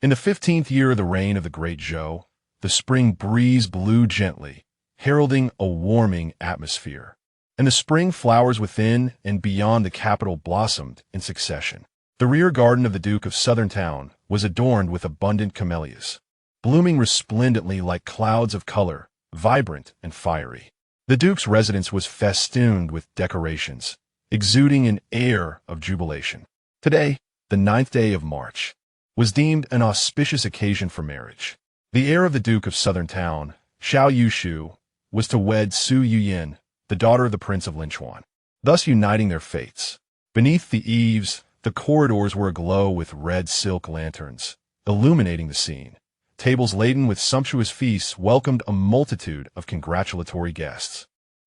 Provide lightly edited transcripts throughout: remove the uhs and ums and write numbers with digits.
In the 15th year of the reign of the Great Zhou, the spring breeze blew gently, heralding a warming atmosphere, and the spring flowers within and beyond the capital blossomed in succession. The rear garden of the Duke of Southern Town was adorned with abundant camellias, blooming resplendently like clouds of color, vibrant and fiery. The Duke's residence was festooned with decorations, exuding an air of jubilation. Today, the 9th day of March, was deemed an auspicious occasion for marriage. The heir of the Duke of Southern Town, Xiao Yushu, was to wed Su Yuyin, the daughter of the Prince of Linchuan, thus uniting their fates. Beneath the eaves, the corridors were aglow with red silk lanterns, illuminating the scene. Tables laden with sumptuous feasts welcomed a multitude of congratulatory guests,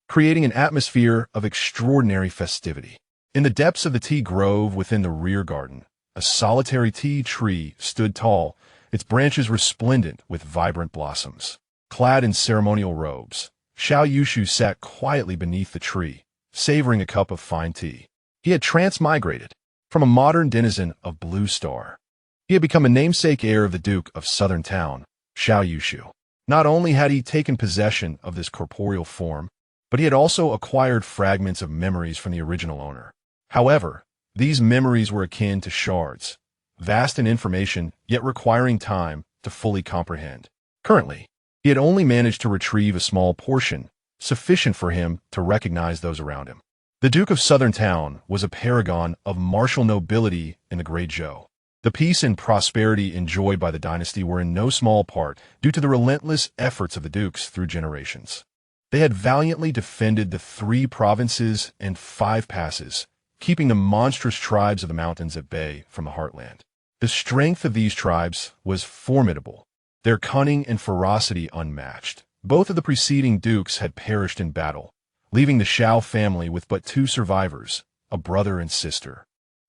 creating an atmosphere of extraordinary festivity. In the depths of the tea grove within the rear garden, a solitary tea tree stood tall, its branches resplendent with vibrant blossoms. Clad in ceremonial robes, Xiao Yushu sat quietly beneath the tree, savoring a cup of fine tea. He had transmigrated from a modern denizen of Blue Star. He had become a namesake heir of the Duke of Southern Town, Xiao Yushu. Not only had he taken possession of this corporeal form, but he had also acquired fragments of memories from the original owner. However, these memories were akin to shards, vast in information, yet requiring time to fully comprehend. Currently, he had only managed to retrieve a small portion, sufficient for him to recognize those around him. The Duke of Southern Town was a paragon of martial nobility in the Great Zhou. The peace and prosperity enjoyed by the dynasty were in no small part due to the relentless efforts of the dukes through generations. They had valiantly defended the 3 provinces and 5 passes, keeping the monstrous tribes of the mountains at bay from the heartland. The strength of these tribes was formidable, their cunning and ferocity unmatched. Both of the preceding dukes had perished in battle, leaving the Xiao family with but 2 survivors, a brother and sister.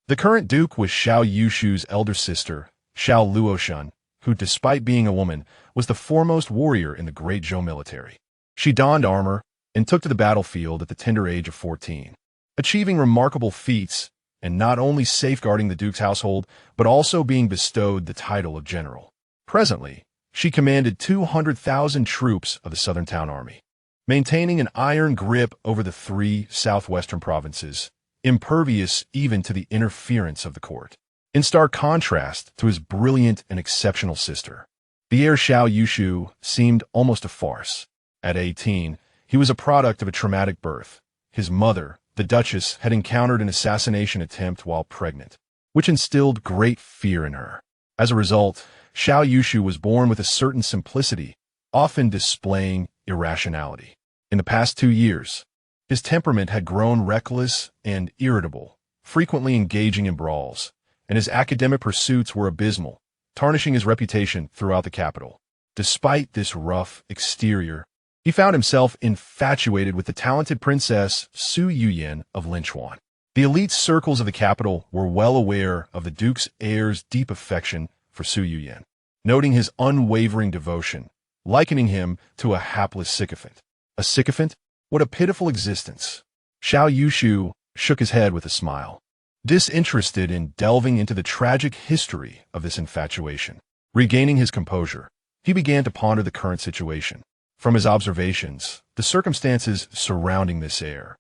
The current duke was Xiao Yushu's elder sister, Xiao Luoshan, who, despite being a woman, was the foremost warrior in the Great Zhou military. She donned armor and took to the battlefield at the tender age of 14, achieving remarkable feats and not only safeguarding the duke's household, but also being bestowed the title of general. Presently, she commanded 200,000 troops of the Southern Town Army, maintaining an iron grip over the 3 southwestern provinces, impervious even to the interference of the court. In stark contrast to his brilliant and exceptional sister, the heir Xiao Yushu seemed almost a farce. At 18, he was a product of a traumatic birth. His mother, the Duchess, had encountered an assassination attempt while pregnant, which instilled great fear in her. As a result, Xiao Yushu was born with a certain simplicity, often displaying irrationality. In the past 2 years, his temperament had grown reckless and irritable, frequently engaging in brawls, and his academic pursuits were abysmal, tarnishing his reputation throughout the capital. Despite this rough exterior, he found himself infatuated with the talented princess Su Yuyin of Linchuan. The elite circles of the capital were well aware of the duke's heir's deep affection for Su Yuyin, noting his unwavering devotion, likening him to a hapless sycophant. A sycophant? What a pitiful existence. Xiao Yushu shook his head with a smile, disinterested in delving into the tragic history of this infatuation. Regaining his composure, he began to ponder the current situation. From his observations, the circumstances surrounding this heir,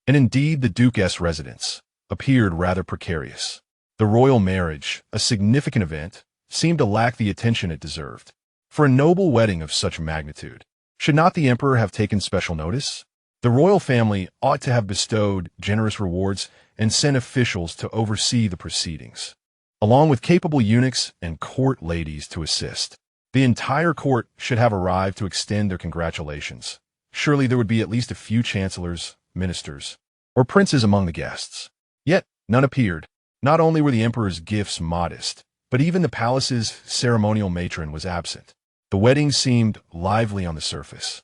and indeed the Duke's residence, appeared rather precarious. The royal marriage, a significant event, seemed to lack the attention it deserved. For a noble wedding of such magnitude, should not the emperor have taken special notice? The royal family ought to have bestowed generous rewards and sent officials to oversee the proceedings, along with capable eunuchs and court ladies to assist. The entire court should have arrived to extend their congratulations. Surely there would be at least a few chancellors, ministers, or princes among the guests. Yet none appeared. Not only were the emperor's gifts modest, but even the palace's ceremonial matron was absent. The wedding seemed lively on the surface,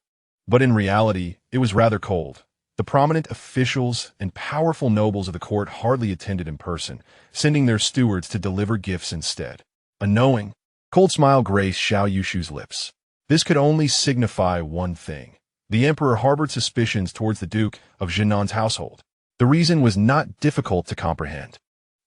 but in reality, it was rather cold. The prominent officials and powerful nobles of the court hardly attended in person, sending their stewards to deliver gifts instead. A knowing, cold smile graced Xiao Yushu's lips. This could only signify one thing. The emperor harbored suspicions towards the Duke of Zhennan's household. The reason was not difficult to comprehend.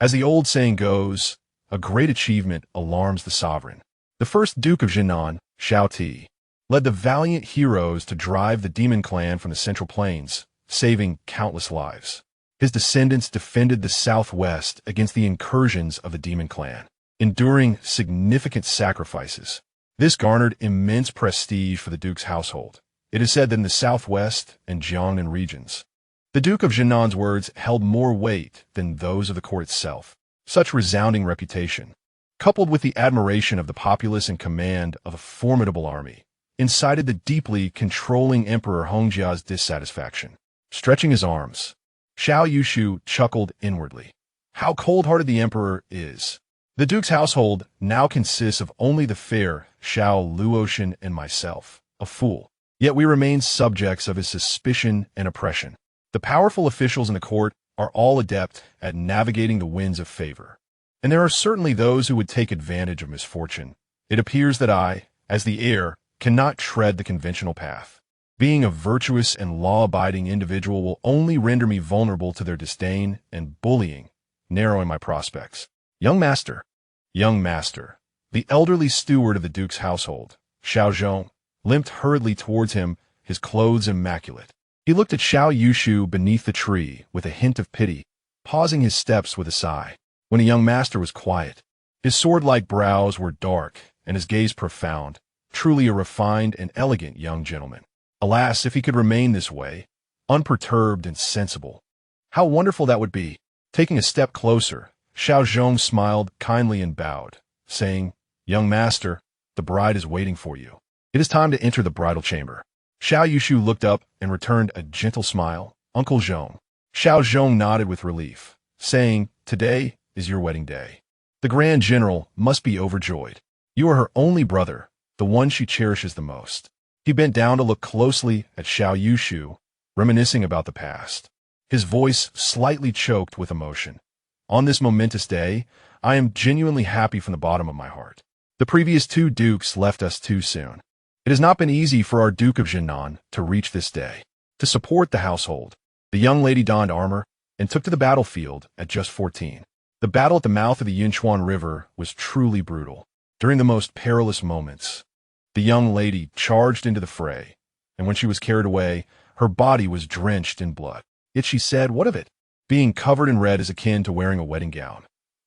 As the old saying goes, a great achievement alarms the sovereign. The first Duke of Zhennan, Xiao Ti, led the valiant heroes to drive the demon clan from the Central Plains, saving countless lives. His descendants defended the southwest against the incursions of the demon clan, enduring significant sacrifices. This garnered immense prestige for the duke's household. It is said that in the southwest and Jiangnan regions, the Duke of Zhennan's words held more weight than those of the court itself. Such resounding reputation, coupled with the admiration of the populace and command of a formidable army, incited the deeply controlling Emperor Hongjia's dissatisfaction. Stretching his arms, Xiao Yushu chuckled inwardly. How cold-hearted the emperor is. The duke's household now consists of only the fair Xiao Luotian and myself, a fool. Yet we remain subjects of his suspicion and oppression. The powerful officials in the court are all adept at navigating the winds of favor. And there are certainly those who would take advantage of misfortune. It appears that I, as the heir, cannot tread the conventional path. Being a virtuous and law-abiding individual will only render me vulnerable to their disdain and bullying, narrowing my prospects. Young master, the elderly steward of the duke's household, Xiao Zhong, limped hurriedly towards him, his clothes immaculate. He looked at Xiao Yushu beneath the tree with a hint of pity, pausing his steps with a sigh. When a young master was quiet, his sword-like brows were dark and his gaze profound, truly a refined and elegant young gentleman. Alas, if he could remain this way, unperturbed and sensible. How wonderful that would be! Taking a step closer, Xiao Zhong smiled kindly and bowed, saying, Young master, the bride is waiting for you. It is time to enter the bridal chamber. Xiao Yushu looked up and returned a gentle smile. Uncle Zhong. Xiao Zhong nodded with relief, saying, Today is your wedding day. The Grand General must be overjoyed. You are her only brother, the one she cherishes the most. He bent down to look closely at Xiao Yushu, reminiscing about the past. His voice slightly choked with emotion. On this momentous day, I am genuinely happy from the bottom of my heart. The previous two dukes left us too soon. It has not been easy for our Duke of Zhennan to reach this day. To support the household, the young lady donned armor and took to the battlefield at just 14. The battle at the mouth of the Yinchuan River was truly brutal. During the most perilous moments, the young lady charged into the fray, and when she was carried away, her body was drenched in blood. Yet she said, What of it? Being covered in red is akin to wearing a wedding gown.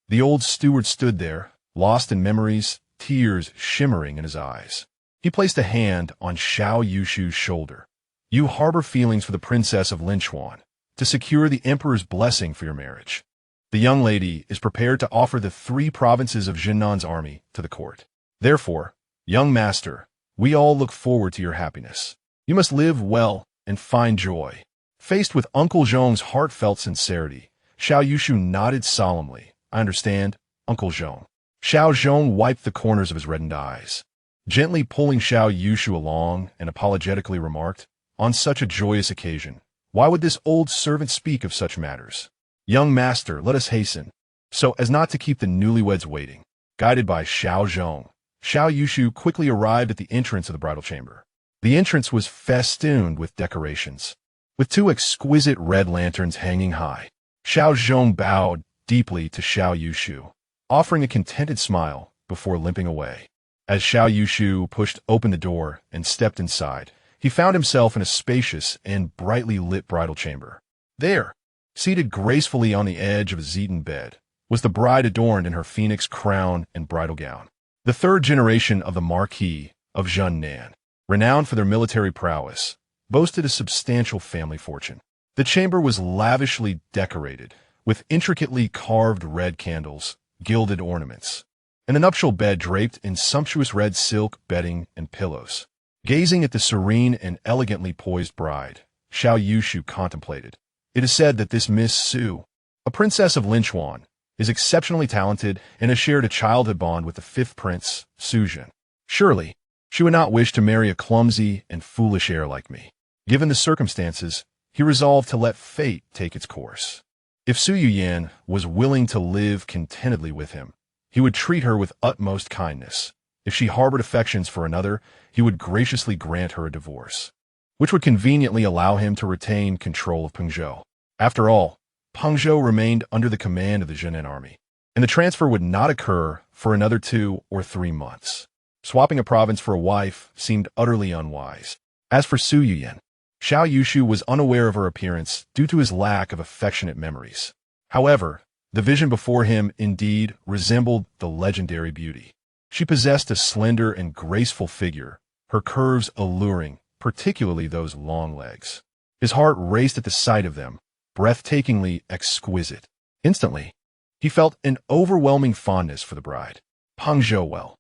The old steward stood there, lost in memories, tears shimmering in his eyes. He placed a hand on Xiao Yushu's shoulder. You harbor feelings for the princess of Linchuan, to secure the emperor's blessing for your marriage. The young lady is prepared to offer the 3 provinces of Zhennan's army to the court. Therefore, young master, we all look forward to your happiness. You must live well and find joy. Faced with Uncle Zhong's heartfelt sincerity, Xiao Yushu nodded solemnly. I understand, Uncle Zhong. Xiao Zhong wiped the corners of his reddened eyes, gently pulling Xiao Yushu along and apologetically remarked, On such a joyous occasion, why would this old servant speak of such matters? Young master, let us hasten, so as not to keep the newlyweds waiting. Guided by Xiao Zhong, Xiao Yushu quickly arrived at the entrance of the bridal chamber. The entrance was festooned with decorations, with 2 exquisite red lanterns hanging high. Xiao Zhong bowed deeply to Xiao Yushu, offering a contented smile before limping away. As Xiao Yushu pushed open the door and stepped inside, he found himself in a spacious and brightly lit bridal chamber. There, seated gracefully on the edge of a Zetan bed, was the bride adorned in her phoenix crown and bridal gown. The 3rd generation of the Marquis of Zhennan, renowned for their military prowess, boasted a substantial family fortune. The chamber was lavishly decorated with intricately carved red candles, gilded ornaments, and the nuptial bed draped in sumptuous red silk bedding and pillows. Gazing at the serene and elegantly poised bride, Xiao Yushu contemplated. It is said that this Miss Su, a princess of Linchuan, is exceptionally talented and has shared a childhood bond with the 5th prince, Su Zhen. Surely, she would not wish to marry a clumsy and foolish heir like me. Given the circumstances, he resolved to let fate take its course. If Su Yuyan was willing to live contentedly with him, he would treat her with utmost kindness. If she harbored affections for another, he would graciously grant her a divorce, which would conveniently allow him to retain control of Pengzhou. After all, Pengzhou remained under the command of the Zhennan army, and the transfer would not occur for another 2 or 3 months. Swapping a province for a wife seemed utterly unwise. As for Su Yuyan, Xiao Yushu was unaware of her appearance due to his lack of affectionate memories. However, the vision before him indeed resembled the legendary beauty. She possessed a slender and graceful figure, her curves alluring, particularly those long legs. His heart raced at the sight of them, breathtakingly exquisite. Instantly, he felt an overwhelming fondness for the bride. Peng Zhou well.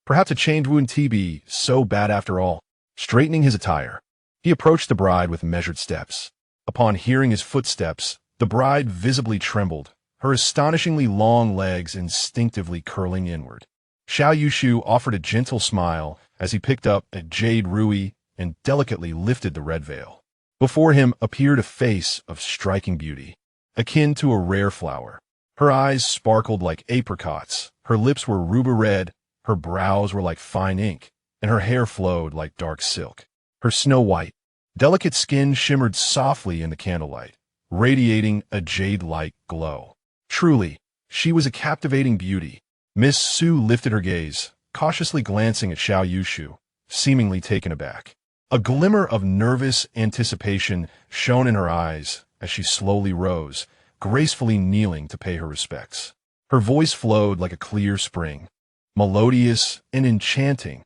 Perhaps a chained wouldn't be so bad after all. Straightening his attire, he approached the bride with measured steps. Upon hearing his footsteps, the bride visibly trembled, her astonishingly long legs instinctively curling inward. Xiao Yushu offered a gentle smile as he picked up a jade ruby and delicately lifted the red veil. Before him appeared a face of striking beauty, akin to a rare flower. Her eyes sparkled like apricots, her lips were ruby red, her brows were like fine ink, and her hair flowed like dark silk. Her snow-white, delicate skin shimmered softly in the candlelight, radiating a jade-like glow. Truly, she was a captivating beauty. Miss Su lifted her gaze, cautiously glancing at Xiao Yushu, seemingly taken aback. A glimmer of nervous anticipation shone in her eyes as she slowly rose, gracefully kneeling to pay her respects. Her voice flowed like a clear spring, melodious and enchanting.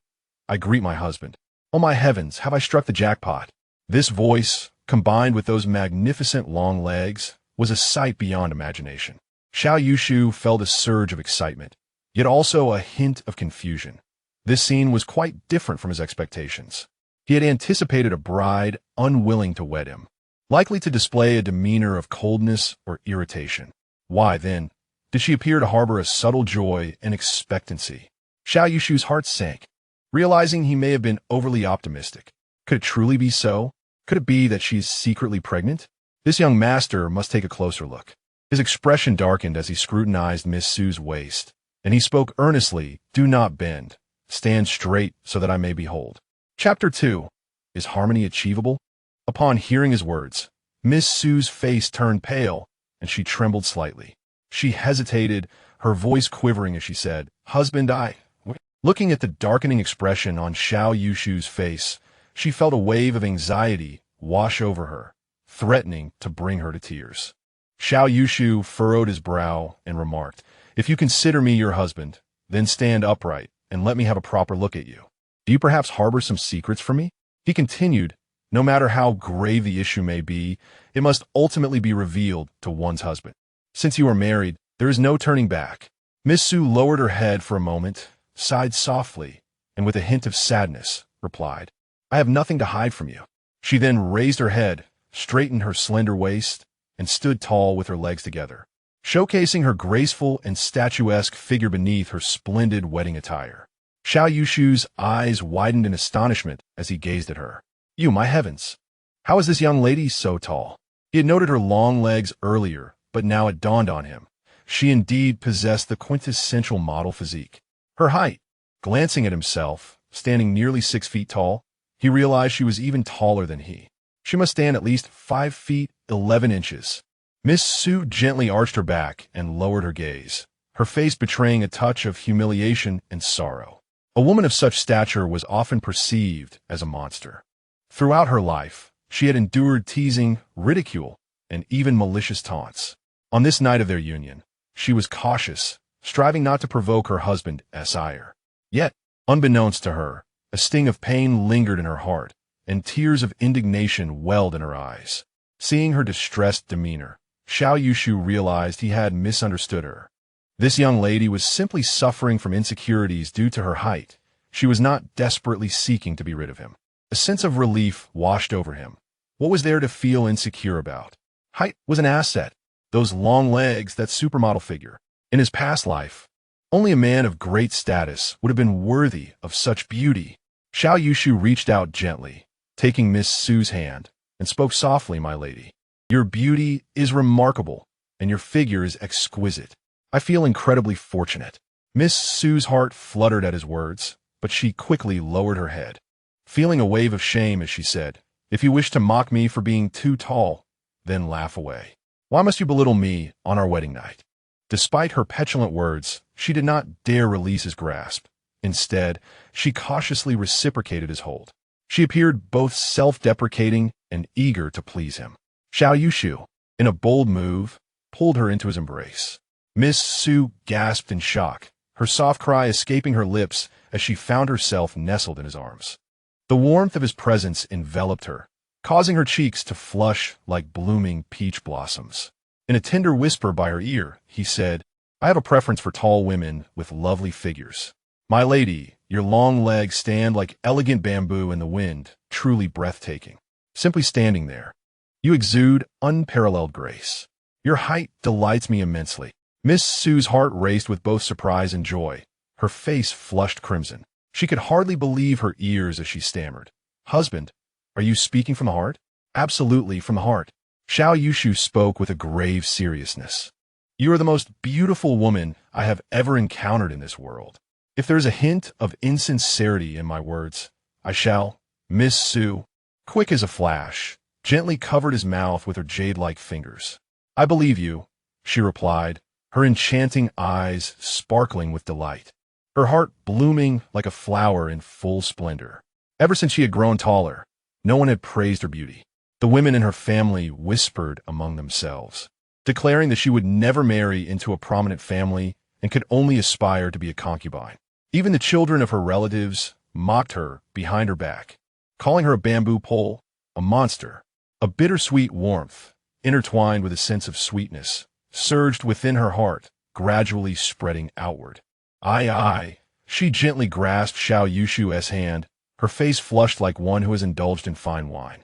I greet my husband. Oh my heavens, have I struck the jackpot? This voice, combined with those magnificent long legs, was a sight beyond imagination. Xiao Yushu felt a surge of excitement, yet also a hint of confusion. This scene was quite different from his expectations. He had anticipated a bride unwilling to wed him, likely to display a demeanor of coldness or irritation. Why, then, did she appear to harbor a subtle joy and expectancy? Xiao Yushu's heart sank, realizing he may have been overly optimistic. Could it truly be so? Could it be that she is secretly pregnant? This young master must take a closer look. His expression darkened as he scrutinized Miss Su's waist, and he spoke earnestly, "Do not bend. Stand straight so that I may behold." Chapter 2. Is harmony achievable? Upon hearing his words, Miss Su's face turned pale, and she trembled slightly. She hesitated, her voice quivering as she said, "Husband, I..." Looking at the darkening expression on Xiao Yushu's face, she felt a wave of anxiety wash over her, threatening to bring her to tears. Xiao Yushu furrowed his brow and remarked, "If you consider me your husband, then stand upright and let me have a proper look at you. Do you perhaps harbor some secrets from me?" He continued, "No matter how grave the issue may be, it must ultimately be revealed to one's husband. Since you are married, there is no turning back." Miss Su lowered her head for a moment, sighed softly, and with a hint of sadness, replied, "I have nothing to hide from you." She then raised her head, straightened her slender waist, and stood tall with her legs together, showcasing her graceful and statuesque figure beneath her splendid wedding attire. Xiao Yushu's eyes widened in astonishment as he gazed at her. "You, my heavens! How is this young lady so tall?" He had noted her long legs earlier, but now it dawned on him. She indeed possessed the quintessential model physique. Her height, glancing at himself, standing nearly 6 feet tall, he realized she was even taller than he. She must stand at least 5 feet 11 inches. Miss Su gently arched her back and lowered her gaze, her face betraying a touch of humiliation and sorrow. A woman of such stature was often perceived as a monster. Throughout her life, she had endured teasing, ridicule, and even malicious taunts. On this night of their union, she was cautious, striving not to provoke her husband's ire. Yet, unbeknownst to her, a sting of pain lingered in her heart, and tears of indignation welled in her eyes. Seeing her distressed demeanor, Xiao Yushu realized he had misunderstood her. This young lady was simply suffering from insecurities due to her height. She was not desperately seeking to be rid of him. A sense of relief washed over him. What was there to feel insecure about? Height was an asset. Those long legs, that supermodel figure. In his past life, only a man of great status would have been worthy of such beauty. Xiao Yushu reached out gently, taking Miss Su's hand, and spoke softly, "My lady, your beauty is remarkable, and your figure is exquisite. I feel incredibly fortunate." Miss Su's heart fluttered at his words, but she quickly lowered her head, feeling a wave of shame as she said, "If you wish to mock me for being too tall, then laugh away. Why must you belittle me on our wedding night?" Despite her petulant words, she did not dare release his grasp, Instead, she cautiously reciprocated his hold. She appeared both self-deprecating and eager to please him. Xiao Yushu, in a bold move, pulled her into his embrace. Miss Su gasped in shock, her soft cry escaping her lips as she found herself nestled in his arms. The warmth of his presence enveloped her, causing her cheeks to flush like blooming peach blossoms. In a tender whisper by her ear, he said, "I have a preference for tall women with lovely figures. My lady, your long legs stand like elegant bamboo in the wind, truly breathtaking. Simply standing there, you exude unparalleled grace. Your height delights me immensely." Miss Su's heart raced with both surprise and joy. Her face flushed crimson. She could hardly believe her ears as she stammered, "Husband, are you speaking from the heart?" "Absolutely from the heart." Xiao Yushu spoke with a grave seriousness. "You are the most beautiful woman I have ever encountered in this world. If there is a hint of insincerity in my words, I shall—" Miss Su, quick as a flash, gently covered his mouth with her jade-like fingers. "I believe you," she replied, her enchanting eyes sparkling with delight, her heart blooming like a flower in full splendor. Ever since she had grown taller, no one had praised her beauty. The women in her family whispered among themselves, declaring that she would never marry into a prominent family and could only aspire to be a concubine. Even the children of her relatives mocked her behind her back, calling her a bamboo pole, a monster. A bittersweet warmth, intertwined with a sense of sweetness, surged within her heart, gradually spreading outward. Aye. She gently grasped Xiao Yushu's hand, her face flushed like one who has indulged in fine wine.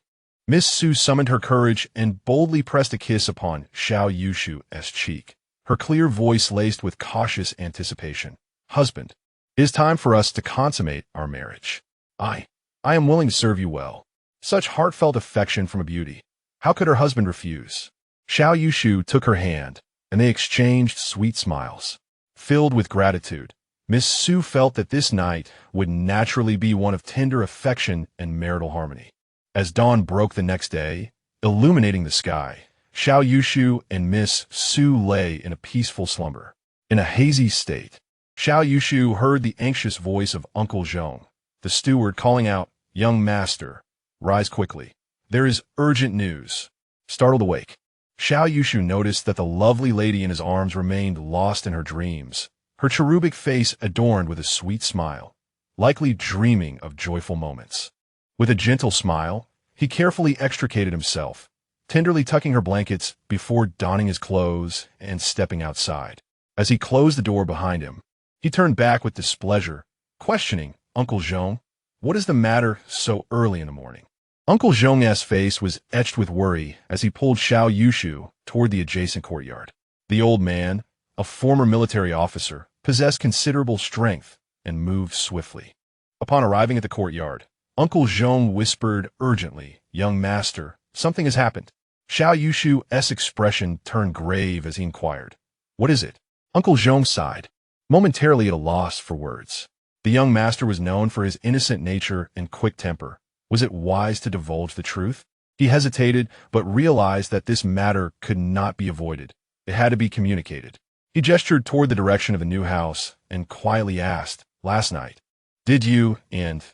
Miss Su summoned her courage and boldly pressed a kiss upon Xiao Yushu's cheek, her clear voice laced with cautious anticipation. "Husband, it is time for us to consummate our marriage. I am willing to serve you well." Such heartfelt affection from a beauty. How could her husband refuse? Xiao Yushu took her hand, and they exchanged sweet smiles. Filled with gratitude, Miss Su felt that this night would naturally be one of tender affection and marital harmony. As dawn broke the next day, illuminating the sky, Xiao Yushu and Miss Su lay in a peaceful slumber. In a hazy state, Xiao Yushu heard the anxious voice of Uncle Zhong, the steward, calling out, "Young master, rise quickly. There is urgent news." Startled awake, Xiao Yushu noticed that the lovely lady in his arms remained lost in her dreams, her cherubic face adorned with a sweet smile, likely dreaming of joyful moments. With a gentle smile, he carefully extricated himself, tenderly tucking her blankets before donning his clothes and stepping outside. As he closed the door behind him, he turned back with displeasure, questioning Uncle Zhong, "What is the matter so early in the morning?" Uncle Zhong's face was etched with worry as he pulled Xiao Yushu toward the adjacent courtyard. The old man, a former military officer, possessed considerable strength and moved swiftly. Upon arriving at the courtyard, Uncle Zhong whispered urgently, "Young master, something has happened." Xiao Yushu's expression turned grave as he inquired, "What is it?" Uncle Zhong sighed, momentarily at a loss for words. The young master was known for his innocent nature and quick temper. Was it wise to divulge the truth? He hesitated, but realized that this matter could not be avoided. It had to be communicated. He gestured toward the direction of the new house and quietly asked, "Last night, did you and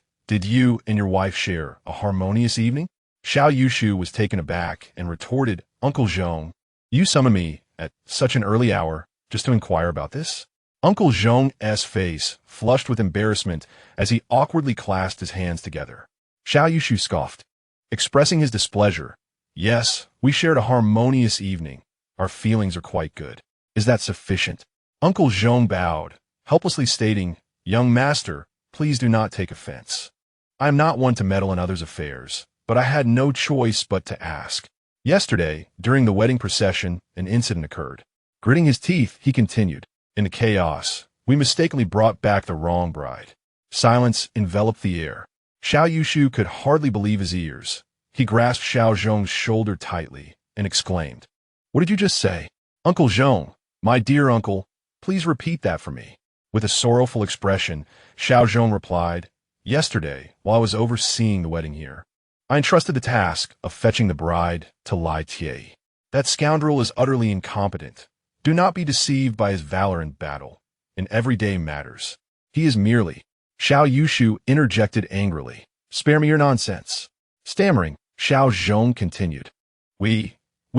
your wife share a harmonious evening?" Xiao Yushu was taken aback and retorted, "Uncle Zhong, you summoned me at such an early hour just to inquire about this?" Uncle Zhong's face flushed with embarrassment as he awkwardly clasped his hands together. Xiao Yushu scoffed, expressing his displeasure. "Yes, we shared a harmonious evening. Our feelings are quite good. Is that sufficient?" Uncle Zhong bowed, helplessly stating, "Young master, please do not take offense. I am not one to meddle in others' affairs, but I had no choice but to ask. Yesterday, during the wedding procession, an incident occurred." Gritting his teeth, he continued, "In the chaos, we mistakenly brought back the wrong bride." Silence enveloped the air. Xiao Yushu could hardly believe his ears. He grasped Xiao Zhong's shoulder tightly and exclaimed, "What did you just say?" "Uncle Zhong, my dear uncle, please repeat that for me." With a sorrowful expression, Xiao Zhong replied, "Yesterday, while I was overseeing the wedding here, I entrusted the task of fetching the bride to Lai Tie. That scoundrel is utterly incompetent. Do not be deceived by his valor in battle, in everyday matters. He is merely Xiao Yushu interjected angrily. Spare me your nonsense. Stammering, Xiao Zhong continued. We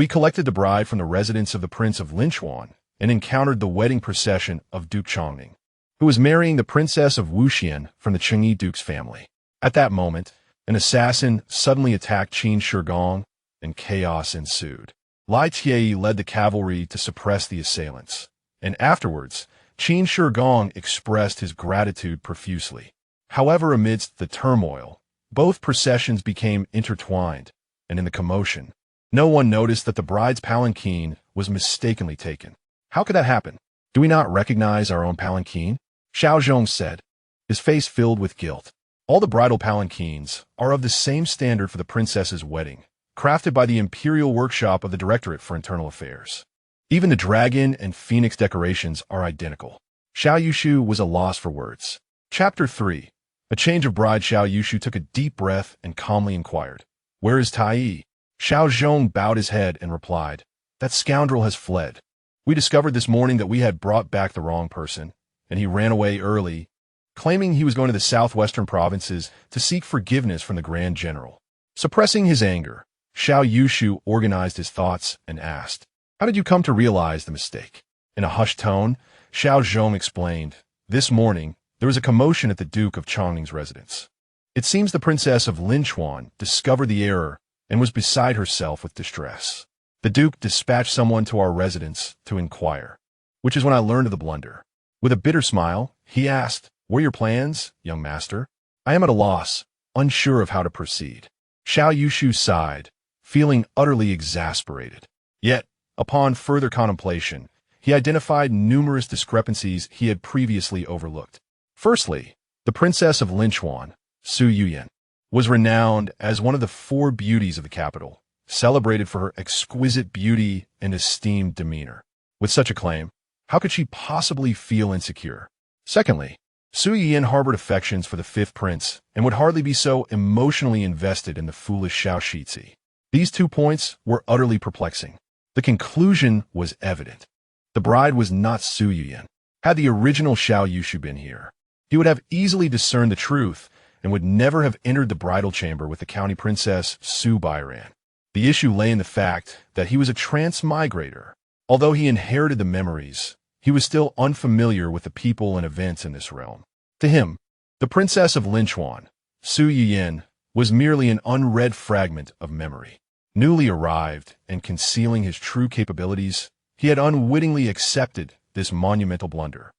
collected the bride from the residence of the Prince of Linchuan and encountered the wedding procession of Duke Changning, who was marrying the Princess of Wuxian from the Chengyi Duke's family. At that moment, an assassin suddenly attacked Qin Shigong, and chaos ensued. Lai Tie led the cavalry to suppress the assailants, and afterwards, Qin Shigong expressed his gratitude profusely. However, amidst the turmoil, both processions became intertwined, and in the commotion, no one noticed that the bride's palanquin was mistakenly taken. How could that happen? Do we not recognize our own palanquin? Xiao Zhong said, his face filled with guilt. All the bridal palanquins are of the same standard for the princess's wedding, crafted by the Imperial Workshop of the Directorate for Internal Affairs. Even the dragon and phoenix decorations are identical. Xiao Yushu was a loss for words. Chapter 3. A change of bride. Xiao Yushu took a deep breath and calmly inquired, "Where is Tai?" Xiao Zhong bowed his head and replied, "That scoundrel has fled. We discovered this morning that we had brought back the wrong person, and he ran away early, claiming he was going to the southwestern provinces to seek forgiveness from the Grand General." Suppressing his anger, Xiao Yushu organized his thoughts and asked, "How did you come to realize the mistake?" In a hushed tone, Xiao Zhong explained, "This morning, there was a commotion at the Duke of Changning's residence. It seems the Princess of Linchuan discovered the error and was beside herself with distress. The Duke dispatched someone to our residence to inquire, which is when I learned of the blunder. With a bitter smile, he asked, 'What are your plans, young master?' I am at a loss, unsure of how to proceed." Xiao Yushu sighed, feeling utterly exasperated. Yet, upon further contemplation, he identified numerous discrepancies he had previously overlooked. Firstly, the Princess of Linchuan, Su Yuyan, was renowned as one of the 4 beauties of the capital, celebrated for her exquisite beauty and esteemed demeanor. With such a claim, how could she possibly feel insecure? Secondly, Su Yuyan harbored affections for the 5th prince and would hardly be so emotionally invested in the foolish Xiao Shizi. These 2 points were utterly perplexing. The conclusion was evident. The bride was not Su Yuyan. Had the original Xiao Yushu been here, he would have easily discerned the truth and would never have entered the bridal chamber with the county princess Su Bairan. The issue lay in the fact that he was a transmigrator. Although he inherited the memories, he was still unfamiliar with the people and events in this realm. To him, the Princess of Linchuan, Su Yuyan, was merely an unread fragment of memory. Newly arrived and concealing his true capabilities, he had unwittingly accepted this monumental blunder.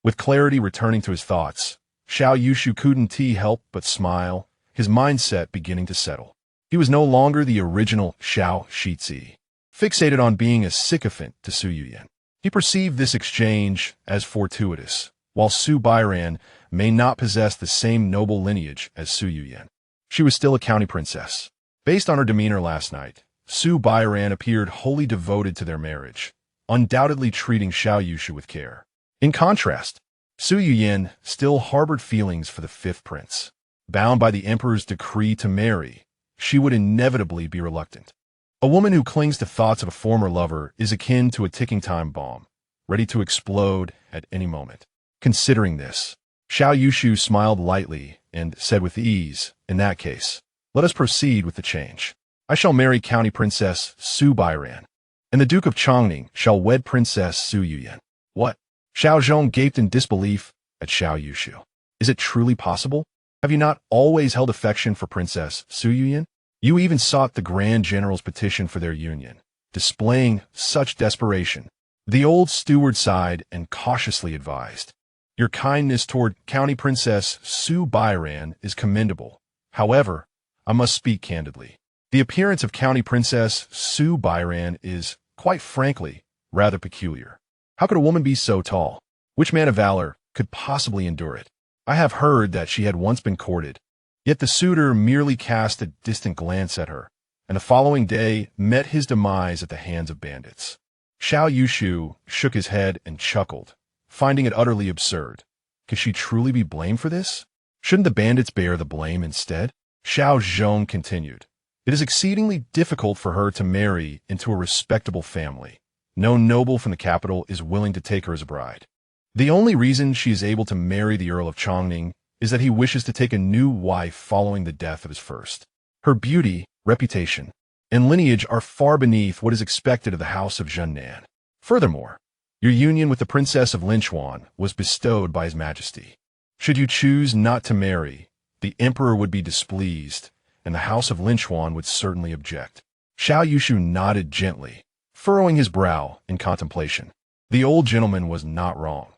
With clarity returning to his thoughts, Xiao Yushu couldn't help but smile, his mindset beginning to settle. He was no longer the original Xiao Shizi, fixated on being a sycophant to Su Yuyan. He perceived this exchange as fortuitous, while Su Bairan may not possess the same noble lineage as Su Yuyan. She was still a county princess. Based on her demeanor last night, Su Bairan appeared wholly devoted to their marriage, undoubtedly treating Xiao Yushu with care. In contrast, Su Yuyan still harbored feelings for the 5th prince. Bound by the emperor's decree to marry, she would inevitably be reluctant. A woman who clings to thoughts of a former lover is akin to a ticking time bomb, ready to explode at any moment. Considering this, Xiao Yushu smiled lightly and said with ease, "In that case, let us proceed with the change. I shall marry County Princess Su Bairan, and the Duke of Changning shall wed Princess Su Yuyan." "What?" Xiao Zhong gaped in disbelief at Xiao Yushu. "Is it truly possible? Have you not always held affection for Princess Su Yuyan? You even sought the Grand General's petition for their union, displaying such desperation." The old steward sighed and cautiously advised, "Your kindness toward County Princess Su Bairan is commendable. However, I must speak candidly. The appearance of County Princess Su Bairan is, quite frankly, rather peculiar. How could a woman be so tall? Which man of valor could possibly endure it? I have heard that she had once been courted." Yet the suitor merely cast a distant glance at her, and the following day met his demise at the hands of bandits. Xiao Yushu shook his head and chuckled, finding it utterly absurd. Could she truly be blamed for this? Shouldn't the bandits bear the blame instead? Xiao Zhong continued, "It is exceedingly difficult for her to marry into a respectable family. No noble from the capital is willing to take her as a bride. The only reason she is able to marry the Earl of Changning is that he wishes to take a new wife following the death of his first. Her beauty, reputation, and lineage are far beneath what is expected of the House of Zhennan. Furthermore, your union with the Princess of Linchuan was bestowed by His Majesty. Should you choose not to marry, the Emperor would be displeased, and the House of Linchuan would certainly object. Xiao Yushu nodded gently, furrowing his brow in contemplation. The old gentleman was not wrong.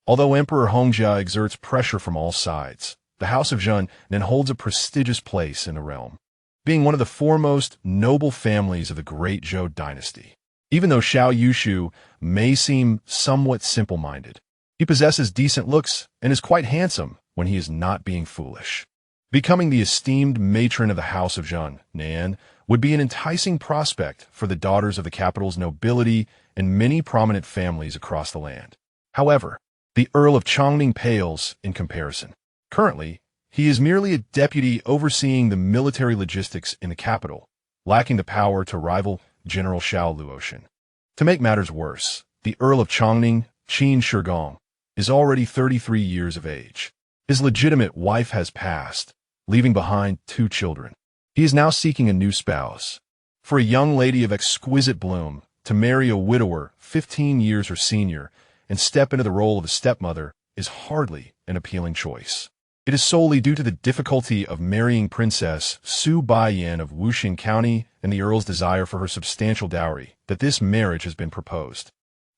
Although Emperor Hongjia exerts pressure from all sides, the House of Zhennan holds a prestigious place in the realm, being one of the foremost noble families of the Great Zhou Dynasty. Even though Xiao Yushu may seem somewhat simple-minded, he possesses decent looks and is quite handsome when he is not being foolish. Becoming the esteemed matron of the House of Zhennan would be an enticing prospect for the daughters of the capital's nobility and many prominent families across the land. However, the Earl of Changning pales in comparison. Currently, he is merely a deputy overseeing the military logistics in the capital, lacking the power to rival General Xiao Luotian. To make matters worse, the Earl of Changning, Qin Shigong, is already 33 years of age. His legitimate wife has passed, leaving behind 2 children. He is now seeking a new spouse. For a young lady of exquisite bloom to marry a widower 15 years her senior and step into the role of a stepmother is hardly an appealing choice. It is solely due to the difficulty of marrying Princess Su Baiyan of Wuxing County and the Earl's desire for her substantial dowry that this marriage has been proposed.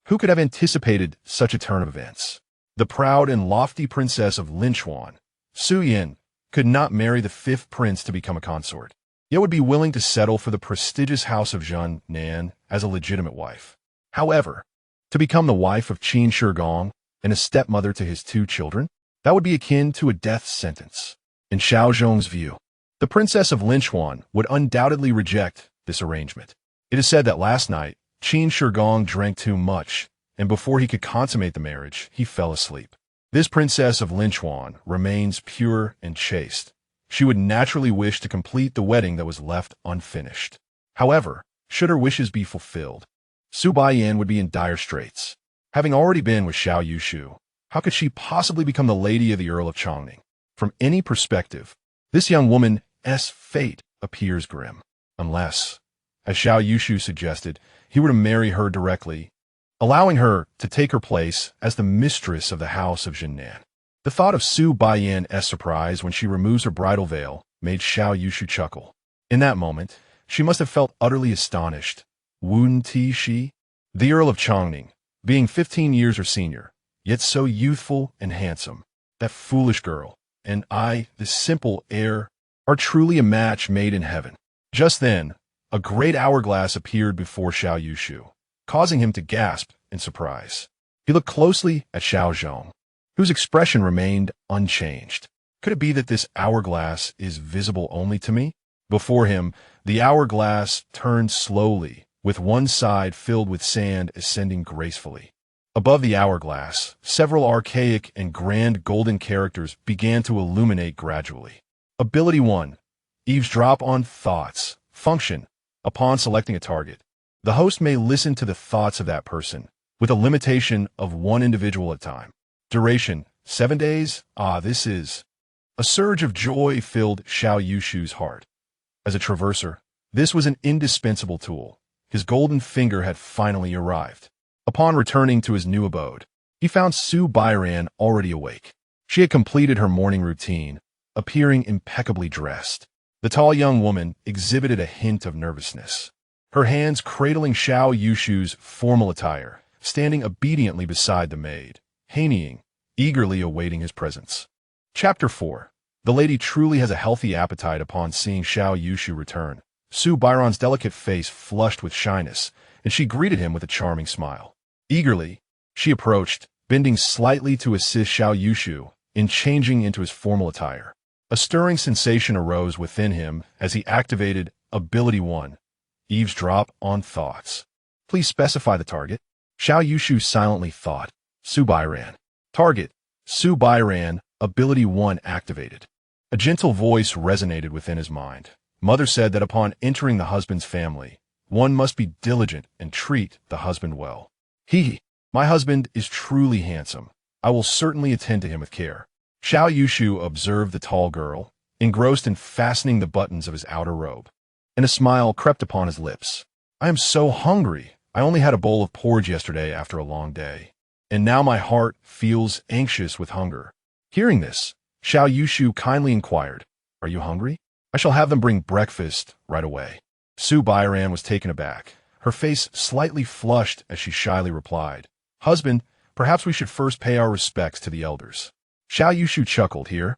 Who could have anticipated such a turn of events? The proud and lofty Princess of Linchuan, Su Yin, could not marry the 5th prince to become a consort, yet would be willing to settle for the prestigious House of Zhennan as a legitimate wife. However, to become the wife of Qin Shigong and a stepmother to his 2 children, that would be akin to a death sentence. In Xiao Zhong's view, the Princess of Linchuan would undoubtedly reject this arrangement. It is said that last night, Qin Shigong drank too much, and before he could consummate the marriage, he fell asleep. This Princess of Linchuan remains pure and chaste. She would naturally wish to complete the wedding that was left unfinished. However, should her wishes be fulfilled, Su Baiyan would be in dire straits. Having already been with Xiao Yushu, how could she possibly become the lady of the Earl of Changning? From any perspective, this young woman's fate appears grim, unless, as Xiao Yushu suggested, he were to marry her directly, allowing her to take her place as the mistress of the House of Zhennan. The thought of Su Baiyan's surprise when she removes her bridal veil made Xiao Yushu chuckle. In that moment, she must have felt utterly astonished. Wouldn't she? The Earl of Changning, being 15 years her senior, yet so youthful and handsome, that foolish girl, and I, the simple heir, are truly a match made in heaven. Just then, a great hourglass appeared before Xiao Yushu, causing him to gasp in surprise. He looked closely at Xiao Zhong, whose expression remained unchanged. Could it be that this hourglass is visible only to me? Before him, the hourglass turned slowly, with one side filled with sand ascending gracefully. Above the hourglass, several archaic and grand golden characters began to illuminate gradually. Ability 1. Eavesdrop on thoughts. Function. Upon selecting a target, the host may listen to the thoughts of that person, with a limitation of 1 individual at a time. Duration. 7 days. This is... A surge of joy filled Xiao Yushu's heart. As a traverser, this was an indispensable tool. His golden finger had finally arrived. Upon returning to his new abode, he found Su Baiyan already awake. She had completed her morning routine, appearing impeccably dressed. The tall young woman exhibited a hint of nervousness, her hands cradling Xiao Yushu's formal attire, standing obediently beside the maid, Haneying, eagerly awaiting his presence. Chapter 4. The lady truly has a healthy appetite upon seeing Xiao Yushu return. Su Baiyan's delicate face flushed with shyness, and she greeted him with a charming smile. Eagerly, she approached, bending slightly to assist Xiao Yushu in changing into his formal attire. A stirring sensation arose within him as he activated Ability 1, Eavesdrop on Thoughts. Please specify the target. Xiao Yushu silently thought. Su Baiyan. Target. Su Baiyan, Ability 1 activated. A gentle voice resonated within his mind. Mother said that upon entering the husband's family, one must be diligent and treat the husband well. My husband is truly handsome. I will certainly attend to him with care. Xiao Yushu observed the tall girl, engrossed in fastening the buttons of his outer robe, and a smile crept upon his lips. I am so hungry. I only had a bowl of porridge yesterday after a long day, and now my heart feels anxious with hunger. Hearing this, Xiao Yushu kindly inquired, Are you hungry? I shall have them bring breakfast right away. Su Bairan was taken aback, her face slightly flushed as she shyly replied, Husband, perhaps we should first pay our respects to the elders. Xiao Yushu chuckled, Here.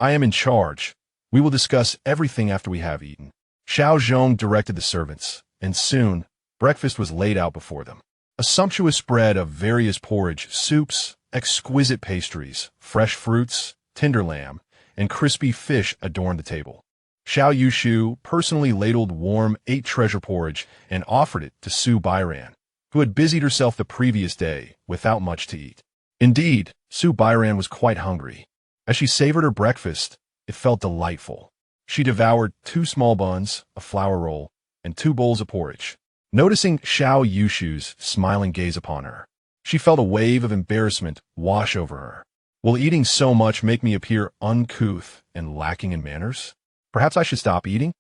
I am in charge. We will discuss everything after we have eaten. Xiao Zhong directed the servants, and soon breakfast was laid out before them. A sumptuous spread of various porridge, soups, exquisite pastries, fresh fruits, tender lamb, and crispy fish adorned the table. Xiao Yushu personally ladled warm 8-treasure porridge and offered it to Su Bairan, who had busied herself the previous day without much to eat. Indeed, Su Bairan was quite hungry. As she savored her breakfast, it felt delightful. She devoured 2 small buns, a flour roll, and 2 bowls of porridge. Noticing Xiao Yushu's smiling gaze upon her, she felt a wave of embarrassment wash over her. Will eating so much make me appear uncouth and lacking in manners? Perhaps I should stop eating?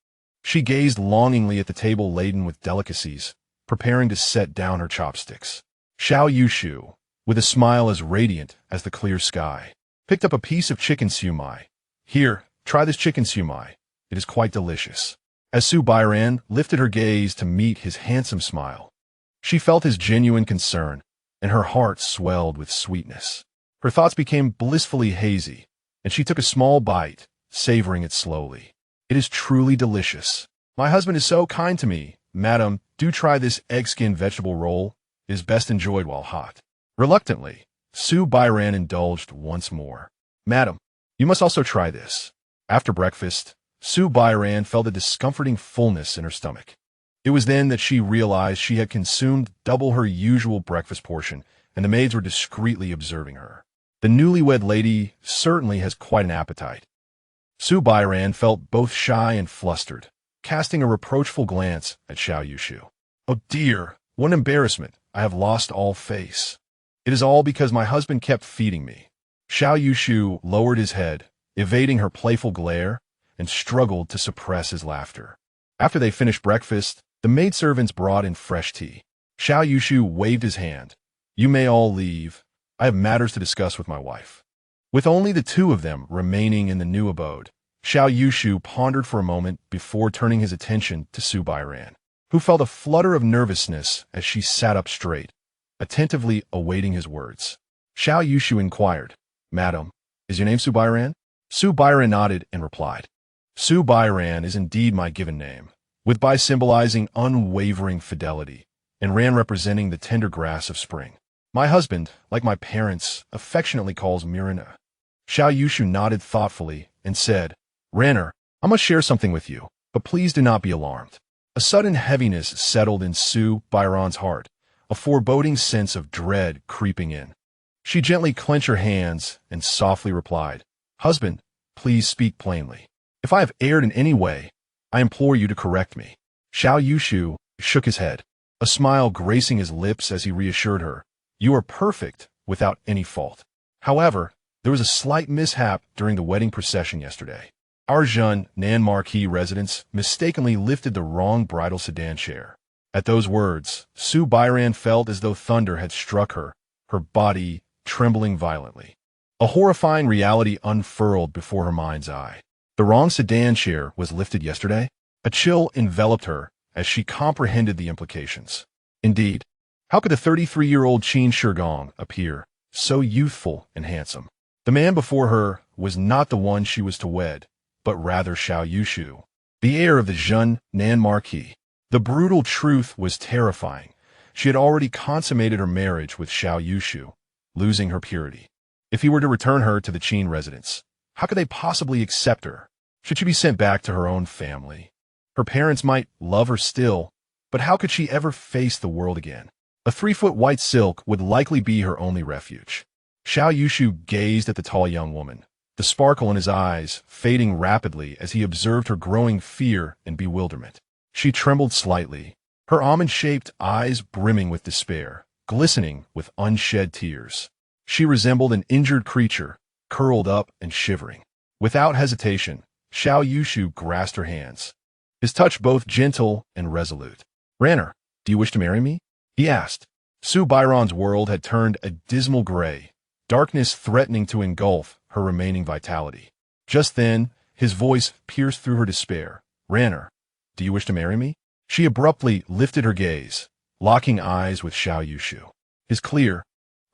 She gazed longingly at the table laden with delicacies, preparing to set down her chopsticks. Xiao Yushu, with a smile as radiant as the clear sky, picked up a piece of chicken siumai. Here, try this chicken siumai. It is quite delicious. As Su Bairan lifted her gaze to meet his handsome smile, she felt his genuine concern, and her heart swelled with sweetness. Her thoughts became blissfully hazy, and she took a small bite, savoring it slowly. It is truly delicious. My husband is so kind to me. Madam, do try this egg-skin vegetable roll. It is best enjoyed while hot. Reluctantly, Su Bairan indulged once more. Madam, you must also try this. After breakfast, Su Bairan felt a discomforting fullness in her stomach. It was then that she realized she had consumed double her usual breakfast portion, and the maids were discreetly observing her. The newlywed lady certainly has quite an appetite. Su Bairan felt both shy and flustered, casting a reproachful glance at Xiao Yushu. Oh dear, what embarrassment. I have lost all face. It is all because my husband kept feeding me. Xiao Yushu lowered his head, evading her playful glare, and struggled to suppress his laughter. After they finished breakfast, the maidservants brought in fresh tea. Xiao Yushu waved his hand. You may all leave. I have matters to discuss with my wife. With only the 2 of them remaining in the new abode, Xiao Yushu pondered for a moment before turning his attention to Su Bairan, who felt a flutter of nervousness as she sat up straight, attentively awaiting his words. Xiao Yushu inquired, Madam, is your name Su Bairan? Su Bairan nodded and replied, Su Bairan is indeed my given name, with Bai symbolizing unwavering fidelity, and Ran representing the tender grass of spring. My husband, like my parents, affectionately calls Mirina. Xiao Yushu nodded thoughtfully and said, Ranner, I must share something with you, but please do not be alarmed. A sudden heaviness settled in Su Bairan's heart, a foreboding sense of dread creeping in. She gently clenched her hands and softly replied, Husband, please speak plainly. If I have erred in any way, I implore you to correct me. Xiao Yushu shook his head, a smile gracing his lips as he reassured her, You are perfect, without any fault. However, there was a slight mishap during the wedding procession yesterday. Our Zhennan Marquis residents mistakenly lifted the wrong bridal sedan chair. At those words, Su Bairan felt as though thunder had struck her, her body trembling violently. A horrifying reality unfurled before her mind's eye. The wrong sedan chair was lifted yesterday? A chill enveloped her as she comprehended the implications. Indeed, how could the 33-year-old Qin Shigong appear so youthful and handsome? The man before her was not the one she was to wed, but rather Xiao Yushu, the heir of the Zhennan Marquis. The brutal truth was terrifying. She had already consummated her marriage with Xiao Yushu, losing her purity. If he were to return her to the Qin residence, how could they possibly accept her? Should she be sent back to her own family? Her parents might love her still, but how could she ever face the world again? A 3-foot white silk would likely be her only refuge. Xiao Yushu gazed at the tall young woman, the sparkle in his eyes fading rapidly as he observed her growing fear and bewilderment. She trembled slightly, her almond-shaped eyes brimming with despair, glistening with unshed tears. She resembled an injured creature, curled up and shivering. Without hesitation, Xiao Yushu grasped her hands, his touch both gentle and resolute. "Ranner, do you wish to marry me?" he asked. Su Bairan's world had turned a dismal gray, darkness threatening to engulf her remaining vitality. Just then, his voice pierced through her despair. "Ranner, do you wish to marry me?" She abruptly lifted her gaze, locking eyes with Xiao Yushu. His clear,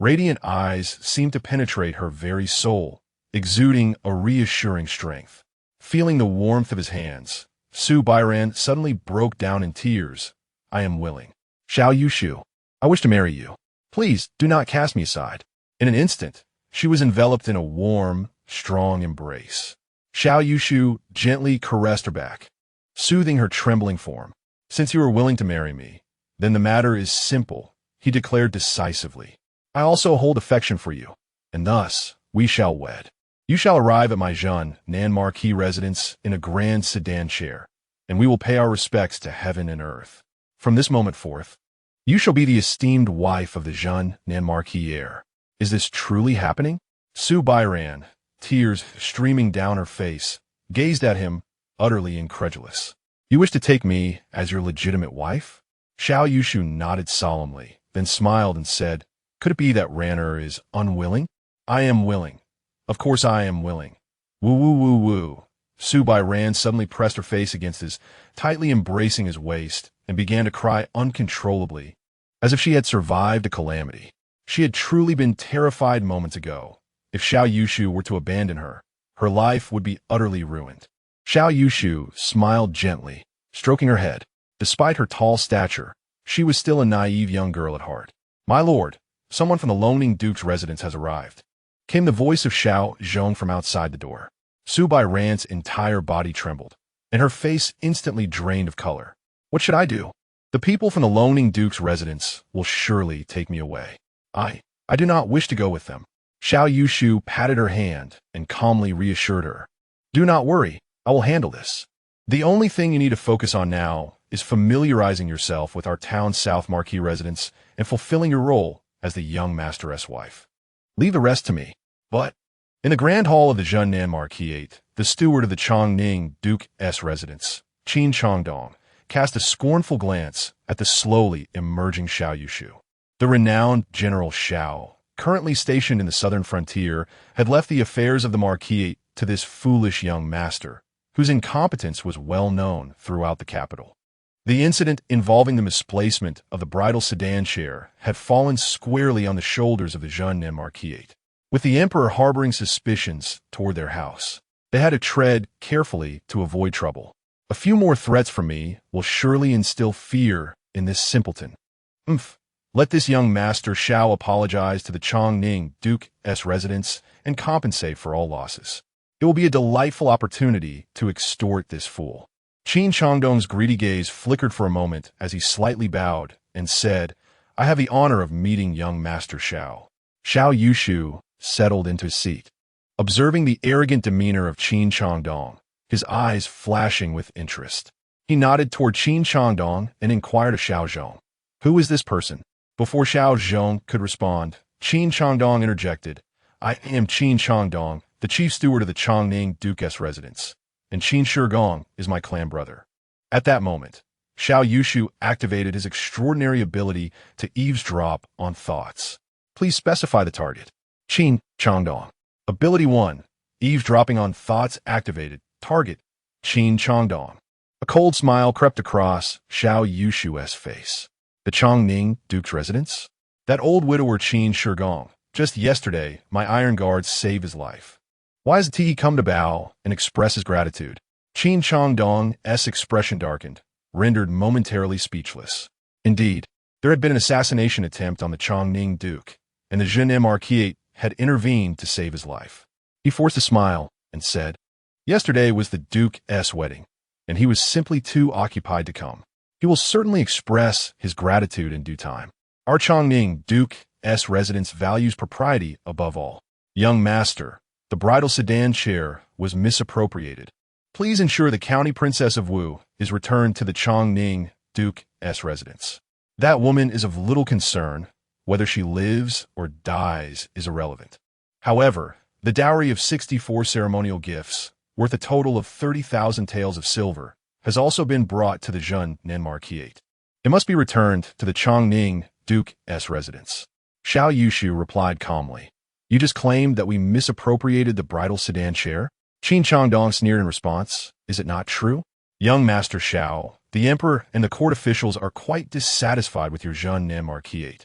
radiant eyes seemed to penetrate her very soul, exuding a reassuring strength. Feeling the warmth of his hands, Su Bairan suddenly broke down in tears. "I am willing. Xiao Yushu, I wish to marry you. Please do not cast me aside." In an instant, she was enveloped in a warm, strong embrace. Xiao Yushu gently caressed her back, soothing her trembling form. "Since you are willing to marry me, then the matter is simple," he declared decisively. "I also hold affection for you, and thus we shall wed. You shall arrive at my Zhennan Marquis residence in a grand sedan chair, and we will pay our respects to heaven and earth. From this moment forth, you shall be the esteemed wife of the Zhennan Marquis heir. Is this truly happening?" Su Bairan, tears streaming down her face, gazed at him, utterly incredulous. "You wish to take me as your legitimate wife?" Xiao Yushu nodded solemnly, then smiled and said, "Could it be that Ranner is unwilling?" "I am willing. Of course I am willing." Woo woo woo woo. Su Bairan suddenly pressed her face against his, tightly embracing his waist, and began to cry uncontrollably, as if she had survived a calamity. She had truly been terrified moments ago. If Xiao Yushu were to abandon her, her life would be utterly ruined. Xiao Yushu smiled gently, stroking her head. Despite her tall stature, she was still a naive young girl at heart. "My lord, someone from the Loaning Duke's residence has arrived," came the voice of Xiao Zhong from outside the door. Su Bairan's entire body trembled, and her face instantly drained of color. "What should I do? The people from the Loaning Duke's residence will surely take me away. I do not wish to go with them." Xiao Yushu patted her hand and calmly reassured her. "Do not worry, I will handle this. The only thing you need to focus on now is familiarizing yourself with our town's South Marquis residence and fulfilling your role as the young masteress wife. Leave the rest to me." But in the grand hall of the Zhennan Marquis, the steward of the Changning Duke's residence, Qin Changdong, cast a scornful glance at the slowly emerging Xiao Yushu. The renowned General Xiao, currently stationed in the southern frontier, had left the affairs of the Marquis to this foolish young master, whose incompetence was well known throughout the capital. The incident involving the misplacement of the bridal sedan chair had fallen squarely on the shoulders of the Zhennan Marquis. With the emperor harboring suspicions toward their house, they had to tread carefully to avoid trouble. "A few more threats from me will surely instill fear in this simpleton. Let this young master Xiao apologize to the Changning Duke's residence and compensate for all losses. It will be a delightful opportunity to extort this fool." Qin Changdong's greedy gaze flickered for a moment as he slightly bowed and said, "I have the honor of meeting young Master Xiao." Xiao Yushu settled into his seat, observing the arrogant demeanor of Qin Changdong, his eyes flashing with interest. He nodded toward Qin Changdong and inquired of Xiao Zhong, "Who is this person?" Before Xiao Zhong could respond, Qin Changdong interjected, "I am Qin Changdong, the chief steward of the Changning Duke's residence, and Qin Shigong is my clan brother." At that moment, Xiao Yushu activated his extraordinary ability to eavesdrop on thoughts. "Please specify the target." Qin Changdong. Ability 1. Eavesdropping on thoughts activated. Target: Qin Changdong. A cold smile crept across Xiao Yushu's face. The Changning Duke's residence? That old widower Qin Shigong. Just yesterday, my iron guards saved his life. Why hasn't he come to bow and express his gratitude? Qin Changdong's expression darkened, rendered momentarily speechless. Indeed, there had been an assassination attempt on the Changning Duke, and the Zhennan Marquis had intervened to save his life. He forced a smile and said, "Yesterday was the Duke's wedding, and he was simply too occupied to come. He will certainly express his gratitude in due time. Our Changning Duke's residence values propriety above all. Young master, the bridal sedan chair was misappropriated. Please ensure the County Princess of Wu is returned to the Changning Duke's residence. That woman is of little concern. Whether she lives or dies is irrelevant. However, The dowry of 64 ceremonial gifts, worth a total of 30,000 taels of silver, has also been brought to the Zhennan Marquis. It must be returned to the Changning Duke's residence. Xiao Yushu replied calmly. You just claimed that we misappropriated the bridal sedan chair? Qin Changdong sneered in response. Is it not true? Young Master Xiao, the emperor and the court officials are quite dissatisfied with your Zhennan Marquis.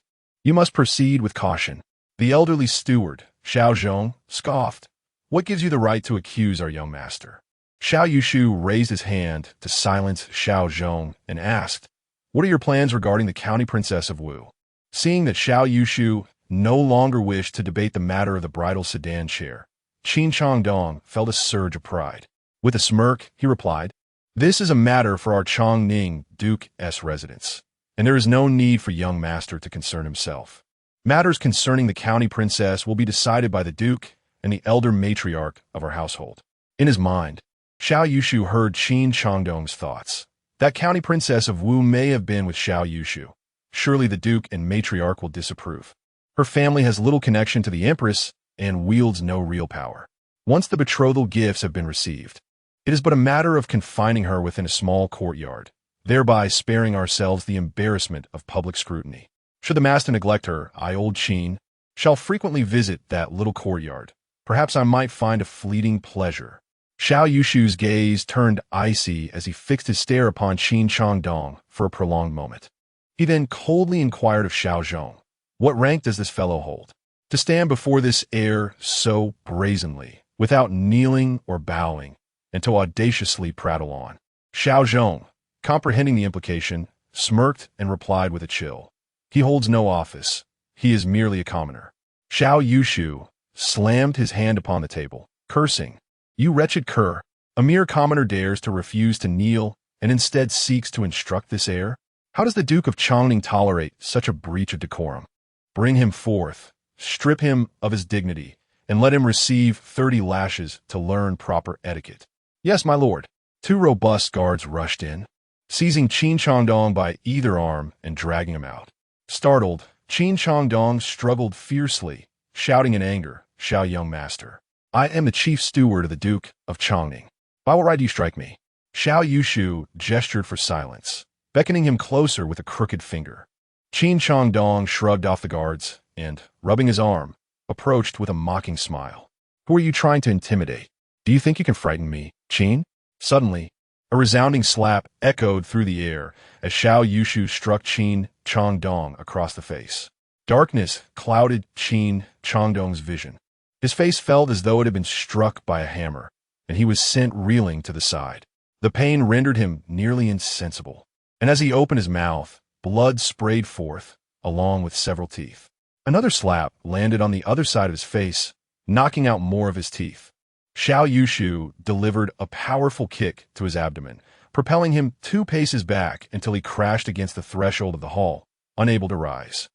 You must proceed with caution. The elderly steward, Xiao Zhong, scoffed. What gives you the right to accuse our young master? Xiao Yushu raised his hand to silence Xiao Zhong and asked, What are your plans regarding the county princess of Wu? Seeing that Xiao Yushu no longer wished to debate the matter of the bridal sedan chair, Qin Changdong felt a surge of pride. With a smirk, he replied, This is a matter for our Changning Duke's residence, and there is no need for young master to concern himself. Matters concerning the county princess will be decided by the duke and the elder matriarch of our household. In his mind, Xiao Yushu heard Qin Changdong's thoughts. That county princess of Wu may have been with Xiao Yushu. Surely the duke and matriarch will disapprove. Her family has little connection to the empress and wields no real power. Once the betrothal gifts have been received, it is but a matter of confining her within a small courtyard, thereby sparing ourselves the embarrassment of public scrutiny. Should the master neglect her, I, old Qin, shall frequently visit that little courtyard. Perhaps I might find a fleeting pleasure. Xiao Yushu's gaze turned icy as he fixed his stare upon Qin Changdong for a prolonged moment. He then coldly inquired of Xiao Zhong, What rank does this fellow hold? To stand before this heir so brazenly, without kneeling or bowing, and to audaciously prattle on. Xiao Zhong, comprehending the implication, smirked and replied with a chill. He holds no office. He is merely a commoner. Xiao Yushu slammed his hand upon the table, cursing. You wretched cur! A mere commoner dares to refuse to kneel and instead seeks to instruct this heir? How does the Duke of Changning tolerate such a breach of decorum? Bring him forth, strip him of his dignity, and let him receive 30 lashes to learn proper etiquette. Yes, my lord. 2 robust guards rushed in, seizing Qin Changdong by either arm and dragging him out. Startled, Qin Changdong struggled fiercely, shouting in anger, Xiao young master, I am the chief steward of the Duke of Changning. By what right do you strike me? Xiao Yushu gestured for silence, beckoning him closer with a crooked finger. Qin Changdong shrugged off the guards and, rubbing his arm, approached with a mocking smile. Who are you trying to intimidate? Do you think you can frighten me, Qin? Suddenly, a resounding slap echoed through the air as Xiao Yushu struck Qin Changdong across the face. Darkness clouded Qin Changdong's vision. His face felt as though it had been struck by a hammer, and he was sent reeling to the side. The pain rendered him nearly insensible, and as he opened his mouth, blood sprayed forth, along with several teeth. Another slap landed on the other side of his face, knocking out more of his teeth. Xiao Yushu delivered a powerful kick to his abdomen, propelling him 2 paces back until he crashed against the threshold of the hall, unable to rise.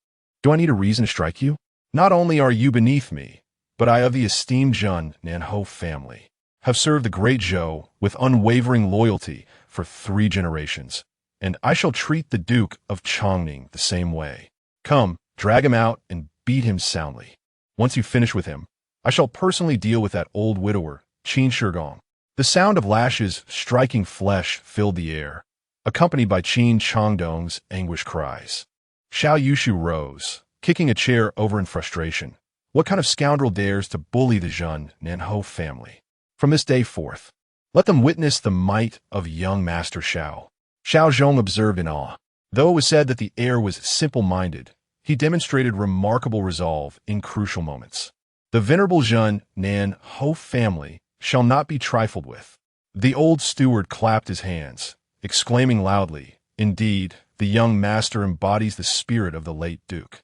Do I need a reason to strike you? Not only are you beneath me, but I of the esteemed Zhennan family have served the Great Zhou with unwavering loyalty for 3 generations, and I shall treat the Duke of Changning the same way. Come, drag him out and beat him soundly. Once you finish with him, I shall personally deal with that old widower, Qin Shigong. The sound of lashes striking flesh filled the air, accompanied by Qin Changdong's anguished cries. Xiao Yushu rose, kicking a chair over in frustration. What kind of scoundrel dares to bully the Zhennan family? From this day forth, let them witness the might of young Master Xiao. Xiao Zhong observed in awe. Though it was said that the heir was simple-minded, he demonstrated remarkable resolve in crucial moments. The venerable Zhennan family shall not be trifled with. The old steward clapped his hands, exclaiming loudly, Indeed, the young master embodies the spirit of the late Duke.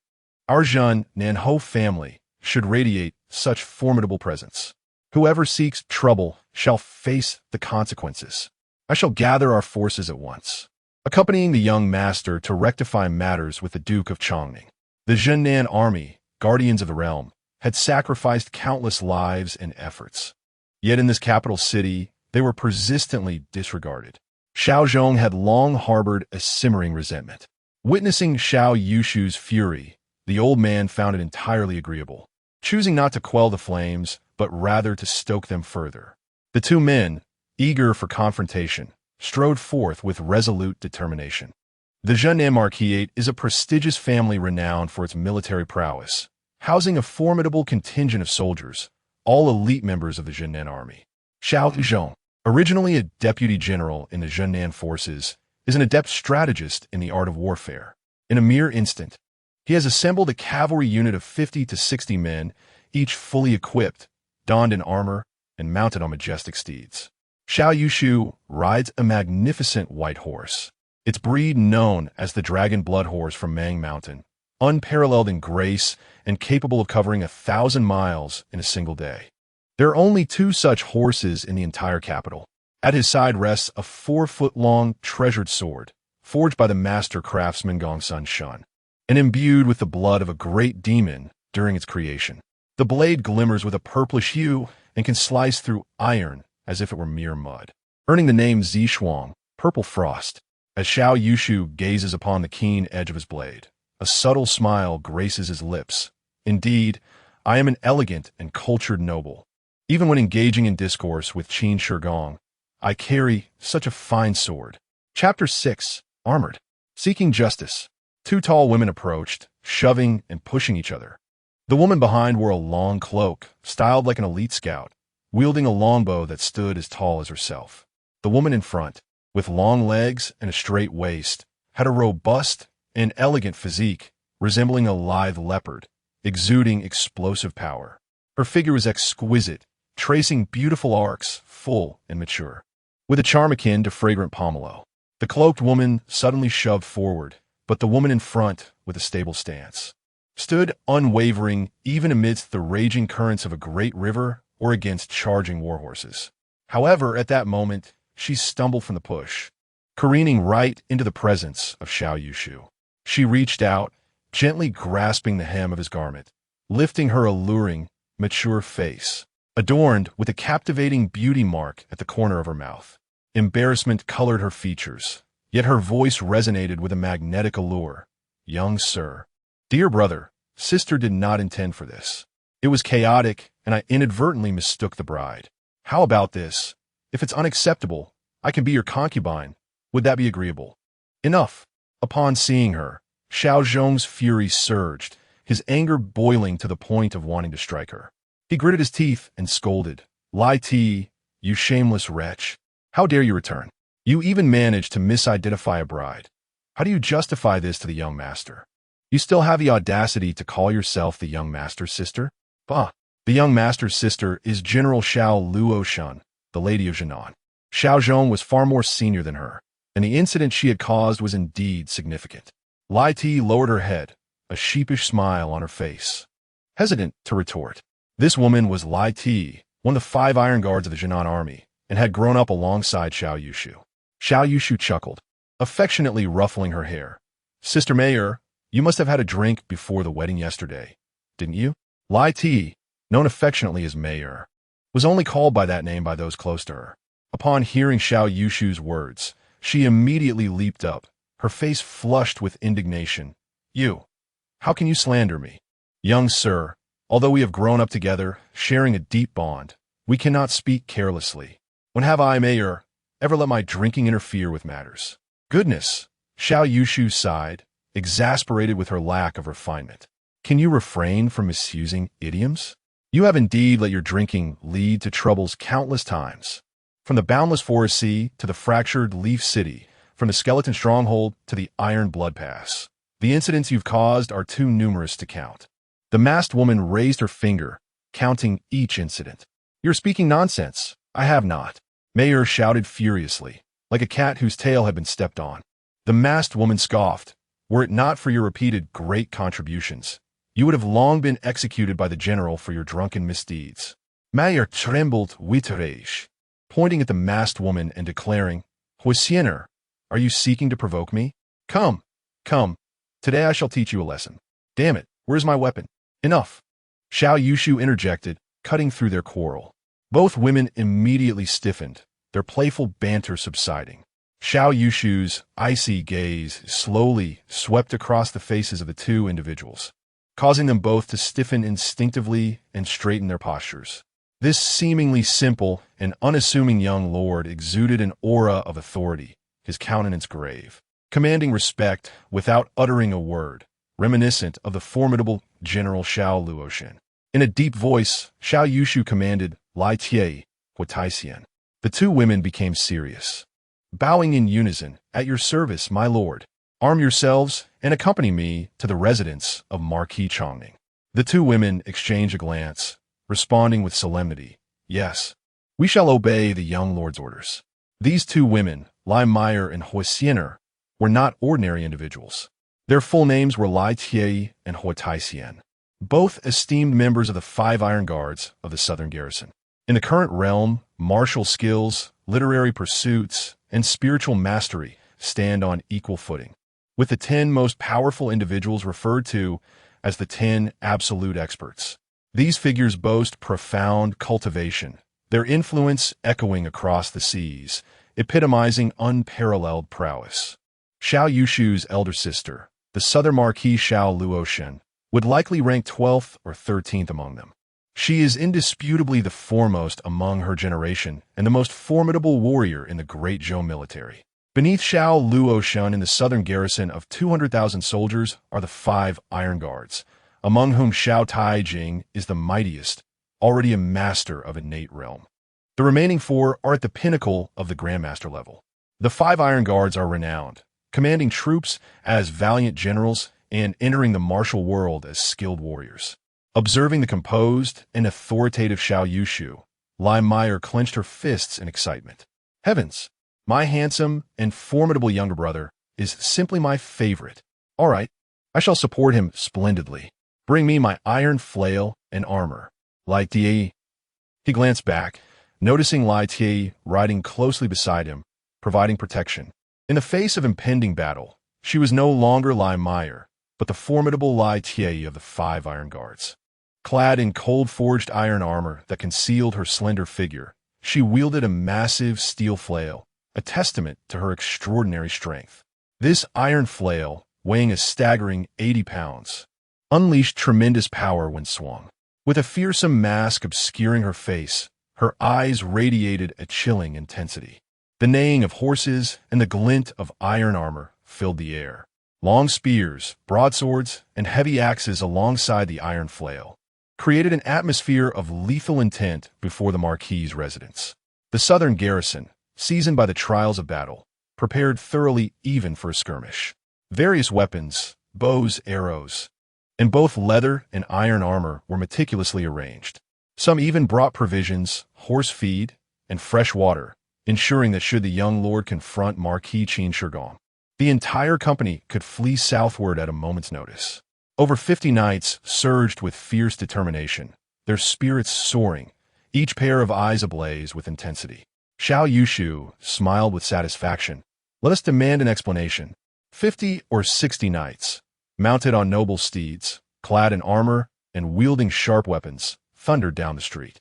Our Zhennan family should radiate such formidable presence. Whoever seeks trouble shall face the consequences. I shall gather our forces at once, accompanying the young master to rectify matters with the Duke of Changning. The Zhennan army, guardians of the realm, had sacrificed countless lives and efforts. Yet in this capital city, they were persistently disregarded. Xiao Zhong had long harbored a simmering resentment. Witnessing Xiao Yushu's fury, the old man found it entirely agreeable. Choosing not to quell the flames, but rather to stoke them further. The two men, eager for confrontation, strode forth with resolute determination. The Zhennan Marquis is a prestigious family renowned for its military prowess, housing a formidable contingent of soldiers, all elite members of the Zhennan army. Xiao Yushu, originally a deputy general in the Zhennan forces, is an adept strategist in the art of warfare. In a mere instant, he has assembled a cavalry unit of 50 to 60 men, each fully equipped, donned in armor, and mounted on majestic steeds. Xiao Yushu rides a magnificent white horse, its breed known as the Dragon Blood Horse from Mang Mountain, unparalleled in grace and capable of covering 1,000 miles in a single day. There are only 2 such horses in the entire capital. At his side rests a 4-foot-long treasured sword, forged by the master craftsman Gongsun Shun, and imbued with the blood of a great demon during its creation. The blade glimmers with a purplish hue and can slice through iron as if it were mere mud, earning the name Zishuang, Purple Frost. As Xiao Yushu gazes upon the keen edge of his blade, a subtle smile graces his lips. Indeed, I am an elegant and cultured noble. Even when engaging in discourse with Qin Shigong, I carry such a fine sword. Chapter 6. Armored. Seeking justice. 2 tall women approached, shoving and pushing each other. The woman behind wore a long cloak, styled like an elite scout, wielding a longbow that stood as tall as herself. The woman in front, with long legs and a straight waist, had a robust and elegant physique, resembling a lithe leopard, exuding explosive power. Her figure was exquisite, tracing beautiful arcs, full and mature, with a charm akin to fragrant pomelo. The cloaked woman suddenly shoved forward, but the woman in front, with a stable stance, stood unwavering even amidst the raging currents of a great river or against charging warhorses. However, at that moment, she stumbled from the push, careening right into the presence of Xiao Yushu. She reached out, gently grasping the hem of his garment, lifting her alluring, mature face, adorned with a captivating beauty mark at the corner of her mouth. Embarrassment colored her features, yet her voice resonated with a magnetic allure. Young sir. Dear brother, sister did not intend for this. It was chaotic, and I inadvertently mistook the bride. How about this? If it's unacceptable, I can be your concubine. Would that be agreeable? Enough. Upon seeing her, Xiao Zhong's fury surged, his anger boiling to the point of wanting to strike her. He gritted his teeth and scolded. Lai Ti, you shameless wretch. How dare you return? You even managed to misidentify a bride. How do you justify this to the young master? You still have the audacity to call yourself the young master's sister? Bah! The young master's sister is General Xiao Luoshan, the Lady of Zhennan. Xiao Zhong was far more senior than her, and the incident she had caused was indeed significant. Lai Ti lowered her head, a sheepish smile on her face, hesitant to retort. This woman was Lai Ti, one of the 5 iron guards of the Zhennan army, and had grown up alongside Xiao Yushu. Xiao Yushu chuckled, affectionately ruffling her hair. Sister Mayor, you must have had a drink before the wedding yesterday, didn't you? Lai Ti, known affectionately as Mayor, was only called by that name by those close to her. Upon hearing Xiao Yushu's words, she immediately leaped up, her face flushed with indignation. You! How can you slander me? Young sir, although we have grown up together, sharing a deep bond, we cannot speak carelessly. When have I, Mayor, ever let my drinking interfere with matters? Goodness! Xiao Yushu sighed, exasperated with her lack of refinement. Can you refrain from misusing idioms? You have indeed let your drinking lead to troubles countless times. From the boundless forest sea to the fractured Leaf City, from the skeleton stronghold to the Iron Blood Pass, the incidents you've caused are too numerous to count. The masked woman raised her finger, counting each incident. You're speaking nonsense. I have not. Mayor shouted furiously, like a cat whose tail had been stepped on. The masked woman scoffed. Were it not for your repeated great contributions, you would have long been executed by the general for your drunken misdeeds. Mayor trembled with rage, pointing at the masked woman and declaring, Huisiener, are you seeking to provoke me? Come, come, today I shall teach you a lesson. Damn it, where's my weapon? Enough. Xiao Yushu interjected, cutting through their quarrel. Both women immediately stiffened, their playful banter subsiding. Xiao Yushu's icy gaze slowly swept across the faces of the 2 individuals, causing them both to stiffen instinctively and straighten their postures. This seemingly simple and unassuming young lord exuded an aura of authority, his countenance grave, commanding respect without uttering a word, reminiscent of the formidable General Xiao Luoshan. In a deep voice, Xiao Yushu commanded, "Lai Tie, Huataisian." The two women became serious. Bowing in unison, "At your service, my lord. Arm yourselves and accompany me to the residence of Marquis Changning." The two women exchanged a glance, responding with solemnity, "Yes, we shall obey the young lord's orders." These two women, Lai Meyer and Huisiener, were not ordinary individuals. Their full names were Lai Tie and Huataisian, both esteemed members of the 5 Iron Guards of the Southern Garrison. In the current realm, martial skills, literary pursuits, and spiritual mastery stand on equal footing, with the 10 most powerful individuals referred to as the 10 absolute experts. These figures boast profound cultivation, their influence echoing across the seas, epitomizing unparalleled prowess. Xiao Yushu's elder sister, the Southern Marquis Xiao Luoshan, would likely rank 12th or 13th among them. She is indisputably the foremost among her generation and the most formidable warrior in the Great Zhou military. Beneath Xiao Luoshan in the Southern Garrison of 200,000 soldiers are the 5 Iron Guards, among whom Xiao Taijing is the mightiest, already a master of innate realm. The remaining 4 are at the pinnacle of the Grandmaster level. The 5 Iron Guards are renowned, commanding troops as valiant generals and entering the martial world as skilled warriors. Observing the composed and authoritative Xiao Yushu, Lai Meyer clenched her fists in excitement. "Heavens! My handsome and formidable younger brother is simply my favorite. All right, I shall support him splendidly. Bring me my iron flail and armor." Lai Tie. He glanced back, noticing Lai Tie riding closely beside him, providing protection. In the face of impending battle, she was no longer Lai Meyer, but the formidable Lai Tie of the 5 Iron Guards. Clad in cold-forged iron armor that concealed her slender figure, she wielded a massive steel flail, a testament to her extraordinary strength. This iron flail, weighing a staggering 80 pounds, unleashed tremendous power when swung. With a fearsome mask obscuring her face, her eyes radiated a chilling intensity. The neighing of horses and the glint of iron armor filled the air. Long spears, broadswords, and heavy axes alongside the iron flail created an atmosphere of lethal intent before the Marquis's residence. The Southern Garrison, seasoned by the trials of battle, prepared thoroughly even for a skirmish. Various weapons, bows, arrows, and both leather and iron armor were meticulously arranged. Some even brought provisions, horse feed, and fresh water, ensuring that should the young lord confront Marquis Qin Shigong, the entire company could flee southward at a moment's notice. Over 50 knights surged with fierce determination, their spirits soaring, each pair of eyes ablaze with intensity. Xiao Yushu smiled with satisfaction. "Let us demand an explanation." 50 or 60 knights, mounted on noble steeds, clad in armor and wielding sharp weapons, thundered down the street.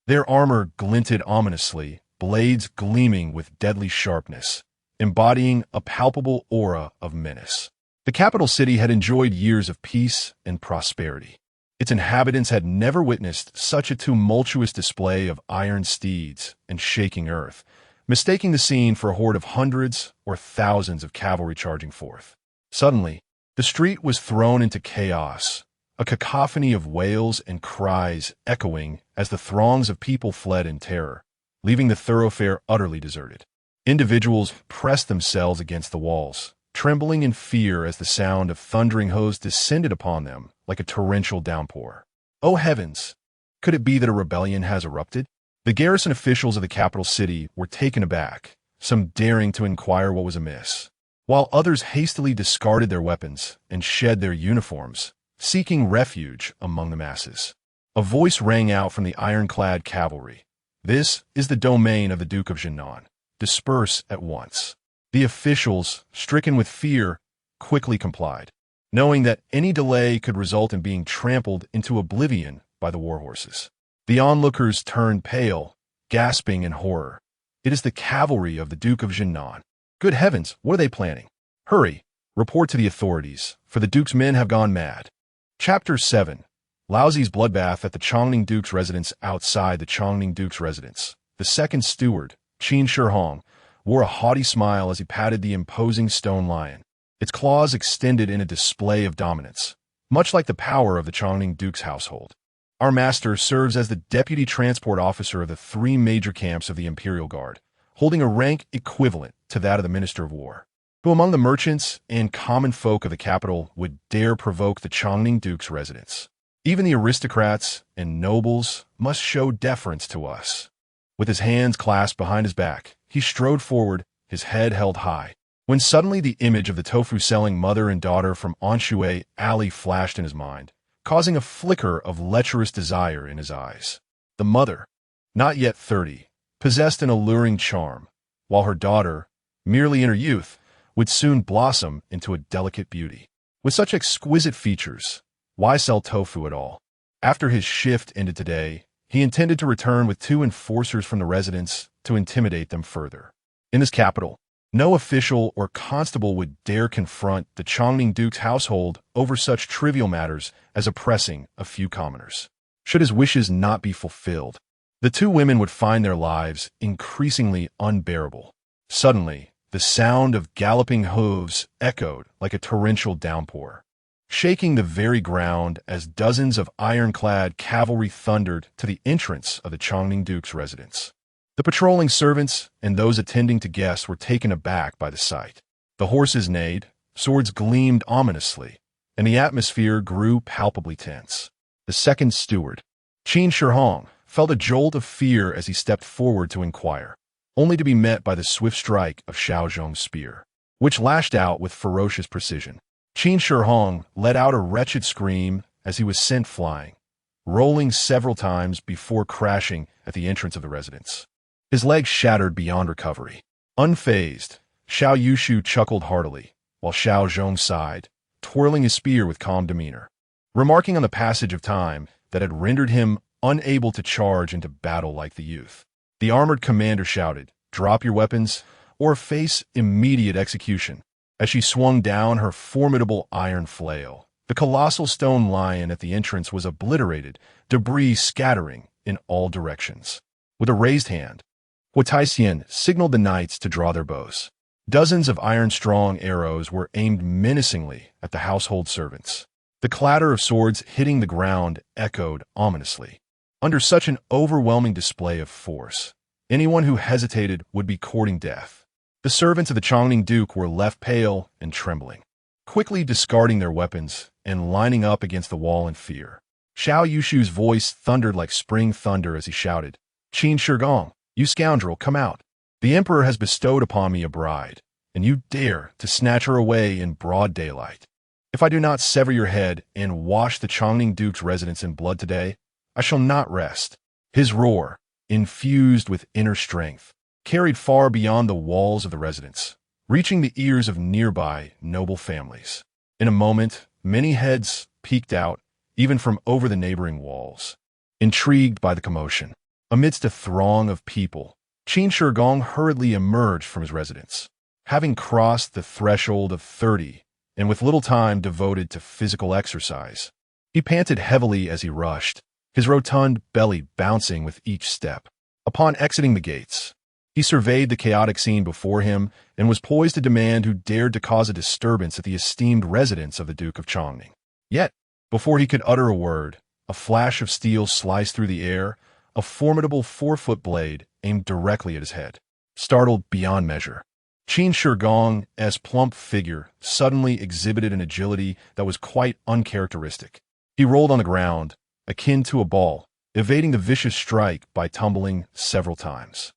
Their armor glinted ominously, blades gleaming with deadly sharpness, embodying a palpable aura of menace. The capital city had enjoyed years of peace and prosperity. Its inhabitants had never witnessed such a tumultuous display of iron steeds and shaking earth, mistaking the scene for a horde of hundreds or thousands of cavalry charging forth. Suddenly, the street was thrown into chaos, a cacophony of wails and cries echoing as the throngs of people fled in terror, leaving the thoroughfare utterly deserted. Individuals pressed themselves against the walls, trembling in fear as the sound of thundering hoofs descended upon them like a torrential downpour. Oh heavens! Could it be that a rebellion has erupted? The garrison officials of the capital city were taken aback, some daring to inquire what was amiss, while others hastily discarded their weapons and shed their uniforms, seeking refuge among the masses. A voice rang out from the ironclad cavalry. "This is the domain of the Duke of Zhennan. Disperse at once." The officials, stricken with fear, quickly complied, knowing that any delay could result in being trampled into oblivion by the warhorses. The onlookers turned pale, gasping in horror. "It is the cavalry of the Duke of Zhennan. Good heavens, what are they planning? Hurry, report to the authorities, for the Duke's men have gone mad." Chapter 7. Laozi's bloodbath at the Changning Duke's residence. Outside the Changning Duke's residence, the second steward, Qin Shihong, wore a haughty smile as he patted the imposing stone lion, its claws extended in a display of dominance, much like the power of the Changning Duke's household. Our master serves as the deputy transport officer of the 3 major camps of the Imperial Guard, holding a rank equivalent to that of the Minister of War. Who among the merchants and common folk of the capital would dare provoke the Changning Duke's residence? Even the aristocrats and nobles must show deference to us. With his hands clasped behind his back, he strode forward, his head held high, when suddenly the image of the tofu-selling mother and daughter from Anshui Alley flashed in his mind, causing a flicker of lecherous desire in his eyes. The mother, not yet 30, possessed an alluring charm, while her daughter, merely in her youth, would soon blossom into a delicate beauty. With such exquisite features, why sell tofu at all? After his shift ended today, he intended to return with 2 enforcers from the residence to intimidate them further. In this capital, no official or constable would dare confront the Changning Duke's household over such trivial matters as oppressing a few commoners. Should his wishes not be fulfilled, the 2 women would find their lives increasingly unbearable. Suddenly, the sound of galloping hooves echoed like a torrential downpour, shaking the very ground as dozens of ironclad cavalry thundered to the entrance of the Changning Duke's residence. The patrolling servants and those attending to guests were taken aback by the sight. The horses neighed, swords gleamed ominously, and the atmosphere grew palpably tense. The second steward, Qin Shihong, felt a jolt of fear as he stepped forward to inquire, only to be met by the swift strike of Xiao Zhong's spear, which lashed out with ferocious precision. Qin Shihong let out a wretched scream as he was sent flying, rolling several times before crashing at the entrance of the residence. His legs shattered beyond recovery. Unfazed, Xiao Yushu chuckled heartily, while Xiao Zhong sighed, twirling his spear with calm demeanor, remarking on the passage of time that had rendered him unable to charge into battle like the youth. The armored commander shouted, "Drop your weapons, or face immediate execution," as she swung down her formidable iron flail. The colossal stone lion at the entrance was obliterated, debris scattering in all directions. With a raised hand, Hua Taixian signaled the knights to draw their bows. Dozens of iron-strong arrows were aimed menacingly at the household servants. The clatter of swords hitting the ground echoed ominously. Under such an overwhelming display of force, anyone who hesitated would be courting death. The servants of the Changning Duke were left pale and trembling, quickly discarding their weapons and lining up against the wall in fear. Xiao Yushu's voice thundered like spring thunder as he shouted, "Qin Shihong, you scoundrel, come out. The emperor has bestowed upon me a bride, and you dare to snatch her away in broad daylight. If I do not sever your head and wash the Changning Duke's residence in blood today, I shall not rest." His roar, infused with inner strength, carried far beyond the walls of the residence, reaching the ears of nearby noble families. In a moment, many heads peeked out, even from over the neighboring walls. Intrigued by the commotion, amidst a throng of people, Qin Shihong hurriedly emerged from his residence. Having crossed the threshold of 30, and with little time devoted to physical exercise, he panted heavily as he rushed, his rotund belly bouncing with each step. Upon exiting the gates, he surveyed the chaotic scene before him and was poised to demand who dared to cause a disturbance at the esteemed residence of the Duke of Changning. Yet, before he could utter a word, a flash of steel sliced through the air, a formidable 4-foot blade aimed directly at his head. Startled beyond measure, Qin Shihong's plump figure suddenly exhibited an agility that was quite uncharacteristic. He rolled on the ground, akin to a ball, evading the vicious strike by tumbling several times.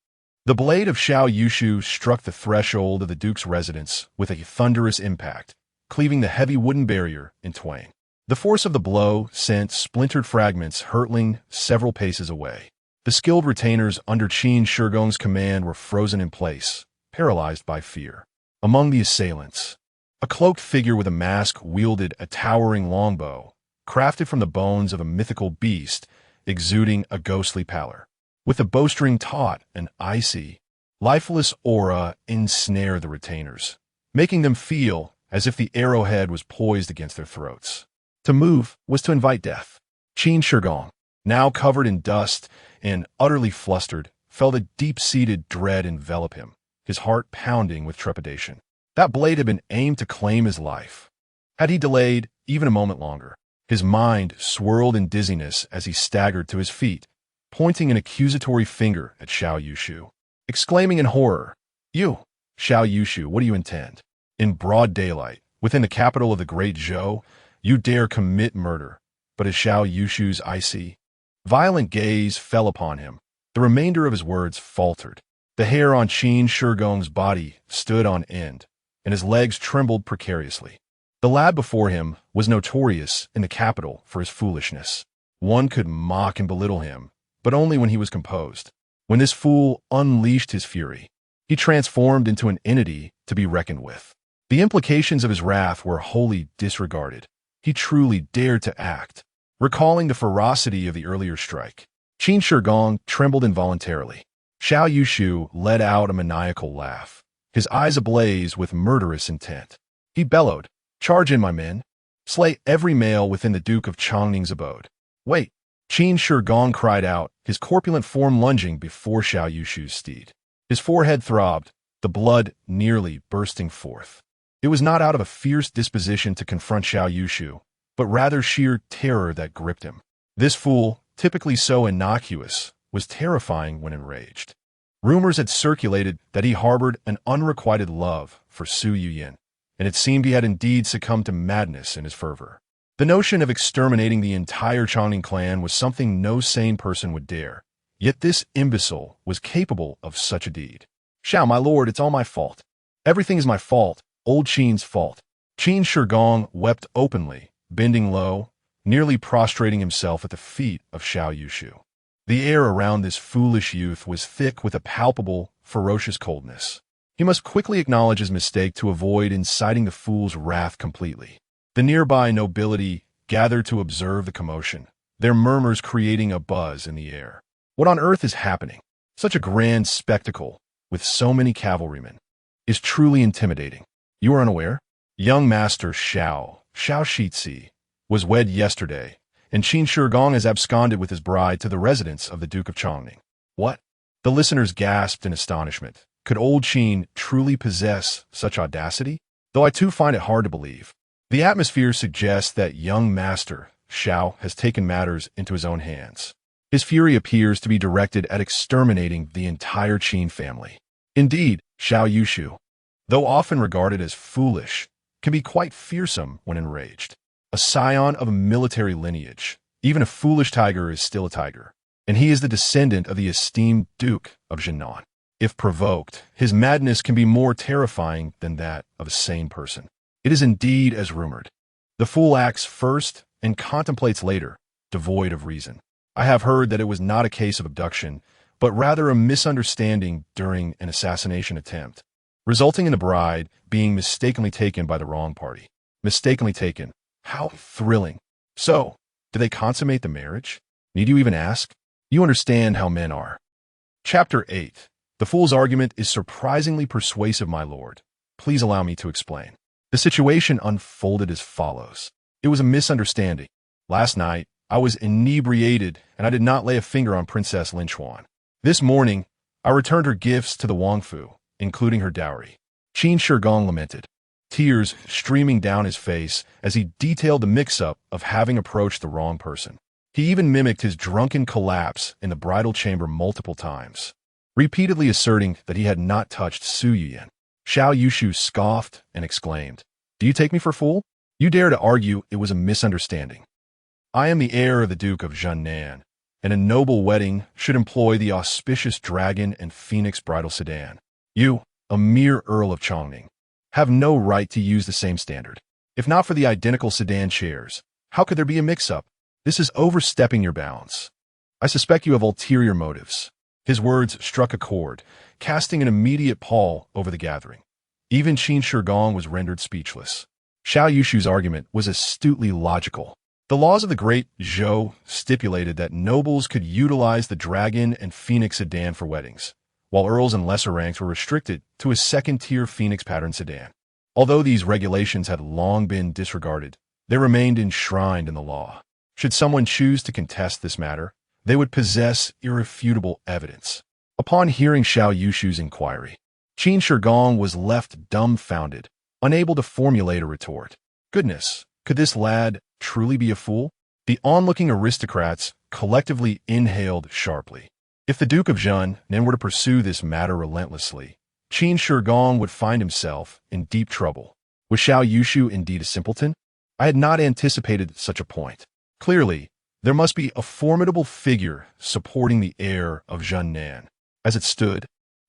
The blade of Xiao Yushu struck the threshold of the Duke's residence with a thunderous impact, cleaving the heavy wooden barrier in twain. The force of the blow sent splintered fragments hurtling several paces away. The skilled retainers under Qin Shihong's command were frozen in place, paralyzed by fear. Among the assailants, a cloaked figure with a mask wielded a towering longbow, crafted from the bones of a mythical beast, exuding a ghostly pallor. With the bowstring taut and icy, lifeless aura ensnared the retainers, making them feel as if the arrowhead was poised against their throats. To move was to invite death. Qin Shigong, now covered in dust and utterly flustered, felt a deep-seated dread envelop him, his heart pounding with trepidation. That blade had been aimed to claim his life. Had he delayed even a moment longer, his mind swirled in dizziness as he staggered to his feet, pointing an accusatory finger at Xiao Yushu, exclaiming in horror, "You, Xiao Yushu, what do you intend? In broad daylight, within the capital of the Great Zhou, you dare commit murder." But as Xiao Yushu's icy, violent gaze fell upon him, the remainder of his words faltered. The hair on Qin Shigong's body stood on end, and his legs trembled precariously. The lad before him was notorious in the capital for his foolishness. One could mock and belittle him, but only when he was composed. When this fool unleashed his fury, he transformed into an entity to be reckoned with. The implications of his wrath were wholly disregarded. He truly dared to act. Recalling the ferocity of the earlier strike, Qin Shigong trembled involuntarily. Xiao Yushu let out a maniacal laugh, his eyes ablaze with murderous intent. He bellowed, "Charge in, my men. Slay every male within the Duke of Changning's abode." "Wait!" Qin Shigong cried out, his corpulent form lunging before Xiao Yushu's steed. His forehead throbbed, the blood nearly bursting forth. It was not out of a fierce disposition to confront Xiao Yushu, but rather sheer terror that gripped him. This fool, typically so innocuous, was terrifying when enraged. Rumors had circulated that he harbored an unrequited love for Su Yuyin, and it seemed he had indeed succumbed to madness in his fervor. The notion of exterminating the entire Changning clan was something no sane person would dare, yet this imbecile was capable of such a deed. "Xiao, my lord, it's all my fault. Everything is my fault, old Qin's fault." Qin Shigong wept openly, bending low, nearly prostrating himself at the feet of Xiao Yushu. The air around this foolish youth was thick with a palpable, ferocious coldness. He must quickly acknowledge his mistake to avoid inciting the fool's wrath completely. The nearby nobility gathered to observe the commotion, their murmurs creating a buzz in the air. What on earth is happening? Such a grand spectacle, with so many cavalrymen, is truly intimidating. You are unaware? Young Master Xiao Shitzi, was wed yesterday, and Qin Shigong has absconded with his bride to the residence of the Duke of Changning. What? The listeners gasped in astonishment. Could old Qin truly possess such audacity? Though I too find it hard to believe. The atmosphere suggests that young Master Xiao has taken matters into his own hands. His fury appears to be directed at exterminating the entire Qin family. Indeed, Xiao Yushu, though often regarded as foolish, can be quite fearsome when enraged. A scion of a military lineage, even a foolish tiger is still a tiger, and he is the descendant of the esteemed Duke of Zhennan. If provoked, his madness can be more terrifying than that of a sane person. It is indeed as rumored. The fool acts first and contemplates later, devoid of reason. I have heard that it was not a case of abduction, but rather a misunderstanding during an assassination attempt, resulting in the bride being mistakenly taken by the wrong party. Mistakenly taken. How thrilling. So, do they consummate the marriage? Need you even ask? You understand how men are. Chapter 8. The fool's argument is surprisingly persuasive, my lord. Please allow me to explain. The situation unfolded as follows. It was a misunderstanding. Last night, I was inebriated, and I did not lay a finger on Princess Lin Chuan. This morning, I returned her gifts to the Wangfu, including her dowry. Qin Shigong lamented, tears streaming down his face as he detailed the mix-up of having approached the wrong person. He even mimicked his drunken collapse in the bridal chamber multiple times, repeatedly asserting that he had not touched Su Yuyin. Xiao Yushu scoffed and exclaimed, "Do you take me for a fool? You dare to argue it was a misunderstanding. I am the heir of the Duke of Zhennan, and a noble wedding should employ the auspicious dragon and phoenix bridal sedan. You, a mere Earl of Changning, have no right to use the same standard. If not for the identical sedan chairs, how could there be a mix-up? This is overstepping your bounds. I suspect you have ulterior motives." His words struck a chord, casting an immediate pall over the gathering. Even Qin Shigong was rendered speechless. Xiao Yushu's argument was astutely logical. The laws of the Great Zhou stipulated that nobles could utilize the dragon and phoenix sedan for weddings, while earls and lesser ranks were restricted to a second-tier phoenix pattern sedan. Although these regulations had long been disregarded, they remained enshrined in the law. Should someone choose to contest this matter, they would possess irrefutable evidence. Upon hearing Xiao Yushu's inquiry, Qin Shigong was left dumbfounded, unable to formulate a retort. Goodness, could this lad truly be a fool? The onlooking aristocrats collectively inhaled sharply. If the Duke of Zhennan were to pursue this matter relentlessly, Qin Shigong would find himself in deep trouble. Was Xiao Yushu indeed a simpleton? I had not anticipated such a point. Clearly, there must be a formidable figure supporting the heir of Zhennan. As it stood,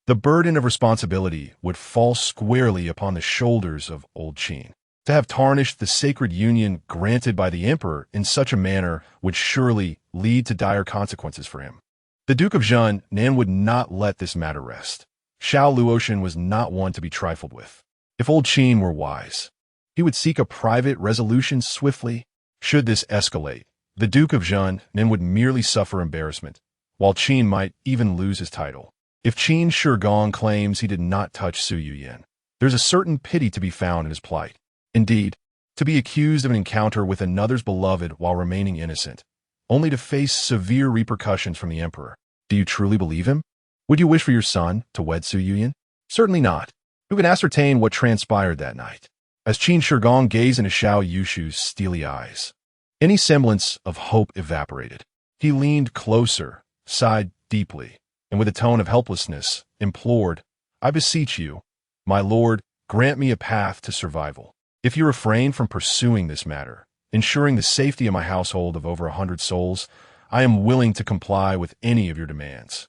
the burden of responsibility would fall squarely upon the shoulders of old Qin. To have tarnished the sacred union granted by the emperor in such a manner would surely lead to dire consequences for him. The Duke of Zhennan would not let this matter rest. Xiao Luoshan was not one to be trifled with. If old Qin were wise, he would seek a private resolution swiftly. Should this escalate, the Duke of Zhennan would merely suffer embarrassment, while Qin might even lose his title. If Qin Shigong claims he did not touch Su Yuyan, there's a certain pity to be found in his plight. Indeed, to be accused of an encounter with another's beloved while remaining innocent, only to face severe repercussions from the emperor. Do you truly believe him? Would you wish for your son to wed Su Yuyan? Certainly not. Who can ascertain what transpired that night? As Qin Shigong gazed into Xiao Yushu's steely eyes, any semblance of hope evaporated. He leaned closer, sighed deeply, and with a tone of helplessness, implored, "I beseech you, my lord, grant me a path to survival. If you refrain from pursuing this matter, ensuring the safety of my household of over 100 souls, I am willing to comply with any of your demands."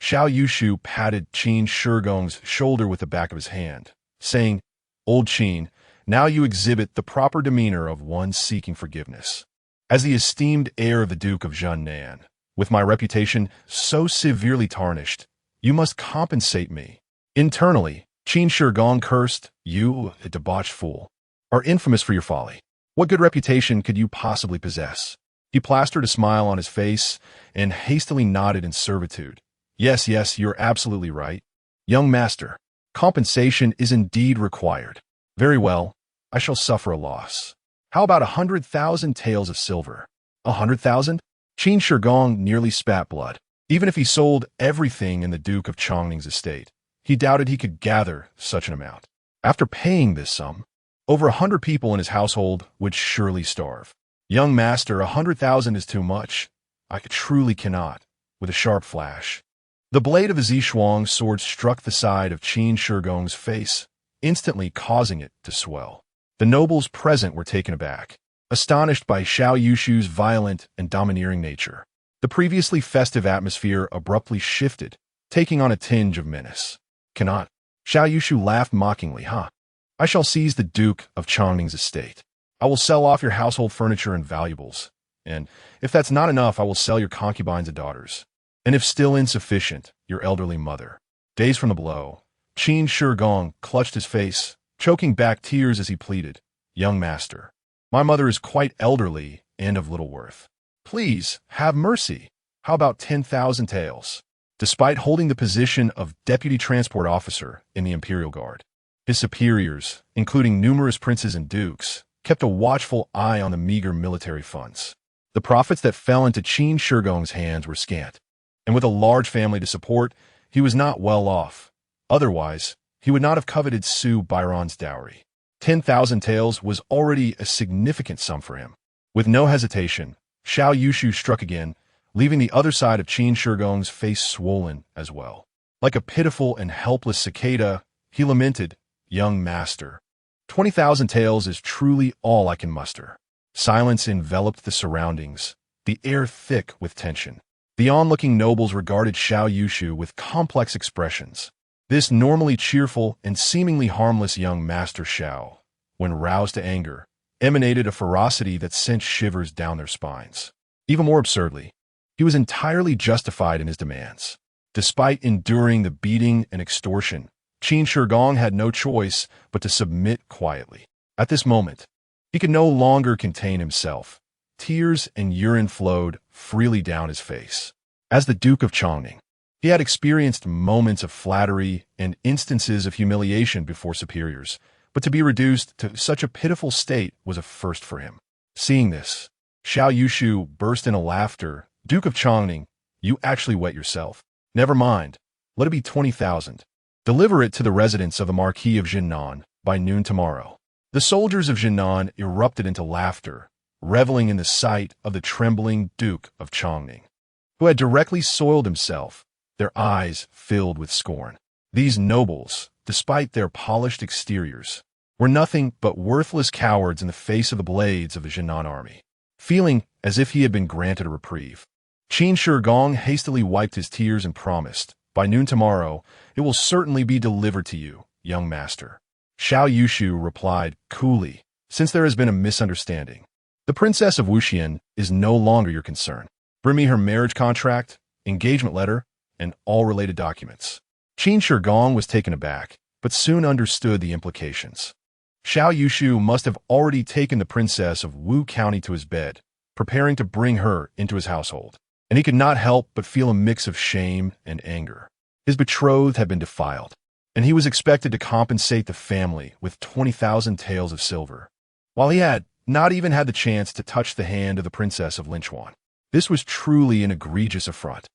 Xiao Yushu patted Qin Shigong's shoulder with the back of his hand, saying, "Old Qin, now you exhibit the proper demeanor of one seeking forgiveness. As the esteemed heir of the Duke of Zhennan, with my reputation so severely tarnished, you must compensate me." Internally, Qin Shigong cursed, "You, a debauched fool, are infamous for your folly. What good reputation could you possibly possess?" He plastered a smile on his face and hastily nodded in servitude. Yes, you're absolutely right. Young master, compensation is indeed required. Very well, I shall suffer a loss. How about 100,000 taels of silver? 100,000? Qin Shigong nearly spat blood. Even if he sold everything in the Duke of Changning's estate, he doubted he could gather such an amount. After paying this sum, over 100 people in his household would surely starve. Young master, 100,000 is too much. I truly cannot. With a sharp flash, the blade of the Zishuang's sword struck the side of Qin Shigong's face, instantly causing it to swell. The nobles present were taken aback, astonished by Xiao Yushu's violent and domineering nature. The previously festive atmosphere abruptly shifted, taking on a tinge of menace. Cannot. Xiao Yushu laughed mockingly. I shall seize the Duke of Changning's estate. I will sell off your household furniture and valuables. And if that's not enough, I will sell your concubines and daughters. And if still insufficient, your elderly mother. Dazed from the blow, Qin Shigong clutched his face, choking back tears as he pleaded, "Young master, my mother is quite elderly and of little worth. Please, have mercy. How about 10,000 taels?" Despite holding the position of deputy transport officer in the Imperial Guard, his superiors, including numerous princes and dukes, kept a watchful eye on the meager military funds. The profits that fell into Qin Shigong's hands were scant, and with a large family to support, he was not well off. Otherwise, he would not have coveted Su Byron's dowry. 10,000 taels was already a significant sum for him. With no hesitation, Xiao Yushu struck again, leaving the other side of Qin Shigong's face swollen as well. Like a pitiful and helpless cicada, he lamented, "Young master, 20,000 taels is truly all I can muster." Silence enveloped the surroundings, the air thick with tension. The onlooking nobles regarded Xiao Yushu with complex expressions. This normally cheerful and seemingly harmless young master Xiao, when roused to anger, emanated a ferocity that sent shivers down their spines. Even more absurdly, he was entirely justified in his demands. Despite enduring the beating and extortion, Qin Shigong had no choice but to submit quietly. At this moment, he could no longer contain himself. Tears and urine flowed freely down his face. As the Duke of Changning, he had experienced moments of flattery and instances of humiliation before superiors, but to be reduced to such a pitiful state was a first for him. Seeing this, Xiao Yushu burst into laughter. Duke of Changning, you actually wet yourself. Never mind. Let it be 20,000. Deliver it to the residence of the Marquis of Zhennan by noon tomorrow. The soldiers of Zhennan erupted into laughter, reveling in the sight of the trembling Duke of Changning, who had directly soiled himself, their eyes filled with scorn. These nobles, despite their polished exteriors, were nothing but worthless cowards in the face of the blades of the Zhennan army. Feeling as if he had been granted a reprieve, Qin Shi Gong hastily wiped his tears and promised, by noon tomorrow, it will certainly be delivered to you, young master. Xiao Yushu replied coolly, since there has been a misunderstanding. The Princess of Wuxian is no longer your concern. Bring me her marriage contract, engagement letter, and all related documents. Qin Shi Gong was taken aback, but soon understood the implications. Xiao Yushu must have already taken the princess of Wu County to his bed, preparing to bring her into his household, and he could not help but feel a mix of shame and anger. His betrothed had been defiled, and he was expected to compensate the family with 20,000 taels of silver, while he had not even had the chance to touch the hand of the princess of Linchuan. This was truly an egregious affront.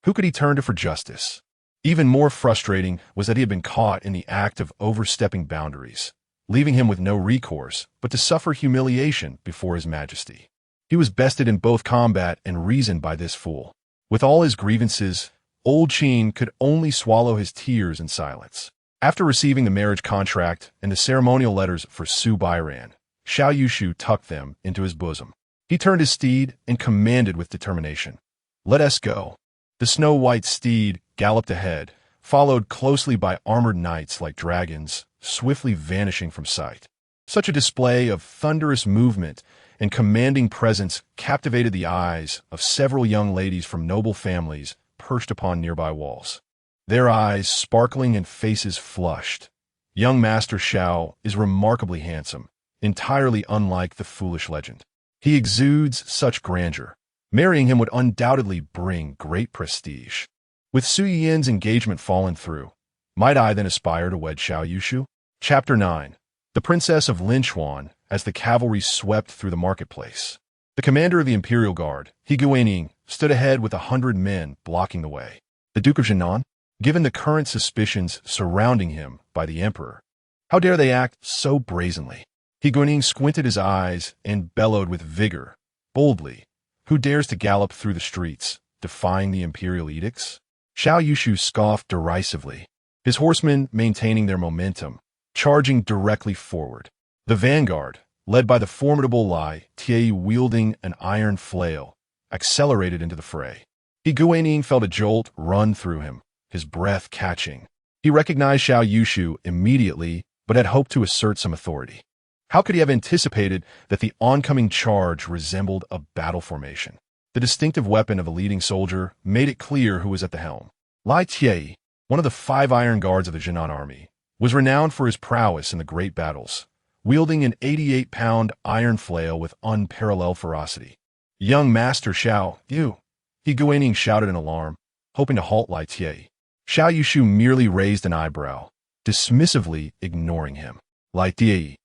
Who could he turn to for justice? Even more frustrating was that he had been caught in the act of overstepping boundaries, leaving him with no recourse but to suffer humiliation before his majesty. He was bested in both combat and reason by this fool. With all his grievances, old Qin could only swallow his tears in silence. After receiving the marriage contract and the ceremonial letters for Su Bairan, Xiao Yushu tucked them into his bosom. He turned his steed and commanded with determination, "Let us go." The snow-white steed galloped ahead, followed closely by armored knights like dragons, swiftly vanishing from sight. Such a display of thunderous movement and commanding presence captivated the eyes of several young ladies from noble families perched upon nearby walls. Their eyes sparkling and faces flushed. Young Master Xiao is remarkably handsome, entirely unlike the foolish legend. He exudes such grandeur. Marrying him would undoubtedly bring great prestige. With Su Yin's engagement fallen through, might I then aspire to wed Xiao Yushu? Chapter 9. The Princess of Linchuan as the cavalry swept through the marketplace. The commander of the Imperial Guard, He Guaning, stood ahead with 100 men blocking the way. The Duke of Zhennan? Given the current suspicions surrounding him by the Emperor, how dare they act so brazenly? He Guaning squinted his eyes and bellowed with vigor, boldly, "Who dares to gallop through the streets, defying the imperial edicts?" Xiao Yushu scoffed derisively, his horsemen maintaining their momentum, charging directly forward. The vanguard, led by the formidable Lai Tie wielding an iron flail, accelerated into the fray. He Guaning felt a jolt run through him, his breath catching. He recognized Xiao Yushu immediately, but had hoped to assert some authority. How could he have anticipated that the oncoming charge resembled a battle formation? The distinctive weapon of a leading soldier made it clear who was at the helm. Lai Tie, one of the 5 iron guards of the Zhennan army, was renowned for his prowess in the great battles, wielding an 88-pound iron flail with unparalleled ferocity. "Young Master Xiao, you!" He Guaning shouted in alarm, hoping to halt Lai Tie. Xiao Yushu merely raised an eyebrow, dismissively ignoring him. Lai Tie,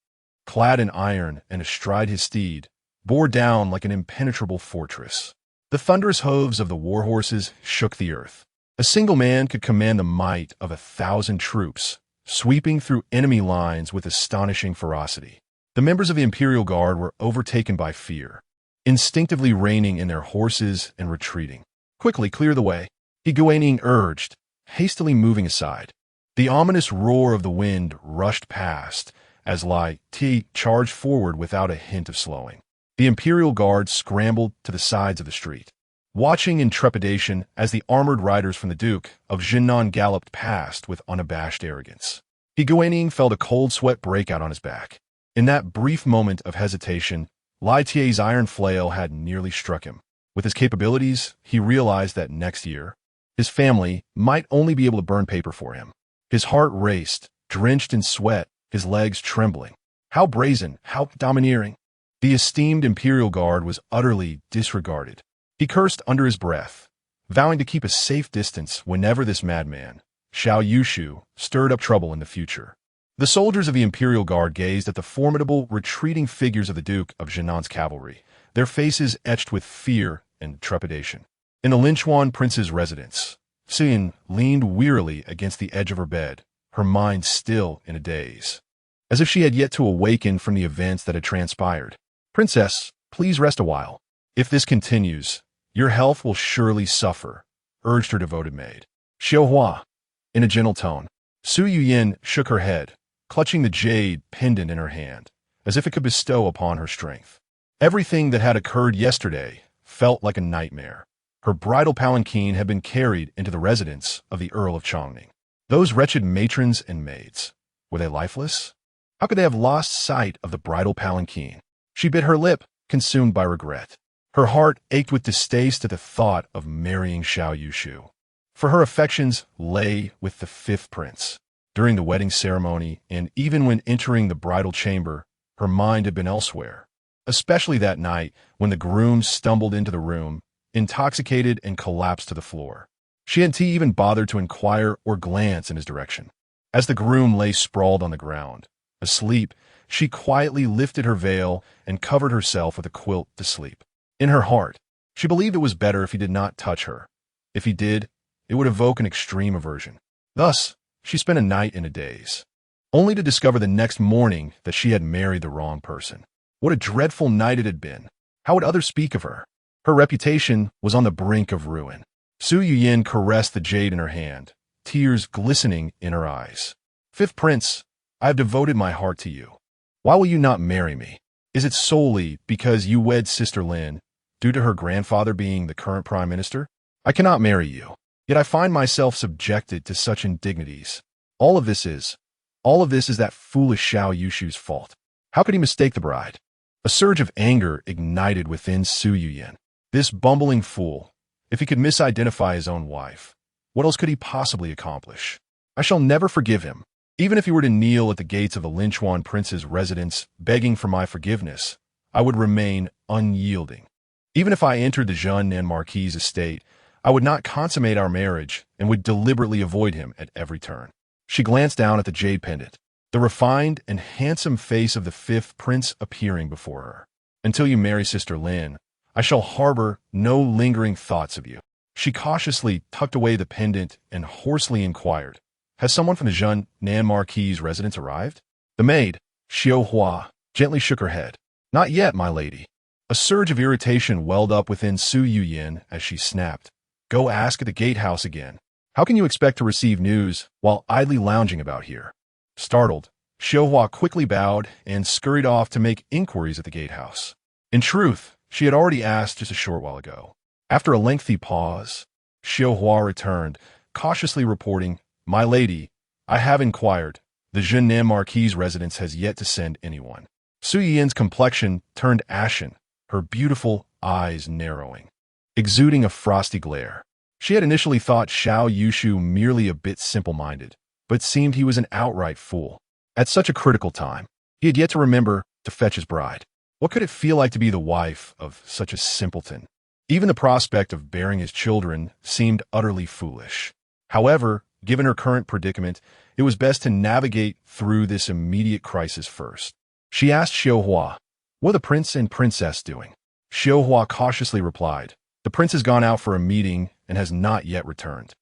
clad in iron and astride his steed, bore down like an impenetrable fortress. The thunderous hooves of the war horses shook the earth. A single man could command the might of 1,000 troops, sweeping through enemy lines with astonishing ferocity. The members of the Imperial Guard were overtaken by fear, instinctively reining in their horses and retreating. "Quickly clear the way," He Guaning urged, hastily moving aside. The ominous roar of the wind rushed past as Lai Ti charged forward without a hint of slowing. The Imperial Guard scrambled to the sides of the street, watching in trepidation as the armored riders from the Duke of Zhennan galloped past with unabashed arrogance. He Guaning felt a cold sweat break out on his back. In that brief moment of hesitation, Lai Tie's iron flail had nearly struck him. With his capabilities, he realized that next year, his family might only be able to burn paper for him. His heart raced, drenched in sweat, his legs trembling. How brazen, how domineering. The esteemed Imperial Guard was utterly disregarded. He cursed under his breath, vowing to keep a safe distance whenever this madman, Xiao Yushu, stirred up trouble in the future. The soldiers of the Imperial Guard gazed at the formidable, retreating figures of the Duke of Zhennan's cavalry, their faces etched with fear and trepidation. In the Linchuan prince's residence, Xin leaned wearily against the edge of her bed, her mind still in a daze, as if she had yet to awaken from the events that had transpired. "Princess, please rest a while. If this continues, your health will surely suffer," urged her devoted maid. "Xiao Hua," in a gentle tone. Su Yuyin shook her head, clutching the jade pendant in her hand, as if it could bestow upon her strength. Everything that had occurred yesterday felt like a nightmare. Her bridal palanquin had been carried into the residence of the Earl of Changning. Those wretched matrons and maids, were they lifeless? How could they have lost sight of the bridal palanquin? She bit her lip, consumed by regret. Her heart ached with distaste at the thought of marrying Xiao Yushu. For her affections lay with the fifth prince. During the wedding ceremony, and even when entering the bridal chamber, her mind had been elsewhere, especially that night when the groom stumbled into the room, intoxicated, and collapsed to the floor. She hadn't even bothered to inquire or glance in his direction. As the groom lay sprawled on the ground, asleep, she quietly lifted her veil and covered herself with a quilt to sleep. In her heart, she believed it was better if he did not touch her. If he did, it would evoke an extreme aversion. Thus, she spent a night in a daze, only to discover the next morning that she had married the wrong person. What a dreadful night it had been. How would others speak of her? Her reputation was on the brink of ruin. Su Yuyin caressed the jade in her hand, tears glistening in her eyes. "Fifth Prince, I have devoted my heart to you. Why will you not marry me? Is it solely because you wed Sister Lin, due to her grandfather being the current prime minister? I cannot marry you, yet I find myself subjected to such indignities. All of this is that foolish Xiao Yushu's fault. How could he mistake the bride?" A surge of anger ignited within Su Yuyin. This bumbling fool, if he could misidentify his own wife, what else could he possibly accomplish? I shall never forgive him. Even if he were to kneel at the gates of the Linchuan prince's residence begging for my forgiveness, I would remain unyielding. Even if I entered the Zhennan Marquis' estate, I would not consummate our marriage and would deliberately avoid him at every turn. She glanced down at the jade pendant, the refined and handsome face of the fifth prince appearing before her. "Until you marry Sister Lin, I shall harbor no lingering thoughts of you." She cautiously tucked away the pendant and hoarsely inquired, "Has someone from the Zhennan Marquis' residence arrived?" The maid, Xiao Hua, gently shook her head. "Not yet, my lady." A surge of irritation welled up within Su Yuyin as she snapped, "Go ask at the gatehouse again. How can you expect to receive news while idly lounging about here?" Startled, Xiao Hua quickly bowed and scurried off to make inquiries at the gatehouse. In truth, she had already asked just a short while ago. After a lengthy pause, Xiao Hua returned, cautiously reporting, "My lady, I have inquired. The Zhennan Marquis' residence has yet to send anyone." Su Yin's complexion turned ashen, her beautiful eyes narrowing, exuding a frosty glare. She had initially thought Xiao Yushu merely a bit simple-minded, but it seemed he was an outright fool. At such a critical time, he had yet to remember to fetch his bride. What could it feel like to be the wife of such a simpleton? Even the prospect of bearing his children seemed utterly foolish. However, given her current predicament, it was best to navigate through this immediate crisis first. She asked Xiao Hua, "What are the prince and princess doing?" Xiao Hua cautiously replied, "The prince has gone out for a meeting and has not yet returned.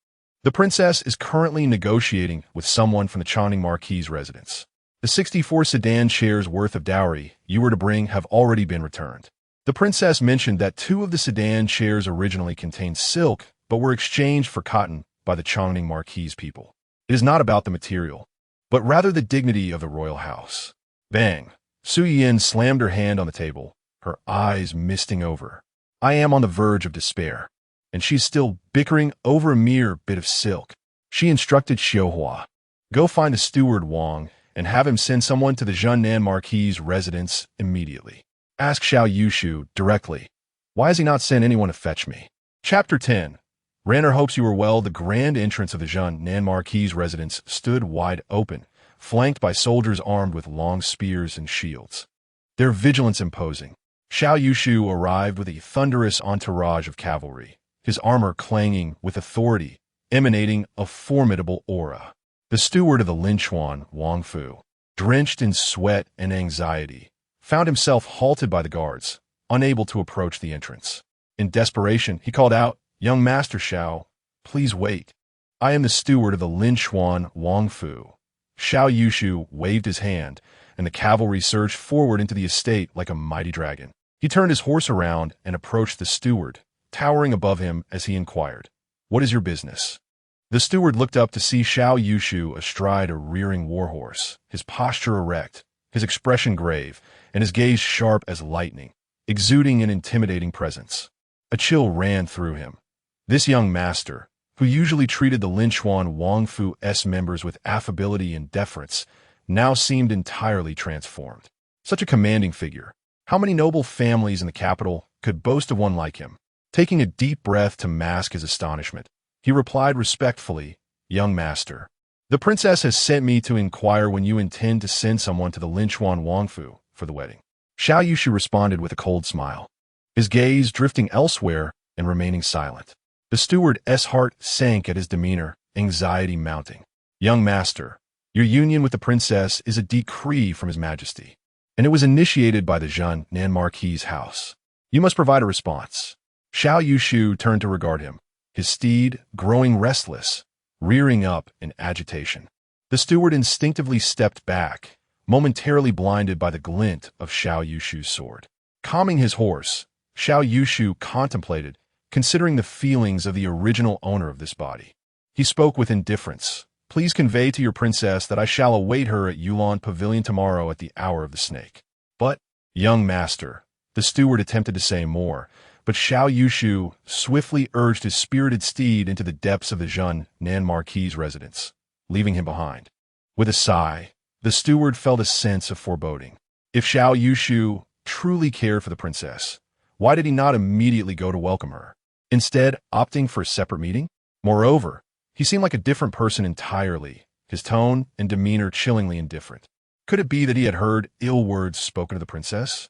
The princess is currently negotiating with someone from the Changning Marquis' residence. The 64 sedan chairs worth of dowry you were to bring have already been returned. The princess mentioned that 2 of the sedan chairs originally contained silk, but were exchanged for cotton by the Changning Marquis' people. It is not about the material, but rather the dignity of the royal house." Bang! Su Yin slammed her hand on the table, her eyes misting over. "I am on the verge of despair, and she's still bickering over a mere bit of silk." She instructed Xiao Hua, "Go find the steward Wang and have him send someone to the Zhennan Marquis' residence immediately. Ask Xiao Yushu directly. Why has he not sent anyone to fetch me?" Chapter 10. Ranner hopes you are well. The grand entrance of the Zhennan Marquis' residence stood wide open, flanked by soldiers armed with long spears and shields, their vigilance imposing. Xiao Yushu arrived with a thunderous entourage of cavalry, his armor clanging with authority, emanating a formidable aura. The steward of the Linchuan, Wang Fu, drenched in sweat and anxiety, found himself halted by the guards, unable to approach the entrance. In desperation, he called out, "Young Master Xiao, please wait. I am the steward of the Linchuan Wangfu." Xiao Yushu waved his hand, and the cavalry surged forward into the estate like a mighty dragon. He turned his horse around and approached the steward, towering above him as he inquired, "What is your business?" The steward looked up to see Xiao Yushu astride a rearing warhorse, his posture erect, his expression grave, and his gaze sharp as lightning, exuding an intimidating presence. A chill ran through him. This young master, who usually treated the Linchuan Wangfu's members with affability and deference, now seemed entirely transformed. Such a commanding figure. How many noble families in the capital could boast of one like him? Taking a deep breath to mask his astonishment, he replied respectfully, "Young master, the princess has sent me to inquire when you intend to send someone to the Linchuan Wangfu for the wedding." Xiao Yushu responded with a cold smile, his gaze drifting elsewhere and remaining silent. The steward's heart sank at his demeanor, anxiety mounting. "Young master, your union with the princess is a decree from His Majesty, and it was initiated by the Zhennan Marquis' house. You must provide a response." Xiao Yushu turned to regard him, his steed growing restless, rearing up in agitation. The steward instinctively stepped back, momentarily blinded by the glint of Xiao Yushu's sword. Calming his horse, Xiao Yushu contemplated, considering the feelings of the original owner of this body. He spoke with indifference. "Please convey to your princess that I shall await her at Yulon Pavilion tomorrow at the hour of the snake." "But, young master," the steward attempted to say more, but Xiao Yushu swiftly urged his spirited steed into the depths of the Zhennan Marquis' residence, leaving him behind. With a sigh, the steward felt a sense of foreboding. If Xiao Yushu truly cared for the princess, why did he not immediately go to welcome her, instead opting for a separate meeting? Moreover, he seemed like a different person entirely, his tone and demeanor chillingly indifferent. Could it be that he had heard ill words spoken of the princess?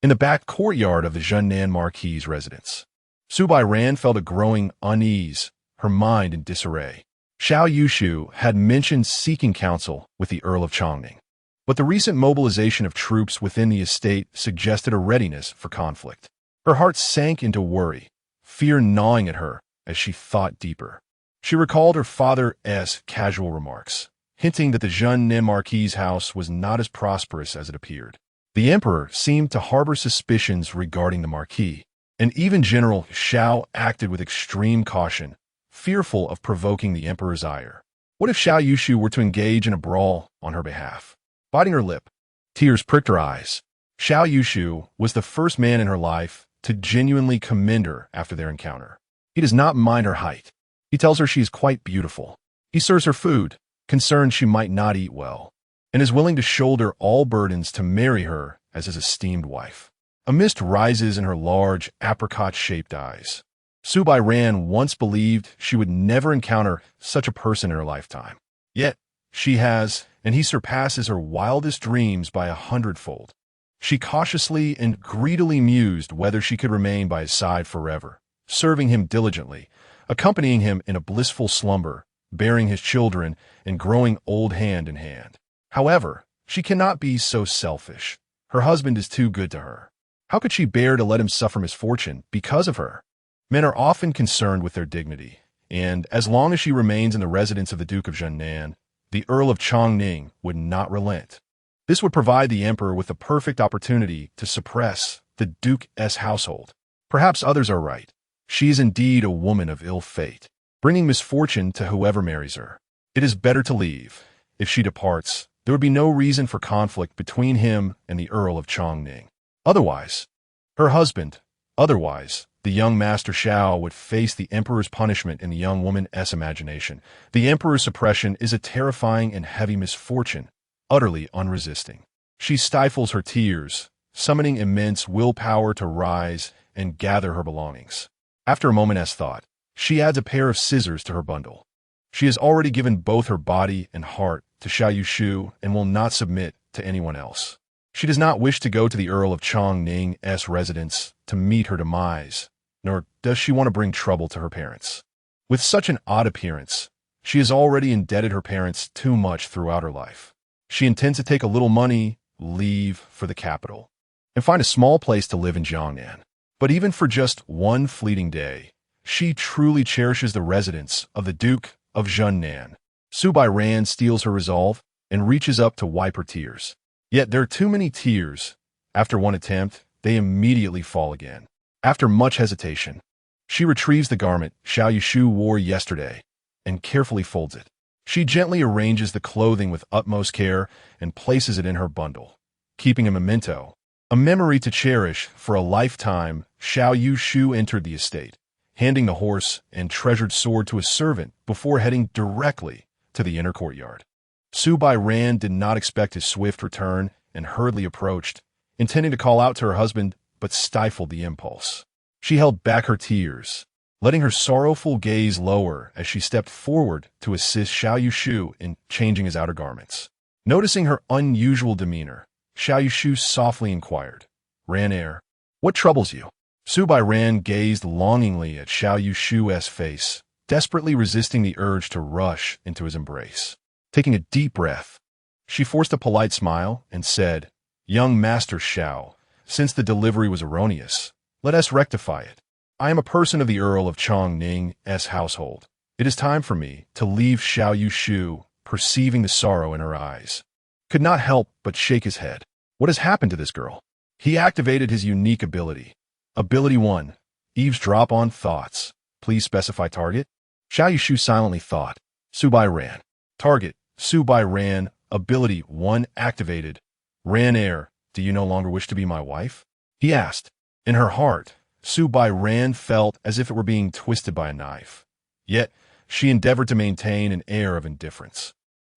In the back courtyard of the Zhennan Marquis' residence, Subai Ran felt a growing unease, her mind in disarray. Xiao Yushu had mentioned seeking counsel with the Earl of Changning, but the recent mobilization of troops within the estate suggested a readiness for conflict. Her heart sank into worry, fear gnawing at her as she thought deeper. She recalled her father's casual remarks, hinting that the Zhennan Marquis' house was not as prosperous as it appeared. The emperor seemed to harbor suspicions regarding the marquis, and even General Xiao acted with extreme caution, fearful of provoking the emperor's ire. What if Xiao Yushu were to engage in a brawl on her behalf? Biting her lip, tears pricked her eyes. Xiao Yushu was the first man in her life to genuinely commend her after their encounter. He does not mind her height. He tells her she is quite beautiful. He serves her food, concerned she might not eat well, and is willing to shoulder all burdens to marry her as his esteemed wife. A mist rises in her large, apricot-shaped eyes. Subai Ran once believed she would never encounter such a person in her lifetime. Yet, she has, and he surpasses her wildest dreams by 100-fold. She cautiously and greedily mused whether she could remain by his side forever, serving him diligently, accompanying him in a blissful slumber, bearing his children, and growing old hand in hand. However, she cannot be so selfish. Her husband is too good to her. How could she bear to let him suffer misfortune because of her? Men are often concerned with their dignity, and as long as she remains in the residence of the Duke of Zhennan, the Earl of Changning would not relent. This would provide the emperor with the perfect opportunity to suppress the Duke's household. Perhaps others are right. She is indeed a woman of ill fate, bringing misfortune to whoever marries her. It is better to leave. If she departs, there would be no reason for conflict between him and the Earl of Changning. Otherwise, the young Master Xiao would face the emperor's punishment in the young woman's imagination. The emperor's suppression is a terrifying and heavy misfortune, utterly unresisting. She stifles her tears, summoning immense willpower to rise and gather her belongings. After a moment's thought, she adds a pair of scissors to her bundle. She has already given both her body and heart to Xiao Yushu and will not submit to anyone else. She does not wish to go to the Earl of Changning's residence to meet her demise, nor does she want to bring trouble to her parents. With such an odd appearance, she has already indebted her parents too much throughout her life. She intends to take a little money, leave for the capital, and find a small place to live in Jiangnan. But even for just one fleeting day, she truly cherishes the residence of the Duke of Zhennan. Su Bairan steals her resolve and reaches up to wipe her tears. Yet there are too many tears. After one attempt, they immediately fall again. After much hesitation, she retrieves the garment Xiao Yushu wore yesterday and carefully folds it. She gently arranges the clothing with utmost care and places it in her bundle, keeping a memento, a memory to cherish for a lifetime. Xiao Yushu entered the estate, handing the horse and treasured sword to a servant before heading directly to the inner courtyard. Su Bairan did not expect his swift return and hurriedly approached, intending to call out to her husband, but stifled the impulse. She held back her tears, letting her sorrowful gaze lower as she stepped forward to assist Xiao Yushu in changing his outer garments. Noticing her unusual demeanor, Xiao Yushu softly inquired, "Heir, what troubles you?" Su Bairan gazed longingly at Xiao Yushu's face, desperately resisting the urge to rush into his embrace. Taking a deep breath, she forced a polite smile and said, "Young Master Xiao, since the delivery was erroneous, let us rectify it. I am a person of the Earl of Changning's household. It is time for me to leave." Xiao Yushu, perceiving the sorrow in her eyes, could not help but shake his head. What has happened to this girl? He activated his unique ability. Ability 1. Eavesdrop on thoughts. Please specify target. Xiao Yushu silently thought. Su Bairan. Target. Su Bairan. Ability 1 activated. Heir, do you no longer wish to be my wife? He asked. In her heart, Su Bairan felt as if it were being twisted by a knife. Yet, she endeavored to maintain an air of indifference.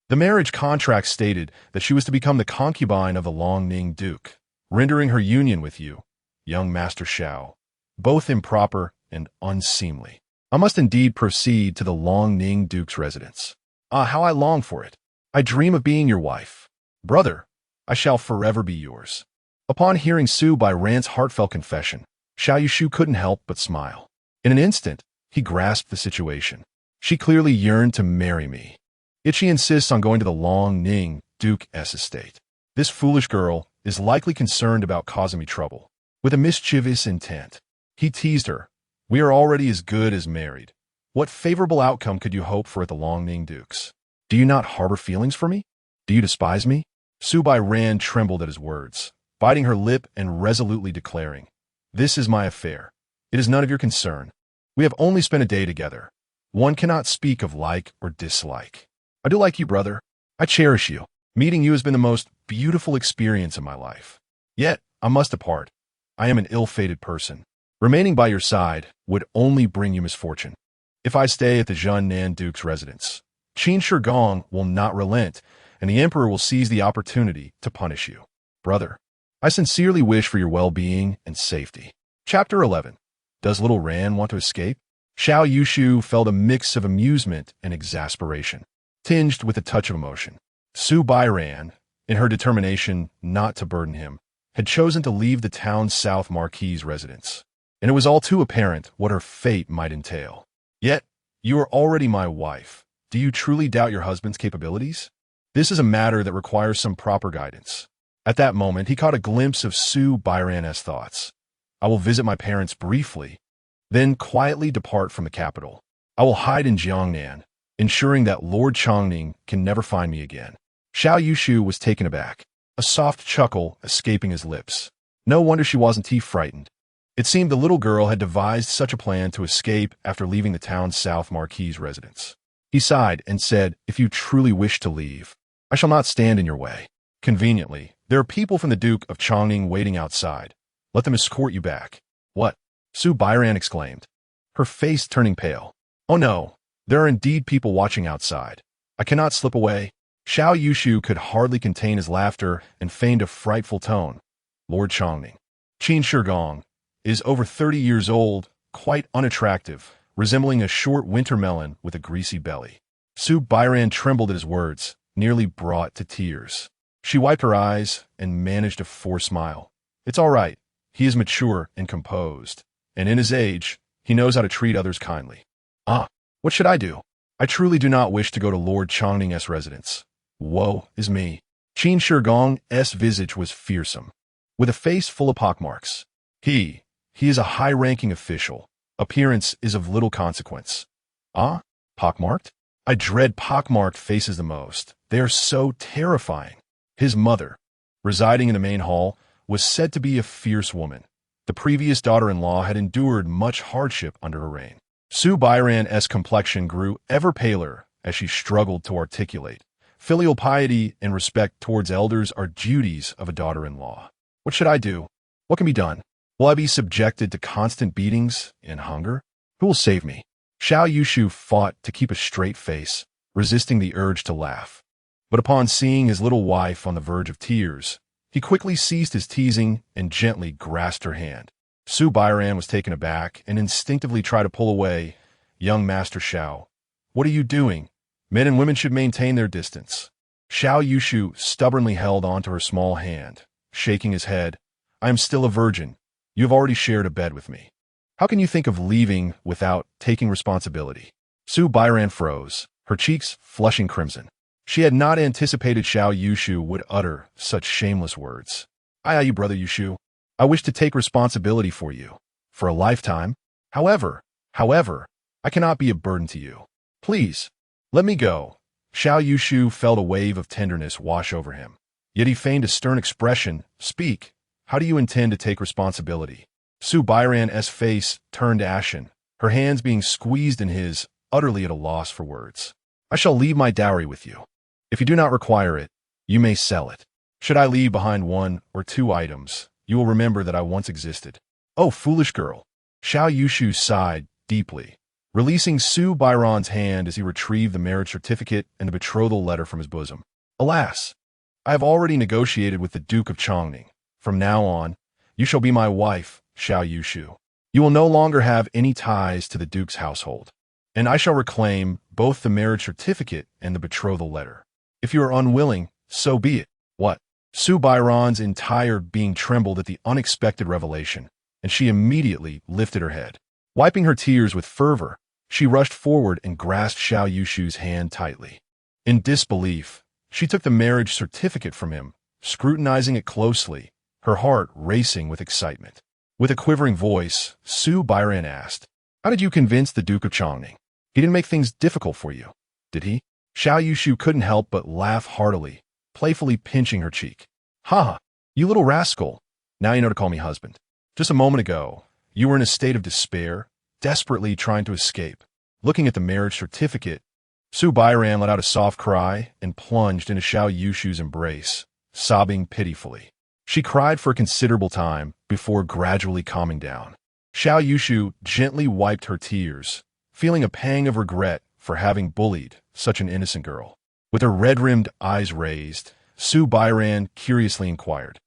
The marriage contract stated that she was to become the concubine of the Longning Duke, rendering her union with you, young Master Xiao, both improper and unseemly. I must indeed proceed to the Longning Duke's residence. Ah, how I long for it! I dream of being your wife. Brother, I shall forever be yours. Upon hearing Su Bairan's heartfelt confession, Xiao Yushu couldn't help but smile. In an instant, he grasped the situation. She clearly yearned to marry me. Yet she insists on going to the Longning Duke's estate. This foolish girl is likely concerned about causing me trouble. With a mischievous intent, he teased her. We are already as good as married. What favorable outcome could you hope for at the Longning Duke's? Do you not harbor feelings for me? Do you despise me? Su Bairan trembled at his words, biting her lip and resolutely declaring, "This is my affair. It is none of your concern. We have only spent a day together. One cannot speak of like or dislike. I do like you, brother. I cherish you. Meeting you has been the most beautiful experience of my life. Yet, I must depart. I am an ill-fated person. Remaining by your side would only bring you misfortune. If I stay at the Zhennan Duke's residence, Qin Shi Gong will not relent, and the emperor will seize the opportunity to punish you. Brother, I sincerely wish for your well-being and safety." Chapter 11. Does little Ran want to escape? Xiao Yushu felt a mix of amusement and exasperation, tinged with a touch of emotion. Su Bairan, in her determination not to burden him, had chosen to leave the town's South Marquis residence, and it was all too apparent what her fate might entail. Yet, you are already my wife. Do you truly doubt your husband's capabilities? This is a matter that requires some proper guidance. At that moment, he caught a glimpse of Su Bairan's thoughts. I will visit my parents briefly, then quietly depart from the capital. I will hide in Jiangnan, ensuring that Lord Changning can never find me again. Xiao Yushu was taken aback, a soft chuckle escaping his lips. No wonder she wasn't frightened. It seemed the little girl had devised such a plan to escape after leaving the town's South Marquis residence. He sighed and said, "If you truly wish to leave, I shall not stand in your way. Conveniently, there are people from the Duke of Changning waiting outside. Let them escort you back." "What?" Su Bairan exclaimed, her face turning pale. "Oh no, there are indeed people watching outside. I cannot slip away." Xiao Yushu could hardly contain his laughter and feigned a frightful tone. Lord Changning, Qin Shi Gong, is over 30 years old, quite unattractive, resembling a short winter melon with a greasy belly. Su Bairan trembled at his words, nearly brought to tears. She wiped her eyes and managed a forced smile. "It's all right. He is mature and composed, and in his age, he knows how to treat others kindly." "Ah, what should I do? I truly do not wish to go to Lord Changning's residence. Woe is me." Qin Shigong's visage was fearsome, with a face full of pockmarks. He is a high-ranking official. Appearance is of little consequence. Ah? Pockmarked? I dread pockmarked faces the most. They are so terrifying. His mother, residing in the main hall, was said to be a fierce woman. The previous daughter-in-law had endured much hardship under her reign. Su Bairan's complexion grew ever paler as she struggled to articulate. Filial piety and respect towards elders are duties of a daughter-in-law. What should I do? What can be done? Will I be subjected to constant beatings and hunger? Who will save me? Xiao Yushu fought to keep a straight face, resisting the urge to laugh. But upon seeing his little wife on the verge of tears, he quickly ceased his teasing and gently grasped her hand. Su Bairan was taken aback and instinctively tried to pull away. Young Master Xiao, what are you doing? Men and women should maintain their distance. Xiao Yushu stubbornly held onto her small hand, shaking his head. I am still a virgin. You have already shared a bed with me. How can you think of leaving without taking responsibility? Su Bairan froze, her cheeks flushing crimson. She had not anticipated Xiao Yushu would utter such shameless words. You brother Yushu. I wish to take responsibility for you, for a lifetime. However, I cannot be a burden to you. Please, let me go. Xiao Yushu felt a wave of tenderness wash over him. Yet he feigned a stern expression. Speak. How do you intend to take responsibility? Su Bairan's face turned ashen, her hands being squeezed in his, utterly at a loss for words. I shall leave my dowry with you. If you do not require it, you may sell it. Should I leave behind 1 or 2 items, you will remember that I once existed. Oh, foolish girl. Xiao Yushu sighed deeply, releasing Su Bairan's hand as he retrieved the marriage certificate and the betrothal letter from his bosom. Alas, I have already negotiated with the Duke of Changning. From now on, you shall be my wife, Xiao Yushu. You will no longer have any ties to the Duke's household, and I shall reclaim both the marriage certificate and the betrothal letter. If you are unwilling, so be it. What? Su Bairan's entire being trembled at the unexpected revelation, and she immediately lifted her head. Wiping her tears with fervor, she rushed forward and grasped Xiao Yushu's hand tightly. In disbelief, she took the marriage certificate from him, scrutinizing it closely, her heart racing with excitement. With a quivering voice, Su Bairan asked, How did you convince the Duke of Changning? He didn't make things difficult for you, did he? Xiao Yushu couldn't help but laugh heartily, playfully pinching her cheek. Ha! You little rascal. Now you know to call me husband. Just a moment ago, you were in a state of despair, desperately trying to escape. Looking at the marriage certificate, Su Bairan let out a soft cry and plunged into Xiao Yushu's embrace, sobbing pitifully. She cried for a considerable time before gradually calming down. Xiao Yushu gently wiped her tears, feeling a pang of regret for having bullied such an innocent girl. With her red-rimmed eyes raised, Su Bairan curiously inquired,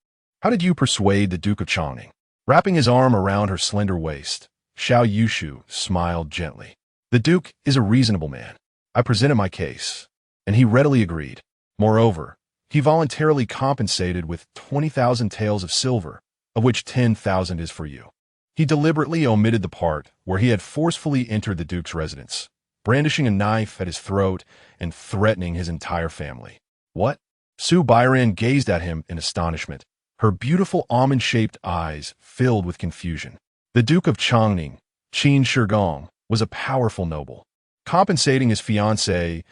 How did you persuade the Duke of Changning? Wrapping his arm around her slender waist, Xiao Yushu smiled gently. The Duke is a reasonable man. I presented my case, and he readily agreed. Moreover, he voluntarily compensated with 20,000 taels of silver, of which 10,000 is for you. He deliberately omitted the part where he had forcefully entered the Duke's residence, brandishing a knife at his throat and threatening his entire family. What? Su Bairan gazed at him in astonishment, her beautiful almond-shaped eyes filled with confusion. The Duke of Changning, Qin Shigong, was a powerful noble. Compensating his fiancée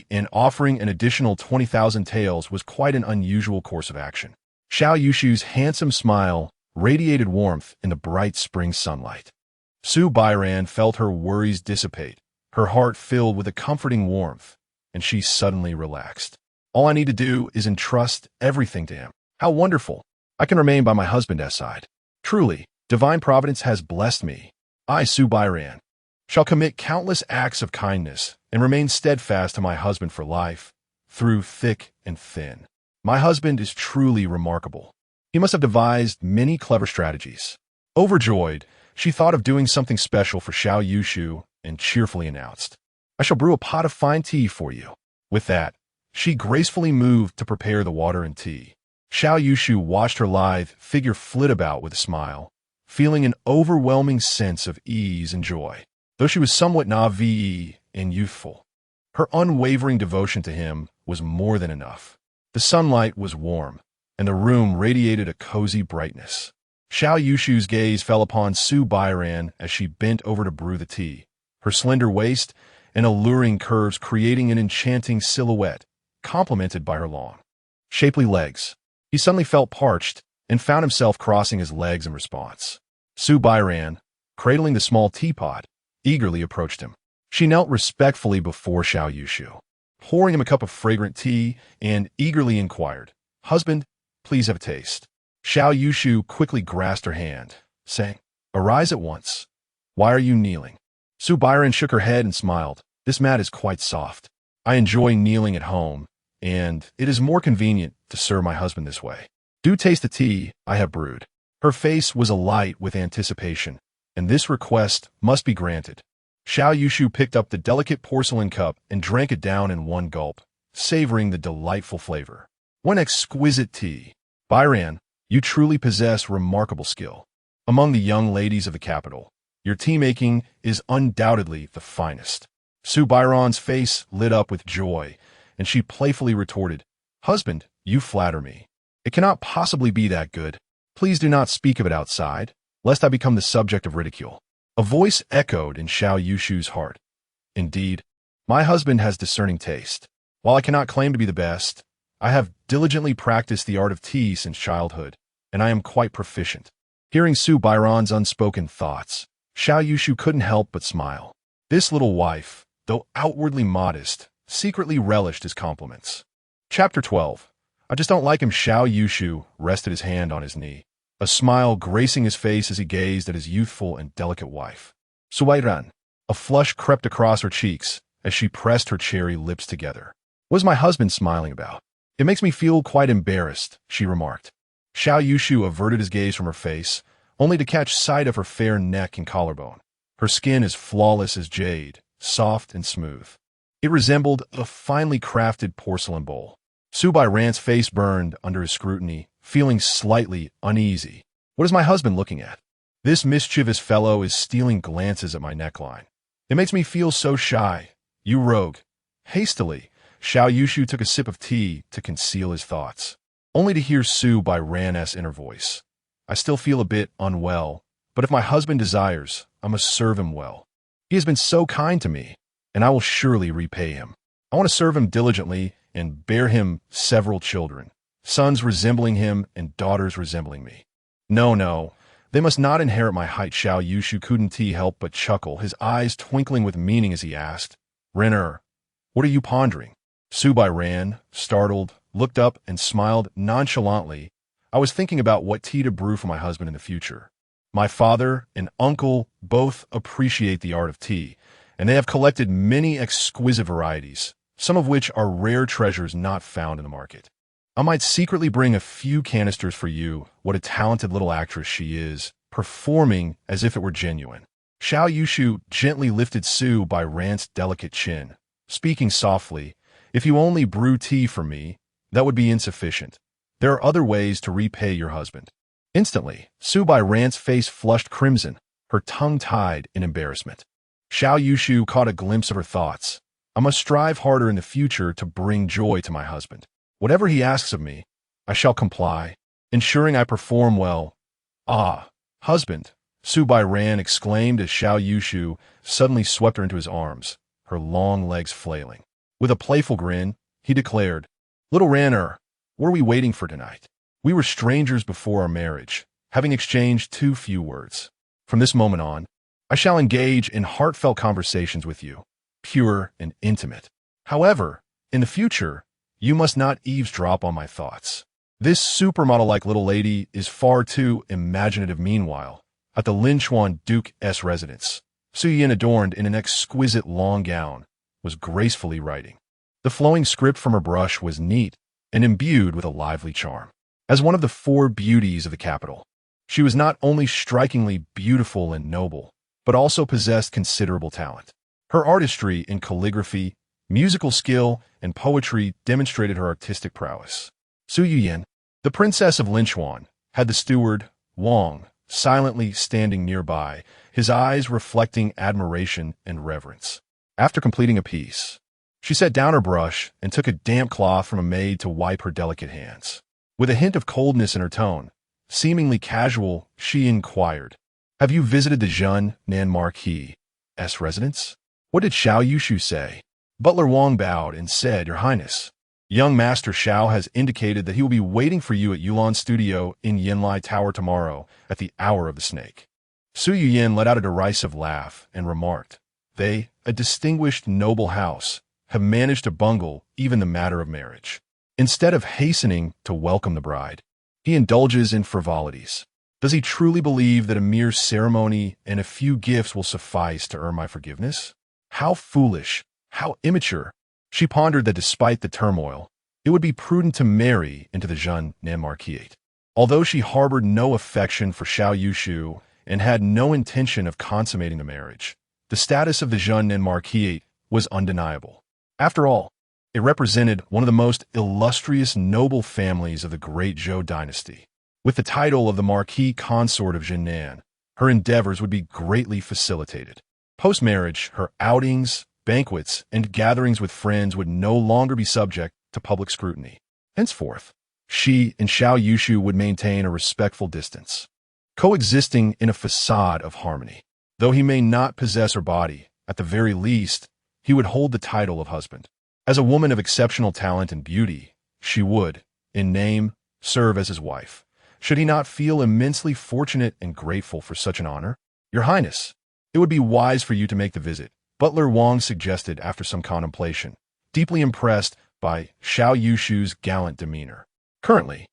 and offering an additional 20,000 taels was quite an unusual course of action. Xiao Yushu's handsome smile radiated warmth in the bright spring sunlight. Su Bairan felt her worries dissipate, her heart filled with a comforting warmth, and she suddenly relaxed. All I need to do is entrust everything to him. How wonderful! I can remain by my husband's side. Truly, divine providence has blessed me. I, Su Bairan, shall commit countless acts of kindness and remain steadfast to my husband for life, through thick and thin. My husband is truly remarkable. He must have devised many clever strategies. Overjoyed, she thought of doing something special for Xiao Yushu and cheerfully announced, I shall brew a pot of fine tea for you. With that, she gracefully moved to prepare the water and tea. Xiao Yushu watched her lithe figure flit about with a smile, feeling an overwhelming sense of ease and joy. Though she was somewhat naïve and youthful, her unwavering devotion to him was more than enough. The sunlight was warm, and the room radiated a cozy brightness. Xiao Yushu's gaze fell upon Su Bairan as she bent over to brew the tea, her slender waist and alluring curves creating an enchanting silhouette, complemented by her long, shapely legs. He suddenly felt parched and found himself crossing his legs in response. Su Bairan, cradling the small teapot, eagerly approached him. She knelt respectfully before Xiao Yushu, pouring him a cup of fragrant tea, and eagerly inquired, "Husband, please have a taste." Xiao Yushu quickly grasped her hand, saying, "Arise at once. Why are you kneeling?" Su Bairan shook her head and smiled. "This mat is quite soft. I enjoy kneeling at home, and it is more convenient to serve my husband this way. Do taste the tea I have brewed." Her face was alight with anticipation, and this request must be granted. Xiao Yushu picked up the delicate porcelain cup and drank it down in one gulp, savoring the delightful flavor. "What exquisite tea! Bairan, you truly possess remarkable skill. Among the young ladies of the capital, your tea-making is undoubtedly the finest." Su Bairan's face lit up with joy, and she playfully retorted, "Husband, you flatter me. It cannot possibly be that good. Please do not speak of it outside, lest I become the subject of ridicule." A voice echoed in Xiao Yushu's heart. "Indeed, my husband has discerning taste. While I cannot claim to be the best, I have diligently practiced the art of tea since childhood, and I am quite proficient." Hearing Su Bairan's unspoken thoughts, Xiao Yushu couldn't help but smile. This little wife, though outwardly modest, secretly relished his compliments. Chapter 12. "I just don't like him." Xiao Yushu rested his hand on his knee, a smile gracing his face as he gazed at his youthful and delicate wife. "Suwairan." A flush crept across her cheeks as she pressed her cherry lips together. "What is my husband smiling about? It makes me feel quite embarrassed," she remarked. Xiao Yushu averted his gaze from her face, only to catch sight of her fair neck and collarbone. Her skin is flawless as jade, soft and smooth. It resembled a finely crafted porcelain bowl. Su Bairan's face burned under his scrutiny, feeling slightly uneasy. "What is my husband looking at? This mischievous fellow is stealing glances at my neckline. It makes me feel so shy. You rogue." Hastily, Xiao Yushu took a sip of tea to conceal his thoughts, only to hear Su Bairan's inner voice. "I still feel a bit unwell, but if my husband desires, I must serve him well. He has been so kind to me, and I will surely repay him. I want to serve him diligently and bear him several children, sons resembling him and daughters resembling me. No, they must not inherit my height." Xiao Yushu couldn't help but chuckle, his eyes twinkling with meaning as he asked, "Renner, what are you pondering?" Su Bairan, startled, looked up and smiled nonchalantly. "I was thinking about what tea to brew for my husband in the future. My father and uncle both appreciate the art of tea, and they have collected many exquisite varieties, some of which are rare treasures not found in the market. I might secretly bring a few canisters for you. What a talented little actress she is, performing as if it were genuine." Xiao Yushu gently lifted Su Bairan's delicate chin, speaking softly, "If you only brew tea for me, that would be insufficient. There are other ways to repay your husband." Instantly, Su Bairan's face flushed crimson, her tongue tied in embarrassment. Xiao Yushu caught a glimpse of her thoughts. "I must strive harder in the future to bring joy to my husband. Whatever he asks of me, I shall comply, ensuring I perform well." "Ah, husband!" Su Bairan exclaimed as Xiao Yushu suddenly swept her into his arms, her long legs flailing. With a playful grin, he declared, "Little Renner, what are we waiting for tonight? We were strangers before our marriage, having exchanged too few words. From this moment on, I shall engage in heartfelt conversations with you, pure and intimate. However, in the future, you must not eavesdrop on my thoughts. This supermodel-like little lady is far too imaginative." Meanwhile, at the Linchuan Duke's residence, Su Yin, adorned in an exquisite long gown, was gracefully writing. The flowing script from her brush was neat and imbued with a lively charm. As one of the four beauties of the capital, she was not only strikingly beautiful and noble, but also possessed considerable talent. Her artistry in calligraphy, musical skill, and poetry demonstrated her artistic prowess. Su Yin, the princess of Linchuan, had the steward, Wang, silently standing nearby, his eyes reflecting admiration and reverence. After completing a piece, She set down her brush and took a damp cloth from a maid to wipe her delicate hands. With a hint of coldness in her tone, seemingly casual, she inquired, "Have you visited the Zhennan Marquis' residence? What did Xiao Yushu say?" Butler Wang bowed and said, "Your Highness, young Master Xiao has indicated that he will be waiting for you at Yulan's studio in Yinlai Tower tomorrow at the hour of the snake." Su Yuyin let out a derisive laugh and remarked, "They, a distinguished noble house, have managed to bungle even the matter of marriage. Instead of hastening to welcome the bride, he indulges in frivolities. Does he truly believe that a mere ceremony and a few gifts will suffice to earn my forgiveness? How foolish, how immature." She pondered that despite the turmoil, it would be prudent to marry into the Zhennan Marquis. Although she harbored no affection for Xiao Yushu and had no intention of consummating the marriage, the status of the Zhennan Marquis was undeniable. After all, it represented one of the most illustrious noble families of the Great Zhou Dynasty. With the title of the Marquis Consort of Zhennan, her endeavors would be greatly facilitated. Post-marriage, her outings, banquets, and gatherings with friends would no longer be subject to public scrutiny. Henceforth, she and Xiao Yushu would maintain a respectful distance, coexisting in a facade of harmony. Though he may not possess her body, at the very least, he would hold the title of husband. As a woman of exceptional talent and beauty, she would, in name, serve as his wife. Should he not feel immensely fortunate and grateful for such an honor? "Your Highness, it would be wise for you to make the visit," Butler Wang suggested after some contemplation, deeply impressed by Xiao Yushu's gallant demeanor. Currently,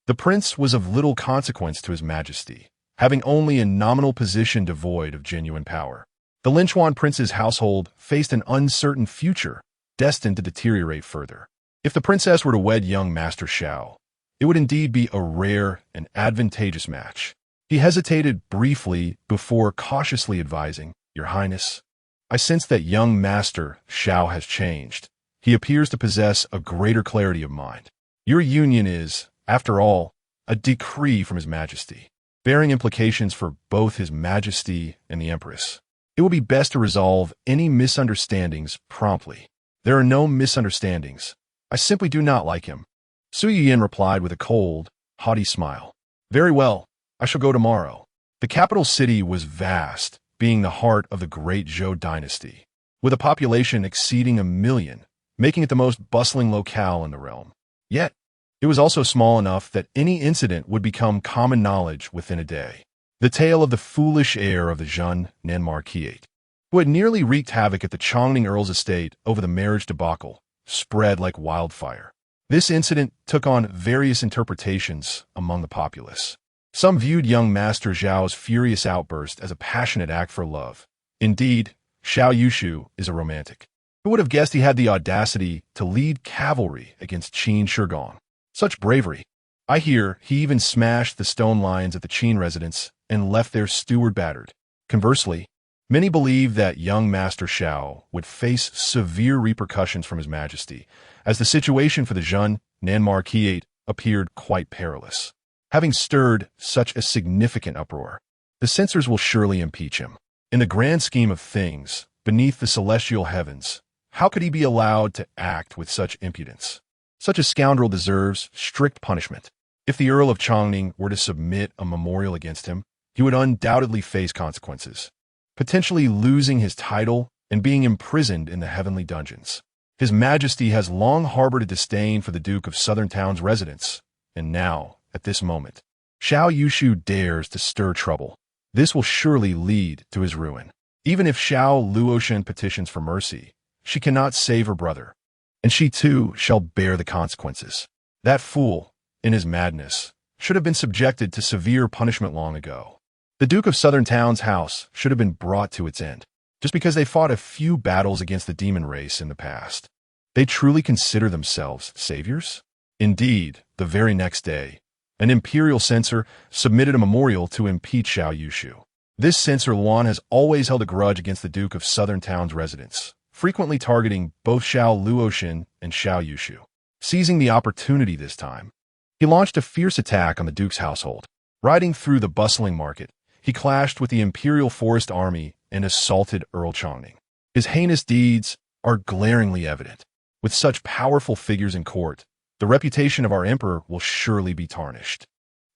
the prince was of little consequence to his majesty, having only a nominal position devoid of genuine power. The Linchuan prince's household faced an uncertain future, destined to deteriorate further. If the princess were to wed young Master Xiao, it would indeed be a rare and advantageous match. He hesitated briefly before cautiously advising, "Your Highness, I sense that young Master Xiao has changed. He appears to possess a greater clarity of mind. Your union is, after all, a decree from His Majesty, bearing implications for both His Majesty and the Empress. It will be best to resolve any misunderstandings promptly." "There are no misunderstandings. I simply do not like him," Su Yuyin replied with a cold, haughty smile. "Very well, I shall go tomorrow." The capital city was vast, being the heart of the Great Zhou Dynasty, with a population exceeding 1 million, making it the most bustling locale in the realm. Yet, it was also small enough that any incident would become common knowledge within a day. The tale of the foolish heir of the Zhennan Marquis, who had nearly wreaked havoc at the Changning Earl's estate over the marriage debacle, spread like wildfire. This incident took on various interpretations among the populace. Some viewed young Master Zhao's furious outburst as a passionate act for love. Indeed, Xiao Yushu is a romantic. Who would have guessed he had the audacity to lead cavalry against Qin Shigong? Such bravery! I hear he even smashed the stone lions at the Qin residence and left their steward battered. Conversely, many believe that young Master Xiao would face severe repercussions from His Majesty, as the situation for the Zhennan Marquis appeared quite perilous. Having stirred such a significant uproar, the censors will surely impeach him. In the grand scheme of things, beneath the celestial heavens, how could he be allowed to act with such impudence? Such a scoundrel deserves strict punishment. If the Earl of Changning were to submit a memorial against him, he would undoubtedly face consequences, potentially losing his title and being imprisoned in the heavenly dungeons. His Majesty has long harbored a disdain for the Duke of Southern Town's residence, and now, at this moment, Xiao Yushu dares to stir trouble. This will surely lead to his ruin. Even if Xiao Luoshan petitions for mercy, she cannot save her brother, and she too shall bear the consequences. That fool, in his madness, should have been subjected to severe punishment long ago. The Duke of Southern Town's house should have been brought to its end, just because they fought a few battles against the demon race in the past. They truly consider themselves saviors? Indeed, the very next day, an imperial censor submitted a memorial to impeach Xiao Yushu. This censor Luan has always held a grudge against the Duke of Southern Town's residents, frequently targeting both Xiao Luoshan and Xiao Yushu. Seizing the opportunity this time, he launched a fierce attack on the Duke's household. Riding through the bustling market, he clashed with the Imperial Forest Army and assaulted Earl Changning. His heinous deeds are glaringly evident. With such powerful figures in court, the reputation of our emperor will surely be tarnished.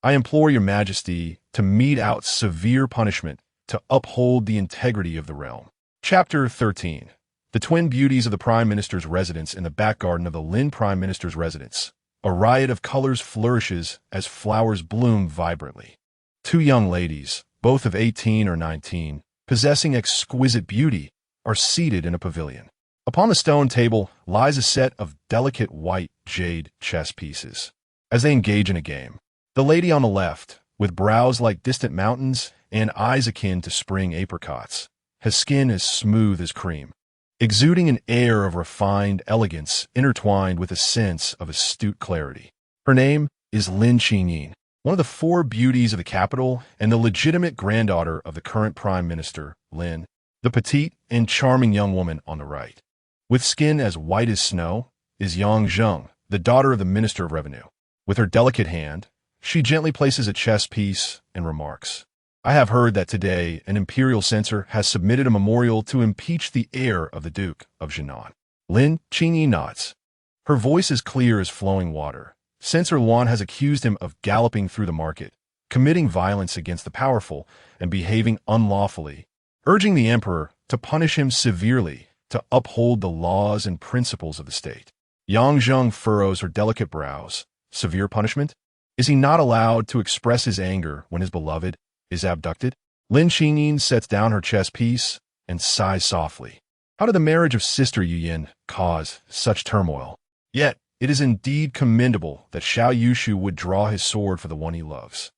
I implore your majesty to mete out severe punishment to uphold the integrity of the realm. Chapter 13. The twin beauties of the Prime Minister's residence in the back garden of the Lin Prime Minister's residence. A riot of colors flourishes as flowers bloom vibrantly. Two young ladies, both of 18 or 19, possessing exquisite beauty, are seated in a pavilion. Upon the stone table lies a set of delicate white jade chess pieces. As they engage in a game, the lady on the left, with brows like distant mountains and eyes akin to spring apricots, has skin as smooth as cream, exuding an air of refined elegance intertwined with a sense of astute clarity. Her name is Lin Qingyin, one of the four beauties of the capital and the legitimate granddaughter of the current Prime Minister, Lin, the petite and charming young woman on the right. With skin as white as snow is Yang Zheng, the daughter of the Minister of Revenue. With her delicate hand, she gently places a chess piece and remarks, "I have heard that today an imperial censor has submitted a memorial to impeach the heir of the Duke of Zhennan." Lin Qingyi nods. Her voice is clear as flowing water. Censor Luan has accused him of galloping through the market, committing violence against the powerful, and behaving unlawfully, urging the emperor to punish him severely to uphold the laws and principles of the state. Yang Zheng furrows her delicate brows. Severe punishment? Is he not allowed to express his anger when his beloved is abducted? Lin Qingyin sets down her chess piece and sighs softly. How did the marriage of Sister Yuyin cause such turmoil? Yet, it is indeed commendable that Xiao Yushu would draw his sword for the one he loves.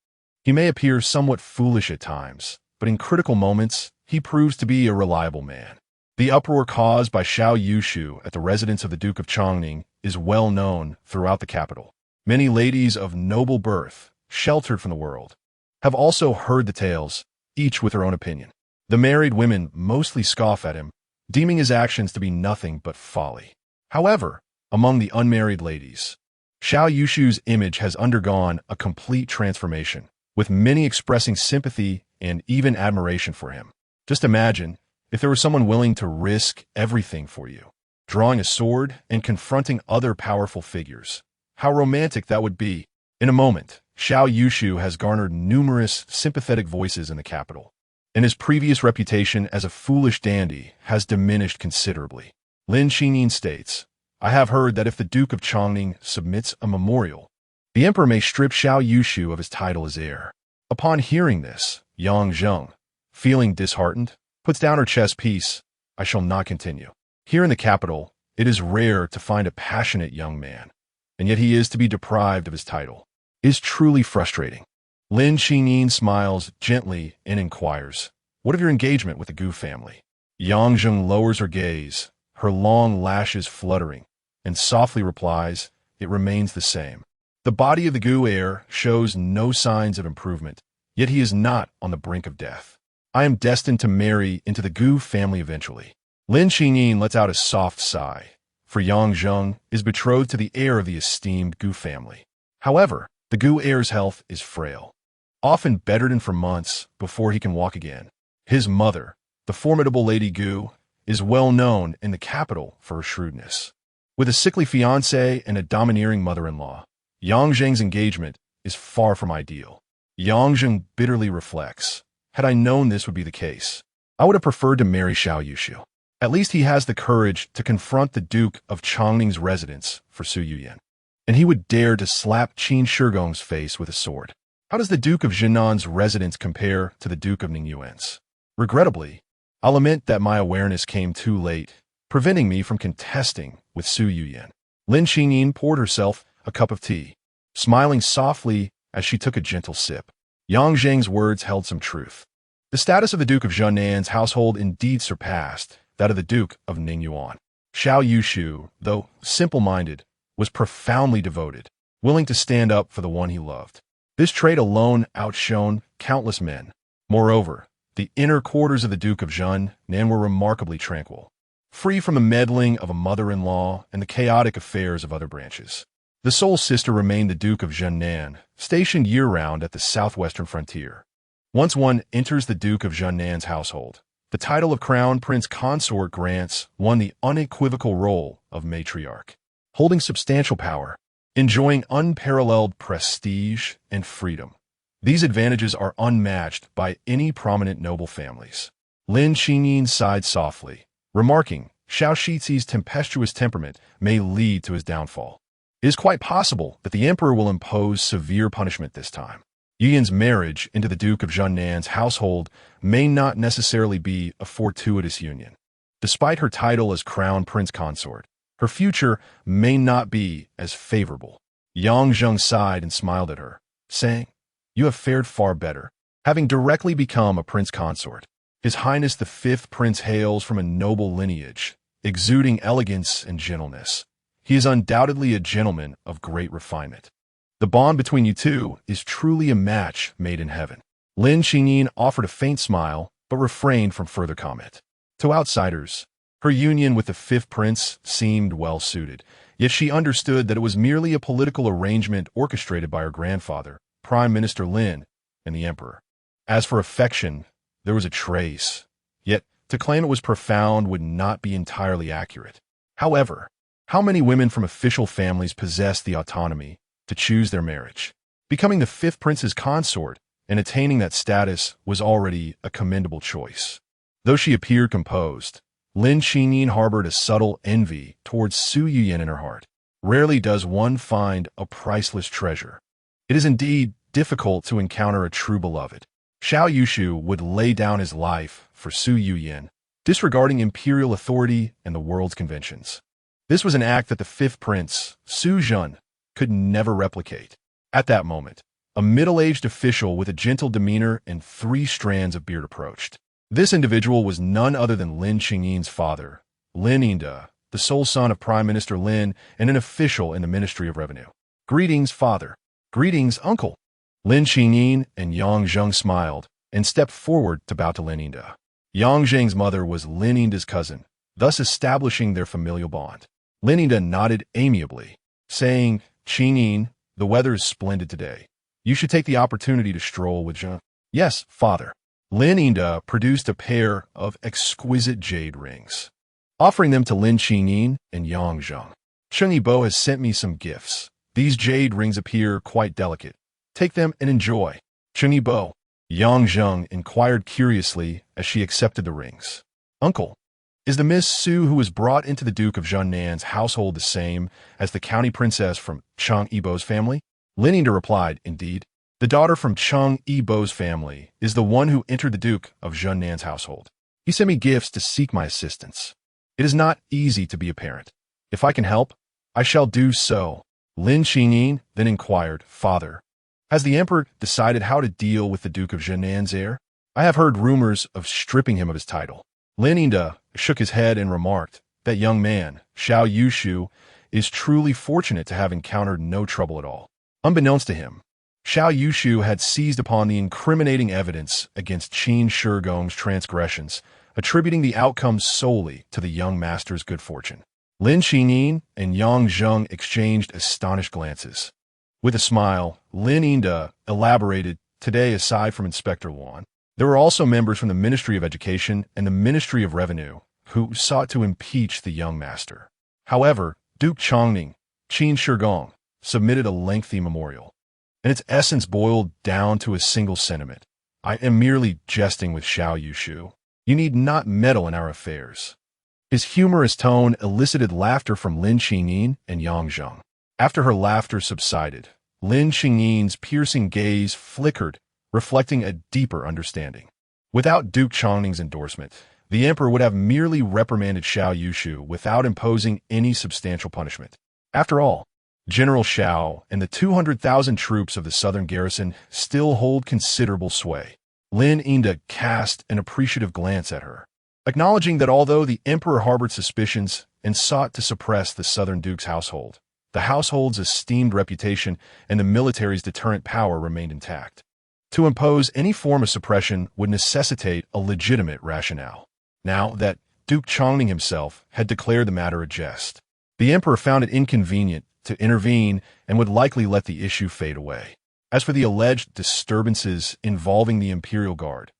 He may appear somewhat foolish at times, but in critical moments, he proves to be a reliable man. The uproar caused by Xiao Yushu at the residence of the Duke of Changning is well known throughout the capital. Many ladies of noble birth, sheltered from the world, have also heard the tales, each with her own opinion. The married women mostly scoff at him, deeming his actions to be nothing but folly. However, among the unmarried ladies, Xiao Yushu's image has undergone a complete transformation, with many expressing sympathy and even admiration for him. Just imagine if there was someone willing to risk everything for you, drawing a sword and confronting other powerful figures. How romantic that would be. In a moment, Xiao Yushu has garnered numerous sympathetic voices in the capital, and his previous reputation as a foolish dandy has diminished considerably. Lin Qingyin states, "I have heard that if the Duke of Changning submits a memorial, the emperor may strip Xiao Yushu of his title as heir." Upon hearing this, Yang Zheng, feeling disheartened, puts down her chess piece. "I shall not continue." Here in the capital, it is rare to find a passionate young man, and yet he is to be deprived of his title. It is truly frustrating. Lin Qingyin smiles gently and inquires, "What of your engagement with the Gu family?" Yang Zheng lowers her gaze, her long lashes fluttering, and softly replies, "It remains the same." The body of the Gu heir shows no signs of improvement, yet he is not on the brink of death. "I am destined to marry into the Gu family eventually." Lin Qingyin lets out a soft sigh, for Yang Zheng is betrothed to the heir of the esteemed Gu family. However, the Gu heir's health is frail, often bedridden for months before he can walk again. His mother, the formidable Lady Gu, is well known in the capital for her shrewdness. With a sickly fiancé and a domineering mother-in-law, Yang Zheng's engagement is far from ideal. Yang Zheng bitterly reflects, "Had I known this would be the case, I would have preferred to marry Xiao Yushu. At least he has the courage to confront the Duke of Changning's residence for Su Yuyan, and he would dare to slap Qin Shigong's face with a sword. How does the Duke of Zhennan's residence compare to the Duke of Ningyuan's? Regrettably, I lament that my awareness came too late, preventing me from contesting with Su Yuyan." Lin Qingyin poured herself a cup of tea, smiling softly as she took a gentle sip. Yang Zheng's words held some truth. The status of the Duke of Zhennan's household indeed surpassed that of the Duke of Ningyuan. Xiao Yushu, though simple-minded, was profoundly devoted, willing to stand up for the one he loved. This trait alone outshone countless men. Moreover, the inner quarters of the Duke of Zhennan were remarkably tranquil, free from the meddling of a mother-in-law and the chaotic affairs of other branches. The sole sister remained the Duke of Zhennan, stationed year-round at the southwestern frontier. Once one enters the Duke of Zhennan's household, The title of Crown Prince Consort grants one the unequivocal role of matriarch, holding substantial power, enjoying unparalleled prestige and freedom. These advantages are unmatched by any prominent noble families. Lin Qingyin sighed softly, remarking, Xiao Shixi's tempestuous temperament may lead to his downfall. It is quite possible that the emperor will impose severe punishment this time. Yuyan's marriage into the Duke of Zhennan's household may not necessarily be a fortuitous union. Despite her title as crown prince consort, her future may not be as favorable. Yang Zheng sighed and smiled at her, saying, You have fared far better, having directly become a prince consort. His Highness the Fifth Prince hails from a noble lineage, exuding elegance and gentleness. He is undoubtedly a gentleman of great refinement. The bond between you two is truly a match made in heaven. Lin Qingyin offered a faint smile, but refrained from further comment. To outsiders, her union with the Fifth Prince seemed well suited, yet she understood that it was merely a political arrangement orchestrated by her grandfather, Prime Minister Lin, and the Emperor. As for affection, there was a trace, yet to claim it was profound would not be entirely accurate. However, how many women from official families possess the autonomy to choose their marriage? Becoming the Fifth Prince's consort and attaining that status was already a commendable choice. Though she appeared composed, Lin Qingyin harbored a subtle envy towards Su Yuyan in her heart. Rarely does one find a priceless treasure. It is indeed difficult to encounter a true beloved. Xiao Yushu would lay down his life for Su Yuyan, disregarding imperial authority and the world's conventions. This was an act that the Fifth Prince, Su Zhen, could never replicate. At that moment, a middle-aged official with a gentle demeanor and 3 strands of beard approached. This individual was none other than Lin Qingyin's father, Lin Yinda, the sole son of Prime Minister Lin and an official in the Ministry of Revenue. Greetings, father. Greetings, uncle. Lin Qingyin and Yang Zheng smiled and stepped forward to bow to Lin Yinda. Yang Zheng's mother was Lin Yinda's cousin, thus establishing their familial bond. Lin Yinda nodded amiably, saying, Qingyin, the weather is splendid today. You should take the opportunity to stroll with Zheng. Yes, father. Lin Yinda produced a pair of exquisite jade rings, offering them to Lin Qingyin and Yang Zheng. Changning Bo has sent me some gifts. These jade rings appear quite delicate. Take them and enjoy. Changning Bo. Yang Zheng inquired curiously as she accepted the rings. Uncle, is the Miss Su who was brought into the Duke of Zhennan's household the same as the county princess from Changning Bo's family? Lin Yinda replied, Indeed. The daughter from Changning Bo's family is the one who entered the Duke of Zhennan's household. He sent me gifts to seek my assistance. It is not easy to be a parent. If I can help, I shall do so. Lin Qingyin then inquired, Father, has the emperor decided how to deal with the Duke of Zhennan's heir? I have heard rumors of stripping him of his title. Lin Yinda shook his head and remarked, That young man, Xiao Yushu, is truly fortunate to have encountered no trouble at all. Unbeknownst to him, Xiao Yushu had seized upon the incriminating evidence against Qin Shigong's transgressions, attributing the outcome solely to the young master's good fortune. Lin Qingyin and Yang Zheng exchanged astonished glances. With a smile, Lin Yinda elaborated, Today, aside from Inspector Luan, there were also members from the Ministry of Education and the Ministry of Revenue who sought to impeach the young master. However, Duke Changning, Qin Shigong, submitted a lengthy memorial, and its essence boiled down to a single sentiment. I am merely jesting with Xiao Yushu. You need not meddle in our affairs. His humorous tone elicited laughter from Lin Qingyin and Yang Zheng. After her laughter subsided, Lin Qingyin's piercing gaze flickered, reflecting a deeper understanding. Without Duke Changning's endorsement, the emperor would have merely reprimanded Xiao Yushu without imposing any substantial punishment. After all, General Xiao and the 200,000 troops of the southern garrison still hold considerable sway. Lin Yinda cast an appreciative glance at her, acknowledging that although the emperor harbored suspicions and sought to suppress the southern duke's household, the household's esteemed reputation and the military's deterrent power remained intact. To impose any form of suppression would necessitate a legitimate rationale. Now that Duke Changning himself had declared the matter a jest, the emperor found it inconvenient to intervene and would likely let the issue fade away. As for the alleged disturbances involving the Imperial Guard,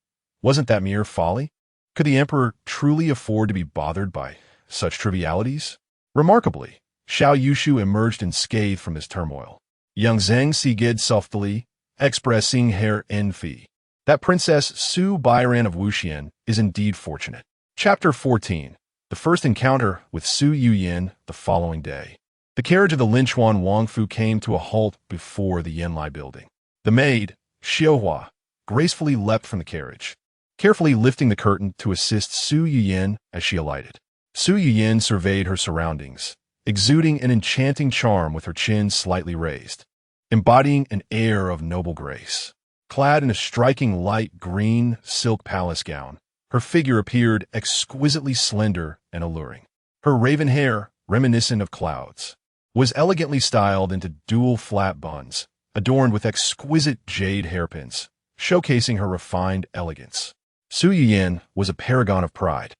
wasn't that mere folly? Could the emperor truly afford to be bothered by such trivialities? Remarkably, Xiao Yushu emerged unscathed from this turmoil. Young Zheng sighed softly, expressing her envy. That Princess Su Bairan of Wuxian is indeed fortunate. Chapter 14. The first encounter with Su Yuyin the following day. The carriage of the Linchuan Wangfu came to a halt before the Yanlai building. The maid, Xiaohua, gracefully leapt from the carriage, carefully lifting the curtain to assist Su Yuyin as she alighted. Su Yuyin surveyed her surroundings, exuding an enchanting charm with her chin slightly raised, embodying an air of noble grace. Clad in a striking light green silk palace gown, her figure appeared exquisitely slender and alluring. Her raven hair, reminiscent of clouds, was elegantly styled into dual flat buns, adorned with exquisite jade hairpins, showcasing her refined elegance. Su Yuyin was a paragon of pride,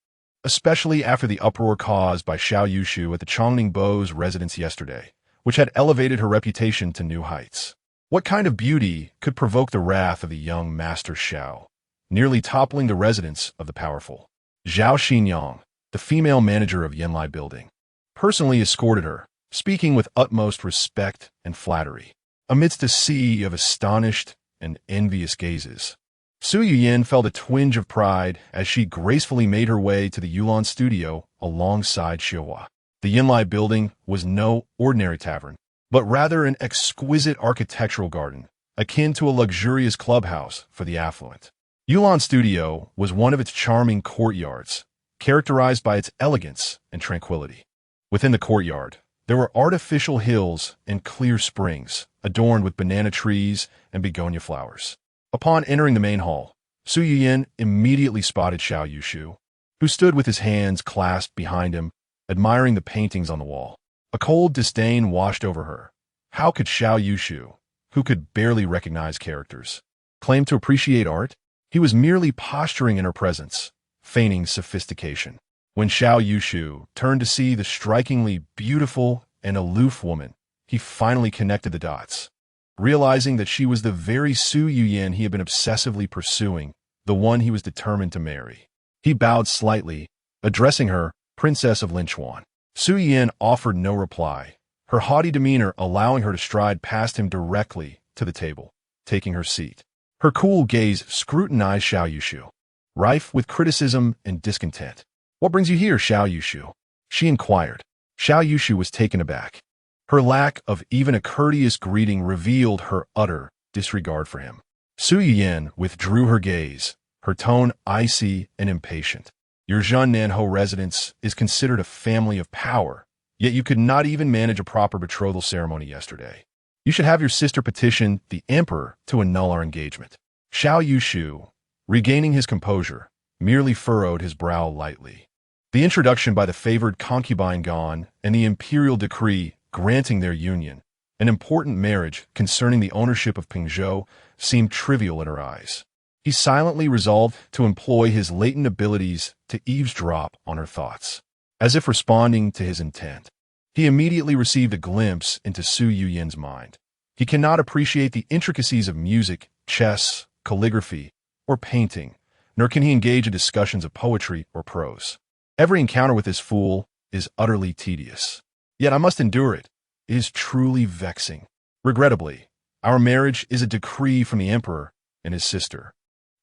especially after the uproar caused by Xiao Yushu at the Changning Bo's residence yesterday, which had elevated her reputation to new heights. What kind of beauty could provoke the wrath of the young Master Xiao, nearly toppling the residence of the powerful? Zhao Xinyang, the female manager of Yanlai Building, personally escorted her, speaking with utmost respect and flattery, amidst a sea of astonished and envious gazes. Su Yuyin felt a twinge of pride as she gracefully made her way to the Yulan studio alongside Xiaohua. The Yanlai Building was no ordinary tavern, but rather an exquisite architectural garden, akin to a luxurious clubhouse for the affluent. Yulan Studio was one of its charming courtyards, characterized by its elegance and tranquility. Within the courtyard, there were artificial hills and clear springs, adorned with banana trees and begonia flowers. Upon entering the main hall, Su Yuyin immediately spotted Xiao Yushu, who stood with his hands clasped behind him, admiring the paintings on the wall. A cold disdain washed over her. How could Xiao Yushu, who could barely recognize characters, claim to appreciate art? He was merely posturing in her presence, feigning sophistication. When Xiao Yushu turned to see the strikingly beautiful and aloof woman, he finally connected the dots, realizing that she was the very Su Yuyin he had been obsessively pursuing, the one he was determined to marry. He bowed slightly, addressing her, Princess of Linchuan. Su Yuyin offered no reply, her haughty demeanor allowing her to stride past him directly to the table, taking her seat. Her cool gaze scrutinized Xiao Yushu, rife with criticism and discontent. "What brings you here, Xiao Yushu?" she inquired. Xiao Yushu was taken aback. Her lack of even a courteous greeting revealed her utter disregard for him. Su Yuyin withdrew her gaze, her tone icy and impatient. "Your Zhennan residence is considered a family of power, yet you could not even manage a proper betrothal ceremony yesterday. You should have your sister petition the emperor to annul our engagement." Xiao Yushu, regaining his composure, merely furrowed his brow lightly. The introduction by the favored concubine gone and the imperial decree granting their union, an important marriage concerning the ownership of Pingzhou, seemed trivial in her eyes. He silently resolved to employ his latent abilities to eavesdrop on her thoughts. As if responding to his intent, he immediately received a glimpse into Su Yuyin's mind. He cannot appreciate the intricacies of music, chess, calligraphy, or painting, nor can he engage in discussions of poetry or prose. Every encounter with this fool is utterly tedious. Yet I must endure it. It is truly vexing. Regrettably, our marriage is a decree from the emperor and his sister.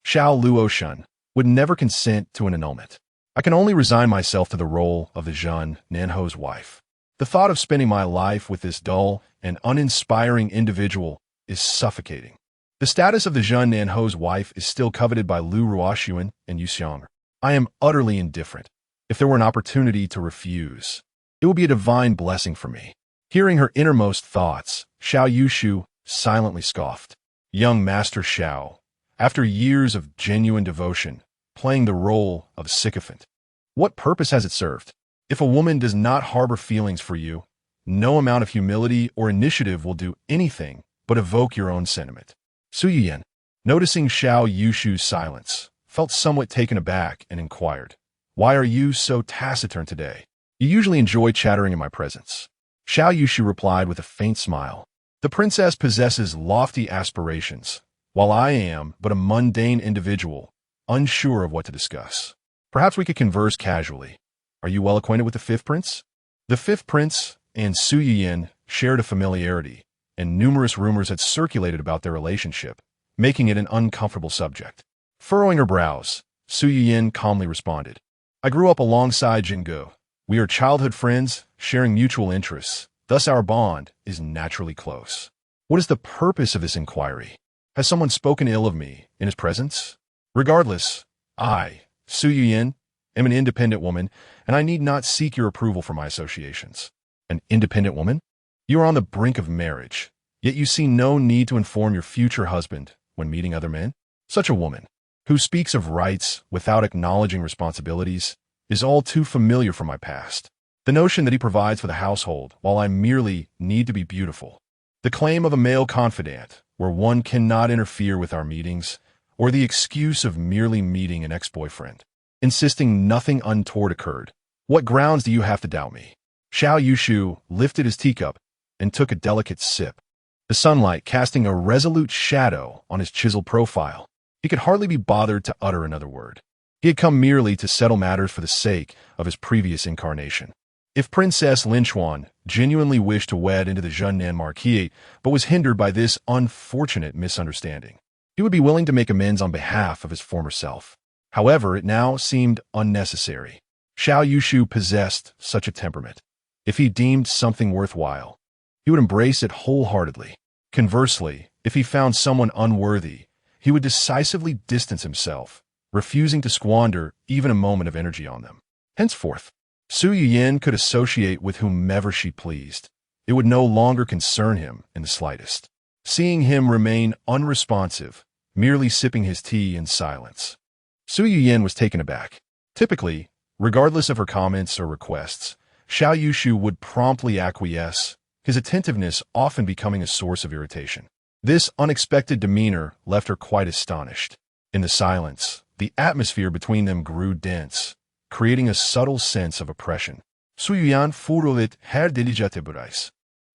Xiao Luoshun would never consent to an annulment. I can only resign myself to the role of the Zhen Nanho's wife. The thought of spending my life with this dull and uninspiring individual is suffocating. The status of the Zhen Nanho's wife is still coveted by Lu Ruoxuan and Yu Xiong. I am utterly indifferent. If there were an opportunity to refuse, it would be a divine blessing for me. Hearing her innermost thoughts, Xiao Yushu silently scoffed. Young Master Xiao, after years of genuine devotion, playing the role of sycophant, what purpose has it served? If a woman does not harbor feelings for you, no amount of humility or initiative will do anything but evoke your own sentiment. Su Yuyin, noticing Xiao Yushu's silence, felt somewhat taken aback and inquired, "Why are you so taciturn today? You usually enjoy chattering in my presence." Xiao Yushu replied with a faint smile, "The princess possesses lofty aspirations, while I am but a mundane individual, unsure of what to discuss." Perhaps we could converse casually. Are you well acquainted with the fifth prince? The fifth prince and Su Yuyin shared a familiarity, and numerous rumors had circulated about their relationship, making it an uncomfortable subject. Furrowing her brows, Su Yuyin calmly responded, I grew up alongside Jinggu. We are childhood friends, sharing mutual interests, thus our bond is naturally close. What is the purpose of this inquiry? Has someone spoken ill of me in his presence? Regardless, I, Su Yuyin, am an independent woman, and I need not seek your approval for my associations. An independent woman? You are on the brink of marriage, yet you see no need to inform your future husband when meeting other men? Such a woman, who speaks of rights without acknowledging responsibilities, is all too familiar from my past. The notion that he provides for the household while I merely need to be beautiful. The claim of a male confidant, where one cannot interfere with our meetings, or the excuse of merely meeting an ex-boyfriend, insisting nothing untoward occurred. What grounds do you have to doubt me? Xiao Yushu lifted his teacup and took a delicate sip, the sunlight casting a resolute shadow on his chiseled profile. He could hardly be bothered to utter another word. He had come merely to settle matters for the sake of his previous incarnation. If Princess Linchuan genuinely wished to wed into the Zhennan Marquis, but was hindered by this unfortunate misunderstanding, he would be willing to make amends on behalf of his former self. However, it now seemed unnecessary. Xiao Yushu possessed such a temperament. If he deemed something worthwhile, he would embrace it wholeheartedly. Conversely, if he found someone unworthy, he would decisively distance himself, refusing to squander even a moment of energy on them. Henceforth, Su Yuyin could associate with whomever she pleased. It would no longer concern him in the slightest. Seeing him remain unresponsive, merely sipping his tea in silence, Su Yuyin was taken aback. Typically, regardless of her comments or requests, Xiao Yushu would promptly acquiesce, his attentiveness often becoming a source of irritation. This unexpected demeanor left her quite astonished. In the silence, the atmosphere between them grew dense, creating a subtle sense of oppression. Su Yuyan furulit her diligate burais.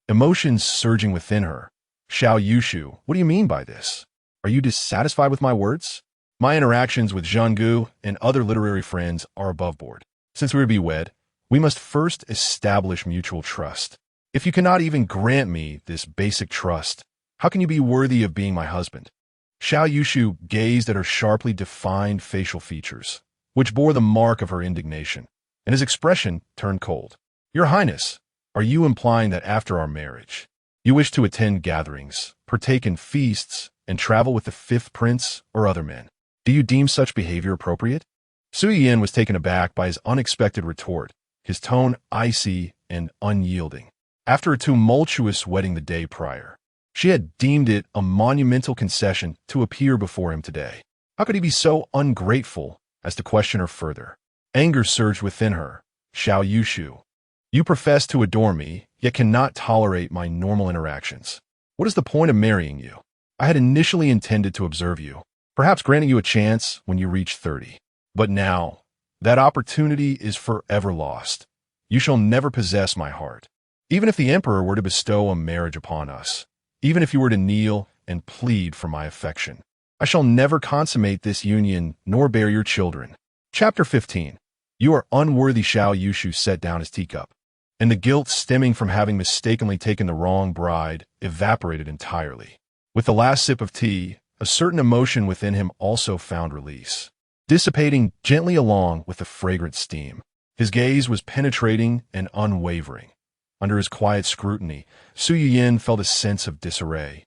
Emotions surging within her. Xiao Yushu, what do you mean by this? Are you dissatisfied with my words? My interactions with Zhanggu and other literary friends are above board. Since we are to be wed, we must first establish mutual trust. If you cannot even grant me this basic trust, how can you be worthy of being my husband? Xiao Yushu gazed at her sharply defined facial features, which bore the mark of her indignation, and his expression turned cold. Your Highness, are you implying that after our marriage, you wish to attend gatherings, partake in feasts, and travel with the fifth prince or other men? Do you deem such behavior appropriate? Su Yin was taken aback by his unexpected retort, his tone icy and unyielding. After a tumultuous wedding the day prior, she had deemed it a monumental concession to appear before him today. How could he be so ungrateful as to question her further? Anger surged within her. Xiao Yushu, you profess to adore me, yet cannot tolerate my normal interactions. What is the point of marrying you? I had initially intended to observe you, perhaps granting you a chance when you reach 30. But now, that opportunity is forever lost. You shall never possess my heart. Even if the emperor were to bestow a marriage upon us, even if you were to kneel and plead for my affection, I shall never consummate this union nor bear your children. Chapter 15. You are unworthy. Xiao Yushu set down his teacup, and the guilt stemming from having mistakenly taken the wrong bride evaporated entirely. With the last sip of tea, a certain emotion within him also found release, dissipating gently along with the fragrant steam. His gaze was penetrating and unwavering. Under his quiet scrutiny, Su Yuyin felt a sense of disarray,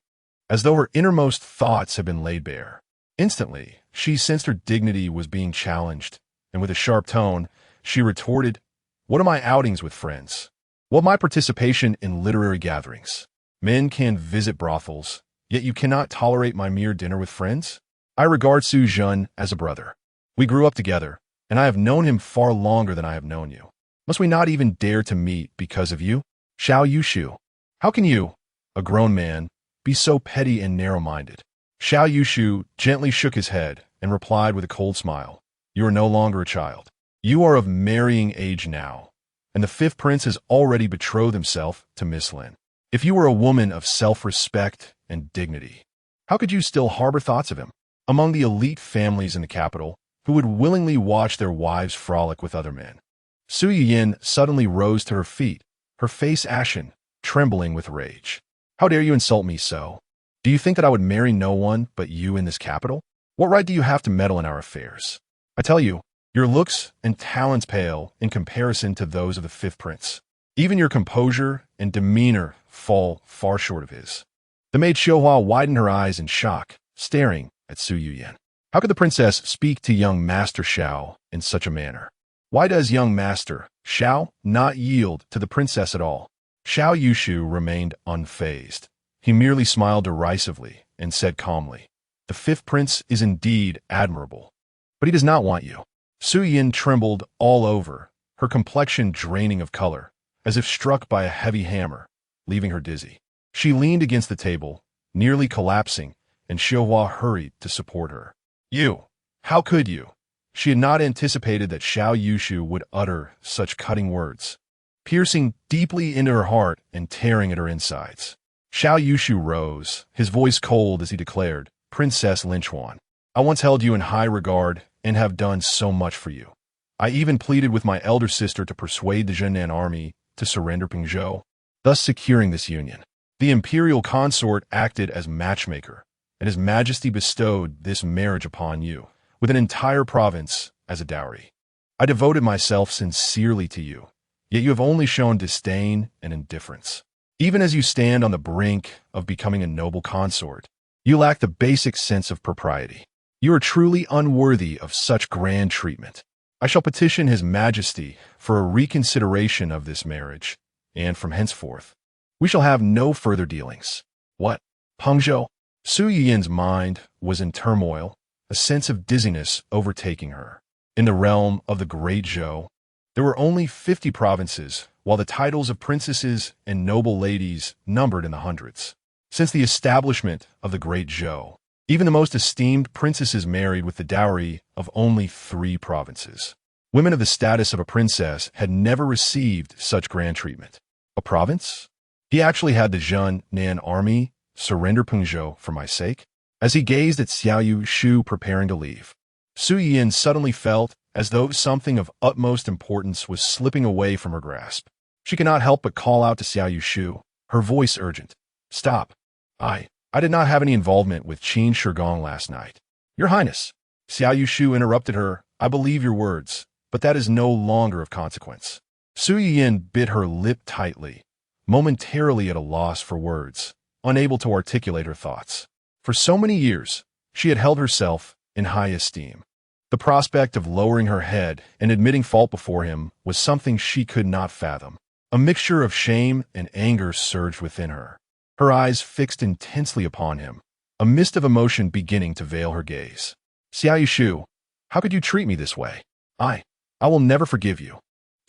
as though her innermost thoughts had been laid bare. Instantly, she sensed her dignity was being challenged, and with a sharp tone, she retorted, What are my outings with friends? What my participation in literary gatherings? Men can visit brothels, yet you cannot tolerate my mere dinner with friends? I regard Su Zhen as a brother. We grew up together, and I have known him far longer than I have known you. Must we not even dare to meet because of you? Xiao Yushu, how can you, a grown man, be so petty and narrow-minded? Xiao Yushu gently shook his head and replied with a cold smile. You are no longer a child. You are of marrying age now, and the fifth prince has already betrothed himself to Miss Lin. If you were a woman of self-respect and dignity, how could you still harbor thoughts of him? Among the elite families in the capital, who would willingly watch their wives frolic with other men. Su Yuyin suddenly rose to her feet, her face ashen, trembling with rage. How dare you insult me so? Do you think that I would marry no one but you in this capital? What right do you have to meddle in our affairs? I tell you, your looks and talents pale in comparison to those of the fifth prince. Even your composure and demeanor fall far short of his. The maid Xiaohua widened her eyes in shock, staring at Su Yuyin. How could the princess speak to young Master Xiao in such a manner? Why does young Master Xiao not yield to the princess at all? Xiao Yushu remained unfazed. He merely smiled derisively and said calmly, "The fifth prince is indeed admirable, but he does not want you." Su Yin trembled all over, her complexion draining of color, as if struck by a heavy hammer, leaving her dizzy. She leaned against the table, nearly collapsing, and Xiaohua hurried to support her. "You! How could you?" She had not anticipated that Xiao Yushu would utter such cutting words, piercing deeply into her heart and tearing at her insides. Xiao Yushu rose, his voice cold as he declared, "Princess Linchuan, I once held you in high regard and have done so much for you. I even pleaded with my elder sister to persuade the Zhennan army to surrender Pingzhou, thus securing this union. The imperial consort acted as matchmaker, and His Majesty bestowed this marriage upon you, with an entire province as a dowry. I devoted myself sincerely to you, yet you have only shown disdain and indifference. Even as you stand on the brink of becoming a noble consort, you lack the basic sense of propriety. You are truly unworthy of such grand treatment. I shall petition His Majesty for a reconsideration of this marriage, and from henceforth, we shall have no further dealings." "What? Pengzhou?" Su Yiyin's mind was in turmoil, a sense of dizziness overtaking her. In the realm of the Great Zhou, there were only 50 provinces, while the titles of princesses and noble ladies numbered in the hundreds. Since the establishment of the Great Zhou, even the most esteemed princesses married with the dowry of only 3 provinces. Women of the status of a princess had never received such grand treatment. A province? He actually had the Zhennan army surrender Pengzhou for my sake? As he gazed at Xiao Yushu preparing to leave, Su Yin suddenly felt as though something of utmost importance was slipping away from her grasp. She could not help but call out to Xiao Yushu, her voice urgent. "Stop. I did not have any involvement with Qin Shigong last night." "Your Highness," Xiao Yushu interrupted her, "I believe your words, but that is no longer of consequence." Su Yin bit her lip tightly, momentarily at a loss for words, unable to articulate her thoughts. For so many years, she had held herself in high esteem. The prospect of lowering her head and admitting fault before him was something she could not fathom. A mixture of shame and anger surged within her, her eyes fixed intensely upon him, a mist of emotion beginning to veil her gaze. "Xiao Yushu, how could you treat me this way? I will never forgive you."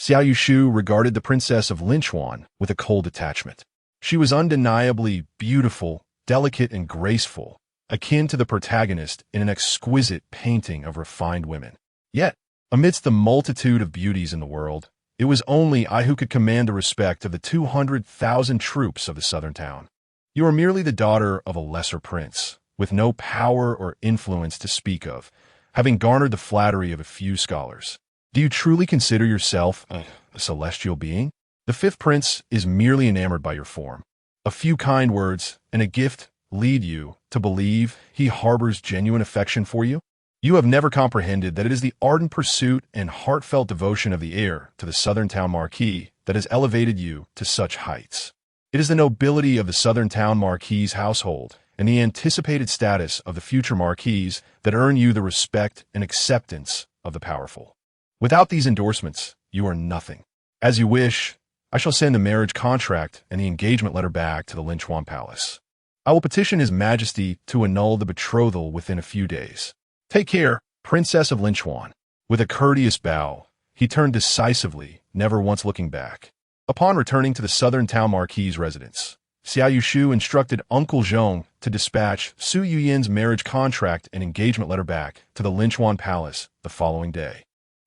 Xiao Yushu regarded the Princess of Linchuan with a cold attachment. She was undeniably beautiful, delicate, and graceful, akin to the protagonist in an exquisite painting of refined women. Yet, amidst the multitude of beauties in the world, it was only I who could command the respect of the 200,000 troops of the southern town. You are merely the daughter of a lesser prince, with no power or influence to speak of, having garnered the flattery of a few scholars. Do you truly consider yourself a celestial being? The fifth prince is merely enamored by your form. A few kind words and a gift lead you to believe he harbors genuine affection for you? You have never comprehended that it is the ardent pursuit and heartfelt devotion of the heir to the southern town marquis that has elevated you to such heights. It is the nobility of the southern town marquis' household and the anticipated status of the future marquis that earn you the respect and acceptance of the powerful. Without these endorsements, you are nothing. As you wish, I shall send the marriage contract and the engagement letter back to the Linchuan Palace. I will petition His Majesty to annul the betrothal within a few days. Take care, Princess of Linchuan. With a courteous bow, he turned decisively, never once looking back. Upon returning to the southern town marquis' residence, Xiao Yushu instructed Uncle Zhong to dispatch Su Yuyin's marriage contract and engagement letter back to the Linchuan Palace the following day.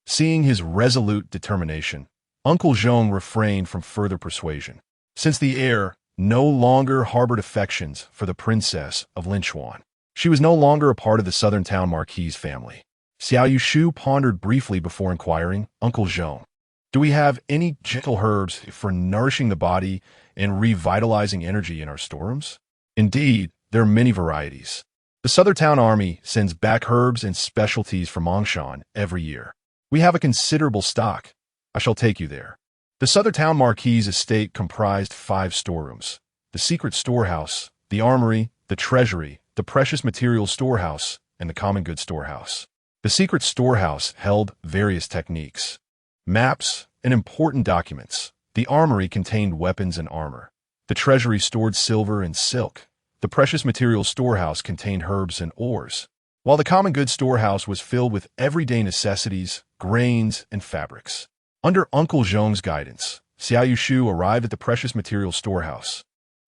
Seeing his resolute determination, Uncle Zhong refrained from further persuasion. Since the heir no longer harbored affections for the Princess of Linchuan, she was no longer a part of the southern town marquis' family. Xiao Yushu pondered briefly before inquiring, Uncle Zhong, do we have any gentle herbs for nourishing the body and revitalizing energy in our storerooms? Indeed, there are many varieties. The Southern Town Army sends back herbs and specialties from Mongshan every year. We have a considerable stock. I shall take you there. The Southern Town Marquis' estate comprised 5 storerooms: the secret storehouse, the armory, the treasury, the precious materials storehouse, and the common goods storehouse. The secret storehouse held various techniques, maps, and important documents. The armory contained weapons and armor. The treasury stored silver and silk. The precious materials storehouse contained herbs and ores, while the common goods storehouse was filled with everyday necessities, grains, and fabrics. Under Uncle Zhong's guidance, Xiao Yushu arrived at the precious materials storehouse,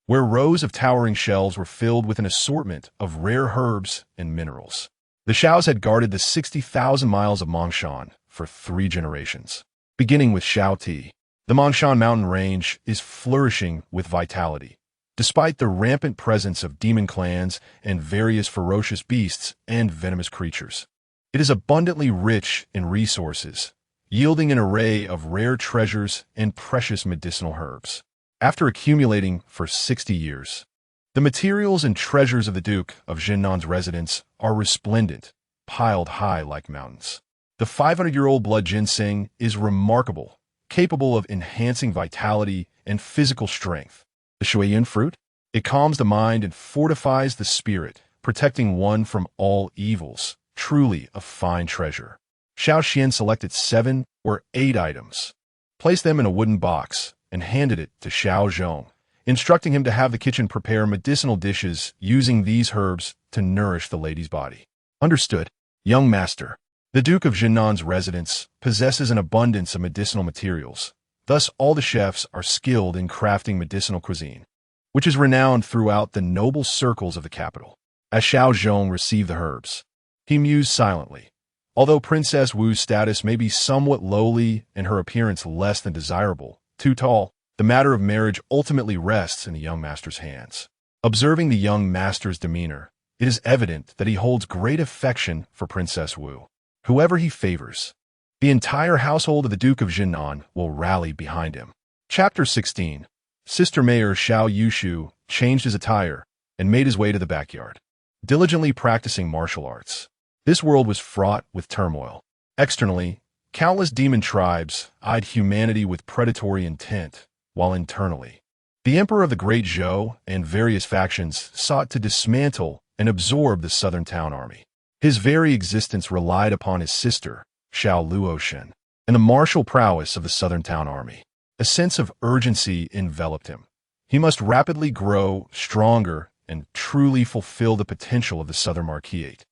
where rows of towering shelves were filled with an assortment of rare herbs and minerals. The Xiaos had guarded the 60,000 miles of Mongshan for 3 generations. Beginning with Shaoti, the Mongshan mountain range is flourishing with vitality, despite the rampant presence of demon clans and various ferocious beasts and venomous creatures. It is abundantly rich in resources, yielding an array of rare treasures and precious medicinal herbs. After accumulating for 60 years, the materials and treasures of the Duke of Zhennan's residence are resplendent, piled high like mountains. The 500-year-old blood ginseng is remarkable, capable of enhancing vitality and physical strength. The shuiyin fruit? It calms the mind and fortifies the spirit, protecting one from all evils. Truly a fine treasure. Xiao Xian selected 7 or 8 items, placed them in a wooden box, and handed it to Xiao Zhong, instructing him to have the kitchen prepare medicinal dishes using these herbs to nourish the lady's body. Understood, young master. The Duke of Zhennan's residence possesses an abundance of medicinal materials. Thus, all the chefs are skilled in crafting medicinal cuisine, which is renowned throughout the noble circles of the capital. As Xiao Zhong received the herbs, he mused silently. Although Princess Wu's status may be somewhat lowly and her appearance less than desirable, too tall, the matter of marriage ultimately rests in the young master's hands. Observing the young master's demeanor, it is evident that he holds great affection for Princess Wu. Whoever he favors, the entire household of the Duke of Zhennan will rally behind him. Chapter 16. Sister Mayor Xiao Yushu changed his attire and made his way to the backyard, diligently practicing martial arts. This world was fraught with turmoil. Externally, countless demon tribes eyed humanity with predatory intent, while internally, the Emperor of the Great Zhou and various factions sought to dismantle and absorb the Southern Town Army. His very existence relied upon his sister, Xiao Luoshen, and the martial prowess of the Southern Town Army. A sense of urgency enveloped him. He must rapidly grow stronger and truly fulfill the potential of the Southern Marquisate.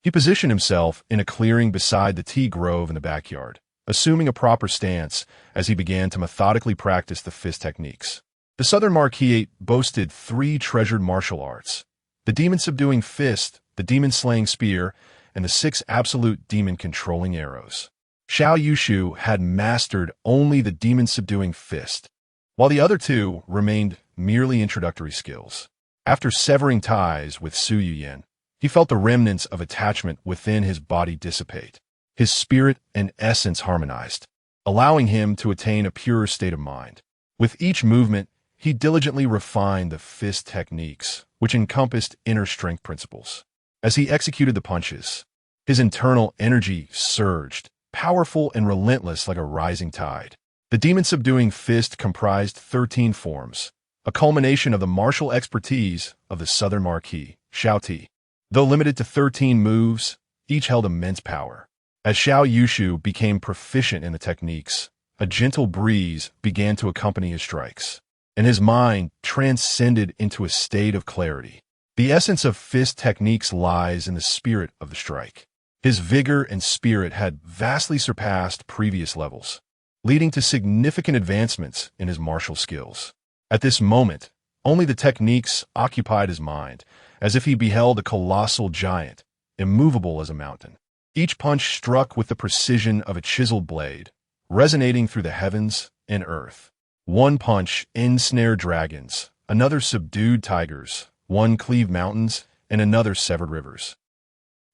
He positioned himself in a clearing beside the tea grove in the backyard, assuming a proper stance as he began to methodically practice the fist techniques. The Southern Marquisate boasted 3 treasured martial arts: the demon-subduing fist, the demon-slaying spear, and the 6 absolute demon-controlling arrows. Xiao Yushu had mastered only the demon-subduing fist, while the other 2 remained merely introductory skills. After severing ties with Su Yuyan, he felt the remnants of attachment within his body dissipate. His spirit and essence harmonized, allowing him to attain a purer state of mind. With each movement, he diligently refined the fist techniques, which encompassed inner strength principles. As he executed the punches, his internal energy surged, powerful and relentless like a rising tide. The demon-subduing fist comprised 13 forms, a culmination of the martial expertise of the Southern Marquis, Xiao. Though limited to 13 moves, each held immense power. As Xiao Yushu became proficient in the techniques, a gentle breeze began to accompany his strikes, and his mind transcended into a state of clarity. The essence of fist techniques lies in the spirit of the strike. His vigor and spirit had vastly surpassed previous levels, leading to significant advancements in his martial skills. At this moment, only the techniques occupied his mind, as if he beheld a colossal giant, immovable as a mountain. Each punch struck with the precision of a chiseled blade, resonating through the heavens and earth. One punch ensnared dragons, another subdued tigers, one cleaved mountains, and another severed rivers.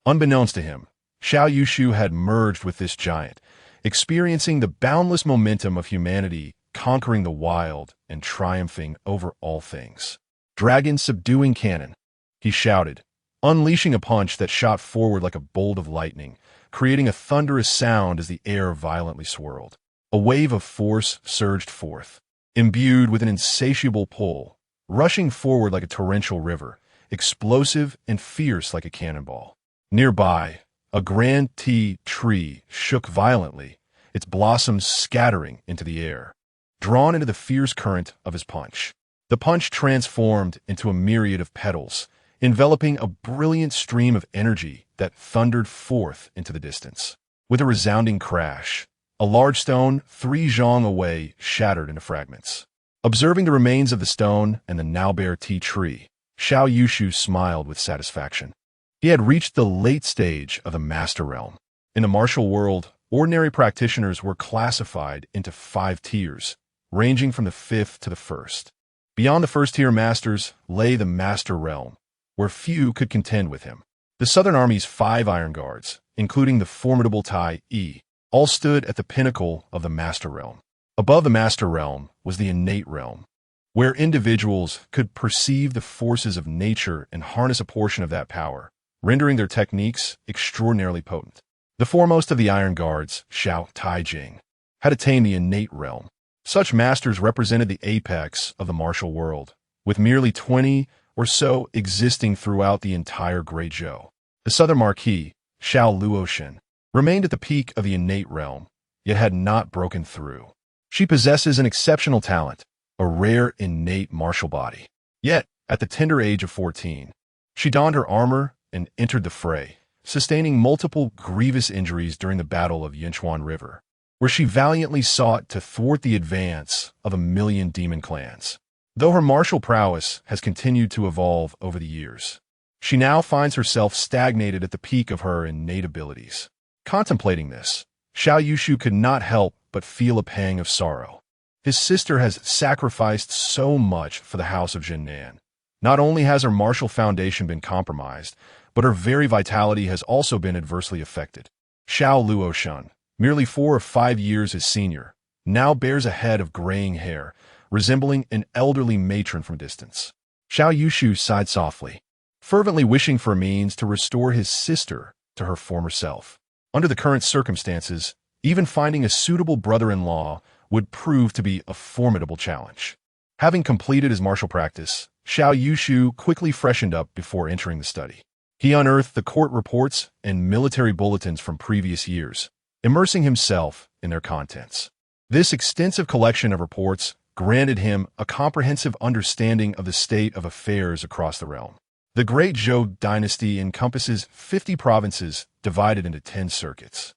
Unbeknownst to him, Xiao Yushu had merged with this giant, experiencing the boundless momentum of humanity, conquering the wild and triumphing over all things. Dragon subduing cannon, he shouted, unleashing a punch that shot forward like a bolt of lightning, creating a thunderous sound as the air violently swirled. A wave of force surged forth, imbued with an insatiable pull, rushing forward like a torrential river, explosive and fierce like a cannonball. Nearby, a grand tea tree shook violently, its blossoms scattering into the air, drawn into the fierce current of his punch. The punch transformed into a myriad of petals, enveloping a brilliant stream of energy that thundered forth into the distance. With a resounding crash, a large stone 3 zhang away shattered into fragments. Observing the remains of the stone and the now bare tea tree, Xiao Yushu smiled with satisfaction. He had reached the late stage of the Master Realm. In the martial world, ordinary practitioners were classified into 5 tiers, ranging from the 5th to the 1st. Beyond the first-tier masters lay the Master Realm, where few could contend with him. The Southern Army's 5 Iron Guards, including the formidable Tai Yi, all stood at the pinnacle of the Master Realm. Above the Master Realm was the Innate Realm, where individuals could perceive the forces of nature and harness a portion of that power, rendering their techniques extraordinarily potent. The foremost of the Iron Guards, Xiao Taijing, had attained the Innate Realm. Such masters represented the apex of the martial world, with merely 20 or so existing throughout the entire Great Zhou. The Southern Marquis, Xiao Luoshen, remained at the peak of the Innate Realm, yet had not broken through. She possesses an exceptional talent, a rare innate martial body. Yet, at the tender age of 14, she donned her armor and entered the fray, sustaining multiple grievous injuries during the Battle of Yinchuan River, where she valiantly sought to thwart the advance of 1,000,000 demon clans. Though her martial prowess has continued to evolve over the years, she now finds herself stagnated at the peak of her innate abilities. Contemplating this, Xiao Yushu could not help but feel a pang of sorrow. His sister has sacrificed so much for the House of Zhennan. Not only has her martial foundation been compromised, but her very vitality has also been adversely affected. Xiao Luoshen, merely 4 or 5 years his senior, now bears a head of graying hair, resembling an elderly matron from distance. Xiao Yushu sighed softly, fervently wishing for a means to restore his sister to her former self. Under the current circumstances, even finding a suitable brother-in-law would prove to be a formidable challenge. Having completed his martial practice, Xiao Yushu quickly freshened up before entering the study. He unearthed the court reports and military bulletins from previous years, immersing himself in their contents. This extensive collection of reports granted him a comprehensive understanding of the state of affairs across the realm. The Great Zhou Dynasty encompasses 50 provinces divided into 10 circuits,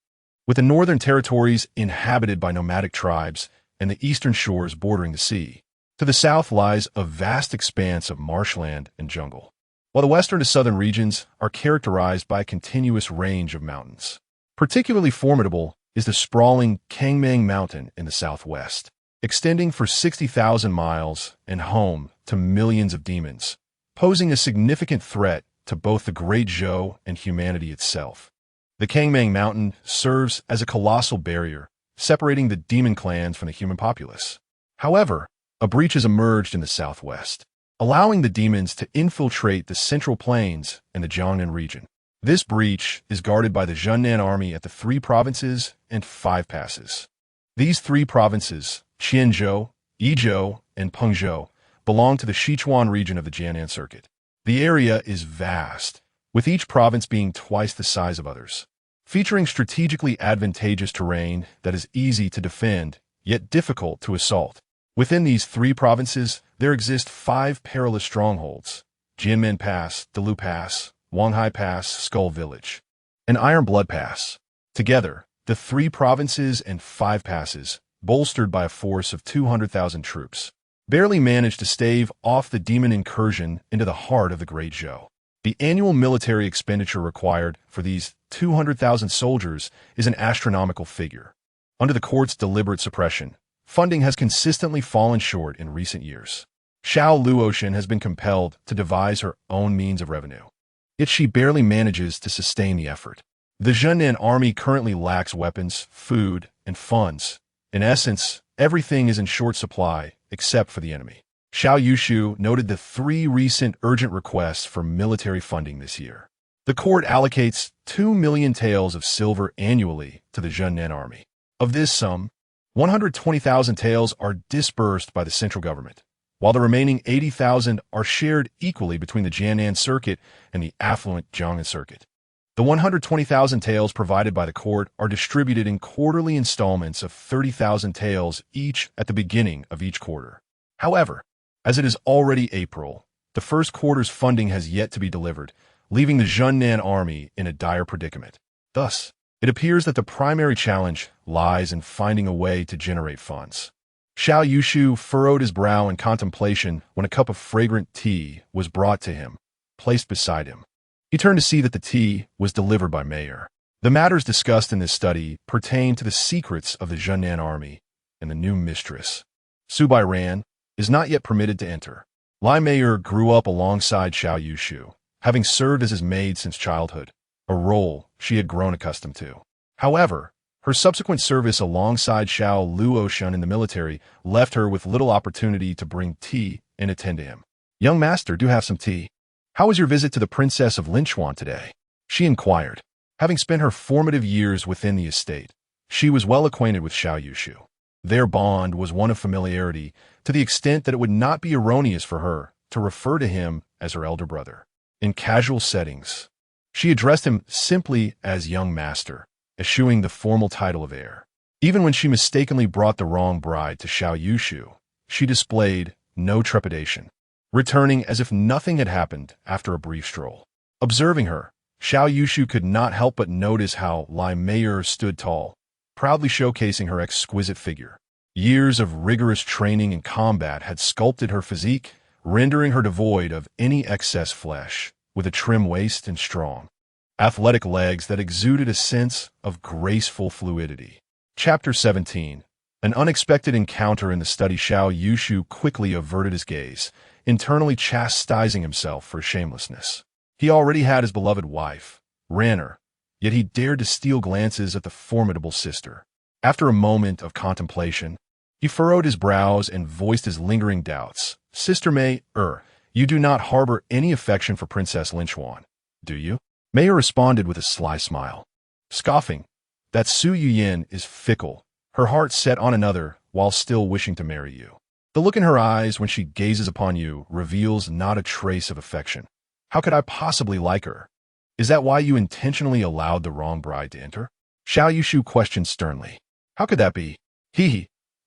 with the northern territories inhabited by nomadic tribes and the eastern shores bordering the sea. To the south lies a vast expanse of marshland and jungle, while the western to southern regions are characterized by a continuous range of mountains. Particularly formidable is the sprawling Changning Mountain in the southwest, extending for 60,000 miles and home to millions of demons, posing a significant threat to both the Great Zhou and humanity itself. The Changning Mountain serves as a colossal barrier, separating the demon clans from the human populace. However, a breach has emerged in the southwest, allowing the demons to infiltrate the Central Plains and the Jiangnan region. This breach is guarded by the Zhennan army at the 3 provinces and 5 passes. These 3 provinces, Qianzhou, Yizhou, and Pengzhou, belong to the Sichuan region of the Jiangnan Circuit. The area is vast, with each province being twice the size of others, featuring strategically advantageous terrain that is easy to defend, yet difficult to assault. Within these 3 provinces, there exist 5 perilous strongholds: Jianmen Pass, Dalu Pass, Wanghai Pass, Skull Village, and Iron Blood Pass. Together, the 3 provinces and 5 passes, bolstered by a force of 200,000 troops, barely managed to stave off the demon incursion into the heart of the Great Zhou. The annual military expenditure required for these 200,000 soldiers is an astronomical figure. Under the court's deliberate suppression, funding has consistently fallen short in recent years. Xiao Luoshen has been compelled to devise her own means of revenue, yet she barely manages to sustain the effort. The Zhennan army currently lacks weapons, food, and funds. In essence, everything is in short supply, except for the enemy. Xiao Yushu noted the 3 recent urgent requests for military funding this year. The court allocates 2 million taels of silver annually to the Zhennan army. Of this sum, 120,000 taels are disbursed by the central government, while the remaining 80,000 are shared equally between the Jiannan circuit and the affluent Jiangnan circuit. The 120,000 taels provided by the court are distributed in quarterly installments of 30,000 taels each at the beginning of each quarter. However, as it is already April, the first quarter's funding has yet to be delivered, leaving the Zhennan army in a dire predicament. Thus, it appears that the primary challenge lies in finding a way to generate funds. Xiao Yushu furrowed his brow in contemplation when a cup of fragrant tea was brought to him, placed beside him. He turned to see that the tea was delivered by Mayer. The matters discussed in this study pertain to the secrets of the Zhennan army and the new mistress. Su Bairan is not yet permitted to enter. Lai Mayer grew up alongside Xiao Yushu, having served as his maid since childhood, a role she had grown accustomed to. However, her subsequent service alongside Xiao Luoshan in the military left her with little opportunity to bring tea and attend to him. "Young master, do have some tea. How was your visit to the Princess of Linchuan today?" she inquired. Having spent her formative years within the estate, she was well acquainted with Xiao Yushu. Their bond was one of familiarity, to the extent that it would not be erroneous for her to refer to him as her elder brother. In casual settings, she addressed him simply as young master, eschewing the formal title of heir. Even when she mistakenly brought the wrong bride to Xiao Yushu, she displayed no trepidation, returning as if nothing had happened after a brief stroll. Observing her, Xiao Yushu could not help but notice how Lai Mayer stood tall, proudly showcasing her exquisite figure. Years of rigorous training in combat had sculpted her physique, rendering her devoid of any excess flesh, with a trim waist and strong, athletic legs that exuded a sense of graceful fluidity. Chapter 17. An unexpected encounter in the study. Xiao Yushu quickly averted his gaze, internally chastising himself for shamelessness. He already had his beloved wife, Ranner, yet he dared to steal glances at the formidable sister. After a moment of contemplation, he furrowed his brows and voiced his lingering doubts. "Sister May, you do not harbor any affection for Princess Linchuan, do you?" Mayer responded with a sly smile, scoffing, "That Su Yuyin is fickle, her heart set on another while still wishing to marry you. The look in her eyes when she gazes upon you reveals not a trace of affection. How could I possibly like her? Is that why you intentionally allowed the wrong bride to enter?" Xiao Yushu questioned sternly. "How could that be?"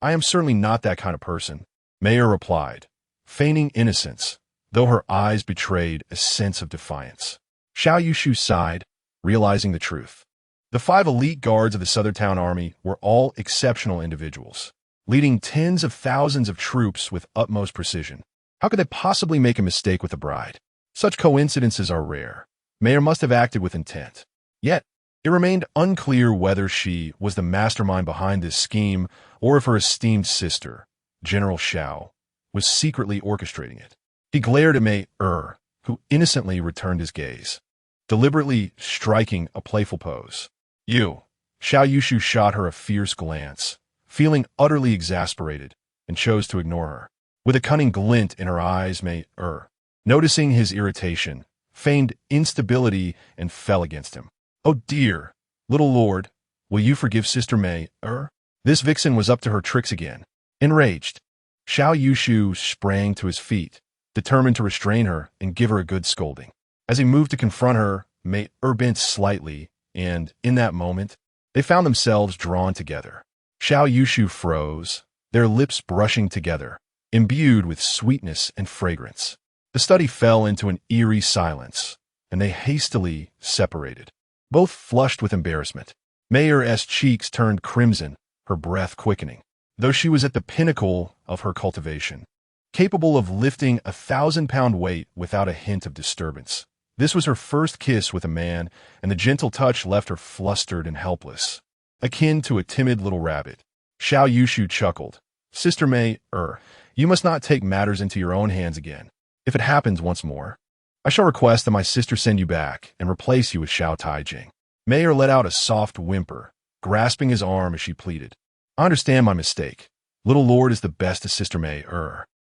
I am certainly not that kind of person," Mayer replied, feigning innocence, though her eyes betrayed a sense of defiance. Xiao Yushu sighed, realizing the truth. The 5 elite guards of the Southern Town Army were all exceptional individuals, leading tens of thousands of troops with utmost precision. How could they possibly make a mistake with the bride? Such coincidences are rare. Mayer must have acted with intent. Yet, it remained unclear whether she was the mastermind behind this scheme or if her esteemed sister, General Xiao, was secretly orchestrating it. He glared at Mayer, who innocently returned his gaze, deliberately striking a playful pose. "You." Xiao Yushu shot her a fierce glance, feeling utterly exasperated, and chose to ignore her. With a cunning glint in her eyes, Mayer, noticing his irritation, feigned instability and fell against him. "Oh dear, little lord, will you forgive Sister Mayer?" This vixen was up to her tricks again. Enraged, Xiao Yushu sprang to his feet, determined to restrain her and give her a good scolding. As he moved to confront her, Mayer bent slightly, and, in that moment, they found themselves drawn together. Xiao Yushu froze, their lips brushing together, imbued with sweetness and fragrance. The study fell into an eerie silence, and they hastily separated, both flushed with embarrassment. Mayer's cheeks turned crimson, her breath quickening. Though she was at the pinnacle of her cultivation, capable of lifting 1,000-pound weight without a hint of disturbance, this was her first kiss with a man, and the gentle touch left her flustered and helpless, akin to a timid little rabbit. Xiao Yushu chuckled. "Sister Mayer, you must not take matters into your own hands again. If it happens once more, I shall request that my sister send you back and replace you with Xiao Taijing." Mayer let out a soft whimper, grasping his arm as she pleaded. I understand my mistake. Little Lord is the best as Sister May.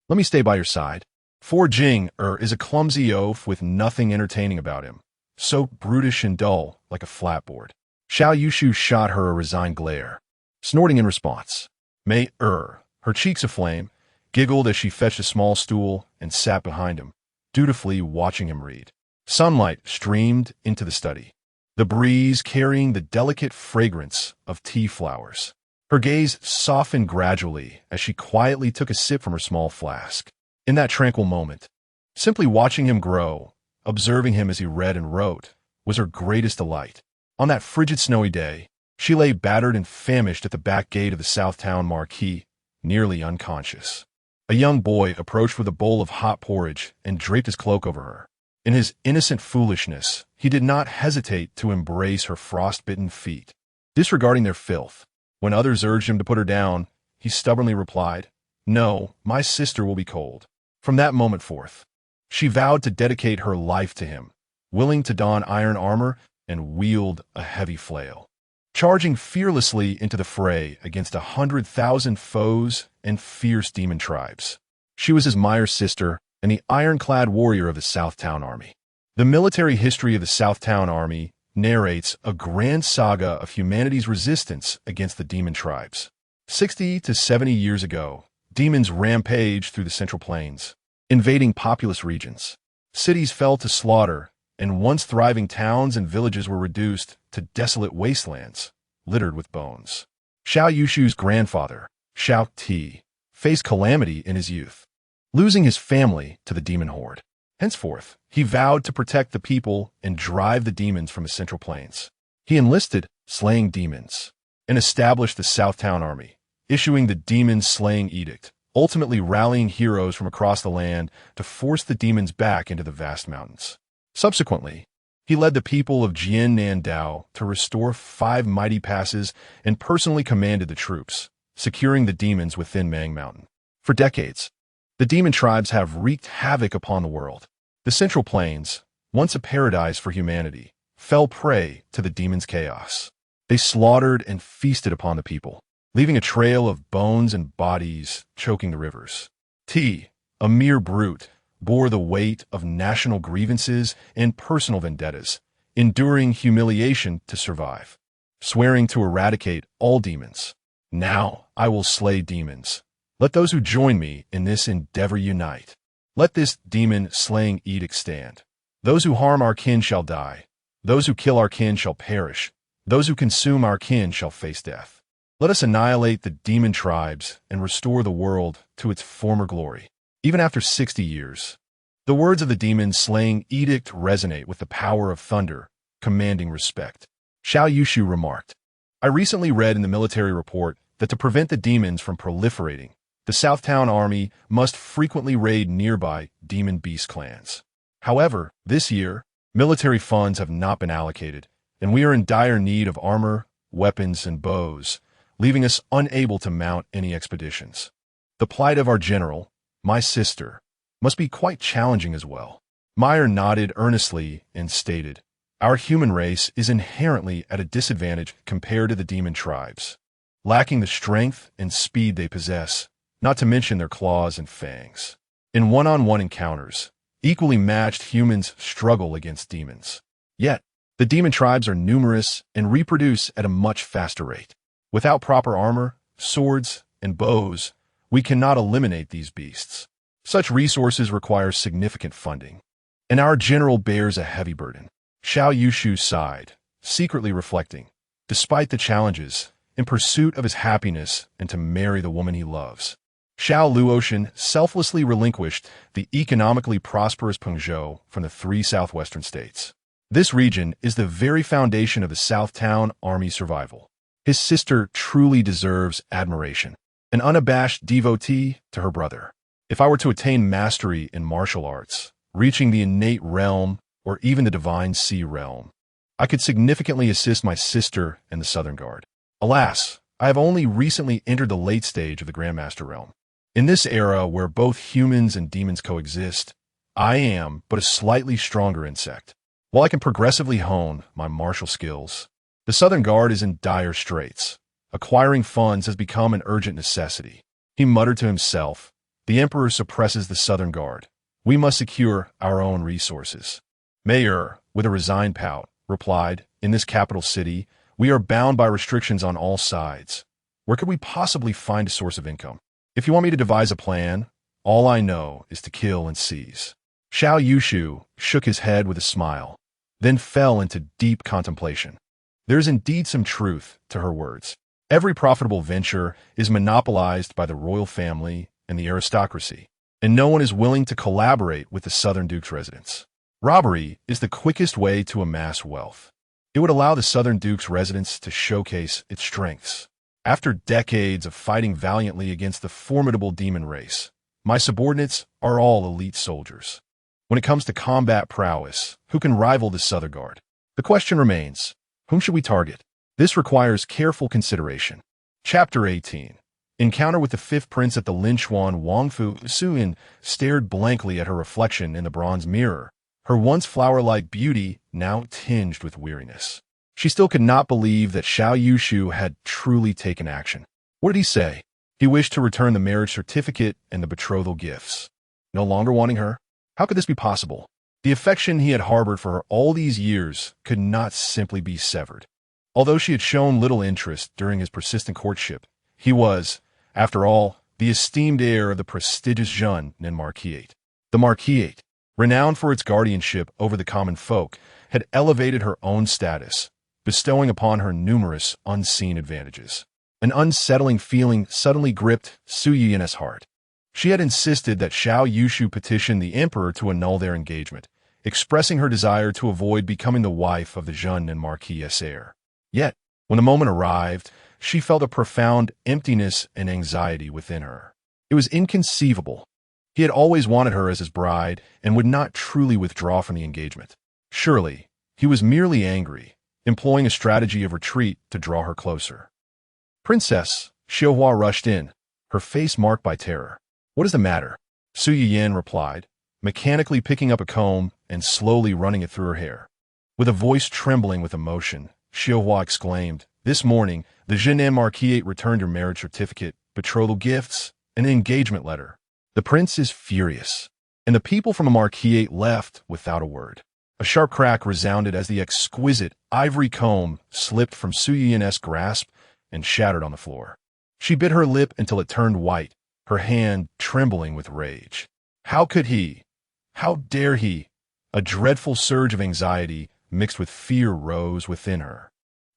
Let me stay by your side. For Jing is a clumsy oaf with nothing entertaining about him, so brutish and dull, like a flatboard. Xiao Yushu shot her a resigned glare, snorting in response. May, her cheeks aflame, giggled as she fetched a small stool and sat behind him, dutifully watching him read. Sunlight streamed into the study, the breeze carrying the delicate fragrance of tea flowers. Her gaze softened gradually as she quietly took a sip from her small flask. In that tranquil moment, simply watching him grow, observing him as he read and wrote, was her greatest delight. On that frigid snowy day, she lay battered and famished at the back gate of the Southtown Marquis, nearly unconscious. A young boy approached with a bowl of hot porridge and draped his cloak over her. In his innocent foolishness, he did not hesitate to embrace her frost-bitten feet. Disregarding their filth, when others urged him to put her down, he stubbornly replied, No, my sister will be cold. From that moment forth, she vowed to dedicate her life to him, willing to don iron armor and wield a heavy flail, charging fearlessly into the fray against 100,000 foes and fierce demon tribes. She was his Meyer's sister and the ironclad warrior of the Southtown Army. The military history of the Southtown Army narrates a grand saga of humanity's resistance against the demon tribes. 60 to 70 years ago, demons rampaged through the Central Plains, invading populous regions. Cities fell to slaughter, and once thriving towns and villages were reduced to desolate wastelands, littered with bones. Xiao Yushu's grandfather, Xiao Ti, faced calamity in his youth, losing his family to the demon horde. Henceforth, he vowed to protect the people and drive the demons from the Central Plains. He enlisted, slaying demons, and established the Southtown Army, issuing the demon-slaying edict, ultimately rallying heroes from across the land to force the demons back into the vast mountains. Subsequently, he led the people of Jiannandao to restore 5 mighty passes and personally commanded the troops, securing the demons within Mang Mountain. For decades, the demon tribes have wreaked havoc upon the world. The Central Plains, once a paradise for humanity, fell prey to the demons' chaos. They slaughtered and feasted upon the people, leaving a trail of bones and bodies choking the rivers. T, a mere brute, bore the weight of national grievances and personal vendettas, enduring humiliation to survive, swearing to eradicate all demons. Now I will slay demons. Let those who join me in this endeavor unite. Let this demon-slaying edict stand. Those who harm our kin shall die. Those who kill our kin shall perish. Those who consume our kin shall face death. Let us annihilate the demon tribes and restore the world to its former glory. Even after 60 years, the words of the demon-slaying edict resonate with the power of thunder, commanding respect. Xiao Yushu remarked, I recently read in the military report that to prevent the demons from proliferating, the Southtown Army must frequently raid nearby demon beast clans. However, this year, military funds have not been allocated, and we are in dire need of armor, weapons, and bows, leaving us unable to mount any expeditions. The plight of our general, my sister, must be quite challenging as well. Meyer nodded earnestly and stated, Our human race is inherently at a disadvantage compared to the demon tribes, lacking the strength and speed they possess, not to mention their claws and fangs. In one-on-one encounters, equally matched humans struggle against demons. Yet, the demon tribes are numerous and reproduce at a much faster rate. Without proper armor, swords, and bows, we cannot eliminate these beasts. Such resources require significant funding, and our general bears a heavy burden. Xiao Yushu sighed, secretly reflecting, despite the challenges, in pursuit of his happiness and to marry the woman he loves, Xiao Luotian selflessly relinquished the economically prosperous Pengzhou from the 3 southwestern states. This region is the very foundation of the Southtown Army survival. His sister truly deserves admiration, an unabashed devotee to her brother. If I were to attain mastery in martial arts, reaching the innate realm or even the divine sea realm, I could significantly assist my sister and the Southern Guard. Alas, I have only recently entered the late stage of the Grandmaster realm. In this era where both humans and demons coexist, I am but a slightly stronger insect. While I can progressively hone my martial skills, The Southern Guard is in dire straits. Acquiring funds has become an urgent necessity. He muttered to himself. The Emperor suppresses the Southern Guard. We must secure our own resources. Mayor, with a resigned pout, replied, in this capital city, we are bound by restrictions on all sides. Where could we possibly find a source of income? If you want me to devise a plan, all I know is to kill and seize. Xiao Yushu shook his head with a smile, then fell into deep contemplation. There is indeed some truth to her words. Every profitable venture is monopolized by the royal family and the aristocracy, and no one is willing to collaborate with the Southern Duke's residents. Robbery is the quickest way to amass wealth. It would allow the Southern Duke's residents to showcase its strengths. After decades of fighting valiantly against the formidable demon race, my subordinates are all elite soldiers. When it comes to combat prowess, who can rival the Southern Guard? The question remains, whom should we target? This requires careful consideration. Chapter 18. Encounter with the fifth prince at the Linchuan Wangfu. Suyin stared blankly at her reflection in the bronze mirror, her once flower-like beauty now tinged with weariness. She still could not believe that Xiao Yushu had truly taken action. What did he say? He wished to return the marriage certificate and the betrothal gifts. No longer wanting her? How could this be possible? The affection he had harbored for her all these years could not simply be severed. Although she had shown little interest during his persistent courtship, he was, after all, the esteemed heir of the prestigious Zhennan Marquisate. The Marquisate, renowned for its guardianship over the common folk, had elevated her own status, bestowing upon her numerous unseen advantages. An unsettling feeling suddenly gripped Su Yin's heart. She had insisted that Xiao Yushu petition the emperor to annul their engagement, expressing her desire to avoid becoming the wife of the Zhennan Marquis's heir. Yet, when the moment arrived, she felt a profound emptiness and anxiety within her. It was inconceivable. He had always wanted her as his bride and would not truly withdraw from the engagement. Surely, he was merely angry, employing a strategy of retreat to draw her closer. Princess, Xiaohua rushed in, her face marked by terror. What is the matter? Su Yin replied, mechanically picking up a comb and slowly running it through her hair. With a voice trembling with emotion, Xiaohua exclaimed, this morning, the Zhennan Marquisate returned her marriage certificate, betrothal gifts, and an engagement letter. The prince is furious, and the people from the Marquisate left without a word. A sharp crack resounded as the exquisite ivory comb slipped from Su Yin's grasp and shattered on the floor. She bit her lip until it turned white, her hand trembling with rage. How could he? How dare he? A dreadful surge of anxiety mixed with fear rose within her,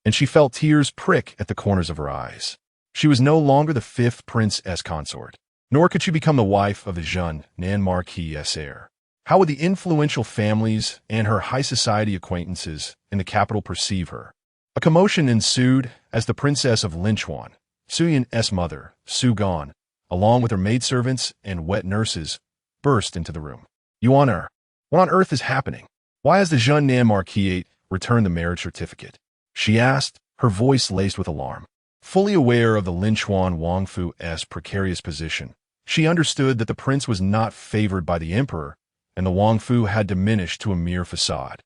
and she felt tears prick at the corners of her eyes. She was no longer the fifth prince's consort, nor could she become the wife of the Zhennan Marquis's heir. How would the influential families and her high society acquaintances in the capital perceive her? A commotion ensued as the princess of Linchuan, Su Yin's mother, Su Gan, along with her maidservants and wet nurses, burst into the room. You honor, what on earth is happening? Why has the Zhennan Marquisate returned the marriage certificate? She asked, her voice laced with alarm. Fully aware of the Linchuan Wangfu's precarious position, she understood that the prince was not favored by the emperor, and the Wangfu had diminished to a mere facade.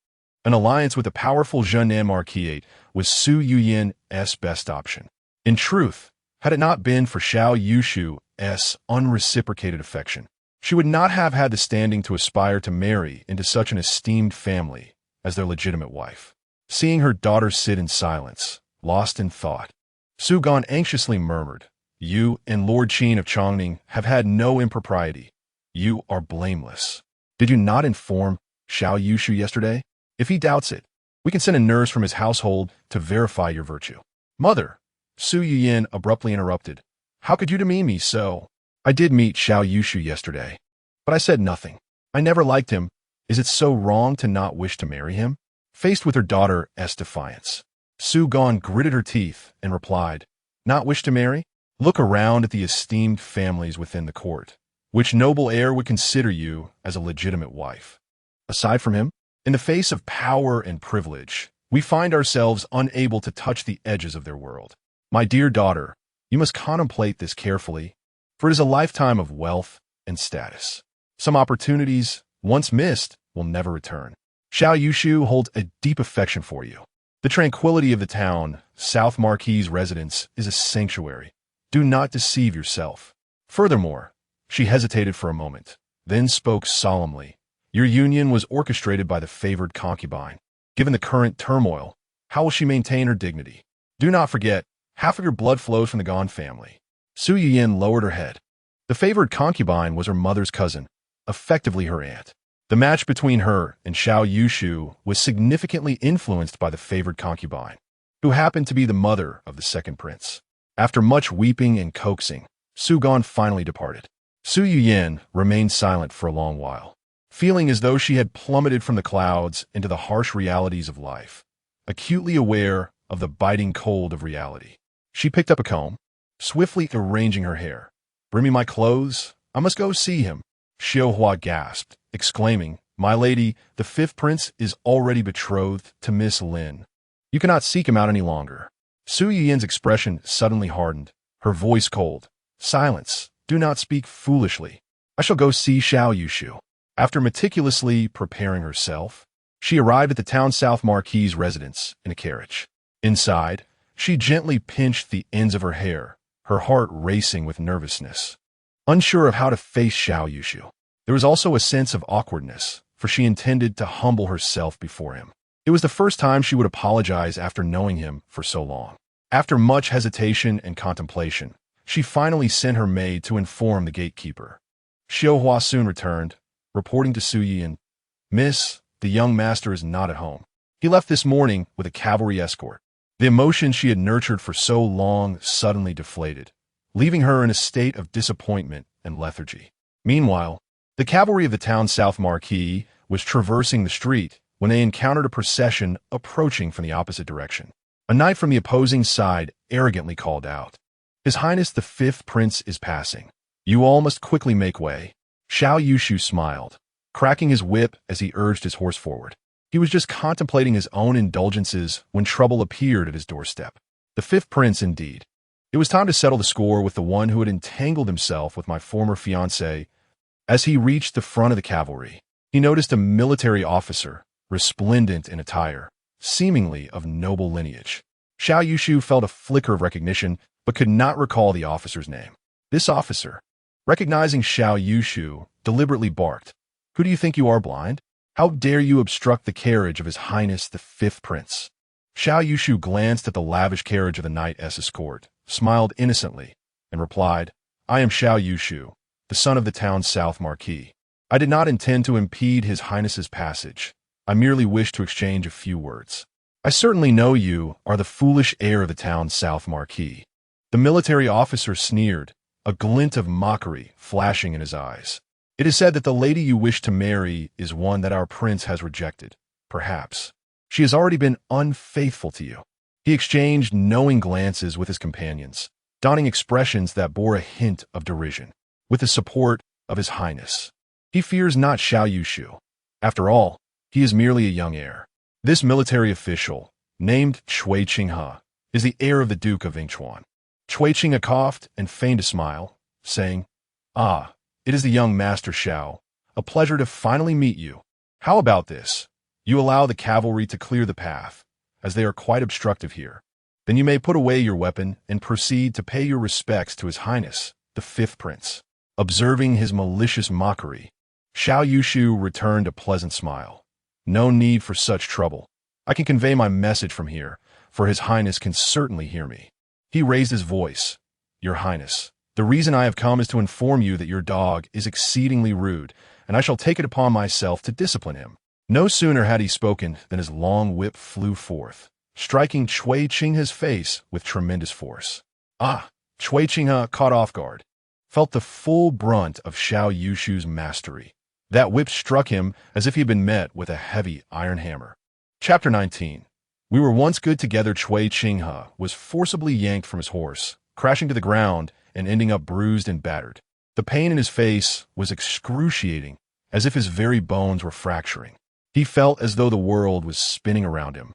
An alliance with the powerful Zhennan Marquisate was Su Yin's best option. In truth, had it not been for Xiao Yushu's unreciprocated affection, she would not have had the standing to aspire to marry into such an esteemed family as their legitimate wife. Seeing her daughter sit in silence, lost in thought, Su Gan anxiously murmured, you and Lord Qin of Changning have had no impropriety. You are blameless. Did you not inform Xiao Yushu yesterday? If he doubts it, we can send a nurse from his household to verify your virtue. Mother, Su Yin abruptly interrupted. How could you demean me so? I did meet Xiao Yushu yesterday, but I said nothing. I never liked him. Is it so wrong to not wish to marry him? Faced with her daughter's defiance, Su Gan gritted her teeth and replied, not wish to marry? Look around at the esteemed families within the court. Which noble heir would consider you as a legitimate wife? Aside from him, in the face of power and privilege, we find ourselves unable to touch the edges of their world. My dear daughter, you must contemplate this carefully, for it is a lifetime of wealth and status. Some opportunities, once missed, will never return. Xiao Yushu holds a deep affection for you. The tranquility of the town, South Marquis residence, is a sanctuary. Do not deceive yourself. Furthermore, she hesitated for a moment, then spoke solemnly. Your union was orchestrated by the favored concubine. Given the current turmoil, how will she maintain her dignity? Do not forget, half of your blood flows from the Gone family. Su Yiyin lowered her head. The favored concubine was her mother's cousin, effectively her aunt. The match between her and Xiao Yushu was significantly influenced by the favored concubine, who happened to be the mother of the second prince. After much weeping and coaxing, Su Gan finally departed. Su Yiyin remained silent for a long while, feeling as though she had plummeted from the clouds into the harsh realities of life, acutely aware of the biting cold of reality. She picked up a comb, swiftly arranging her hair. Bring me my clothes. I must go see him. Xiao Hua gasped, exclaiming, My lady, the fifth prince is already betrothed to Miss Lin. You cannot seek him out any longer. Su Yiyin's expression suddenly hardened, her voice cold. Silence. Do not speak foolishly. I shall go see Xiao Yushu. After meticulously preparing herself, she arrived at the town South Marquis residence in a carriage. Inside, she gently pinched the ends of her hair, her heart racing with nervousness. Unsure of how to face Xiao Yushu, there was also a sense of awkwardness, for she intended to humble herself before him. It was the first time she would apologize after knowing him for so long. After much hesitation and contemplation, she finally sent her maid to inform the gatekeeper. Xiao Hua soon returned, reporting to Su Yiyin, Miss, the young master is not at home. He left this morning with a cavalry escort. The emotions she had nurtured for so long suddenly deflated, leaving her in a state of disappointment and lethargy. Meanwhile, the cavalry of the town South Marquis was traversing the street when they encountered a procession approaching from the opposite direction. A knight from the opposing side arrogantly called out, His Highness the Fifth Prince is passing. You all must quickly make way. Xiao Yushu smiled, cracking his whip as he urged his horse forward. He was just contemplating his own indulgences when trouble appeared at his doorstep. The fifth prince, indeed. It was time to settle the score with the one who had entangled himself with my former fiancée. As he reached the front of the cavalry, he noticed a military officer, resplendent in attire, seemingly of noble lineage. Xiao Yushu felt a flicker of recognition, but could not recall the officer's name. This officer, recognizing Xiao Yushu, deliberately barked, Who do you think you are, blind? How dare you obstruct the carriage of His Highness the Fifth Prince? Xiao Yushu glanced at the lavish carriage of the knight's escort, smiled innocently, and replied, I am Xiao Yushu, the son of the town's South Marquis. I did not intend to impede His Highness's passage. I merely wished to exchange a few words. I certainly know you are the foolish heir of the town's South Marquis. The military officer sneered, a glint of mockery flashing in his eyes. It is said that the lady you wish to marry is one that our prince has rejected. Perhaps. She has already been unfaithful to you. He exchanged knowing glances with his companions, donning expressions that bore a hint of derision. With the support of His Highness, he fears not Xiao Yushu. After all, he is merely a young heir. This military official, named Cui Qinghe, is the heir of the Duke of Yingchuan. Cui Qinghe coughed and feigned a smile, saying, Ah, it is the young Master Xiao. A pleasure to finally meet you. How about this? You allow the cavalry to clear the path, as they are quite obstructive here. Then you may put away your weapon and proceed to pay your respects to His Highness, the Fifth Prince. Observing his malicious mockery, Xiao Yushu returned a pleasant smile. No need for such trouble. I can convey my message from here, for His Highness can certainly hear me. He raised his voice. Your Highness, the reason I have come is to inform you that your dog is exceedingly rude, and I shall take it upon myself to discipline him. No sooner had he spoken than his long whip flew forth, striking Cui Qinghe's face with tremendous force. Ah! Cui Qinghe, caught off guard, felt the full brunt of Xiao Yushu's mastery. That whip struck him as if he had been met with a heavy iron hammer. Chapter 19. We were once good together. Cui Qinghe was forcibly yanked from his horse, crashing to the ground and ending up bruised and battered. The pain in his face was excruciating, as if his very bones were fracturing. He felt as though the world was spinning around him,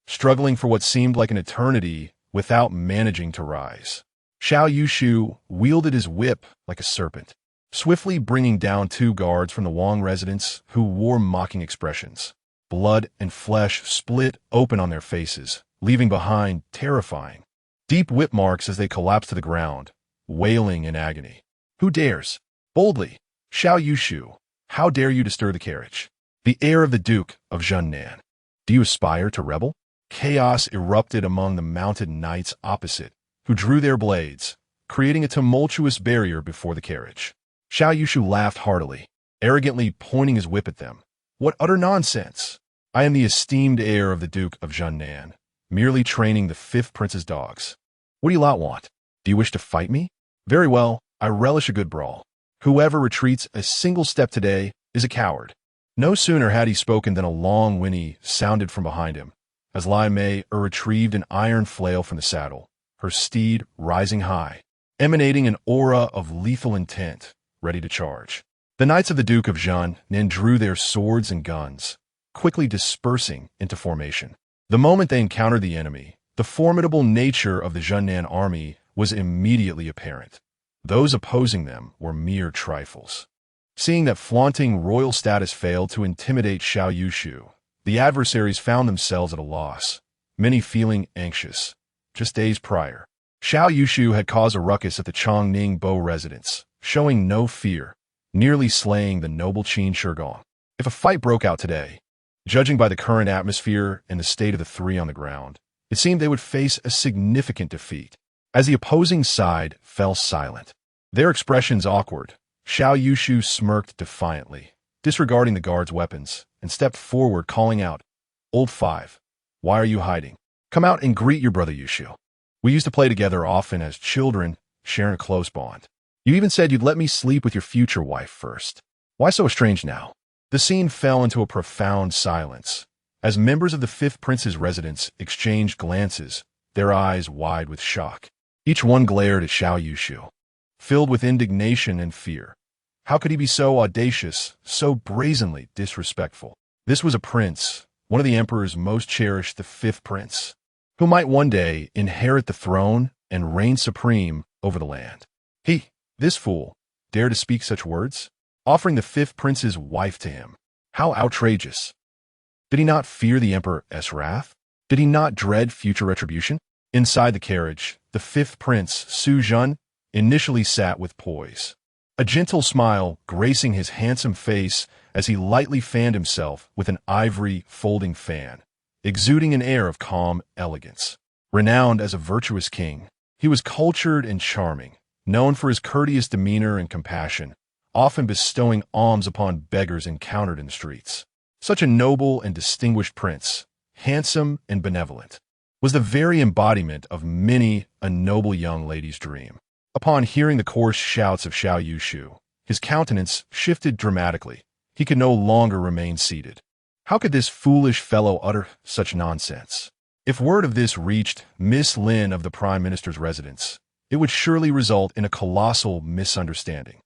struggling for what seemed like an eternity without managing to rise. Xiao Yushu wielded his whip like a serpent, swiftly bringing down two guards from the Wang residence who wore mocking expressions. Blood and flesh split open on their faces, leaving behind terrifying, deep whip marks as they collapse to the ground, wailing in agony. Who dares? Boldly, Xiao Yushu, how dare you disturb the carriage? The heir of the Duke of Zhennan. Do you aspire to rebel? Chaos erupted among the mounted knights opposite, who drew their blades, creating a tumultuous barrier before the carriage. Xiao Yushu laughed heartily, arrogantly pointing his whip at them. What utter nonsense! I am the esteemed heir of the Duke of Zhennan, merely training the fifth prince's dogs. What do you lot want? Do you wish to fight me? Very well, I relish a good brawl. Whoever retreats a single step today is a coward. No sooner had he spoken than a long whinny sounded from behind him, as Lai Mei retrieved an iron flail from the saddle, her steed rising high, emanating an aura of lethal intent, ready to charge. The knights of the Duke of Zhennan drew their swords and guns, quickly dispersing into formation. The moment they encountered the enemy, the formidable nature of the Zhennan army was immediately apparent. Those opposing them were mere trifles. Seeing that flaunting royal status failed to intimidate Xiao Yushu, the adversaries found themselves at a loss, many feeling anxious. Just days prior, Xiao Yushu had caused a ruckus at the Changning Bo residence, showing no fear, nearly slaying the noble Qin Shigong. If a fight broke out today, judging by the current atmosphere and the state of the three on the ground, it seemed they would face a significant defeat. As the opposing side fell silent, their expressions awkward, Xiao Yushu smirked defiantly, disregarding the guards' weapons, and stepped forward calling out, "Old Five, why are you hiding? Come out and greet your brother Yushu. We used to play together often as children, sharing a close bond. You even said you'd let me sleep with your future wife first. Why so estranged now?" The scene fell into a profound silence, as members of the fifth prince's residence exchanged glances, their eyes wide with shock. Each one glared at Xiao Yushu, filled with indignation and fear. How could he be so audacious, so brazenly disrespectful? This was a prince, one of the emperor's most cherished, the fifth prince, who might one day inherit the throne and reign supreme over the land. He, this fool, dared to speak such words, offering the fifth prince's wife to him. How outrageous! Did he not fear the emperor's wrath? Did he not dread future retribution? Inside the carriage, the fifth prince, Su Zhen, initially sat with poise, a gentle smile gracing his handsome face as he lightly fanned himself with an ivory folding fan, exuding an air of calm elegance. Renowned as a virtuous king, he was cultured and charming, known for his courteous demeanor and compassion, often bestowing alms upon beggars encountered in the streets. Such a noble and distinguished prince, handsome and benevolent, was the very embodiment of many a noble young lady's dream. Upon hearing the coarse shouts of Xiao Yushu, his countenance shifted dramatically. He could no longer remain seated. How could this foolish fellow utter such nonsense? If word of this reached Miss Lin of the Prime Minister's residence, it would surely result in a colossal misunderstanding.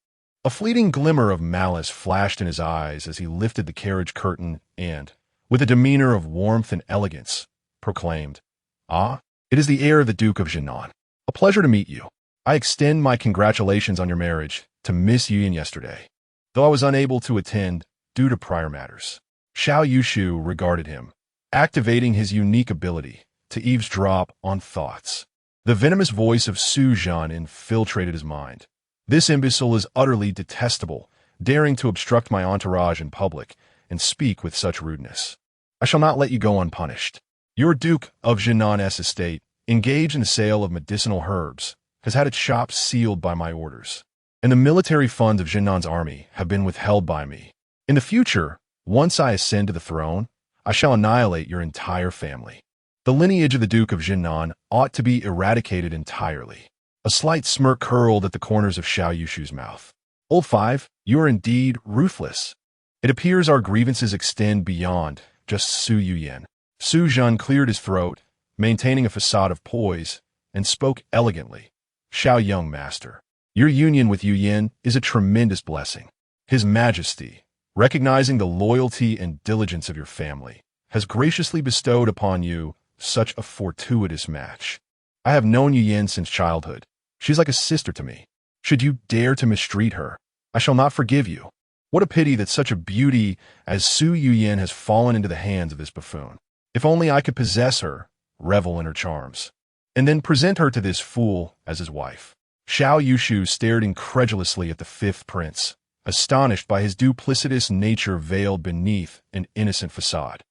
A fleeting glimmer of malice flashed in his eyes as he lifted the carriage curtain and, with a demeanor of warmth and elegance, proclaimed, "Ah, it is the heir of the Duke of Zhennan. A pleasure to meet you. I extend my congratulations on your marriage to Miss Yuan yesterday, though I was unable to attend due to prior matters." Xiao Yushu regarded him, activating his unique ability to eavesdrop on thoughts. The venomous voice of Su Zhen infiltrated his mind. "This imbecile is utterly detestable, daring to obstruct my entourage in public and speak with such rudeness. I shall not let you go unpunished. Your Duke of Zhennan's estate, engaged in the sale of medicinal herbs, has had its shops sealed by my orders, and the military funds of Zhennan's army have been withheld by me. In the future, once I ascend to the throne, I shall annihilate your entire family. The lineage of the Duke of Zhennan ought to be eradicated entirely." A slight smirk curled at the corners of Xiao Yushu's mouth. "Old Five, you are indeed ruthless. It appears our grievances extend beyond just Su Yuyan." Su Zhen cleared his throat, maintaining a facade of poise, and spoke elegantly. "Xiao young master, your union with Yu Yin is a tremendous blessing. His Majesty, recognizing the loyalty and diligence of your family, has graciously bestowed upon you such a fortuitous match. I have known Yu Yin since childhood. She's like a sister to me. Should you dare to mistreat her, I shall not forgive you. What a pity that such a beauty as Su Yuyan has fallen into the hands of this buffoon. If only I could possess her, revel in her charms, and then present her to this fool as his wife. Xiao Yushu stared incredulously at the fifth prince, astonished by his duplicitous nature veiled beneath an innocent facade.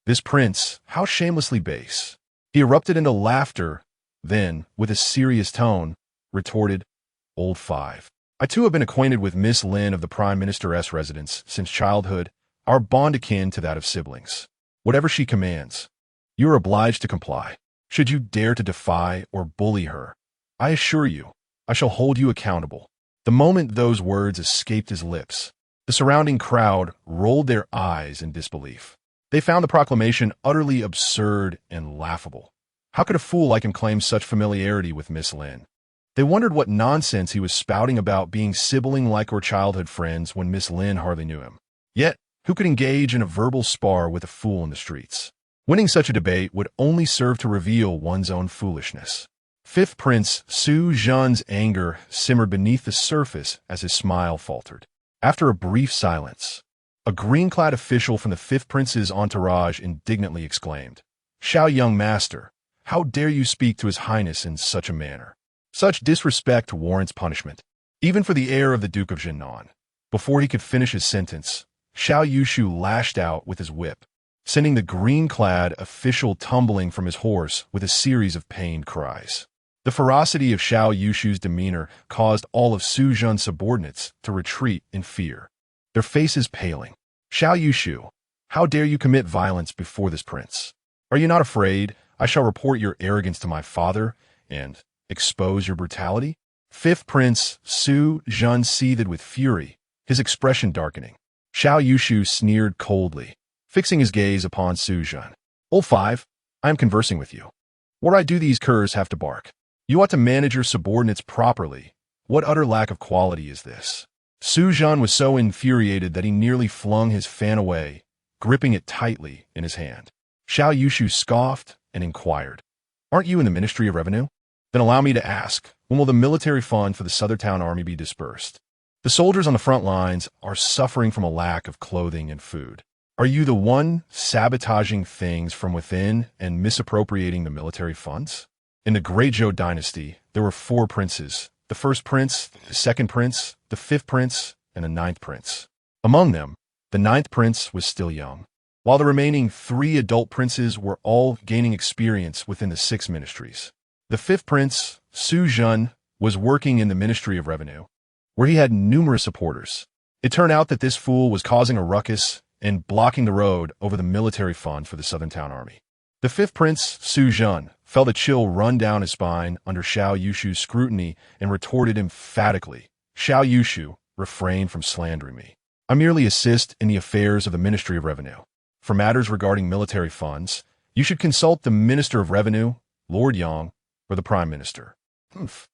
This prince, how shamelessly base. He erupted into laughter, then, with a serious tone, retorted, "Old five. I too have been acquainted with Miss Lin of the Prime Minister's residence since childhood, our bond akin to that of siblings. Whatever she commands, you are obliged to comply. Should you dare to defy or bully her, I assure you, I shall hold you accountable." The moment those words escaped his lips, the surrounding crowd rolled their eyes in disbelief. They found the proclamation utterly absurd and laughable. How could a fool like him claim such familiarity with Miss Lin? They wondered what nonsense he was spouting about being sibling-like or childhood friends when Miss Lin hardly knew him. Yet, who could engage in a verbal spar with a fool in the streets? Winning such a debate would only serve to reveal one's own foolishness. Fifth Prince Su Zhan's anger simmered beneath the surface as his smile faltered. After a brief silence, a green-clad official from the Fifth Prince's entourage indignantly exclaimed, "Xiao, young master, how dare you speak to His Highness in such a manner? Such disrespect warrants punishment, even for the heir of the Duke of Zhennan." Before he could finish his sentence, Xiao Yushu lashed out with his whip, sending the green-clad official tumbling from his horse with a series of pained cries. The ferocity of Xiao Yushu's demeanor caused all of Su Zhan's subordinates to retreat in fear, their faces paling. "Xiao Yushu, how dare you commit violence before this prince? Are you not afraid I shall report your arrogance to my father and expose your brutality?" Fifth Prince Su Zhan seethed with fury, his expression darkening. Xiao Yushu sneered coldly, fixing his gaze upon Su Zhan. "Old five, I am conversing with you. What right do these curs have to bark? You ought to manage your subordinates properly. What utter lack of quality is this?" Su Zhan was so infuriated that he nearly flung his fan away, gripping it tightly in his hand. Xiao Yushu scoffed and inquired, "Aren't you in the Ministry of Revenue? Then allow me to ask, when will the military fund for the Southern Town Army be dispersed? The soldiers on the front lines are suffering from a lack of clothing and food. Are you the one sabotaging things from within and misappropriating the military funds?" In the Great Zhou Dynasty, there were 4 princes: the first prince, the second prince, the fifth prince, and the ninth prince. Among them, the ninth prince was still young, while the remaining 3 adult princes were all gaining experience within the 6 ministries. The fifth prince, Su Zhan, was working in the Ministry of Revenue, where he had numerous supporters. It turned out that this fool was causing a ruckus and blocking the road over the military fund for the Southern Town Army. The fifth prince, Su Zhan, felt a chill run down his spine under Xiao Yushu's scrutiny and retorted emphatically, "Xiao Yushu, refrain from slandering me. I merely assist in the affairs of the Ministry of Revenue. For matters regarding military funds, you should consult the Minister of Revenue, Lord Yang, or the Prime Minister. Humph.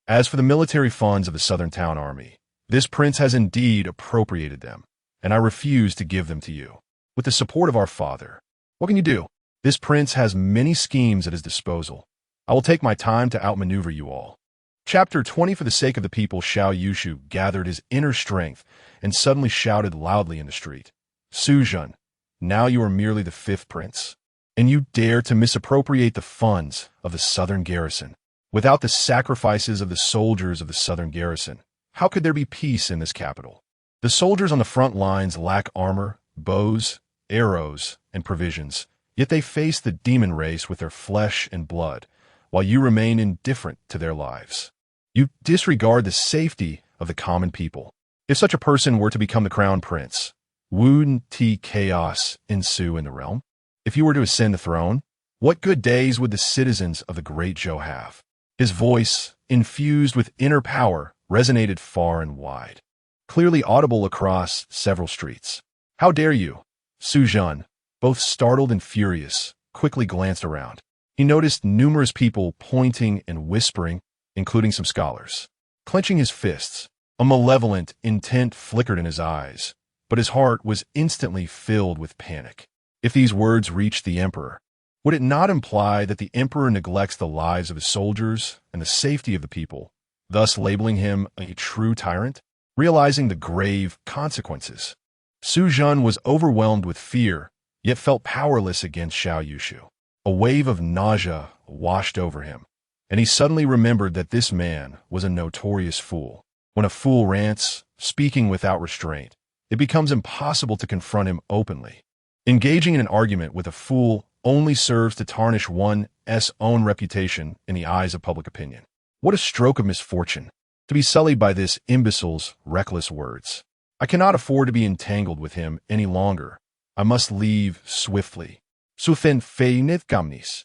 As for the military funds of the Southern Town Army, this prince has indeed appropriated them, and I refuse to give them to you. With the support of our father, what can you do? This prince has many schemes at his disposal. I will take my time to outmaneuver you all." Chapter 20. For the sake of the people, Xiao Yushu gathered his inner strength and suddenly shouted loudly in the street, "Su Zhan, now you are merely the fifth prince, and you dare to misappropriate the funds of the southern garrison. Without the sacrifices of the soldiers of the southern garrison, how could there be peace in this capital? The soldiers on the front lines lack armor, bows, arrows, and provisions, yet they face the demon race with their flesh and blood, while you remain indifferent to their lives. You disregard the safety of the common people. If such a person were to become the crown prince, wouldn't chaos ensue in the realm? If you were to ascend the throne, what good days would the citizens of the Great Zhou have?" His voice, infused with inner power, resonated far and wide, clearly audible across several streets. "How dare you?" Su Zhan, both startled and furious, quickly glanced around. He noticed numerous people pointing and whispering, including some scholars. Clenching his fists, a malevolent intent flickered in his eyes, but his heart was instantly filled with panic. If these words reached the emperor, would it not imply that the emperor neglects the lives of his soldiers and the safety of the people, thus labeling him a true tyrant? realizing the grave consequences. Su Zhen was overwhelmed with fear, yet felt powerless against Xiao Yushu. A wave of nausea washed over him, and he suddenly remembered that this man was a notorious fool. When a fool rants, speaking without restraint, it becomes impossible to confront him openly. Engaging in an argument with a fool only serves to tarnish one's own reputation in the eyes of public opinion. What a stroke of misfortune, to be sullied by this imbecile's reckless words. I cannot afford to be entangled with him any longer. I must leave swiftly. Suthen feinith gamnis.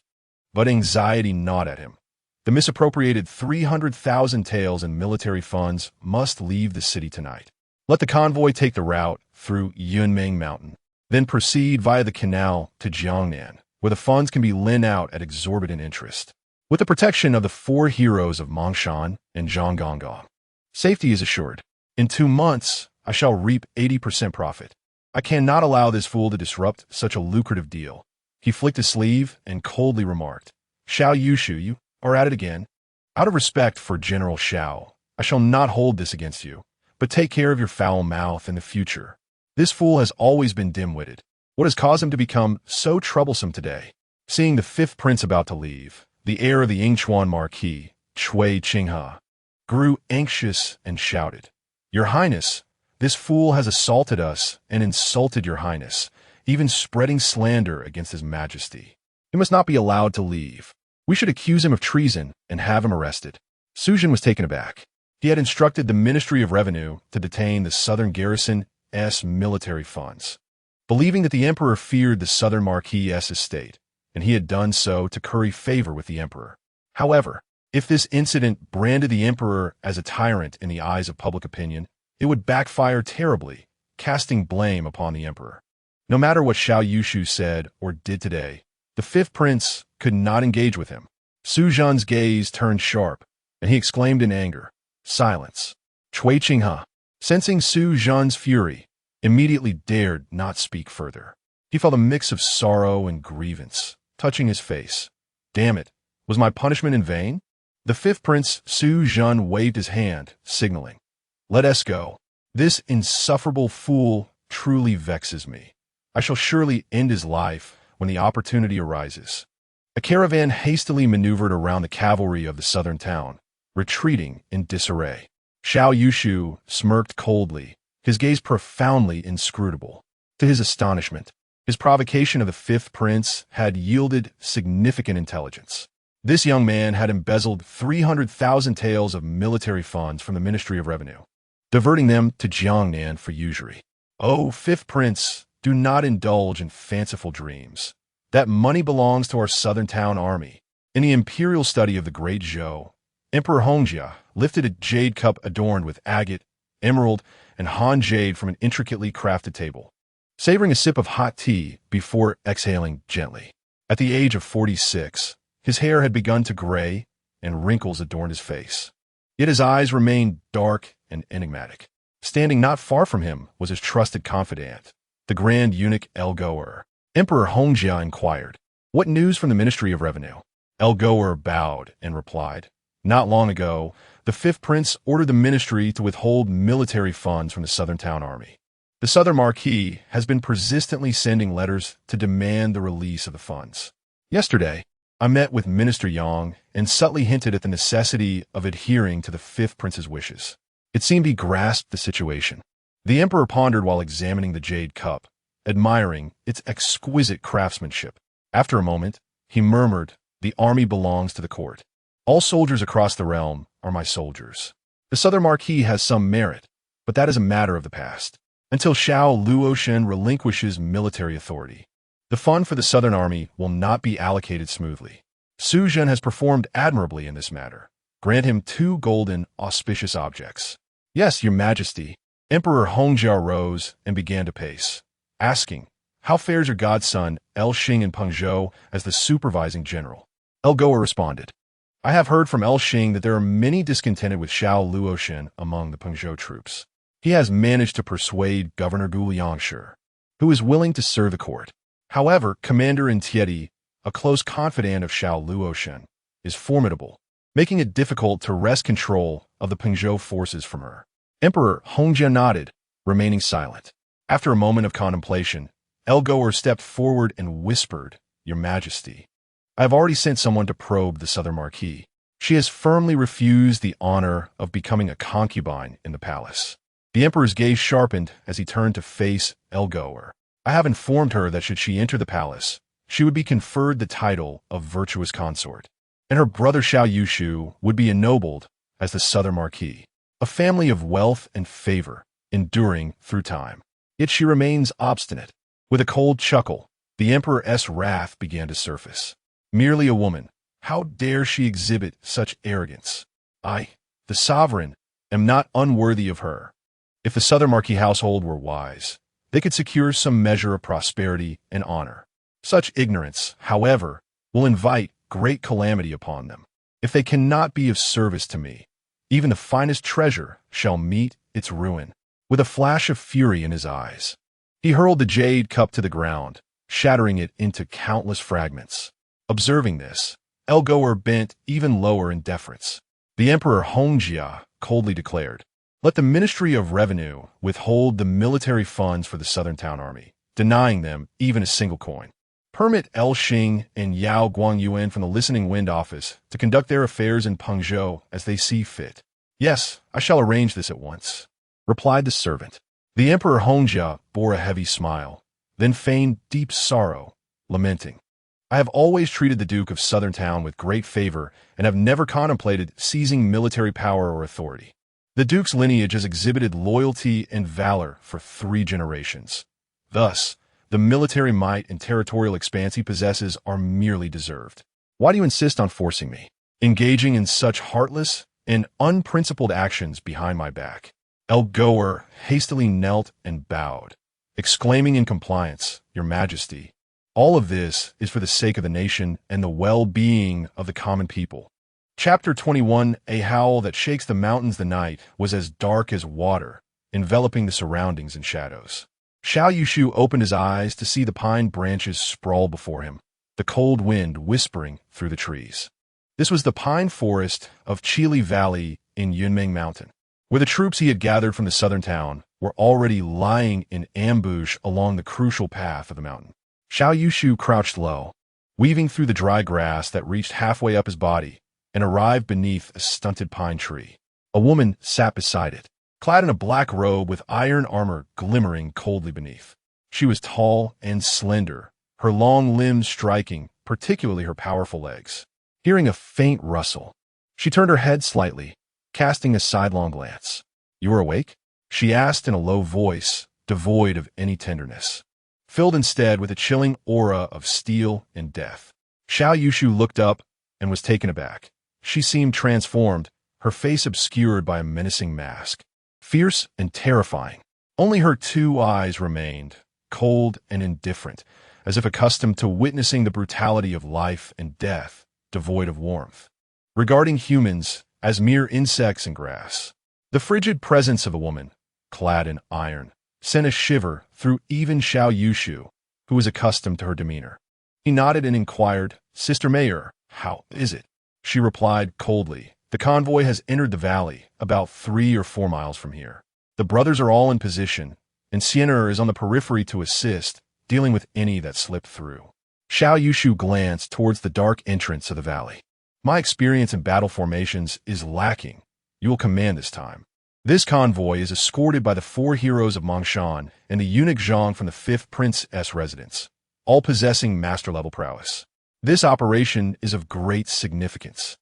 But anxiety gnawed at him. The misappropriated 300,000 taels in military funds must leave the city tonight. Let the convoy take the route through Yunming Mountain, then proceed via the canal to Jiangnan, where the funds can be lent out at exorbitant interest. With the protection of the 4 heroes of Mongshan and Zhanggonggong, safety is assured. In 2 months, I shall reap 80% profit. I cannot allow this fool to disrupt such a lucrative deal. He flicked his sleeve and coldly remarked, Xiao Yushu, you are at it again. Out of respect for General Xiao, I shall not hold this against you, but take care of your foul mouth in the future. This fool has always been dim-witted. What has caused him to become so troublesome today? Seeing the 5th prince about to leave, the heir of the Yingchuan Marquis, Cui Qinghe, grew anxious and shouted, Your Highness, this fool has assaulted us and insulted your Highness, even spreading slander against His Majesty. He must not be allowed to leave. We should accuse him of treason and have him arrested. Su Zhen was taken aback. He had instructed the Ministry of Revenue to detain the southern garrison's military funds, believing that the emperor feared the southern Marquis' estate, and he had done so to curry favor with the emperor. However, if this incident branded the emperor as a tyrant in the eyes of public opinion, it would backfire terribly, casting blame upon the emperor. No matter what Xiao Yushu said or did today, the 5th prince could not engage with him. Su Zhen's gaze turned sharp, and he exclaimed in anger, Silence. Cui Qinghe, sensing Su Zhen's fury, immediately dared not speak further. He felt a mix of sorrow and grievance, touching his face. Damn it, was my punishment in vain? The 5th prince, Su Zhen, waved his hand, signaling, Let us go. This insufferable fool truly vexes me. I shall surely end his life when the opportunity arises. A caravan hastily maneuvered around the cavalry of the southern town, retreating in disarray. Xiao Yushu smirked coldly, his gaze profoundly inscrutable. To his astonishment, his provocation of the 5th prince had yielded significant intelligence. This young man had embezzled 300,000 taels of military funds from the Ministry of Revenue, diverting them to Jiangnan for usury. Oh, 5th prince, do not indulge in fanciful dreams. That money belongs to our southern town army. In the imperial study of the Great Zhou, Emperor Hongjia lifted a jade cup adorned with agate, emerald, and Han jade from an intricately crafted table, savoring a sip of hot tea before exhaling gently. At the age of 46, his hair had begun to gray, and wrinkles adorned his face. Yet his eyes remained dark and enigmatic. Standing not far from him was his trusted confidant, the Grand Eunuch El-Goer. Emperor Hongjia inquired, What news from the Ministry of Revenue? El-Goer bowed and replied, Not long ago, the 5th prince ordered the ministry to withhold military funds from the southern town army. The southern marquis has been persistently sending letters to demand the release of the funds. Yesterday, I met with Minister Yang and subtly hinted at the necessity of adhering to the 5th prince's wishes. It seemed he grasped the situation. The emperor pondered while examining the jade cup, admiring its exquisite craftsmanship. After a moment, he murmured, The army belongs to the court. All soldiers across the realm are my soldiers. The southern marquis has some merit, but that is a matter of the past. Until Xiao Luoshen relinquishes military authority, the fund for the southern army will not be allocated smoothly. Su Zhen has performed admirably in this matter. Grant him 2 golden, auspicious objects. Yes, your majesty. Emperor Hongjia rose and began to pace, asking, How fares your godson, El Xing in Pengzhou as the supervising general? El-Goer responded, I have heard from El Xing that there are many discontented with Xiao Luoshen among the Pengzhou troops. He has managed to persuade Governor Gu Liangshi, who is willing to serve the court. However, Commander Intieti, a close confidant of Xiao Luoshen, is formidable, making it difficult to wrest control of the Pengzhou forces from her. Emperor Hongjia nodded, remaining silent. After a moment of contemplation, Elgoer stepped forward and whispered, "Your Majesty, I have already sent someone to probe the Southern Marquis. She has firmly refused the honor of becoming a concubine in the palace." The Emperor's gaze sharpened as he turned to face Elgoer. "I have informed her that should she enter the palace, she would be conferred the title of virtuous consort, and her brother Xiao Yushu would be ennobled as the Southern Marquis, a family of wealth and favor, enduring through time. Yet she remains obstinate." With a cold chuckle, the Emperor's wrath began to surface. Merely a woman, how dare she exhibit such arrogance? I, the sovereign, am not unworthy of her. If the Southern Marquis household were wise, they could secure some measure of prosperity and honor. Such ignorance, however, will invite great calamity upon them. If they cannot be of service to me, even the finest treasure shall meet its ruin. With a flash of fury in his eyes, he hurled the jade cup to the ground, shattering it into countless fragments. Observing this, Elgoer bent even lower in deference. The Emperor Hongjia coldly declared, "Let the Ministry of Revenue withhold the military funds for the Southern Town Army, denying them even a single coin. Permit El Xing and Yao Guangyuan from the Listening Wind office to conduct their affairs in Pengzhou as they see fit." "Yes, I shall arrange this at once," replied the servant. The Emperor Hongjia bore a heavy smile, then feigned deep sorrow, lamenting, "I have always treated the Duke of Southern Town with great favor and have never contemplated seizing military power or authority. The Duke's lineage has exhibited loyalty and valor for 3 generations. Thus, the military might and territorial expanse he possesses are merely deserved. Why do you insist on forcing me, engaging in such heartless and unprincipled actions behind my back?" Elgoer hastily knelt and bowed, exclaiming in compliance, "Your Majesty, all of this is for the sake of the nation and the well-being of the common people." Chapter 21. A howl that shakes the mountains. The night was as dark as water, enveloping the surroundings in shadows. Xiao Yushu opened his eyes to see the pine branches sprawl before him, the cold wind whispering through the trees. This was the pine forest of Chili Valley in Yunming Mountain, where the troops he had gathered from the southern town were already lying in ambush along the crucial path of the mountain. Xiao Yushu crouched low, weaving through the dry grass that reached halfway up his body, and arrived beneath a stunted pine tree. A woman sat beside it, clad in a black robe with iron armor glimmering coldly beneath. She was tall and slender, her long limbs striking, particularly her powerful legs. Hearing a faint rustle, she turned her head slightly, casting a sidelong glance. "You are awake?" she asked in a low voice, devoid of any tenderness, filled instead with a chilling aura of steel and death. Xiao Yushu looked up and was taken aback. She seemed transformed, her face obscured by a menacing mask. Fierce and terrifying, only her 2 eyes remained, cold and indifferent, as if accustomed to witnessing the brutality of life and death, devoid of warmth, regarding humans as mere insects and grass. The frigid presence of a woman, clad in iron, sent a shiver through even Xiao Yushu, who was accustomed to her demeanor. He nodded and inquired, "Sister Mayor, how is it?" She replied coldly, "The convoy has entered the valley, about 3 or 4 miles from here. The brothers are all in position, and Xianer is on the periphery to assist, dealing with any that slipped through." Xiao Yushu glanced towards the dark entrance of the valley. "My experience in battle formations is lacking. You will command this time." This convoy is escorted by the 4 heroes of Mongshan and the eunuch Zhang from the 5th Prince's residence, all possessing master-level prowess. This operation is of great significance,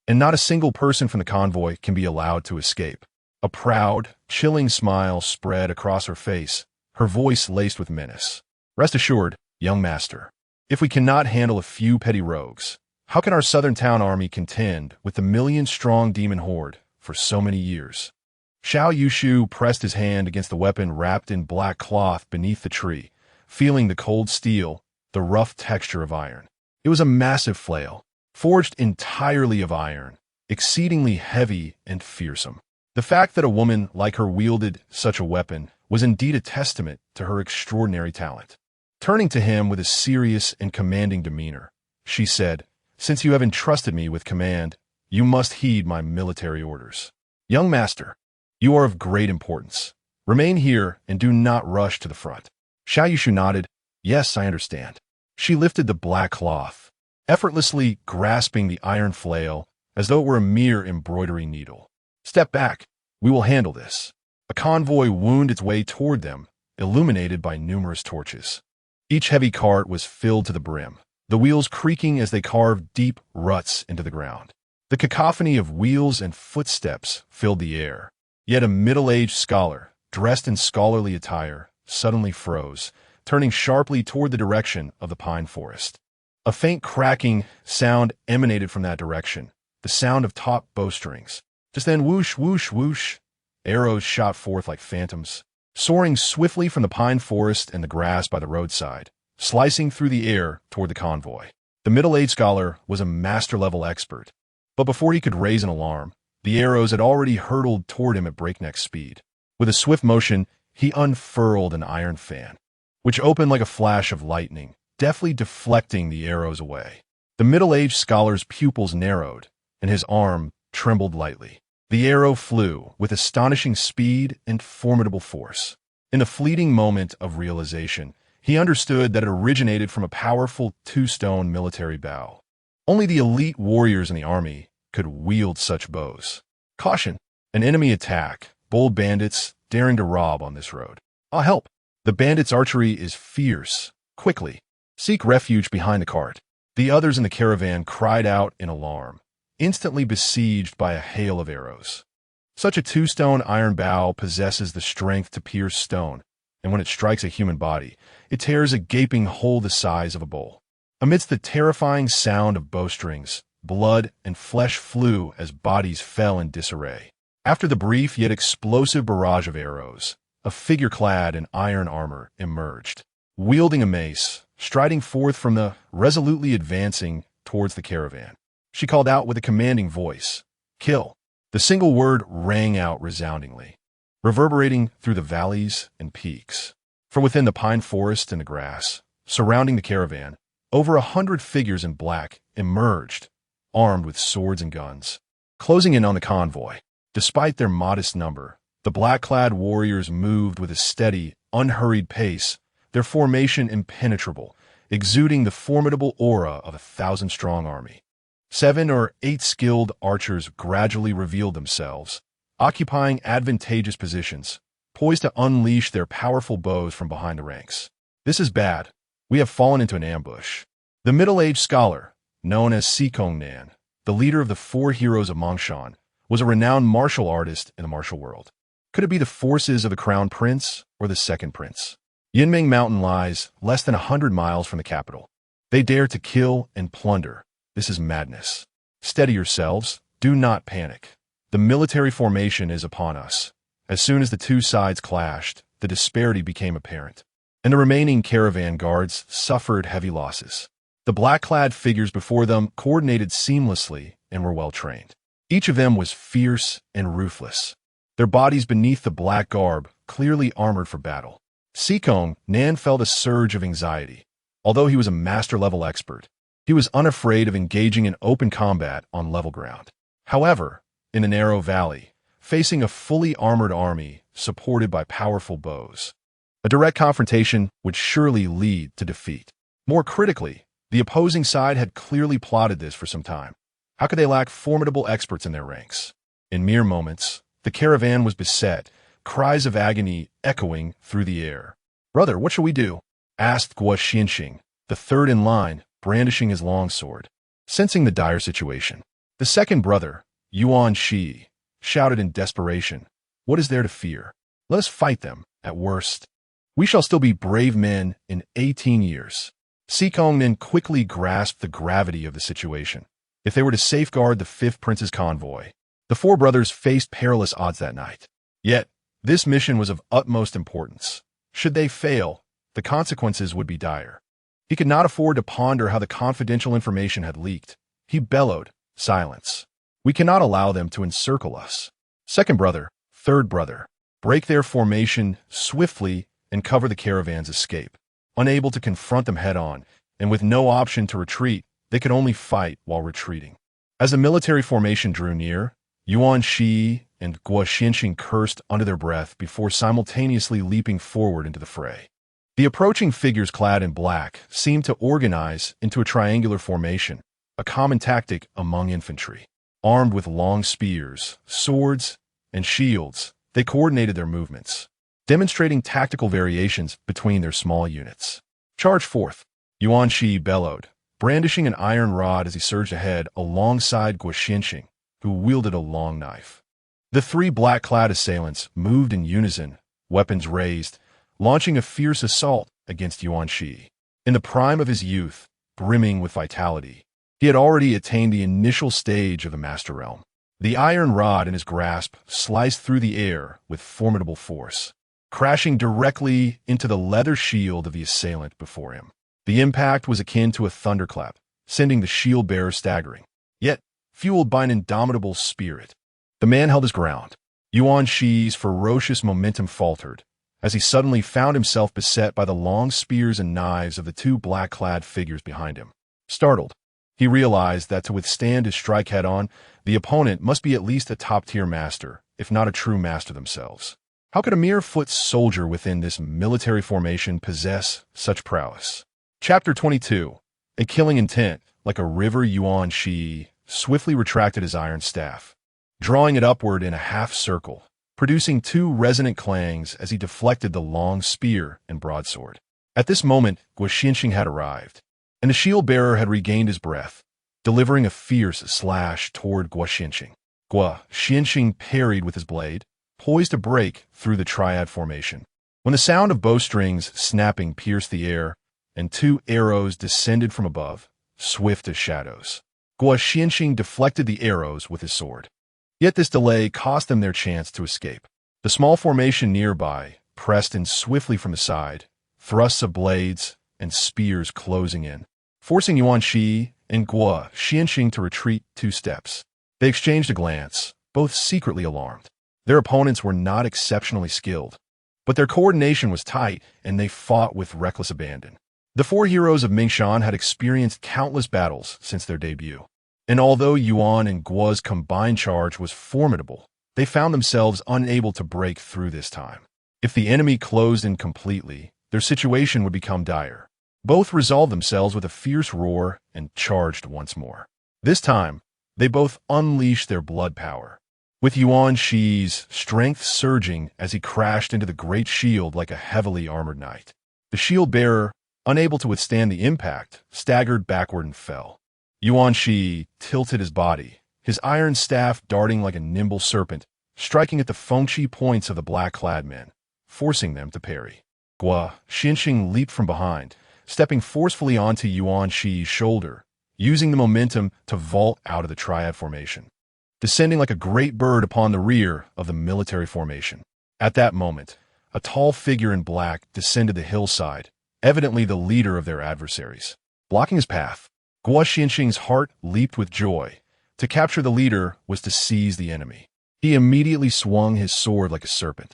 and not a single person from the convoy can be allowed to escape. A proud, chilling smile spread across her face, her voice laced with menace. "Rest assured, young master, if we cannot handle a few petty rogues, how can our southern town army contend with the million-strong demon horde for so many years?" Xiao Yushu pressed his hand against the weapon wrapped in black cloth beneath the tree, feeling the cold steel, the rough texture of iron. It was a massive flail, forged entirely of iron, exceedingly heavy and fearsome. The fact that a woman like her wielded such a weapon was indeed a testament to her extraordinary talent. Turning to him with a serious and commanding demeanor, she said, "Since you have entrusted me with command, you must heed my military orders. Young master, You are of great importance. Remain here and do not rush to the front. Xiao Yushu nodded. Yes, I understand. She lifted the black cloth, effortlessly grasping the iron flail as though it were a mere embroidery needle. Step back. We will handle this. A convoy wound its way toward them, illuminated by numerous torches. Each heavy cart was filled to the brim, the wheels creaking as they carved deep ruts into the ground. The cacophony of wheels and footsteps filled the air. Yet a middle-aged scholar, dressed in scholarly attire, suddenly froze, turning sharply toward the direction of the pine forest. A faint cracking sound emanated from that direction, the sound of taut bowstrings. Just then, whoosh, whoosh, whoosh, arrows shot forth like phantoms, soaring swiftly from the pine forest and the grass by the roadside, slicing through the air toward the convoy. The middle-aged scholar was a master-level expert, but before he could raise an alarm, the arrows had already hurtled toward him at breakneck speed. With a swift motion, he unfurled an iron fan, which opened like a flash of lightning, deftly deflecting the arrows away. The middle-aged scholar's pupils narrowed, and his arm trembled lightly. The arrow flew with astonishing speed and formidable force. In a fleeting moment of realization, he understood that it originated from a powerful two-stone military bow. Only the elite warriors in the army could wield such bows. Caution! An enemy attack. Bold bandits daring to rob on this road. I'll help. The bandits' archery is fierce. Quickly, seek refuge behind the cart. The others in the caravan cried out in alarm, instantly besieged by a hail of arrows. Such a two-stone iron bow possesses the strength to pierce stone, and when it strikes a human body, it tears a gaping hole the size of a bowl. Amidst the terrifying sound of bowstrings, blood and flesh flew as bodies fell in disarray. After the brief yet explosive barrage of arrows, a figure clad in iron armor emerged, wielding a mace, striding forth from the resolutely advancing towards the caravan. She called out with a commanding voice, "Kill!" The single word rang out resoundingly, reverberating through the valleys and peaks. From within the pine forest and the grass, surrounding the caravan, over 100 figures in black emerged, armed with swords and guns, closing in on the convoy. Despite their modest number, the black-clad warriors moved with a steady, unhurried pace, their formation impenetrable, exuding the formidable aura of a 1,000-strong army. 7 or 8 skilled archers gradually revealed themselves, occupying advantageous positions, poised to unleash their powerful bows from behind the ranks. This is bad. We have fallen into an ambush. The middle-aged scholar, known as Nan, the leader of the 4 heroes of Mongshan, was a renowned martial artist in the martial world. Could it be the forces of the crown prince or the second prince? Yinming Mountain lies less than 100 miles from the capital. They dare to kill and plunder. This is madness. Steady yourselves. Do not panic. The military formation is upon us. As soon as the two sides clashed, the disparity became apparent, and the remaining caravan guards suffered heavy losses. The black-clad figures before them coordinated seamlessly and were well-trained. Each of them was fierce and ruthless, their bodies beneath the black garb clearly armored for battle. Nan felt a surge of anxiety. Although he was a master-level expert, he was unafraid of engaging in open combat on level ground. However, in a narrow valley, facing a fully armored army supported by powerful bows, a direct confrontation would surely lead to defeat. More critically, the opposing side had clearly plotted this for some time. How could they lack formidable experts in their ranks? In mere moments, the caravan was beset, cries of agony echoing through the air. "Brother, what shall we do?" asked Guo Xinxing, the third in line, brandishing his longsword. Sensing the dire situation, the second brother, Yuan Shi, shouted in desperation, "What is there to fear? Let us fight them, at worst. We shall still be brave men in 18 years. Nan quickly grasped the gravity of the situation. If they were to safeguard the 5th Prince's convoy, the 4 brothers faced perilous odds that night. Yet, this mission was of utmost importance. Should they fail, the consequences would be dire. He could not afford to ponder how the confidential information had leaked. He bellowed, "Silence. We cannot allow them to encircle us." Second brother, third brother, break their formation swiftly and cover the caravan's escape. Unable to confront them head-on, and with no option to retreat, they could only fight while retreating. As the military formation drew near, Yuan Shi and Guo Xianxing cursed under their breath before simultaneously leaping forward into the fray. The approaching figures clad in black seemed to organize into a triangular formation, a common tactic among infantry. Armed with long spears, swords, and shields, they coordinated their movements, demonstrating tactical variations between their small units. Charge forth! Yuan Shi bellowed, brandishing an iron rod as he surged ahead alongside Guo Xianxing, who wielded a long knife. The three black-clad assailants moved in unison, weapons raised, launching a fierce assault against Yuan Shi. In the prime of his youth, brimming with vitality, he had already attained the initial stage of the Master Realm. The iron rod in his grasp sliced through the air with formidable force, crashing directly into the leather shield of the assailant before him. The impact was akin to a thunderclap, sending the shield-bearer staggering, yet fueled by an indomitable spirit. The man held his ground. Yuan Shi's ferocious momentum faltered, as he suddenly found himself beset by the long spears and knives of the two black-clad figures behind him. Startled, he realized that to withstand his strike head-on, the opponent must be at least a top-tier master, if not a true master themselves. How could a mere foot soldier within this military formation possess such prowess? Chapter 22. A killing intent. Like a river, Yuan Shi swiftly retracted his iron staff, drawing it upward in a half-circle, producing two resonant clangs as he deflected the long spear and broadsword. At this moment, Guo Xianxing had arrived, and the shield-bearer had regained his breath, delivering a fierce slash toward Guo Xianxing. Guo Xianxing parried with his blade, poised to break through the triad formation. When the sound of bowstrings snapping pierced the air, and two arrows descended from above, swift as shadows, Guo Xianxing deflected the arrows with his sword. Yet this delay cost them their chance to escape. The small formation nearby pressed in swiftly from the side, thrusts of blades and spears closing in, forcing Yuan Shi and Guo Xianxing to retreat 2 steps. They exchanged a glance, both secretly alarmed. Their opponents were not exceptionally skilled, but their coordination was tight, and they fought with reckless abandon. The 4 heroes of Mingshan had experienced countless battles since their debut, and although Yuan and Guo's combined charge was formidable, they found themselves unable to break through this time. If the enemy closed in completely, their situation would become dire. Both resolved themselves with a fierce roar and charged once more. This time, they both unleashed their blood power, with Yuan Shi's strength surging as he crashed into the great shield like a heavily armored knight. The shield-bearer, unable to withstand the impact, staggered backward and fell. Yuan Shi tilted his body, his iron staff darting like a nimble serpent, striking at the Fengqi points of the black-clad men, forcing them to parry. Guo Xianxing leaped from behind, stepping forcefully onto Yuan Shi's shoulder, using the momentum to vault out of the triad formation, descending like a great bird upon the rear of the military formation. At that moment, a tall figure in black descended the hillside, evidently the leader of their adversaries. Blocking his path, Guo Xianxing's heart leaped with joy. To capture the leader was to seize the enemy. He immediately swung his sword like a serpent.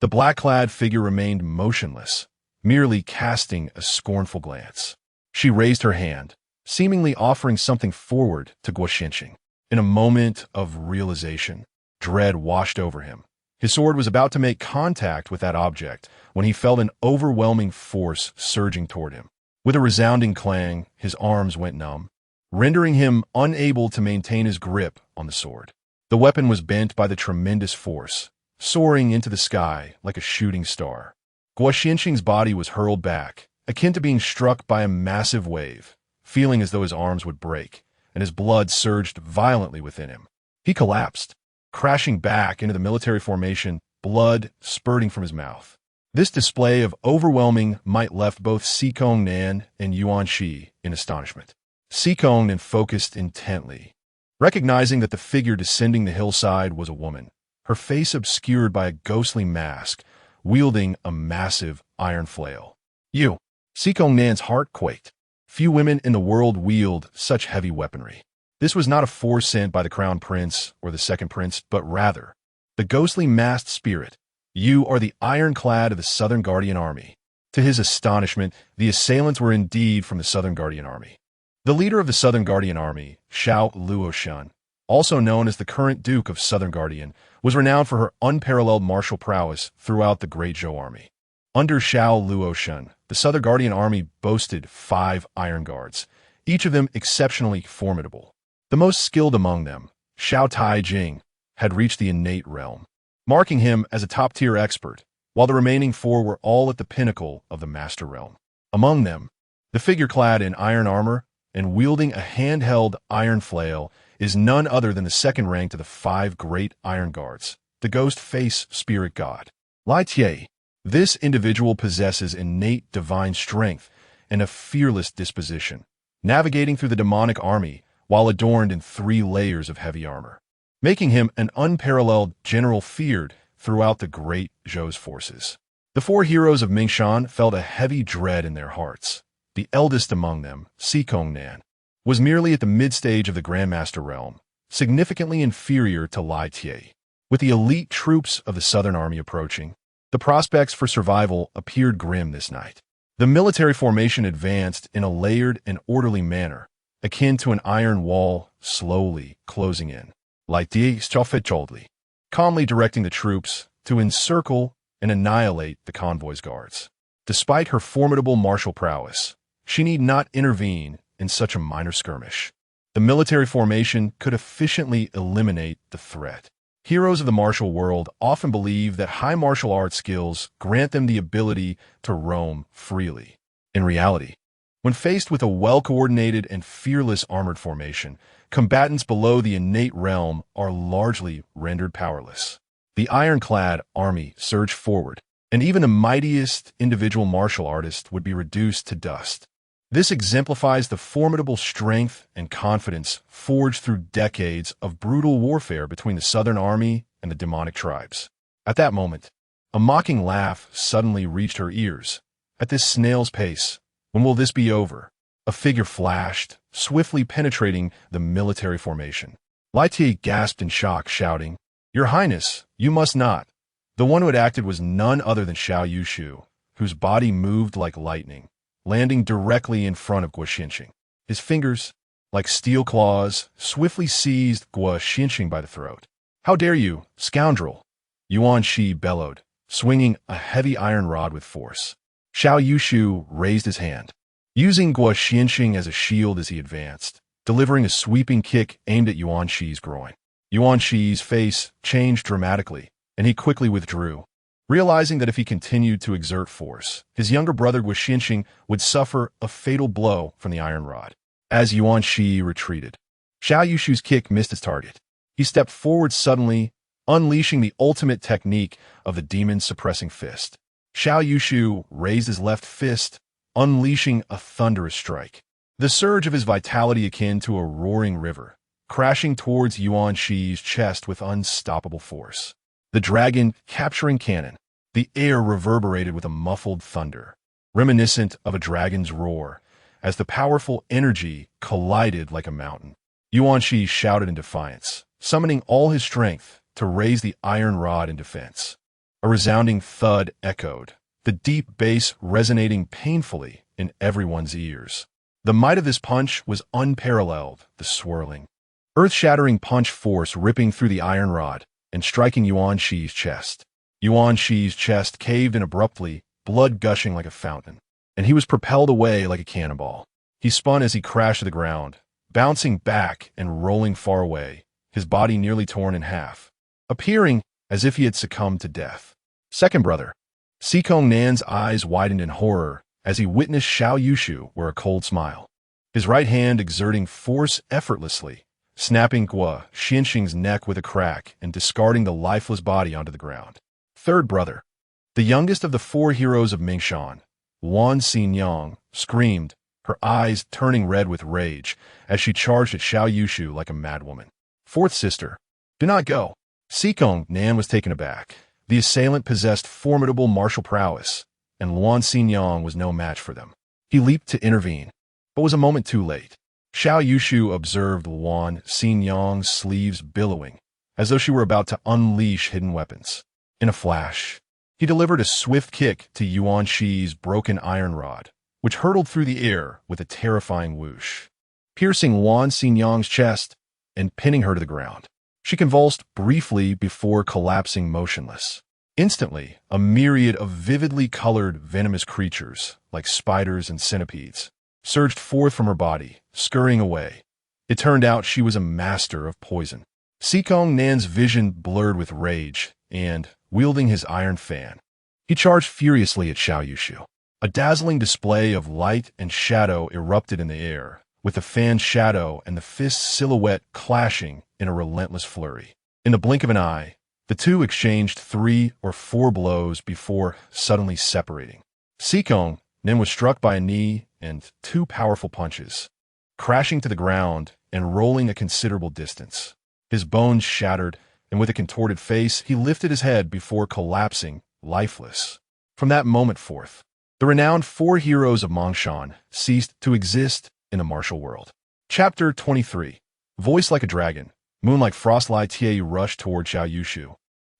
The black-clad figure remained motionless, merely casting a scornful glance. She raised her hand, seemingly offering something forward to Guo Xianxing. In a moment of realization, dread washed over him. His sword was about to make contact with that object when he felt an overwhelming force surging toward him. With a resounding clang, his arms went numb, rendering him unable to maintain his grip on the sword. The weapon was bent by the tremendous force, soaring into the sky like a shooting star. Guo Xianxing's body was hurled back, akin to being struck by a massive wave, feeling as though his arms would break, and his blood surged violently within him. He collapsed, crashing back into the military formation, blood spurting from his mouth. This display of overwhelming might left both Xikong Nan and Yuan Shi in astonishment. Xikong Nan focused intently, recognizing that the figure descending the hillside was a woman, her face obscured by a ghostly mask, wielding a massive iron flail. You! Xikong Nan's heart quaked. Few women in the world wield such heavy weaponry. This was not a force sent by the Crown Prince or the Second Prince, but rather the ghostly masked spirit. You are the ironclad of the Southern Guardian Army. To his astonishment, the assailants were indeed from the Southern Guardian Army. The leader of the Southern Guardian Army, Xiao Yushu, also known as the current Duke of Southern Guardian, was renowned for her unparalleled martial prowess throughout the Great Zhou army. Under Xiao Yushu, the Southern Guardian army boasted 5 iron guards, each of them exceptionally formidable. The most skilled among them, Xiao Taijing, had reached the innate realm, marking him as a top-tier expert, while the remaining 4 were all at the pinnacle of the master realm. Among them, the figure clad in iron armor and wielding a handheld iron flail is none other than the second rank to the 5 great iron guards, the ghost face spirit god, Lai Tie. This individual possesses innate divine strength and a fearless disposition, navigating through the demonic army while adorned in 3 layers of heavy armor, making him an unparalleled general feared throughout the Great Zhou's forces. The 4 heroes of Mingshan felt a heavy dread in their hearts. The eldest among them, Nan, was merely at the mid-stage of the Grandmaster realm, significantly inferior to Lai Tie. With the elite troops of the Southern Army approaching, the prospects for survival appeared grim this night. The military formation advanced in a layered and orderly manner, akin to an iron wall slowly closing in. Lai Tie stopped calmly directing the troops to encircle and annihilate the convoy's guards. Despite her formidable martial prowess, she need not intervene in such a minor skirmish. The military formation could efficiently eliminate the threat. Heroes of the martial world often believe that high martial arts skills grant them the ability to roam freely. In reality, when faced with a well-coordinated and fearless armored formation, combatants below the innate realm are largely rendered powerless. The ironclad army surged forward, and even the mightiest individual martial artist would be reduced to dust. This exemplifies the formidable strength and confidence forged through decades of brutal warfare between the Southern Army and the demonic tribes. At that moment, a mocking laugh suddenly reached her ears. At this snail's pace, when will this be over? A figure flashed, swiftly penetrating the military formation. Lai Tie gasped in shock, shouting, "Your Highness, you must not." The one who had acted was none other than Xiao Yushu, whose body moved like lightning, landing directly in front of Guo Xinxing. His fingers, like steel claws, swiftly seized Guo Xinxing by the throat. "How dare you, scoundrel!" Yuan Shi bellowed, swinging a heavy iron rod with force. Xiao Yushu raised his hand, using Guo Xinxing as a shield as he advanced, delivering a sweeping kick aimed at Yuan Shi's groin. Yuan Shi's face changed dramatically, and he quickly withdrew, realizing that if he continued to exert force, his younger brother Guo Xinxing would suffer a fatal blow from the iron rod. As Yuan Shi retreated, Xiao Yushu's kick missed its target. He stepped forward suddenly, unleashing the ultimate technique of the demon-suppressing fist. Xiao Yushu raised his left fist, unleashing a thunderous strike. The surge of his vitality akin to a roaring river, crashing towards Yuan Shi's chest with unstoppable force. The dragon capturing cannon, the air reverberated with a muffled thunder, reminiscent of a dragon's roar, as the powerful energy collided like a mountain. Yuan Shi shouted in defiance, summoning all his strength to raise the iron rod in defense. A resounding thud echoed, the deep bass resonating painfully in everyone's ears. The might of this punch was unparalleled, the swirling, earth-shattering punch force ripping through the iron rod and striking Yuan Shi's chest. Yuan Shi's chest caved in abruptly, blood gushing like a fountain, and he was propelled away like a cannonball. He spun as he crashed to the ground, bouncing back and rolling far away, his body nearly torn in half, appearing as if he had succumbed to death. Second brother. Nan's eyes widened in horror as he witnessed Xiao Yushu wear a cold smile, his right hand exerting force effortlessly, snapping Guo Xinxing's neck with a crack and discarding the lifeless body onto the ground. Third brother. The youngest of the 4 heroes of Mingshan, Wan Xinyang, screamed, her eyes turning red with rage as she charged at Xiao Yushu like a madwoman. Fourth sister. Do not go. Nan was taken aback. The assailant possessed formidable martial prowess, and Luan Xinyang was no match for them. He leaped to intervene, but was a moment too late. Xiao Yushu observed Luan Xinyang's sleeves billowing, as though she were about to unleash hidden weapons. In a flash, he delivered a swift kick to Yuan Shi's broken iron rod, which hurtled through the air with a terrifying whoosh, piercing Luan Xinyang's chest and pinning her to the ground. She convulsed briefly before collapsing motionless. Instantly, a myriad of vividly colored, venomous creatures, like spiders and centipedes, surged forth from her body, scurrying away. It turned out she was a master of poison. Sikong Nan's vision blurred with rage, and, wielding his iron fan, he charged furiously at Xiao Yushu. A dazzling display of light and shadow erupted in the air, with the fan's shadow and the fist's silhouette clashing in a relentless flurry. In the blink of an eye, the two exchanged 3 or 4 blows before suddenly separating. Sikong Nan was struck by a knee and 2 powerful punches, crashing to the ground and rolling a considerable distance. His bones shattered, and with a contorted face, he lifted his head before collapsing, lifeless. From that moment forth, the renowned 4 heroes of Mongshan ceased to exist in the martial world. Chapter 23. Voice like a dragon, moon like frostlight, Tie rushed toward Xiao Yushu,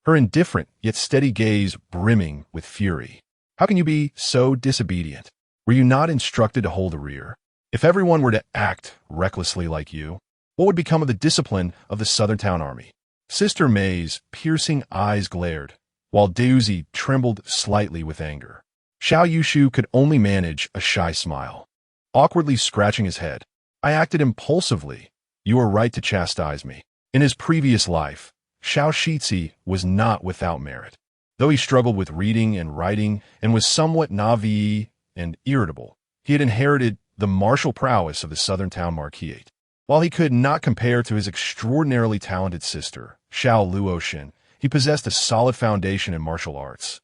her indifferent yet steady gaze brimming with fury. How can you be so disobedient? Were you not instructed to hold the rear? If everyone were to act recklessly like you, what would become of the discipline of the Southern Town Army? Sister May's piercing eyes glared, while Daozi trembled slightly with anger. Xiao Yushu could only manage a shy smile, awkwardly scratching his head. I acted impulsively. You are right to chastise me. In his previous life, Xiao Shizi was not without merit. Though he struggled with reading and writing and was somewhat naive and irritable, he had inherited the martial prowess of the Southern Town Marquis. While he could not compare to his extraordinarily talented sister, Xiao Luoshin, he possessed a solid foundation in martial arts,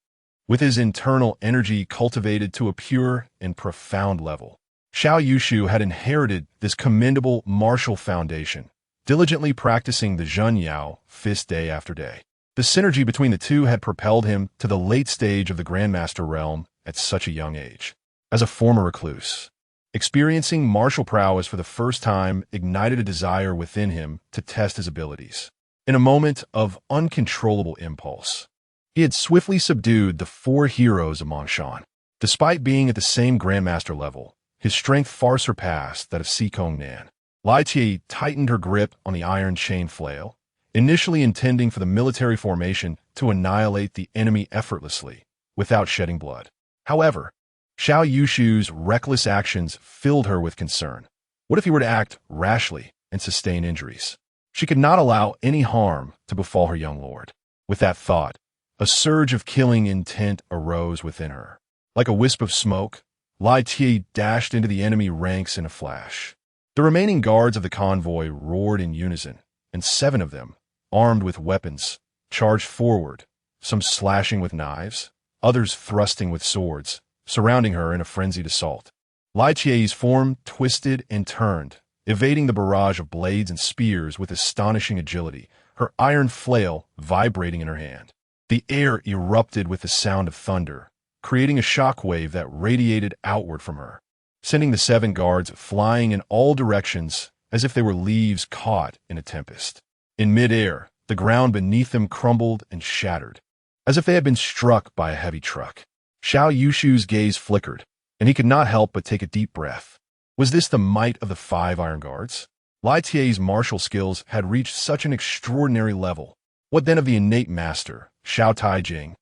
with his internal energy cultivated to a pure and profound level. Xiao Yushu had inherited this commendable martial foundation, diligently practicing the Zhunyao fist day after day. The synergy between the two had propelled him to the late stage of the Grandmaster realm at such a young age. As a former recluse, experiencing martial prowess for the first time ignited a desire within him to test his abilities. In a moment of uncontrollable impulse, he had swiftly subdued the 4 heroes of Mongshan. Despite being at the same Grandmaster level, his strength far surpassed that of Sikong Nan. Lai Tie tightened her grip on the iron chain flail, initially intending for the military formation to annihilate the enemy effortlessly, without shedding blood. However, Xiao Yushu's reckless actions filled her with concern. What if he were to act rashly and sustain injuries? She could not allow any harm to befall her young lord. With that thought, a surge of killing intent arose within her. Like a wisp of smoke, Lai Tie dashed into the enemy ranks in a flash. The remaining guards of the convoy roared in unison, and 7 of them, armed with weapons, charged forward, some slashing with knives, others thrusting with swords, surrounding her in a frenzied assault. Lai Tie's form twisted and turned, evading the barrage of blades and spears with astonishing agility, her iron flail vibrating in her hand. The air erupted with the sound of thunder, creating a shockwave that radiated outward from her, sending the 7 guards flying in all directions as if they were leaves caught in a tempest. In midair, the ground beneath them crumbled and shattered, as if they had been struck by a heavy truck. Xiao Yushu's gaze flickered, and he could not help but take a deep breath. Was this the might of the 5 iron guards? Lai Tie's martial skills had reached such an extraordinary level. What then of the innate master, Xiao Taijing,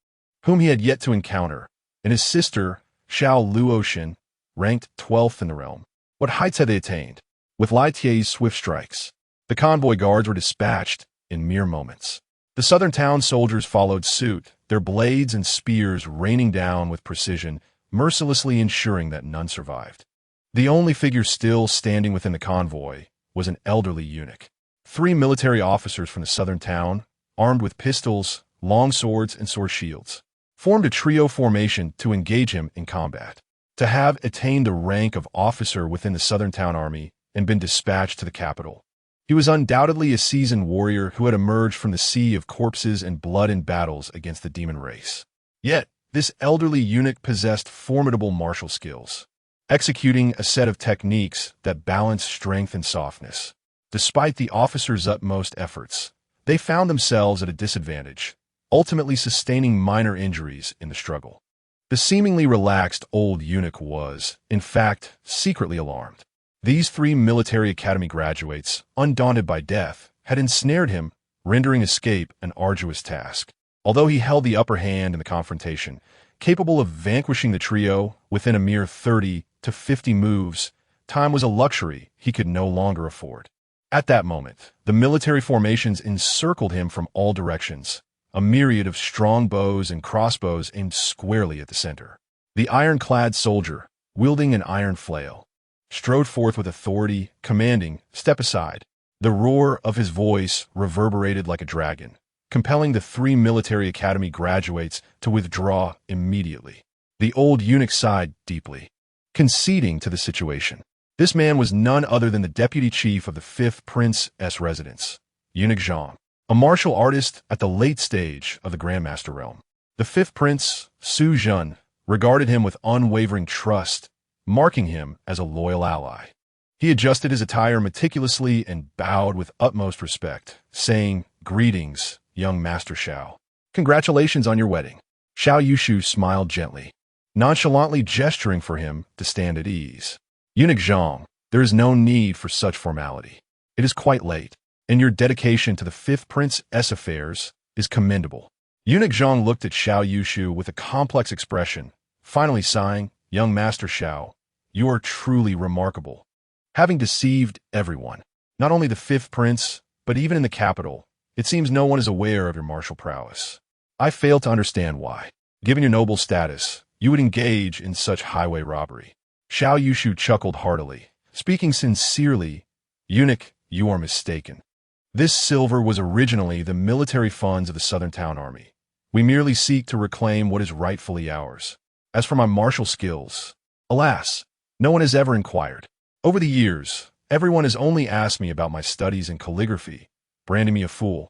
whom he had yet to encounter, and his sister, Xiao Luoshin, ranked 12th in the realm? What heights had they attained? With Lai Tie's swift strikes, the convoy guards were dispatched in mere moments. The southern town soldiers followed suit, their blades and spears raining down with precision, mercilessly ensuring that none survived. The only figure still standing within the convoy was an elderly eunuch. 3 military officers from the southern town, armed with pistols, long swords, and sword shields, formed a trio formation to engage him in combat. To have attained the rank of officer within the Southern Town Army and been dispatched to the capital, he was undoubtedly a seasoned warrior who had emerged from the sea of corpses and blood in battles against the demon race. Yet, this elderly eunuch possessed formidable martial skills, executing a set of techniques that balanced strength and softness. Despite the officers' utmost efforts, they found themselves at a disadvantage, ultimately sustaining minor injuries in the struggle. The seemingly relaxed old eunuch was, in fact, secretly alarmed. These 3 military academy graduates, undaunted by death, had ensnared him, rendering escape an arduous task. Although he held the upper hand in the confrontation, capable of vanquishing the trio within a mere 30 to 50 moves, time was a luxury he could no longer afford. At that moment, the military formations encircled him from all directions, a myriad of strong bows and crossbows aimed squarely at the center. The iron-clad soldier, wielding an iron flail, strode forth with authority, commanding, "Step aside." The roar of his voice reverberated like a dragon, compelling the 3 military academy graduates to withdraw immediately. The old eunuch sighed deeply, conceding to the situation. This man was none other than the deputy chief of the 5th Prince's residence, Eunuch Zhang, a martial artist at the late stage of the Grandmaster realm. The 5th Prince, Su Zhen, regarded him with unwavering trust, marking him as a loyal ally. He adjusted his attire meticulously and bowed with utmost respect, saying, "Greetings, young Master Xiao. Congratulations on your wedding." Xiao Yushu smiled gently, nonchalantly gesturing for him to stand at ease. "Eunuch Zhang, there is no need for such formality. It is quite late, and your dedication to the 5th Prince's affairs is commendable." Eunuch Zhang looked at Xiao Yushu with a complex expression, finally sighing, "Young Master Xiao, you are truly remarkable. Having deceived everyone, not only the 5th Prince, but even in the capital, it seems no one is aware of your martial prowess. I fail to understand why, given your noble status, you would engage in such highway robbery." Xiao Yushu chuckled heartily, speaking sincerely, "Eunuch, you are mistaken. This silver was originally the military funds of the Southern Town Army. We merely seek to reclaim what is rightfully ours. As for my martial skills, alas, no one has ever inquired. Over the years, everyone has only asked me about my studies in calligraphy, branding me a fool.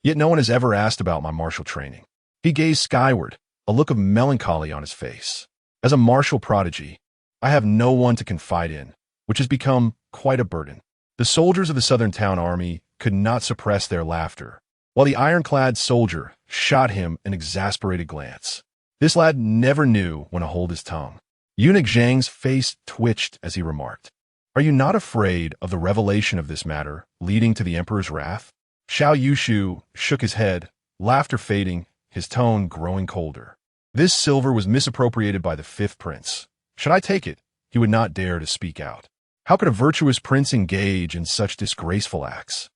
Yet no one has ever asked about my martial training." He gazed skyward, a look of melancholy on his face. "As a martial prodigy, I have no one to confide in, which has become quite a burden." The soldiers of the Southern Town Army could not suppress their laughter, while the ironclad soldier shot him an exasperated glance. This lad never knew when to hold his tongue. Eunuch Zhang's face twitched as he remarked, "Are you not afraid of the revelation of this matter leading to the Emperor's wrath?" Xiao Yushu shook his head, laughter fading, his tone growing colder. "This silver was misappropriated by the 5th Prince. Should I take it, he would not dare to speak out. How could a virtuous prince engage in such disgraceful acts?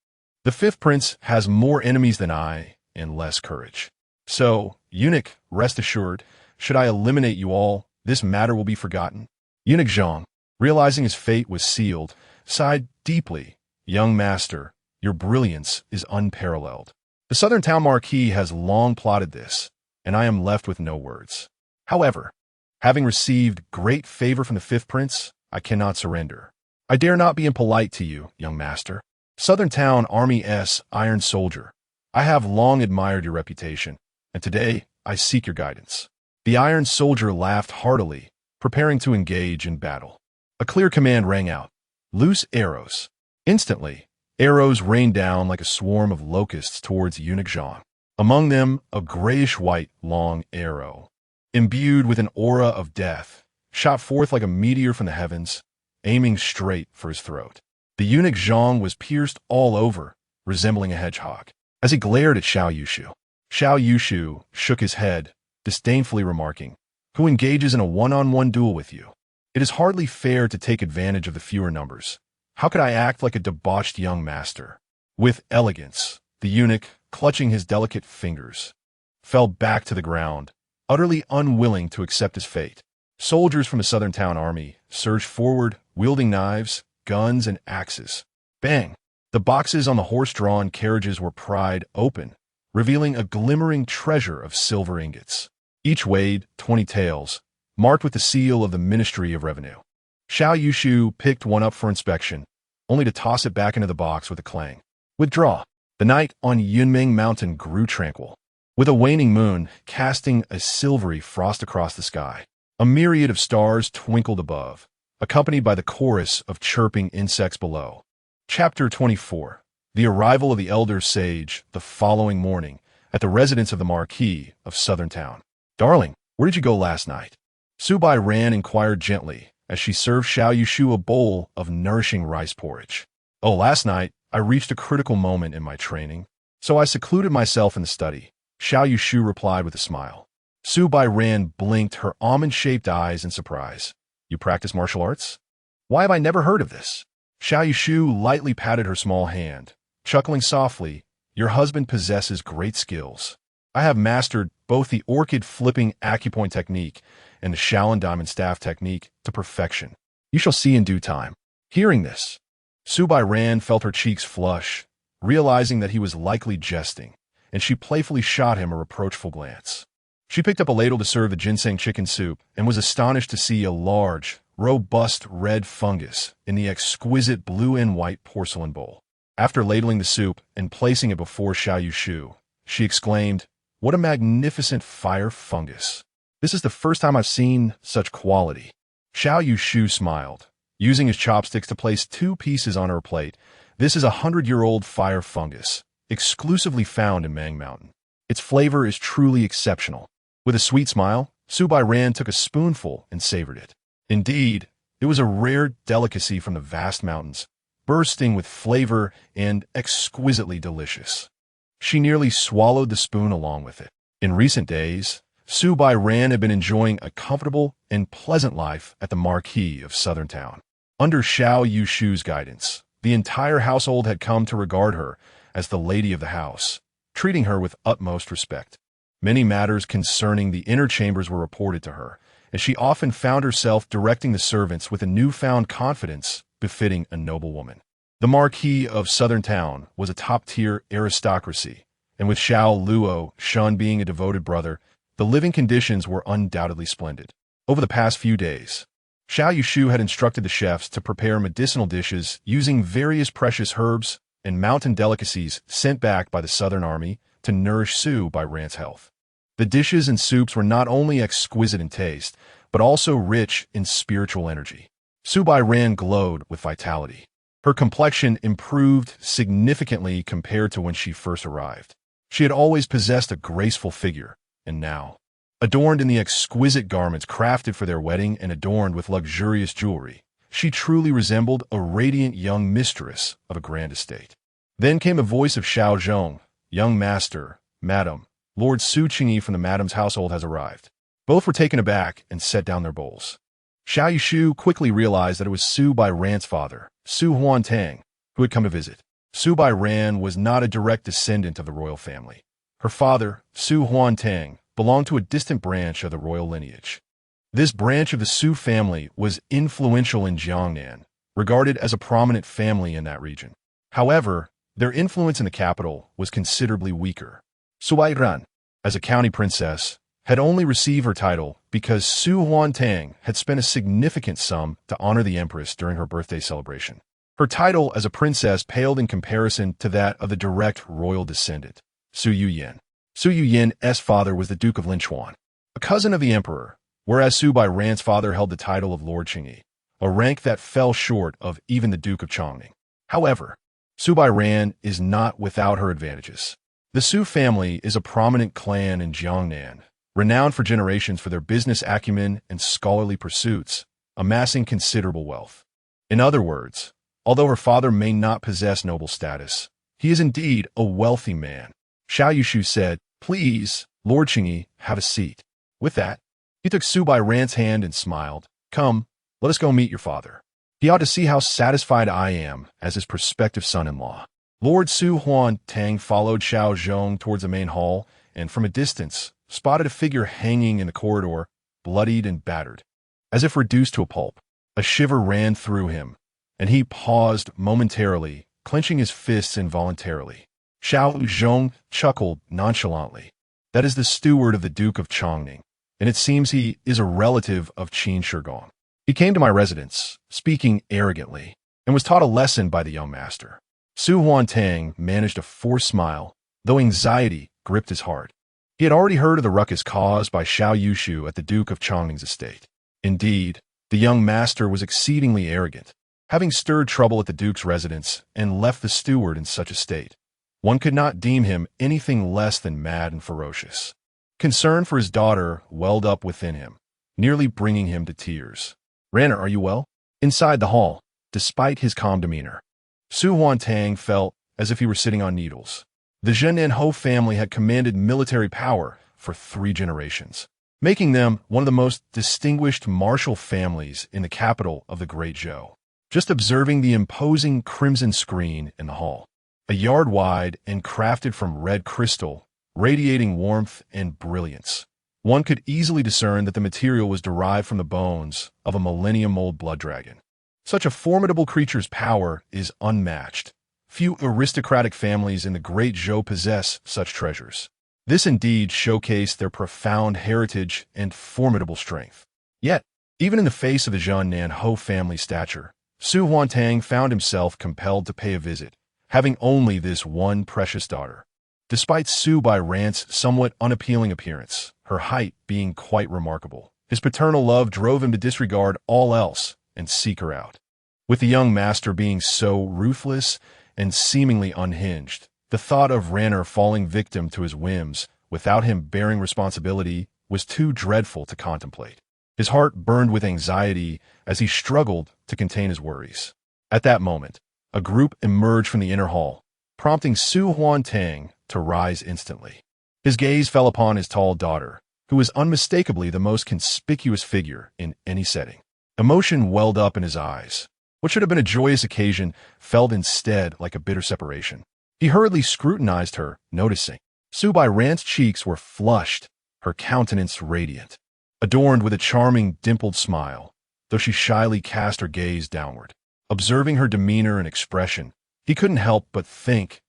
The 5th Prince has more enemies than I and less courage. So, Eunuch, rest assured, should I eliminate you all, this matter will be forgotten." Eunuch Zhang, realizing his fate was sealed, sighed deeply, "Young master, your brilliance is unparalleled. The Southern Town Marquis has long plotted this, and I am left with no words. However, having received great favor from the 5th Prince, I cannot surrender. I dare not be impolite to you, young master. Southern Town Army's Iron Soldier, I have long admired your reputation, and today I seek your guidance." The Iron Soldier laughed heartily, preparing to engage in battle. A clear command rang out, "Loose arrows." Instantly, arrows rained down like a swarm of locusts towards Eunuch Zhang. Among them, a grayish-white long arrow, imbued with an aura of death, shot forth like a meteor from the heavens, aiming straight for his throat. The Eunuch Zhang was pierced all over, resembling a hedgehog. As he glared at Xiao Yushu, Xiao Yushu shook his head, disdainfully remarking, "Who engages in a one-on-one duel with you? It is hardly fair to take advantage of the fewer numbers. How could I act like a debauched young master?" With elegance, the eunuch, clutching his delicate fingers, fell back to the ground, utterly unwilling to accept his fate. Soldiers from the Southern Town Army surged forward, wielding knives, guns, and axes. Bang! The boxes on the horse-drawn carriages were pried open, revealing a glimmering treasure of silver ingots. Each weighed 20 taels, marked with the seal of the Ministry of Revenue. Xiao Yushu picked one up for inspection, only to toss it back into the box with a clang. Withdraw. The night on Yunming Mountain grew tranquil, with a waning moon casting a silvery frost across the sky. A myriad of stars twinkled above, accompanied by the chorus of chirping insects below. Chapter 24. The arrival of the elder sage the following morning at the residence of the Marquis of Southern Town. "Darling, where did you go last night?" Subai Ran inquired gently, as she served Xiao Yushu a bowl of nourishing rice porridge. "Oh, last night, I reached a critical moment in my training, so I secluded myself in the study," Xiao Yushu replied with a smile. Su Bairan blinked her almond-shaped eyes in surprise. "You practice martial arts? Why have I never heard of this?" Xiao Yushu lightly patted her small hand, chuckling softly. "Your husband possesses great skills. I have mastered both the orchid-flipping acupoint technique and the Shaolin diamond staff technique to perfection. You shall see in due time." Hearing this, Su Bairan felt her cheeks flush, realizing that he was likely jesting, and she playfully shot him a reproachful glance. She picked up a ladle to serve the ginseng chicken soup and was astonished to see a large, robust red fungus in the exquisite blue and white porcelain bowl. After ladling the soup and placing it before Xiao Yushu, she exclaimed, "What a magnificent fire fungus! This is the first time I've seen such quality." Xiao Yushu smiled, using his chopsticks to place 2 pieces on her plate. "This is a 100-year-old fire fungus, exclusively found in Mang Mountain. Its flavor is truly exceptional." With a sweet smile, Su Bairan took a spoonful and savored it. Indeed, it was a rare delicacy from the vast mountains, bursting with flavor and exquisitely delicious. She nearly swallowed the spoon along with it. In recent days, Su Bairan had been enjoying a comfortable and pleasant life at the Marquis of Southern Town. Under Xiao Yushu's guidance, the entire household had come to regard her as the lady of the house, treating her with utmost respect. Many matters concerning the inner chambers were reported to her, and she often found herself directing the servants with a newfound confidence befitting a noble woman. The Marquis of Southern Town was a top-tier aristocracy, and with Xiao Luo Shun being a devoted brother, the living conditions were undoubtedly splendid. Over the past few days, Xiao Yushu had instructed the chefs to prepare medicinal dishes using various precious herbs and mountain delicacies sent back by the Southern Army to nourish Su Bairan's health. The dishes and soups were not only exquisite in taste, but also rich in spiritual energy. Su Bairan glowed with vitality. Her complexion improved significantly compared to when she first arrived. She had always possessed a graceful figure, and now, adorned in the exquisite garments crafted for their wedding and adorned with luxurious jewelry, she truly resembled a radiant young mistress of a grand estate. Then came a voice of Xiao Zhong. "Young master, madam, Lord Su Qingyi from the madam's household has arrived." Both were taken aback and set down their bowls. Xiao Yushu quickly realized that it was Su Bairan's father, Su Huantang, who had come to visit. Su Bairan was not a direct descendant of the royal family. Her father, Su Huantang, belonged to a distant branch of the royal lineage. This branch of the Su family was influential in Jiangnan, regarded as a prominent family in that region. However, their influence in the capital was considerably weaker. Su Bairan, as a county princess, had only received her title because Su Huantang had spent a significant sum to honor the empress during her birthday celebration. Her title as a princess paled in comparison to that of the direct royal descendant, Su Yuyan. Su Yuyan's father was the Duke of Linchuan, a cousin of the emperor, whereas Su Bairan's father held the title of Lord Qingyi, a rank that fell short of even the Duke of Changning. However, Su Bairan is not without her advantages. The Su family is a prominent clan in Jiangnan, renowned for generations for their business acumen and scholarly pursuits, amassing considerable wealth. In other words, although her father may not possess noble status, he is indeed a wealthy man. Xiao Yushu said, "Please, Lord Qingyi, have a seat." With that, he took Su Bairan's hand and smiled. "Come, let us go meet your father. He ought to see how satisfied I am as his prospective son-in-law." Lord Su Huantang followed Xiao Zhong towards the main hall, and from a distance, spotted a figure hanging in the corridor, bloodied and battered. As if reduced to a pulp, a shiver ran through him, and he paused momentarily, clenching his fists involuntarily. Xiao Zhong chuckled nonchalantly. "That is the steward of the Duke of Changning, and it seems he is a relative of Qin Shigong. He came to my residence, speaking arrogantly, and was taught a lesson by the young master." Su Huantang managed a forced smile, though anxiety gripped his heart. He had already heard of the ruckus caused by Xiao Yushu at the Duke of Changning's estate. Indeed, the young master was exceedingly arrogant, having stirred trouble at the Duke's residence and left the steward in such a state. One could not deem him anything less than mad and ferocious. Concern for his daughter welled up within him, nearly bringing him to tears. Ranner, are you well? Inside the hall, despite his calm demeanor, Su Huantang felt as if he were sitting on needles. The Zhennan Ho family had commanded military power for 3 generations, making them one of the most distinguished martial families in the capital of the Great Zhou. Just observing the imposing crimson screen in the hall, a yard wide and crafted from red crystal, radiating warmth and brilliance, one could easily discern that the material was derived from the bones of a millennium-old blood dragon. Such a formidable creature's power is unmatched. Few aristocratic families in the Great Zhou possess such treasures. This indeed showcased their profound heritage and formidable strength. Yet, even in the face of the Zhennan Ho family stature, Su Huantang found himself compelled to pay a visit, having only this one precious daughter. Despite Su Bairan's somewhat unappealing appearance, her height being quite remarkable, his paternal love drove him to disregard all else and seek her out. With the young master being so ruthless and seemingly unhinged, the thought of Ranner falling victim to his whims without him bearing responsibility was too dreadful to contemplate. His heart burned with anxiety as he struggled to contain his worries. At that moment, a group emerged from the inner hall, prompting Su Huantang to rise instantly. His gaze fell upon his tall daughter, who was unmistakably the most conspicuous figure in any setting. Emotion welled up in his eyes. What should have been a joyous occasion felt instead like a bitter separation. He hurriedly scrutinized her, noticing Su Bairan's cheeks were flushed, her countenance radiant, adorned with a charming dimpled smile, though she shyly cast her gaze downward. Observing her demeanor and expression, he couldn't help but think,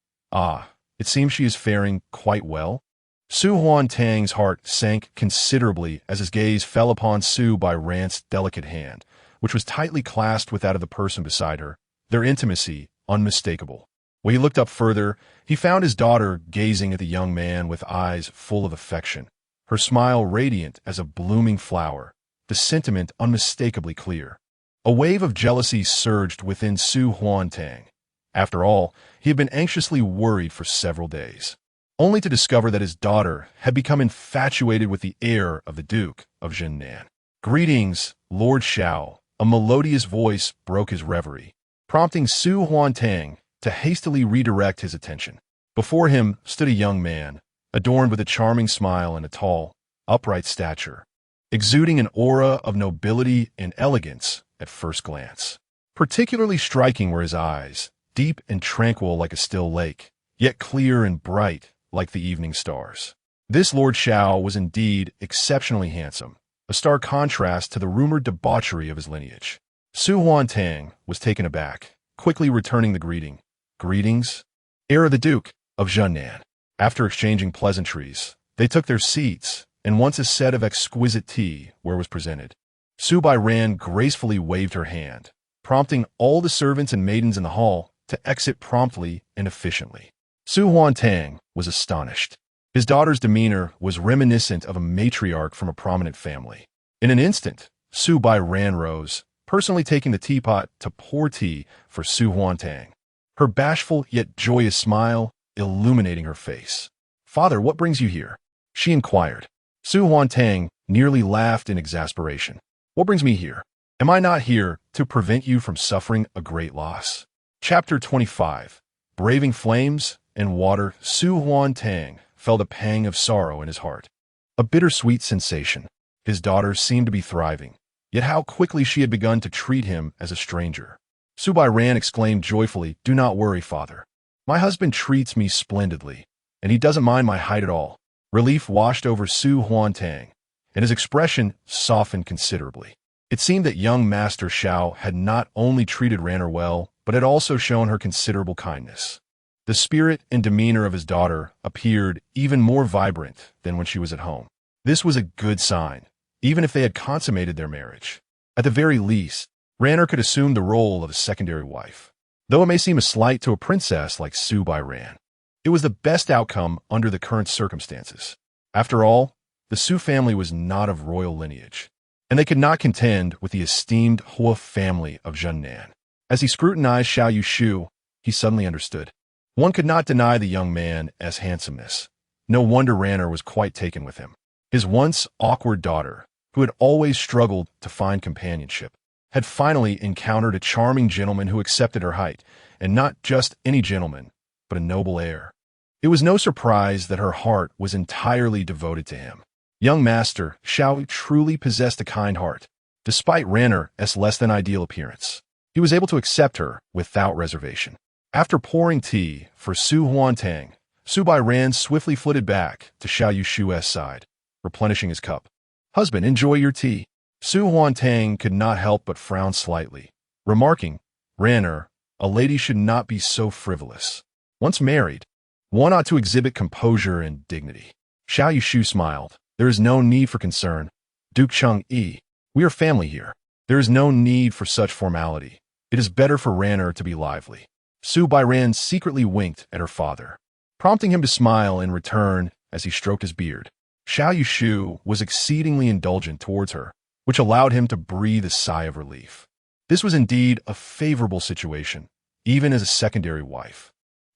it seems she is faring quite well. Su Huantang's heart sank considerably as his gaze fell upon Su Bairan's delicate hand, which was tightly clasped with that of the person beside her, their intimacy unmistakable. When he looked up further, he found his daughter gazing at the young man with eyes full of affection, her smile radiant as a blooming flower, the sentiment unmistakably clear. A wave of jealousy surged within Su Huantang. After all, he had been anxiously worried for several days, only to discover that his daughter had become infatuated with the heir of the Duke of Zhennan. "Greetings, Lord Xiao," a melodious voice broke his reverie, prompting Su Huantang to hastily redirect his attention. Before him stood a young man, adorned with a charming smile and a tall, upright stature, exuding an aura of nobility and elegance at first glance. Particularly striking were his eyes, deep and tranquil like a still lake, yet clear and bright like the evening stars. This Lord Xiao was indeed exceptionally handsome, a stark contrast to the rumored debauchery of his lineage. Su Huantang was taken aback, quickly returning the greeting. "Greetings, heir of the Duke of Zhennan." After exchanging pleasantries, they took their seats, and once a set of exquisite tea was presented, Su Bairan gracefully waved her hand, prompting all the servants and maidens in the hall to exit promptly and efficiently. Su Huantang was astonished. His daughter's demeanor was reminiscent of a matriarch from a prominent family. In an instant, Su Bairan rose, personally taking the teapot to pour tea for Su Huantang, her bashful yet joyous smile illuminating her face. "Father, what brings you here?" she inquired. Su Huantang nearly laughed in exasperation. "What brings me here? Am I not here to prevent you from suffering a great loss?" Chapter 25. Braving flames and water. Su Huantang felt a pang of sorrow in his heart. A bittersweet sensation. His daughter seemed to be thriving, yet how quickly she had begun to treat him as a stranger. Su Bairan exclaimed joyfully, "Do not worry, father. My husband treats me splendidly, and he doesn't mind my height at all." Relief washed over Su Huantang, and his expression softened considerably. It seemed that young Master Xiao had not only treated Ranner well, but had also shown her considerable kindness. The spirit and demeanor of his daughter appeared even more vibrant than when she was at home. This was a good sign, even if they had consummated their marriage. At the very least, Ranner could assume the role of a secondary wife. Though it may seem a slight to a princess like Su Bairan, it was the best outcome under the current circumstances. After all, the Su family was not of royal lineage, and they could not contend with the esteemed Hua family of Zhennan. As he scrutinized Xiao Yushu, he suddenly understood. One could not deny the young man as handsomeness. No wonder Ranner was quite taken with him. His once awkward daughter, who had always struggled to find companionship, had finally encountered a charming gentleman who accepted her height, and not just any gentleman, but a noble heir. It was no surprise that her heart was entirely devoted to him. Young Master Xiao truly possessed a kind heart. Despite Ranner's less-than-ideal appearance, he was able to accept her without reservation. After pouring tea for Su Huantang, Su Bairan swiftly flitted back to Xiao Yushu's side, replenishing his cup. "Husband, enjoy your tea." Su Huantang could not help but frown slightly, remarking, "Ranner, a lady should not be so frivolous. Once married, one ought to exhibit composure and dignity." Xiao Yushu smiled. "There is no need for concern, Duke Cheng-yi. We are family here. There is no need for such formality. It is better for Ranner to be lively." Su Bairan secretly winked at her father, prompting him to smile in return as he stroked his beard. Xiao Yushu was exceedingly indulgent towards her, which allowed him to breathe a sigh of relief. This was indeed a favorable situation, even as a secondary wife.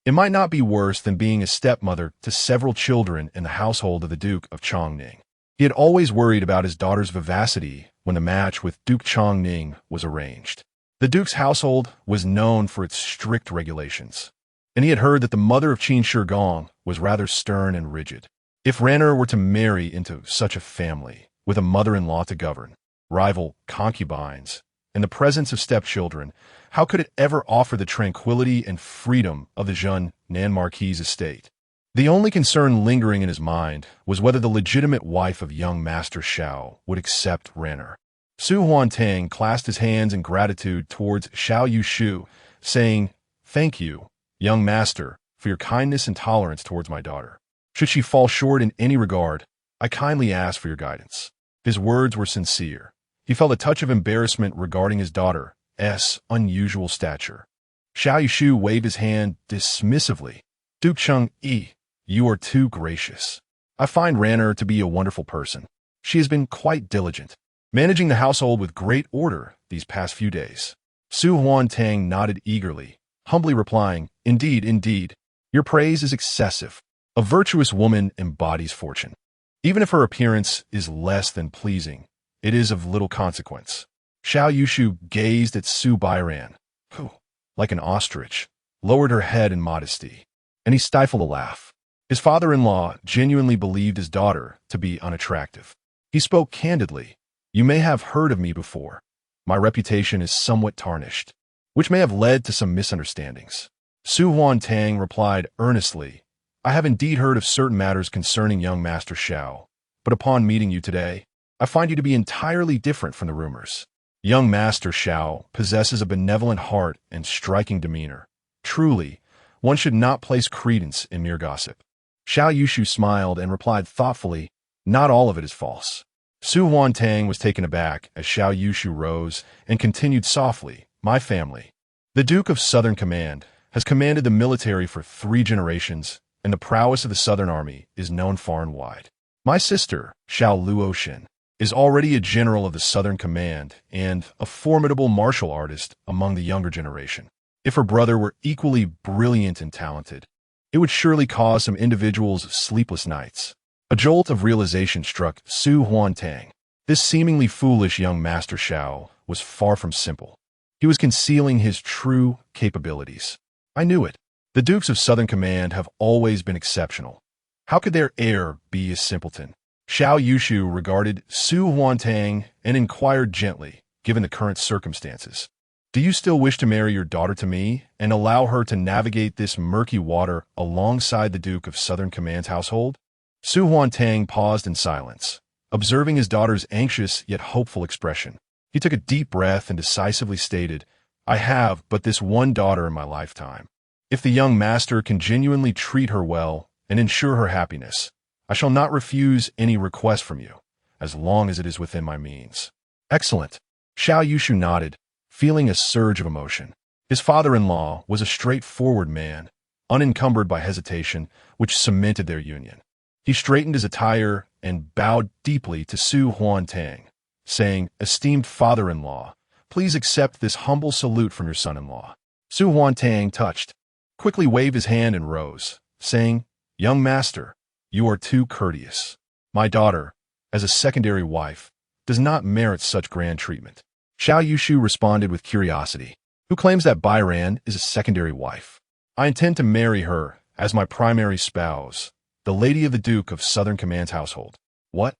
It might not be worse than being a stepmother to several children in the household of the Duke of Changning. He had always worried about his daughter's vivacity when the match with Duke Changning was arranged. The Duke's household was known for its strict regulations, and he had heard that the mother of Qin Shi Gong was rather stern and rigid. If Ranner were to marry into such a family, with a mother-in-law to govern, rival concubines, and the presence of stepchildren, how could it ever offer the tranquility and freedom of the Zhennan Marquis' estate? The only concern lingering in his mind was whether the legitimate wife of young Master Xiao would accept Ranner. Su Huantang clasped his hands in gratitude towards Xiao Yushu, saying, "Thank you, young master, for your kindness and tolerance towards my daughter. Should she fall short in any regard, I kindly ask for your guidance." His words were sincere. He felt a touch of embarrassment regarding his daughter's unusual stature. Xiao Yushu waved his hand dismissively. "Duke Cheng-yi, you are too gracious. I find Ranner to be a wonderful person. She has been quite diligent, managing the household with great order these past few days." Su Huantang nodded eagerly, humbly replying, "Indeed, indeed. Your praise is excessive. A virtuous woman embodies fortune. Even if her appearance is less than pleasing, it is of little consequence." Xiao Yushu gazed at Su Bairan, who, like an ostrich, lowered her head in modesty, and he stifled a laugh. His father-in-law genuinely believed his daughter to be unattractive. He spoke candidly. "You may have heard of me before. My reputation is somewhat tarnished, which may have led to some misunderstandings." Su Huantang replied earnestly, "I have indeed heard of certain matters concerning young Master Xiao, but upon meeting you today, I find you to be entirely different from the rumors. Young Master Xiao possesses a benevolent heart and striking demeanor. Truly, one should not place credence in mere gossip." Xiao Yushu smiled and replied thoughtfully, "Not all of it is false." Su Huantang was taken aback as Xiao Yushu rose and continued softly, "My family, the Duke of Southern Command, has commanded the military for 3 generations, and the prowess of the Southern Army is known far and wide. My sister, Xiao Luoshin, is already a general of the Southern Command and a formidable martial artist among the younger generation. If her brother were equally brilliant and talented, it would surely cause some individuals sleepless nights." A jolt of realization struck Su Huantang. This seemingly foolish young Master Xiao was far from simple. He was concealing his true capabilities. "I knew it. The Dukes of Southern Command have always been exceptional. How could their heir be a simpleton?" Xiao Yushu regarded Su Huantang and inquired gently, given the current circumstances, "Do you still wish to marry your daughter to me and allow her to navigate this murky water alongside the Duke of Southern Command's household?" Su Huantang paused in silence, observing his daughter's anxious yet hopeful expression. He took a deep breath and decisively stated, "I have but this one daughter in my lifetime. If the young master can genuinely treat her well and ensure her happiness, I shall not refuse any request from you, as long as it is within my means." "Excellent." Xiao Yushu nodded, feeling a surge of emotion. His father-in-law was a straightforward man, unencumbered by hesitation, which cemented their union. He straightened his attire and bowed deeply to Su Huantang, saying, "Esteemed father-in-law, please accept this humble salute from your son-in-law." Su Huantang, touched, quickly waved his hand and rose, saying, "Young master, you are too courteous. My daughter, as a secondary wife, does not merit such grand treatment." Xiao Yushu responded with curiosity. Who claims that Bairan is a secondary wife? I intend to marry her as my primary spouse, the lady of the Duke of Southern Command's household. What?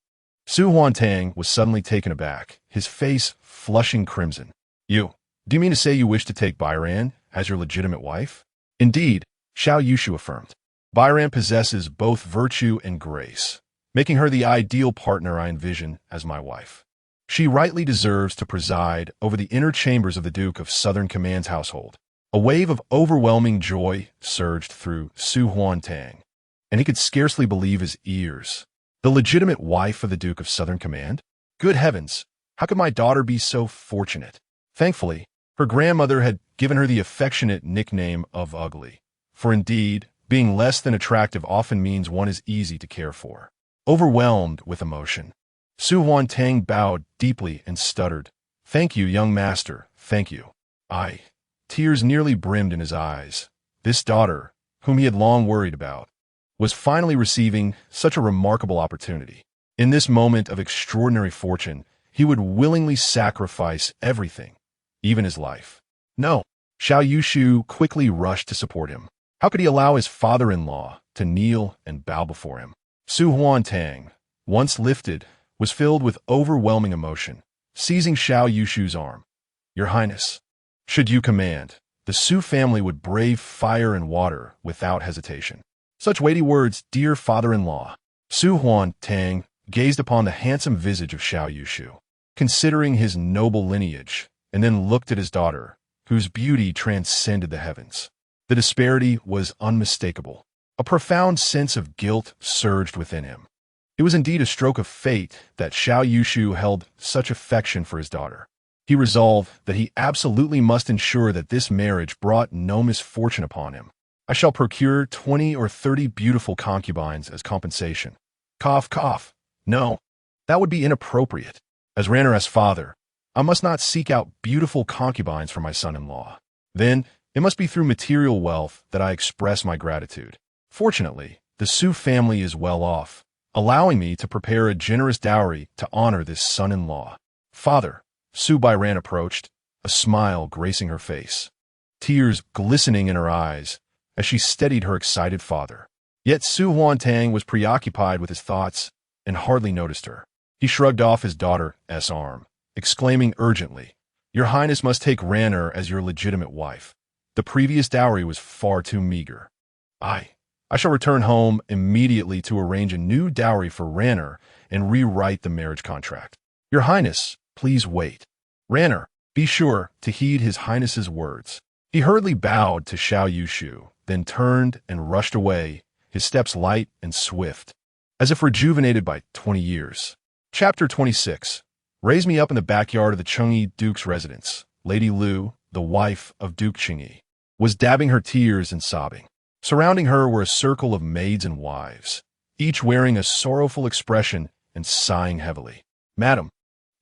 Su Huantang was suddenly taken aback, his face flushing crimson. Do you mean to say you wish to take Bairan as your legitimate wife? Indeed, Xiao Yushu affirmed. Bairan possesses both virtue and grace, making her the ideal partner I envision as my wife. She rightly deserves to preside over the inner chambers of the Duke of Southern Command's household. A wave of overwhelming joy surged through Su Huantang, and he could scarcely believe his ears. The legitimate wife of the Duke of Southern Command? Good heavens, how could my daughter be so fortunate? Thankfully, her grandmother had given her the affectionate nickname of Ugly, for indeed, being less than attractive often means one is easy to care for. Overwhelmed with emotion, Su Huantang bowed deeply and stuttered, "Thank you, young master, thank you." Tears nearly brimmed in his eyes. This daughter, whom he had long worried about, was finally receiving such a remarkable opportunity. In this moment of extraordinary fortune, he would willingly sacrifice everything, even his life. No, Xiao Yushu quickly rushed to support him. How could he allow his father-in-law to kneel and bow before him? Su Huantang, once lifted, was filled with overwhelming emotion, seizing Xiao Yushu's arm. "Your Highness, should you command, the Su family would brave fire and water without hesitation." Such weighty words, dear father-in-law. Su Huantang gazed upon the handsome visage of Xiao Yushu, considering his noble lineage, and then looked at his daughter, whose beauty transcended the heavens. The disparity was unmistakable. A profound sense of guilt surged within him. It was indeed a stroke of fate that Xiao Yushu held such affection for his daughter. He resolved that he absolutely must ensure that this marriage brought no misfortune upon him. "I shall procure 20 or 30 beautiful concubines as compensation." Cough, cough. No, that would be inappropriate. As Ranar's father, I must not seek out beautiful concubines for my son-in-law. Then, it must be through material wealth that I express my gratitude. Fortunately, the Su family is well off, allowing me to prepare a generous dowry to honor this son-in-law. "Father," Su Bairan approached, a smile gracing her face, tears glistening in her eyes as she steadied her excited father. Yet Su Huantang was preoccupied with his thoughts and hardly noticed her. He shrugged off his daughter's arm, exclaiming urgently, "Your Highness must take Ranar as your legitimate wife. The previous dowry was far too meager. I shall return home immediately to arrange a new dowry for Ranar and rewrite the marriage contract. Your Highness, please wait." Ranar, be sure to heed His Highness's words. He hurriedly bowed to Xiao Yushu, then turned and rushed away, his steps light and swift, as if rejuvenated by 20 years. Chapter 26. Raise me up in the backyard of the Changning Duke's residence. Lady Lu, the wife of Duke Changning, was dabbing her tears and sobbing. Surrounding her were a circle of maids and wives, each wearing a sorrowful expression and sighing heavily. "Madam,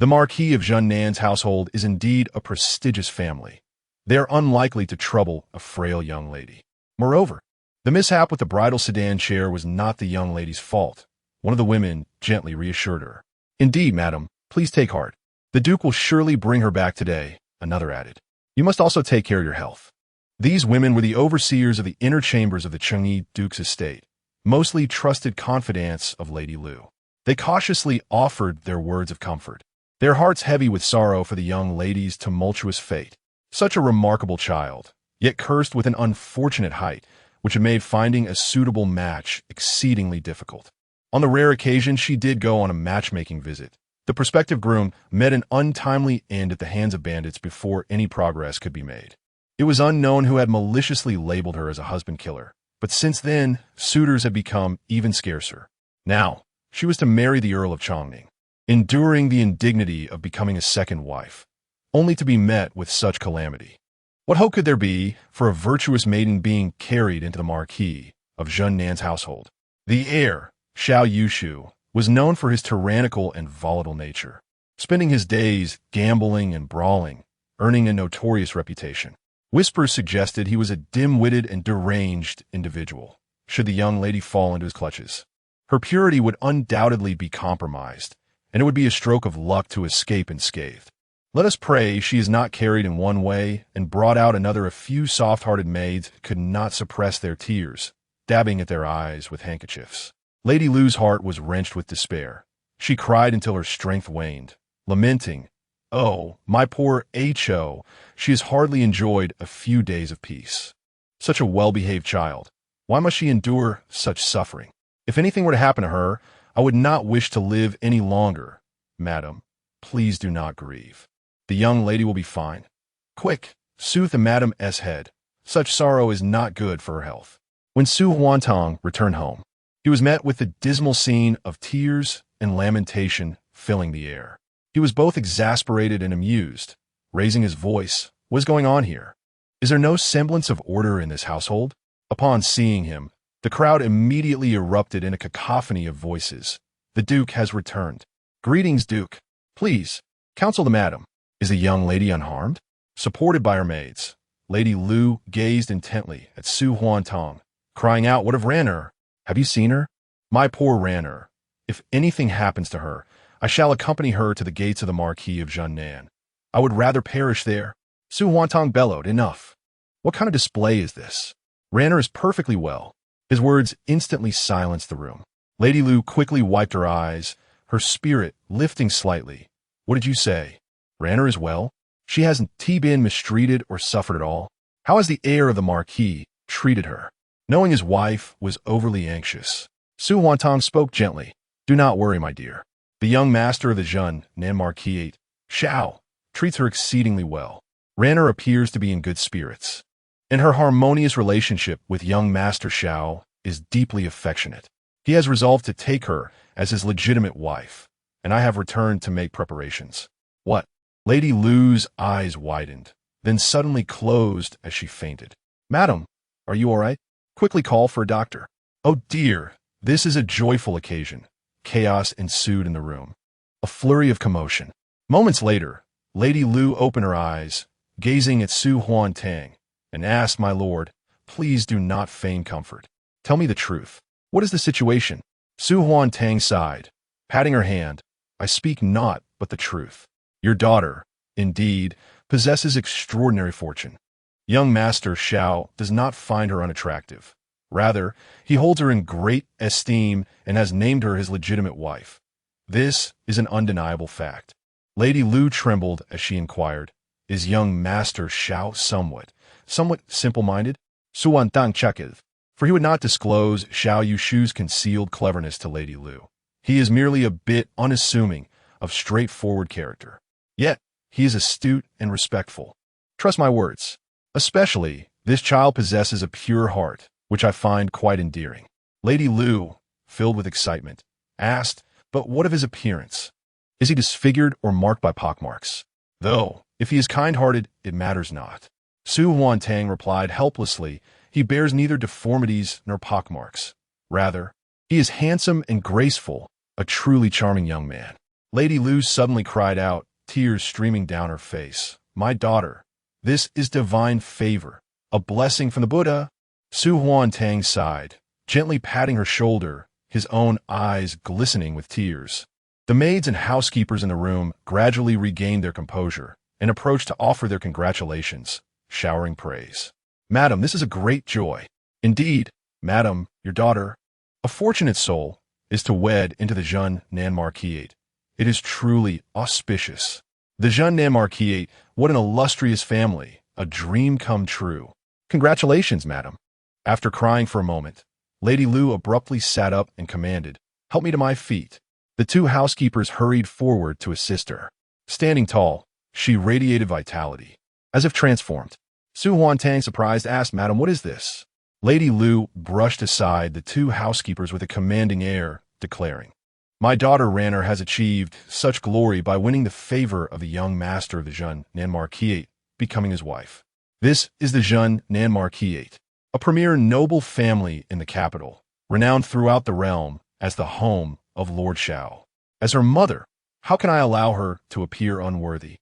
the Marquis of Zhennan's household is indeed a prestigious family. They are unlikely to trouble a frail young lady. Moreover, the mishap with the bridal sedan chair was not the young lady's fault," one of the women gently reassured her. "Indeed, madam, please take heart. The Duke will surely bring her back today," another added. "You must also take care of your health." These women were the overseers of the inner chambers of the Changning Duke's estate, mostly trusted confidants of Lady Lu. They cautiously offered their words of comfort, their hearts heavy with sorrow for the young lady's tumultuous fate. Such a remarkable child, yet cursed with an unfortunate height, which had made finding a suitable match exceedingly difficult. On the rare occasion she did go on a matchmaking visit, the prospective groom met an untimely end at the hands of bandits before any progress could be made. It was unknown who had maliciously labeled her as a husband killer, but since then, suitors had become even scarcer. Now, she was to marry the Earl of Changning, enduring the indignity of becoming a second wife, only to be met with such calamity. What hope could there be for a virtuous maiden being carried into the Marquis of Zhennan's household? The heir, Xiao Yushu, was known for his tyrannical and volatile nature, spending his days gambling and brawling, earning a notorious reputation. Whispers suggested he was a dim-witted and deranged individual, should the young lady fall into his clutches. Her purity would undoubtedly be compromised, and it would be a stroke of luck to escape unscathed. Let us pray she is not carried in one way and brought out another. A few soft-hearted maids could not suppress their tears, dabbing at their eyes with handkerchiefs. Lady Lu's heart was wrenched with despair. She cried until her strength waned, lamenting, "Oh, my poor Ho, she has hardly enjoyed a few days of peace. Such a well-behaved child. Why must she endure such suffering? If anything were to happen to her, I would not wish to live any longer. Madam, please do not grieve. The young lady will be fine. Quick, soothe the Madam's head. Such sorrow is not good for her health." When Su Huantong returned home, he was met with the dismal scene of tears and lamentation filling the air. He was both exasperated and amused, raising his voice. "What is going on here? Is there no semblance of order in this household?" Upon seeing him, the crowd immediately erupted in a cacophony of voices. "The Duke has returned." "Greetings, Duke. Please, counsel the madam. Is the young lady unharmed?" Supported by her maids, Lady Lu gazed intently at Su Huantong, crying out, "What of Ran'er? Have you seen her? My poor Ran'er. If anything happens to her, I shall accompany her to the gates of the Marquis of Zhennan. I would rather perish there." Su Huantong bellowed, "Enough. What kind of display is this? Ran'er is perfectly well." His words instantly silenced the room. Lady Lu quickly wiped her eyes, her spirit lifting slightly. "What did you say? Ran'er is well? She hasn't been mistreated or suffered at all? How has the heir of the Marquis treated her?" Knowing his wife was overly anxious, Su Huantong spoke gently. "Do not worry, my dear. The young master of the Zhennan Marquis, Xiao, treats her exceedingly well. Ran'er appears to be in good spirits, and her harmonious relationship with young Master Xiao is deeply affectionate. He has resolved to take her as his legitimate wife, and I have returned to make preparations." "What?" Lady Lu's eyes widened, then suddenly closed as she fainted. "Madam, are you all right? Quickly call for a doctor." "Oh dear, this is a joyful occasion." Chaos ensued in the room. A flurry of commotion. Moments later, Lady Lu opened her eyes, gazing at Su Huantong, and asked, "My lord, please do not feign comfort. Tell me the truth. What is the situation?" Su Huantong sighed, patting her hand. "I speak naught but the truth. Your daughter, indeed, possesses extraordinary fortune. Young Master Xiao does not find her unattractive. Rather, he holds her in great esteem and has named her his legitimate wife. This is an undeniable fact." Lady Lu trembled as she inquired, "Is young Master Xiao somewhat simple-minded?" Su Huantong chuckled, for he would not disclose Xiao Yushu's concealed cleverness to Lady Lu. "He is merely a bit unassuming, of straightforward character. Yet, he is astute and respectful. Trust my words. Especially, this child possesses a pure heart, which I find quite endearing." Lady Lu, filled with excitement, asked, "But what of his appearance? Is he disfigured or marked by pockmarks? Though, if he is kind-hearted, it matters not." Su Huantong replied helplessly, "He bears neither deformities nor pockmarks. Rather, he is handsome and graceful, a truly charming young man." Lady Lu suddenly cried out, tears streaming down her face, "My daughter, this is divine favor, a blessing from the Buddha." Su Huantong sighed, gently patting her shoulder, his own eyes glistening with tears. The maids and housekeepers in the room gradually regained their composure and approached to offer their congratulations, showering praise. "Madam, this is a great joy. Indeed, madam, your daughter, a fortunate soul, is to wed into the Zhennan Marquis. It is truly auspicious. The Zhennan Marquis, what an illustrious family, a dream come true. Congratulations, madam." After crying for a moment, Lady Lu abruptly sat up and commanded, "Help me to my feet." The two housekeepers hurried forward to assist her. Standing tall, she radiated vitality, as if transformed. Su Huantong, surprised, asked, "Madam, what is this?" Lady Lu brushed aside the two housekeepers with a commanding air, declaring, "My daughter Ran'er has achieved such glory by winning the favor of the young master of the Zhennan Marquis, becoming his wife. This is the Zhennan Marquis, a premier noble family in the capital, renowned throughout the realm as the home of Lord Xiao. As her mother, how can I allow her to appear unworthy?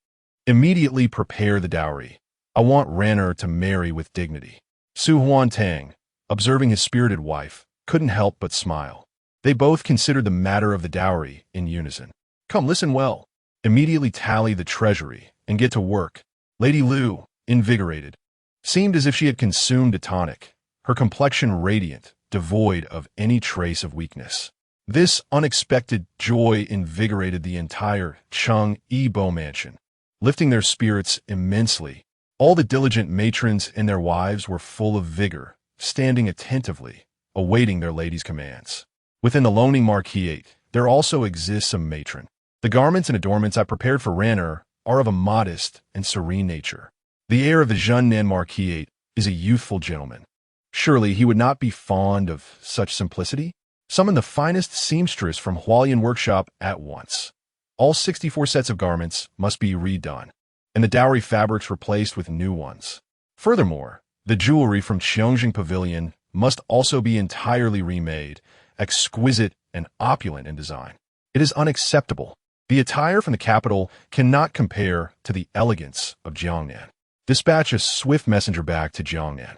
Immediately prepare the dowry. I want Ran'er to marry with dignity." Su Huantong, observing his spirited wife, couldn't help but smile. They both considered the matter of the dowry in unison. "Come, listen well. Immediately tally the treasury and get to work. Lady Lu, invigorated, seemed as if she had consumed a tonic, her complexion radiant, devoid of any trace of weakness. This unexpected joy invigorated the entire Changning Bo mansion, lifting their spirits immensely. All the diligent matrons and their wives were full of vigor, standing attentively, awaiting their lady's commands. Within the Laozi Marquis, there also exists a matron. The garments and adornments I prepared for Ranner are of a modest and serene nature. The heir of the Zhennan Marquis is a youthful gentleman. Surely he would not be fond of such simplicity? Summon the finest seamstress from Hualien workshop at once. All 64 sets of garments must be redone, and the dowry fabrics replaced with new ones. Furthermore, the jewelry from Changning Pavilion must also be entirely remade, exquisite and opulent in design. It is unacceptable. The attire from the capital cannot compare to the elegance of Jiangnan. Dispatch a swift messenger back to Jiangnan,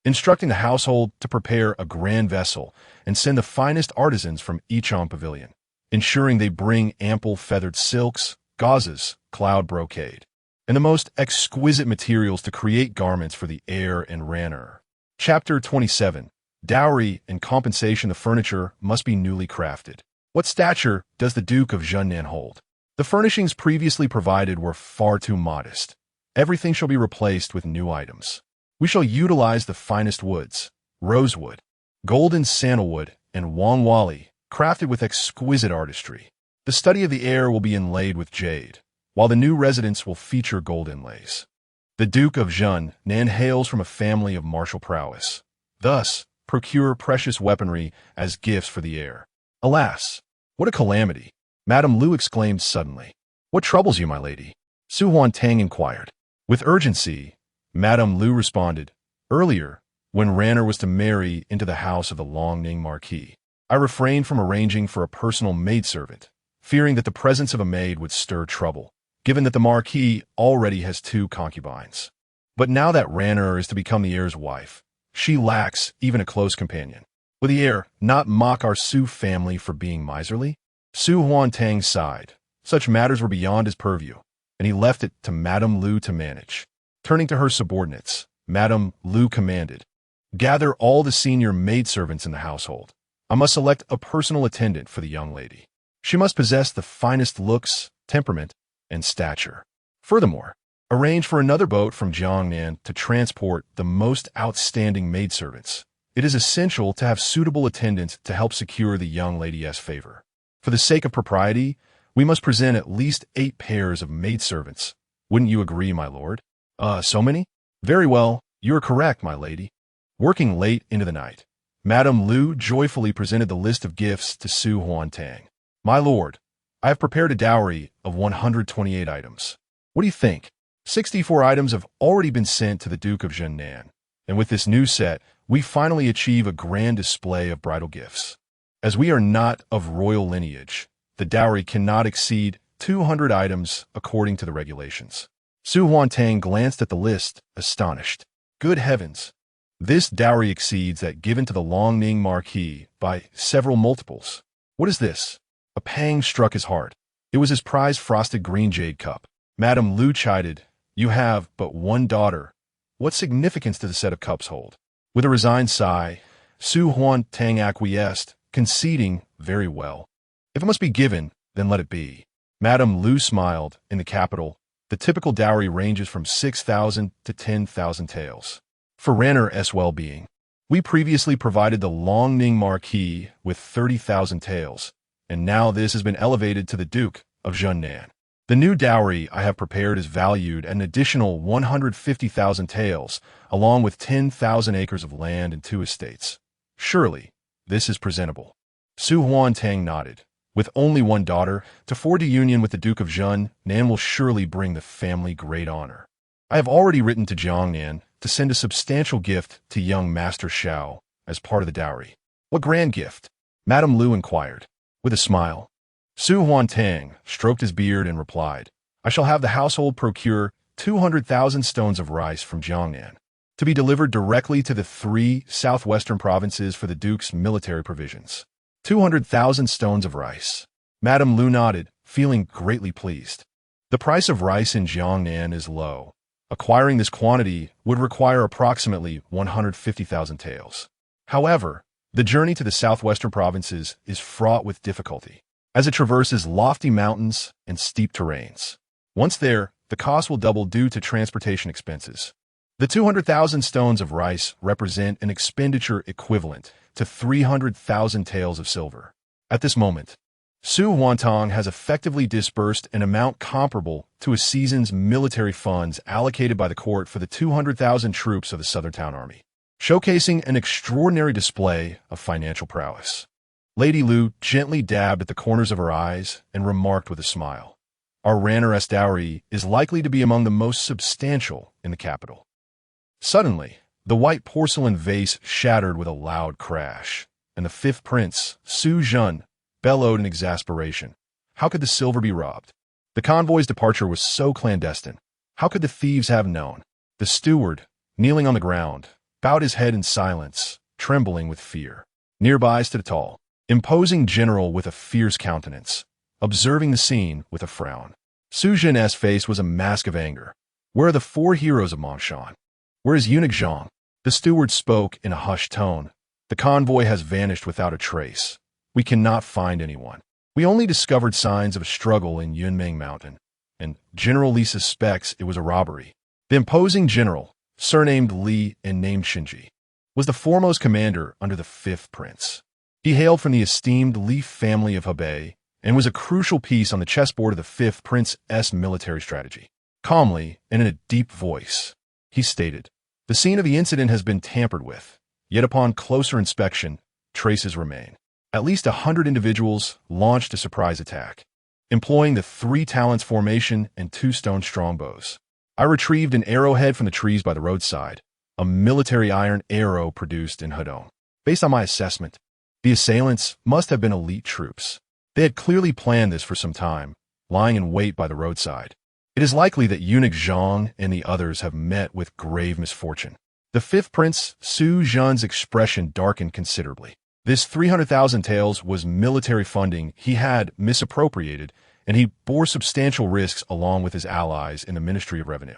instructing the household to prepare a grand vessel and send the finest artisans from Yichang Pavilion, ensuring they bring ample feathered silks, gauzes, cloud brocade, and the most exquisite materials to create garments for the heir and Ranner. Chapter 27. Dowry and compensation. The furniture must be newly crafted. What stature does the Duke of Zhennan hold? The furnishings previously provided were far too modest. Everything shall be replaced with new items. We shall utilize the finest woods, rosewood, golden sandalwood, and wangwali, crafted with exquisite artistry. The study of the heir will be inlaid with jade, while the new residence will feature gold inlays. The Duke of Zhennan hails from a family of martial prowess. Thus, procure precious weaponry as gifts for the heir. Alas, what a calamity! Madame Lu exclaimed suddenly. What troubles you, my lady? Su Huantang inquired. With urgency, Madame Lu responded. Earlier, when Ranner was to marry into the house of the Longning Marquis, I refrained from arranging for a personal maidservant, fearing that the presence of a maid would stir trouble, given that the Marquis already has 2 concubines. But now that Ranner is to become the heir's wife, she lacks even a close companion. Will the heir not mock our Su family for being miserly? Su Huantang sighed. Such matters were beyond his purview, and he left it to Madame Lu to manage. Turning to her subordinates, Madame Lu commanded, "Gather all the senior maidservants in the household. I must select a personal attendant for the young lady. She must possess the finest looks, temperament, and stature. Furthermore, arrange for another boat from Jiangnan to transport the most outstanding maidservants. It is essential to have suitable attendants to help secure the young lady's favor. For the sake of propriety, we must present at least 8 pairs of maidservants. Wouldn't you agree, my lord?" So many? Very well, you are correct, my lady. Working late into the night, Madame Lu joyfully presented the list of gifts to Su Huantang. "My lord, I have prepared a dowry of 128 items. What do you think? 64 items have already been sent to the Duke of Zhennan, and with this new set, we finally achieve a grand display of bridal gifts. As we are not of royal lineage, the dowry cannot exceed 200 items according to the regulations." Su Huantang glanced at the list, astonished. Good heavens! This dowry exceeds that given to the Longning Marquis by several multiples. What is this? A pang struck his heart. It was his prized frosted green jade cup. Madame Lu chided, "You have but one daughter. What significance does the set of cups hold?" With a resigned sigh, Su Huantang acquiesced, conceding, "Very well. If it must be given, then let it be." Madame Lu smiled. In the capital, the typical dowry ranges from 6,000 to 10,000 taels. For Ranner's well-being, we previously provided the Longning Marquis with 30,000 taels, and now this has been elevated to the Duke of Zhennan. The new dowry I have prepared is valued at an additional 150,000 taels, along with 10,000 acres of land and 2 estates. Surely, this is presentable. Su Huantang nodded. With only one daughter, to forge a union with the Duke of Zhennan will surely bring the family great honor. I have already written to Jiangnan to send a substantial gift to young Master Xiao as part of the dowry. What grand gift? Madame Lu inquired. With a smile, Su Huantang stroked his beard and replied, "I shall have the household procure 200,000 stones of rice from Jiangnan, to be delivered directly to the 3 southwestern provinces for the Duke's military provisions." 200,000 stones of rice. Madame Lu nodded, feeling greatly pleased. The price of rice in Jiangnan is low. Acquiring this quantity would require approximately 150,000 taels. However, the journey to the southwestern provinces is fraught with difficulty, as it traverses lofty mountains and steep terrains. Once there, the cost will double due to transportation expenses. The 200,000 stones of rice represent an expenditure equivalent to 300,000 taels of silver. At this moment, Su Huantong has effectively disbursed an amount comparable to a season's military funds allocated by the court for the 200,000 troops of the Southern Town Army, showcasing an extraordinary display of financial prowess. Lady Lu gently dabbed at the corners of her eyes and remarked with a smile, "Our Ranner-S dowry is likely to be among the most substantial in the capital." Suddenly, the white porcelain vase shattered with a loud crash, and the fifth prince, Su Zhen, bellowed in exasperation. How could the silver be robbed? The convoy's departure was so clandestine. How could the thieves have known? The steward, kneeling on the ground, bowed his head in silence, trembling with fear. Nearby stood a tall, imposing general with a fierce countenance, observing the scene with a frown. Su Zhen's face was a mask of anger. Where are the four heroes of Mongshan? Where is eunuch Zhang? The steward spoke in a hushed tone. The convoy has vanished without a trace. We cannot find anyone. We only discovered signs of a struggle in Yunming Mountain, and General Li suspects it was a robbery. The imposing general, surnamed Li and named Shinji, was the foremost commander under the fifth prince. He hailed from the esteemed Li family of Hebei and was a crucial piece on the chessboard of the fifth prince's military strategy. Calmly and in a deep voice, he stated, "The scene of the incident has been tampered with, yet upon closer inspection, traces remain. At least 100 individuals launched a surprise attack, employing the 3 talents formation and 2 stone strongbows. I retrieved an arrowhead from the trees by the roadside, a military iron arrow produced in Hedong. Based on my assessment, the assailants must have been elite troops. They had clearly planned this for some time, lying in wait by the roadside. It is likely that eunuch Zhang and the others have met with grave misfortune." The fifth prince, Su Zhen's expression darkened considerably. This 300,000 taels was military funding he had misappropriated, and he bore substantial risks along with his allies in the Ministry of Revenue.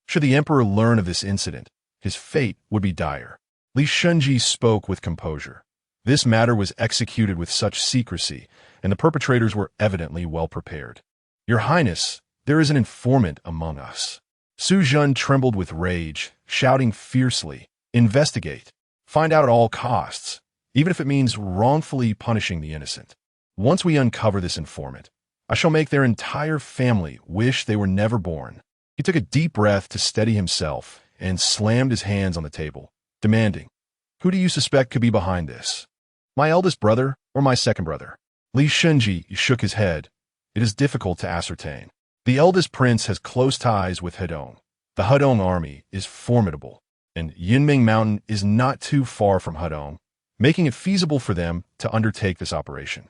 Should the emperor learn of this incident, his fate would be dire. Li Shunji spoke with composure. This matter was executed with such secrecy, and the perpetrators were evidently well prepared. "Your Highness, there is an informant among us." Su Zhen trembled with rage, shouting fiercely, "Investigate. Find out at all costs, even if it means wrongfully punishing the innocent. Once we uncover this informant, I shall make their entire family wish they were never born." He took a deep breath to steady himself and slammed his hands on the table, demanding, "Who do you suspect could be behind this? My eldest brother or my second brother?" Li Shunji shook his head. "It is difficult to ascertain. The eldest prince has close ties with Hedong. The Hedong army is formidable, and Yunming Mountain is not too far from Hedong, making it feasible for them to undertake this operation.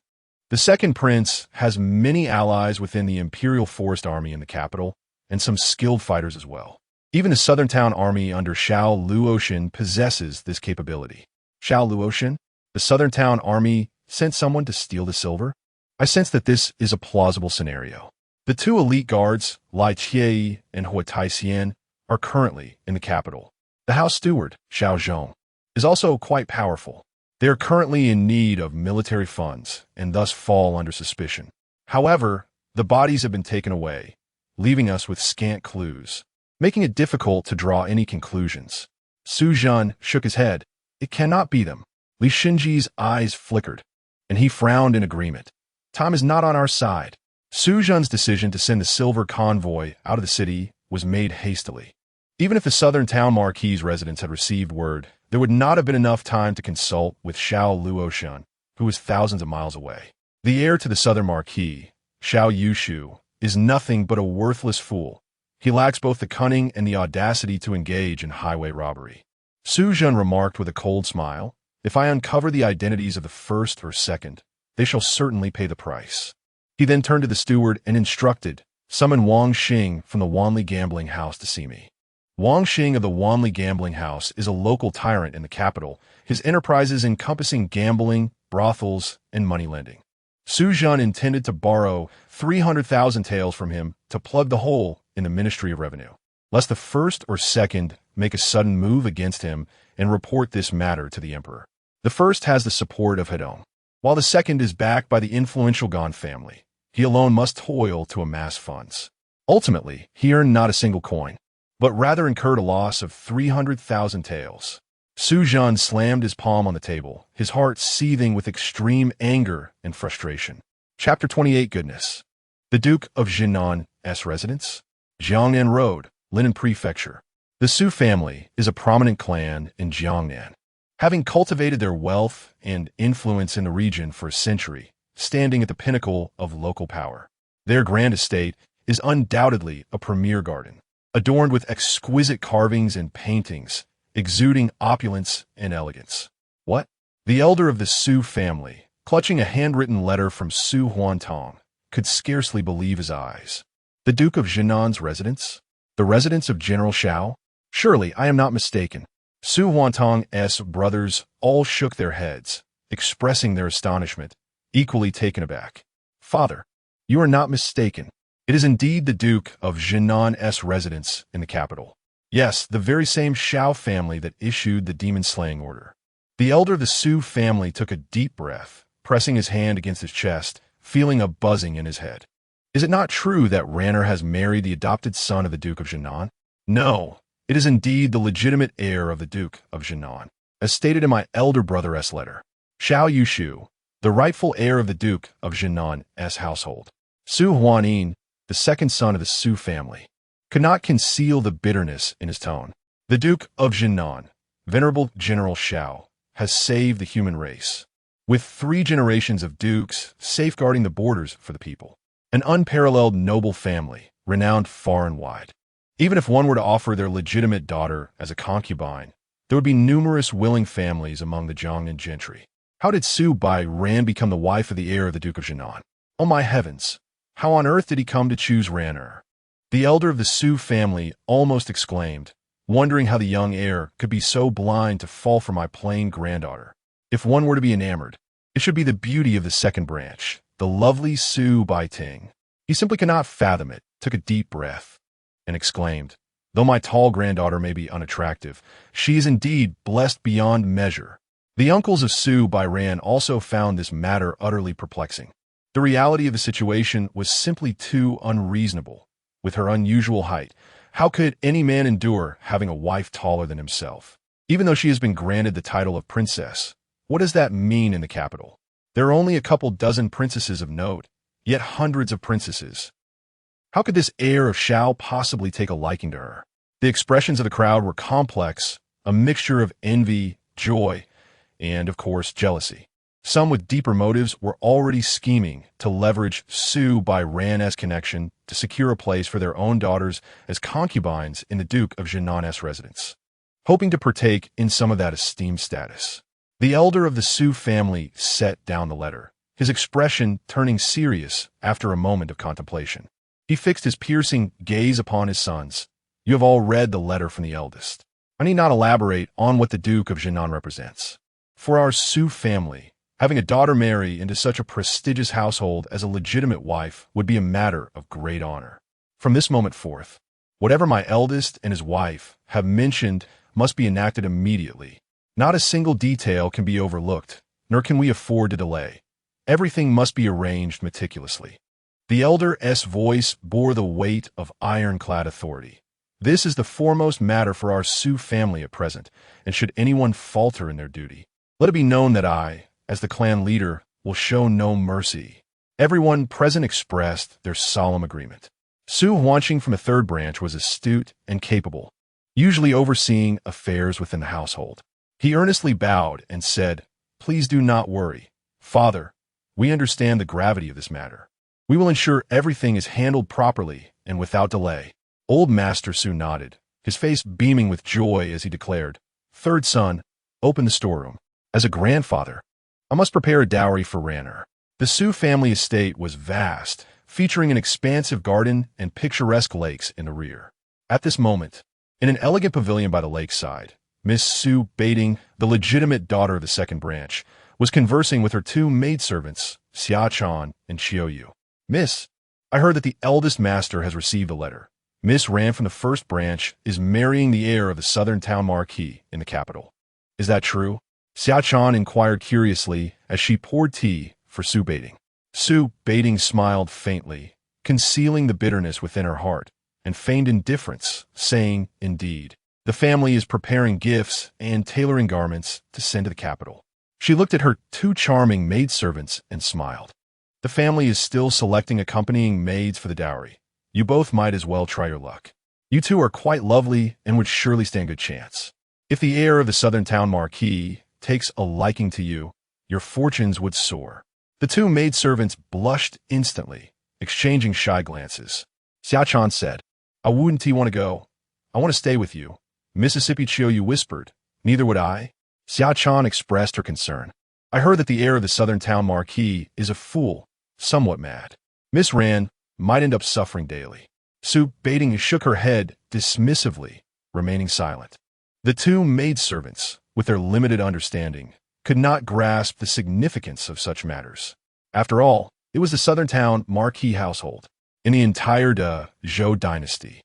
The second prince has many allies within the Imperial Forest Army in the capital, and some skilled fighters as well. Even the Southern Town Army under Xiao Luoshan possesses this capability." Xiao Luoshan? The Southern Town Army sent someone to steal the silver? I sense that this is a plausible scenario. The 2 elite guards, Lai Qiei and Hua Taixian, are currently in the capital. The house steward, Xiao Zhong, is also quite powerful. They are currently in need of military funds and thus fall under suspicion. However, the bodies have been taken away, leaving us with scant clues, making it difficult to draw any conclusions. Su Zhen shook his head. "It cannot be them." Li Shinji's eyes flickered, and he frowned in agreement. Time is not on our side. Su Zhen's decision to send the silver convoy out of the city was made hastily. Even if the Southern Town Marquis' residents had received word, there would not have been enough time to consult with Xiao Luoshan, who was thousands of miles away. The heir to the Southern Marquis, Xiao Yushu, is nothing but a worthless fool. He lacks both the cunning and the audacity to engage in highway robbery. Su Zhen remarked with a cold smile, "If I uncover the identities of the first or second, they shall certainly pay the price." He then turned to the steward and instructed, "Summon Wang Xing from the Wanli gambling house to see me." Wang Xing of the Wanli gambling house is a local tyrant in the capital, his enterprises encompassing gambling, brothels, and money lending. Su Zhan intended to borrow 300,000 taels from him to plug the hole in the Ministry of Revenue, lest the first or second make a sudden move against him and report this matter to the emperor. The first has the support of Hedong, while the second is backed by the influential Gan family. He alone must toil to amass funds. Ultimately, he earned not a single coin, but rather incurred a loss of 300,000 taels. Su Zhan slammed his palm on the table, his heart seething with extreme anger and frustration. Chapter 28 Goodness. The Duke of Zhennan's residence? Jiangnan Road, Linen Prefecture. The Su family is a prominent clan in Jiangnan, having cultivated their wealth and influence in the region for a century, standing at the pinnacle of local power. Their grand estate is undoubtedly a premier garden, adorned with exquisite carvings and paintings, exuding opulence and elegance. What? The elder of the Su family, clutching a handwritten letter from Su Huantong, could scarcely believe his eyes. The Duke of Zhennan's residence? The residence of General Xiao? Surely I am not mistaken. Su Huantong's brothers all shook their heads, expressing their astonishment, equally taken aback. Father, you are not mistaken. It is indeed the Duke of Zhennan's residence in the capital. Yes, the very same Xiao family that issued the demon-slaying order. The elder of the Su family took a deep breath, pressing his hand against his chest, feeling a buzzing in his head. Is it not true that Ranner has married the adopted son of the Duke of Zhennan? No, it is indeed the legitimate heir of the Duke of Zhennan, as stated in my elder brother's letter. Xiao Yushu, the rightful heir of the Duke of Zhennan's household. Su Huanin, the second son of the Su family, could not conceal the bitterness in his tone. The Duke of Zhennan, Venerable General Xiao, has saved the human race, with 3 generations of dukes safeguarding the borders for the people. An unparalleled noble family, renowned far and wide. Even if one were to offer their legitimate daughter as a concubine, there would be numerous willing families among the Jiangnan gentry. How did Su Bai Ran become the wife of the heir of the Duke of Zhennan? Oh my heavens! How on earth did he come to choose Ranner? The elder of the Su family almost exclaimed, wondering how the young heir could be so blind to fall for my plain granddaughter. If one were to be enamored, it should be the beauty of the second branch, the lovely Su Bai Ting. He simply cannot fathom it, took a deep breath, and exclaimed, though my tall granddaughter may be unattractive, she is indeed blessed beyond measure. The uncles of Su Bai Ran also found this matter utterly perplexing. The reality of the situation was simply too unreasonable. With her unusual height, how could any man endure having a wife taller than himself? Even though she has been granted the title of princess, what does that mean in the capital? There are only a couple dozen princesses of note, yet hundreds of princesses. How could this heir of Xiao possibly take a liking to her? The expressions of the crowd were complex, a mixture of envy, joy, and, of course, jealousy. Some with deeper motives were already scheming to leverage Su Bai Ran's connection to secure a place for their own daughters as concubines in the Duke of Zhennan's residence, hoping to partake in some of that esteemed status. The elder of the Su family set down the letter, his expression turning serious after a moment of contemplation. He fixed his piercing gaze upon his sons. You have all read the letter from the eldest. I need not elaborate on what the Duke of Zhennan represents. For our Su family, having a daughter marry into such a prestigious household as a legitimate wife would be a matter of great honor. From this moment forth, whatever my eldest and his wife have mentioned must be enacted immediately. Not a single detail can be overlooked, nor can we afford to delay. Everything must be arranged meticulously. The elder's voice bore the weight of ironclad authority. This is the foremost matter for our Su family at present, and should anyone falter in their duty, let it be known that I, as the clan leader, will show no mercy. Everyone present expressed their solemn agreement. Su Huanqing from the third branch was astute and capable, usually overseeing affairs within the household. He earnestly bowed and said, "Please do not worry. Father, we understand the gravity of this matter. We will ensure everything is handled properly and without delay." Old Master Su nodded, his face beaming with joy as he declared, "Third son, open the storeroom. As a grandfather, I must prepare a dowry for Ranner." The Su family estate was vast, featuring an expansive garden and picturesque lakes in the rear. At this moment, in an elegant pavilion by the lakeside, Miss Su Baiting, the legitimate daughter of the second branch, was conversing with her two maidservants, Xiao and Xiao Yu. Miss, I heard that the eldest master has received a letter. Miss Ran from the first branch is marrying the heir of the southern town marquis in the capital. Is that true? Xiao inquired curiously as she poured tea for Su Baiting. Su Baiting smiled faintly, concealing the bitterness within her heart, and feigned indifference, saying, "Indeed. The family is preparing gifts and tailoring garments to send to the capital." She looked at her two charming maidservants and smiled. "The family is still selecting accompanying maids for the dowry. You both might as well try your luck. You two are quite lovely and would surely stand good chance. If the heir of the southern town marquis takes a liking to you, your fortunes would soar." The two maidservants blushed instantly, exchanging shy glances. Xiao said, "I wouldn't want to go. I want to stay with you." Mississippi Xiao Yu whispered, "Neither would I." Xiao expressed her concern. "I heard that the heir of the southern town marquis is a fool, somewhat mad. Miss Ran might end up suffering daily." Su Baiting shook her head dismissively, remaining silent. The two maidservants, with their limited understanding, could not grasp the significance of such matters. After all, it was the southern town marquis household. In the entire Zhou Dynasty,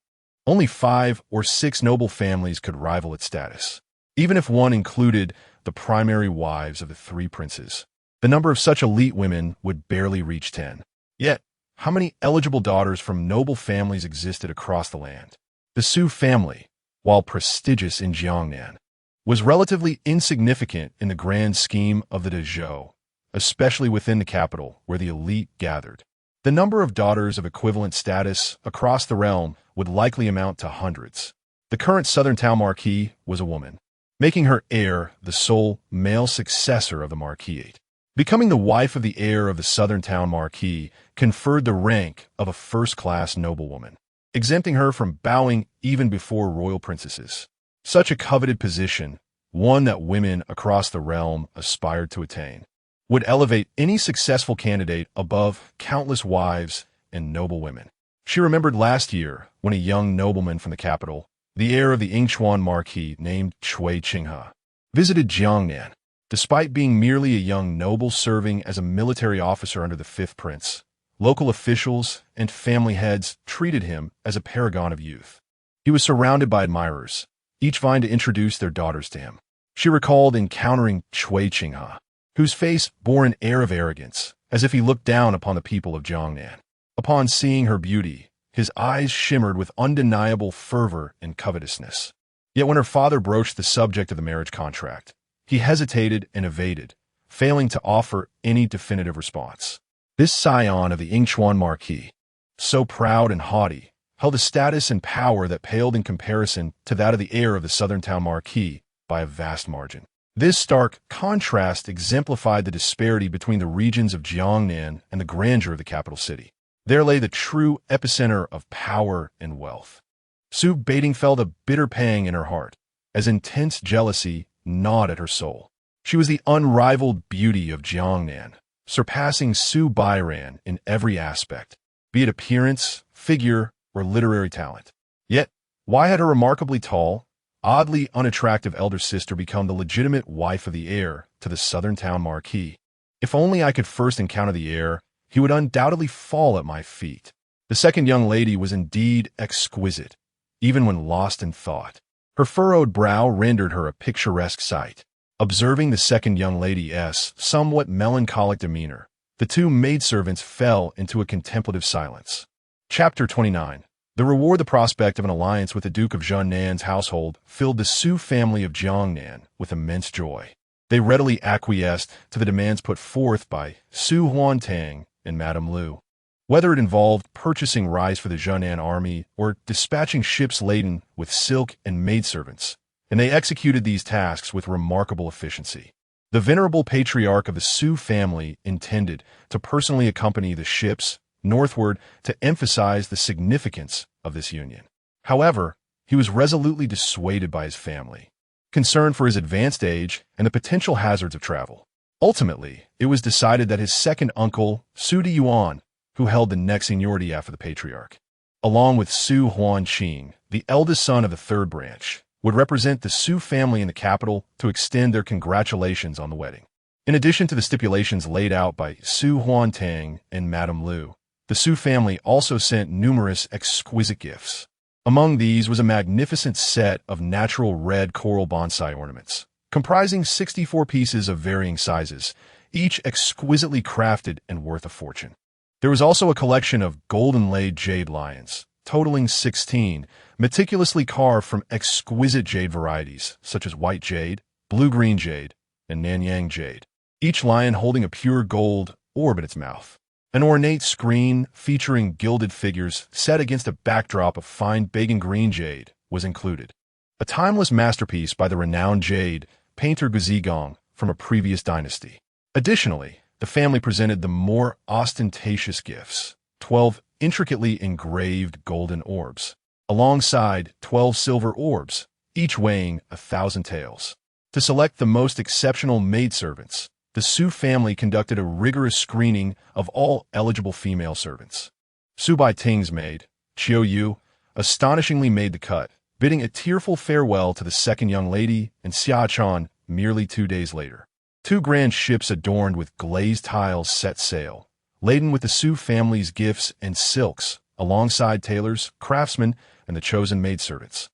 only 5 or 6 noble families could rival its status. Even if one included the primary wives of the 3 princes, the number of such elite women would barely reach 10. Yet, how many eligible daughters from noble families existed across the land? The Su family, while prestigious in Jiangnan, was relatively insignificant in the grand scheme of the Zhou, especially within the capital where the elite gathered. The number of daughters of equivalent status across the realm would likely amount to hundreds. The current southern town marquis was a woman, making her heir the sole male successor of the marquisate. Becoming the wife of the heir of the southern town marquis conferred the rank of a first-class noblewoman, exempting her from bowing even before royal princesses. Such a coveted position, one that women across the realm aspired to attain, would elevate any successful candidate above countless wives and noble women. She remembered last year when a young nobleman from the capital, the heir of the Yingchuan marquis named Cui Qinghe, visited Jiangnan. Despite being merely a young noble serving as a military officer under the 5th prince, local officials and family heads treated him as a paragon of youth. He was surrounded by admirers, each vying to introduce their daughters to him. She recalled encountering Cui Qinghe, whose face bore an air of arrogance, as if he looked down upon the people of Jiangnan. Upon seeing her beauty, his eyes shimmered with undeniable fervor and covetousness. Yet when her father broached the subject of the marriage contract, he hesitated and evaded, failing to offer any definitive response. This scion of the Yingchuan marquis, so proud and haughty, held a status and power that paled in comparison to that of the heir of the southern town marquis by a vast margin. This stark contrast exemplified the disparity between the regions of Jiangnan and the grandeur of the capital city. There lay the true epicenter of power and wealth. Su Baiting felt a bitter pang in her heart, as intense jealousy gnawed at her soul. She was the unrivaled beauty of Jiangnan, surpassing Su Bairan in every aspect, be it appearance, figure, or literary talent. Yet, why had her remarkably tall, oddly unattractive elder sister become the legitimate wife of the heir to the southern town marquis? If only I could first encounter the heir, he would undoubtedly fall at my feet. The second young lady was indeed exquisite, even when lost in thought. Her furrowed brow rendered her a picturesque sight. Observing the second young lady's somewhat melancholic demeanor, the two maidservants fell into a contemplative silence. Chapter 29. The reward. The prospect of an alliance with the Duke of Zhennan's household filled the Su family of Jiangnan with immense joy. They readily acquiesced to the demands put forth by Su Huantang and Madame Liu. Whether it involved purchasing rice for the Zhennan army or dispatching ships laden with silk and maidservants, and they executed these tasks with remarkable efficiency. The venerable patriarch of the Su family intended to personally accompany the ships northward to emphasize the significance of this union. However, he was resolutely dissuaded by his family, concerned for his advanced age and the potential hazards of travel. Ultimately, it was decided that his second uncle, Su Diyuan, who held the next seniority after the patriarch, along with Su Huanqing, the eldest son of the 3rd branch, would represent the Su family in the capital to extend their congratulations on the wedding. In addition to the stipulations laid out by Su Huantang and Madame Liu, the Su family also sent numerous exquisite gifts. Among these was a magnificent set of natural red coral bonsai ornaments, comprising 64 pieces of varying sizes, each exquisitely crafted and worth a fortune. There was also a collection of gold-inlaid jade lions, totaling 16, meticulously carved from exquisite jade varieties, such as white jade, blue-green jade, and Nanyang jade, each lion holding a pure gold orb in its mouth. An ornate screen featuring gilded figures set against a backdrop of fine bacon green jade was included. A timeless masterpiece by the renowned jade painter Guzigong from a previous dynasty. Additionally, the family presented the more ostentatious gifts, 12 intricately engraved golden orbs, alongside 12 silver orbs, each weighing 1,000 taels. To select the most exceptional maidservants, the Su family conducted a rigorous screening of all eligible female servants. Su Baiting's maid, Xiao Yu, astonishingly made the cut, bidding a tearful farewell to the second young lady and Xia Chan merely 2 days later. 2 grand ships adorned with glazed tiles set sail, laden with the Su family's gifts and silks, alongside tailors, craftsmen, and the chosen maidservants,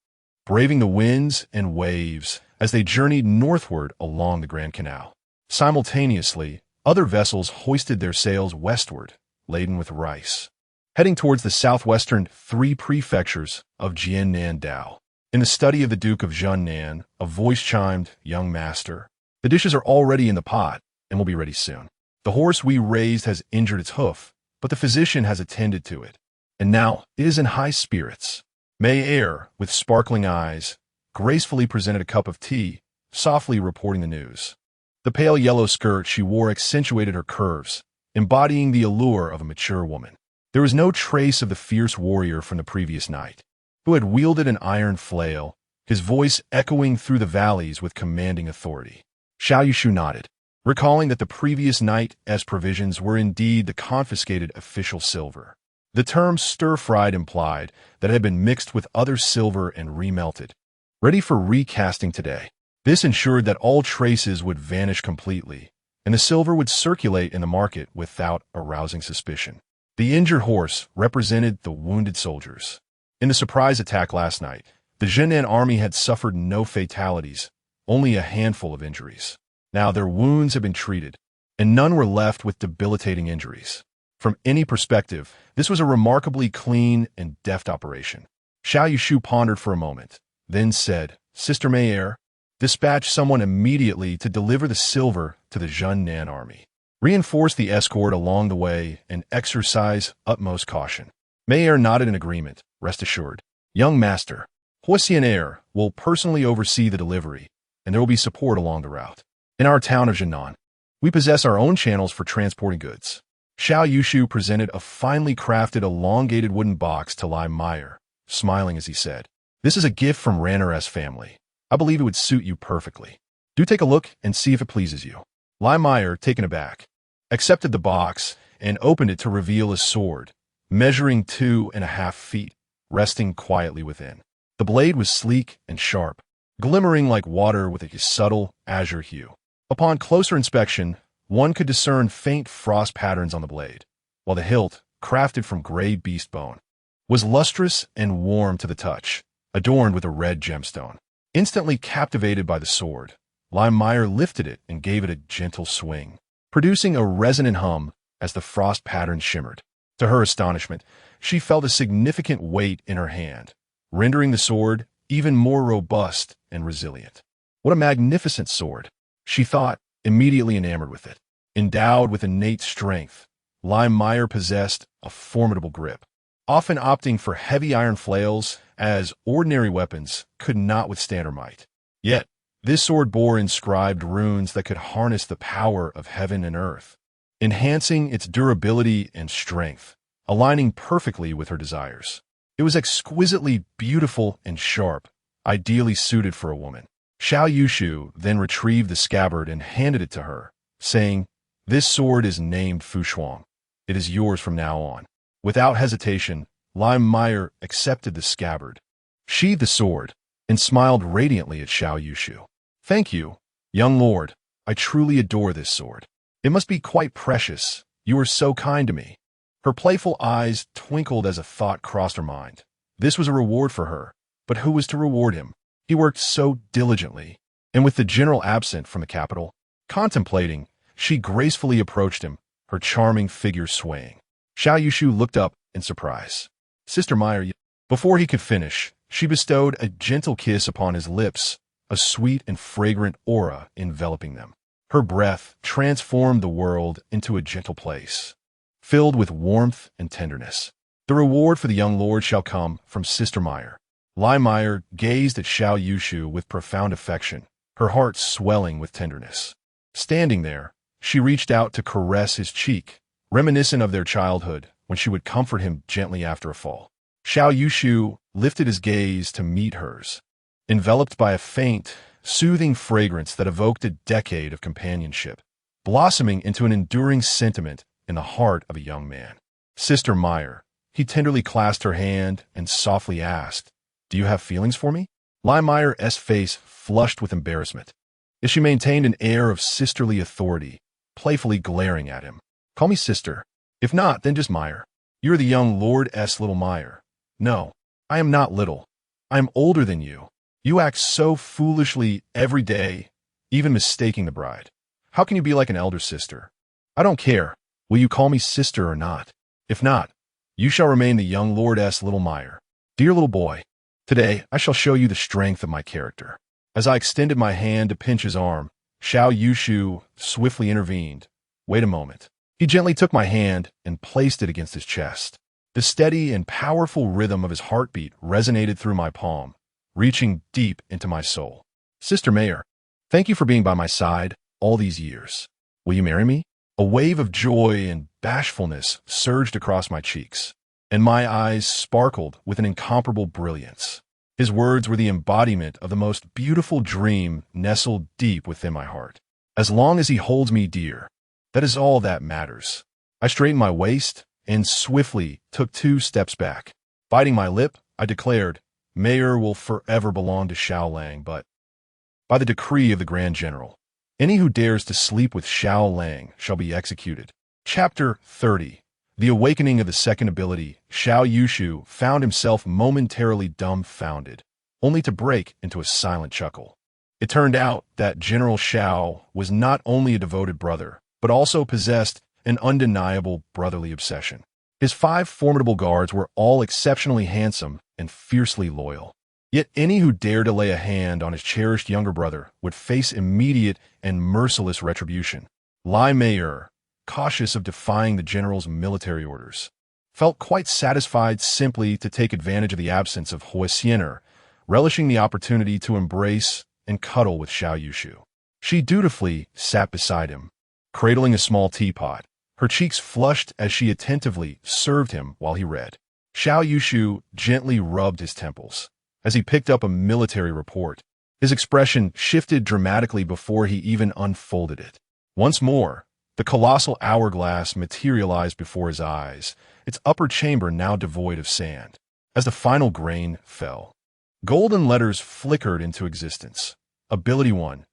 braving the winds and waves as they journeyed northward along the Grand Canal. Simultaneously, other vessels hoisted their sails westward, laden with rice, heading towards the southwestern 3 prefectures of Jiannan Dao. In the study of the Duke of Zhennan, a voice chimed, "Young master, the dishes are already in the pot and will be ready soon. The horse we raised has injured its hoof, but the physician has attended to it, and now it is in high spirits." Heir, with sparkling eyes, gracefully presented a cup of tea, softly reporting the news. The pale yellow skirt she wore accentuated her curves, embodying the allure of a mature woman. There was no trace of the fierce warrior from the previous night, who had wielded an iron flail, his voice echoing through the valleys with commanding authority. Xiao Yushu nodded, recalling that the previous night's provisions were indeed the confiscated official silver. The term stir-fried implied that it had been mixed with other silver and remelted, ready for recasting today. This ensured that all traces would vanish completely, and the silver would circulate in the market without arousing suspicion. The injured horse represented the wounded soldiers. In the surprise attack last night, the Zhennan army had suffered no fatalities, only a handful of injuries. Now their wounds had been treated, and none were left with debilitating injuries. From any perspective, this was a remarkably clean and deft operation. Xiao Yushu pondered for a moment, then said, "Sister Heir, dispatch someone immediately to deliver the silver to the Zhennan army. Reinforce the escort along the way and exercise utmost caution." Heir nodded in agreement, rest assured. "Young master, Heir will personally oversee the delivery, and there will be support along the route. In our town of Zhennan, we possess our own channels for transporting goods." Xiao Yushu presented a finely crafted elongated wooden box to Heir, smiling as he said, "This is a gift from Ranner's family. I believe it would suit you perfectly. Do take a look and see if it pleases you." Heir, taken aback, accepted the box and opened it to reveal a sword, measuring 2.5 feet, resting quietly within. The blade was sleek and sharp, glimmering like water with a subtle azure hue. Upon closer inspection, one could discern faint frost patterns on the blade, while the hilt, crafted from gray beast bone, was lustrous and warm to the touch, adorned with a red gemstone. Instantly captivated by the sword, Heir lifted it and gave it a gentle swing, producing a resonant hum as the frost pattern shimmered. To her astonishment, she felt a significant weight in her hand, rendering the sword even more robust and resilient. What a magnificent sword, she thought, immediately enamored with it. Endowed with innate strength, Heir possessed a formidable grip, often opting for heavy iron flails as ordinary weapons could not withstand her might. Yet, this sword bore inscribed runes that could harness the power of heaven and earth, enhancing its durability and strength, aligning perfectly with her desires. It was exquisitely beautiful and sharp, ideally suited for a woman. Xiao Yushu then retrieved the scabbard and handed it to her, saying, "This sword is named Fushuang. It is yours from now on." Without hesitation, Heir accepted the scabbard, sheathed the sword, and smiled radiantly at Xiao Yushu. "Thank you, young lord. I truly adore this sword. It must be quite precious. You are so kind to me." Her playful eyes twinkled as a thought crossed her mind. This was a reward for her, but who was to reward him? He worked so diligently, and with the general absent from the capital, contemplating, she gracefully approached him, her charming figure swaying. Xiao Yushu looked up in surprise. "Sister Meyer," before he could finish, she bestowed a gentle kiss upon his lips, a sweet and fragrant aura enveloping them. Her breath transformed the world into a gentle place, filled with warmth and tenderness. The reward for the young lord shall come from Sister Meyer. Lai Meyer gazed at Xiao Yushu with profound affection, her heart swelling with tenderness. Standing there, she reached out to caress his cheek, reminiscent of their childhood when she would comfort him gently after a fall. Xiao Yushu lifted his gaze to meet hers, enveloped by a faint, soothing fragrance that evoked a decade of companionship, blossoming into an enduring sentiment in the heart of a young man. "Sister Meyer," he tenderly clasped her hand and softly asked, "Do you have feelings for me?" Lai Meyer's face flushed with embarrassment, as she maintained an air of sisterly authority, playfully glaring at him. "Call me sister. If not, then just Meyer. You're the young Lord's little Meyer." "No, I am not little. I am older than you. You act so foolishly every day, even mistaking the bride. How can you be like an elder sister?" "I don't care. Will you call me sister or not? If not, you shall remain the young Lord's little Meyer. Dear little boy, today I shall show you the strength of my character." As I extended my hand to pinch his arm, Xiao Yushu swiftly intervened. "Wait a moment." He gently took my hand and placed it against his chest. The steady and powerful rhythm of his heartbeat resonated through my palm, reaching deep into my soul. "Sister Meyer, thank you for being by my side all these years. Will you marry me?" A wave of joy and bashfulness surged across my cheeks, and my eyes sparkled with an incomparable brilliance. His words were the embodiment of the most beautiful dream nestled deep within my heart. As long as he holds me dear, that is all that matters. I straightened my waist and swiftly took 2 steps back. Biting my lip, I declared, "Meyer will forever belong to Xiao Lang, but by the decree of the Grand General, any who dares to sleep with Xiao Lang shall be executed." Chapter 30. The awakening of the second ability. Xiao Yushu found himself momentarily dumbfounded, only to break into a silent chuckle. It turned out that General Xiao was not only a devoted brother, but also possessed an undeniable brotherly obsession. His 5 formidable guards were all exceptionally handsome and fiercely loyal. Yet any who dared to lay a hand on his cherished younger brother would face immediate and merciless retribution. Lai Meyer, cautious of defying the general's military orders, felt quite satisfied simply to take advantage of the absence of Xianer, relishing the opportunity to embrace and cuddle with Xiao Yushu. She dutifully sat beside him, cradling a small teapot, her cheeks flushed as she attentively served him while he read. Xiao Yushu gently rubbed his temples. As he picked up a military report, his expression shifted dramatically before he even unfolded it. Once more, the colossal hourglass materialized before his eyes, its upper chamber now devoid of sand. As the final grain fell, golden letters flickered into existence. Ability 1.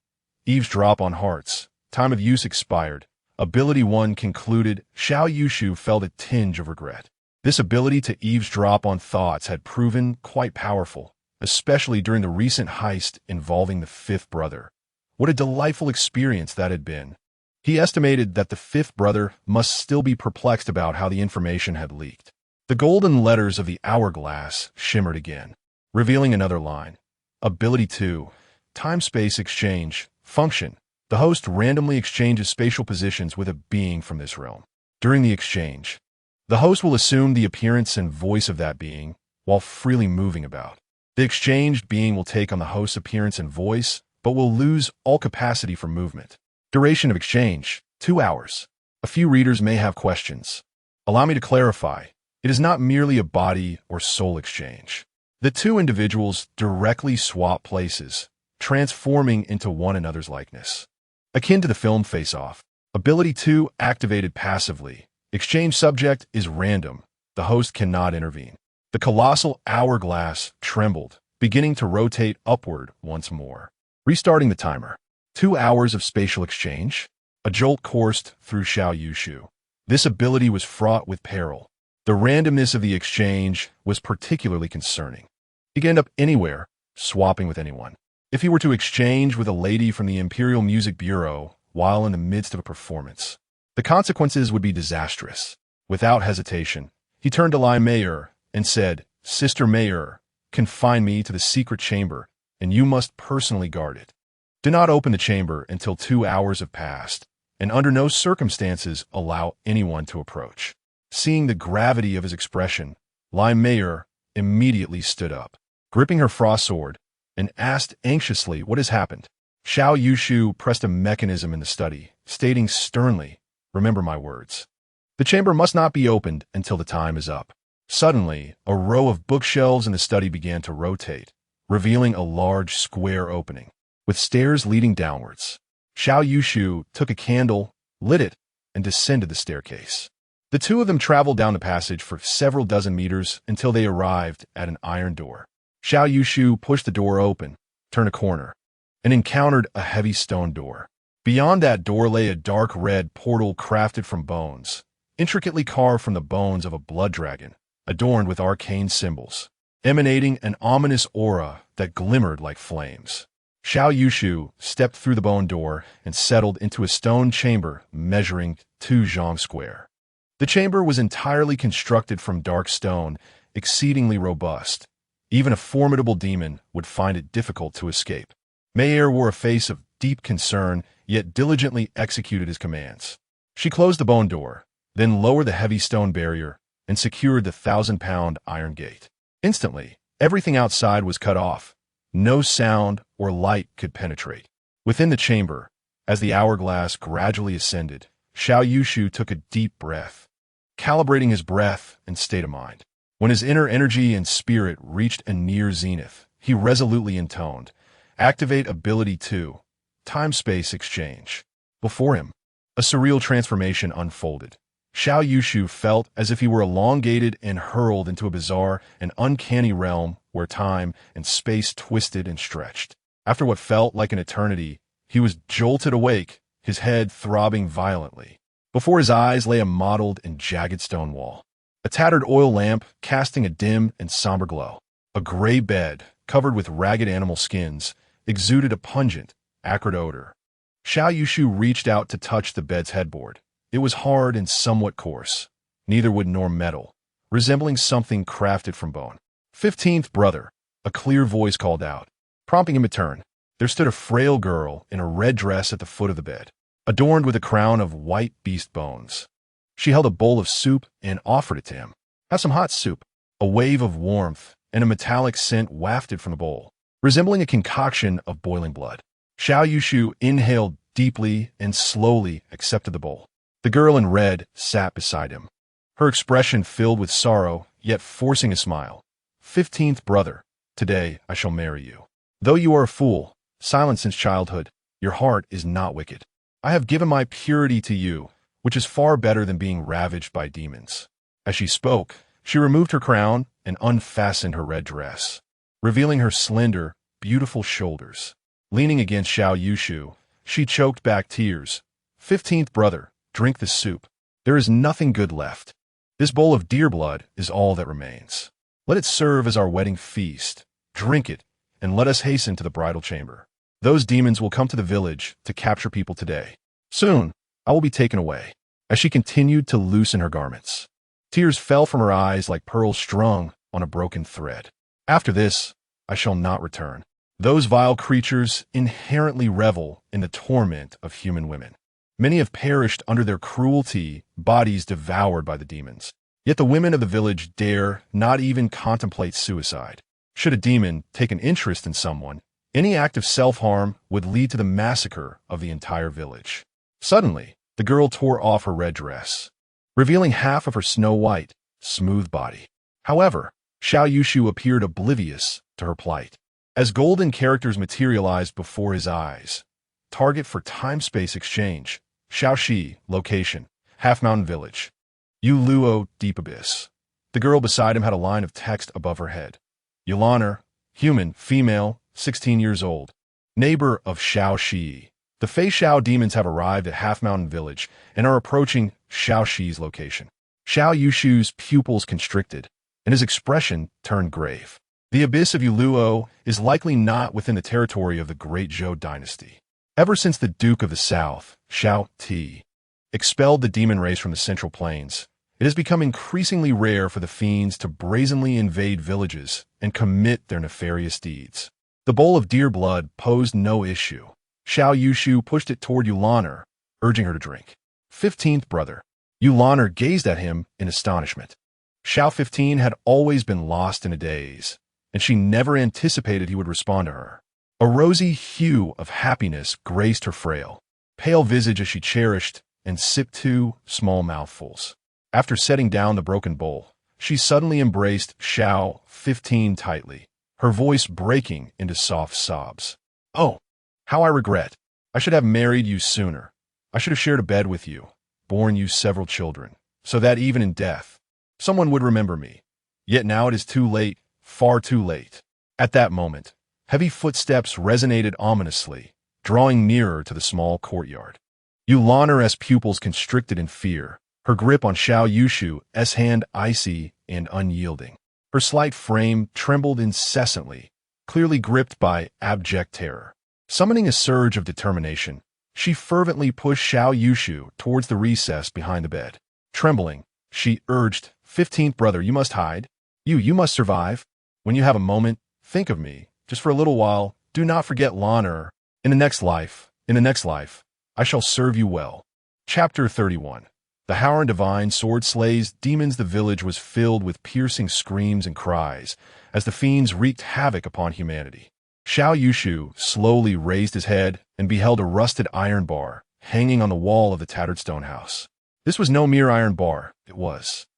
Eavesdrop on hearts. Time of use expired. Ability 1 concluded. Xiao Yushu felt a tinge of regret. This ability to eavesdrop on thoughts had proven quite powerful, especially during the recent heist involving the 5th brother. What a delightful experience that had been. He estimated that the 5th brother must still be perplexed about how the information had leaked. The golden letters of the hourglass shimmered again, revealing another line. Ability 2. Time-space exchange. Function. The host randomly exchanges spatial positions with a being from this realm. During the exchange, the host will assume the appearance and voice of that being while freely moving about. The exchanged being will take on the host's appearance and voice, but will lose all capacity for movement. Duration of exchange, 2 hours. A few readers may have questions. Allow me to clarify. It is not merely a body or soul exchange. The 2 individuals directly swap places, transforming into one another's likeness. Akin to the film Face Off. Ability 2 activated passively. Exchange subject is random. The host cannot intervene. The colossal hourglass trembled, beginning to rotate upward once more. Restarting the timer. 2 hours of spatial exchange? A jolt coursed through Xiao Yushu. This ability was fraught with peril. The randomness of the exchange was particularly concerning. He could end up anywhere, swapping with anyone. If he were to exchange with a lady from the Imperial Music Bureau while in the midst of a performance, the consequences would be disastrous. Without hesitation, he turned to Lai Mayer and said, "Sister Mayer, confine me to the secret chamber, and you must personally guard it. Do not open the chamber until 2 hours have passed, and under no circumstances allow anyone to approach." Seeing the gravity of his expression, Lai Mayer immediately stood up, gripping her frost sword, and asked anxiously, "What has happened?" Xiao Yushu pressed a mechanism in the study, stating sternly, "Remember my words. The chamber must not be opened until the time is up." Suddenly, a row of bookshelves in the study began to rotate, revealing a large square opening, with stairs leading downwards. Xiao Yushu took a candle, lit it, and descended the staircase. The two of them traveled down the passage for several dozen meters until they arrived at an iron door. Xiao Yushu pushed the door open, turned a corner, and encountered a heavy stone door. Beyond that door lay a dark red portal crafted from bones, intricately carved from the bones of a blood dragon, adorned with arcane symbols, emanating an ominous aura that glimmered like flames. Xiao Yushu stepped through the bone door and settled into a stone chamber measuring 2 zhang square. The chamber was entirely constructed from dark stone, exceedingly robust. Even a formidable demon would find it difficult to escape. Mayer wore a face of deep concern, yet diligently executed his commands. She closed the bone door, then lowered the heavy stone barrier and secured the 1,000-pound iron gate. Instantly, everything outside was cut off. No sound or light could penetrate. Within the chamber, as the hourglass gradually ascended, Xiao Yushu took a deep breath, calibrating his breath and state of mind. When his inner energy and spirit reached a near zenith, he resolutely intoned, "Activate ability 2, time-space exchange." Before him, a surreal transformation unfolded. Xiao Yushu felt as if he were elongated and hurled into a bizarre and uncanny realm where time and space twisted and stretched. After what felt like an eternity, he was jolted awake, his head throbbing violently. Before his eyes lay a mottled and jagged stone wall, a tattered oil lamp casting a dim and somber glow. A gray bed, covered with ragged animal skins, exuded a pungent, acrid odor. Xiao Yushu reached out to touch the bed's headboard. It was hard and somewhat coarse, neither wood nor metal, resembling something crafted from bone. "15th brother," a clear voice called out, prompting him to turn. There stood a frail girl in a red dress at the foot of the bed, adorned with a crown of white beast bones. She held a bowl of soup and offered it to him. "Have some hot soup." A wave of warmth and a metallic scent wafted from the bowl, resembling a concoction of boiling blood. Xiao Yushu inhaled deeply and slowly accepted the bowl. The girl in red sat beside him, her expression filled with sorrow, yet forcing a smile. "15th brother, today I shall marry you. Though you are a fool, silent since childhood, your heart is not wicked. I have given my purity to you, which is far better than being ravaged by demons." As she spoke, she removed her crown and unfastened her red dress, revealing her slender, beautiful shoulders. Leaning against Xiao Yushu, she choked back tears. "15th brother, drink this soup. There is nothing good left. This bowl of deer blood is all that remains. Let it serve as our wedding feast. Drink it, and let us hasten to the bridal chamber. Those demons will come to the village to capture people today. Soon, I will be taken away." As she continued to loosen her garments, tears fell from her eyes like pearls strung on a broken thread. "After this, I shall not return. Those vile creatures inherently revel in the torment of human women. Many have perished under their cruelty, bodies devoured by the demons. Yet the women of the village dare not even contemplate suicide. Should a demon take an interest in someone, any act of self-harm would lead to the massacre of the entire village." Suddenly, the girl tore off her red dress, revealing half of her snow-white, smooth body. However, Xiao Yushu appeared oblivious to her plight. As golden characters materialized before his eyes, target for time-space exchange, Shaoxi, location, Half-Mountain Village, Yuluo, Deep Abyss. The girl beside him had a line of text above her head. Yulaner, human, female, 16 years old, neighbor of Shaoxi, The Fei Xiao demons have arrived at Half Mountain Village and are approaching Xiao Shi's location. Xiao Yushu's pupils constricted, and his expression turned grave. The abyss of Yuluo is likely not within the territory of the Great Zhou Dynasty. Ever since the Duke of the South, Xiao Ti, expelled the demon race from the Central Plains, it has become increasingly rare for the fiends to brazenly invade villages and commit their nefarious deeds. The bowl of deer blood posed no issue. Xiao Yushu pushed it toward Yulaner, urging her to drink. 15th brother. Yulaner gazed at him in astonishment. Xiao 15 had always been lost in a daze, and she never anticipated he would respond to her. A rosy hue of happiness graced her frail, pale visage as she cherished and sipped 2 small mouthfuls. After setting down the broken bowl, she suddenly embraced Xiao 15 tightly, her voice breaking into soft sobs. "Oh, how I regret. I should have married you sooner. I should have shared a bed with you, borne you several children, so that even in death, someone would remember me. Yet now it is too late, far too late." At that moment, heavy footsteps resonated ominously, drawing nearer to the small courtyard. Yulaner's pupils constricted in fear, her grip on Xiao Yushu's hand icy and unyielding. Her slight frame trembled incessantly, clearly gripped by abject terror. Summoning a surge of determination, she fervently pushed Xiao Yushu towards the recess behind the bed. Trembling, she urged, 15th brother, you must hide. You must survive. When you have a moment, think of me, just for a little while. Do not forget Laner. In the next life, I shall serve you well. Chapter 31. The Howard Divine Sword slays demons. The village was filled with piercing screams and cries as the fiends wreaked havoc upon humanity. Xiao Yushu slowly raised his head and beheld a rusted iron bar hanging on the wall of the tattered stone house. This was no mere iron bar, it was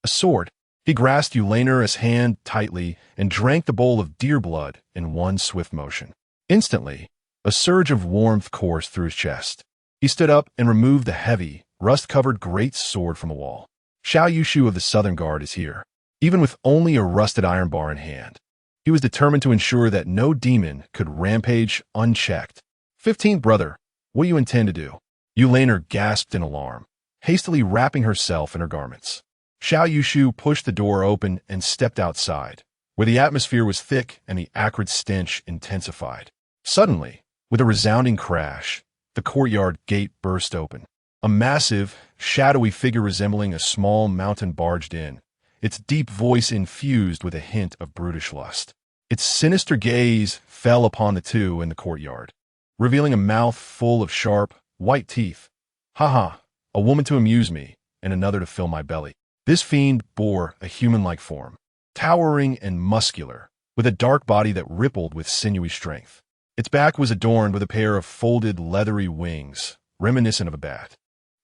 a sword. He grasped Yulaner's hand tightly and drank the bowl of deer blood in one swift motion. Instantly, a surge of warmth coursed through his chest. He stood up and removed the heavy, rust-covered great sword from the wall. Xiao Yushu of the Southern Guard is here, even with only a rusted iron bar in hand. He was determined to ensure that no demon could rampage unchecked. 15th brother, what do you intend to do? Yulaner gasped in alarm, hastily wrapping herself in her garments. Xiao Yushu pushed the door open and stepped outside, where the atmosphere was thick and the acrid stench intensified. Suddenly, with a resounding crash, the courtyard gate burst open. A massive, shadowy figure resembling a small mountain barged in, its deep voice infused with a hint of brutish lust. Its sinister gaze fell upon the two in the courtyard, revealing a mouth full of sharp, white teeth. "Ha, a woman to amuse me, and another to fill my belly." This fiend bore a human-like form, towering and muscular, with a dark body that rippled with sinewy strength. Its back was adorned with a pair of folded leathery wings, reminiscent of a bat,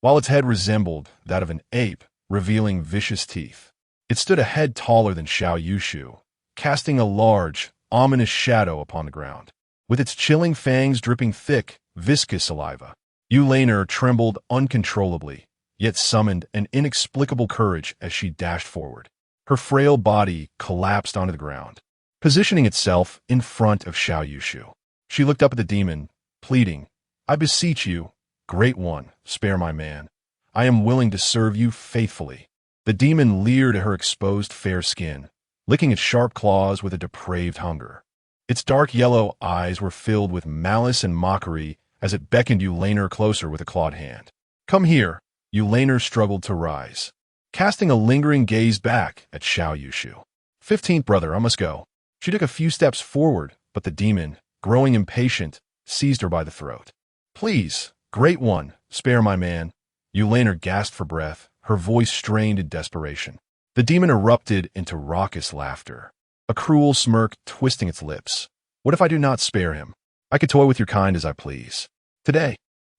while its head resembled that of an ape, revealing vicious teeth. It stood a head taller than Xiao Yushu, casting a large, ominous shadow upon the ground, with its chilling fangs dripping thick, viscous saliva. Yulaner trembled uncontrollably, yet summoned an inexplicable courage as she dashed forward. Her frail body collapsed onto the ground, positioning itself in front of Xiao Yushu. She looked up at the demon, pleading, "I beseech you, Great One, spare my man. I am willing to serve you faithfully." The demon leered at her exposed fair skin, licking its sharp claws with a depraved hunger. Its dark yellow eyes were filled with malice and mockery as it beckoned Yulaner closer with a clawed hand. "Come here." Yulaner struggled to rise, casting a lingering gaze back at Xiao Yushu. 15th brother, I must go." She took a few steps forward, but the demon, growing impatient, seized her by the throat. "Please, Great One, spare my man." Yulaner gasped for breath, her voice strained in desperation. The demon erupted into raucous laughter, a cruel smirk twisting its lips. "What if I do not spare him? I could toy with your kind as I please. Today,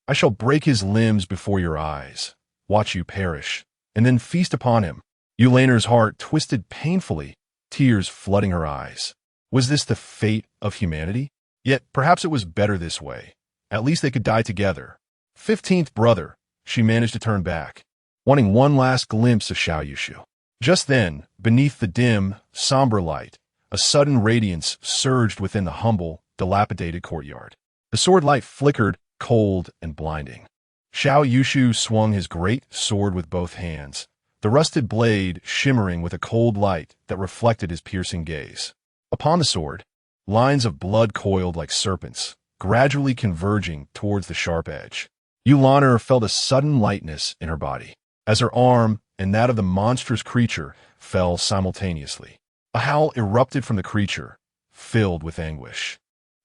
I shall break his limbs before your eyes, watch you perish, and then feast upon him." Yulaner's heart twisted painfully, tears flooding her eyes. Was this the fate of humanity? Yet perhaps it was better this way. At least they could die together. 15th brother, she managed to turn back, wanting one last glimpse of Xiao Yushu. Just then, beneath the dim, somber light, a sudden radiance surged within the humble, dilapidated courtyard. The sword light flickered cold and blinding. Xiao Yushu swung his great sword with both hands, the rusted blade shimmering with a cold light that reflected his piercing gaze. Upon the sword, lines of blood coiled like serpents, gradually converging towards the sharp edge. Yulaner felt a sudden lightness in her body, as her arm and that of the monstrous creature fell simultaneously. A howl erupted from the creature, filled with anguish.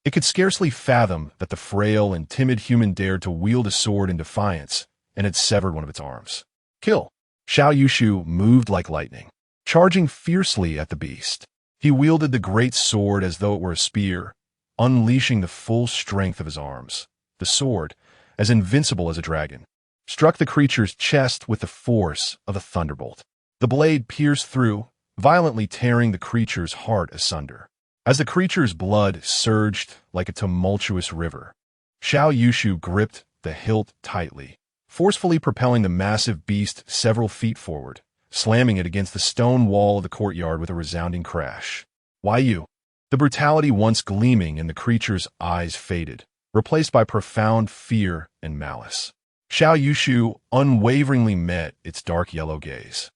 It could scarcely fathom that the frail and timid human dared to wield a sword in defiance and had severed one of its arms. Kill! Xiao Yushu moved like lightning, charging fiercely at the beast. He wielded the great sword as though it were a spear, unleashing the full strength of his arms. The sword, as invincible as a dragon, struck the creature's chest with the force of a thunderbolt. The blade pierced through, violently tearing the creature's heart asunder. As the creature's blood surged like a tumultuous river, Xiao Yushu gripped the hilt tightly, forcefully propelling the massive beast several feet forward, slamming it against the stone wall of the courtyard with a resounding crash. Why you? The brutality once gleaming in the creature's eyes faded, replaced by profound fear and malice. Xiao Yushu unwaveringly met its dark yellow gaze,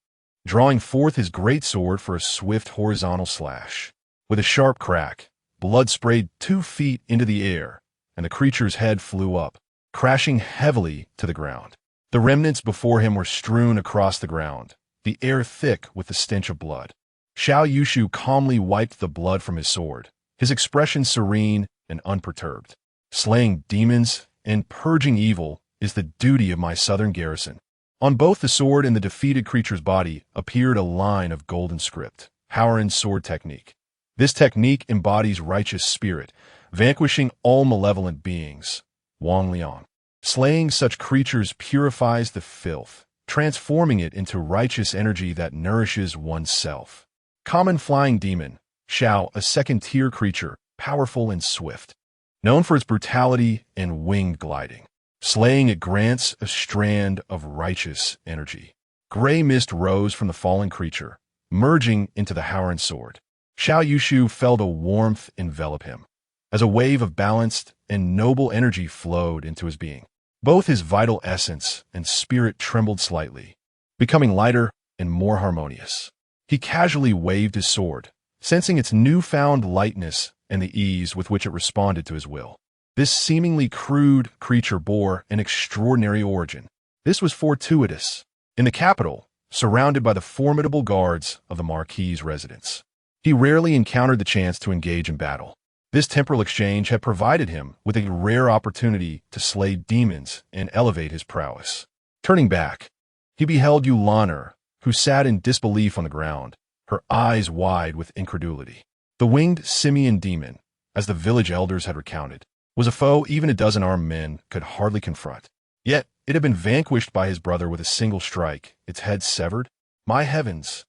drawing forth his great sword for a swift horizontal slash. With a sharp crack, blood sprayed 2 feet into the air, and the creature's head flew up, crashing heavily to the ground. The remnants before him were strewn across the ground, the air thick with the stench of blood. Xiao Yushu calmly wiped the blood from his sword, his expression serene and unperturbed. Slaying demons and purging evil is the duty of my southern garrison. On both the sword and the defeated creature's body appeared a line of golden script, Howren's sword technique. This technique embodies righteous spirit, vanquishing all malevolent beings. Wang Liang. Slaying such creatures purifies the filth, transforming it into righteous energy that nourishes oneself. Common flying demon, Xiao, a second-tier creature, powerful and swift. Known for its brutality and winged gliding. Slaying it grants a strand of righteous energy. Gray mist rose from the fallen creature, merging into the Howren sword. Xiao Yushu felt a warmth envelop him, as a wave of balanced and noble energy flowed into his being. Both his vital essence and spirit trembled slightly, becoming lighter and more harmonious. He casually waved his sword, sensing its newfound lightness and the ease with which it responded to his will. This seemingly crude creature bore an extraordinary origin. This was fortuitous. In the capital, surrounded by the formidable guards of the Marquis' residence, he rarely encountered the chance to engage in battle. This temporal exchange had provided him with a rare opportunity to slay demons and elevate his prowess. Turning back, he beheld Yulaner, who sat in disbelief on the ground, her eyes wide with incredulity. The winged simian demon, as the village elders had recounted, was a foe even a dozen armed men could hardly confront. Yet it had been vanquished by his brother with a single strike, its head severed. My heavens!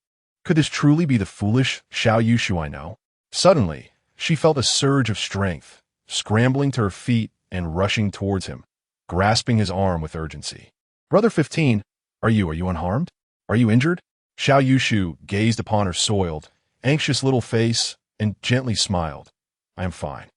Could this truly be the foolish Xiao Yushu I know? Suddenly, she felt a surge of strength, scrambling to her feet and rushing towards him, grasping his arm with urgency. Brother 15, are you unharmed? Are you injured? Xiao Yushu gazed upon her soiled, anxious little face and gently smiled. I am fine.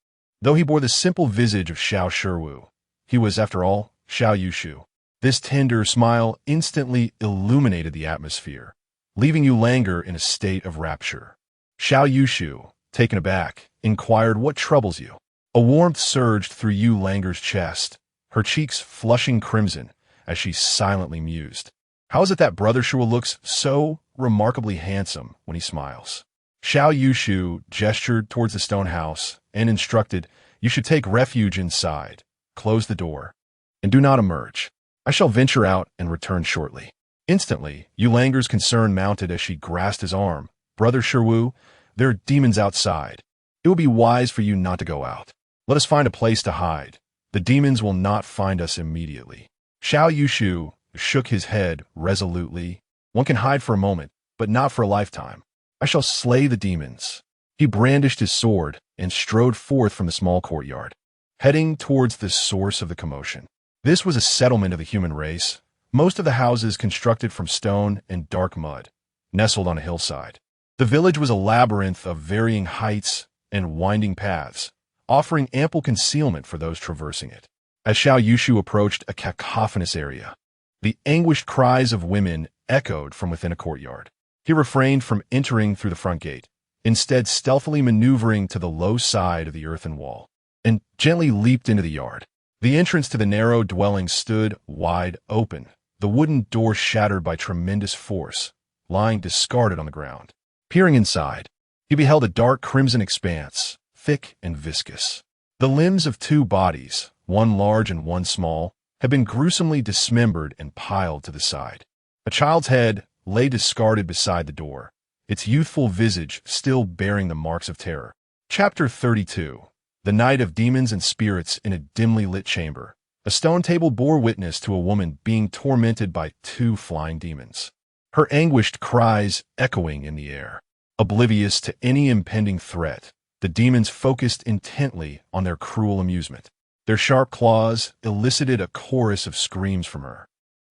Though he bore the simple visage of Xiao Shiwu, he was, after all, Xiao Yushu. This tender smile instantly illuminated the atmosphere, leaving Yulanger in a state of rapture. Xiao Yushu, taken aback, inquired what troubles you. A warmth surged through Yulanger's chest, her cheeks flushing crimson as she silently mused. How is it that Brother Shua looks so remarkably handsome when he smiles? Xiao Yushu gestured towards the stone house and instructed, you should take refuge inside, close the door, and do not emerge. I shall venture out and return shortly. Instantly, Yulanger's concern mounted as she grasped his arm. Brother Shiwu, there are demons outside. It will be wise for you not to go out. Let us find a place to hide. The demons will not find us immediately. Xiao Yushu shook his head resolutely. One can hide for a moment, but not for a lifetime. I shall slay the demons. He brandished his sword and strode forth from the small courtyard, heading towards the source of the commotion. This was a settlement of the human race, most of the houses constructed from stone and dark mud, nestled on a hillside. The village was a labyrinth of varying heights and winding paths, offering ample concealment for those traversing it. As Xiao Yushu approached a cacophonous area, the anguished cries of women echoed from within a courtyard. He refrained from entering through the front gate, instead stealthily maneuvering to the low side of the earthen wall, and gently leaped into the yard. The entrance to the narrow dwelling stood wide open, the wooden door shattered by tremendous force, lying discarded on the ground. Peering inside, he beheld a dark crimson expanse, thick and viscous. The limbs of two bodies, one large and one small, had been gruesomely dismembered and piled to the side. A child's head lay discarded beside the door, its youthful visage still bearing the marks of terror. Chapter 32. The Night of Demons and Spirits in a dimly lit chamber. A stone table bore witness to a woman being tormented by two flying demons, her anguished cries echoing in the air. Oblivious to any impending threat, the demons focused intently on their cruel amusement. Their sharp claws elicited a chorus of screams from her,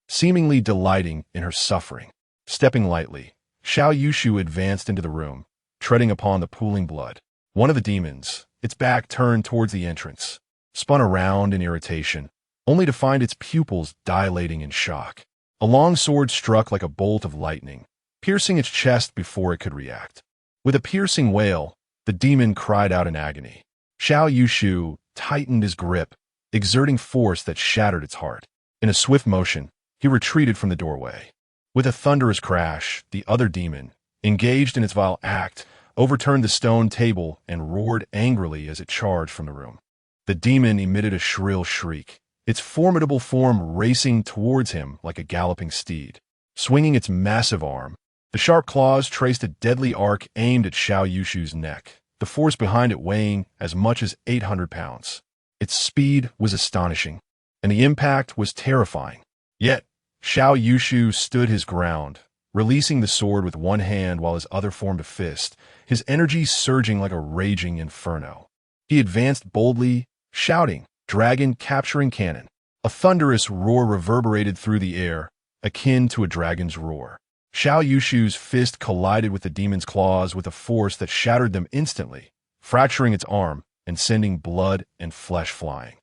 seemingly delighting in her suffering. Stepping lightly, Xiao Yushu advanced into the room, treading upon the pooling blood. One of the demons, its back turned towards the entrance, spun around in irritation, only to find its pupils dilating in shock. A long sword struck like a bolt of lightning, piercing its chest before it could react. With a piercing wail, the demon cried out in agony. Xiao Yushu tightened his grip, exerting force that shattered its heart. In a swift motion, he retreated from the doorway. With a thunderous crash, the other demon, engaged in its vile act, overturned the stone table and roared angrily as it charged from the room. The demon emitted a shrill shriek, its formidable form racing towards him like a galloping steed. Swinging its massive arm, the sharp claws traced a deadly arc aimed at Xiao Yushu's neck, the force behind it weighing as much as 800 pounds. Its speed was astonishing, and the impact was terrifying. Yet, Xiao Yushu stood his ground, releasing the sword with one hand while his other formed a fist, his energy surging like a raging inferno. He advanced boldly, shouting, "Dragon capturing cannon." A thunderous roar reverberated through the air, akin to a dragon's roar. Xiao Yushu's fist collided with the demon's claws with a force that shattered them instantly, fracturing its arm and sending blood and flesh flying.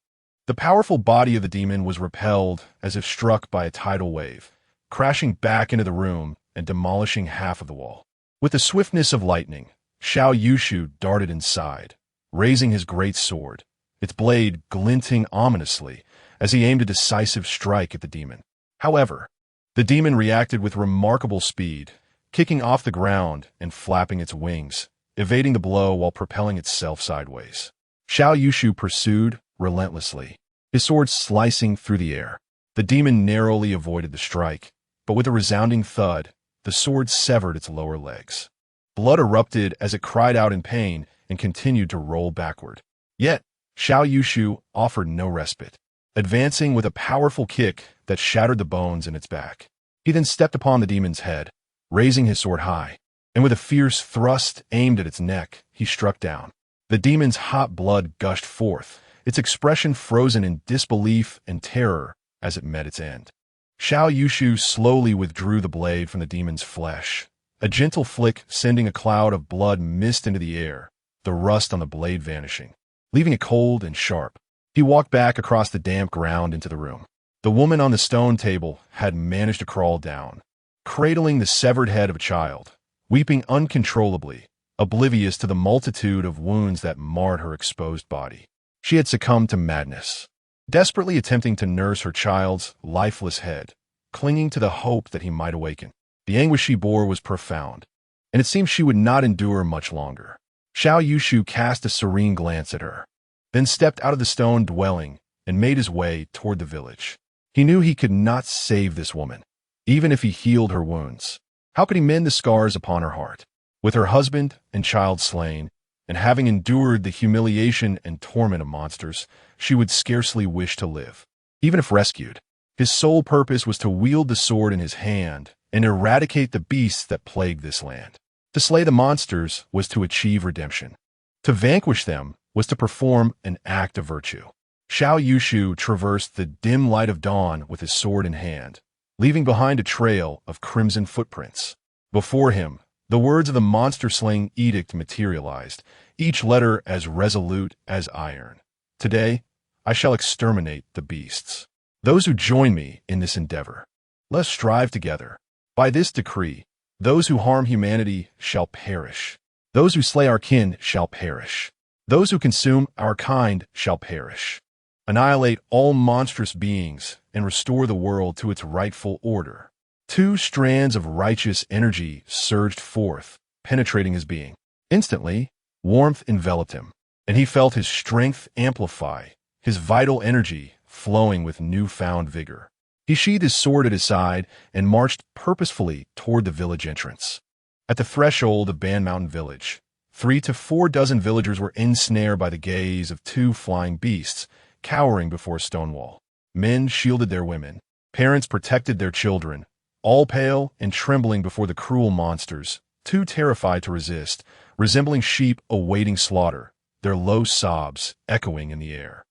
The powerful body of the demon was repelled as if struck by a tidal wave, crashing back into the room and demolishing half of the wall. With the swiftness of lightning, Xiao Yushu darted inside, raising his great sword, its blade glinting ominously as he aimed a decisive strike at the demon. However, the demon reacted with remarkable speed, kicking off the ground and flapping its wings, evading the blow while propelling itself sideways. Xiao Yushu pursued relentlessly, his sword slicing through the air. The demon narrowly avoided the strike, but with a resounding thud, the sword severed its lower legs. Blood erupted as it cried out in pain and continued to roll backward. Yet, Xiao Yushu offered no respite, advancing with a powerful kick that shattered the bones in its back. He then stepped upon the demon's head, raising his sword high, and with a fierce thrust aimed at its neck, he struck down. The demon's hot blood gushed forth, its expression frozen in disbelief and terror as it met its end. Xiao Yushu slowly withdrew the blade from the demon's flesh, a gentle flick sending a cloud of blood mist into the air, the rust on the blade vanishing, leaving it cold and sharp. He walked back across the damp ground into the room. The woman on the stone table had managed to crawl down, cradling the severed head of a child, weeping uncontrollably, oblivious to the multitude of wounds that marred her exposed body. She had succumbed to madness, desperately attempting to nurse her child's lifeless head, clinging to the hope that he might awaken. The anguish she bore was profound, and it seemed she would not endure much longer. Xiao Yushu cast a serene glance at her, then stepped out of the stone dwelling and made his way toward the village. He knew he could not save this woman, even if he healed her wounds. How could he mend the scars upon her heart? With her husband and child slain, and having endured the humiliation and torment of monsters, she would scarcely wish to live. Even if rescued, his sole purpose was to wield the sword in his hand and eradicate the beasts that plagued this land. To slay the monsters was to achieve redemption. To vanquish them was to perform an act of virtue. Xiao Yushu traversed the dim light of dawn with his sword in hand, leaving behind a trail of crimson footprints. Before him, the words of the monster-slaying edict materialized, each letter as resolute as iron. "Today, I shall exterminate the beasts. Those who join me in this endeavor, let us strive together. By this decree, those who harm humanity shall perish. Those who slay our kin shall perish. Those who consume our kind shall perish. Annihilate all monstrous beings and restore the world to its rightful order. 2 strands of righteous energy surged forth, penetrating his being. Instantly, warmth enveloped him, and he felt his strength amplify, his vital energy flowing with newfound vigor. He sheathed his sword at his side and marched purposefully toward the village entrance. At the threshold of Ban Mountain Village, 3 to 4 dozen villagers were ensnared by the gaze of 2 flying beasts, cowering before a stone wall. Men shielded their women. Parents protected their children, all pale and trembling before the cruel monsters, too terrified to resist, resembling sheep awaiting slaughter, their low sobs echoing in the air.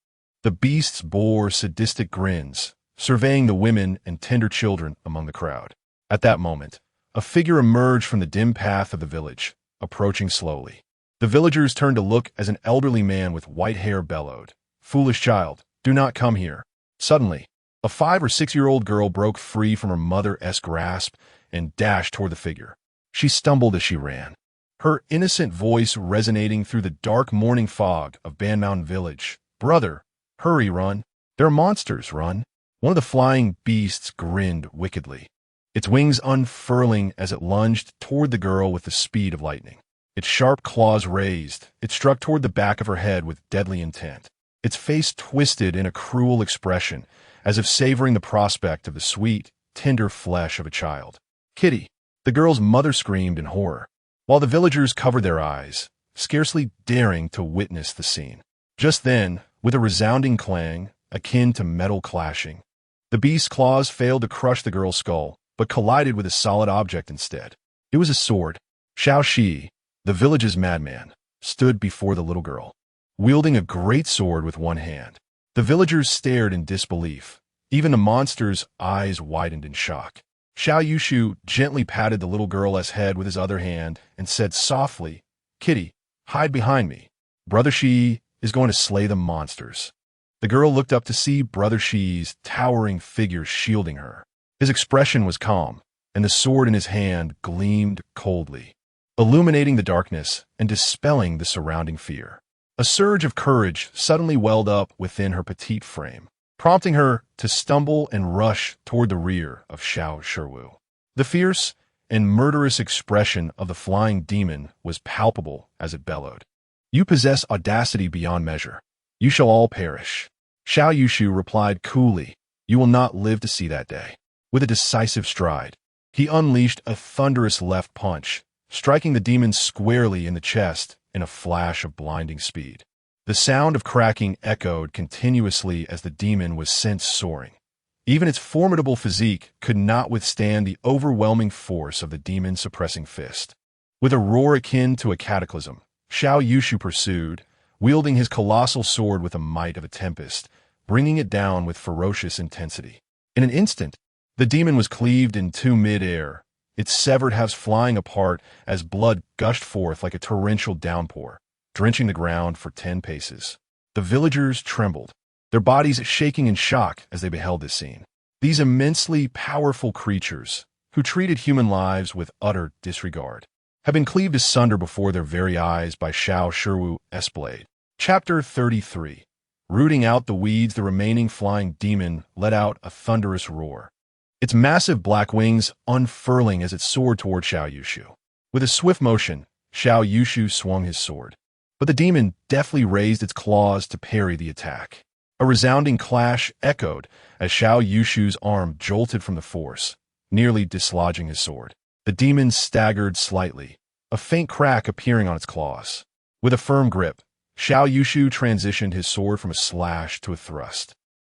The beasts bore sadistic grins, surveying the women and tender children among the crowd. At that moment, a figure emerged from the dim path of the village, approaching slowly. The villagers turned to look as an elderly man with white hair bellowed, "Foolish child, do not come here." Suddenly, a 5 or 6-year-old girl broke free from her mother's grasp and dashed toward the figure. She stumbled as she ran, her innocent voice resonating through the dark morning fog of Ban Mountain Village. "Brother, hurry, run. There are monsters, run." One of the flying beasts grinned wickedly, its wings unfurling as it lunged toward the girl with the speed of lightning. Its sharp claws raised, it struck toward the back of her head with deadly intent. Its face twisted in a cruel expression, as if savoring the prospect of the sweet, tender flesh of a child. "Kitty!" The girl's mother screamed in horror, while the villagers covered their eyes, scarcely daring to witness the scene. Just then, with a resounding clang, akin to metal clashing, the beast's claws failed to crush the girl's skull, but collided with a solid object instead. It was a sword. Xiao Shi, the village's madman, stood before the little girl, wielding a great sword with one hand. The villagers stared in disbelief. Even the monster's eyes widened in shock. Xiao Yushu gently patted the little girl's head with his other hand and said softly, "Kitty, hide behind me. Brother Shi is going to slay the monsters." The girl looked up to see Brother Shi's towering figure shielding her. His expression was calm, and the sword in his hand gleamed coldly, illuminating the darkness and dispelling the surrounding fear. A surge of courage suddenly welled up within her petite frame, prompting her to stumble and rush toward the rear of Xiao Yushu. The fierce and murderous expression of the flying demon was palpable as it bellowed. "You possess audacity beyond measure. You shall all perish." Xiao Yushu replied coolly, "You will not live to see that day." With a decisive stride, he unleashed a thunderous left punch, striking the demon squarely in the chest in a flash of blinding speed. The sound of cracking echoed continuously as the demon was sent soaring. Even its formidable physique could not withstand the overwhelming force of the demon's suppressing fist. With a roar akin to a cataclysm, Xiao Yushu pursued, wielding his colossal sword with the might of a tempest, bringing it down with ferocious intensity. In an instant, the demon was cleaved in 2 mid-air, its severed halves flying apart as blood gushed forth like a torrential downpour, drenching the ground for 10 paces. The villagers trembled, their bodies shaking in shock as they beheld this scene. These immensely powerful creatures, who treated human lives with utter disregard, had been cleaved asunder before their very eyes by Xiao Yushu's blade. Chapter 33. Rooting out the weeds, the remaining flying demon let out a thunderous roar, its massive black wings unfurling as it soared toward Xiao Yushu. With a swift motion, Xiao Yushu swung his sword, but the demon deftly raised its claws to parry the attack. A resounding clash echoed as Xiao Yushu's arm jolted from the force, nearly dislodging his sword. The demon staggered slightly, a faint crack appearing on its claws. With a firm grip, Xiao Yushu transitioned his sword from a slash to a thrust,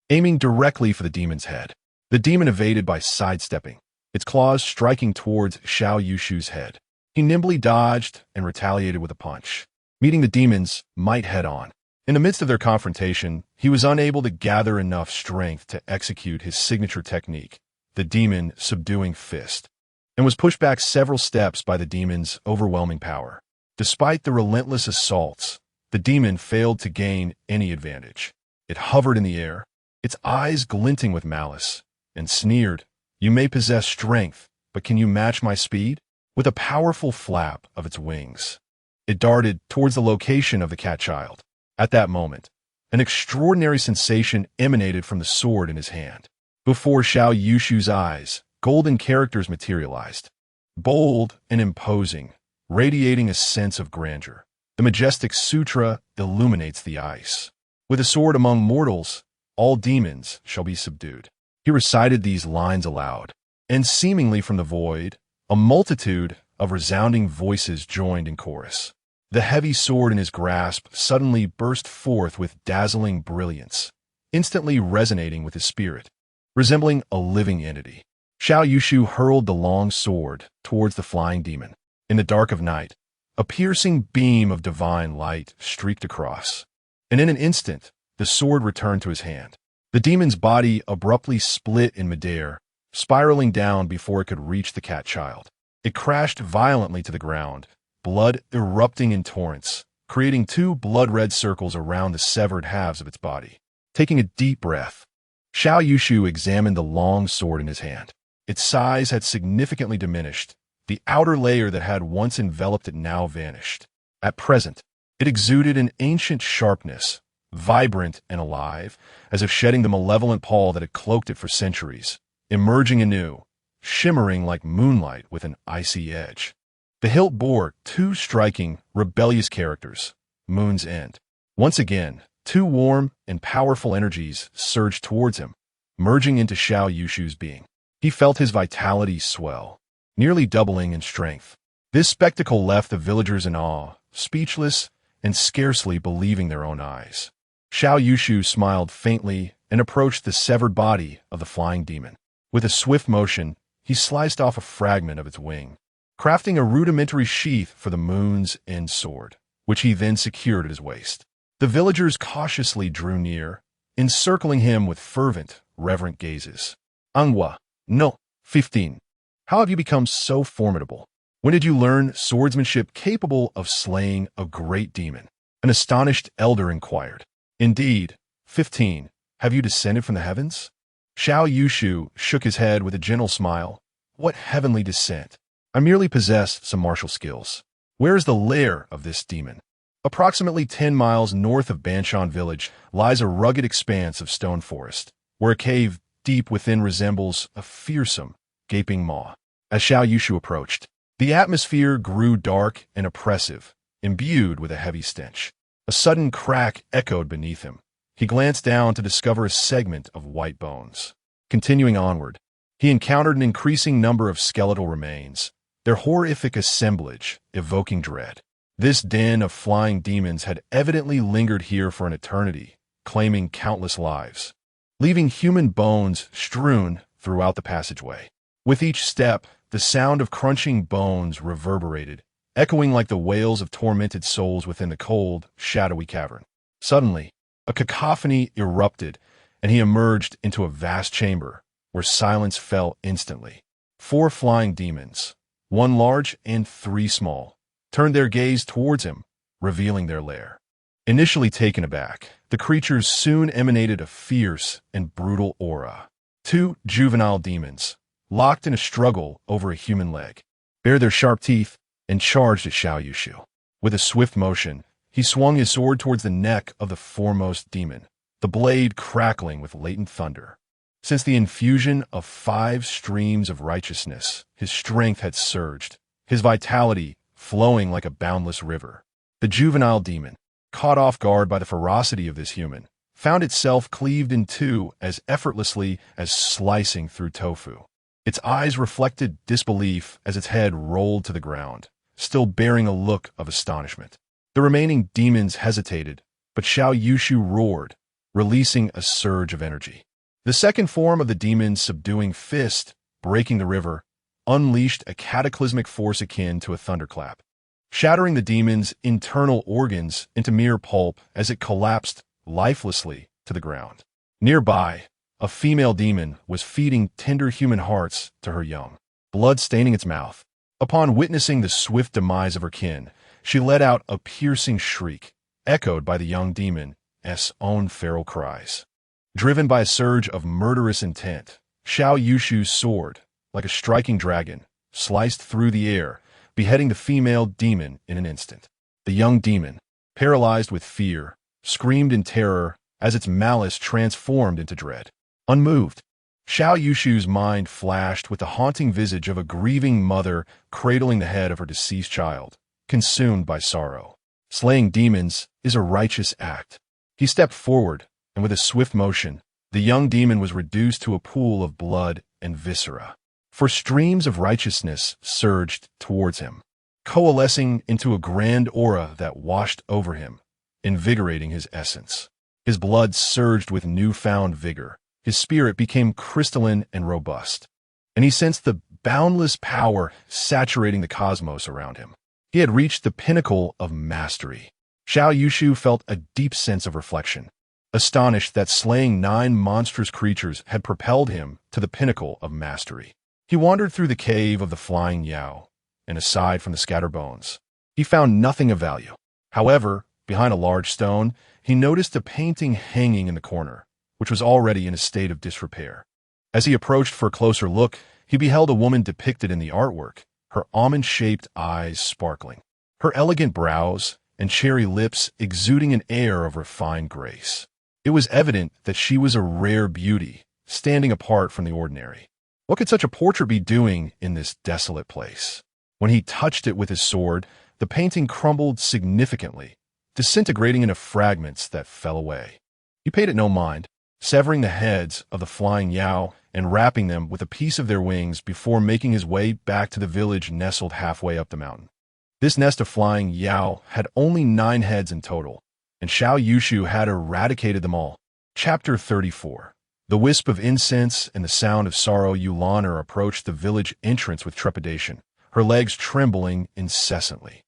aiming directly for the demon's head. The demon evaded by sidestepping, its claws striking towards Xiao Yushu's head. He nimbly dodged and retaliated with a punch, meeting the demon's might head-on. In the midst of their confrontation, he was unable to gather enough strength to execute his signature technique, the demon subduing fist, and was pushed back several steps by the demon's overwhelming power. Despite the relentless assaults, the demon failed to gain any advantage. It hovered in the air, its eyes glinting with malice, and sneered, "You may possess strength, but can you match my speed?" With a powerful flap of its wings, it darted towards the location of the cat-child. At that moment, an extraordinary sensation emanated from the sword in his hand. Before Xiao Yushu's eyes, golden characters materialized, bold and imposing, radiating a sense of grandeur. The majestic sutra illuminates the ice. "With a sword among mortals, all demons shall be subdued." He recited these lines aloud, and seemingly from the void, a multitude of resounding voices joined in chorus. The heavy sword in his grasp suddenly burst forth with dazzling brilliance, instantly resonating with his spirit, resembling a living entity. Xiao Yushu hurled the long sword towards the flying demon. In the dark of night, a piercing beam of divine light streaked across, and in an instant, the sword returned to his hand. The demon's body abruptly split in midair, spiraling down before it could reach the cat-child. It crashed violently to the ground, blood erupting in torrents, creating two blood-red circles around the severed halves of its body. Taking a deep breath, Xiao Yushu examined the long sword in his hand. Its size had significantly diminished. The outer layer that had once enveloped it now vanished. At present, it exuded an ancient sharpness, vibrant and alive, as if shedding the malevolent pall that had cloaked it for centuries, emerging anew, shimmering like moonlight with an icy edge. The hilt bore two striking, rebellious characters, Moon's End. Once again, two warm and powerful energies surged towards him, merging into Xiao Yushu's being. He felt his vitality swell, nearly doubling in strength. This spectacle left the villagers in awe, speechless and scarcely believing their own eyes. Xiao Yushu smiled faintly and approached the severed body of the flying demon. With a swift motion, he sliced off a fragment of its wing, crafting a rudimentary sheath for the Moon's End sword, which he then secured at his waist. The villagers cautiously drew near, encircling him with fervent, reverent gazes. "Angwa, no, 15. How have you become so formidable? When did you learn swordsmanship capable of slaying a great demon?" An astonished elder inquired. "Indeed, 15. Have you descended from the heavens?" Xiao Yushu shook his head with a gentle smile. "What heavenly descent? I merely possess some martial skills." "Where is the lair of this demon?" Approximately 10 miles north of Banshan village lies a rugged expanse of stone forest, where a cave deep within resembles a fearsome, gaping maw. As Xiao Yushu approached, the atmosphere grew dark and oppressive, imbued with a heavy stench. A sudden crack echoed beneath him. He glanced down to discover a segment of white bones. Continuing onward, he encountered an increasing number of skeletal remains, their horrific assemblage evoking dread. This den of flying demons had evidently lingered here for an eternity, claiming countless lives, leaving human bones strewn throughout the passageway. With each step, the sound of crunching bones reverberated, echoing like the wails of tormented souls within the cold, shadowy cavern. Suddenly, a cacophony erupted, and he emerged into a vast chamber, where silence fell instantly. 4 flying demons, 1 large and 3 small, turned their gaze towards him, revealing their lair. Initially taken aback, the creatures soon emanated a fierce and brutal aura. 2 juvenile demons, locked in a struggle over a human leg, bared their sharp teeth and charged at Xiao Yushu. With a swift motion, he swung his sword towards the neck of the foremost demon, the blade crackling with latent thunder. Since the infusion of 5 streams of righteousness, his strength had surged, his vitality flowing like a boundless river. The juvenile demon, caught off guard by the ferocity of this human, found itself cleaved in two as effortlessly as slicing through tofu. Its eyes reflected disbelief as its head rolled to the ground, still bearing a look of astonishment. The remaining demons hesitated, but Xiao Yushu roared, releasing a surge of energy. The second form of the demon's subduing fist, breaking the river, unleashed a cataclysmic force akin to a thunderclap, shattering the demon's internal organs into mere pulp as it collapsed lifelessly to the ground. Nearby, a female demon was feeding tender human hearts to her young, blood staining its mouth. Upon witnessing the swift demise of her kin, she let out a piercing shriek, echoed by the young demon, demon-s own feral cries. Driven by a surge of murderous intent, Xiao Yushu's sword, like a striking dragon, sliced through the air, beheading the female demon in an instant. The young demon, paralyzed with fear, screamed in terror as its malice transformed into dread. Unmoved, Xiao Yushu's mind flashed with the haunting visage of a grieving mother cradling the head of her deceased child, consumed by sorrow. Slaying demons is a righteous act. He stepped forward, and with a swift motion, the young demon was reduced to a pool of blood and viscera. For streams of righteousness surged towards him, coalescing into a grand aura that washed over him, invigorating his essence. His blood surged with newfound vigor. His spirit became crystalline and robust, and he sensed the boundless power saturating the cosmos around him. He had reached the pinnacle of mastery. Xiao Yushu felt a deep sense of reflection, astonished that slaying 9 monstrous creatures had propelled him to the pinnacle of mastery. He wandered through the cave of the flying Yao, and aside from the scattered bones, he found nothing of value. However, behind a large stone, he noticed a painting hanging in the corner, which was already in a state of disrepair. As he approached for a closer look, he beheld a woman depicted in the artwork, her almond-shaped eyes sparkling, her elegant brows and cherry lips exuding an air of refined grace. It was evident that she was a rare beauty, standing apart from the ordinary. What could such a portrait be doing in this desolate place? When he touched it with his sword, the painting crumbled significantly, disintegrating into fragments that fell away. He paid it no mind, severing the heads of the flying Yao and wrapping them with a piece of their wings before making his way back to the village nestled halfway up the mountain. This nest of flying Yao had only 9 heads in total, and Xiao Yushu had eradicated them all. Chapter 34. The wisp of incense and the sound of sorrow. Yulaner approached the village entrance with trepidation, her legs trembling incessantly.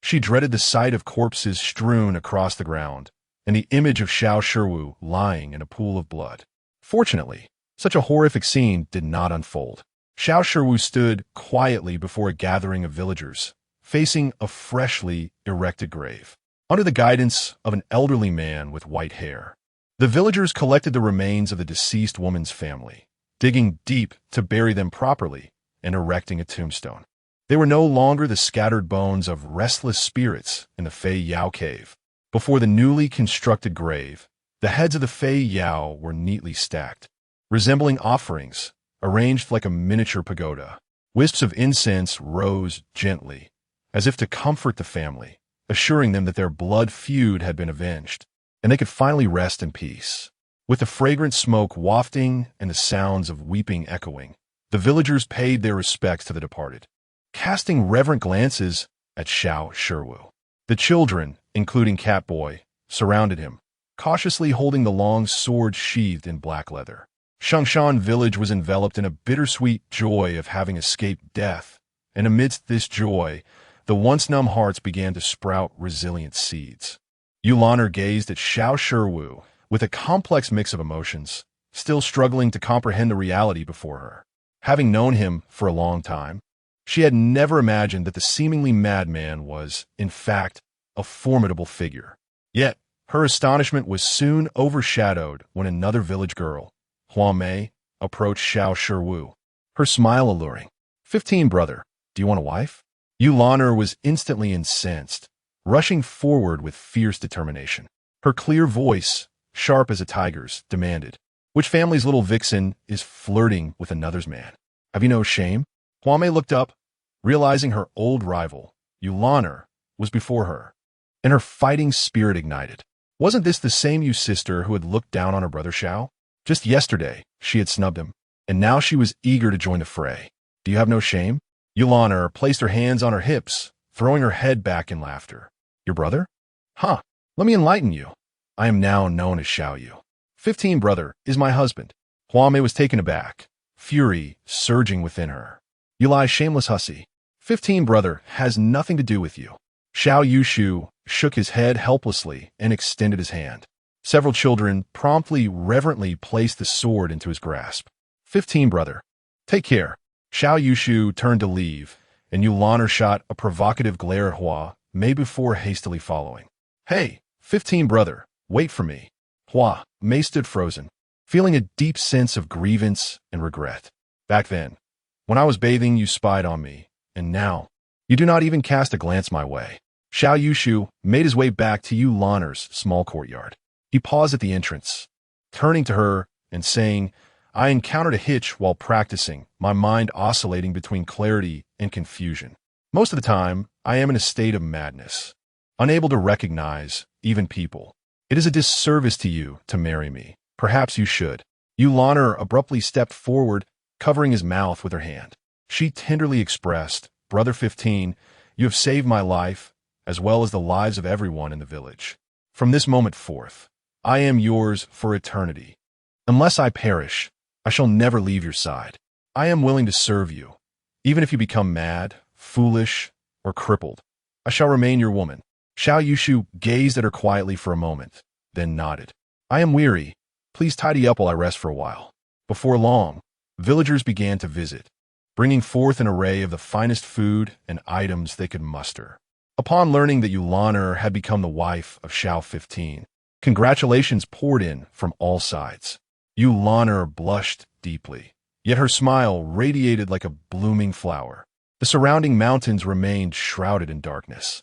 She dreaded the sight of corpses strewn across the ground, and the image of Xiao Shiwu lying in a pool of blood. Fortunately, such a horrific scene did not unfold. Xiao Shiwu stood quietly before a gathering of villagers, facing a freshly erected grave, under the guidance of an elderly man with white hair. The villagers collected the remains of the deceased woman's family, digging deep to bury them properly and erecting a tombstone. They were no longer the scattered bones of restless spirits in the Fei Yao cave. Before the newly constructed grave, the heads of the Fei Yao were neatly stacked, resembling offerings, arranged like a miniature pagoda. Wisps of incense rose gently, as if to comfort the family, assuring them that their blood feud had been avenged, and they could finally rest in peace. With the fragrant smoke wafting and the sounds of weeping echoing, the villagers paid their respects to the departed, casting reverent glances at Xiao Shiwu. The children, including Catboy, surrounded him, cautiously holding the long sword sheathed in black leather. Shangshan village was enveloped in a bittersweet joy of having escaped death, and amidst this joy, the once numb hearts began to sprout resilient seeds. Yulaner gazed at Xiao Shiwu with a complex mix of emotions, still struggling to comprehend the reality before her. Having known him for a long time, she had never imagined that the seemingly madman was, in fact, a formidable figure. Yet, her astonishment was soon overshadowed when another village girl, Huamei, approached Xiao Shiwu, her smile alluring. 15, brother, do you want a wife? Yulaner was instantly incensed, rushing forward with fierce determination. Her clear voice, sharp as a tiger's, demanded, which family's little vixen is flirting with another's man? Have you no shame? Huamei looked up, realizing her old rival, Yulaner, was before her, and her fighting spirit ignited. Wasn't this the same Yu sister who had looked down on her brother Xiao? Just yesterday, she had snubbed him, and now she was eager to join the fray. Do you have no shame? Yulaner placed her hands on her hips, throwing her head back in laughter. Your brother? Huh, let me enlighten you. I am now known as Xiao Yu. 15, brother, is my husband. Huamei was taken aback, fury surging within her. You lie, shameless hussy. 15, brother, has nothing to do with you. Xiao Yushu shook his head helplessly and extended his hand. Several children promptly, reverently placed the sword into his grasp. 15, brother. Take care. Xiao Yushu turned to leave, and Yulaner shot a provocative glare at Hua Mei before hastily following. Hey, 15, brother, Wait for me. Hua Mei stood frozen, feeling a deep sense of grievance and regret. Back then, when I was bathing, you spied on me, and now, you do not even cast a glance my way. Xiao Yushu made his way back to Yu Lan'er's small courtyard. He paused at the entrance, turning to her and saying, I encountered a hitch while practicing, my mind oscillating between clarity and confusion. Most of the time, I am in a state of madness, unable to recognize even people. It is a disservice to you to marry me. Perhaps you should. Yu Lan'er abruptly stepped forward, covering his mouth with her hand. She tenderly expressed, Brother 15, you have saved my life, as well as the lives of everyone in the village. From this moment forth, I am yours for eternity. Unless I perish, I shall never leave your side. I am willing to serve you. Even if you become mad, foolish, or crippled, I shall remain your woman. Xiao Yushu gazed at her quietly for a moment, then nodded. I am weary. Please tidy up while I rest for a while. Before long, villagers began to visit, bringing forth an array of the finest food and items they could muster. Upon learning that Yu Lan'er had become the wife of Xiao 15, congratulations poured in from all sides. Yu Lan'er blushed deeply, yet her smile radiated like a blooming flower. The surrounding mountains remained shrouded in darkness,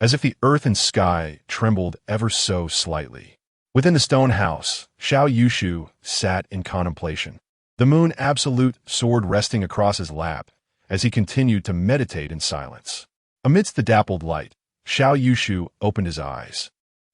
as if the earth and sky trembled ever so slightly. Within the stone house, Xiao Yushu sat in contemplation, the moon absolute sword resting across his lap as he continued to meditate in silence. Amidst the dappled light, Xiao Yushu opened his eyes.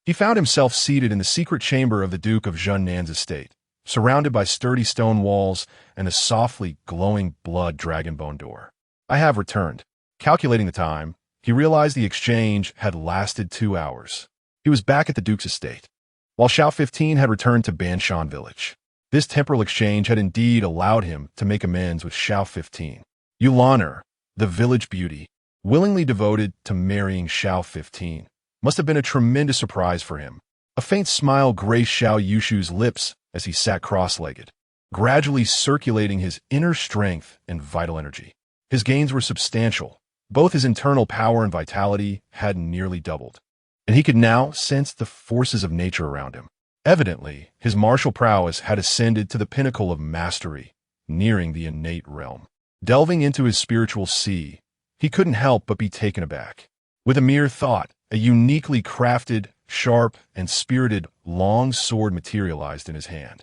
He found himself seated in the secret chamber of the Duke of Zhennan's estate, surrounded by sturdy stone walls and a softly glowing blood dragonbone door. I have returned. Calculating the time, he realized the exchange had lasted 2 hours. He was back at the Duke's estate, while Xiao 15 had returned to Banshan village. This temporal exchange had indeed allowed him to make amends with Xiao 15. Yu Lan'er, the village beauty, willingly devoted to marrying Xiao 15, must have been a tremendous surprise for him. A faint smile graced Xiao Yushu's lips as he sat cross-legged, gradually circulating his inner strength and vital energy. His gains were substantial. Both his internal power and vitality had nearly doubled, and he could now sense the forces of nature around him. Evidently, his martial prowess had ascended to the pinnacle of mastery, nearing the innate realm. Delving into his spiritual sea, he couldn't help but be taken aback. With a mere thought, a uniquely crafted, sharp, and spirited long sword materialized in his hand.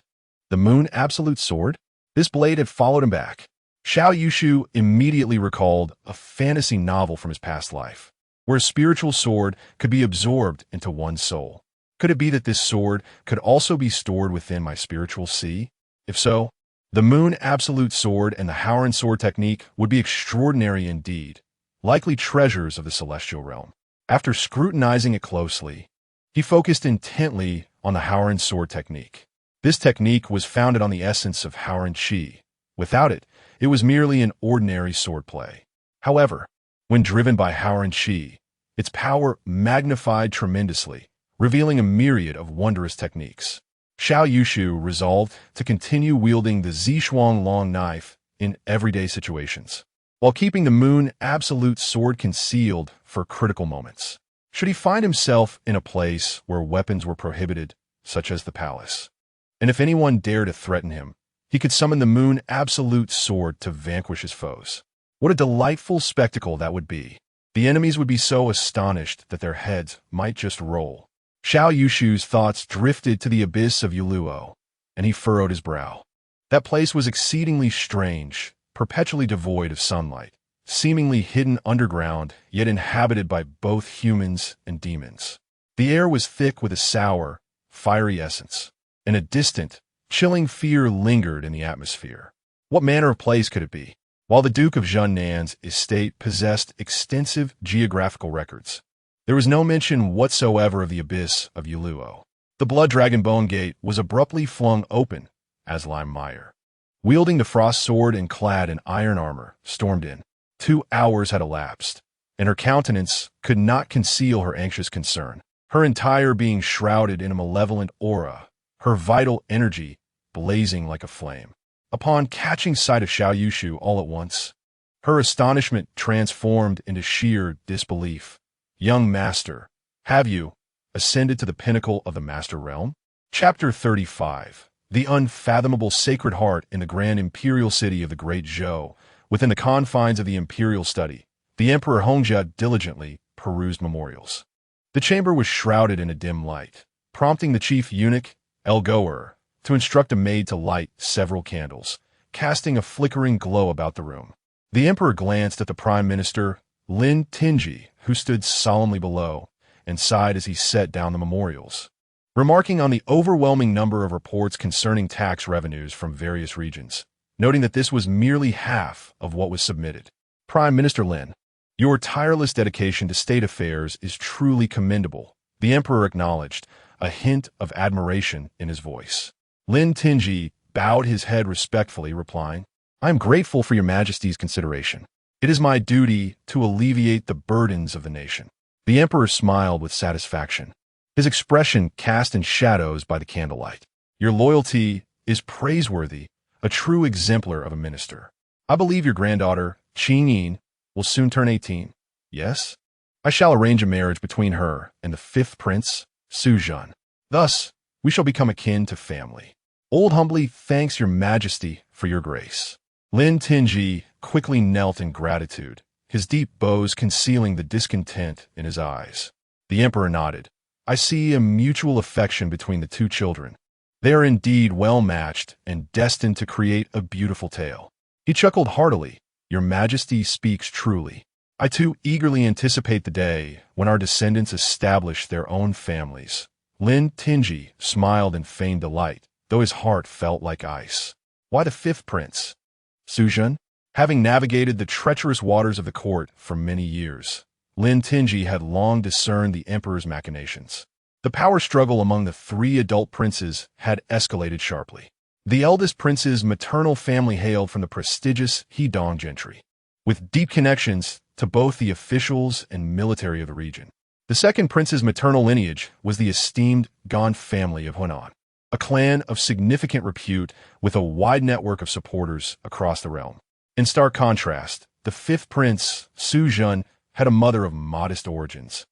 The Moon Absolute Sword? This blade had followed him back. Xiao Yushu immediately recalled a fantasy novel from his past life, where a spiritual sword could be absorbed into one's soul. Could it be that this sword could also be stored within my spiritual sea? If so, the Moon Absolute Sword and the Howren Sword technique would be extraordinary indeed, likely treasures of the celestial realm. After scrutinizing it closely, he focused intently on the Howren Sword technique. This technique was founded on the essence of Howren Chi. Without it, it was merely an ordinary swordplay. However, when driven by Howren Chi, its power magnified tremendously, revealing a myriad of wondrous techniques. Xiao Yushu resolved to continue wielding the Zishuang long knife in everyday situations, while keeping the Moon Absolute Sword concealed for critical moments. Should he find himself in a place where weapons were prohibited, such as the palace, and if anyone dared to threaten him, he could summon the Moon Absolute Sword to vanquish his foes. What a delightful spectacle that would be. The enemies would be so astonished that their heads might just roll. Xiao Yushu's thoughts drifted to the abyss of Yuluo, and he furrowed his brow. That place was exceedingly strange, perpetually devoid of sunlight, seemingly hidden underground, yet inhabited by both humans and demons. The air was thick with a sour, fiery essence, and a distant, chilling fear lingered in the atmosphere. What manner of place could it be? While the Duke of Zhennan's estate possessed extensive geographical records, there was no mention whatsoever of the abyss of Yuluo. The Blood Dragon Bone Gate was abruptly flung open as Lime Meyer, wielding the frost sword and clad in iron armor, stormed in. 2 hours had elapsed, and her countenance could not conceal her anxious concern, her entire being shrouded in a malevolent aura, her vital energy blazing like a flame. Upon catching sight of Xiao Yushu all at once, her astonishment transformed into sheer disbelief. Young master, have you, ascended to the pinnacle of the Master Realm? Chapter 35. The unfathomable Sacred Heart in the grand imperial city of the Great Zhou. Within the confines of the imperial study, the Emperor Hongjia diligently perused memorials. The chamber was shrouded in a dim light, prompting the chief eunuch, El-Goer, to instruct a maid to light several candles, casting a flickering glow about the room. The emperor glanced at the prime minister, Lin Tinji, who stood solemnly below, and sighed as he set down the memorials. Remarking on the overwhelming number of reports concerning tax revenues from various regions, noting that this was merely half of what was submitted. Prime Minister Lin, your tireless dedication to state affairs is truly commendable, the emperor acknowledged, a hint of admiration in his voice. Lin Tinji bowed his head respectfully, replying, I am grateful for your majesty's consideration. It is my duty to alleviate the burdens of the nation. The emperor smiled with satisfaction, his expression cast in shadows by the candlelight. Your loyalty is praiseworthy, a true exemplar of a minister. I believe your granddaughter, Changning, will soon turn 18. Yes? I shall arrange a marriage between her and the fifth prince, Suzhan. Thus, we shall become akin to family. Old humbly thanks your majesty for your grace. Lin Tinji quickly knelt in gratitude, his deep bows concealing the discontent in his eyes. The emperor nodded. I see a mutual affection between the two children. They are indeed well matched and destined to create a beautiful tale. He chuckled heartily. Your majesty speaks truly. I too eagerly anticipate the day when our descendants establish their own families. Lin Tinji smiled in feigned delight, though his heart felt like ice. Why the fifth prince? Suzhan, having navigated the treacherous waters of the court for many years, Lin Tinji had long discerned the emperor's machinations. The power struggle among the three adult princes had escalated sharply. The eldest prince's maternal family hailed from the prestigious Hedong gentry, with deep connections to both the officials and military of the region. The second prince's maternal lineage was the esteemed Gan family of Hunan, a clan of significant repute with a wide network of supporters across the realm. In stark contrast, the fifth prince, Suzhan, had a mother of modest origins,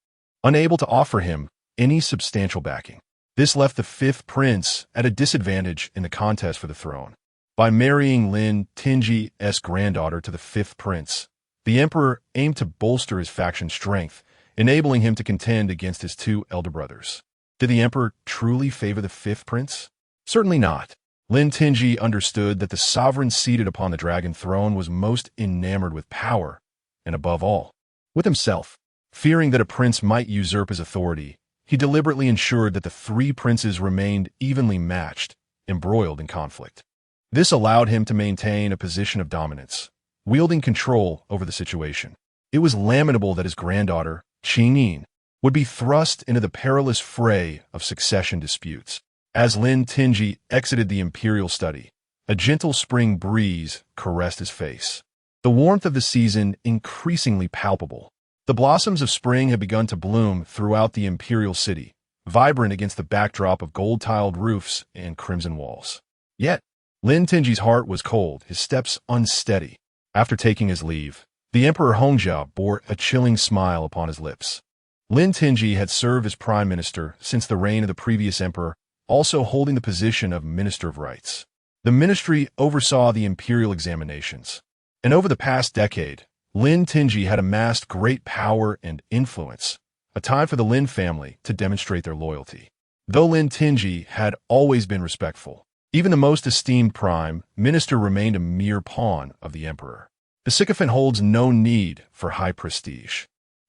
unable to offer him any substantial backing. This left the fifth prince at a disadvantage in the contest for the throne. By marrying Lin Tinji's granddaughter to the fifth prince, the emperor aimed to bolster his faction's strength, enabling him to contend against his two elder brothers. Did the emperor truly favor the fifth prince? Certainly not. Lin Tinji understood that the sovereign seated upon the dragon throne was most enamored with power, and above all, with himself. Fearing that a prince might usurp his authority, he deliberately ensured that the three princes remained evenly matched, embroiled in conflict. This allowed him to maintain a position of dominance, wielding control over the situation. It was lamentable that his granddaughter, Changning, would be thrust into the perilous fray of succession disputes. As Lin Tinji exited the imperial study, a gentle spring breeze caressed his face, the warmth of the season increasingly palpable. The blossoms of spring had begun to bloom throughout the imperial city, vibrant against the backdrop of gold-tiled roofs and crimson walls. Yet, Lin Tinji's heart was cold, his steps unsteady. After taking his leave, the Emperor Hongjia bore a chilling smile upon his lips. Lin Tinji had served as prime minister since the reign of the previous emperor, also holding the position of Minister of Rights. The ministry oversaw the imperial examinations, and over the past decade, Lin Tinji had amassed great power and influence, a time for the Lin family to demonstrate their loyalty. Though Lin Tinji had always been respectful, even the most esteemed prime minister remained a mere pawn of the emperor. The sycophant holds no need for high prestige.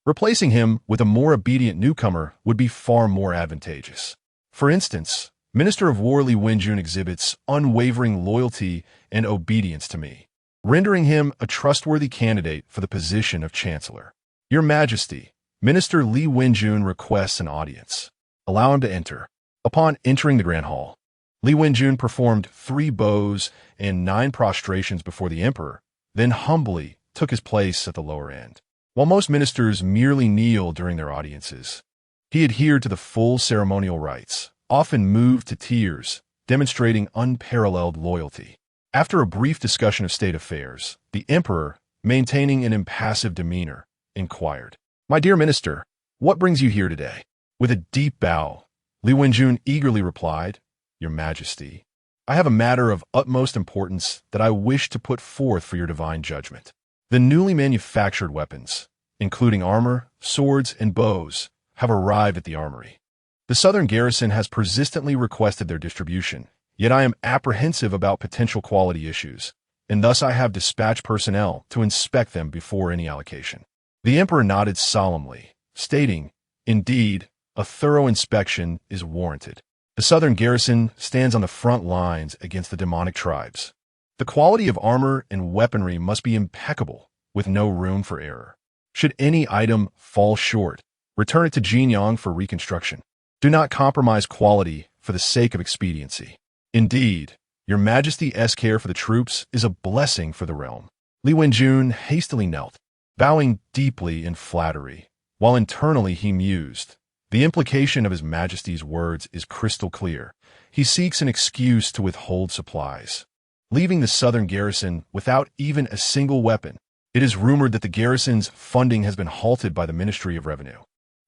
Replacing him with a more obedient newcomer would be far more advantageous. For instance, Minister of War Li Wenjun exhibits unwavering loyalty and obedience to me, rendering him a trustworthy candidate for the position of Chancellor. Your Majesty, Minister Li Wenjun requests an audience. Allow him to enter. Upon entering the Grand Hall, Li Wenjun performed 3 bows and 9 prostrations before the emperor, then humbly took his place at the lower end. While most ministers merely kneel during their audiences, he adhered to the full ceremonial rites, often moved to tears, demonstrating unparalleled loyalty. After a brief discussion of state affairs, the emperor, maintaining an impassive demeanor, inquired, My dear minister, what brings you here today? With a deep bow, Li Wenjun eagerly replied, "Your Majesty, I have a matter of utmost importance that I wish to put forth for your divine judgment. The newly manufactured weapons, including armor, swords, and bows, have arrived at the armory. The southern garrison has persistently requested their distribution, yet I am apprehensive about potential quality issues, and thus I have dispatched personnel to inspect them before any allocation." The emperor nodded solemnly, stating, "Indeed, a thorough inspection is warranted. The southern garrison stands on the front lines against the demonic tribes. The quality of armor and weaponry must be impeccable, with no room for error. Should any item fall short, return it to Jinyang for reconstruction. Do not compromise quality for the sake of expediency. Indeed, your Majesty's care for the troops is a blessing for the realm." Li Wenjun hastily knelt, bowing deeply in flattery, while internally he mused, "The implication of His Majesty's words is crystal clear. He seeks an excuse to withhold supplies, leaving the southern garrison without even a single weapon. It is rumored that the garrison's funding has been halted by the Ministry of Revenue,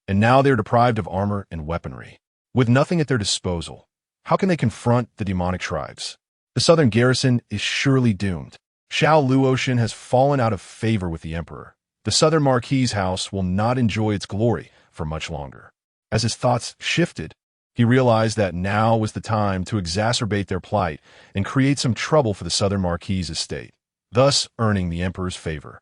and now they are deprived of armor and weaponry. With nothing at their disposal, how can they confront the demonic tribes? The southern garrison is surely doomed. Xiao Luoshan has fallen out of favor with the emperor. The southern Marquis' house will not enjoy its glory for much longer." As his thoughts shifted, he realized that now was the time to exacerbate their plight and create some trouble for the southern Marquis' estate, thus earning the emperor's favor.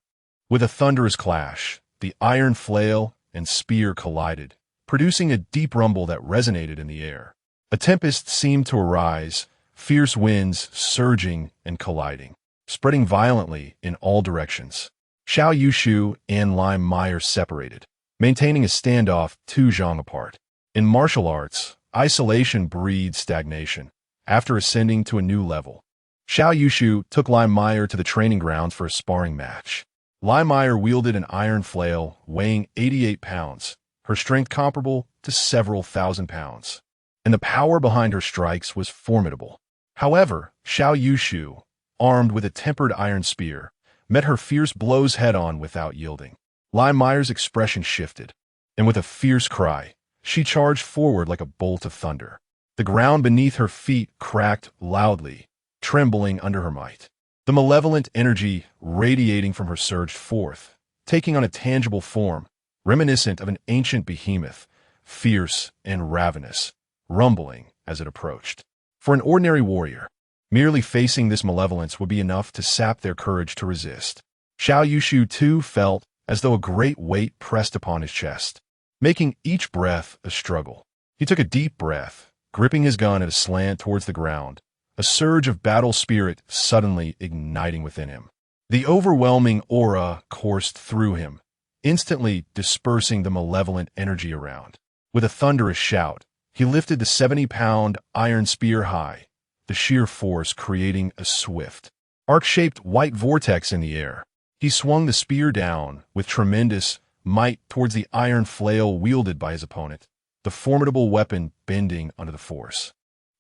With a thunderous clash, the iron flail and spear collided, producing a deep rumble that resonated in the air. A tempest seemed to arise, fierce winds surging and colliding, spreading violently in all directions. Xiao Yushu and Lime Meyer separated, maintaining a standoff 2 zhang apart. In martial arts, isolation breeds stagnation. After ascending to a new level, Xiao Yushu took Lime Meyer to the training grounds for a sparring match. Lime Meyer wielded an iron flail weighing 88 pounds, her strength comparable to several thousand pounds, and the power behind her strikes was formidable. However, Xiao Yushu, armed with a tempered iron spear, met her fierce blows head-on without yielding. Lime Meyer's expression shifted, and with a fierce cry, she charged forward like a bolt of thunder. The ground beneath her feet cracked loudly, trembling under her might. The malevolent energy radiating from her surged forth, taking on a tangible form, reminiscent of an ancient behemoth, fierce and ravenous, rumbling as it approached. For an ordinary warrior, merely facing this malevolence would be enough to sap their courage to resist. Xiao Yushu too felt as though a great weight pressed upon his chest, making each breath a struggle. He took a deep breath, gripping his gun at a slant towards the ground, a surge of battle spirit suddenly igniting within him. The overwhelming aura coursed through him, instantly dispersing the malevolent energy around. With a thunderous shout, he lifted the 70-pound iron spear high, the sheer force creating a swift, arc-shaped white vortex in the air. He swung the spear down with tremendous might towards the iron flail wielded by his opponent, the formidable weapon bending under the force,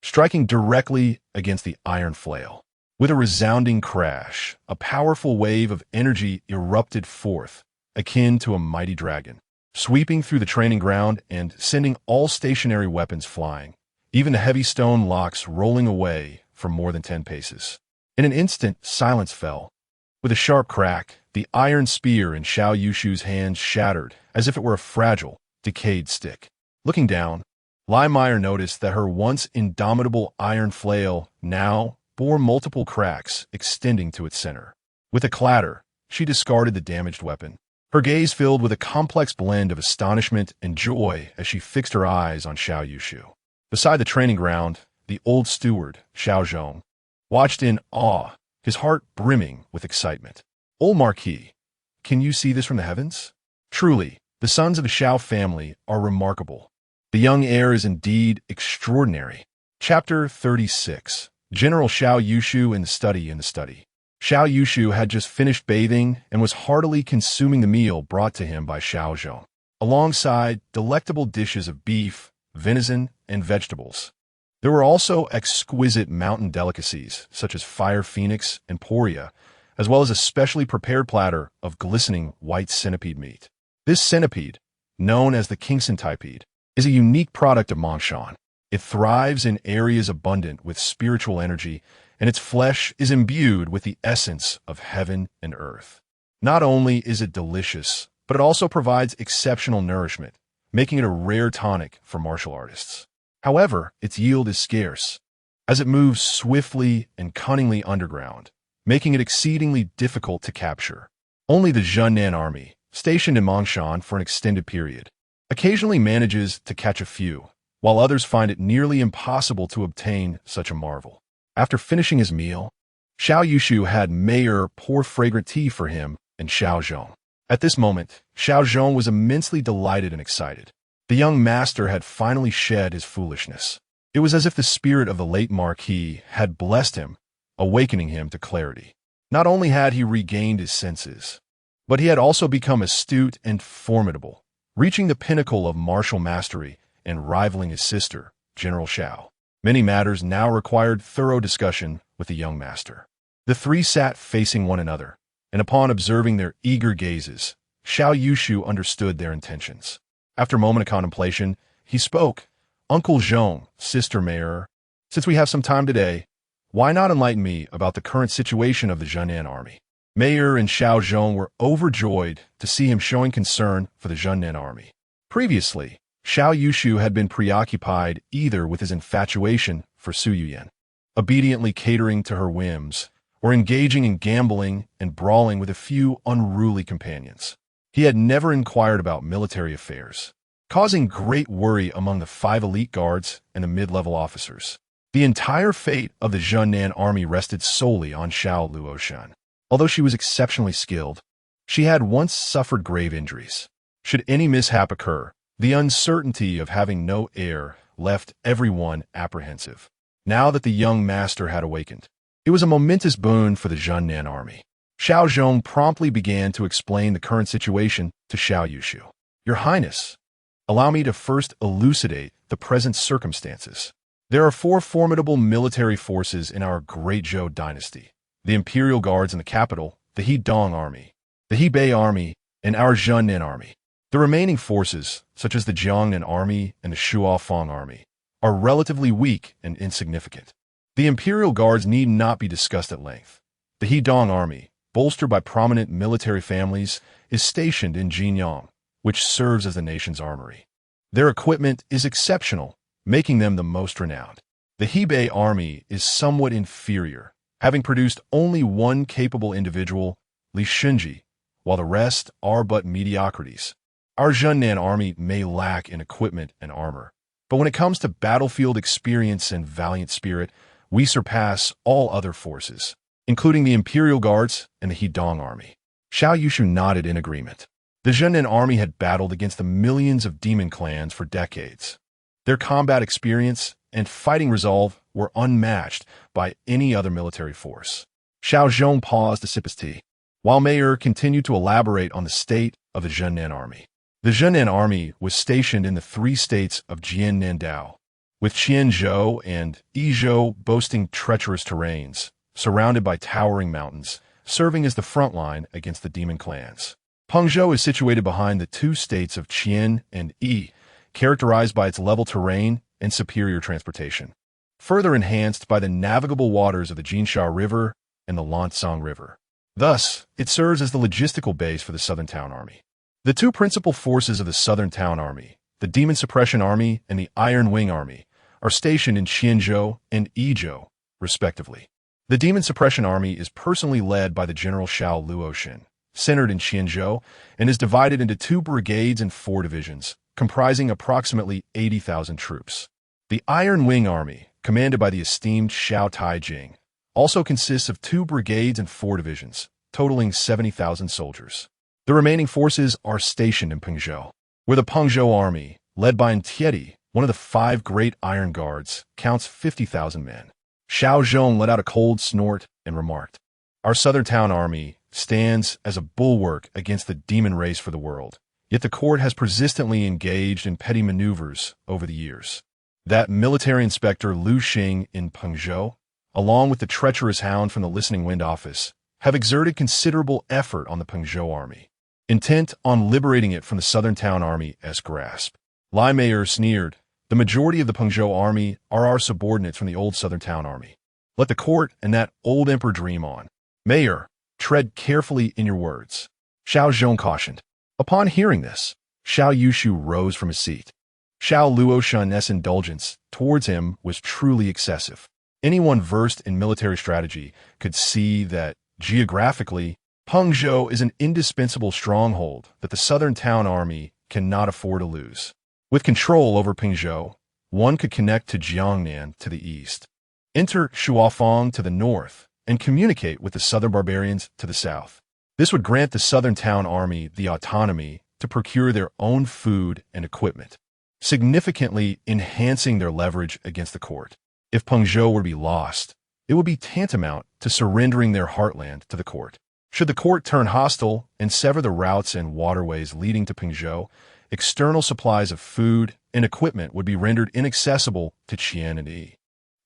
striking directly against the iron flail. With a resounding crash, a powerful wave of energy erupted forth, akin to a mighty dragon, sweeping through the training ground and sending all stationary weapons flying, even the heavy stone locks rolling away for more than 10 paces. In an instant, silence fell. With a sharp crack, the iron spear in Xiao Yushu's hands shattered as if it were a fragile, decayed stick. Looking down, Lai Meyer noticed that her once indomitable iron flail now bore multiple cracks extending to its center. With a clatter, she discarded the damaged weapon, her gaze filled with a complex blend of astonishment and joy as she fixed her eyes on Xiao Yushu. Beside the training ground, the old steward, Xiao Zhong, watched in awe, his heart brimming with excitement. "Old Marquis, can you see this from the heavens? Truly, the sons of the Xiao family are remarkable. The young heir is indeed extraordinary." Chapter 36. General Xiao Yushu in the study. Xiao Yushu had just finished bathing and was heartily consuming the meal brought to him by Xiao Zhong, alongside delectable dishes of beef, venison, and vegetables. There were also exquisite mountain delicacies, such as fire phoenix and poria, as well as a specially prepared platter of glistening white centipede meat. This centipede, known as the king centipede, is a unique product of Mongshan. It thrives in areas abundant with spiritual energy, and its flesh is imbued with the essence of heaven and earth. Not only is it delicious, but it also provides exceptional nourishment, making it a rare tonic for martial artists. However, its yield is scarce, as it moves swiftly and cunningly underground, making it exceedingly difficult to capture. Only the Zhennan army, stationed in Mongshan for an extended period, occasionally manages to catch a few, while others find it nearly impossible to obtain such a marvel. After finishing his meal, Xiao Yushu had Mayor pour fragrant tea for him and Xiao Zhong. At this moment, Xiao Zhong was immensely delighted and excited. The young master had finally shed his foolishness. It was as if the spirit of the late Marquis had blessed him, awakening him to clarity. Not only had he regained his senses, but he had also become astute and formidable, reaching the pinnacle of martial mastery and rivaling his sister, General Xiao. Many matters now required thorough discussion with the young master. The three sat facing one another, and upon observing their eager gazes, Xiao Yushu understood their intentions. After a moment of contemplation, he spoke. "Uncle Zhong, Sister Mayor, since we have some time today, why not enlighten me about the current situation of the Zhennan army?" Mayor and Xiao Zhong were overjoyed to see him showing concern for the Zhennan army. Previously, Xiao Yushu had been preoccupied either with his infatuation for Su Yuyan, obediently catering to her whims, or engaging in gambling and brawling with a few unruly companions. He had never inquired about military affairs, causing great worry among the 5 elite guards and the mid-level officers. The entire fate of the Zhennan army rested solely on Xiao Luoshan. Although she was exceptionally skilled, she had once suffered grave injuries. Should any mishap occur, the uncertainty of having no heir left everyone apprehensive. Now that the young master had awakened, it was a momentous boon for the Zhennan army. Xiao Zhong promptly began to explain the current situation to Xiao Yushu. "Your Highness, allow me to first elucidate the present circumstances. There are 4 formidable military forces in our Great Zhou Dynasty: the Imperial Guards in the capital, the Hedong Army, the Hebei Army, and our Zhennan Army. The remaining forces, such as the Jiangnan Army and the Shuofeng Army, are relatively weak and insignificant. The Imperial Guards need not be discussed at length. The Hedong Army, bolstered by prominent military families, is stationed in Jinyang, which serves as the nation's armory. Their equipment is exceptional, making them the most renowned. The Hebei Army is somewhat inferior, having produced only one capable individual, Li Shunji, while the rest are but mediocrities. Our Zhennan Army may lack in equipment and armor, but when it comes to battlefield experience and valiant spirit, we surpass all other forces, including the Imperial Guards and the Hedong Army." Xiao Yushu nodded in agreement. The Zhennan Army had battled against the millions of demon clans for decades. Their combat experience and fighting resolve were unmatched by any other military force. Xiao Zhong paused to sip his tea, while Mayor continued to elaborate on the state of the Zhennan Army. The Zhennan Army was stationed in the 3 states of Jiannandao, with Qianzhou and Yizhou boasting treacherous terrains, surrounded by towering mountains, serving as the front line against the demon clans. Pengzhou is situated behind the 2 states of Qian and Yi, characterized by its level terrain and superior transportation, further enhanced by the navigable waters of the Jinsha River and the Lansong River. Thus, it serves as the logistical base for the Southern Town Army. The 2 principal forces of the Southern Town Army, the Demon Suppression Army and the Iron Wing Army, are stationed in Qianzhou and Yizhou, respectively. The Demon Suppression Army is personally led by the General Xiao Luoshan, centered in Qianzhou, and is divided into 2 brigades and 4 divisions, comprising approximately 80,000 troops. The Iron Wing Army, commanded by the esteemed Xiao Taijing, also consists of 2 brigades and 4 divisions, totaling 70,000 soldiers. The remaining forces are stationed in Pengzhou, where the Pengzhou Army, led by Tieti, one of the 5 great Iron Guards, counts 50,000 men. Xiao Zhong let out a cold snort and remarked, "Our Southern Town Army stands as a bulwark against the demon race for the world, yet the court has persistently engaged in petty maneuvers over the years. That military inspector Lu Xing in Pengzhou, along with the treacherous hound from the Listening Wind office, have exerted considerable effort on the Pengzhou Army, intent on liberating it from the Southern Town Army's grasp. Lai Mayer sneered. The majority of the Pengzhou army are our subordinates from the old southern town army. Let the court and that old emperor dream on. Mayer, tread carefully in your words. Xiao Zhong cautioned. Upon hearing this, Xiao Yushu rose from his seat. Xiao Luoshun's indulgence towards him was truly excessive. Anyone versed in military strategy could see that, geographically, Pengzhou is an indispensable stronghold that the southern town army cannot afford to lose. With control over Pengzhou, one could connect to Jiangnan to the east, enter Shuafang to the north, and communicate with the southern barbarians to the south. This would grant the southern town army the autonomy to procure their own food and equipment, significantly enhancing their leverage against the court. If Pengzhou were to be lost, it would be tantamount to surrendering their heartland to the court. Should the court turn hostile and sever the routes and waterways leading to Pengzhou, external supplies of food and equipment would be rendered inaccessible to Qian and Yi.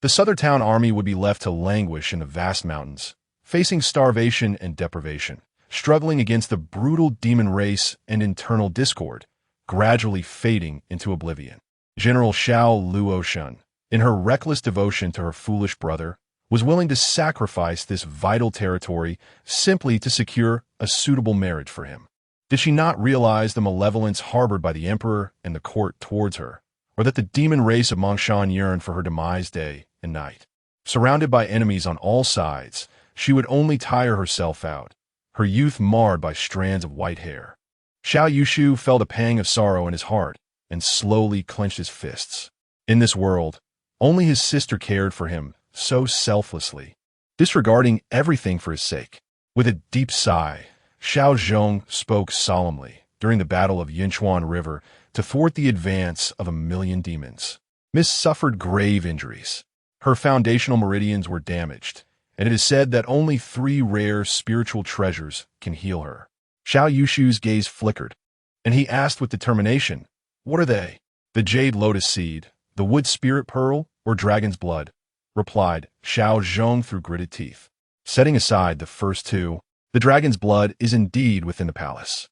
The southern town army would be left to languish in the vast mountains, facing starvation and deprivation, struggling against the brutal demon race and internal discord, gradually fading into oblivion. General Xiao Luoshun, in her reckless devotion to her foolish brother, was willing to sacrifice this vital territory simply to secure a suitable marriage for him. Did she not realize the malevolence harbored by the emperor and the court towards her, or that the demon race of Mongshan yearned for her demise day and night? Surrounded by enemies on all sides, she would only tire herself out, her youth marred by strands of white hair. Xiao Yushu felt a pang of sorrow in his heart and slowly clenched his fists. In this world, only his sister cared for him so selflessly, disregarding everything for his sake. With a deep sigh, Xiao Zhong spoke solemnly during the Battle of Yinchuan River to thwart the advance of 1,000,000 demons. Miss suffered grave injuries. Her foundational meridians were damaged, and it is said that only 3 rare spiritual treasures can heal her. Xiao Yushu's gaze flickered, and he asked with determination, "What are they?" "The jade lotus seed, the wood spirit pearl, or dragon's blood," replied Xiao Zhong through gritted teeth. Setting aside the first 2, the dragon's blood is indeed within the palace.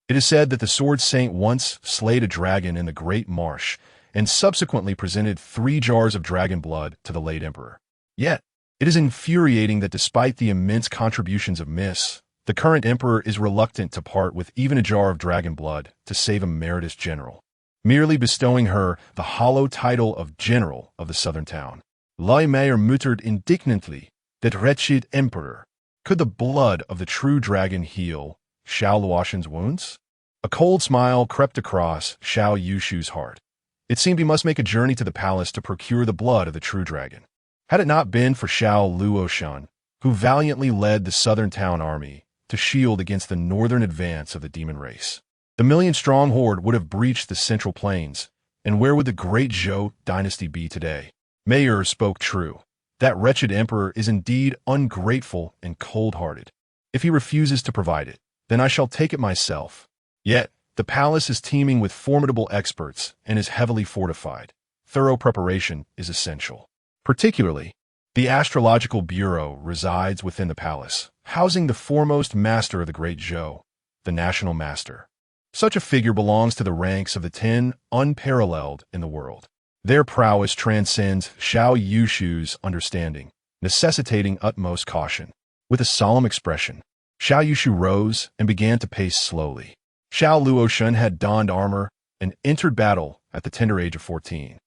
It is said that the sword saint once slayed a dragon in the Great Marsh and subsequently presented 3 jars of dragon blood to the late emperor. Yet, it is infuriating that despite the immense contributions of Miss, the current emperor is reluctant to part with even a jar of dragon blood to save a meritorious general, merely bestowing her the hollow title of General of the Southern Town. Lai Mayer muttered indignantly, "That wretched emperor! Could the blood of the true dragon heal Xiao Luoshun's wounds?" A cold smile crept across Xiao Yushu's heart. It seemed he must make a journey to the palace to procure the blood of the true dragon. Had it not been for Xiao Luoshun, who valiantly led the southern town army to shield against the northern advance of the demon race, the 1,000,000-strong horde would have breached the central plains, and where would the Great Zhou Dynasty be today? Mayer spoke true. That wretched emperor is indeed ungrateful and cold-hearted. If he refuses to provide it, then I shall take it myself. Yet, the palace is teeming with formidable experts and is heavily fortified. Thorough preparation is essential. Particularly, the Astrological Bureau resides within the palace, housing the foremost master of the Great Zhou, the national master. Such a figure belongs to the ranks of the 10 unparalleled in the world. Their prowess transcends Xiao Yushu's understanding, necessitating utmost caution. With a solemn expression, Xiao Yushu rose and began to pace slowly. Xiao Luoshun had donned armor and entered battle at the tender age of 14,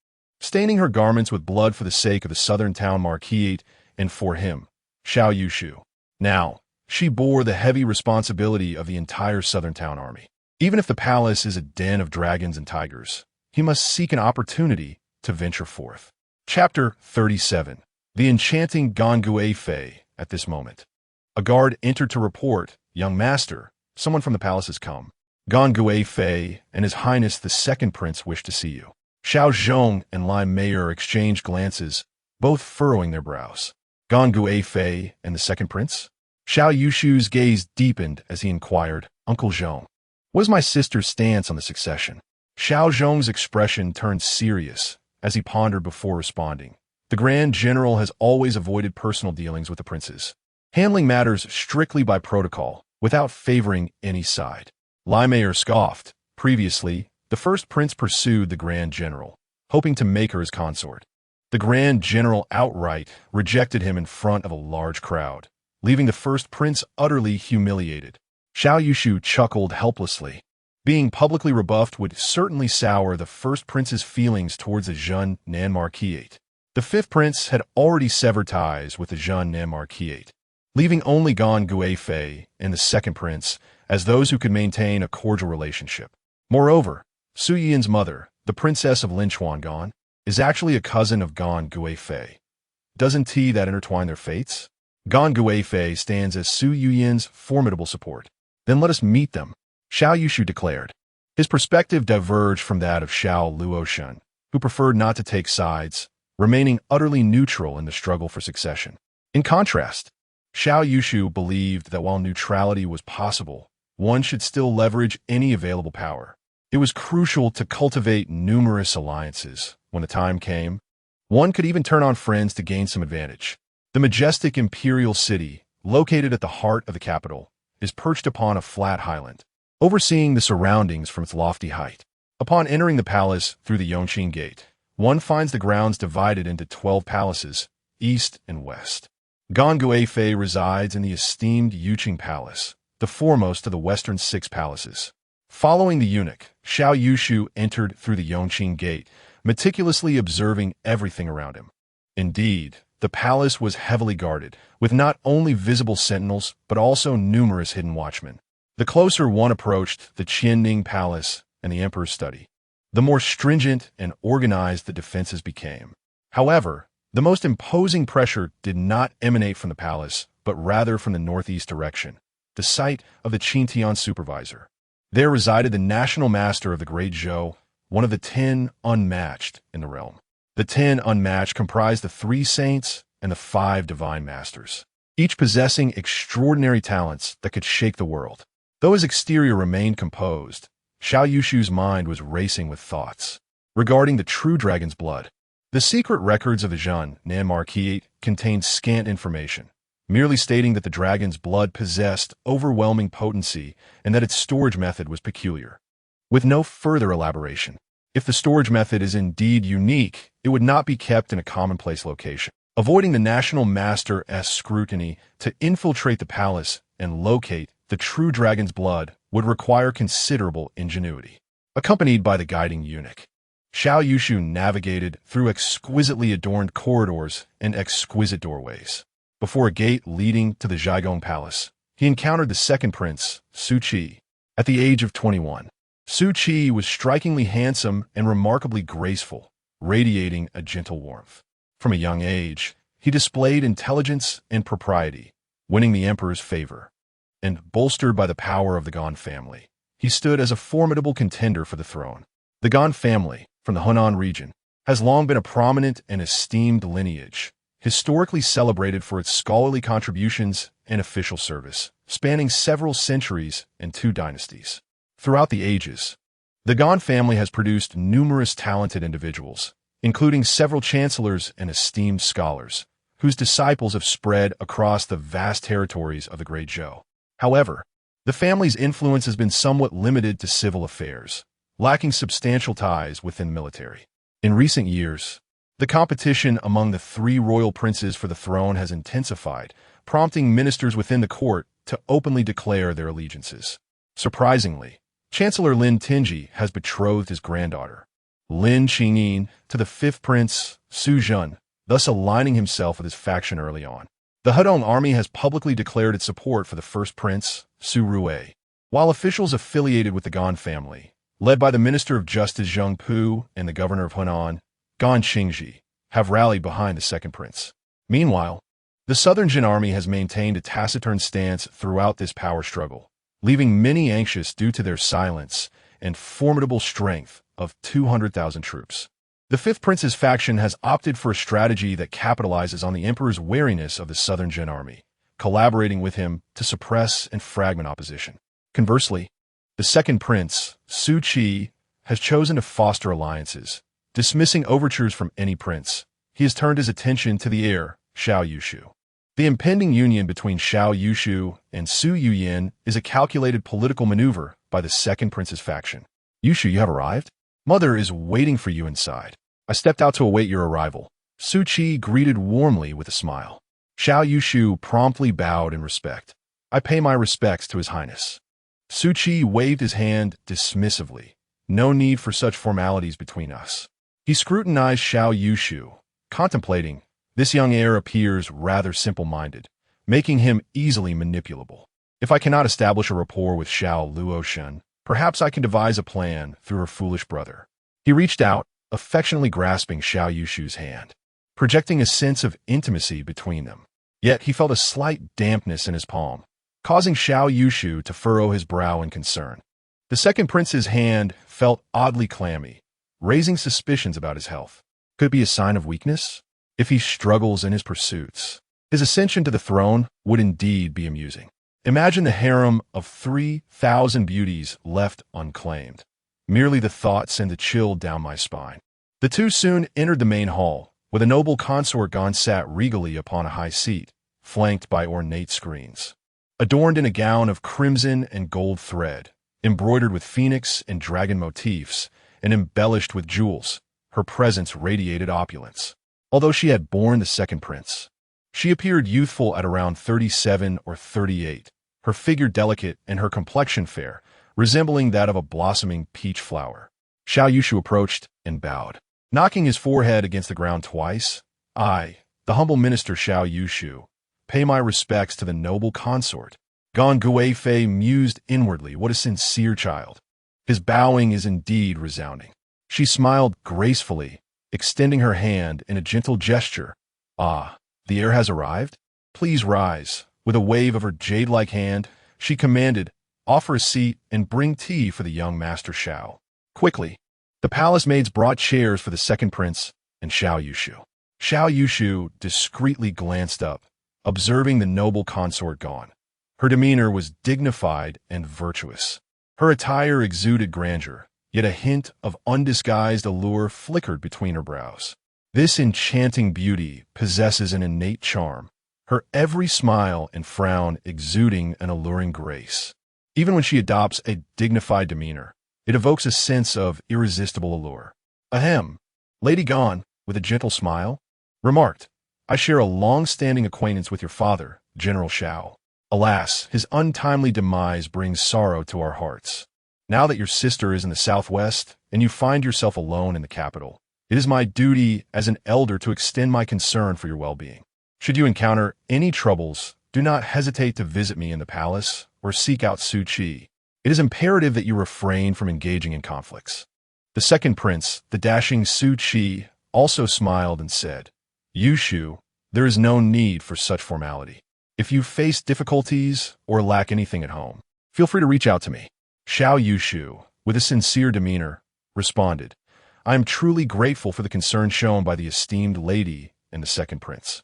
staining her garments with blood for the sake of the southern town Marquis and for him, Xiao Yushu. Now, she bore the heavy responsibility of the entire southern town army. Even if the palace is a den of dragons and tigers, he must seek an opportunity to venture forth. Chapter 37. The enchanting Gongui Fei. At this moment, a guard entered to report, "Young master, someone from the palace has come. Gongui Fei and His Highness the Second Prince wish to see you." Xiao Zhong and Lai Mayer exchanged glances, both furrowing their brows. Gongui Fei and the Second Prince? Xiao Yushu's gaze deepened as he inquired, "Uncle Zhong, what is my sister's stance on the succession?" Xiao Zhong's expression turned serious as he pondered before responding. The Grand General has always avoided personal dealings with the princes, handling matters strictly by protocol, without favoring any side. Lai Mayer scoffed. Previously, The first prince pursued the Grand General, hoping to make her his consort. The Grand General outright rejected him in front of a large crowd, leaving the first prince utterly humiliated. Xiao Yushu chuckled helplessly. Being publicly rebuffed would certainly sour the first prince's feelings towards the Zhennan Marquisate. The fifth prince had already severed ties with the Zhennan Marquisate, leaving only Gan Guifei and the second prince as those who could maintain a cordial relationship. Moreover, Su Yian's mother, the princess of Linchuan, is actually a cousin of Gan Guifei. Doesn't that intertwine their fates? Gan Guifei stands as Su Yian's formidable support. Then let us meet them, Xiao Yushu declared. His perspective diverged from that of Xiao Luoshan, who preferred not to take sides, remaining utterly neutral in the struggle for succession. In contrast, Xiao Yushu believed that while neutrality was possible, one should still leverage any available power. It was crucial to cultivate numerous alliances. When the time came, one could even turn on friends to gain some advantage. The majestic imperial city, located at the heart of the capital, is perched upon a flat highland, overseeing the surroundings from its lofty height. Upon entering the palace through the Yongqing Gate, one finds the grounds divided into 12 palaces, east and west. Gan Guifei resides in the esteemed Yuqing Palace, the foremost of the western 6 palaces. Following the eunuch, Xiao Yushu entered through the Yongqing Gate, meticulously observing everything around him. Indeed, the palace was heavily guarded, with not only visible sentinels, but also numerous hidden watchmen. The closer one approached the Changning Palace and the emperor's study, the more stringent and organized the defenses became. However, the most imposing pressure did not emanate from the palace, but rather from the northeast direction, the site of the Qintian supervisor. There resided the national master of the Great Zhou, one of the 10 unmatched in the realm. The 10 unmatched comprised the 3 saints and the 5 divine masters, each possessing extraordinary talents that could shake the world. Though his exterior remained composed, Xiao Yushu's mind was racing with thoughts regarding the true dragon's blood. The secret records of the Zhennan Marquisate contained scant information, merely stating that the dragon's blood possessed overwhelming potency and that its storage method was peculiar, with no further elaboration. If the storage method is indeed unique, it would not be kept in a commonplace location. Avoiding the national master's scrutiny to infiltrate the palace and locate the true dragon's blood would require considerable ingenuity. Accompanied by the guiding eunuch, Xiao Yushu navigated through exquisitely adorned corridors and exquisite doorways. Before a gate leading to the Zhaigong Palace, he encountered the second prince, Su Qi. At the age of 21, Su Qi was strikingly handsome and remarkably graceful, radiating a gentle warmth. From a young age, he displayed intelligence and propriety, winning the emperor's favor. And bolstered by the power of the Gan family, he stood as a formidable contender for the throne. The Gan family, from the Hunan region, has long been a prominent and esteemed lineage, historically celebrated for its scholarly contributions and official service, spanning several centuries and 2 dynasties. Throughout the ages, the Gan family has produced numerous talented individuals, including several chancellors and esteemed scholars, whose disciples have spread across the vast territories of the Great Zhou. However, the family's influence has been somewhat limited to civil affairs, lacking substantial ties within the military. In recent years, the competition among the 3 royal princes for the throne has intensified, prompting ministers within the court to openly declare their allegiances. Surprisingly, Chancellor Lin Tinji has betrothed his granddaughter, Lin Qingyin, to the 5th prince, Su Zhen, thus aligning himself with his faction early on. The Hedong army has publicly declared its support for the first prince, Su Rui, while officials affiliated with the Gan family, led by the Minister of Justice Zheng Pu and the Governor of Hunan, Gan Qingji, have rallied behind the second prince. Meanwhile, the Southern Jin army has maintained a taciturn stance throughout this power struggle, leaving many anxious due to their silence and formidable strength of 200,000 troops. The 5th prince's faction has opted for a strategy that capitalizes on the emperor's wariness of the Southern Jin army, collaborating with him to suppress and fragment opposition. Conversely, the second prince, Su Qi, has chosen to foster alliances. Dismissing overtures from any prince, he has turned his attention to the heir, Xiao Yushu. The impending union between Xiao Yushu and Su Yuyan is a calculated political maneuver by the second prince's faction. Yushu, you have arrived? Mother is waiting for you inside. I stepped out to await your arrival. Su Qi greeted warmly with a smile. Xiao Yushu promptly bowed in respect. I pay my respects to His Highness. Su Qi waved his hand dismissively. No need for such formalities between us. He scrutinized Xiao Yushu, contemplating. This young heir appears rather simple-minded, making him easily manipulable. If I cannot establish a rapport with Xiao Luoshen, perhaps I can devise a plan through her foolish brother. He reached out, affectionately grasping Xiao Yushu's hand, projecting a sense of intimacy between them. Yet he felt a slight dampness in his palm, causing Xiao Yushu to furrow his brow in concern. The second prince's hand felt oddly clammy, raising suspicions about his health. Could it be a sign of weakness? If he struggles in his pursuits, his ascension to the throne would indeed be amusing. Imagine the harem of 3,000 beauties left unclaimed. Merely the thought sent a chill down my spine. The two soon entered the main hall, where the noble consort Gon sat regally upon a high seat, flanked by ornate screens. Adorned in a gown of crimson and gold thread, embroidered with phoenix and dragon motifs, and embellished with jewels, her presence radiated opulence. Although she had borne the second prince, she appeared youthful at around 37 or 38, her figure delicate and her complexion fair, resembling that of a blossoming peach flower. Xiao Yushu approached and bowed, knocking his forehead against the ground twice. I, the humble minister Xiao Yushu, pay my respects to the noble consort. Gon Guifei mused inwardly, what a sincere child. His bowing is indeed resounding. She smiled gracefully, extending her hand in a gentle gesture. Ah, the heir has arrived? Please rise. With a wave of her jade-like hand, she commanded, offer a seat and bring tea for the young Master Xiao. Quickly, the palace maids brought chairs for the second prince and Xiao Yushu. Xiao Yushu discreetly glanced up, observing the noble consort Gon. Her demeanor was dignified and virtuous. Her attire exuded grandeur, yet a hint of undisguised allure flickered between her brows. This enchanting beauty possesses an innate charm, her every smile and frown exuding an alluring grace. Even when she adopts a dignified demeanor, it evokes a sense of irresistible allure. Ahem, Lady Gon, with a gentle smile, remarked, I share a long-standing acquaintance with your father, General Xiao. Alas, his untimely demise brings sorrow to our hearts. Now that your sister is in the southwest and you find yourself alone in the capital, it is my duty as an elder to extend my concern for your well-being. Should you encounter any troubles, do not hesitate to visit me in the palace or seek out Su Qi. It is imperative that you refrain from engaging in conflicts. The second prince, the dashing Su Qi, also smiled and said, Yushu, there is no need for such formality. If you face difficulties or lack anything at home, feel free to reach out to me. Xiao Yushu, with a sincere demeanor, responded, I am truly grateful for the concern shown by the esteemed lady and the second prince.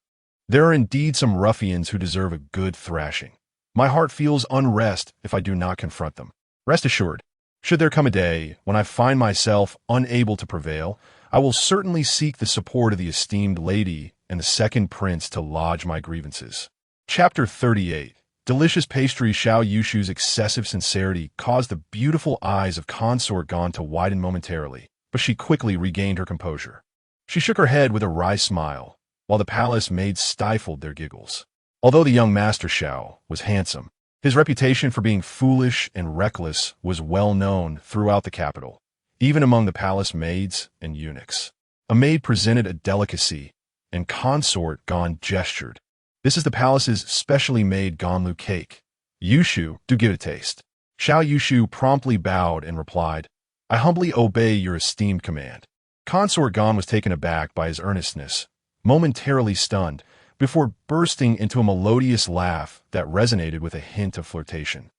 There are indeed some ruffians who deserve a good thrashing. My heart feels unrest if I do not confront them. Rest assured, should there come a day when I find myself unable to prevail, I will certainly seek the support of the esteemed lady and the second prince to lodge my grievances. Chapter 38. Delicious pastry. Xiao Yushu's excessive sincerity caused the beautiful eyes of consort Gon to widen momentarily, but she quickly regained her composure. She shook her head with a wry smile, while the palace maids stifled their giggles. Although the young Master Xiao was handsome, his reputation for being foolish and reckless was well known throughout the capital, even among the palace maids and eunuchs. A maid presented a delicacy, and consort Gon gestured. This is the palace's specially made Ganlu cake. Yushu, do give it a taste. Xiao Yushu promptly bowed and replied, I humbly obey your esteemed command. Consort Gon was taken aback by his earnestness, momentarily stunned, before bursting into a melodious laugh that resonated with a hint of flirtation,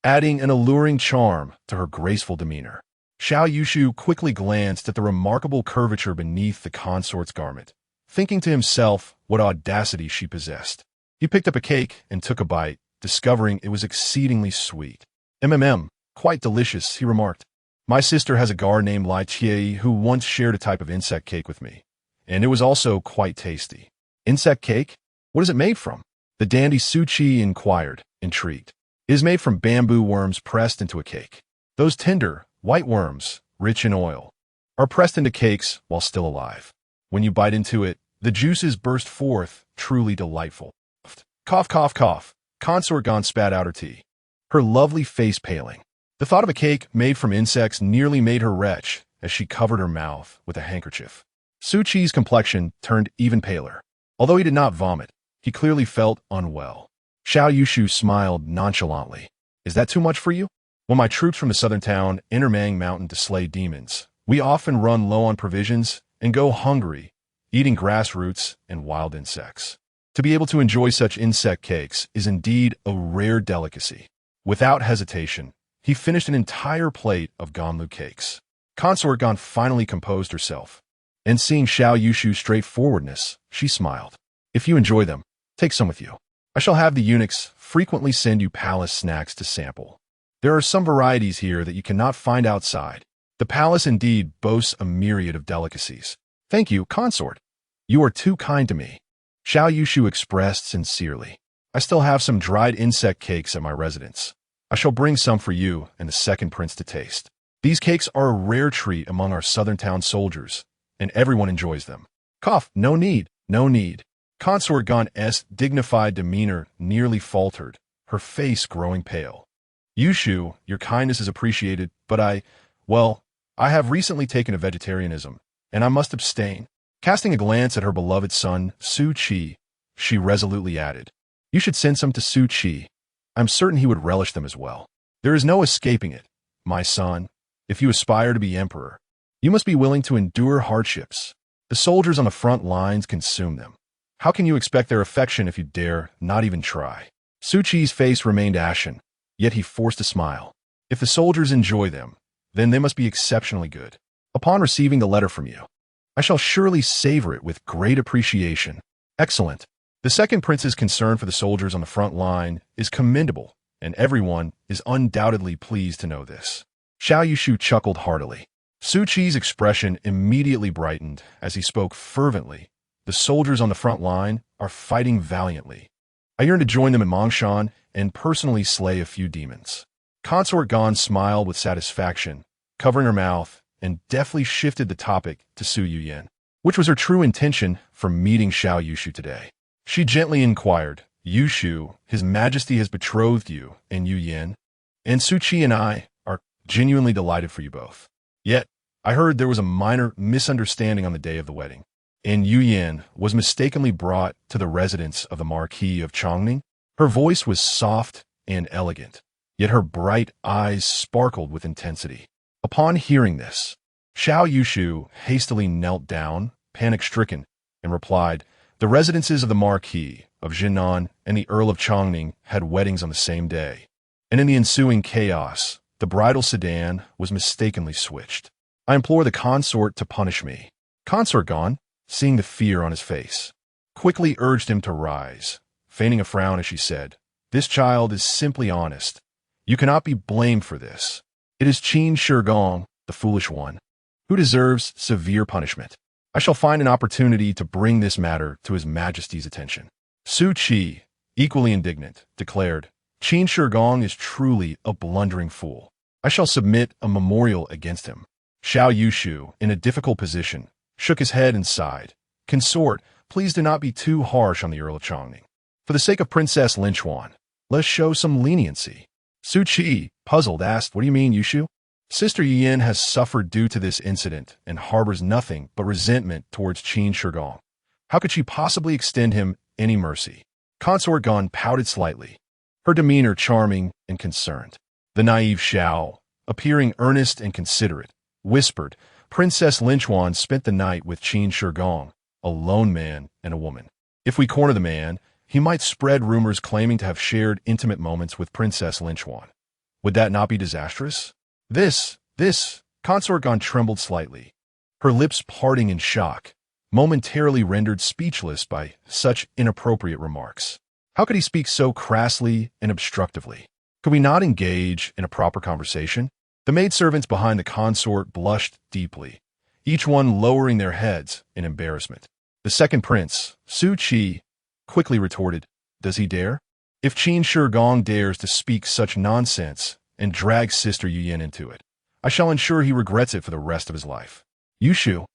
adding an alluring charm to her graceful demeanor. Xiao Yushu quickly glanced at the remarkable curvature beneath the consort's garment, thinking to himself what audacity she possessed. He picked up a cake and took a bite, discovering it was exceedingly sweet. Quite delicious, he remarked. My sister has a guard named Lai Qie who once shared a type of insect cake with me, and it was also quite tasty. Insect cake? What is it made from? The dandy Su Qi inquired, intrigued. It is made from bamboo worms pressed into a cake. Those tender, white worms, rich in oil, are pressed into cakes while still alive. When you bite into it, the juices burst forth, truly delightful. Cough, cough, cough. Consort Gon spat out her tea, her lovely face paling. The thought of a cake made from insects nearly made her retch as she covered her mouth with a handkerchief. Su Qi's complexion turned even paler. Although he did not vomit, he clearly felt unwell. Xiao Yushu smiled nonchalantly. Is that too much for you? When my troops from the southern town enter Mang Mountain to slay demons, we often run low on provisions and go hungry, eating grass roots and wild insects. To be able to enjoy such insect cakes is indeed a rare delicacy. Without hesitation, he finished an entire plate of Ganlu cakes. Consort Gon finally composed herself, and seeing Xiao Yushu's straightforwardness, she smiled. If you enjoy them, take some with you. I shall have the eunuchs frequently send you palace snacks to sample. There are some varieties here that you cannot find outside. The palace indeed boasts a myriad of delicacies. Thank you, consort. You are too kind to me. Xiao Yushu expressed sincerely. I still have some dried insect cakes at my residence. I shall bring some for you and the second prince to taste. These cakes are a rare treat among our southern town soldiers, and everyone enjoys them. Cough, no need, no need. Consort Gon's dignified demeanor nearly faltered, her face growing pale. Yushu, your kindness is appreciated, but I have recently taken to vegetarianism, and I must abstain. Casting a glance at her beloved son, Su Qi, she resolutely added, You should send some to Su Qi. I'm certain he would relish them as well. There is no escaping it, my son. If you aspire to be emperor, you must be willing to endure hardships. The soldiers on the front lines consume them. How can you expect their affection if you dare not even try? Su Qi's face remained ashen, yet he forced a smile. If the soldiers enjoy them, then they must be exceptionally good. Upon receiving the letter from you, I shall surely savor it with great appreciation. Excellent. The second prince's concern for the soldiers on the front line is commendable, and everyone is undoubtedly pleased to know this. Xiao Yushu chuckled heartily. Su Qi's expression immediately brightened as he spoke fervently. The soldiers on the front line are fighting valiantly. I yearn to join them in Mongshan and personally slay a few demons. Consort Gon smiled with satisfaction, covering her mouth, and deftly shifted the topic to Su Yuyan, which was her true intention for meeting Xiao Yushu today. She gently inquired, Yushu, His Majesty has betrothed you and Yuyan, and Su Qi and I are genuinely delighted for you both. Yet, I heard there was a minor misunderstanding on the day of the wedding, and Yuyan was mistakenly brought to the residence of the Marquis of Changning. Her voice was soft and elegant, yet her bright eyes sparkled with intensity. Upon hearing this, Xiao Yushu hastily knelt down, panic-stricken, and replied, The residences of the Marquis of Zhennan and the Earl of Changning had weddings on the same day, and in the ensuing chaos, the bridal sedan was mistakenly switched. I implore the consort to punish me. Consort Gon, seeing the fear on his face, quickly urged him to rise, feigning a frown as she said, This child is simply honest. You cannot be blamed for this. It is Qin Shi Gong, the foolish one, who deserves severe punishment. I shall find an opportunity to bring this matter to His Majesty's attention. Su Qi, equally indignant, declared, Qin Shi Gong is truly a blundering fool. I shall submit a memorial against him. Xiao Yushu, in a difficult position, shook his head and sighed. Consort, please do not be too harsh on the Earl of Changning. For the sake of Princess Linchuan, let us show some leniency. Su Qi, puzzled, asked, What do you mean, Yushu? Sister Yuyan has suffered due to this incident and harbors nothing but resentment towards Qin Shi Gong. How could she possibly extend him any mercy? Consort Gon pouted slightly, her demeanor charming and concerned. The naive Xiao, appearing earnest and considerate, whispered, Princess Linchuan spent the night with Qin Shi Gong, a lone man and a woman. If we corner the man, he might spread rumors claiming to have shared intimate moments with Princess Linchuan. Would that not be disastrous? This, Consort Gon trembled slightly, her lips parting in shock, momentarily rendered speechless by such inappropriate remarks. How could he speak so crassly and obstructively? Could we not engage in a proper conversation? The maidservants behind the consort blushed deeply, each one lowering their heads in embarrassment. The second prince, Su Qi, quickly retorted, Does he dare? If Qin Shi Gong dares to speak such nonsense and drag Sister Yuyan into it, I shall ensure he regrets it for the rest of his life. Yushu.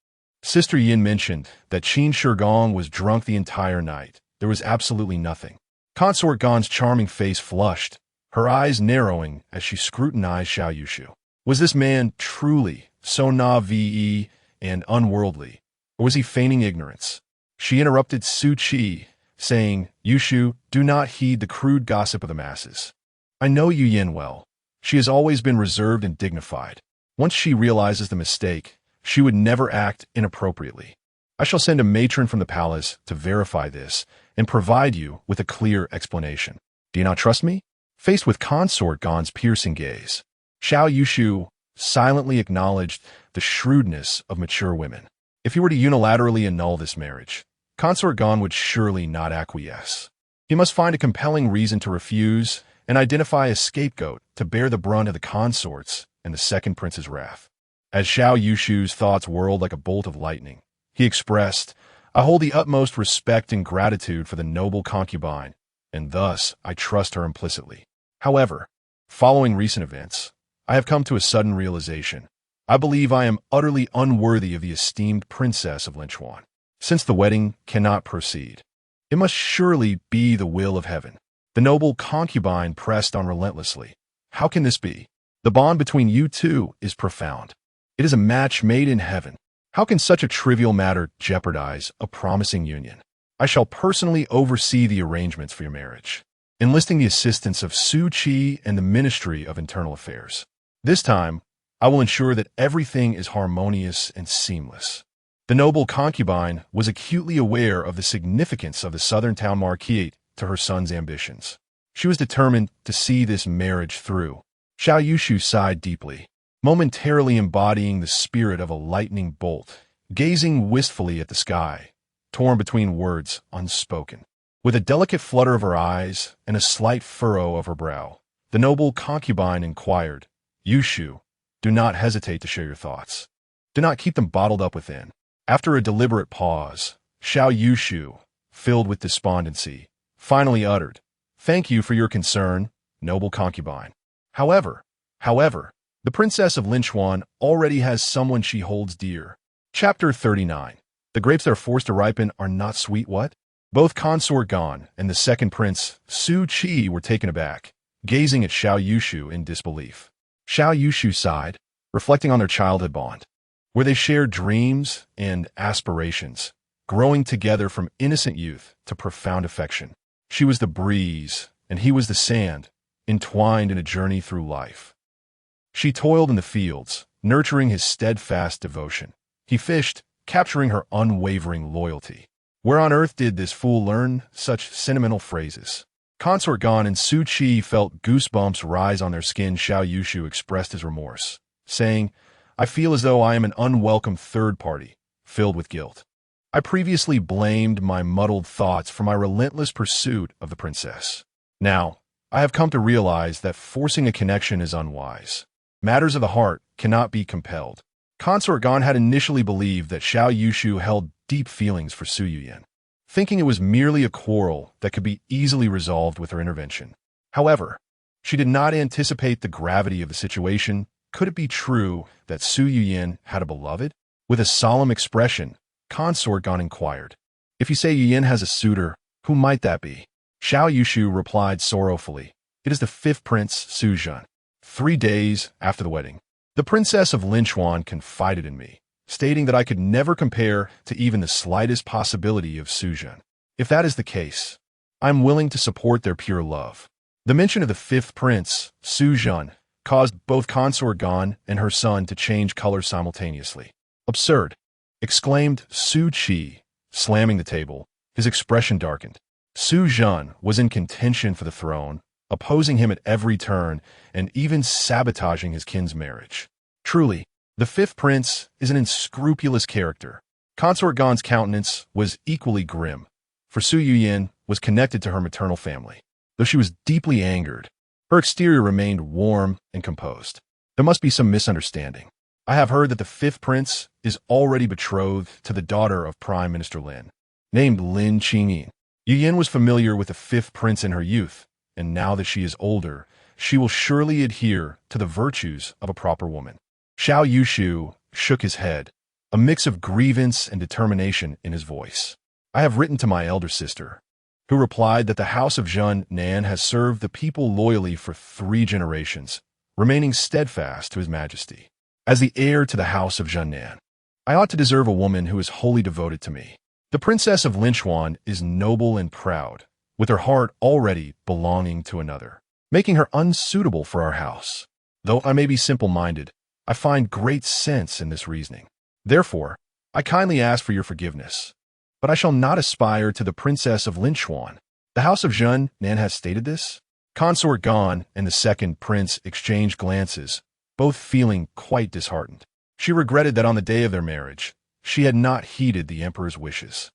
Sister Yin mentioned that Qin Shi Gong was drunk the entire night. There was absolutely nothing. Consort Gong's charming face flushed, her eyes narrowing as she scrutinized Xiao Yushu. Was this man truly so naive and unworldly, or was he feigning ignorance? She interrupted Su Qi, saying, Yushu, do not heed the crude gossip of the masses. I know Yu Yin well. She has always been reserved and dignified. Once she realizes the mistake, she would never act inappropriately. I shall send a matron from the palace to verify this and provide you with a clear explanation. Do you not trust me? Faced with Consort Gong's piercing gaze, Xiao Yushu silently acknowledged the shrewdness of mature women. If he were to unilaterally annul this marriage, Consort Gong would surely not acquiesce. He must find a compelling reason to refuse and identify a scapegoat to bear the brunt of the consort's and the second prince's wrath. As Xiao Yushu's thoughts whirled like a bolt of lightning, he expressed, I hold the utmost respect and gratitude for the noble concubine, and thus I trust her implicitly. However, following recent events, I have come to a sudden realization. I believe I am utterly unworthy of the esteemed princess of Linchuan. Since the wedding cannot proceed, it must surely be the will of heaven. The noble concubine pressed on relentlessly. How can this be? The bond between you two is profound. It is a match made in heaven. How can such a trivial matter jeopardize a promising union? I shall personally oversee the arrangements for your marriage, enlisting the assistance of Su Qi and the Ministry of Internal Affairs. This time, I will ensure that everything is harmonious and seamless. The noble concubine was acutely aware of the significance of the southern town marquis to her son's ambitions. She was determined to see this marriage through. Xiao Yushu sighed deeply, momentarily embodying the spirit of a lightning bolt, gazing wistfully at the sky, torn between words unspoken. With a delicate flutter of her eyes and a slight furrow of her brow, the noble concubine inquired, Yushu, do not hesitate to share your thoughts. Do not keep them bottled up within. After a deliberate pause, Xiao Yushu, filled with despondency, finally uttered, Thank you for your concern, noble concubine. However, the princess of Linchuan already has someone she holds dear. Chapter 39. The grapes that are forced to ripen are not sweet what? Both Consort Gong and the second prince, Su Qi, were taken aback, gazing at Xiao Yushu in disbelief. Xiao Yushu sighed, reflecting on their childhood bond, where they shared dreams and aspirations, growing together from innocent youth to profound affection. She was the breeze, and he was the sand, entwined in a journey through life. She toiled in the fields, nurturing his steadfast devotion. He fished, capturing her unwavering loyalty. Where on earth did this fool learn such sentimental phrases? Consort Gong and Su Qi felt goosebumps rise on their skin. Xiao Yushu expressed his remorse, saying, I feel as though I am an unwelcome third party, filled with guilt. I previously blamed my muddled thoughts for my relentless pursuit of the princess. Now, I have come to realize that forcing a connection is unwise. Matters of the heart cannot be compelled. Consort Gong had initially believed that Xiao Yushu held deep feelings for Su Yuyin, thinking it was merely a quarrel that could be easily resolved with her intervention. However, she did not anticipate the gravity of the situation. Could it be true that Su Yuyin had a beloved? With a solemn expression, Consort Gong inquired, If you say Yuyin has a suitor, who might that be? Xiao Yushu replied sorrowfully, It is the fifth prince, Su Zhen. 3 days after the wedding, the princess of Linchuan confided in me, stating that I could never compare to even the slightest possibility of Su Zhen. If that is the case, I am willing to support their pure love. The mention of the fifth prince, Su Zhen, caused both Consort Gong and her son to change color simultaneously. Absurd, exclaimed Su Qi, slamming the table. His expression darkened. Su Zhen was in contention for the throne, opposing him at every turn and even sabotaging his kin's marriage. Truly, the fifth prince is an unscrupulous character. Consort Gong's countenance was equally grim, for Su Yuyin was connected to her maternal family. Though she was deeply angered, her exterior remained warm and composed. There must be some misunderstanding. I have heard that the fifth prince is already betrothed to the daughter of Prime Minister Lin, named Lin Qingyin. Yuyin was familiar with the fifth prince in her youth, and now that she is older, she will surely adhere to the virtues of a proper woman. Xiao Yushu shook his head, a mix of grievance and determination in his voice. I have written to my elder sister, who replied that the House of Zhennan has served the people loyally for 3 generations, remaining steadfast to his majesty. As the heir to the House of Zhennan, I ought to deserve a woman who is wholly devoted to me. The princess of Linchuan is noble and proud, with her heart already belonging to another, making her unsuitable for our house. Though I may be simple-minded, I find great sense in this reasoning. Therefore, I kindly ask for your forgiveness. But I shall not aspire to the princess of Linchuan. The House of Zhennan has stated this. Consort Gan and the second prince exchanged glances, both feeling quite disheartened. She regretted that on the day of their marriage, she had not heeded the emperor's wishes.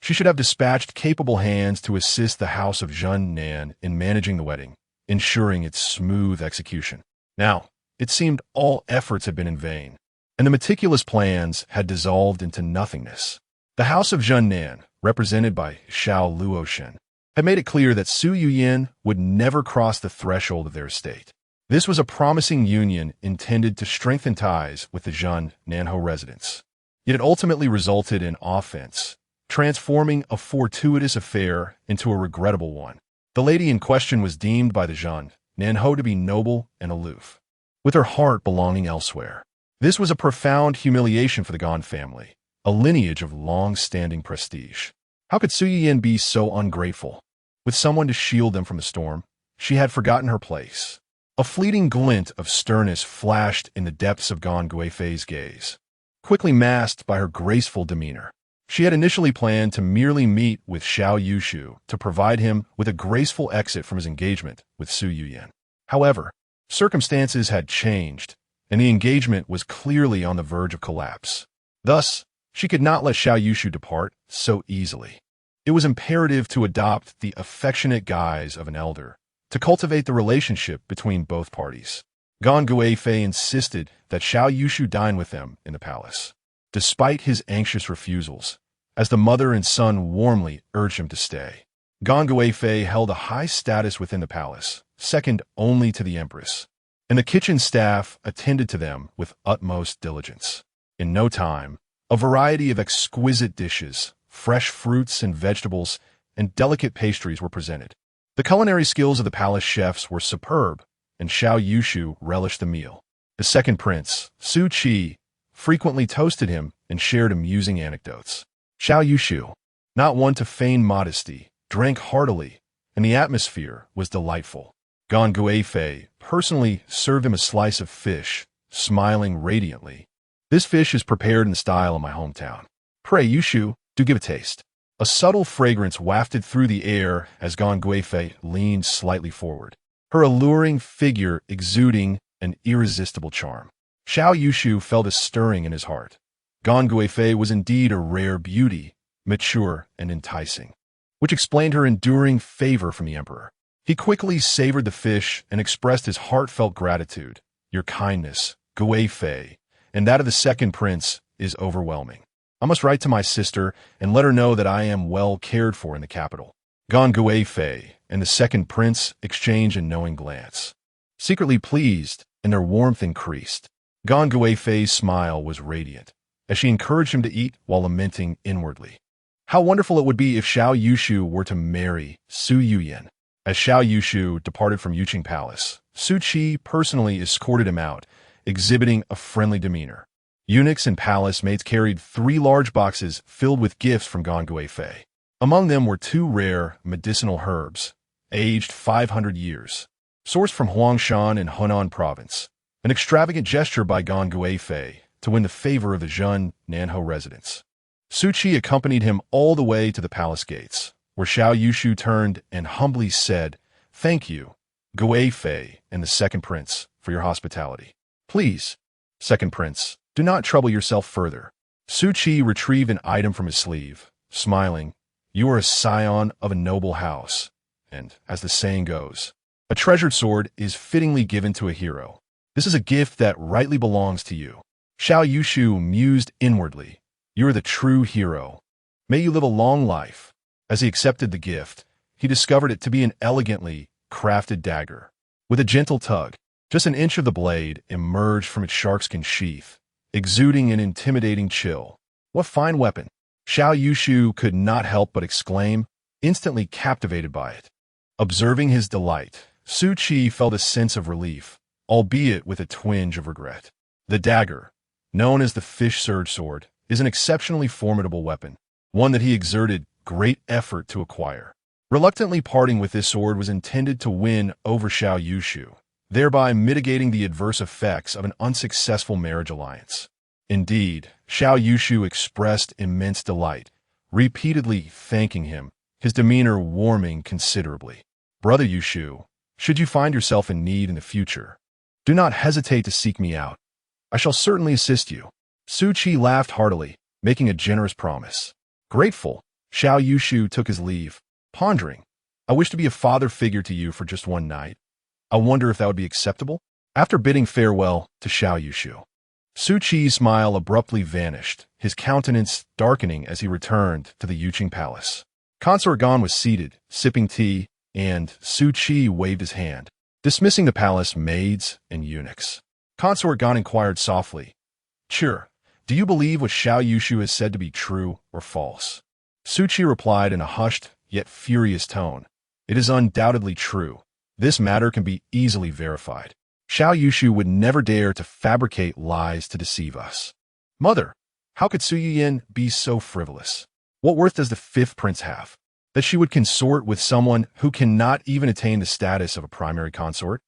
She should have dispatched capable hands to assist the House of Zhennan in managing the wedding, ensuring its smooth execution. Now, it seemed all efforts had been in vain, and the meticulous plans had dissolved into nothingness. The House of Zhennan, represented by Xiao Yushu, had made it clear that Su Yuyin would never cross the threshold of their estate. This was a promising union intended to strengthen ties with the Zhennan residents. Yet it ultimately resulted in offense, transforming a fortuitous affair into a regrettable one. The lady in question was deemed by the Zhennan to be noble and aloof, with her heart belonging elsewhere. This was a profound humiliation for the Gan family, a lineage of long-standing prestige. How could Su Yuyin be so ungrateful? With someone to shield them from the storm, she had forgotten her place. A fleeting glint of sternness flashed in the depths of Gan Guifei's gaze, quickly masked by her graceful demeanor. She had initially planned to merely meet with Xiao Yushu to provide him with a graceful exit from his engagement with Su Yuyin. However, circumstances had changed, and the engagement was clearly on the verge of collapse. Thus, she could not let Xiao Yushu depart so easily. It was imperative to adopt the affectionate guise of an elder, to cultivate the relationship between both parties. Gan Guifei insisted that Xiao Yushu dine with them in the palace, despite his anxious refusals, as the mother and son warmly urged him to stay. Gan Guifei held a high status within the palace, second only to the empress, and the kitchen staff attended to them with utmost diligence. In no time, a variety of exquisite dishes, fresh fruits and vegetables, and delicate pastries were presented. The culinary skills of the palace chefs were superb, and Xiao Yushu relished the meal. The second prince, Su Qi, frequently toasted him and shared amusing anecdotes. Xiao Yushu, not one to feign modesty, drank heartily, and the atmosphere was delightful. Gan Guifei personally served him a slice of fish, smiling radiantly. This fish is prepared in the style of my hometown. Pray, Yushu, do give a taste. A subtle fragrance wafted through the air as Gan Guifei leaned slightly forward, her alluring figure exuding an irresistible charm. Xiao Yushu felt a stirring in his heart. Gan Guifei was indeed a rare beauty, mature and enticing, which explained her enduring favor from the emperor. He quickly savored the fish and expressed his heartfelt gratitude. Your kindness, Guifei, and that of the second prince is overwhelming. I must write to my sister and let her know that I am well cared for in the capital. Gan Guifei and the second prince exchanged a knowing glance, secretly pleased, and their warmth increased. Gan Guifei's smile was radiant, as she encouraged him to eat while lamenting inwardly. How wonderful it would be if Xiao Yushu were to marry Su Yuyin. As Xiao Yushu departed from Yuqing Palace, Su Qi personally escorted him out, exhibiting a friendly demeanor. Eunuchs and palace maids carried 3 large boxes filled with gifts from Gan Guifei. Among them were 2 rare medicinal herbs, aged 500 years, sourced from Huangshan in Henan province, an extravagant gesture by Gan Guifei to win the favor of the Zhennan residents. Su Qi accompanied him all the way to the palace gates, where Xiao Yushu turned and humbly said, "Thank you, Guifei and the second prince, for your hospitality. Please, second prince, do not trouble yourself further." Su Qi retrieved an item from his sleeve, smiling. You are a scion of a noble house, and, as the saying goes, a treasured sword is fittingly given to a hero. This is a gift that rightly belongs to you. Xiao Yushu mused inwardly. You are the true hero. May you live a long life. As he accepted the gift, he discovered it to be an elegantly crafted dagger. With a gentle tug, Just an inch of the blade emerged from its sharkskin sheath, exuding an intimidating chill. What fine weapon! Xiao Yushu could not help but exclaim, instantly captivated by it. Observing his delight, Su Qi felt a sense of relief, albeit with a twinge of regret. The dagger, known as the fish surge sword, is an exceptionally formidable weapon, one that he exerted great effort to acquire. Reluctantly parting with this sword was intended to win over Xiao Yushu, thereby mitigating the adverse effects of an unsuccessful marriage alliance. Indeed, Xiao Yushu expressed immense delight, repeatedly thanking him, his demeanor warming considerably. Brother Yushu, should you find yourself in need in the future, do not hesitate to seek me out. I shall certainly assist you. Su Qi laughed heartily, making a generous promise. Grateful, Xiao Yushu took his leave, pondering, I wish to be a father figure to you for just one night. I wonder if that would be acceptable? After bidding farewell to Xiao Yushu, Su Qi's smile abruptly vanished, his countenance darkening as he returned to the Yuqing Palace. Consort Gan was seated, sipping tea, and Su Qi waved his hand, dismissing the palace maids and eunuchs. Consort Gan inquired softly, "Sure, do you believe what Xiao Yushu has said to be true or false?" Su Qi replied in a hushed yet furious tone, "It is undoubtedly true. This matter can be easily verified. Xiao Yushu would never dare to fabricate lies to deceive us." "Mother, how could Su Yuyin be so frivolous? What worth does the fifth prince have, that she would consort with someone who cannot even attain the status of a primary consort?"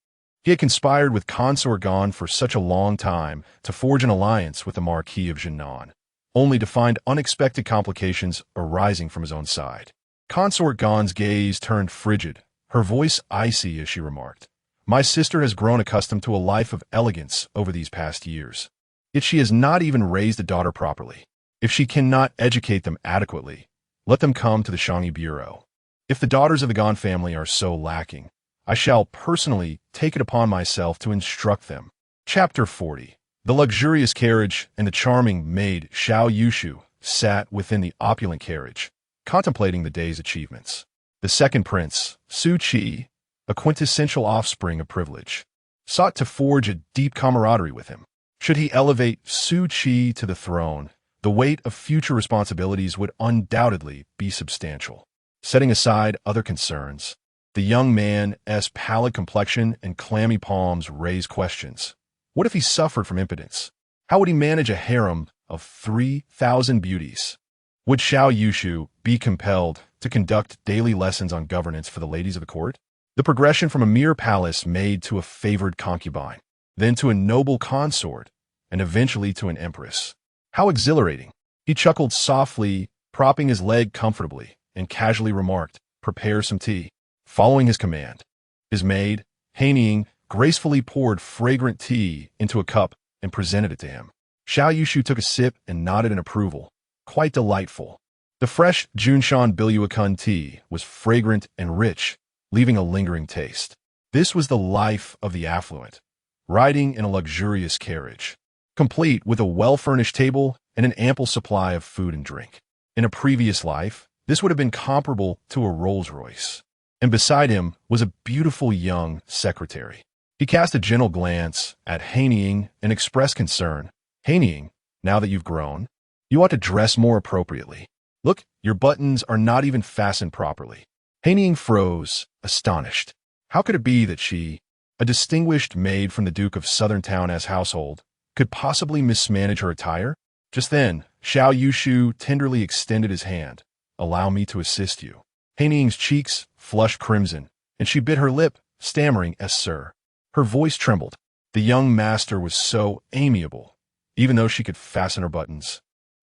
He had conspired with Consort Gan for such a long time to forge an alliance with the Marquis of Zhennan, only to find unexpected complications arising from his own side. Consort Gan's gaze turned frigid, her voice icy as she remarked, "My sister has grown accustomed to a life of elegance over these past years. Yet she has not even raised a daughter properly. If she cannot educate them adequately, let them come to the Shangyi Bureau. If the daughters of the Gan family are so lacking, I shall personally take it upon myself to instruct them." Chapter 40. The luxurious carriage and the charming maid Xiao Yushu sat within the opulent carriage, contemplating the day's achievements. The second prince, Su Qi, a quintessential offspring of privilege, sought to forge a deep camaraderie with him. Should he elevate Su Qi to the throne, the weight of future responsibilities would undoubtedly be substantial. Setting aside other concerns, the young man's pallid complexion and clammy palms raised questions. What if he suffered from impotence? How would he manage a harem of 3,000 beauties? Would Xiao Yushu be compelled to conduct daily lessons on governance for the ladies of the court? The progression from a mere palace maid to a favored concubine, then to a noble consort, and eventually to an empress. How exhilarating! He chuckled softly, propping his leg comfortably, and casually remarked, "Prepare some tea." Following his command, his maid, Haining, gracefully poured fragrant tea into a cup and presented it to him. Xiao Yushu took a sip and nodded in approval. Quite delightful. The fresh Junshan Bilyuakun tea was fragrant and rich, leaving a lingering taste. This was the life of the affluent, riding in a luxurious carriage, complete with a well-furnished table and an ample supply of food and drink. In a previous life, this would have been comparable to a Rolls-Royce. And beside him was a beautiful young secretary. He cast a gentle glance at Haining and expressed concern. "Haining, now that you've grown, you ought to dress more appropriately. Look, your buttons are not even fastened properly." Haining froze, astonished. How could it be that she, a distinguished maid from the Duke of Southern Town's household, could possibly mismanage her attire? Just then, Xiao Yushu tenderly extended his hand. "Allow me to assist you." Haining's cheeks flushed crimson, and she bit her lip, stammering, "Yes, sir." Her voice trembled. The young master was so amiable, even though she could fasten her buttons.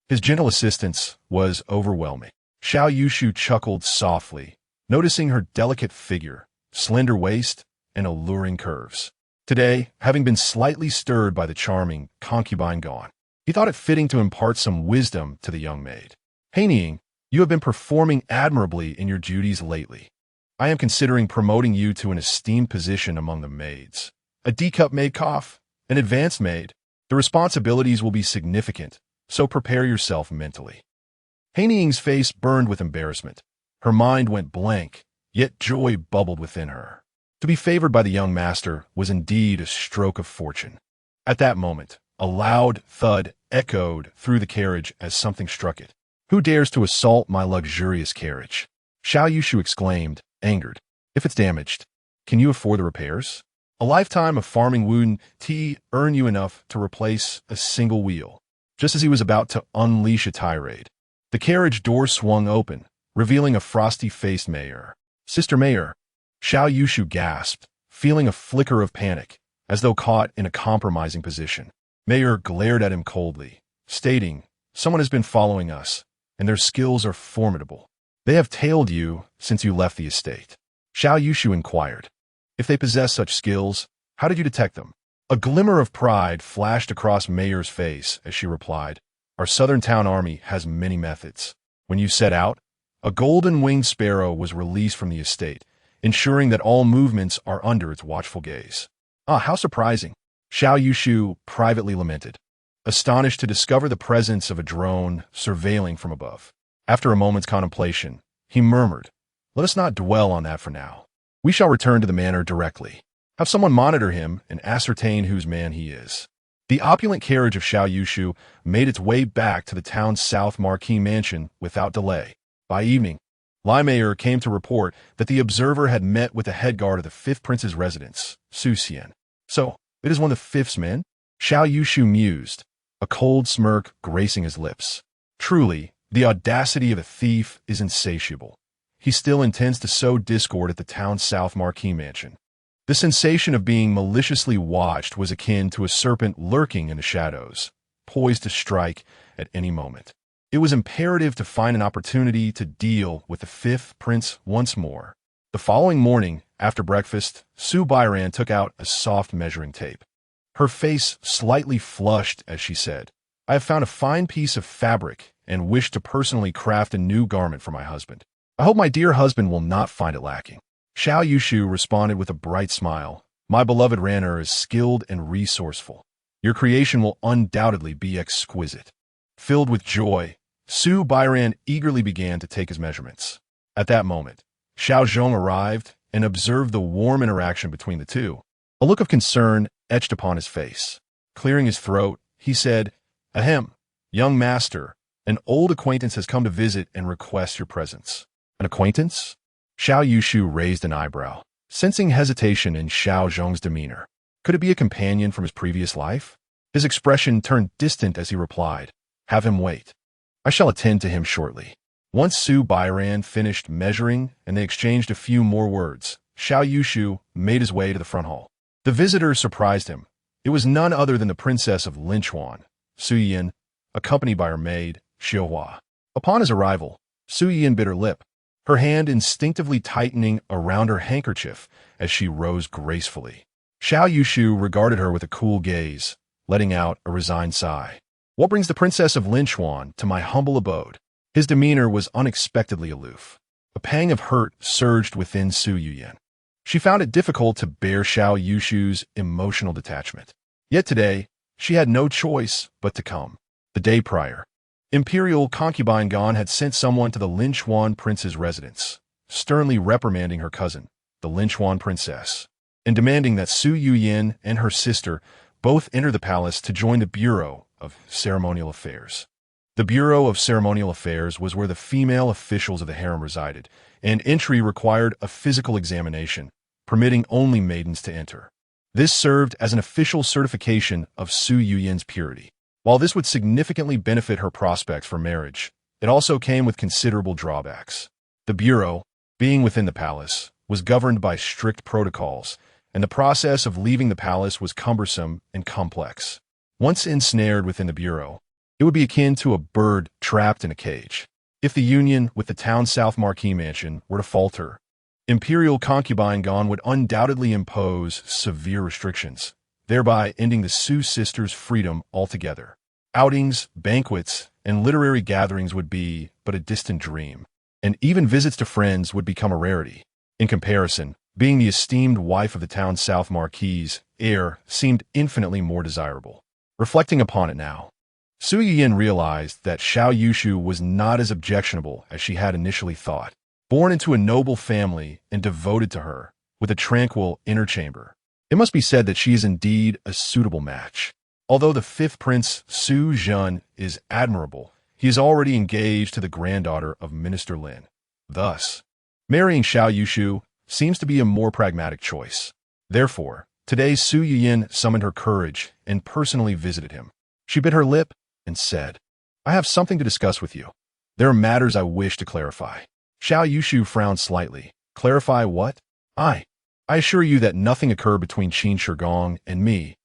His gentle assistance was overwhelming. Xiao Yushu chuckled softly, noticing her delicate figure, slender waist, and alluring curves. Today, having been slightly stirred by the charming concubine Gan, he thought it fitting to impart some wisdom to the young maid. "Haining, you have been performing admirably in your duties lately. I am considering promoting you to an esteemed position among the maids. A D-cup maid cough, an advanced maid. The responsibilities will be significant, so prepare yourself mentally." Haining's face burned with embarrassment. Her mind went blank, yet joy bubbled within her. To be favored by the young master was indeed a stroke of fortune. At that moment, a loud thud echoed through the carriage as something struck it. "Who dares to assault my luxurious carriage?" Xiao Yushu exclaimed, angered. "If it's damaged, can you afford the repairs? A lifetime of farming wooden tea earn you enough to replace a single wheel." Just as he was about to unleash a tirade, the carriage door swung open, revealing a frosty-faced mayor. "Sister Mayor," Xiao Yushu gasped, feeling a flicker of panic, as though caught in a compromising position. Mayor glared at him coldly, stating, "Someone has been following us, and their skills are formidable. They have tailed you since you left the estate." Xiao Yushu inquired, "If they possess such skills, how did you detect them?" A glimmer of pride flashed across Mayor's face as she replied, "Our southern town army has many methods. When you set out, a golden-winged sparrow was released from the estate, ensuring that all movements are under its watchful gaze." "Ah, how surprising," Xiao Yushu privately lamented, astonished to discover the presence of a drone surveilling from above. After a moment's contemplation, he murmured, "Let us not dwell on that for now. We shall return to the manor directly. Have someone monitor him and ascertain whose man he is." The opulent carriage of Xiao Yushu made its way back to the town's South Marquis mansion without delay. By evening, Lai Mayor came to report that the observer had met with the head guard of the fifth prince's residence, Su Xian. "So, it is one of the fifth's men?" Xiao Yushu mused, a cold smirk gracing his lips. Truly, the audacity of a thief is insatiable. He still intends to sow discord at the town's South Marquis mansion. The sensation of being maliciously watched was akin to a serpent lurking in the shadows, poised to strike at any moment. It was imperative to find an opportunity to deal with the fifth prince once more. The following morning, after breakfast, Su Bairan took out a soft measuring tape. Her face slightly flushed as she said, "I have found a fine piece of fabric and wish to personally craft a new garment for my husband. I hope my dear husband will not find it lacking." Xiao Yushu responded with a bright smile, "My beloved Ranner is skilled and resourceful. Your creation will undoubtedly be exquisite." Filled with joy, Su Bairan eagerly began to take his measurements. At that moment, Xiao Zhong arrived and observed the warm interaction between the two. A look of concern etched upon his face. Clearing his throat, he said, "Ahem, young master, an old acquaintance has come to visit and request your presence." "An acquaintance?" Xiao Yushu raised an eyebrow, sensing hesitation in Xiao Zhong's demeanor. Could it be a companion from his previous life? His expression turned distant as he replied, "Have him wait. I shall attend to him shortly." Once Su Bairan finished measuring and they exchanged a few more words, Xiao Yushu made his way to the front hall. The visitor surprised him. It was none other than the princess of Linchuan, Su Yin, accompanied by her maid, Xiuhua. Upon his arrival, Su Yin bit her lip, her hand instinctively tightening around her handkerchief as she rose gracefully. Xiao Yushu regarded her with a cool gaze, letting out a resigned sigh. "What brings the princess of Linchuan to my humble abode?" His demeanor was unexpectedly aloof. A pang of hurt surged within Su Yuyan. She found it difficult to bear Xiao Yushu's emotional detachment. Yet today, she had no choice but to come. The day prior, Imperial concubine Gan had sent someone to the Linchuan prince's residence, sternly reprimanding her cousin, the Linchuan princess, and demanding that Su Yuyin and her sister both enter the palace to join the Bureau of Ceremonial Affairs. The Bureau of Ceremonial Affairs was where the female officials of the harem resided, and entry required a physical examination, permitting only maidens to enter. This served as an official certification of Su Yuyin's purity. While this would significantly benefit her prospects for marriage, it also came with considerable drawbacks. The Bureau, being within the palace, was governed by strict protocols, and the process of leaving the palace was cumbersome and complex. Once ensnared within the Bureau, it would be akin to a bird trapped in a cage. If the union with the town's South Marquis mansion were to falter, Imperial concubine Gan would undoubtedly impose severe restrictions, thereby ending the Su sisters' freedom altogether. Outings, banquets, and literary gatherings would be but a distant dream, and even visits to friends would become a rarity. In comparison, being the esteemed wife of the town's South Marquis' heir seemed infinitely more desirable. Reflecting upon it now, Su Yin realized that Xiao Yushu was not as objectionable as she had initially thought. Born into a noble family and devoted to her, with a tranquil inner chamber. It must be said that she is indeed a suitable match. Although the fifth prince, Su Zhen, is admirable, he is already engaged to the granddaughter of Minister Lin. Thus, marrying Xiao Yushu seems to be a more pragmatic choice. Therefore, today Su Yuyin summoned her courage and personally visited him. She bit her lip and said, "I have something to discuss with you. There are matters I wish to clarify." Xiao Yushu frowned slightly. "Clarify what?" I assure you that nothing occurred between Qin Shigong and me.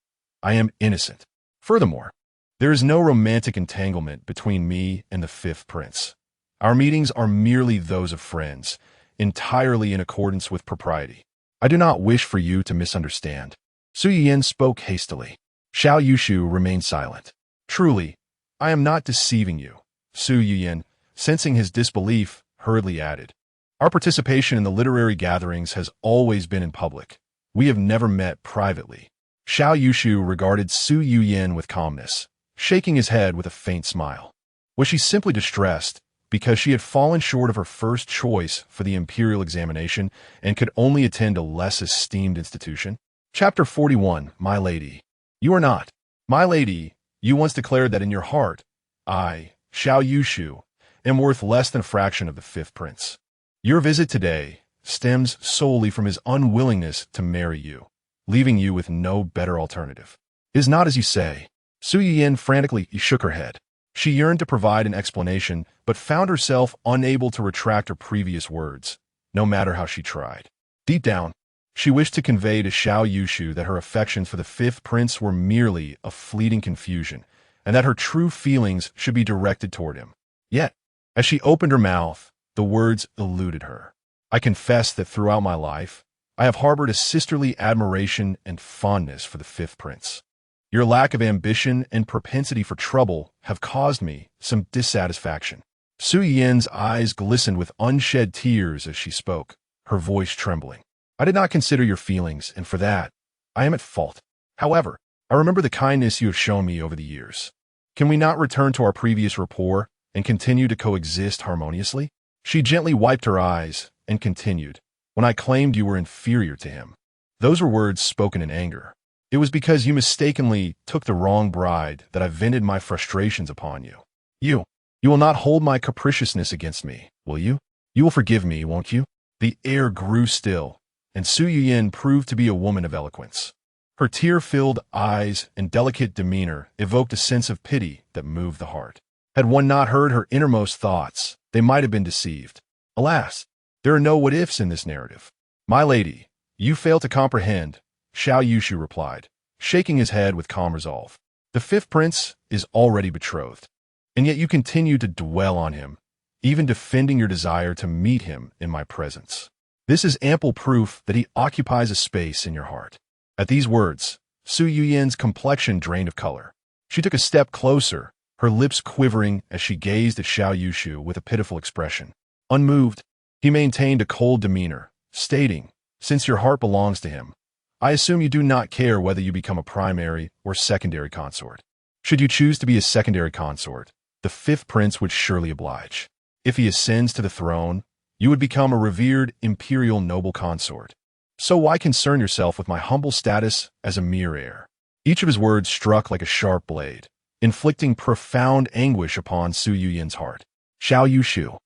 I am innocent. Furthermore, there is no romantic entanglement between me and the fifth prince. Our meetings are merely those of friends, entirely in accordance with propriety. I do not wish for you to misunderstand." Su Yiyan spoke hastily. Xiao Yushu remained silent. "Truly, I am not deceiving you," Su Yiyan, sensing his disbelief, hurriedly added. "Our participation in the literary gatherings has always been in public. We have never met privately." Xiao Yushu regarded Su Yiyan with calmness, shaking his head with a faint smile. Was she simply distressed because she had fallen short of her first choice for the imperial examination and could only attend a less esteemed institution? Chapter 41, My Lady. You are not. My lady, you once declared that in your heart, I, Xiao Yushu, am worth less than a fraction of the fifth prince. Your visit today stems solely from his unwillingness to marry you, leaving you with no better alternative. It is not as you say. Su Yiyan frantically shook her head. She yearned to provide an explanation, but found herself unable to retract her previous words, no matter how she tried. Deep down, she wished to convey to Xiao Yushu that her affections for the fifth prince were merely a fleeting confusion, and that her true feelings should be directed toward him. Yet, as she opened her mouth, the words eluded her. I confess that throughout my life, I have harbored a sisterly admiration and fondness for the fifth prince. Your lack of ambition and propensity for trouble have caused me some dissatisfaction. Su Yiyan's eyes glistened with unshed tears as she spoke, her voice trembling. I did not consider your feelings, and for that, I am at fault. However, I remember the kindness you have shown me over the years. Can we not return to our previous rapport and continue to coexist harmoniously? She gently wiped her eyes and continued, When I claimed you were inferior to him. Those were words spoken in anger. It was because you mistakenly took the wrong bride that I vented my frustrations upon you. You will not hold my capriciousness against me, will you? You will forgive me, won't you? The air grew still, and Su Yiyan proved to be a woman of eloquence. Her tear-filled eyes and delicate demeanor evoked a sense of pity that moved the heart. Had one not heard her innermost thoughts, they might have been deceived. Alas, there are no what-ifs in this narrative. My lady, you fail to comprehend, Xiao Yushu replied, shaking his head with calm resolve. The fifth prince is already betrothed, and yet you continue to dwell on him, even defending your desire to meet him in my presence. This is ample proof that he occupies a space in your heart. At these words, Su Yiyan's complexion drained of color. She took a step closer, her lips quivering as she gazed at Xiao Yushu with a pitiful expression. Unmoved, he maintained a cold demeanor, stating, Since your heart belongs to him, I assume you do not care whether you become a primary or secondary consort. Should you choose to be a secondary consort, the fifth prince would surely oblige. If he ascends to the throne, you would become a revered imperial noble consort. So why concern yourself with my humble status as a mere heir? Each of his words struck like a sharp blade, inflicting profound anguish upon Su Yiyan's heart. Xiao Yushu,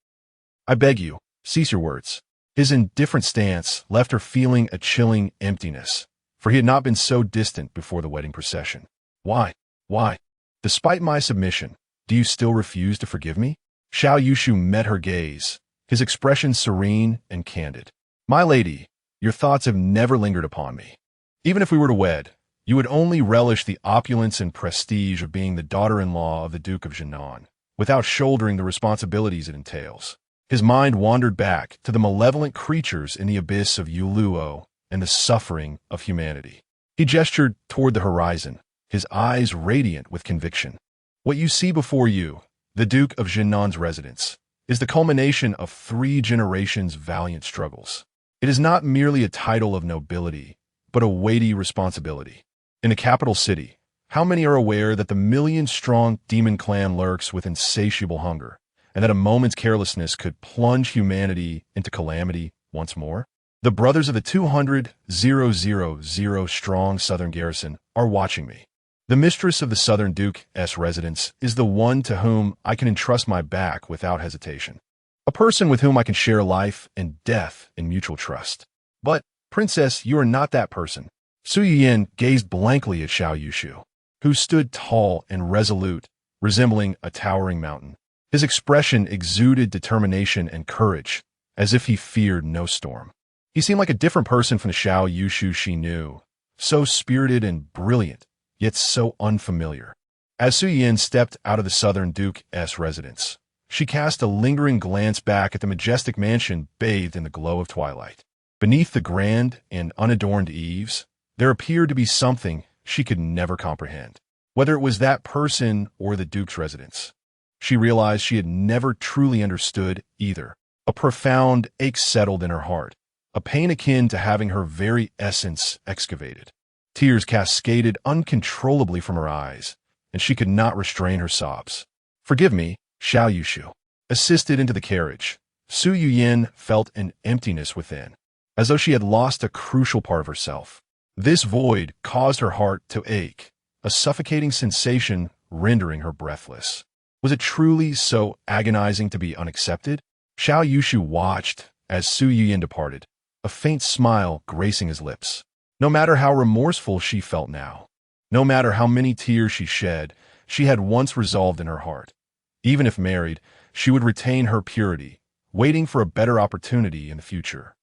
I beg you, cease your words. His indifferent stance left her feeling a chilling emptiness, for he had not been so distant before the wedding procession. Why? Despite my submission, do you still refuse to forgive me? Xiao Yushu met her gaze, his expression serene and candid. My lady, your thoughts have never lingered upon me. Even if we were to wed, you would only relish the opulence and prestige of being the daughter-in-law of the Duke of Zhennan, without shouldering the responsibilities it entails. His mind wandered back to the malevolent creatures in the abyss of Yuluo and the suffering of humanity. He gestured toward the horizon, his eyes radiant with conviction. What you see before you, the Duke of Zhennan's residence, is the culmination of 3 generations' valiant struggles. It is not merely a title of nobility, but a weighty responsibility. In the capital city, how many are aware that the million-strong demon clan lurks with insatiable hunger, and that a moment's carelessness could plunge humanity into calamity once more? The brothers of the 200,000 strong southern garrison are watching me. The mistress of the southern duke's residence is the one to whom I can entrust my back without hesitation. A person with whom I can share life and death in mutual trust. But, princess, you are not that person. Su Yuyin gazed blankly at Xiao Yushu, who stood tall and resolute, resembling a towering mountain. His expression exuded determination and courage, as if he feared no storm. He seemed like a different person from the Xiao Yushu she knew, so spirited and brilliant, yet so unfamiliar. As Su Yuyin stepped out of the southern duke's residence, she cast a lingering glance back at the majestic mansion bathed in the glow of twilight. Beneath the grand and unadorned eaves, there appeared to be something she could never comprehend. Whether it was that person or the duke's residence, she realized she had never truly understood either. A profound ache settled in her heart, a pain akin to having her very essence excavated. Tears cascaded uncontrollably from her eyes, and she could not restrain her sobs. "Forgive me, Xiao Yushu." Assisted into the carriage, Su Yuyin felt an emptiness within, as though she had lost a crucial part of herself. This void caused her heart to ache, a suffocating sensation rendering her breathless. Was it truly so agonizing to be unaccepted? Xiao Yushu watched as Su Yuyin departed, a faint smile gracing his lips. No matter how remorseful she felt now, no matter how many tears she shed, she had once resolved in her heart. Even if married, she would retain her purity, waiting for a better opportunity in the future.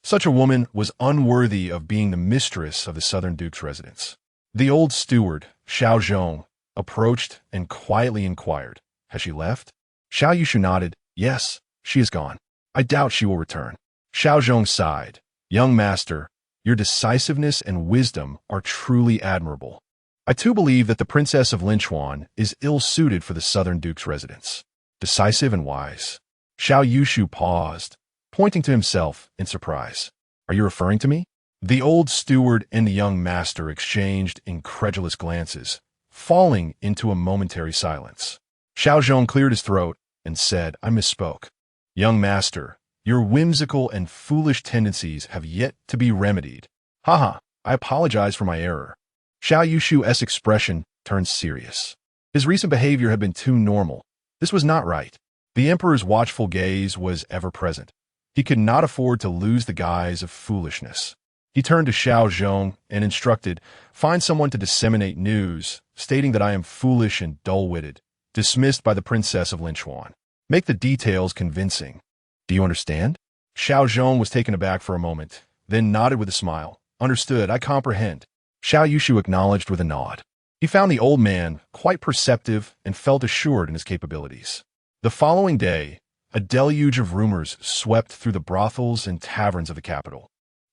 Such a woman was unworthy of being the mistress of the southern duke's residence. The old steward, Xiao Zhong, approached and quietly inquired, "Has she left?" Xiao Yushu nodded, "Yes, she is gone. I doubt she will return." Xiao Zhong sighed, "Young master, your decisiveness and wisdom are truly admirable. I too believe that the princess of Linchuan is ill-suited for the southern duke's residence. Decisive and wise." Xiao Yushu paused, pointing to himself in surprise. "Are you referring to me?" The old steward and the young master exchanged incredulous glances, falling into a momentary silence. Xiao Zhong cleared his throat and said, "I misspoke. Young master, your whimsical and foolish tendencies have yet to be remedied. Haha, I apologize for my error." Xiao Yushu's expression turned serious. His recent behavior had been too normal. This was not right. The emperor's watchful gaze was ever present. He could not afford to lose the guise of foolishness. He turned to Xiao Zhong and instructed, "Find someone to disseminate news, stating that I am foolish and dull-witted, dismissed by the princess of Linchuan. Make the details convincing. Do you understand?" Xiao Zhong was taken aback for a moment, then nodded with a smile. "Understood, I comprehend." Xiao Yushu acknowledged with a nod. He found the old man quite perceptive and felt assured in his capabilities. The following day, a deluge of rumors swept through the brothels and taverns of the capital,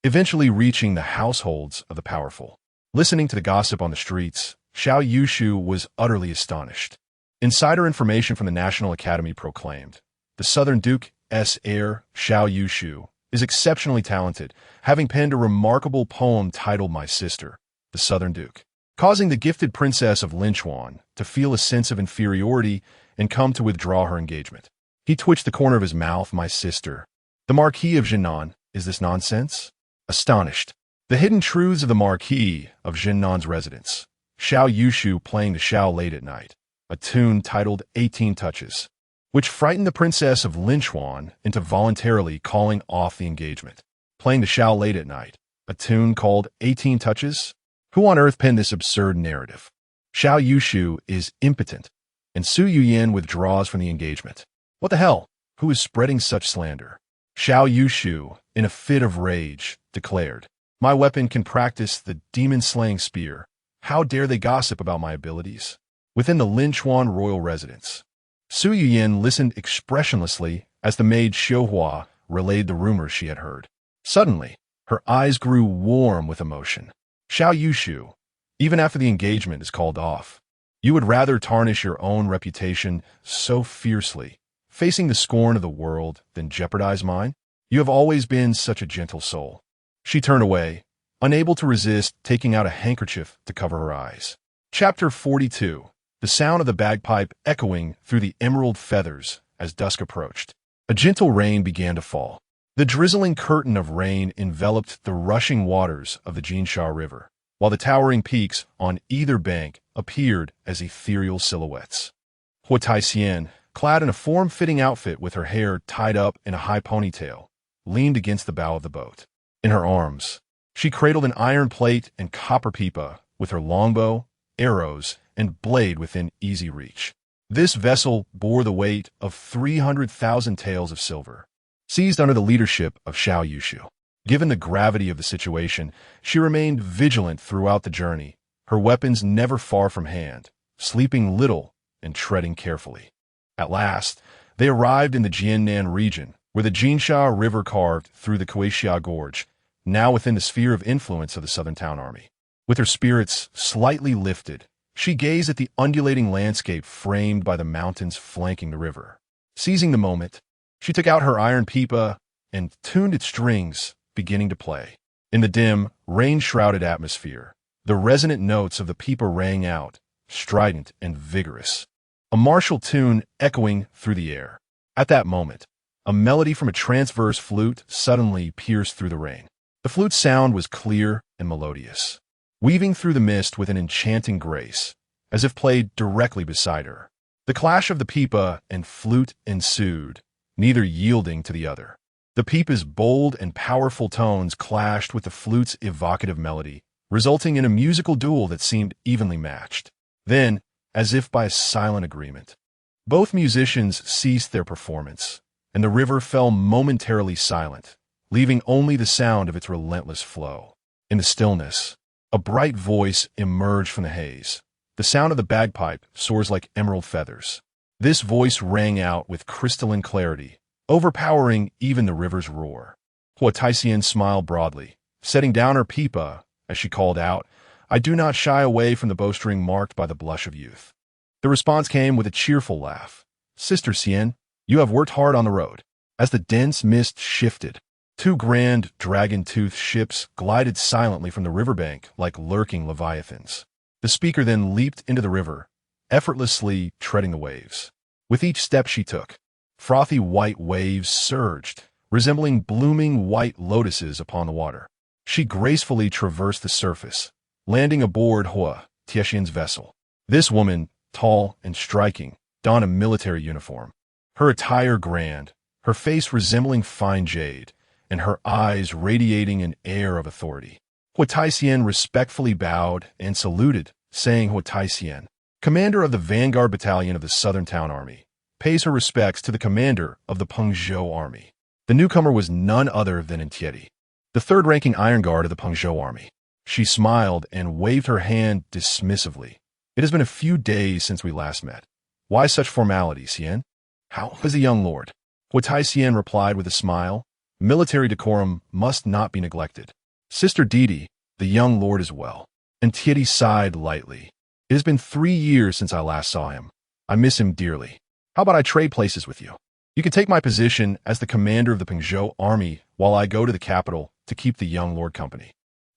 eventually reaching the households of the powerful. Listening to the gossip on the streets, Xiao Yushu was utterly astonished. Insider information from the National Academy proclaimed, "The Southern Duke's heir, Xiao Yushu, is exceptionally talented, having penned a remarkable poem titled My Sister, the Southern Duke," causing the gifted princess of Linchuan to feel a sense of inferiority and come to withdraw her engagement. He twitched the corner of his mouth. "My sister. The Marquis of Zhennan. Is this nonsense?" Astonished. The hidden truths of the Marquis of Zhennan's residence. Xiao Yushu playing the Xiao late at night, a tune titled 18 Touches, which frightened the princess of Linchuan into voluntarily calling off the engagement. Playing the Xiao late at night, a tune called 18 Touches? Who on earth penned this absurd narrative? Xiao Yushu is impotent, and Su Yuyin withdraws from the engagement. What the hell? Who is spreading such slander? Xiao Yushu, in a fit of rage, declared, "My weapon can practice the demon-slaying spear. How dare they gossip about my abilities?" Within the Linchuan royal residence, Su Yuyin listened expressionlessly as the maid Xiuhua relayed the rumors she had heard. Suddenly, her eyes grew warm with emotion. "Xiao Yushu, even after the engagement is called off, you would rather tarnish your own reputation so fiercely, facing the scorn of the world, than jeopardize mine? You have always been such a gentle soul." She turned away, unable to resist taking out a handkerchief to cover her eyes. Chapter 42. The sound of the bagpipe echoing through the emerald feathers as dusk approached. A gentle rain began to fall. The drizzling curtain of rain enveloped the rushing waters of the Jinsha River, while the towering peaks on either bank appeared as ethereal silhouettes. Hua Taixian, clad in a form-fitting outfit with her hair tied up in a high ponytail, leaned against the bow of the boat. In her arms, she cradled an iron plate and copper pipa with her longbow, arrows, and blade within easy reach. This vessel bore the weight of 300,000 taels of silver, seized under the leadership of Xiao Yushu. Given the gravity of the situation, she remained vigilant throughout the journey, her weapons never far from hand, sleeping little and treading carefully. At last, they arrived in the Jiannan region, where the Jinsha River carved through the Kueixia Gorge, now within the sphere of influence of the Southern Town Army. With her spirits slightly lifted, she gazed at the undulating landscape framed by the mountains flanking the river. Seizing the moment, she took out her iron pipa and tuned its strings, beginning to play. In the dim, rain-shrouded atmosphere, the resonant notes of the pipa rang out, strident and vigorous, a martial tune echoing through the air. At that moment, a melody from a transverse flute suddenly pierced through the rain. The flute's sound was clear and melodious, weaving through the mist with an enchanting grace, as if played directly beside her. The clash of the pipa and flute ensued, neither yielding to the other. The pipa's bold and powerful tones clashed with the flute's evocative melody, resulting in a musical duel that seemed evenly matched. Then, as if by a silent agreement, both musicians ceased their performance, and the river fell momentarily silent, leaving only the sound of its relentless flow. In the stillness, a bright voice emerged from the haze. The sound of the bagpipe soars like emerald feathers. This voice rang out with crystalline clarity, overpowering even the river's roar. Hua Taixian smiled broadly, setting down her pipa as she called out, "I do not shy away from the bowstring marked by the blush of youth." The response came with a cheerful laugh. "Sister Xian, you have worked hard on the road." As the dense mist shifted, two grand dragon-toothed ships glided silently from the riverbank like lurking leviathans. The speaker then leaped into the river, effortlessly treading the waves. With each step she took, frothy white waves surged, resembling blooming white lotuses upon the water. She gracefully traversed the surface, landing aboard Hua Taixian's vessel. This woman, tall and striking, donned a military uniform, her attire grand, her face resembling fine jade, and her eyes radiating an air of authority. Hua Taixian respectfully bowed and saluted, saying, "Hua Taixian, commander of the Vanguard Battalion of the Southern Town Army, pays her respects to the commander of the Pengzhou Army." The newcomer was none other than Tieti, the third-ranking Iron Guard of the Pengzhou Army. She smiled and waved her hand dismissively. "It has been a few days since we last met. Why such formality, Xian?" "How is the young lord?" Hua Taixian replied with a smile. "Military decorum must not be neglected. Sister Didi, the young lord is well." And Tieti sighed lightly. "It has been 3 years since I last saw him. I miss him dearly. How about I trade places with you? You can take my position as the commander of the Pengzhou Army while I go to the capital to keep the young lord company."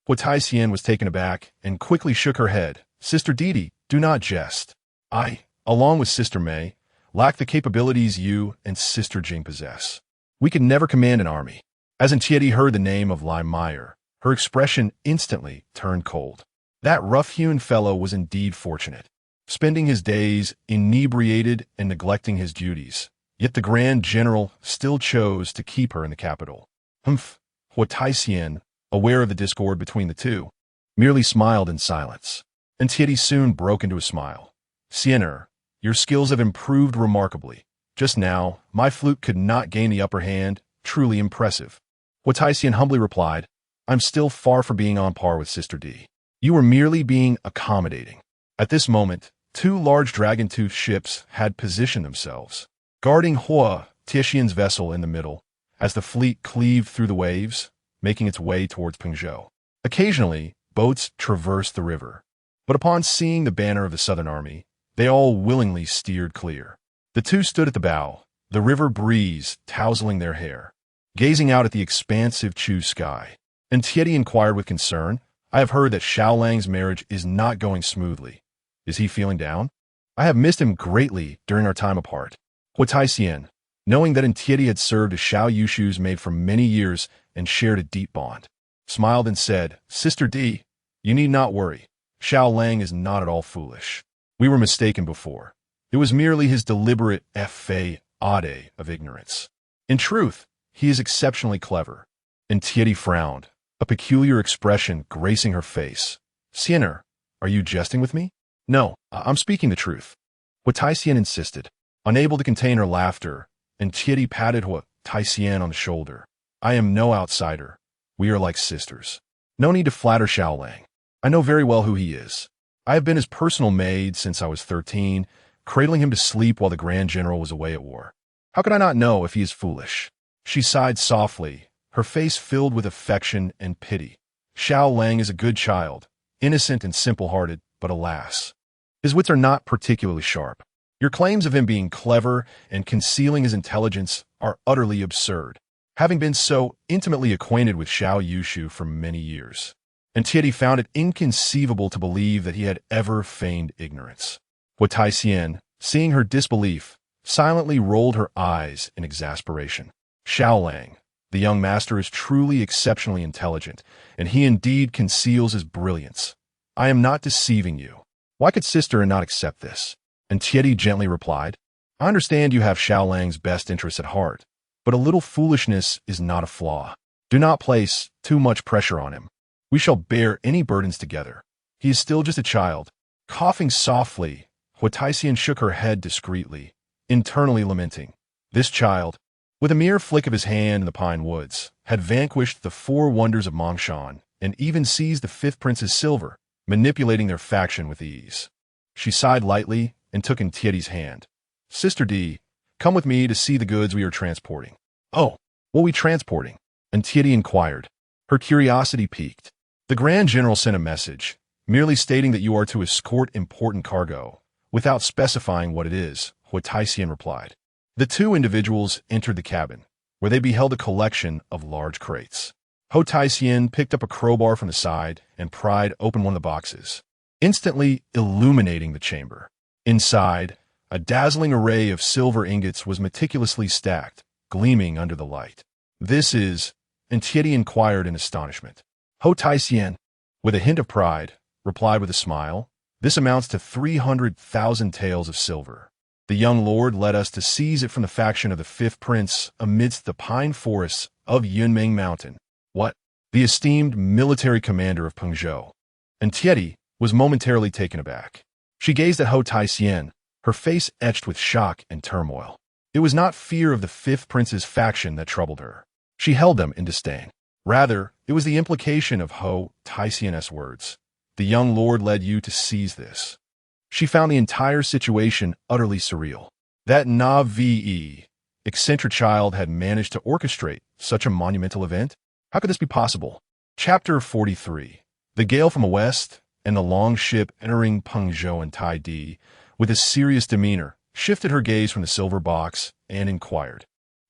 Hua Taixian was taken aback and quickly shook her head. "Sister Didi, do not jest. I, along with Sister Mei, lack the capabilities you and Sister Jing possess. We could never command an army." As Tieti heard the name of Lai Meyer, her expression instantly turned cold. That rough-hewn fellow was indeed fortunate, spending his days inebriated and neglecting his duties. Yet the Grand General still chose to keep her in the capital. Humph! Hua Taixian, aware of the discord between the two, merely smiled in silence. And Tieti soon broke into a smile. "Xiener, your skills have improved remarkably. Just now, my flute could not gain the upper hand. Truly impressive." Hua Taixian humbly replied, "I'm still far from being on par with Sister D. You were merely being accommodating." At this moment, 2 large dragon-toothed ships had positioned themselves, guarding Hua Taixian's vessel in the middle, as the fleet cleaved through the waves, making its way towards Pengzhou. Occasionally, boats traversed the river, but upon seeing the banner of the Southern Army, they all willingly steered clear. The two stood at the bow, the river breeze tousling their hair, gazing out at the expansive Chu sky. And Tieti inquired with concern, "I have heard that Xiaolang's marriage is not going smoothly. Is he feeling down? I have missed him greatly during our time apart." Hua Taixian, knowing that Tieti had served as Xiao Yushu's maid for many years and shared a deep bond. Smiled and said, "Sister D, you need not worry. Xiao Lang is not at all foolish. We were mistaken before. It was merely his deliberate effet ade of ignorance. In truth, he is exceptionally clever." And Tieti frowned, a peculiar expression gracing her face. "Siener, are you jesting with me?" "No, I'm speaking the truth." Hua Taisien insisted. Unable to contain her laughter, and Tieti patted Hua Taisien on the shoulder. "I am no outsider. We are like sisters. No need to flatter Xiao Lang. I know very well who he is. I have been his personal maid since I was 13, cradling him to sleep while the Grand General was away at war. How could I not know if he is foolish?" She sighed softly, her face filled with affection and pity. "Xiao Lang is a good child, innocent and simple-hearted, but alas, his wits are not particularly sharp. Your claims of him being clever and concealing his intelligence are utterly absurd, having been so intimately acquainted with Xiao Yushu for many years." And Tieti found it inconceivable to believe that he had ever feigned ignorance. Hua Taisien, seeing her disbelief, silently rolled her eyes in exasperation. "Xiao Lang, the young master is truly exceptionally intelligent, and he indeed conceals his brilliance. I am not deceiving you. Why could sister not accept this?" And Tieti gently replied, "I understand you have Xiao Lang's best interests at heart, but a little foolishness is not a flaw. Do not place too much pressure on him. We shall bear any burdens together. He is still just a child." Coughing softly, Hua Taisien shook her head discreetly, internally lamenting. This child, with a mere flick of his hand in the pine woods, had vanquished the 4 wonders of Mongshan and even seized the 5th prince's silver, manipulating their faction with ease. She sighed lightly and took in Tieti's hand. "Sister D, come with me to see the goods we are transporting." "Oh, what are we transporting?" And Tieti inquired. Her curiosity piqued. "The Grand General sent a message, merely stating that you are to escort important cargo, without specifying what it is," Hua Taisien replied. The 2 individuals entered the cabin, where they beheld a collection of large crates. Hua Taisien picked up a crowbar from the side and pried open one of the boxes, instantly illuminating the chamber. Inside, a dazzling array of silver ingots was meticulously stacked, gleaming under the light. "This is," and Tieti inquired in astonishment. Hua Taisien, with a hint of pride, replied with a smile, "This amounts to 300,000 taels of silver. The young lord led us to seize it from the faction of the 5th prince amidst the pine forests of Yunming Mountain." "What?" "The esteemed military commander of Pengzhou." And Tieti was momentarily taken aback. She gazed at Hua Taisien, her face etched with shock and turmoil. It was not fear of the 5th prince's faction that troubled her. She held them in disdain. Rather, it was the implication of Hua Taisien's words. "The young lord led you to seize this." She found the entire situation utterly surreal. That naive, eccentric child had managed to orchestrate such a monumental event? How could this be possible? Chapter 43. The gale from the west, and the long ship entering Pengzhou and Taidi, with a serious demeanor, shifted her gaze from the silver box and inquired,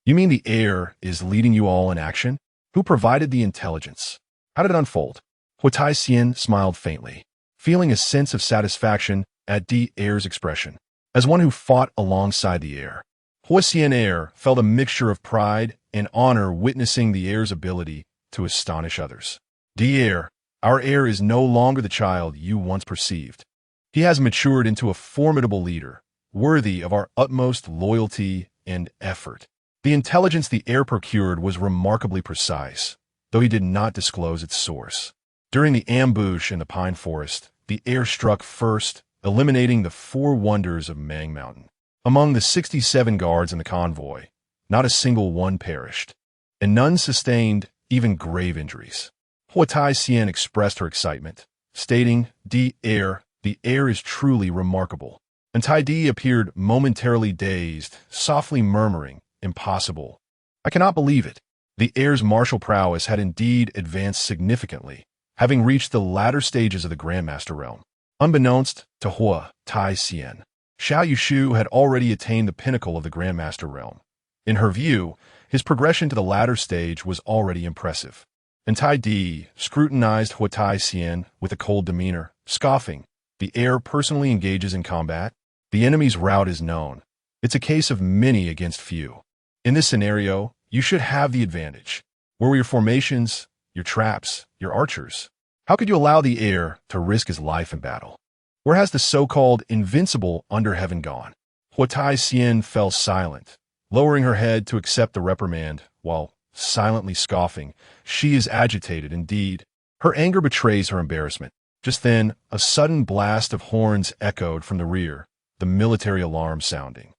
"You mean the heir is leading you all in action? Who provided the intelligence? How did it unfold?" Hua Taisien smiled faintly, feeling a sense of satisfaction at the heir's expression, as one who fought alongside the heir. Hua Xian heir felt a mixture of pride and honor witnessing the heir's ability to astonish others. "The heir, our heir is no longer the child you once perceived. He has matured into a formidable leader, worthy of our utmost loyalty and effort." The intelligence the heir procured was remarkably precise, though he did not disclose its source. During the ambush in the pine forest, the heir struck first, eliminating the 4 wonders of Mang Mountain. Among the 67 guards in the convoy, not a single one perished, and none sustained even grave injuries. Hua Taisien expressed her excitement, stating, the heir is truly remarkable." And Taidi appeared momentarily dazed, softly murmuring, "Impossible. I cannot believe it." The heir's martial prowess had indeed advanced significantly, having reached the latter stages of the Grandmaster realm. Unbeknownst to Hua Taisien, Xiao Yushu had already attained the pinnacle of the Grandmaster realm. In her view, his progression to the latter stage was already impressive. And Taidi scrutinized Hua Taisien with a cold demeanor, scoffing, "The heir personally engages in combat. The enemy's route is known. It's a case of many against few. In this scenario, you should have the advantage. Where were your formations, your traps, your archers? How could you allow the heir to risk his life in battle? Where has the so-called invincible under heaven gone? Huatai Xian fell silent, lowering her head to accept the reprimand, while silently scoffing. She is agitated indeed. Her anger betrays her embarrassment. Just then, a sudden blast of horns echoed from the rear, the military alarm sounding.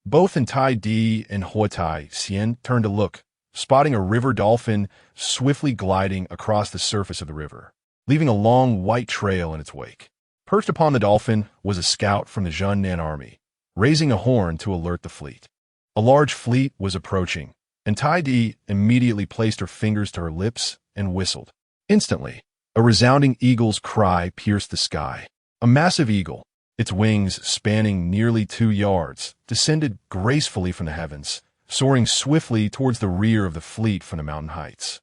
Both Entai Di and Huatai Xian turned to look, spotting a river dolphin swiftly gliding across the surface of the river, leaving a long white trail in its wake. Perched upon the dolphin was a scout from the Zhennan army, raising a horn to alert the fleet. A large fleet was approaching, and Tai Di immediately placed her fingers to her lips and whistled. Instantly, a resounding eagle's cry pierced the sky. A massive eagle, its wings spanning nearly 2 yards, descended gracefully from the heavens, soaring swiftly towards the rear of the fleet from the mountain heights.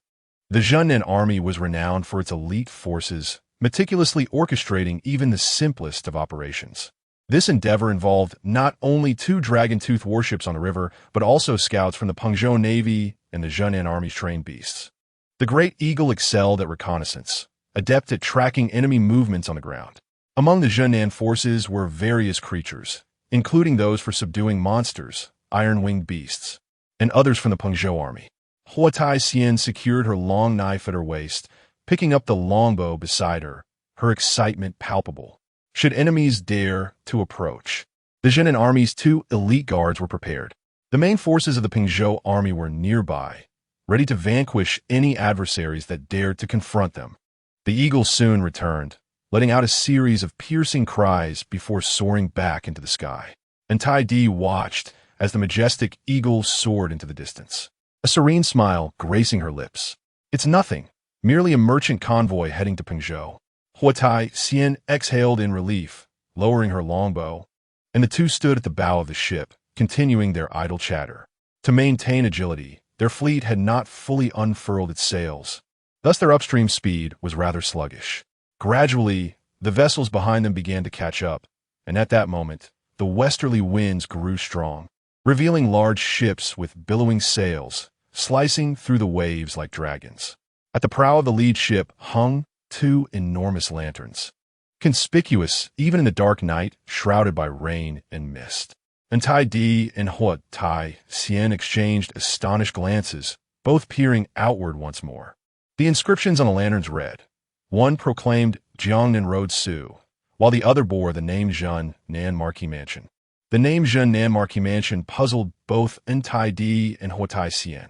The Zhennan army was renowned for its elite forces, meticulously orchestrating even the simplest of operations. This endeavor involved not only 2 dragon-tooth warships on the river, but also scouts from the Pengzhou Navy and the Zhennan Army's trained beasts. The Great Eagle excelled at reconnaissance, adept at tracking enemy movements on the ground. Among the Zhennan forces were various creatures, including those for subduing monsters, iron-winged beasts, and others from the Pengzhou Army. Huatai Xian secured her long knife at her waist, picking up the longbow beside her, her excitement palpable. Should enemies dare to approach, the Zhennan Army's 2 elite guards were prepared. The main forces of the Pengzhou Army were nearby, ready to vanquish any adversaries that dared to confront them. The eagle soon returned, letting out a series of piercing cries before soaring back into the sky. And Tai Di watched as the majestic eagle soared into the distance, a serene smile gracing her lips. It's nothing, merely a merchant convoy heading to Pengzhou. Huatai Xian exhaled in relief, lowering her longbow, and the 2 stood at the bow of the ship, continuing their idle chatter. To maintain agility, their fleet had not fully unfurled its sails, thus their upstream speed was rather sluggish. Gradually, the vessels behind them began to catch up, and at that moment, the westerly winds grew strong, revealing large ships with billowing sails, slicing through the waves like dragons. At the prow of the lead ship hung 2 enormous lanterns, conspicuous even in the dark night shrouded by rain and mist. And Tai Di and Huatai Xian exchanged astonished glances, both peering outward once more. The inscriptions on the lanterns read. One proclaimed Changning Road Su, while the other bore the name Zhennan Marquis Mansion. The name Zhennan Marquis Mansion puzzled both Entai Di and Huatai Xian.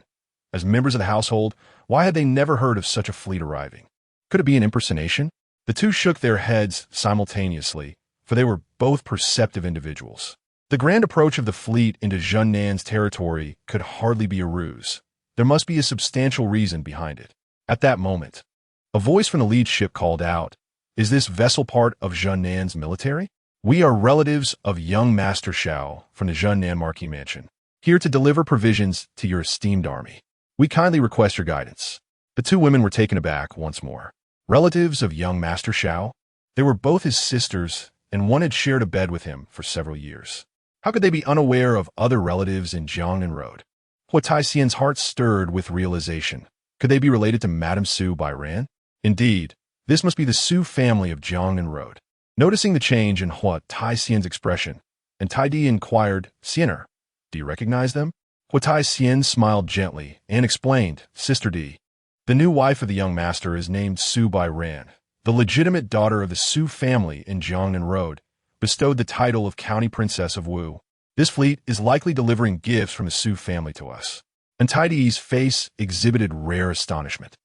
As members of the household, why had they never heard of such a fleet arriving? Could it be an impersonation? The 2 shook their heads simultaneously, for they were both perceptive individuals. The grand approach of the fleet into Zhennan's territory could hardly be a ruse. There must be a substantial reason behind it. At that moment, a voice from the lead ship called out, "Is this vessel part of Zhennan's military? We are relatives of young Master Xiao from the Zhennan Marquis Mansion, here to deliver provisions to your esteemed army. We kindly request your guidance." The 2 women were taken aback once more. Relatives of young Master Xiao? They were both his sisters, and one had shared a bed with him for several years. How could they be unaware of other relatives in Jiangnan Road? Huatai Xian's heart stirred with realization. Could they be related to Madame Su Bairan? Indeed, this must be the Su family of Jiangnan Road. Noticing the change in Huatai Xian's expression, and Tai Di inquired, "Xiener, do you recognize them?" Huatai Xian smiled gently and explained, "Sister Di, the new wife of the young master is named Su Bairan, the legitimate daughter of the Su family in Jiangnan Road, bestowed the title of County Princess of Wu. This fleet is likely delivering gifts from the Su family to us." And Tai Di's face exhibited rare astonishment.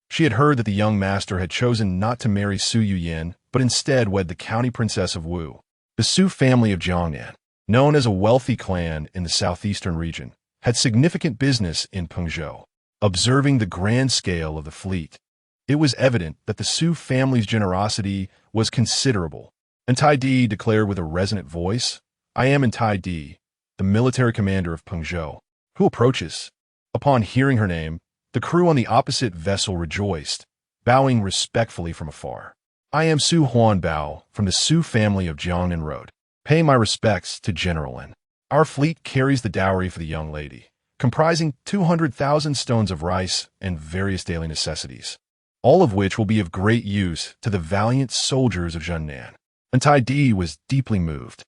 She had heard that the young master had chosen not to marry Su Yuyan, but instead wed the County Princess of Wu. The Su family of Jiangnan, known as a wealthy clan in the southeastern region, had significant business in Pengzhou. Observing the grand scale of the fleet, it was evident that the Su family's generosity was considerable. And Tai Di declared with a resonant voice, "I am Entai Di, the military commander of Pengzhou. Who approaches?" Upon hearing her name, the crew on the opposite vessel rejoiced, bowing respectfully from afar. "I am Su Huan Bao from the Su family of Jiangnan Road. Pay my respects to General N. Our fleet carries the dowry for the young lady, comprising 200,000 stones of rice and various daily necessities, all of which will be of great use to the valiant soldiers of Zhennan. And Tai Di was deeply moved.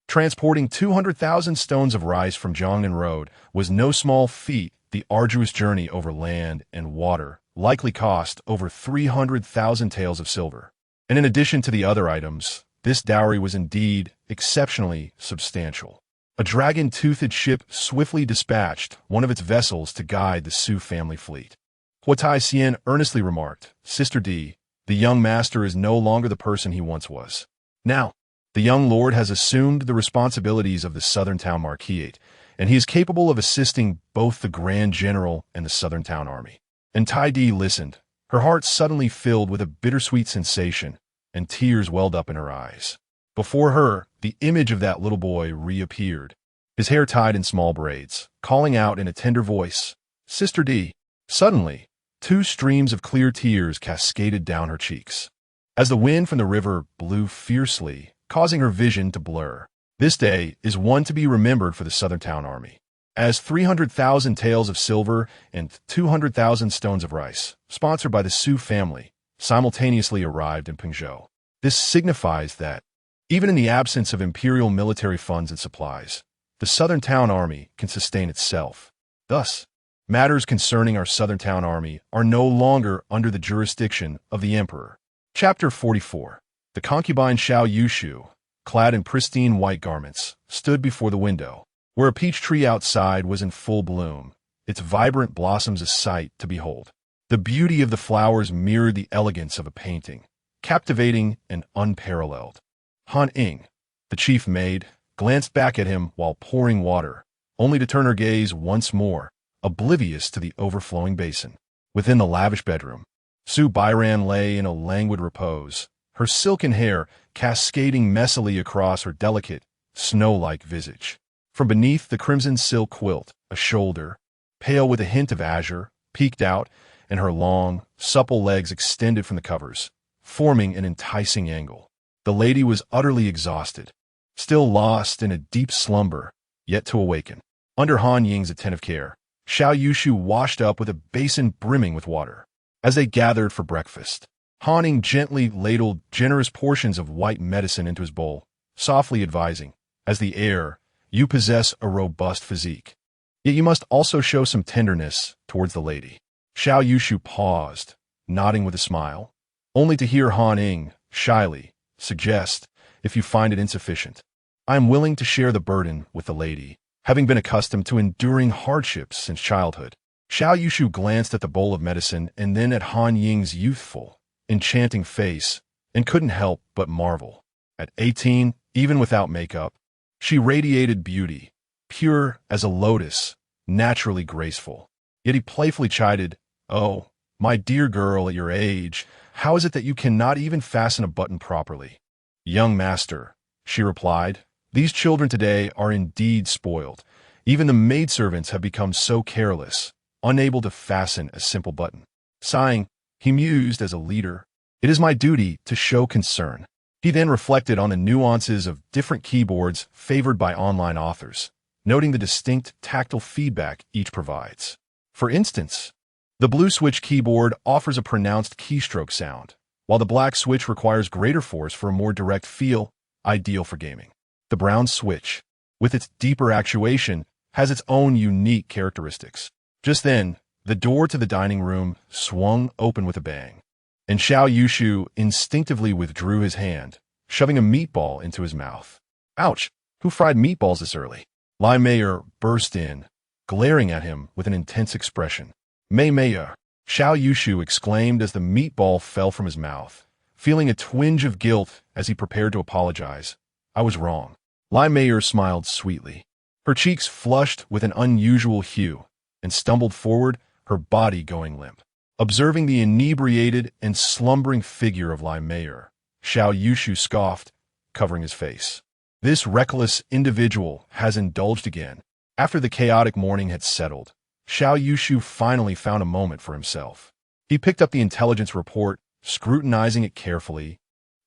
Transporting 200,000 stones of rice from Changning Road was no small feat. The arduous journey over land and water likely cost over 300,000 taels of silver. And in addition to the other items, this dowry was indeed exceptionally substantial. A dragon-toothed ship swiftly dispatched one of its vessels to guide the Su family fleet. Huatai Xian earnestly remarked, "Sister Di, the young master is no longer the person he once was. Now, the young lord has assumed the responsibilities of the Southern Town Marquis, and he is capable of assisting both the Grand General and the Southern Town Army." And Tai Di listened, her heart suddenly filled with a bittersweet sensation, and tears welled up in her eyes. Before her, the image of that little boy reappeared, his hair tied in small braids, calling out in a tender voice, "Sister Di." Suddenly, 2 streams of clear tears cascaded down her cheeks, as the wind from the river blew fiercely, causing her vision to blur. This day is one to be remembered for the Southern Town Army, as 300,000 taels of silver and 200,000 stones of rice, sponsored by the Su family, simultaneously arrived in Pengzhou. This signifies that, even in the absence of imperial military funds and supplies, the Southern Town Army can sustain itself. Thus, matters concerning our Southern Town Army are no longer under the jurisdiction of the Emperor. Chapter 44. The concubine Xiao Yushu, clad in pristine white garments, stood before the window, where a peach tree outside was in full bloom, its vibrant blossoms a sight to behold. The beauty of the flowers mirrored the elegance of a painting, captivating and unparalleled. Han Ying, the chief maid, glanced back at him while pouring water, only to turn her gaze once more, oblivious to the overflowing basin. Within the lavish bedroom, Su Bairan lay in a languid repose, her silken hair cascading messily across her delicate, snow-like visage. From beneath the crimson silk quilt, a shoulder, pale with a hint of azure, peeked out, and her long, supple legs extended from the covers, forming an enticing angle. The lady was utterly exhausted, still lost in a deep slumber, yet to awaken. Under Han Ying's attentive care, Xiao Yushu washed up with a basin brimming with water. As they gathered for breakfast, Han Ying gently ladled generous portions of white medicine into his bowl, softly advising, "As the heir, you possess a robust physique. Yet you must also show some tenderness towards the lady." Xiao Yushu paused, nodding with a smile, only to hear Han Ying, shyly, suggest, "If you find it insufficient, I am willing to share the burden with the lady, having been accustomed to enduring hardships since childhood." Xiao Yushu glanced at the bowl of medicine and then at Han Ying's youthful, enchanting face, and couldn't help but marvel. At 18, even without makeup, she radiated beauty, pure as a lotus, naturally graceful. Yet he playfully chided, "Oh, my dear girl, at your age, how is it that you cannot even fasten a button properly?" "Young master," she replied, "these children today are indeed spoiled. Even the maidservants have become so careless, unable to fasten a simple button." Sighing, he mused as a leader, "It is my duty to show concern." He then reflected on the nuances of different keyboards favored by online authors, noting the distinct tactile feedback each provides. For instance, the blue switch keyboard offers a pronounced keystroke sound, while the black switch requires greater force for a more direct feel, ideal for gaming. The brown switch, with its deeper actuation, has its own unique characteristics. Just then, the door to the dining room swung open with a bang, and Xiao Yushu instinctively withdrew his hand, shoving a meatball into his mouth. "Ouch! Who fried meatballs this early?" Lai Meier burst in, glaring at him with an intense expression. Meier," Xiao Yushu exclaimed as the meatball fell from his mouth, feeling a twinge of guilt as he prepared to apologize. "I was wrong." Lai Meier smiled sweetly. Her cheeks flushed with an unusual hue, and stumbled forward, her body going limp. Observing the inebriated and slumbering figure of Lai Meier, Xiao Yushu scoffed, covering his face. This reckless individual has indulged again. After the chaotic morning had settled, Xiao Yushu finally found a moment for himself. He picked up the intelligence report, scrutinizing it carefully,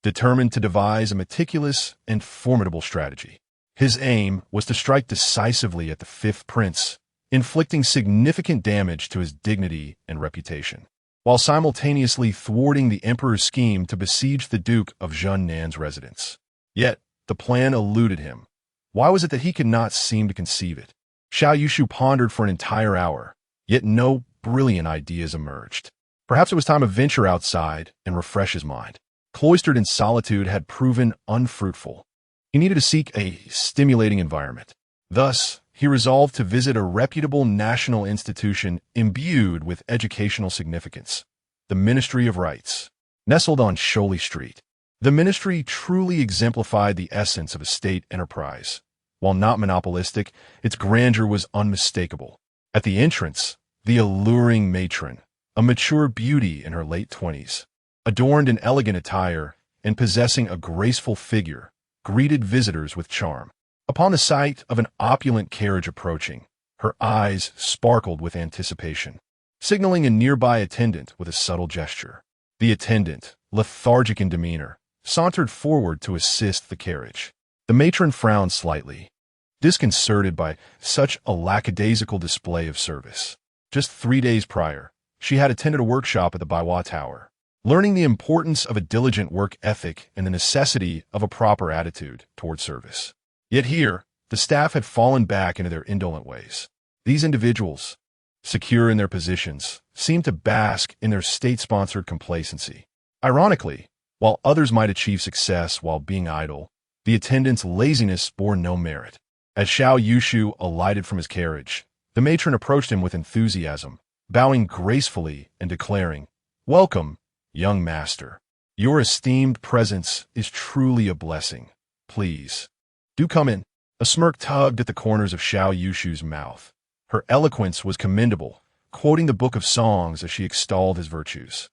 determined to devise a meticulous and formidable strategy. His aim was to strike decisively at the fifth prince, inflicting significant damage to his dignity and reputation, while simultaneously thwarting the emperor's scheme to besiege the Duke of Zhennan's residence. Yet, the plan eluded him. Why was it that he could not seem to conceive it? Xiao Yushu pondered for an entire hour, yet no brilliant ideas emerged. Perhaps it was time to venture outside and refresh his mind. Cloistered in solitude had proven unfruitful. He needed to seek a stimulating environment. Thus, he resolved to visit a reputable national institution imbued with educational significance, the Ministry of Rites, nestled on Sholi Street. The ministry truly exemplified the essence of a state enterprise. While not monopolistic, its grandeur was unmistakable. At the entrance, the alluring matron, a mature beauty in her late 20s, adorned in elegant attire and possessing a graceful figure, greeted visitors with charm. Upon the sight of an opulent carriage approaching, her eyes sparkled with anticipation, signaling a nearby attendant with a subtle gesture. The attendant, lethargic in demeanor, sauntered forward to assist the carriage. The matron frowned slightly, disconcerted by such a lackadaisical display of service. Just 3 days prior, she had attended a workshop at the Baiwa Tower, learning the importance of a diligent work ethic and the necessity of a proper attitude toward service. Yet here, the staff had fallen back into their indolent ways. These individuals, secure in their positions, seemed to bask in their state-sponsored complacency. Ironically, while others might achieve success while being idle, the attendant's laziness bore no merit. As Xiao Yushu alighted from his carriage, the matron approached him with enthusiasm, bowing gracefully and declaring, "Welcome, young master. Your esteemed presence is truly a blessing. Please, do come in." A smirk tugged at the corners of Xiao Yushu's mouth. Her eloquence was commendable, quoting the book of songs as she extolled his virtues.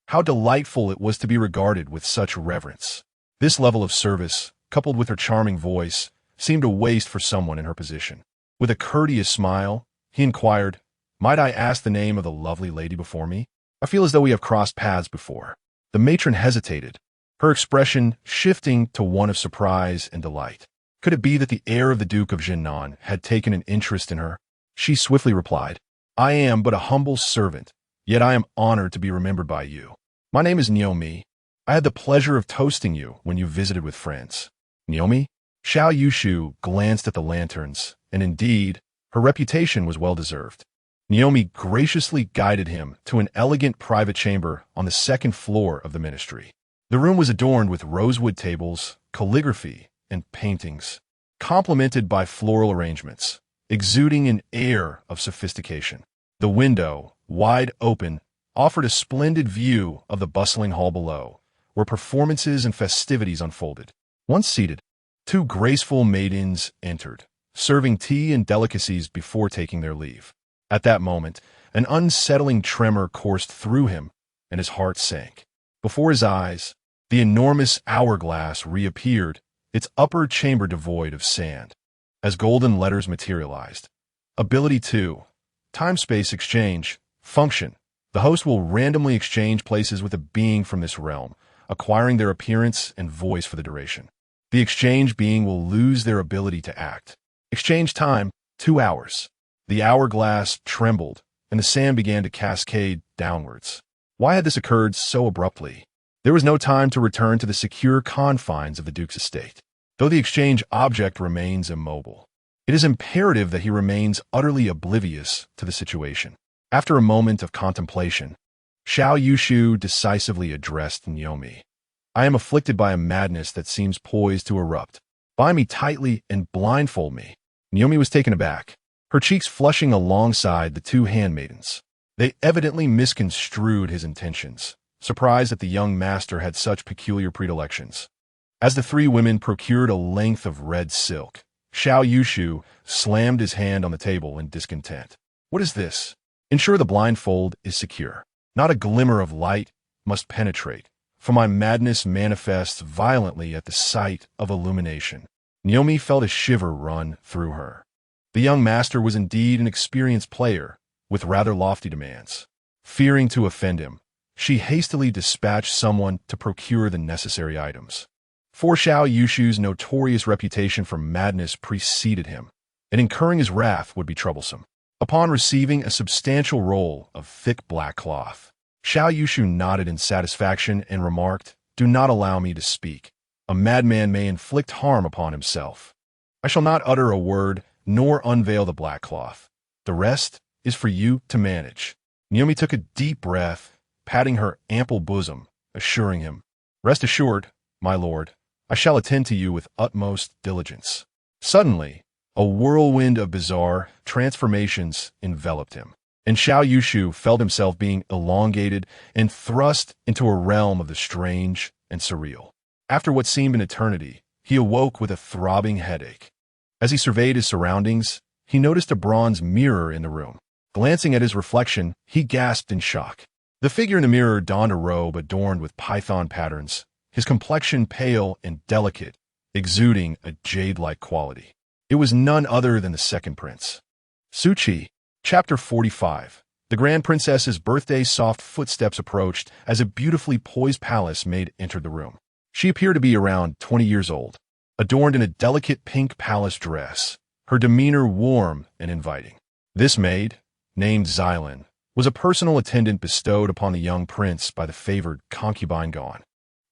How delightful it was to be regarded with such reverence. This level of service, coupled with her charming voice, seemed a waste for someone in her position. With a courteous smile, he inquired, "Might I ask the name of the lovely lady before me? I feel as though we have crossed paths before." The matron hesitated, her expression shifting to one of surprise and delight. Could it be that the heir of the Duke of Zhennan had taken an interest in her? She swiftly replied, "I am but a humble servant, yet I am honored to be remembered by you. My name is Naomi. I had the pleasure of toasting you when you visited with friends." Naomi? Xiao Yushu glanced at the lanterns, and indeed, her reputation was well-deserved. Naomi graciously guided him to an elegant private chamber on the second floor of the ministry. The room was adorned with rosewood tables, calligraphy, and paintings, complemented by floral arrangements, exuding an air of sophistication. The window, wide open, offered a splendid view of the bustling hall below, where performances and festivities unfolded. Once seated, 2 graceful maidens entered, serving tea and delicacies before taking their leave. At that moment, an unsettling tremor coursed through him, and his heart sank. Before his eyes, the enormous hourglass reappeared, its upper chamber devoid of sand. As golden letters materialized, Ability 2, Time-Space Exchange, Function. The host will randomly exchange places with a being from this realm, acquiring their appearance and voice for the duration. The exchange being will lose their ability to act. Exchange time, 2 hours. The hourglass trembled, and the sand began to cascade downwards. Why had this occurred so abruptly? There was no time to return to the secure confines of the Duke's estate. Though the exchange object remains immobile, it is imperative that he remains utterly oblivious to the situation. After a moment of contemplation, Xiao Yushu decisively addressed Naomi. "I am afflicted by a madness that seems poised to erupt. Bind me tightly and blindfold me." Naomi was taken aback, her cheeks flushing alongside the 2 handmaidens. They evidently misconstrued his intentions, surprised that the young master had such peculiar predilections. As the 3 women procured a length of red silk, Xiao Yushu slammed his hand on the table in discontent. "What is this? Ensure the blindfold is secure. Not a glimmer of light must penetrate, for my madness manifests violently at the sight of illumination." Naomi felt a shiver run through her. The young master was indeed an experienced player, with rather lofty demands. Fearing to offend him, she hastily dispatched someone to procure the necessary items. For Xiao Yushu's notorious reputation for madness preceded him, and incurring his wrath would be troublesome. Upon receiving a substantial roll of thick black cloth, Xiao Yushu nodded in satisfaction and remarked, "Do not allow me to speak. A madman may inflict harm upon himself. I shall not utter a word nor unveil the black cloth. The rest is for you to manage." Naomi took a deep breath, patting her ample bosom, assuring him, "Rest assured, my lord, I shall attend to you with utmost diligence." Suddenly, a whirlwind of bizarre transformations enveloped him, and Xiao Yushu felt himself being elongated and thrust into a realm of the strange and surreal. After what seemed an eternity, he awoke with a throbbing headache. As he surveyed his surroundings, he noticed a bronze mirror in the room. Glancing at his reflection, he gasped in shock. The figure in the mirror donned a robe adorned with python patterns, his complexion pale and delicate, exuding a jade-like quality. It was none other than the second prince. Suchi, Chapter 45. The Grand Princess's birthday soft footsteps approached as a beautifully poised palace maid entered the room. She appeared to be around 20 years old, adorned in a delicate pink palace dress, her demeanor warm and inviting. This maid, named Xylan, was a personal attendant bestowed upon the young prince by the favored concubine Gon,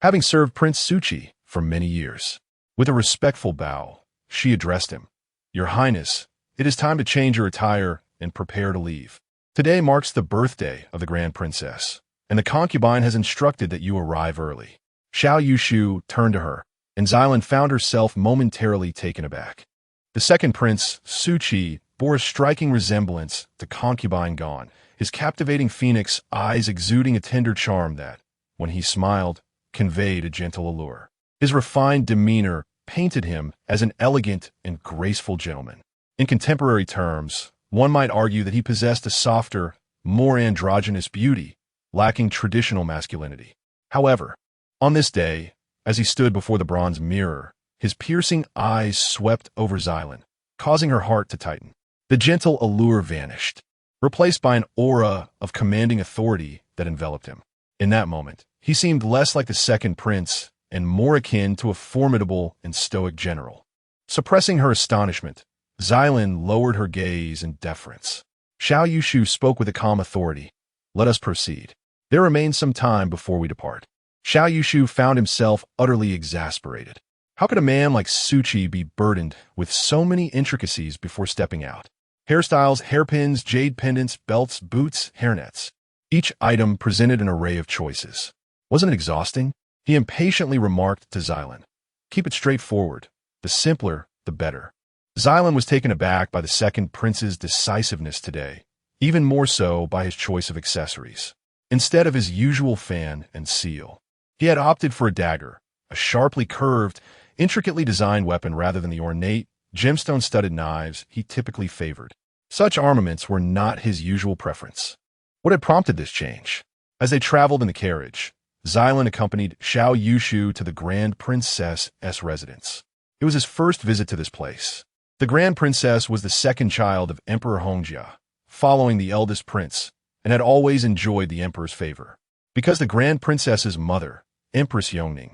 having served Prince Suchi for many years. With a respectful bow, she addressed him, "Your Highness, it is time to change your attire and prepare to leave. Today marks the birthday of the Grand Princess, and the concubine has instructed that you arrive early." Xiao Yushu turned to her, and Xylan found herself momentarily taken aback. The second prince, Suchi, bore a striking resemblance to concubine Gon, his captivating phoenix eyes exuding a tender charm that, when he smiled, conveyed a gentle allure. His refined demeanor painted him as an elegant and graceful gentleman. In contemporary terms, one might argue that he possessed a softer, more androgynous beauty, lacking traditional masculinity. However, on this day, as he stood before the bronze mirror, his piercing eyes swept over Xylan, causing her heart to tighten. The gentle allure vanished, replaced by an aura of commanding authority that enveloped him. In that moment, he seemed less like the second prince and more akin to a formidable and stoic general. Suppressing her astonishment, Xylan lowered her gaze in deference. Xiao Yushu spoke with a calm authority. "Let us proceed. There remains some time before we depart." Xiao Yushu found himself utterly exasperated. How could a man like Suchi be burdened with so many intricacies before stepping out? Hairstyles, hairpins, jade pendants, belts, boots, hairnets. Each item presented an array of choices. Wasn't it exhausting? He impatiently remarked to Xylan, "Keep it straightforward. The simpler, the better." Xylan was taken aback by the second prince's decisiveness today, even more so by his choice of accessories. Instead of his usual fan and seal, he had opted for a dagger, a sharply curved, intricately designed weapon rather than the ornate, gemstone-studded knives he typically favored. Such armaments were not his usual preference. What had prompted this change? As they traveled in the carriage, Xylan accompanied Xiao Yushu to the Grand Princess's residence. It was his first visit to this place. The Grand Princess was the second child of Emperor Hongjia, following the eldest prince, and had always enjoyed the emperor's favor. Because the Grand Princess's mother, Empress Yongning,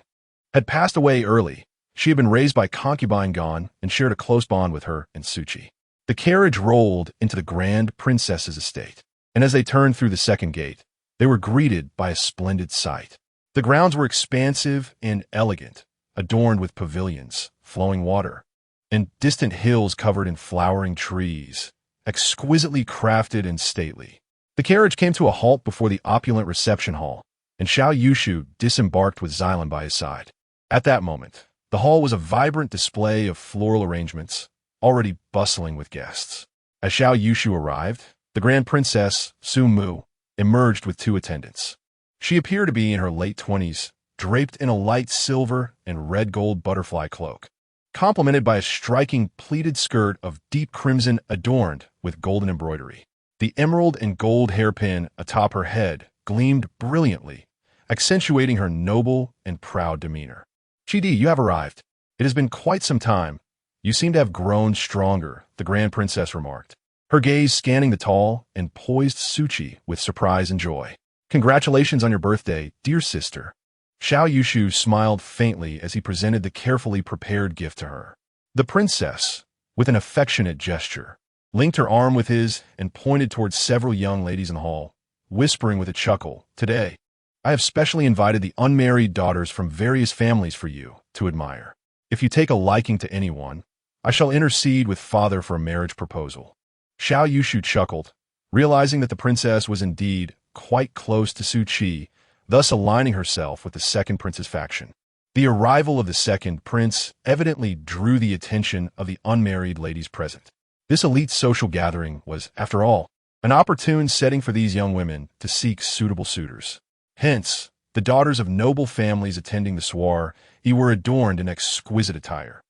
had passed away early, she had been raised by concubine Gon and shared a close bond with her and Suchi. The carriage rolled into the Grand Princess's estate, and as they turned through the second gate, they were greeted by a splendid sight. The grounds were expansive and elegant, adorned with pavilions, flowing water, and distant hills covered in flowering trees, exquisitely crafted and stately. The carriage came to a halt before the opulent reception hall, and Xiao Yushu disembarked with Xylan by his side. At that moment, the hall was a vibrant display of floral arrangements, already bustling with guests. As Xiao Yushu arrived, the Grand Princess, Su Mu, emerged with two attendants. She appeared to be in her late 20s, draped in a light silver and red gold butterfly cloak, complemented by a striking pleated skirt of deep crimson adorned with golden embroidery. The emerald and gold hairpin atop her head gleamed brilliantly, accentuating her noble and proud demeanor. "Chidi, you have arrived. It has been quite some time. You seem to have grown stronger," the Grand Princess remarked, her gaze scanning the tall and poised Suchi with surprise and joy. "Congratulations on your birthday, dear sister." Xiao Yushu smiled faintly as he presented the carefully prepared gift to her. The princess, with an affectionate gesture, linked her arm with his, and pointed towards several young ladies in the hall, whispering with a chuckle, "Today, I have specially invited the unmarried daughters from various families for you to admire. If you take a liking to anyone, I shall intercede with father for a marriage proposal." Xiao Yushu chuckled, realizing that the princess was indeed quite close to Su Qi, thus aligning herself with the second prince's faction. The arrival of the second prince evidently drew the attention of the unmarried ladies present. This elite social gathering was, after all, an opportune setting for these young women to seek suitable suitors. Hence, the daughters of noble families attending the soiree were adorned in exquisite attire,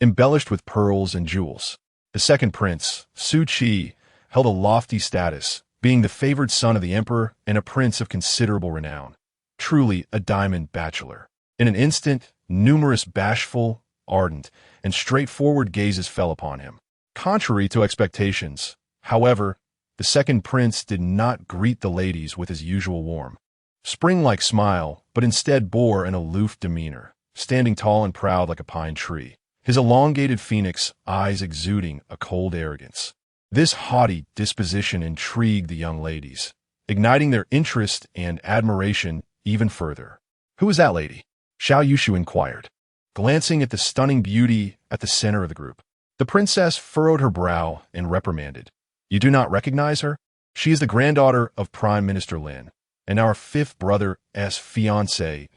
embellished with pearls and jewels. The second prince, Su Qi, held a lofty status, being the favored son of the emperor and a prince of considerable renown. Truly a diamond bachelor. In an instant, numerous bashful, ardent, and straightforward gazes fell upon him. Contrary to expectations, however, the second prince did not greet the ladies with his usual warm, spring-like smile, but instead bore an aloof demeanor, standing tall and proud like a pine tree, his elongated phoenix eyes exuding a cold arrogance. This haughty disposition intrigued the young ladies, igniting their interest and admiration even further. "Who is that lady?" Xiao Yushu inquired, glancing at the stunning beauty at the center of the group. The princess furrowed her brow and reprimanded. "You do not recognize her? She is the granddaughter of Prime Minister Lin, and our fifth brother's fiancé,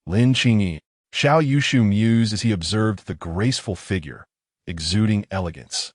Lin Qingyi." Xiao Yushu mused as he observed the graceful figure, exuding elegance,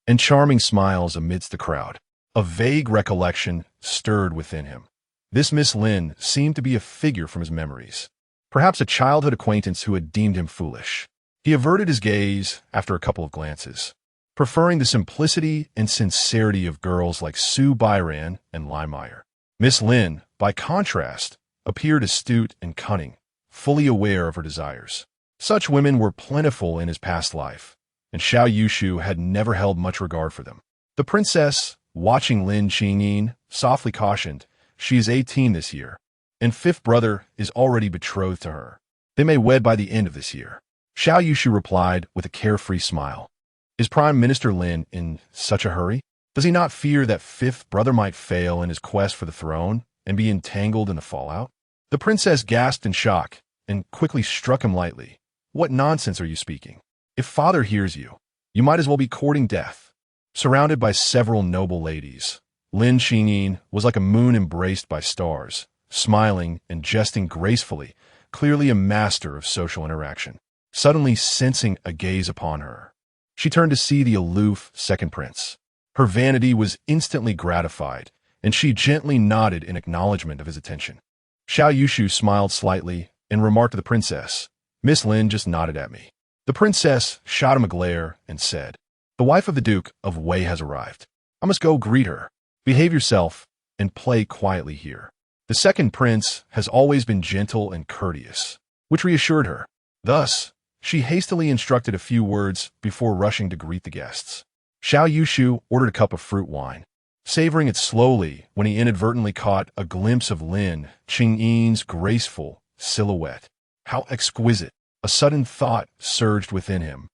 and charming smiles amidst the crowd. A vague recollection stirred within him. This Miss Lin seemed to be a figure from his memories, perhaps a childhood acquaintance who had deemed him foolish. He averted his gaze after a couple of glances, preferring the simplicity and sincerity of girls like Su Bairan and Lai Meyer. Miss Lin, by contrast, appeared astute and cunning, fully aware of her desires. Such women were plentiful in his past life, and Xiao Yushu had never held much regard for them. The princess, watching Lin Qingyin, softly cautioned, "She is 18 this year, and fifth brother is already betrothed to her. They may wed by the end of this year." Xiao Yushu replied with a carefree smile. "Is Prime Minister Lin in such a hurry? Does he not fear that fifth brother might fail in his quest for the throne and be entangled in the fallout?" The princess gasped in shock and quickly struck him lightly. "What nonsense are you speaking? If father hears you, you might as well be courting death." Surrounded by several noble ladies, Lin Qingyin was like a moon embraced by stars, smiling and jesting gracefully, clearly a master of social interaction. Suddenly sensing a gaze upon her, she turned to see the aloof second prince. Her vanity was instantly gratified, and she gently nodded in acknowledgement of his attention. Xiao Yushu smiled slightly and remarked to the princess, "Miss Lin just nodded at me." The princess shot him a glare and said, "The wife of the Duke of Wei has arrived. I must go greet her. Behave yourself and play quietly here." The second prince has always been gentle and courteous, which reassured her. Thus, she hastily instructed a few words before rushing to greet the guests. Xiao Yushu ordered a cup of fruit wine, savoring it slowly when he inadvertently caught a glimpse of Lin Qingyin's graceful silhouette. How exquisite! A sudden thought surged within him,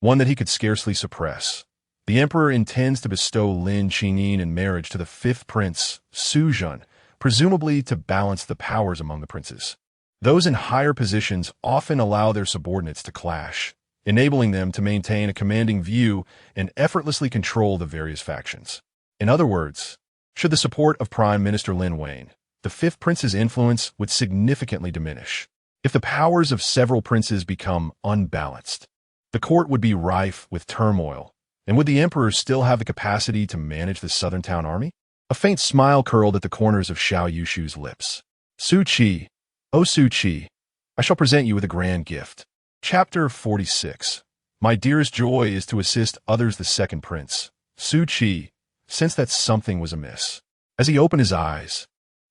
one that he could scarcely suppress. The emperor intends to bestow Lin Qingyin in marriage to the fifth prince, Su Zhen, presumably to balance the powers among the princes. Those in higher positions often allow their subordinates to clash, enabling them to maintain a commanding view and effortlessly control the various factions. In other words, should the support of Prime Minister Lin wane, the fifth prince's influence would significantly diminish. If the powers of several princes become unbalanced, the court would be rife with turmoil, and would the emperor still have the capacity to manage the southern town army? A faint smile curled at the corners of Xiao Yushu's lips. "Su Qi, oh Su Qi, I shall present you with a grand gift." Chapter 46. My dearest joy is to assist others. The second prince, Su Qi, sensed that something was amiss. As he opened his eyes,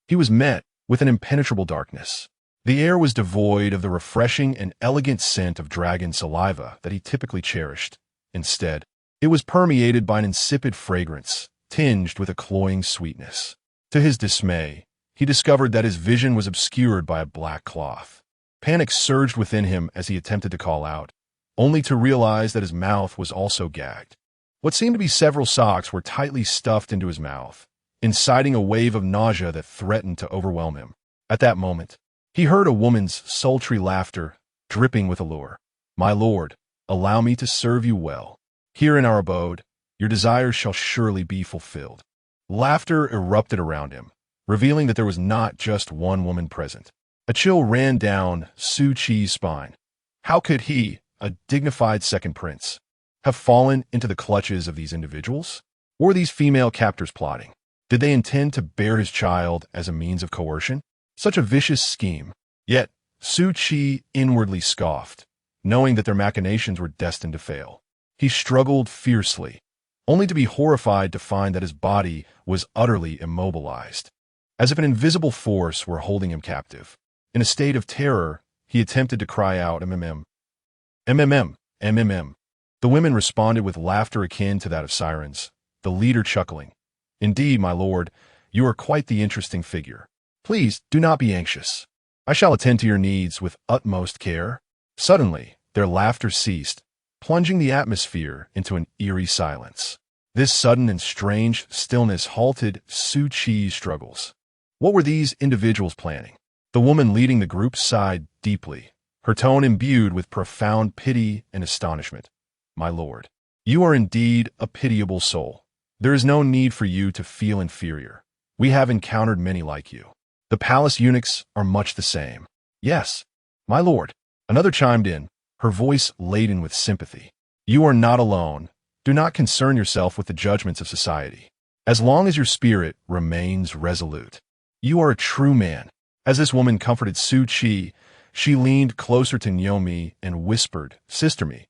he was met with an impenetrable darkness. The air was devoid of the refreshing and elegant scent of dragon saliva that he typically cherished. Instead, it was permeated by an insipid fragrance, tinged with a cloying sweetness. To his dismay, he discovered that his vision was obscured by a black cloth. Panic surged within him as he attempted to call out, only to realize that his mouth was also gagged. What seemed to be several socks were tightly stuffed into his mouth, inciting a wave of nausea that threatened to overwhelm him. At that moment, he heard a woman's sultry laughter, dripping with allure. "My lord, allow me to serve you well. Here in our abode, your desires shall surely be fulfilled." Laughter erupted around him, revealing that there was not just one woman present. A chill ran down Su Qi's spine. How could he, a dignified second prince, have fallen into the clutches of these individuals? Or were these female captors plotting? Did they intend to bear his child as a means of coercion? Such a vicious scheme. Yet, Su Qi inwardly scoffed, knowing that their machinations were destined to fail. He struggled fiercely, only to be horrified to find that his body was utterly immobilized, as if an invisible force were holding him captive. In a state of terror, he attempted to cry out, "MMM. MMM. MMM." The women responded with laughter akin to that of sirens, the leader chuckling. "Indeed, my lord, you are quite the interesting figure. Please do not be anxious. I shall attend to your needs with utmost care." Suddenly, their laughter ceased, plunging the atmosphere into an eerie silence. This sudden and strange stillness halted Su Qi's struggles. What were these individuals planning? The woman leading the group sighed deeply, her tone imbued with profound pity and astonishment. "My lord, you are indeed a pitiable soul. There is no need for you to feel inferior. We have encountered many like you. The palace eunuchs are much the same." "Yes, my lord," another chimed in, her voice laden with sympathy. "You are not alone. Do not concern yourself with the judgments of society. As long as your spirit remains resolute, you are a true man." As this woman comforted Su Qi, she leaned closer to Naomi and whispered, "Sister me,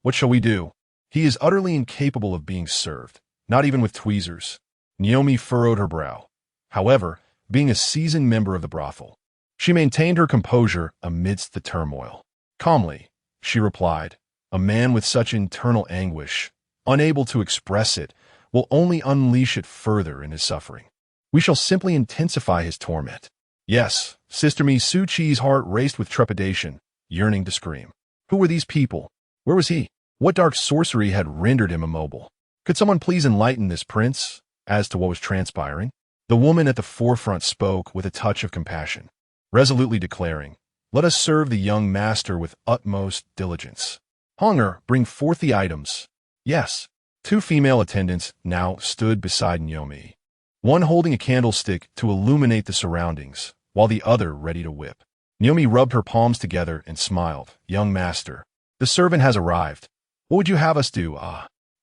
what shall we do? He is utterly incapable of being served, not even with tweezers." Naomi furrowed her brow. However, being a seasoned member of the brothel, she maintained her composure amidst the turmoil. Calmly, she replied, "A man with such internal anguish, unable to express it, will only unleash it further in his suffering. We shall simply intensify his torment." "Yes, sister me." Su Qi's heart raced with trepidation, yearning to scream. Who were these people? Where was he? What dark sorcery had rendered him immobile? Could someone please enlighten this prince as to what was transpiring? The woman at the forefront spoke with a touch of compassion, resolutely declaring, "Let us serve the young master with utmost diligence. Hunger, bring forth the items." Yes. Two female attendants now stood beside Naomi, one holding a candlestick to illuminate the surroundings, while the other ready to whip. Naomi rubbed her palms together and smiled. "Young master, the servant has arrived. What would you have us do?"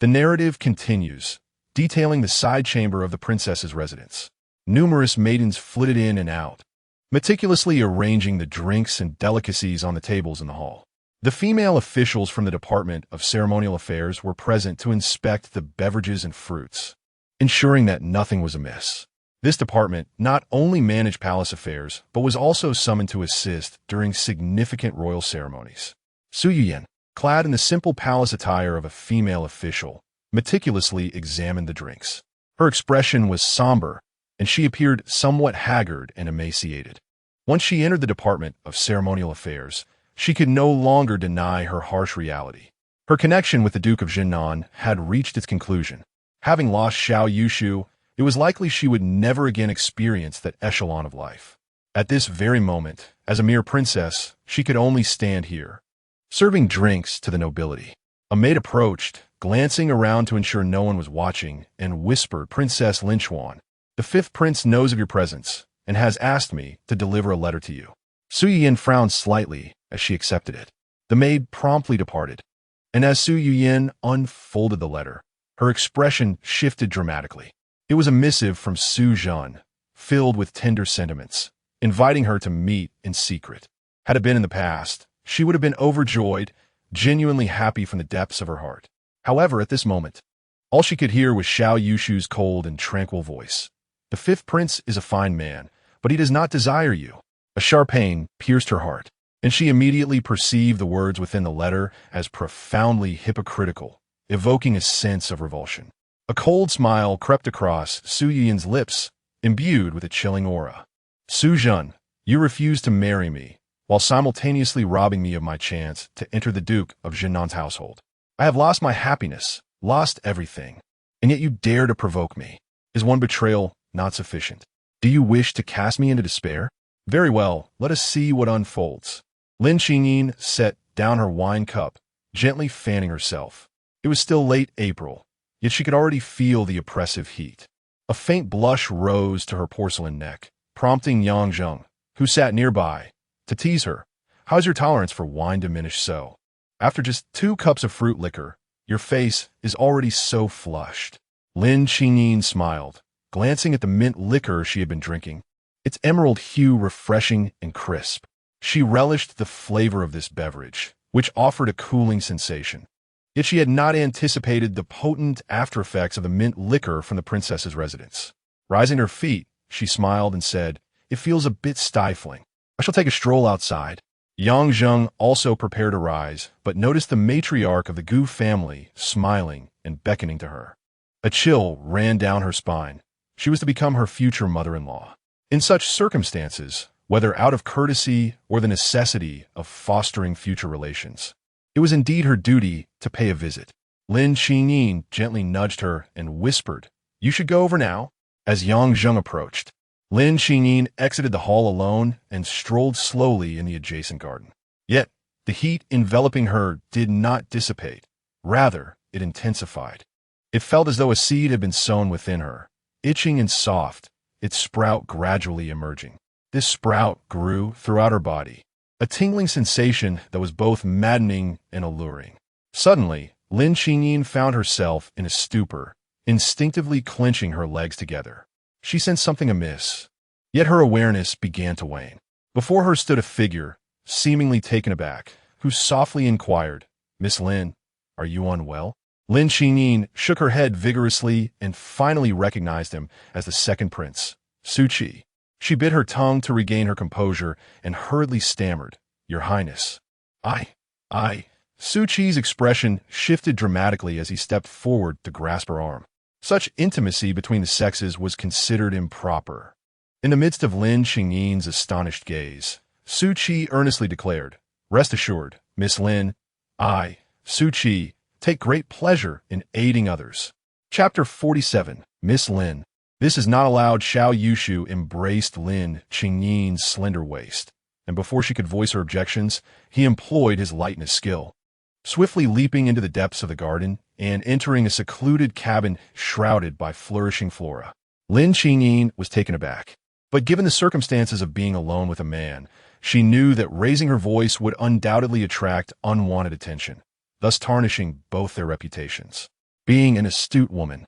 The narrative continues, detailing the side chamber of the princess's residence. Numerous maidens flitted in and out, meticulously arranging the drinks and delicacies on the tables in the hall. The female officials from the Department of Ceremonial Affairs were present to inspect the beverages and fruits, ensuring that nothing was amiss. This department not only managed palace affairs, but was also summoned to assist during significant royal ceremonies. Su Yuyan, clad in the simple palace attire of a female official, meticulously examined the drinks. Her expression was somber, and she appeared somewhat haggard and emaciated. Once she entered the Department of Ceremonial Affairs, she could no longer deny her harsh reality. Her connection with the Duke of Zhennan had reached its conclusion. Having lost Xiao Yushu, it was likely she would never again experience that echelon of life. At this very moment, as a mere princess, she could only stand here, serving drinks to the nobility. A maid approached, glancing around to ensure no one was watching, and whispered, "Princess Linchuan, the fifth prince knows of your presence and has asked me to deliver a letter to you." Su Yuyan frowned slightly as she accepted it. The maid promptly departed, and as Su Yuyan unfolded the letter, her expression shifted dramatically. It was a missive from Su Zhen, filled with tender sentiments, inviting her to meet in secret. Had it been in the past, she would have been overjoyed, genuinely happy from the depths of her heart. However, at this moment, all she could hear was Xiao Yushu's cold and tranquil voice. "The fifth prince is a fine man, but he does not desire you." A sharp pain pierced her heart, and she immediately perceived the words within the letter as profoundly hypocritical, evoking a sense of revulsion. A cold smile crept across Su Yuyan's lips, imbued with a chilling aura. "Su Zhen, you refuse to marry me, while simultaneously robbing me of my chance to enter the Duke of Zhennan's household. I have lost my happiness, lost everything, and yet you dare to provoke me. Is one betrayal not sufficient? Do you wish to cast me into despair? Very well, let us see what unfolds. Lin Qingyin set down her wine cup, gently fanning herself. It was still late April, yet she could already feel the oppressive heat. A faint blush rose to her porcelain neck, prompting Yang Zheng, who sat nearby, to tease her. How's your tolerance for wine diminished so? After just 2 cups of fruit liquor, your face is already so flushed. Lin Qingyin smiled, glancing at the mint liquor she had been drinking, its emerald hue refreshing and crisp. She relished the flavor of this beverage, which offered a cooling sensation. Yet she had not anticipated the potent after-effects of the mint liquor from the princess's residence. Rising to her feet, she smiled and said, "It feels a bit stifling. I shall take a stroll outside." Yang Zheng also prepared to rise, but noticed the matriarch of the Gu family smiling and beckoning to her. A chill ran down her spine. She was to become her future mother-in-law. In such circumstances, whether out of courtesy or the necessity of fostering future relations, it was indeed her duty to pay a visit. Lin Qingyin gently nudged her and whispered, "You should go over now." As Yang Zheng approached, Lin Qingyin exited the hall alone and strolled slowly in the adjacent garden. Yet, the heat enveloping her did not dissipate. Rather, it intensified. It felt as though a seed had been sown within her, itching and soft, its sprout gradually emerging. This sprout grew throughout her body, a tingling sensation that was both maddening and alluring. Suddenly, Lin Qingyin found herself in a stupor, instinctively clenching her legs together. She sensed something amiss, yet her awareness began to wane. Before her stood a figure, seemingly taken aback, who softly inquired, "Miss Lin, are you unwell?" Lin Qingyin shook her head vigorously and finally recognized him as the second prince, Su Qi. She bit her tongue to regain her composure and hurriedly stammered, "Your Highness." I. Su Qi's expression shifted dramatically as he stepped forward to grasp her arm. Such intimacy between the sexes was considered improper. In the midst of Lin Qingyin's astonished gaze, Su Qi earnestly declared, "Rest assured, Miss Lin, I, Su Qi, take great pleasure in aiding others." Chapter 47. Miss Lin. This is not allowed. Xiao Yushu embraced Lin Qingyin's slender waist, and before she could voice her objections, he employed his lightness skill. Swiftly leaping into the depths of the garden and entering a secluded cabin shrouded by flourishing flora, Lin Qingyin was taken aback. But given the circumstances of being alone with a man, she knew that raising her voice would undoubtedly attract unwanted attention, thus tarnishing both their reputations. Being an astute woman,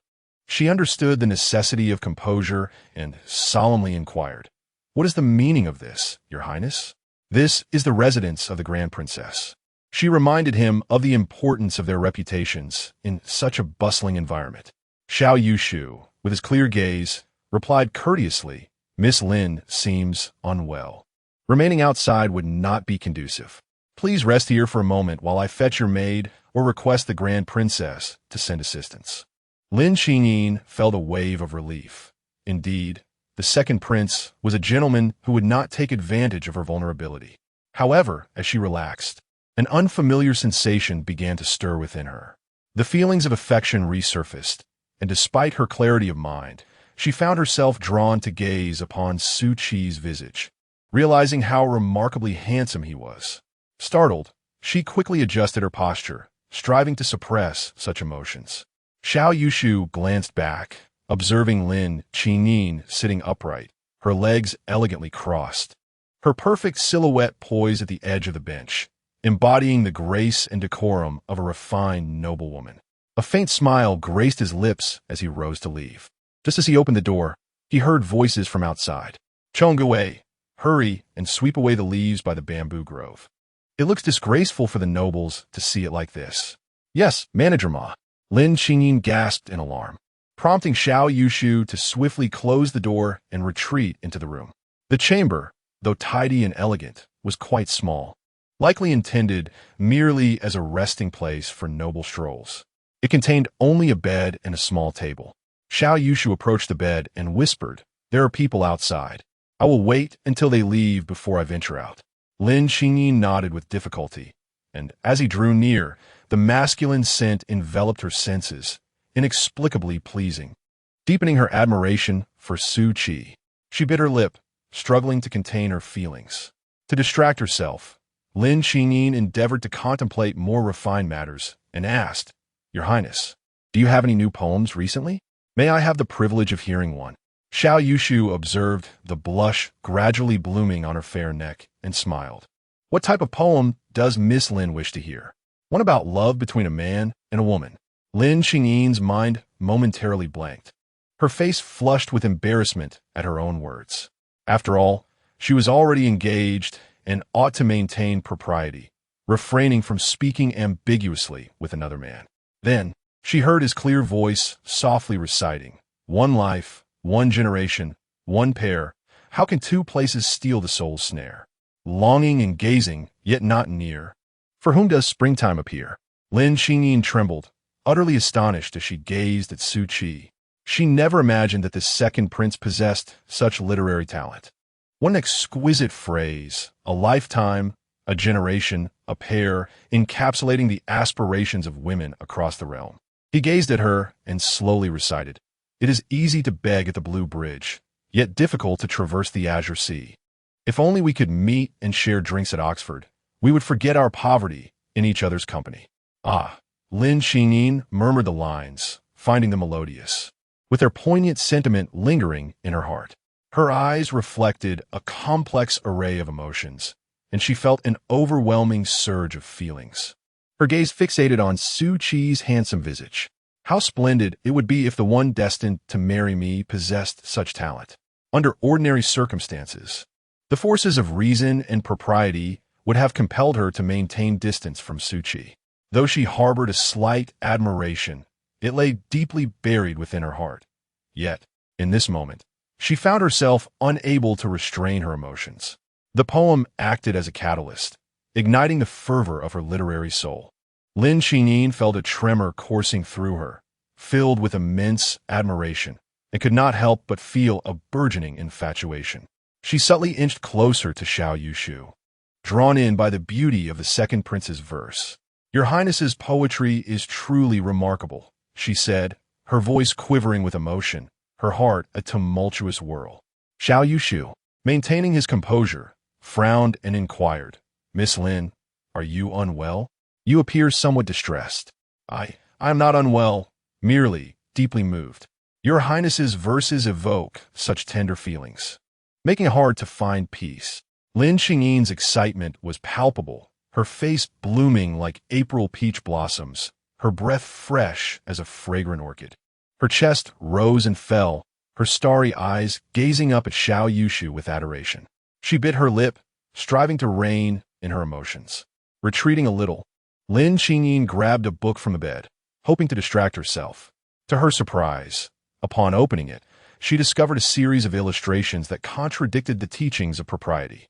she understood the necessity of composure and solemnly inquired, "What is the meaning of this, Your Highness?" "This is the residence of the Grand Princess." She reminded him of the importance of their reputations in such a bustling environment. Xiao Yushu, with his clear gaze, replied courteously, "Miss Lin seems unwell. Remaining outside would not be conducive. Please rest here for a moment while I fetch your maid or request the Grand Princess to send assistance." Lin Qingyin felt a wave of relief. Indeed, the second prince was a gentleman who would not take advantage of her vulnerability. However, as she relaxed, an unfamiliar sensation began to stir within her. The feelings of affection resurfaced, and despite her clarity of mind, she found herself drawn to gaze upon Su Qi's visage, realizing how remarkably handsome he was. Startled, she quickly adjusted her posture, striving to suppress such emotions. Xiao Yushu glanced back, observing Lin Qingyin sitting upright, her legs elegantly crossed, her perfect silhouette poised at the edge of the bench, embodying the grace and decorum of a refined noblewoman. A faint smile graced his lips as he rose to leave. Just as he opened the door, he heard voices from outside. "Chongguwei, hurry and sweep away the leaves by the bamboo grove. It looks disgraceful for the nobles to see it like this." "Yes, Manager Ma." Lin Qingyin gasped in alarm, prompting Xiao Yushu to swiftly close the door and retreat into the room. The chamber, though tidy and elegant, was quite small, likely intended merely as a resting place for noble strolls. It contained only a bed and a small table. Xiao Yushu approached the bed and whispered, "There are people outside. I will wait until they leave before I venture out." Lin Qingyin nodded with difficulty, and as he drew near, The masculine scent enveloped her senses, inexplicably pleasing, deepening her admiration for Su Qi. She bit her lip, struggling to contain her feelings. To distract herself, Lin Qingyin endeavored to contemplate more refined matters and asked, "Your Highness, do you have any new poems recently? May I have the privilege of hearing one?" Xiao Yushu observed the blush gradually blooming on her fair neck and smiled. "What type of poem does Miss Lin wish to hear? One about love between a man and a woman?" Lin Qingyin's mind momentarily blanked. Her face flushed with embarrassment at her own words. After all, she was already engaged and ought to maintain propriety, refraining from speaking ambiguously with another man. Then, she heard his clear voice softly reciting, "One life, one generation, one pair. How can two places steal the soul's snare? Longing and gazing, yet not near. For whom does springtime appear?" Lin Qingyin trembled, utterly astonished as she gazed at Su Qi. She never imagined that this second prince possessed such literary talent. What an exquisite phrase, a lifetime, a generation, a pair, encapsulating the aspirations of women across the realm. He gazed at her and slowly recited, "It is easy to beg at the Blue Bridge, yet difficult to traverse the Azure Sea. If only we could meet and share drinks at Oxford, we would forget our poverty in each other's company." Ah, Lin Qingyin murmured the lines, finding them melodious, with their poignant sentiment lingering in her heart. Her eyes reflected a complex array of emotions, and she felt an overwhelming surge of feelings. Her gaze fixated on Su Qi's handsome visage. How splendid it would be if the one destined to marry me possessed such talent. Under ordinary circumstances, the forces of reason and propriety would have compelled her to maintain distance from Su Qi. Though she harbored a slight admiration, it lay deeply buried within her heart. Yet, in this moment, she found herself unable to restrain her emotions. The poem acted as a catalyst, igniting the fervor of her literary soul. Lin Qingyin felt a tremor coursing through her, filled with immense admiration, and could not help but feel a burgeoning infatuation. She subtly inched closer to Xiao Yushu, drawn in by the beauty of the second prince's verse. "Your Highness's poetry is truly remarkable," she said, her voice quivering with emotion, her heart a tumultuous whirl. Xiao Yushu, maintaining his composure, frowned and inquired, "Miss Lin, are you unwell? You appear somewhat distressed." I am not unwell, merely deeply moved. Your Highness's verses evoke such tender feelings, making it hard to find peace." Lin Qingyin's excitement was palpable, her face blooming like April peach blossoms, her breath fresh as a fragrant orchid. Her chest rose and fell, her starry eyes gazing up at Xiao Yushu with adoration. She bit her lip, striving to rein in her emotions. Retreating a little, Lin Qingyin grabbed a book from the bed, hoping to distract herself. To her surprise, upon opening it, she discovered a series of illustrations that contradicted the teachings of propriety.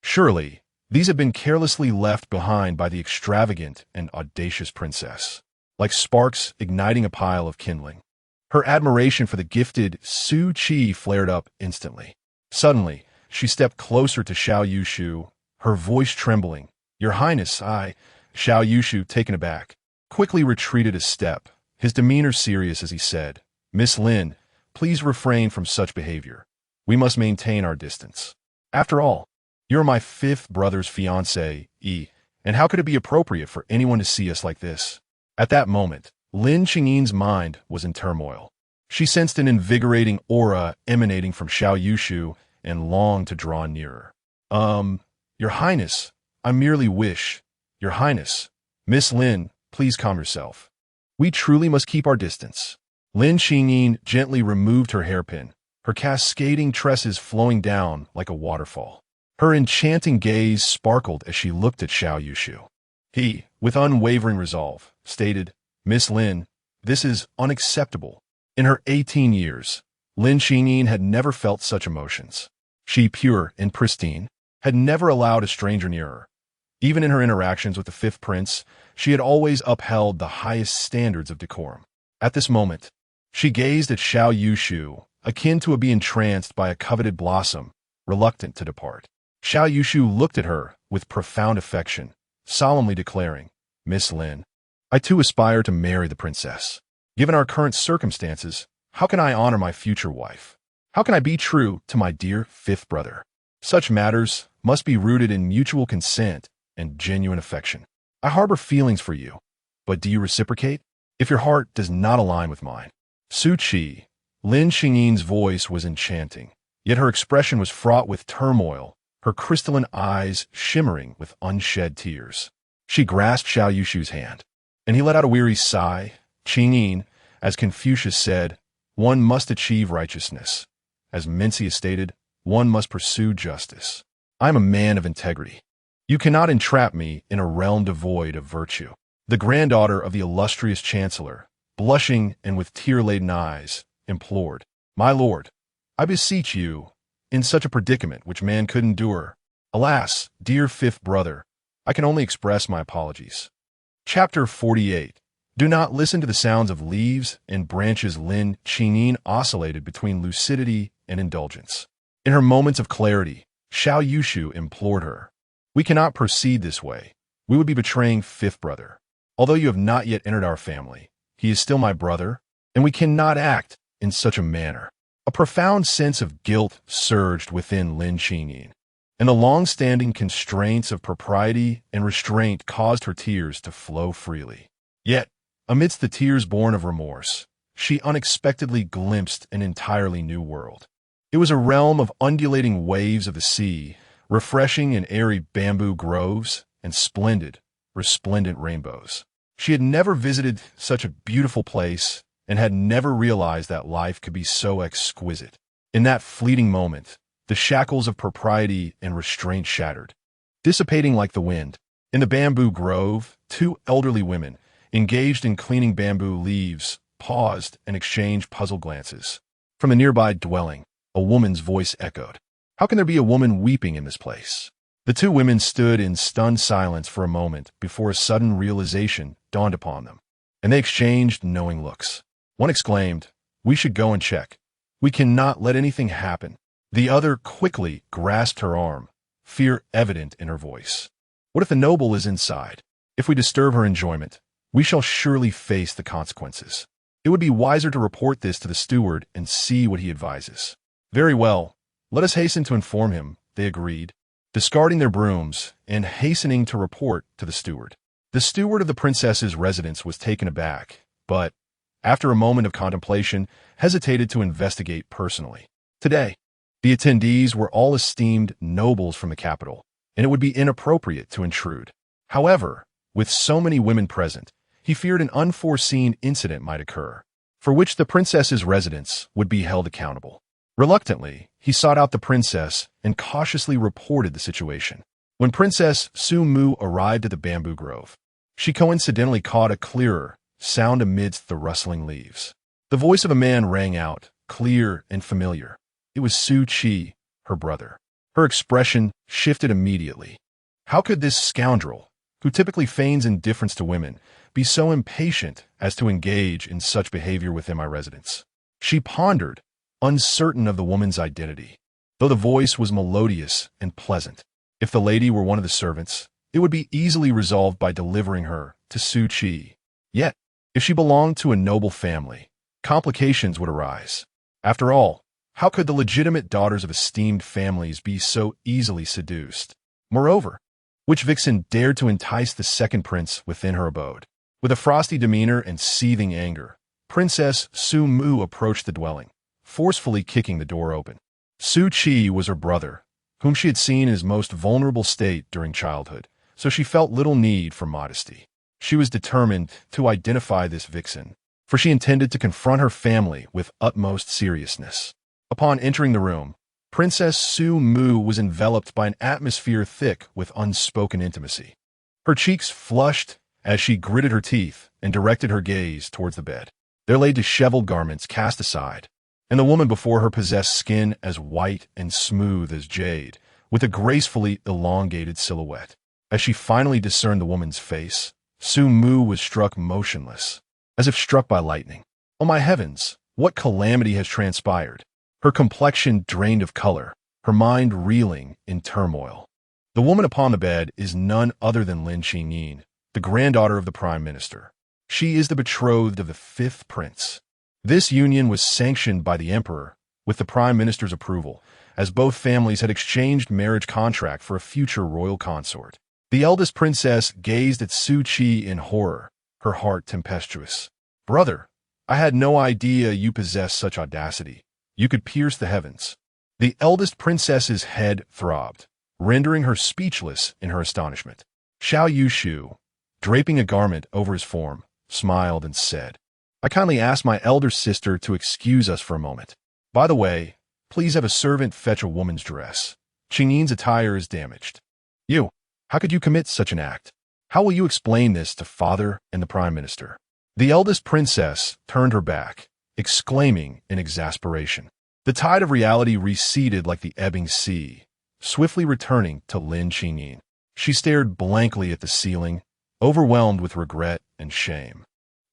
Surely, these had been carelessly left behind by the extravagant and audacious princess, like sparks igniting a pile of kindling. Her admiration for the gifted Su Qi flared up instantly. Suddenly, she stepped closer to Xiao Yushu, her voice trembling. "Your Highness, I—" Xiao Yushu, taken aback, quickly retreated a step, his demeanor serious as he said, "Miss Lin, please refrain from such behavior. We must maintain our distance. After all, you're my fifth brother's fiancée, and how could it be appropriate for anyone to see us like this?" At that moment, Lin Qingyin's mind was in turmoil. She sensed an invigorating aura emanating from Xiao Yushu and longed to draw nearer. Your Highness, I merely wish— Your Highness, Miss Lin, please calm yourself. We truly must keep our distance." Lin Qingyin gently removed her hairpin, her cascading tresses flowing down like a waterfall. Her enchanting gaze sparkled as she looked at Xiao Yushu. He, with unwavering resolve, stated, "Miss Lin, this is unacceptable." In her 18 years, Lin Qingyin had never felt such emotions. She, pure and pristine, had never allowed a stranger near her. Even in her interactions with the fifth prince, she had always upheld the highest standards of decorum. At this moment, she gazed at Xiao Yushu, akin to a bee entranced by a coveted blossom, reluctant to depart. Xiao Yushu looked at her with profound affection, solemnly declaring, "Miss Lin, I too aspire to marry the princess. Given our current circumstances, how can I honor my future wife? How can I be true to my dear fifth brother? Such matters must be rooted in mutual consent and genuine affection. I harbor feelings for you, but do you reciprocate? If your heart does not align with mine. Su Qi, Lin Xingyin's voice was enchanting, yet her expression was fraught with turmoil, her crystalline eyes shimmering with unshed tears. She grasped Xiao Yushu's hand, and he let out a weary sigh. Qingyin, as Confucius said, one must achieve righteousness. As Mencius stated, one must pursue justice. I am a man of integrity. You cannot entrap me in a realm devoid of virtue. The granddaughter of the illustrious chancellor, blushing and with tear-laden eyes, implored, "My lord, I beseech you, in such a predicament which man could endure. Alas, dear fifth brother, I can only express my apologies." Chapter 48. Do not listen to the sounds of leaves and branches. Lin Qingyin oscillated between lucidity and indulgence. In her moments of clarity, Xiao Yushu implored her, "We cannot proceed this way. We would be betraying fifth brother. Although you have not yet entered our family, he is still my brother, and we cannot act in such a manner." A profound sense of guilt surged within Lin Qingyin, and the long-standing constraints of propriety and restraint caused her tears to flow freely. Yet, amidst the tears born of remorse, she unexpectedly glimpsed an entirely new world. It was a realm of undulating waves of the sea, refreshing and airy bamboo groves, and splendid, resplendent rainbows. She had never visited such a beautiful place and had never realized that life could be so exquisite. In that fleeting moment, the shackles of propriety and restraint shattered, dissipating like the wind. In the bamboo grove, two elderly women, engaged in cleaning bamboo leaves, paused and exchanged puzzled glances. From the nearby dwelling, a woman's voice echoed, "How can there be a woman weeping in this place?" The two women stood in stunned silence for a moment before a sudden realization dawned upon them, and they exchanged knowing looks. One exclaimed, "We should go and check. We cannot let anything happen." The other quickly grasped her arm, fear evident in her voice. "What if the noble is inside? If we disturb her enjoyment, we shall surely face the consequences. It would be wiser to report this to the steward and see what he advises." "Very well. Let us hasten to inform him," they agreed, discarding their brooms and hastening to report to the steward. The steward of the princess's residence was taken aback, but, after a moment of contemplation, hesitated to investigate personally. Today, the attendees were all esteemed nobles from the capital, and it would be inappropriate to intrude. However, with so many women present, he feared an unforeseen incident might occur, for which the princess's residence would be held accountable. Reluctantly, he sought out the princess and cautiously reported the situation. When Princess Su Mu arrived at the bamboo grove, she coincidentally caught a clearer sound amidst the rustling leaves. The voice of a man rang out, clear and familiar. It was Su Qi, her brother. Her expression shifted immediately. How could this scoundrel, who typically feigns indifference to women, be so impatient as to engage in such behavior within my residence? She pondered, uncertain of the woman's identity. Though the voice was melodious and pleasant, if the lady were one of the servants, it would be easily resolved by delivering her to Su Qi. Yet, if she belonged to a noble family, complications would arise. After all, how could the legitimate daughters of esteemed families be so easily seduced? Moreover, which vixen dared to entice the second prince within her abode? With a frosty demeanor and seething anger, Princess Su Mu approached the dwelling, forcefully kicking the door open. Su Qi was her brother, whom she had seen in his most vulnerable state during childhood, so she felt little need for modesty. She was determined to identify this vixen, for she intended to confront her family with utmost seriousness. Upon entering the room, Princess Su Mu was enveloped by an atmosphere thick with unspoken intimacy. Her cheeks flushed as she gritted her teeth and directed her gaze towards the bed. There lay disheveled garments cast aside, and the woman before her possessed skin as white and smooth as jade, with a gracefully elongated silhouette. As she finally discerned the woman's face, Su Mu was struck motionless, as if struck by lightning. Oh my heavens, what calamity has transpired? Her complexion drained of color, her mind reeling in turmoil. The woman upon the bed is none other than Lin Qingyin, the granddaughter of the prime minister. She is the betrothed of the fifth prince. This union was sanctioned by the emperor, with the prime minister's approval, as both families had exchanged marriage contract for a future royal consort. The eldest princess gazed at Su Qi in horror, her heart tempestuous. "Brother, I had no idea you possessed such audacity. You could pierce the heavens." The eldest princess's head throbbed, rendering her speechless in her astonishment. Xiao Yushu, draping a garment over his form, smiled and said, "I kindly ask my elder sister to excuse us for a moment. By the way, please have a servant fetch a woman's dress. Qingyin's attire is damaged." "You, how could you commit such an act? How will you explain this to father and the prime minister?" The eldest princess turned her back, exclaiming in exasperation. The tide of reality receded like the ebbing sea, swiftly returning to Lin Qingyin. She stared blankly at the ceiling, overwhelmed with regret and shame,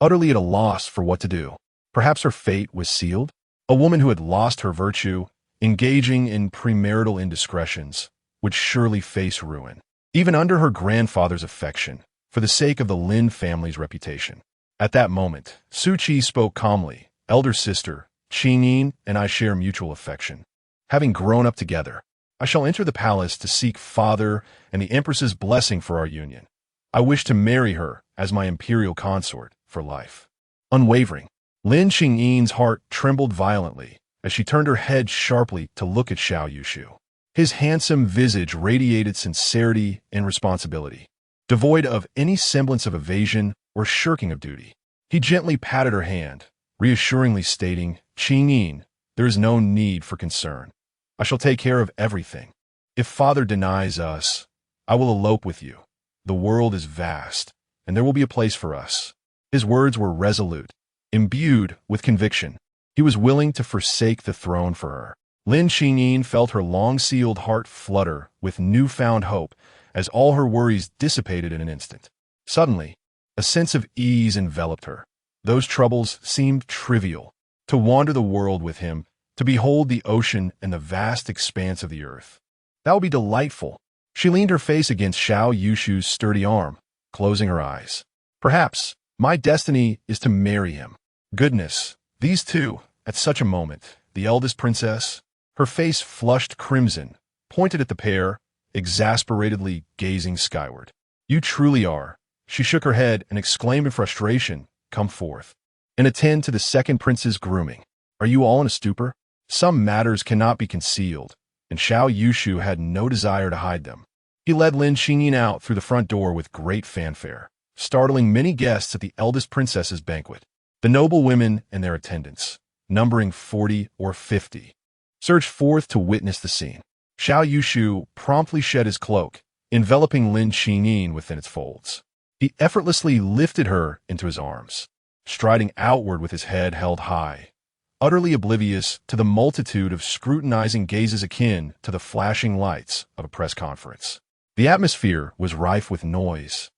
utterly at a loss for what to do. Perhaps her fate was sealed? A woman who had lost her virtue, engaging in premarital indiscretions, would surely face ruin, even under her grandfather's affection, for the sake of the Lin family's reputation. At that moment, Su Qi spoke calmly. "Elder sister, Qingyin and I share mutual affection. Having grown up together, I shall enter the palace to seek father and the empress's blessing for our union. I wish to marry her as my imperial consort for life." Unwavering, Lin Qingyin's heart trembled violently as she turned her head sharply to look at Xiao Yushu. His handsome visage radiated sincerity and responsibility, devoid of any semblance of evasion or shirking of duty. He gently patted her hand, reassuringly stating, "Qingyin, there is no need for concern. I shall take care of everything. If father denies us, I will elope with you. The world is vast, and there will be a place for us." His words were resolute, imbued with conviction. He was willing to forsake the throne for her. Lin Qingyin felt her long-sealed heart flutter with newfound hope as all her worries dissipated in an instant. Suddenly, a sense of ease enveloped her. Those troubles seemed trivial. To wander the world with him, to behold the ocean and the vast expanse of the earth. That would be delightful. She leaned her face against Xiao Yushu's sturdy arm, closing her eyes. "Perhaps my destiny is to marry him." Goodness, these two, at such a moment, the eldest princess, her face flushed crimson, pointed at the pair, exasperatedly gazing skyward. "You truly are." She shook her head and exclaimed in frustration, "Come forth and attend to the second prince's grooming. Are you all in a stupor? Some matters cannot be concealed," and Xiao Yushu had no desire to hide them. He led Lin Qingyin out through the front door with great fanfare, startling many guests at the eldest princess's banquet. The noble women and their attendants, numbering 40 or 50, surged forth to witness the scene. Xiao Yushu promptly shed his cloak, enveloping Lin Qingyin within its folds. He effortlessly lifted her into his arms, striding outward with his head held high, utterly oblivious to the multitude of scrutinizing gazes akin to the flashing lights of a press conference. The atmosphere was rife with noise,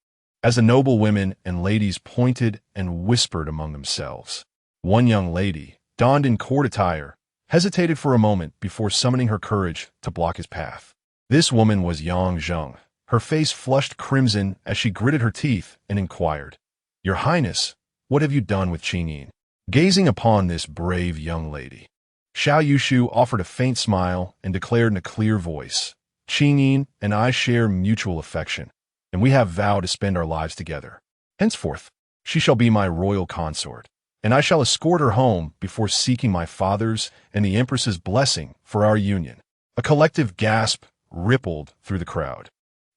as the noble women and ladies pointed and whispered among themselves. One young lady, donned in court attire, hesitated for a moment before summoning her courage to block his path. This woman was Yang Zheng. Her face flushed crimson as she gritted her teeth and inquired, "Your Highness, what have you done with Qingyin?" Gazing upon this brave young lady, Xiao Yushu offered a faint smile and declared in a clear voice, "Qingyin and I share mutual affection, and we have vowed to spend our lives together. Henceforth, she shall be my royal consort, and I shall escort her home before seeking my father's and the Empress's blessing for our union." A collective gasp rippled through the crowd,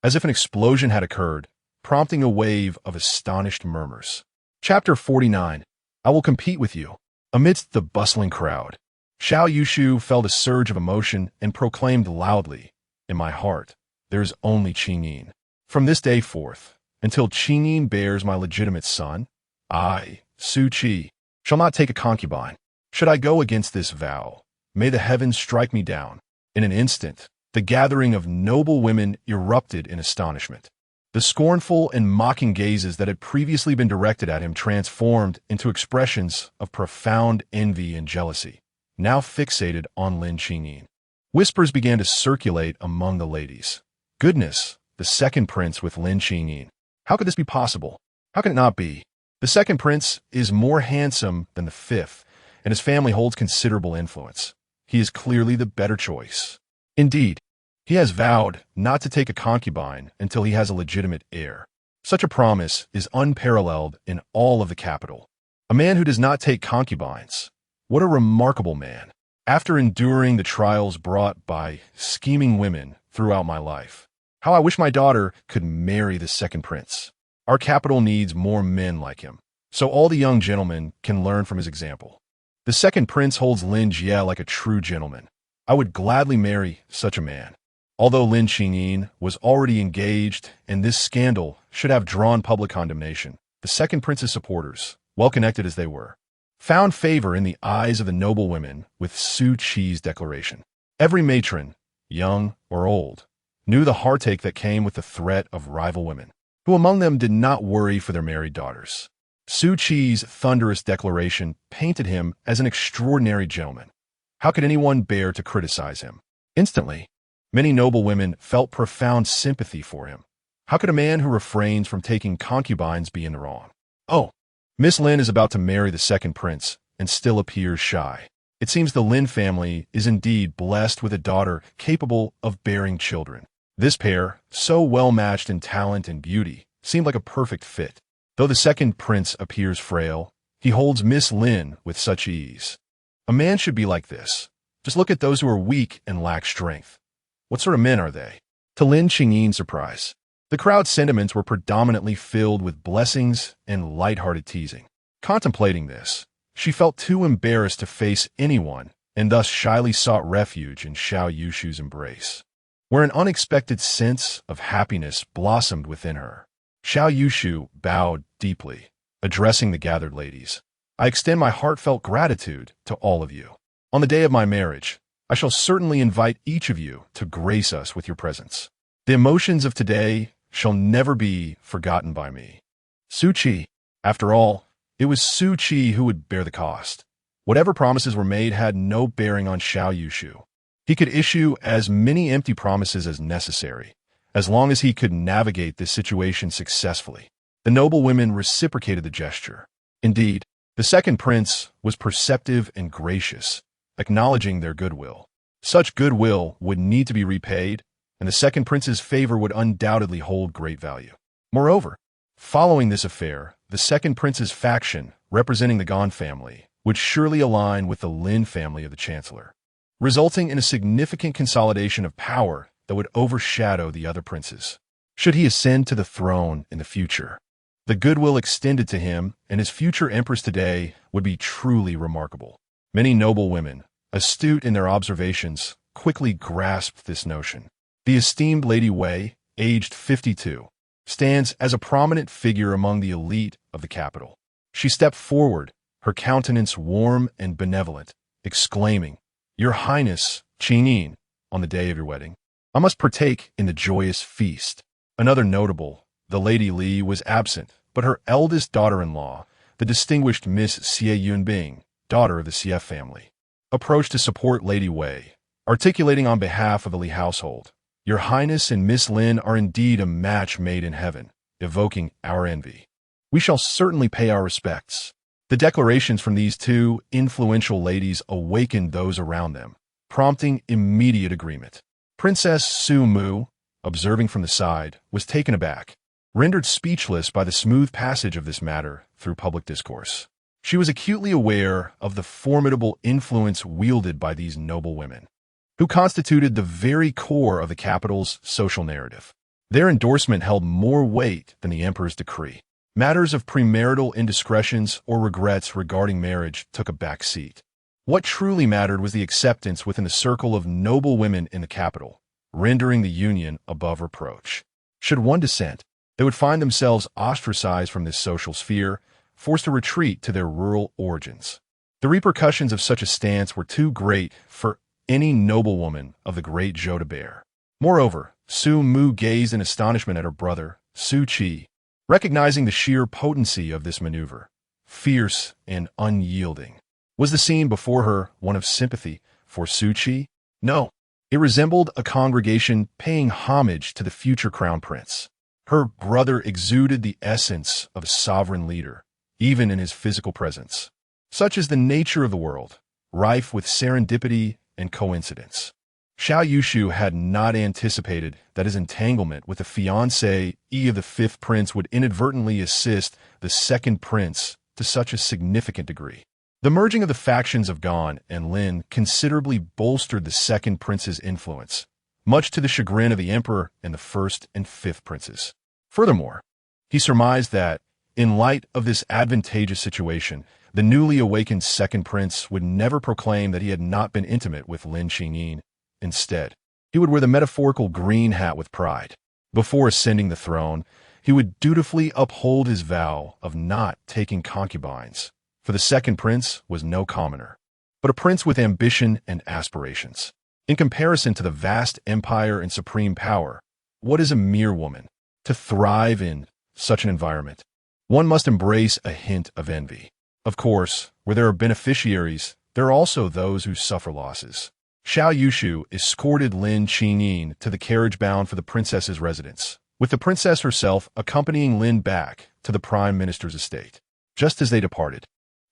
as if an explosion had occurred, prompting a wave of astonished murmurs. Chapter 49. I will compete with you. Amidst the bustling crowd, Xiao Yushu felt a surge of emotion and proclaimed loudly, "In my heart, there is only Qingyin. From this day forth, until Qingyin bears my legitimate son, I, Su Qi, shall not take a concubine. Should I go against this vow, may the heavens strike me down." In an instant, the gathering of noble women erupted in astonishment. The scornful and mocking gazes that had previously been directed at him transformed into expressions of profound envy and jealousy, now fixated on Lin Qingyin. Whispers began to circulate among the ladies. Goodness, the second prince with Lin Qingyin. How could this be possible? How could it not be? The second prince is more handsome than the fifth, and his family holds considerable influence. He is clearly the better choice. Indeed, he has vowed not to take a concubine until he has a legitimate heir. Such a promise is unparalleled in all of the capital. A man who does not take concubines. What a remarkable man. After enduring the trials brought by scheming women throughout my life, how I wish my daughter could marry the second prince. Our capital needs more men like him, so all the young gentlemen can learn from his example. The second prince holds Lin Jie like a true gentleman. I would gladly marry such a man. Although Lin Qingyin was already engaged and this scandal should have drawn public condemnation, the second prince's supporters, well connected as they were, found favor in the eyes of the noble women with Su Qi's declaration. Every matron, young or old, knew the heartache that came with the threat of rival women, who among them did not worry for their married daughters. Su Qi's thunderous declaration painted him as an extraordinary gentleman. How could anyone bear to criticize him? Instantly, many noble women felt profound sympathy for him. How could a man who refrains from taking concubines be in the wrong? Oh, Miss Lin is about to marry the second prince and still appears shy. It seems the Lin family is indeed blessed with a daughter capable of bearing children. This pair, so well matched in talent and beauty, seemed like a perfect fit. Though the second prince appears frail, he holds Miss Lin with such ease. A man should be like this. Just look at those who are weak and lack strength. What sort of men are they? To Lin Qingyin's surprise, the crowd's sentiments were predominantly filled with blessings and light-hearted teasing. Contemplating this, she felt too embarrassed to face anyone and thus shyly sought refuge in Xiao Yushu's embrace, where an unexpected sense of happiness blossomed within her. Xiao Yushu bowed deeply, addressing the gathered ladies. I extend my heartfelt gratitude to all of you. On the day of my marriage, I shall certainly invite each of you to grace us with your presence. The emotions of today shall never be forgotten by me. Su Qi. After all, it was Su Qi who would bear the cost. Whatever promises were made had no bearing on Xiao Yushu. He could issue as many empty promises as necessary, as long as he could navigate this situation successfully. The noble women reciprocated the gesture. Indeed, the second prince was perceptive and gracious, acknowledging their goodwill. Such goodwill would need to be repaid, and the second prince's favor would undoubtedly hold great value. Moreover, following this affair, the second prince's faction, representing the Gan family, would surely align with the Lin family of the chancellor, resulting in a significant consolidation of power that would overshadow the other princes. Should he ascend to the throne in the future, the goodwill extended to him and his future empress today would be truly remarkable. Many noble women, astute in their observations, quickly grasped this notion. The esteemed Lady Wei, aged 52, stands as a prominent figure among the elite of the capital. She stepped forward, her countenance warm and benevolent, exclaiming, "Your Highness, Qingyin, on the day of your wedding, I must partake in the joyous feast." Another notable, the Lady Li, was absent, but her eldest daughter-in-law, the distinguished Miss Xie Yunbing, daughter of the Xie family, approached to support Lady Wei, articulating on behalf of the Li household, "Your Highness and Miss Lin are indeed a match made in heaven, evoking our envy. We shall certainly pay our respects." The declarations from these two influential ladies awakened those around them, prompting immediate agreement. Princess Su Mu, observing from the side, was taken aback, rendered speechless by the smooth passage of this matter through public discourse. She was acutely aware of the formidable influence wielded by these noble women, who constituted the very core of the capital's social narrative. Their endorsement held more weight than the emperor's decree. Matters of premarital indiscretions or regrets regarding marriage took a back seat. What truly mattered was the acceptance within the circle of noble women in the capital, rendering the union above reproach. Should one dissent, they would find themselves ostracized from this social sphere, forced to retreat to their rural origins. The repercussions of such a stance were too great for any noblewoman of the Great Zhou to bear. Moreover, Su Mu gazed in astonishment at her brother, Su Qi, recognizing the sheer potency of this maneuver. Fierce and unyielding. Was the scene before her one of sympathy for Su Qi? No. It resembled a congregation paying homage to the future crown prince. Her brother exuded the essence of a sovereign leader, even in his physical presence. Such is the nature of the world, rife with serendipity and coincidence. Xiao Yushu had not anticipated that his entanglement with the fiancée of the fifth prince would inadvertently assist the second prince to such a significant degree. The merging of the factions of Gan and Lin considerably bolstered the second prince's influence, much to the chagrin of the emperor and the first and fifth princes. Furthermore, he surmised that, in light of this advantageous situation, the newly awakened second prince would never proclaim that he had not been intimate with Lin Qingyin. Instead, he would wear the metaphorical green hat with pride. Before ascending the throne, he would dutifully uphold his vow of not taking concubines, for the second prince was no commoner, but a prince with ambition and aspirations. In comparison to the vast empire and supreme power, what is a mere woman? To thrive in such an environment, one must embrace a hint of envy. Of course, where there are beneficiaries, there are also those who suffer losses. Xiao Yushu escorted Lin Qingyin to the carriage bound for the princess's residence, with the princess herself accompanying Lin back to the prime minister's estate. Just as they departed,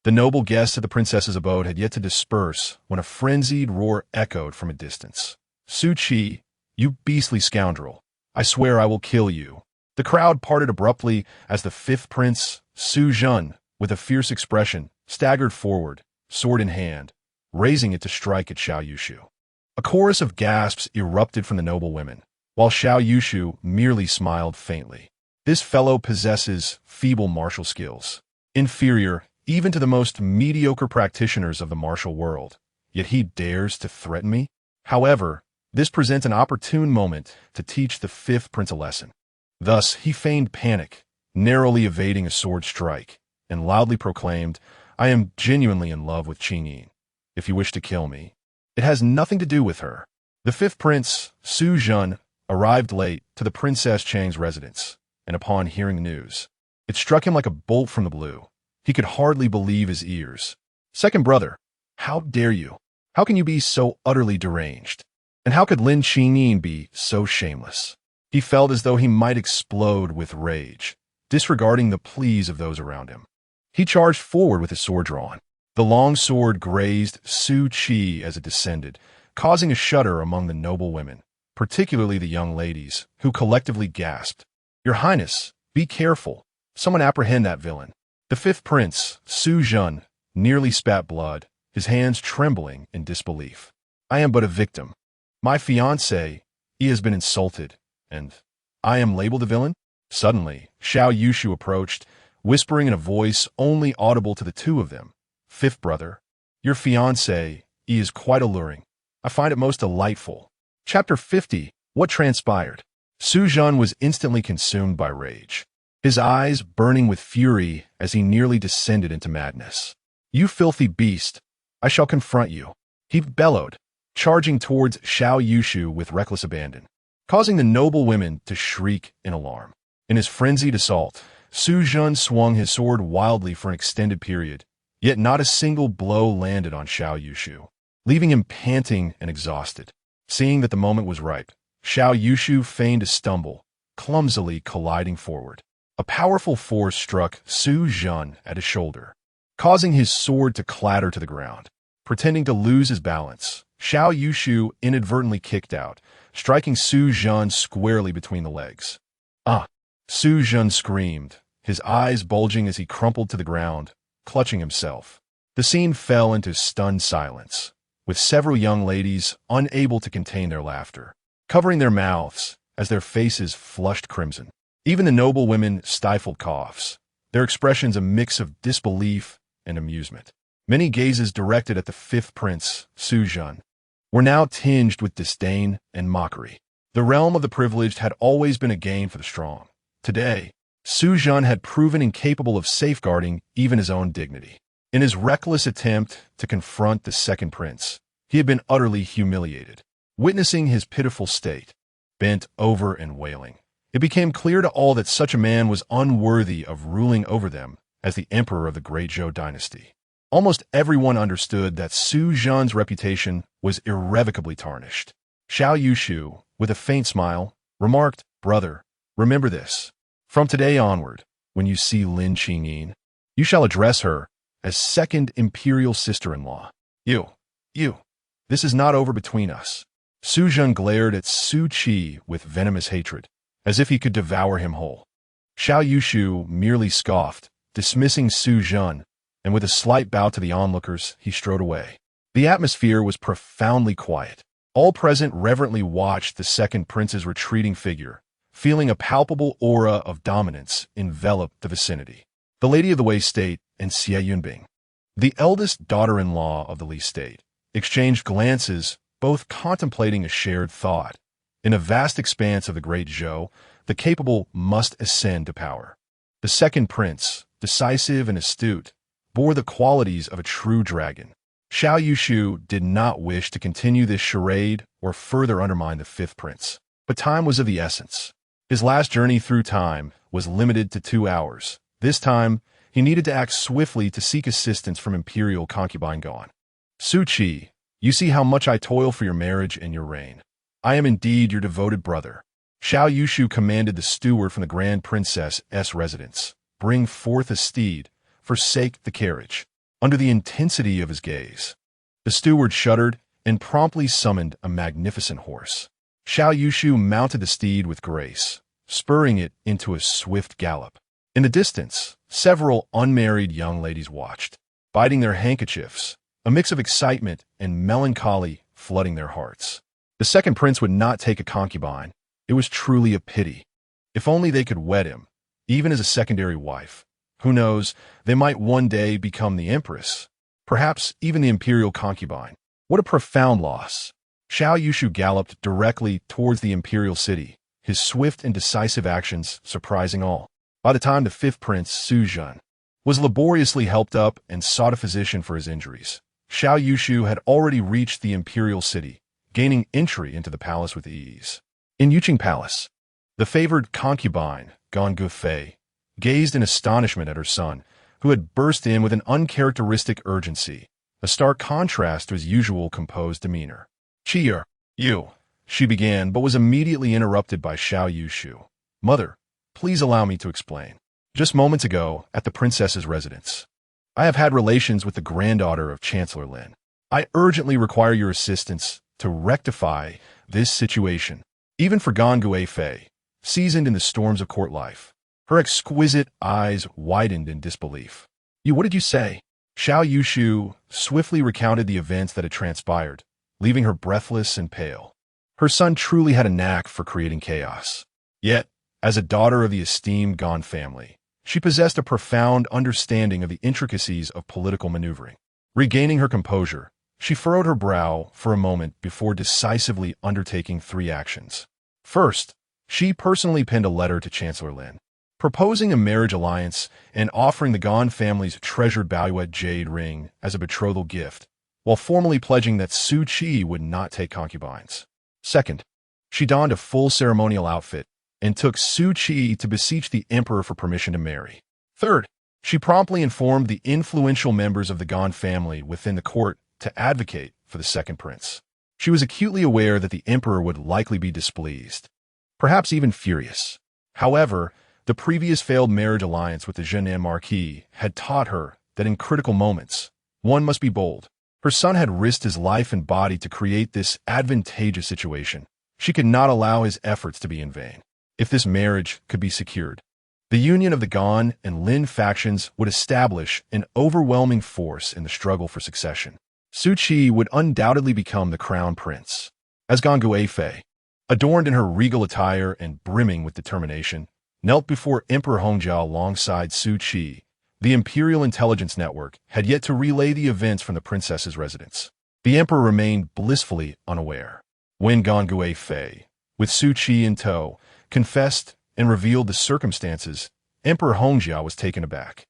the noble guests at the princess's abode had yet to disperse when a frenzied roar echoed from a distance. "Su Qi, you beastly scoundrel! I swear I will kill you!" The crowd parted abruptly as the fifth prince, Su Zhen, with a fierce expression, staggered forward, sword in hand, raising it to strike at Xiao Yushu. A chorus of gasps erupted from the noble women, while Xiao Yushu merely smiled faintly. This fellow possesses feeble martial skills, inferior even to the most mediocre practitioners of the martial world, yet he dares to threaten me? However, this presents an opportune moment to teach the fifth prince a lesson. Thus, he feigned panic, narrowly evading a sword strike, and loudly proclaimed, "I am genuinely in love with Qingyin. If you wish to kill me, it has nothing to do with her." The fifth prince, Su Zhen, arrived late to the Princess Chang's residence, and upon hearing the news, it struck him like a bolt from the blue. He could hardly believe his ears. "Second brother, how dare you? How can you be so utterly deranged? And how could Lin Qingyin be so shameless?" He felt as though he might explode with rage, disregarding the pleas of those around him. He charged forward with his sword drawn. The long sword grazed Su Qi as it descended, causing a shudder among the noble women, particularly the young ladies, who collectively gasped, "Your Highness, be careful. Someone apprehend that villain." The fifth prince, Su Zhen, nearly spat blood, his hands trembling in disbelief. "I am but a victim. My fiancé, he has been insulted, and I am labeled a villain?" Suddenly, Xiao Yushu approached, whispering in a voice only audible to the two of them, "Fifth brother, your fiancé, he is quite alluring. I find it most delightful." Chapter 50. What transpired? Su Zhen was instantly consumed by rage, his eyes burning with fury as he nearly descended into madness. "You filthy beast! I shall confront you," he bellowed, charging towards Xiao Yushu with reckless abandon, causing the noble women to shriek in alarm. In his frenzied assault, Su Zhen swung his sword wildly for an extended period, yet not a single blow landed on Xiao Yushu, leaving him panting and exhausted. Seeing that the moment was ripe, Xiao Yushu feigned a stumble, clumsily colliding forward. A powerful force struck Su Zhen at his shoulder, causing his sword to clatter to the ground. Pretending to lose his balance, Xiao Yushu inadvertently kicked out, striking Su Zhen squarely between the legs. "Ah!" Su Zhen screamed, his eyes bulging as he crumpled to the ground, clutching himself. The scene fell into stunned silence, with several young ladies unable to contain their laughter, covering their mouths as their faces flushed crimson. Even the noble women stifled coughs, their expressions a mix of disbelief and amusement. Many gazes directed at the fifth prince, Su Zhen, were now tinged with disdain and mockery. The realm of the privileged had always been a gain for the strong. Today, Su Zhen had proven incapable of safeguarding even his own dignity. In his reckless attempt to confront the second prince, he had been utterly humiliated. Witnessing his pitiful state, bent over and wailing, it became clear to all that such a man was unworthy of ruling over them as the emperor of the Great Zhou Dynasty. Almost everyone understood that Su Zhen's reputation was irrevocably tarnished. Xiao Yushu, with a faint smile, remarked, "Brother, remember this. From today onward, when you see Lin Qingyin, You shall address her as second imperial sister-in-law. You. This is not over between us. Su Zhen glared at Su Qi with venomous hatred, as if he could devour him whole. Xiao Yushu merely scoffed, dismissing Su Zhen, and with a slight bow to the onlookers, he strode away. The atmosphere was profoundly quiet. All present reverently watched the second prince's retreating figure, feeling a palpable aura of dominance envelop the vicinity. The lady of the Wei state and Xie Yunbing, the eldest daughter-in-law of the Li state, exchanged glances, both contemplating a shared thought. In a vast expanse of the Great Zhou, the capable must ascend to power. The second prince, decisive and astute, bore the qualities of a true dragon. Xiao Yushu did not wish to continue this charade or further undermine the fifth prince. But time was of the essence. His last journey through time was limited to 2 hours. This time, he needed to act swiftly to seek assistance from imperial concubine Gon. Su Qi, you see how much I toil for your marriage and your reign. I am indeed your devoted brother. Xiao Yushu commanded the steward from the Grand Princess's residence. Bring forth a steed, forsake the carriage. Under the intensity of his gaze, the steward shuddered and promptly summoned a magnificent horse. Xiao Yushu mounted the steed with grace, spurring it into a swift gallop. In the distance, several unmarried young ladies watched, biting their handkerchiefs, a mix of excitement and melancholy flooding their hearts. The second prince would not take a concubine. It was truly a pity. If only they could wed him, even as a secondary wife. Who knows, they might one day become the empress, perhaps even the imperial concubine. What a profound loss. Xiao Yushu galloped directly towards the imperial city, his swift and decisive actions surprising all. By the time the fifth prince, Su Zhen, was laboriously helped up and sought a physician for his injuries, Xiao Yushu had already reached the imperial city, gaining entry into the palace with ease. In Yuqing Palace, the favored concubine, Gon Gufei, gazed in astonishment at her son, who had burst in with an uncharacteristic urgency, a stark contrast to his usual composed demeanor. "Qi, you," she began, but was immediately interrupted by Xiao Yushu. "Mother, please allow me to explain. Just moments ago, at the princess's residence, I have had relations with the granddaughter of Chancellor Lin. I urgently require your assistance to rectify this situation, even for Gon Guifei, seasoned in the storms of court life." Her exquisite eyes widened in disbelief. What did you say?" Xiao Yushu swiftly recounted the events that had transpired, leaving her breathless and pale. Her son truly had a knack for creating chaos. Yet, as a daughter of the esteemed Gon family, she possessed a profound understanding of the intricacies of political maneuvering. Regaining her composure, she furrowed her brow for a moment before decisively undertaking 3 actions. First, she personally penned a letter to Chancellor Lin, proposing a marriage alliance and offering the Gon family's treasured Baoyuet jade ring as a betrothal gift, while formally pledging that Su Qi would not take concubines. Second, she donned a full ceremonial outfit and took Su Qi to beseech the emperor for permission to marry. Third, she promptly informed the influential members of the Gon family within the court to advocate for the second prince. She was acutely aware that the emperor would likely be displeased, perhaps even furious. However, the previous failed marriage alliance with the Zhennan Marquis had taught her that in critical moments, one must be bold. Her son had risked his life and body to create this advantageous situation. She could not allow his efforts to be in vain. If this marriage could be secured, the union of the Gon and Lin factions would establish an overwhelming force in the struggle for succession. Su Qi would undoubtedly become the crown prince. As Gon Guifei, adorned in her regal attire and brimming with determination, knelt before Emperor Hongjiao alongside Su Qi, the Imperial Intelligence Network had yet to relay the events from the princess's residence. The emperor remained blissfully unaware. When Gon Guifei, with Su Qi in tow, confessed and revealed the circumstances, Emperor Hongjiao was taken aback.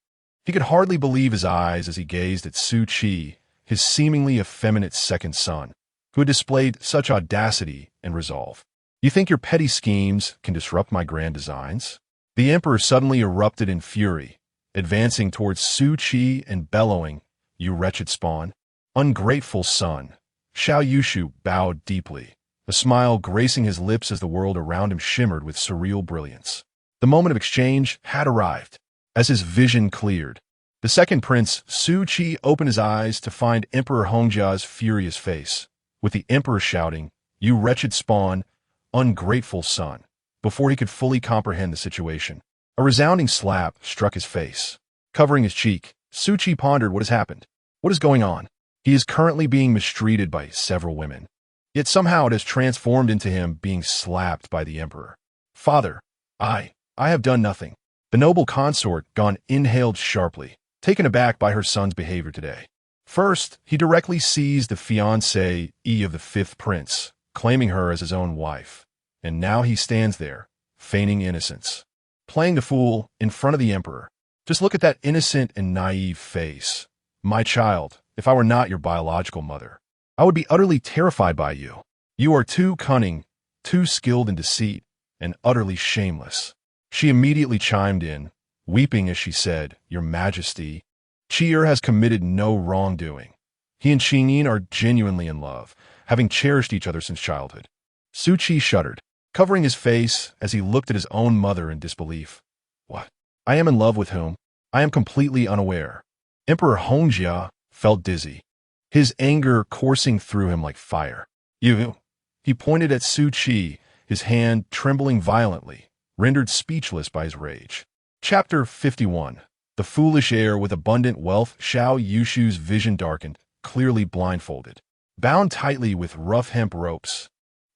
He could hardly believe his eyes as he gazed at Su Qi, his seemingly effeminate second son, who had displayed such audacity and resolve. "You think your petty schemes can disrupt my grand designs?" The emperor suddenly erupted in fury, advancing towards Su Qi and bellowing, "You wretched spawn! Ungrateful son!" Xiao Yushu bowed deeply, a smile gracing his lips as the world around him shimmered with surreal brilliance. The moment of exchange had arrived. As his vision cleared, The second prince, Su Qi, opened his eyes to find Emperor Hongjia's furious face, with the emperor shouting, "You wretched spawn, ungrateful son," before he could fully comprehend the situation. A resounding slap struck his face. Covering his cheek, Su Qi pondered what has happened. What is going on? He is currently being mistreated by several women. Yet somehow it has transformed into him being slapped by the emperor. Father, I have done nothing. The noble consort gone inhaled sharply, taken aback by her son's behavior today. First, he directly seized the fiancée of the fifth prince, claiming her as his own wife. And now he stands there, feigning innocence, playing the fool in front of the emperor. Just look at that innocent and naive face. My child, if I were not your biological mother, I would be utterly terrified by you. You are too cunning, too skilled in deceit, and utterly shameless. She immediately chimed in, weeping as she said, "Your Majesty, Qi'er has committed no wrongdoing. He and Qingyin are genuinely in love, having cherished each other since childhood." Su Qi shuddered, covering his face as he looked at his own mother in disbelief. What? I am in love with whom? I am completely unaware. Emperor Hongjia felt dizzy, his anger coursing through him like fire. You? He pointed at Su Qi, his hand trembling violently, rendered speechless by his rage. Chapter 51. The foolish heir with abundant wealth. Xiao Yushu's vision darkened, clearly blindfolded. Bound tightly with rough hemp ropes,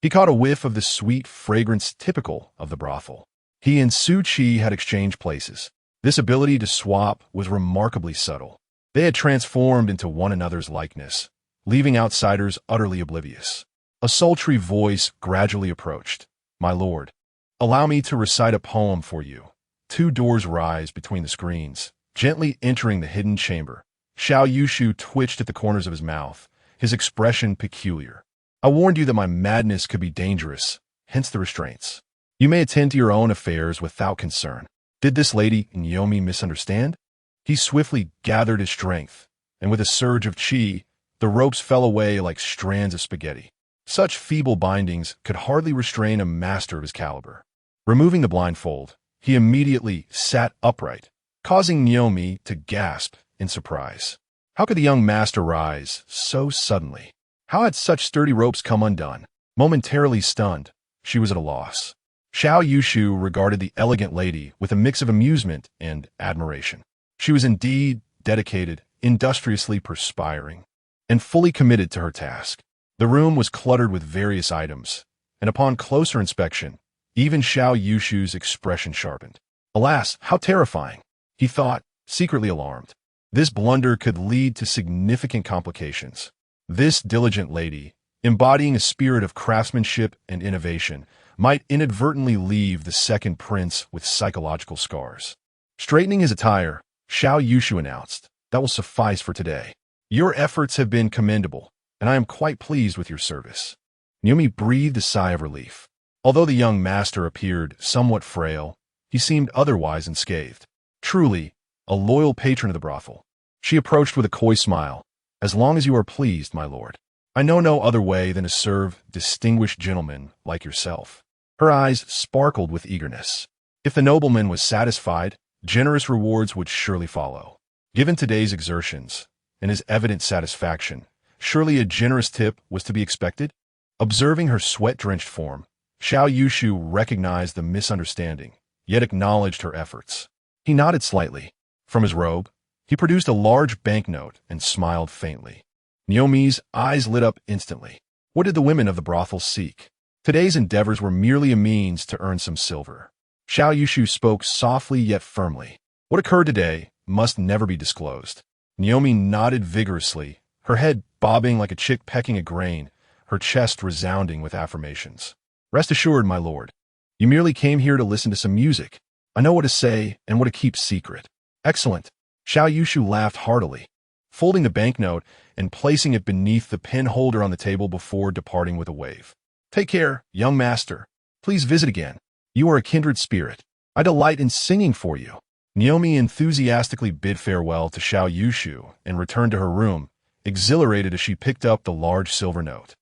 he caught a whiff of the sweet fragrance typical of the brothel. He and Su Qi had exchanged places. This ability to swap was remarkably subtle. They had transformed into one another's likeness, leaving outsiders utterly oblivious. A sultry voice gradually approached. "My lord, allow me to recite a poem for you." Two doors rise between the screens, gently entering the hidden chamber. Xiao Yushu twitched at the corners of his mouth, his expression peculiar. "I warned you that my madness could be dangerous, hence the restraints. You may attend to your own affairs without concern." Did this lady Naomi misunderstand? He swiftly gathered his strength, and with a surge of qi, the ropes fell away like strands of spaghetti. Such feeble bindings could hardly restrain a master of his caliber. Removing the blindfold, he immediately sat upright, causing Naomi to gasp in surprise. How could the young master rise so suddenly? How had such sturdy ropes come undone? Momentarily stunned, she was at a loss. Xiao Yushu regarded the elegant lady with a mix of amusement and admiration. She was indeed dedicated, industriously perspiring, and fully committed to her task. The room was cluttered with various items, and upon closer inspection, even Xiao Yushu's expression sharpened. Alas, how terrifying, he thought, secretly alarmed. This blunder could lead to significant complications. This diligent lady, embodying a spirit of craftsmanship and innovation, might inadvertently leave the second prince with psychological scars. Straightening his attire, Xiao Yushu announced, "That will suffice for today. Your efforts have been commendable, and I am quite pleased with your service." Naomi breathed a sigh of relief. Although the young master appeared somewhat frail, he seemed otherwise unscathed. Truly, a loyal patron of the brothel. She approached with a coy smile. "As long as you are pleased, my lord. I know no other way than to serve distinguished gentlemen like yourself." Her eyes sparkled with eagerness. If the nobleman was satisfied, generous rewards would surely follow. Given today's exertions and his evident satisfaction, surely a generous tip was to be expected? Observing her sweat-drenched form, Xiao Yushu recognized the misunderstanding, yet acknowledged her efforts. He nodded slightly. From his robe, he produced a large banknote and smiled faintly. Naomi's eyes lit up instantly. What did the women of the brothel seek? Today's endeavors were merely a means to earn some silver. Xiao Yushu spoke softly yet firmly. What occurred today must never be disclosed. Naomi nodded vigorously, her head bobbing like a chick pecking a grain, her chest resounding with affirmations. "Rest assured, my lord, you merely came here to listen to some music. I know what to say and what to keep secret." "Excellent." Xiao Yushu laughed heartily, folding the banknote and placing it beneath the pen holder on the table before departing with a wave. "Take care, young master. Please visit again. You are a kindred spirit. I delight in singing for you." Naomi enthusiastically bid farewell to Xiao Yushu and returned to her room, exhilarated as she picked up the large silver note.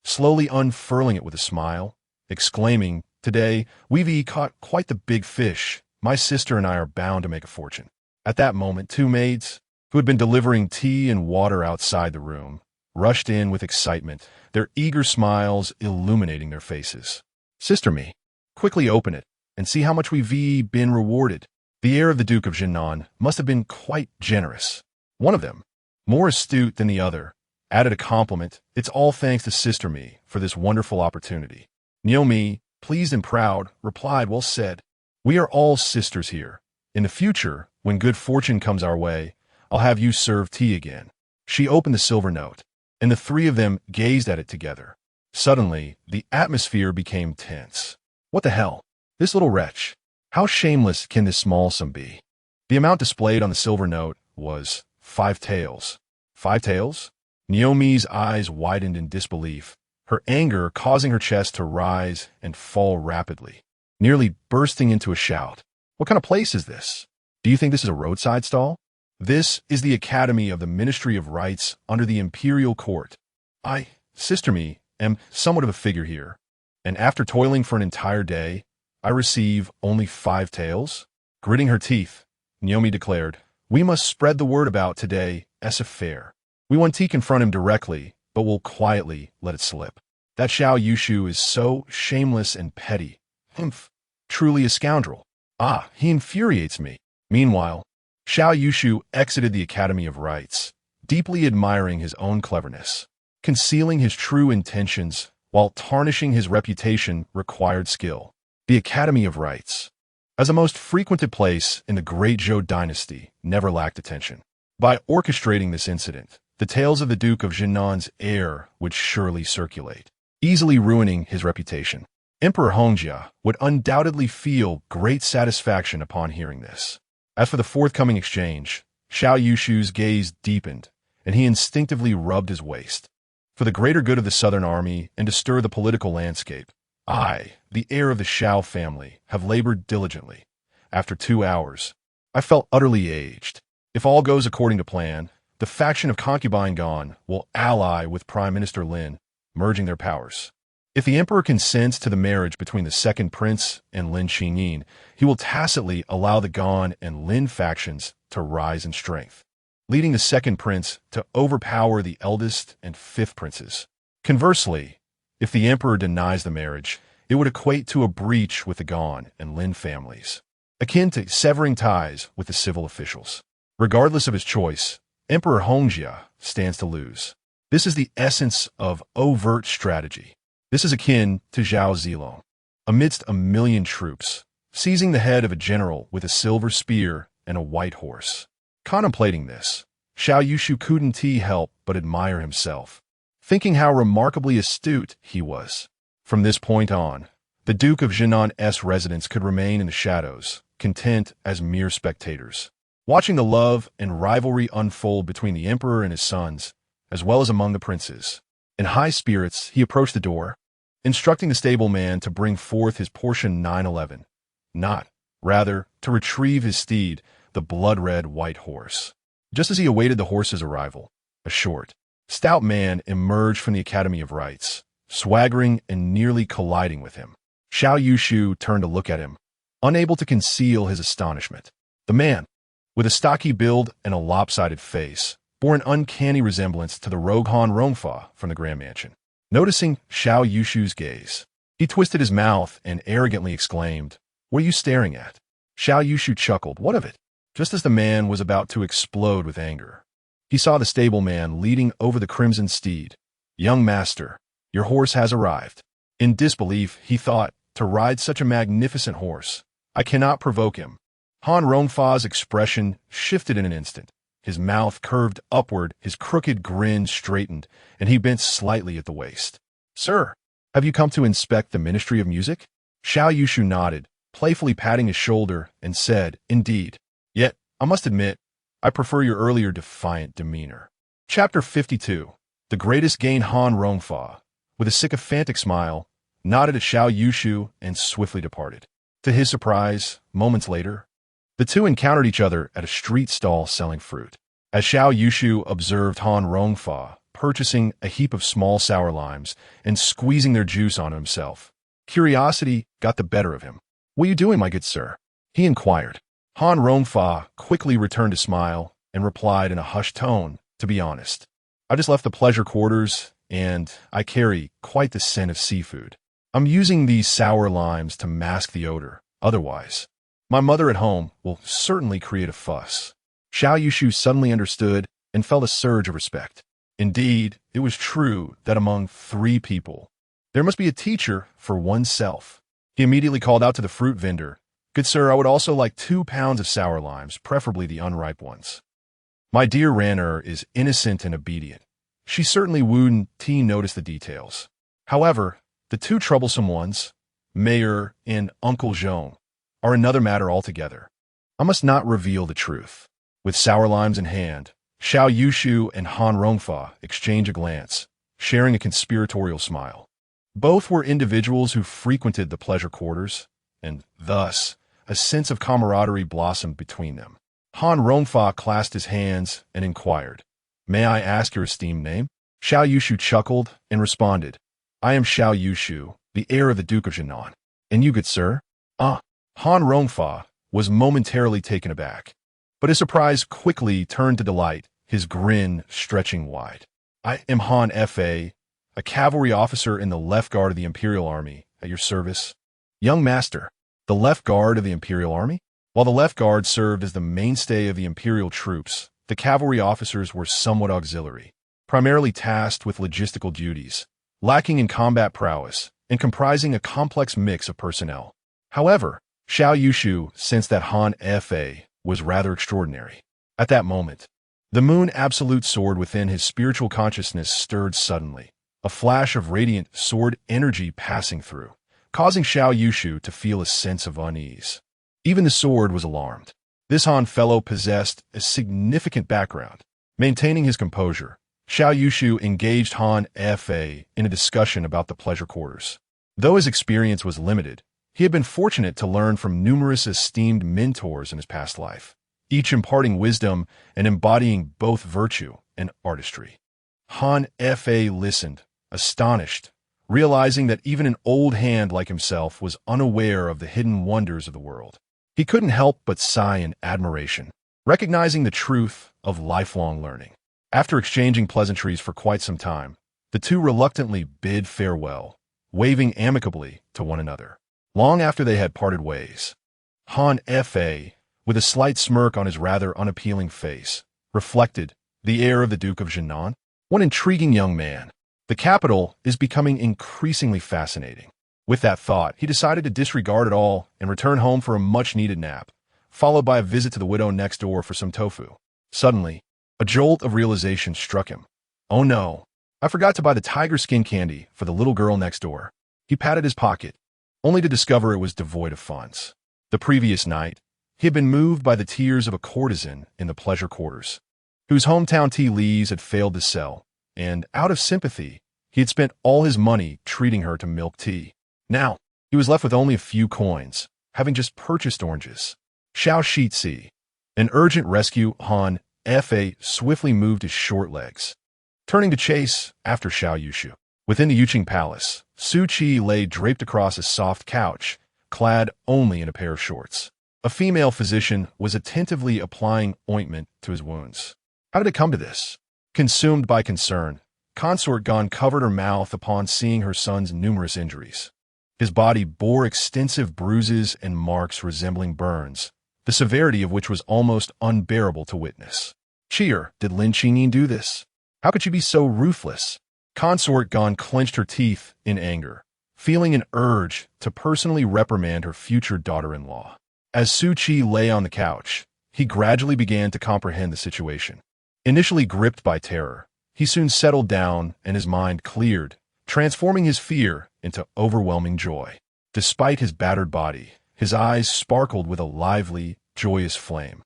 Slowly unfurling it with a smile, exclaiming, "Today, we've caught quite the big fish. My sister and I are bound to make a fortune." At that moment, two maids, who had been delivering tea and water outside the room, rushed in with excitement, their eager smiles illuminating their faces. "Sister me, quickly open it, and see how much we've been rewarded." The heir of the Duke of Zhennan must have been quite generous. One of them, more astute than the other, added a compliment. "It's all thanks to Sister me for this wonderful opportunity." Naomi, pleased and proud, replied, "Well said. We are all sisters here. In the future, when good fortune comes our way, I'll have you serve tea again." She opened the silver note, and the three of them gazed at it together. Suddenly, the atmosphere became tense. What the hell? This little wretch. How shameless can this small sum be? The amount displayed on the silver note was 5 taels. 5 taels? Naomi's eyes widened in disbelief, her anger causing her chest to rise and fall rapidly, nearly bursting into a shout. "What kind of place is this? Do you think this is a roadside stall? This is the Academy of the Ministry of Rights under the Imperial Court. I, Sister me, am somewhat of a figure here, and after toiling for an entire day, I receive only 5 taels?" Gritting her teeth, Naomi declared, "We must spread the word about today as a fair. We won't confront him directly, but we'll quietly let it slip. That Xiao Yushu is so shameless and petty. Humph, truly a scoundrel. Ah, he infuriates me." Meanwhile, Xiao Yushu exited the Academy of Rights, deeply admiring his own cleverness. Concealing his true intentions while tarnishing his reputation required skill. The Academy of Rights, as a most frequented place in the Great Zhou Dynasty, never lacked attention. By orchestrating this incident, the tales of the Duke of Zhennan's heir would surely circulate, easily ruining his reputation. Emperor Hongjia would undoubtedly feel great satisfaction upon hearing this. As for the forthcoming exchange, Xiao Yushu's gaze deepened, and he instinctively rubbed his waist. For the greater good of the southern army and to stir the political landscape, I, the heir of the Xiao family, have labored diligently. After 2 hours, I felt utterly aged. If all goes according to plan, the faction of Concubine Gon will ally with Prime Minister Lin, merging their powers. If the emperor consents to the marriage between the second prince and Lin Xinyin, he will tacitly allow the Gon and Lin factions to rise in strength, leading the second prince to overpower the eldest and fifth princes. Conversely, if the emperor denies the marriage, it would equate to a breach with the Gon and Lin families, akin to severing ties with the civil officials. Regardless of his choice, Emperor Hongjia stands to lose. This is the essence of overt strategy. This is akin to Zhao Zilong. Amidst a million troops, seizing the head of a general with a silver spear and a white horse. Contemplating this, Xiao Yushu couldn't help but admire himself, thinking how remarkably astute he was. From this point on, the Duke of Zhennan's residents could remain in the shadows, content as mere spectators, watching the love and rivalry unfold between the emperor and his sons, as well as among the princes. In high spirits, he approached the door, instructing the stableman to bring forth his portion 911, rather, to retrieve his steed, the blood-red white horse. Just as he awaited the horse's arrival, a short, stout man emerged from the Academy of Rights, swaggering and nearly colliding with him. Xiao Yushu turned to look at him, unable to conceal his astonishment. The man, with a stocky build and a lopsided face, bore an uncanny resemblance to the rogue Han Rongfa from the Grand Mansion. Noticing Xiao Yushu's gaze, he twisted his mouth and arrogantly exclaimed, "What are you staring at?" Xiao Yushu chuckled. "What of it?" Just as the man was about to explode with anger, he saw the stableman leading over the crimson steed. "Young master, your horse has arrived." In disbelief, he thought, to ride such a magnificent horse, I cannot provoke him. Han Rongfa's expression shifted in an instant. His mouth curved upward, his crooked grin straightened, and he bent slightly at the waist. "Sir, have you come to inspect the Ministry of Music?" Xiao Yushu nodded, playfully patting his shoulder, and said, "Indeed. Yet, I must admit, I prefer your earlier defiant demeanor." Chapter 52. The Greatest Gain. Han Rongfa, with a sycophantic smile, nodded at Xiao Yushu and swiftly departed. To his surprise, moments later, the two encountered each other at a street stall selling fruit. As Xiao Yushu observed Han Rongfa purchasing a heap of small sour limes and squeezing their juice on himself, curiosity got the better of him. "What are you doing, my good sir?" he inquired. Han Rongfa quickly returned a smile and replied in a hushed tone, "To be honest, I just left the pleasure quarters, and I carry quite the scent of seafood. I'm using these sour limes to mask the odor. Otherwise, my mother at home will certainly create a fuss." Xiao Yushu suddenly understood and felt a surge of respect. Indeed, it was true that among 3 people, there must be a teacher for oneself. He immediately called out to the fruit vendor, "Good sir, I would also like 2 pounds of sour limes, preferably the unripe ones." My dear Ranner is innocent and obedient. She certainly wouldn't notice the details. However, the 2 troublesome ones, Mayor and Uncle Zhong, are another matter altogether. I must not reveal the truth. With sour limes in hand, Xiao Yushu and Han Rongfa exchange a glance, sharing a conspiratorial smile. Both were individuals who frequented the pleasure quarters, and thus a sense of camaraderie blossomed between them. Han Rongfa clasped his hands and inquired, "May I ask your esteemed name?" Xiao Yushu chuckled and responded, "I am Xiao Yushu, the heir of the Duke of Zhennan. And you, good sir?" Han Rongfa was momentarily taken aback, but his surprise quickly turned to delight, his grin stretching wide. "I am Han Fa, a cavalry officer in the left guard of the Imperial Army, at your service." "Young master, the left guard of the Imperial Army?" While the left guard served as the mainstay of the Imperial troops, the cavalry officers were somewhat auxiliary, primarily tasked with logistical duties, lacking in combat prowess, and comprising a complex mix of personnel. However, Xiao Yushu sensed that Han Fa was rather extraordinary. At that moment, the moon absolute sword within his spiritual consciousness stirred suddenly, a flash of radiant sword energy passing through, causing Xiao Yushu to feel a sense of unease. Even the sword was alarmed. This Han fellow possessed a significant background. Maintaining his composure, Xiao Yushu engaged Han Fa in a discussion about the pleasure quarters. Though his experience was limited, he had been fortunate to learn from numerous esteemed mentors in his past life, each imparting wisdom and embodying both virtue and artistry. Han Fa listened, astonished, realizing that even an old hand like himself was unaware of the hidden wonders of the world. He couldn't help but sigh in admiration, recognizing the truth of lifelong learning. After exchanging pleasantries for quite some time, the 2 reluctantly bid farewell, waving amicably to one another. Long after they had parted ways, Han Fa, with a slight smirk on his rather unappealing face, reflected, "The heir of the Duke of Zhennan? What an intriguing young man. The capital is becoming increasingly fascinating." With that thought, he decided to disregard it all and return home for a much-needed nap, followed by a visit to the widow next door for some tofu. Suddenly, a jolt of realization struck him. "Oh no, I forgot to buy the tiger skin candy for the little girl next door." He patted his pocket, only to discover it was devoid of funds. The previous night, he had been moved by the tears of a courtesan in the pleasure quarters, whose hometown tea leaves had failed to sell, and out of sympathy, he had spent all his money treating her to milk tea. Now, he was left with only a few coins, having just purchased oranges. Xiao Shitzi, an urgent rescue, Han Fa swiftly moved his short legs, turning to chase after Xiao Yushu. Within the Yuqing Palace, Su Qi lay draped across a soft couch, clad only in a pair of shorts. A female physician was attentively applying ointment to his wounds. How did it come to this? Consumed by concern, Consort Gon covered her mouth upon seeing her son's numerous injuries. His body bore extensive bruises and marks resembling burns, the severity of which was almost unbearable to witness. "Cheer, did Lin Qingyin do this? How could she be so ruthless?" Consort Gon clenched her teeth in anger, feeling an urge to personally reprimand her future daughter-in-law. As Su Qi lay on the couch, he gradually began to comprehend the situation. Initially gripped by terror, he soon settled down and his mind cleared, transforming his fear into overwhelming joy. Despite his battered body, his eyes sparkled with a lively, joyous flame.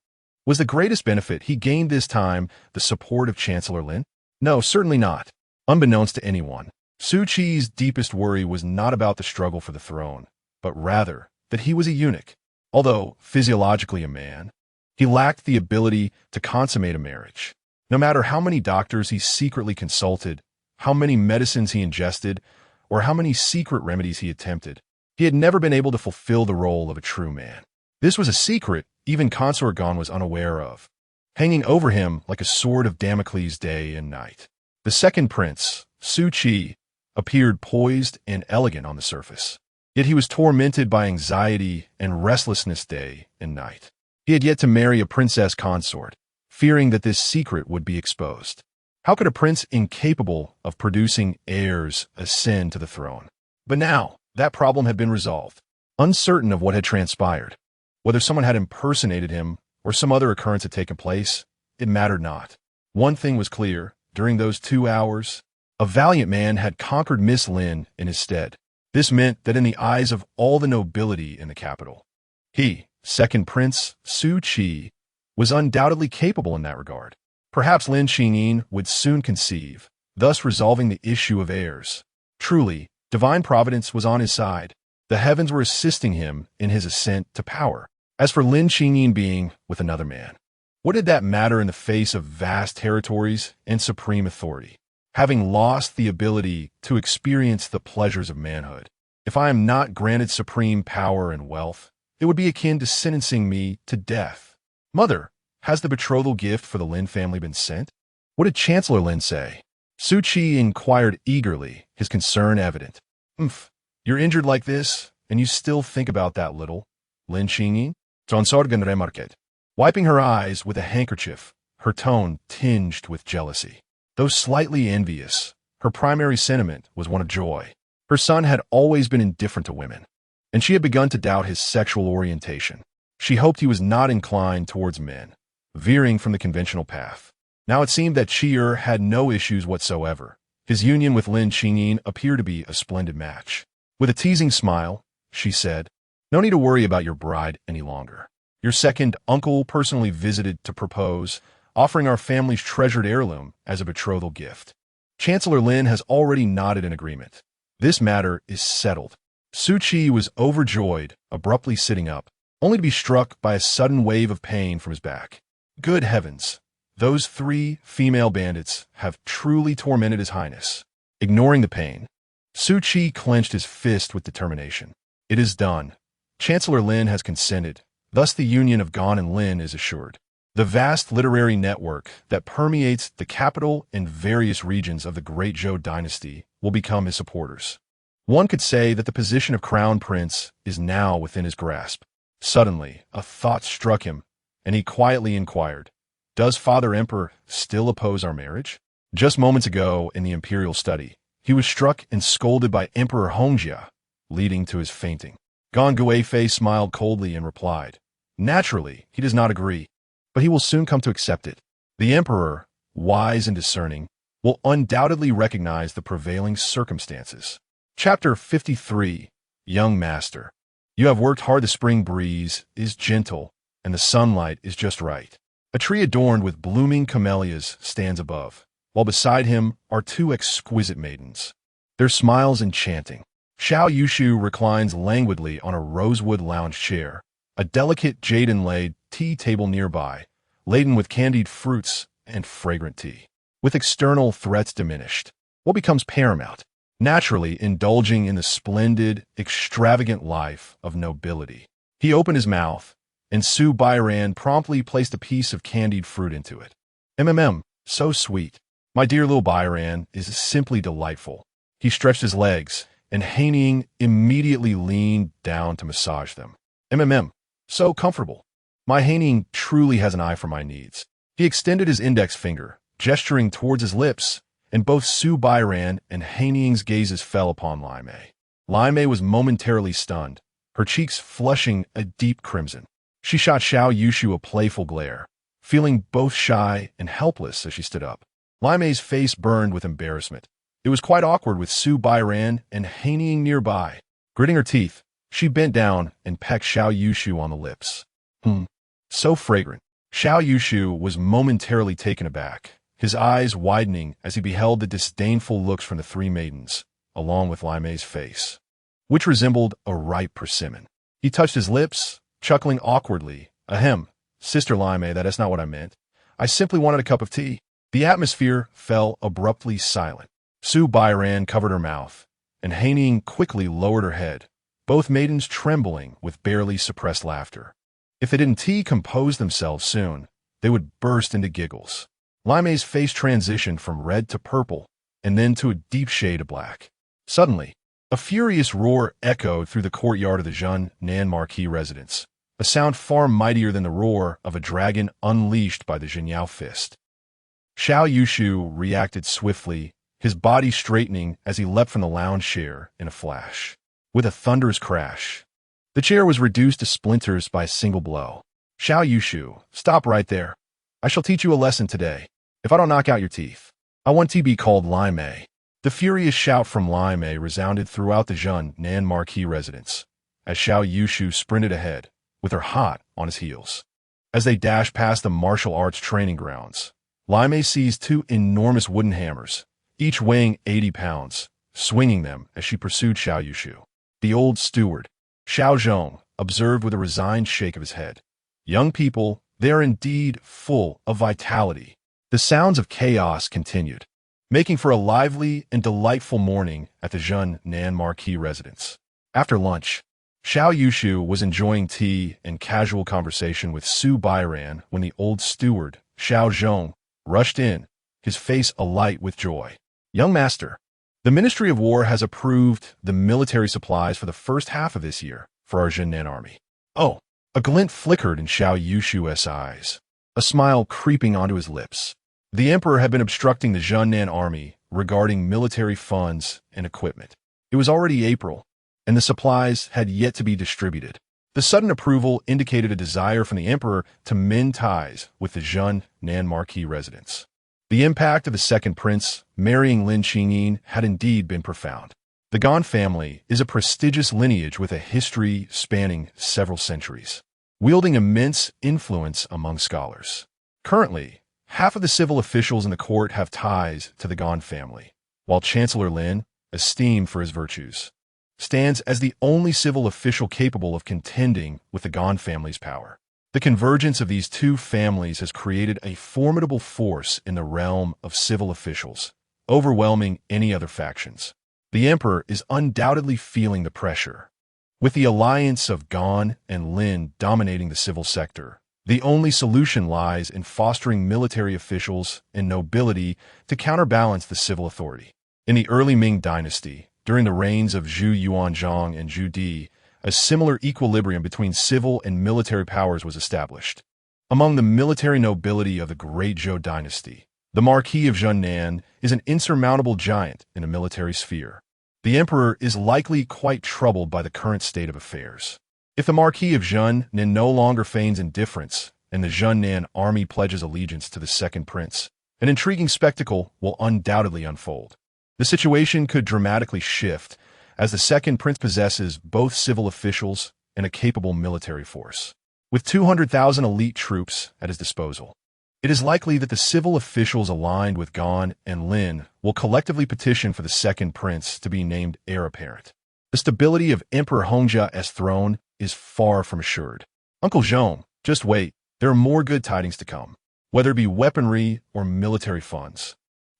Was the greatest benefit he gained this time the support of Chancellor Lin? No, certainly not. Unbeknownst to anyone, Su Qi's deepest worry was not about the struggle for the throne, but rather that he was a eunuch. Although physiologically a man, he lacked the ability to consummate a marriage. No matter how many doctors he secretly consulted, how many medicines he ingested, or how many secret remedies he attempted, he had never been able to fulfill the role of a true man. This was a secret even Consort Gon was unaware of, hanging over him like a sword of Damocles day and night. The second prince, Su Qi, appeared poised and elegant on the surface. Yet he was tormented by anxiety and restlessness day and night. He had yet to marry a princess consort, fearing that this secret would be exposed. How could a prince incapable of producing heirs ascend to the throne? But now, that problem had been resolved. Uncertain of what had transpired, whether someone had impersonated him or some other occurrence had taken place, it mattered not. One thing was clear: during those 2 hours, a valiant man had conquered Miss Lin in his stead. This meant that in the eyes of all the nobility in the capital, he, second prince Su Qi, was undoubtedly capable in that regard. Perhaps Lin Qingyin would soon conceive, thus resolving the issue of heirs. Truly, divine providence was on his side. The heavens were assisting him in his ascent to power. As for Lin Qingyin being with another man, what did that matter in the face of vast territories and supreme authority? Having lost the ability to experience the pleasures of manhood, if I am not granted supreme power and wealth, it would be akin to sentencing me to death. Mother, has the betrothal gift for the Lin family been sent? What did Chancellor Lin say? Su Qi inquired eagerly, his concern evident. You're injured like this, and you still think about that little? Lin Qingyin? Consorgan remarqued, wiping her eyes with a handkerchief, her tone tinged with jealousy. Though slightly envious, her primary sentiment was one of joy. Her son had always been indifferent to women, and she had begun to doubt his sexual orientation. She hoped he was not inclined towards men, veering from the conventional path. Now it seemed that Qi'er had no issues whatsoever. His union with Lin Qingyin appeared to be a splendid match. With a teasing smile, she said, "No need to worry about your bride any longer. Your second uncle personally visited to propose, offering our family's treasured heirloom as a betrothal gift. Chancellor Lin has already nodded in agreement. This matter is settled." Su Qi was overjoyed, abruptly sitting up, only to be struck by a sudden wave of pain from his back. Good heavens! Those 3 female bandits have truly tormented His Highness. Ignoring the pain, Su Qi clenched his fist with determination. It is done. Chancellor Lin has consented. Thus the union of Gon and Lin is assured. The vast literary network that permeates the capital and various regions of the Great Zhou Dynasty will become his supporters. One could say that the position of crown prince is now within his grasp. Suddenly, a thought struck him, and he quietly inquired, "Does Father Emperor still oppose our marriage?" Just moments ago, in the imperial study, he was struck and scolded by Emperor Hongjia, leading to his fainting. Gon Guifei smiled coldly and replied, "Naturally, he does not agree, but he will soon come to accept it. The Emperor, wise and discerning, will undoubtedly recognize the prevailing circumstances." Chapter 53. Young Master. You have worked hard. The spring breeze is gentle, and the sunlight is just right. A tree adorned with blooming camellias stands above, while beside him are 2 exquisite maidens, their smiles enchanting. Xiao Yushu reclines languidly on a rosewood lounge chair, a delicate jade-inlaid tea table nearby, laden with candied fruits and fragrant tea. With external threats diminished, what becomes paramount? Naturally, indulging in the splendid, extravagant life of nobility. He opened his mouth, and Su Bairan promptly placed a piece of candied fruit into it. So sweet. My dear little Bairan is simply delightful. He stretched his legs, and Haining immediately leaned down to massage them. So comfortable. My Haining truly has an eye for my needs. He extended his index finger, gesturing towards his lips, and both Su Bairan and Haining's gazes fell upon Lai Mei. Lai Mei was momentarily stunned, her cheeks flushing a deep crimson. She shot Xiao Yushu a playful glare, feeling both shy and helpless as she stood up. Lai Mei's face burned with embarrassment. It was quite awkward with Su Bairan and Haining nearby. Gritting her teeth, she bent down and pecked Xiao Yushu on the lips. So fragrant. Xiao Yushu was momentarily taken aback, his eyes widening as he beheld the disdainful looks from the 3 maidens, along with Lai Mei's face, which resembled a ripe persimmon. He touched his lips, chuckling awkwardly. Sister Lai Mei, that is not what I meant. I simply wanted a cup of tea." The atmosphere fell abruptly silent. Su Bairan covered her mouth, and Haining quickly lowered her head, both maidens trembling with barely suppressed laughter. If they didn't compose themselves soon, they would burst into giggles. Lai Mei's face transitioned from red to purple, and then to a deep shade of black. Suddenly, a furious roar echoed through the courtyard of the Zhennan Marquis residence, a sound far mightier than the roar of a dragon unleashed by the Jinyao fist. Xiao Yushu reacted swiftly, his body straightening as he leapt from the lounge chair in a flash. With a thunderous crash, the chair was reduced to splinters by a single blow. Xiao Yushu, stop right there. I shall teach you a lesson today, if I don't knock out your teeth. I want to be called Lai Mei. The furious shout from Lai Mei resounded throughout the Zhennan Marquis residence, as Xiao Yushu sprinted ahead, with her hot on his heels. As they dashed past the martial arts training grounds, Lai Mei seized two enormous wooden hammers, each weighing 80 pounds, swinging them as she pursued Xiao Yushu. The old steward, Xiao Zhong, observed with a resigned shake of his head. Young people, they are indeed full of vitality. The sounds of chaos continued, making for a lively and delightful morning at the Zhennan Marquis residence. After lunch, Xiao Yushu was enjoying tea and casual conversation with Su Bairan when the old steward, Xiao Zhong, rushed in, his face alight with joy. Young master, the Ministry of War has approved the military supplies for the first half of this year for our Zhennan army. Oh, a glint flickered in Xiao Yushu's eyes, a smile creeping onto his lips. The emperor had been obstructing the Zhennan army regarding military funds and equipment. It was already April, and the supplies had yet to be distributed. The sudden approval indicated a desire from the emperor to mend ties with the Zhennan Marquis residents. The impact of the second prince marrying Lin Qingyin had indeed been profound. The Gan family is a prestigious lineage with a history spanning several centuries, wielding immense influence among scholars. Currently, half of the civil officials in the court have ties to the Gan family, while Chancellor Lin, esteemed for his virtues, stands as the only civil official capable of contending with the Gan family's power. The convergence of these two families has created a formidable force in the realm of civil officials, overwhelming any other factions. The emperor is undoubtedly feeling the pressure. With the alliance of Gan and Lin dominating the civil sector, the only solution lies in fostering military officials and nobility to counterbalance the civil authority. In the early Ming dynasty, during the reigns of Zhu Yuanzhang and Zhu Di, a similar equilibrium between civil and military powers was established. Among the military nobility of the Great Zhou Dynasty, the Marquis of Zhennan is an insurmountable giant in a military sphere. The emperor is likely quite troubled by the current state of affairs. If the Marquis of Zhennan no longer feigns indifference and the Zhennan army pledges allegiance to the second prince, an intriguing spectacle will undoubtedly unfold. The situation could dramatically shift, as the second prince possesses both civil officials and a capable military force. With 200,000 elite troops at his disposal, it is likely that the civil officials aligned with Gan and Lin will collectively petition for the second prince to be named heir apparent. The stability of Emperor Hongjia's throne is far from assured. Uncle Zhong, just wait, there are more good tidings to come, whether it be weaponry or military funds.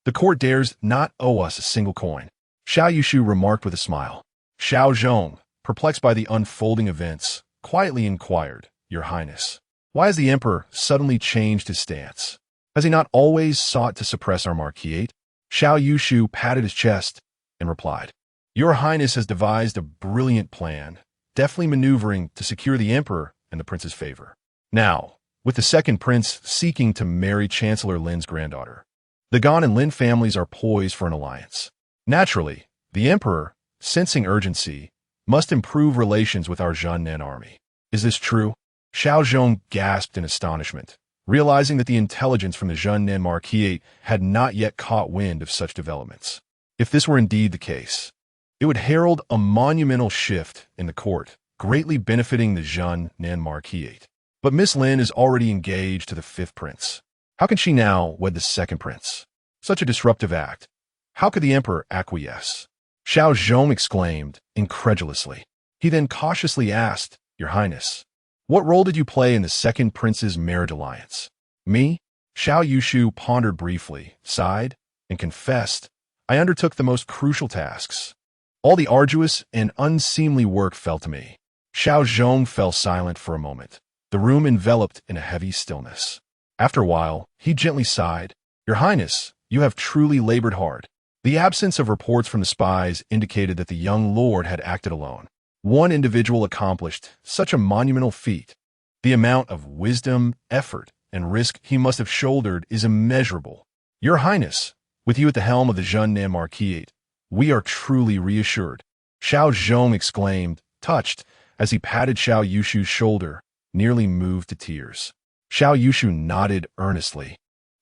The court dares not owe us a single coin, Xiao Yushu remarked with a smile. Xiao Zhong, perplexed by the unfolding events, quietly inquired, Your Highness, why has the emperor suddenly changed his stance? Has he not always sought to suppress our marquisate? Xiao Yushu patted his chest and replied, Your Highness has devised a brilliant plan, deftly maneuvering to secure the emperor and the prince's favor. Now, with the second prince seeking to marry Chancellor Lin's granddaughter, the Gan and Lin families are poised for an alliance. Naturally, the emperor, sensing urgency, must improve relations with our Zhennan army. Is this true? Xiao Zhong gasped in astonishment, realizing that the intelligence from the Zhennan Marquis had not yet caught wind of such developments. If this were indeed the case, it would herald a monumental shift in the court, greatly benefiting the Zhennan Marquis. But Miss Lin is already engaged to the fifth prince. How can she now wed the second prince? Such a disruptive act. How could the emperor acquiesce? Xiao Zhong exclaimed, incredulously. He then cautiously asked, Your Highness, what role did you play in the second prince's marriage alliance? Me? Xiao Yushu pondered briefly, sighed, and confessed, I undertook the most crucial tasks. All the arduous and unseemly work fell to me. Xiao Zhong fell silent for a moment, the the room enveloped in a heavy stillness. After a while, he gently sighed. "Your Highness, you have truly labored hard." The absence of reports from the spies indicated that the young lord had acted alone. One individual accomplished such a monumental feat. The amount of wisdom, effort, and risk he must have shouldered is immeasurable. "Your Highness, with you at the helm of the Zhennan Marquis, we are truly reassured," Xiao Zhong exclaimed, touched, as he patted Xiao Yushu's shoulder, nearly moved to tears. Xiao Yushu nodded earnestly,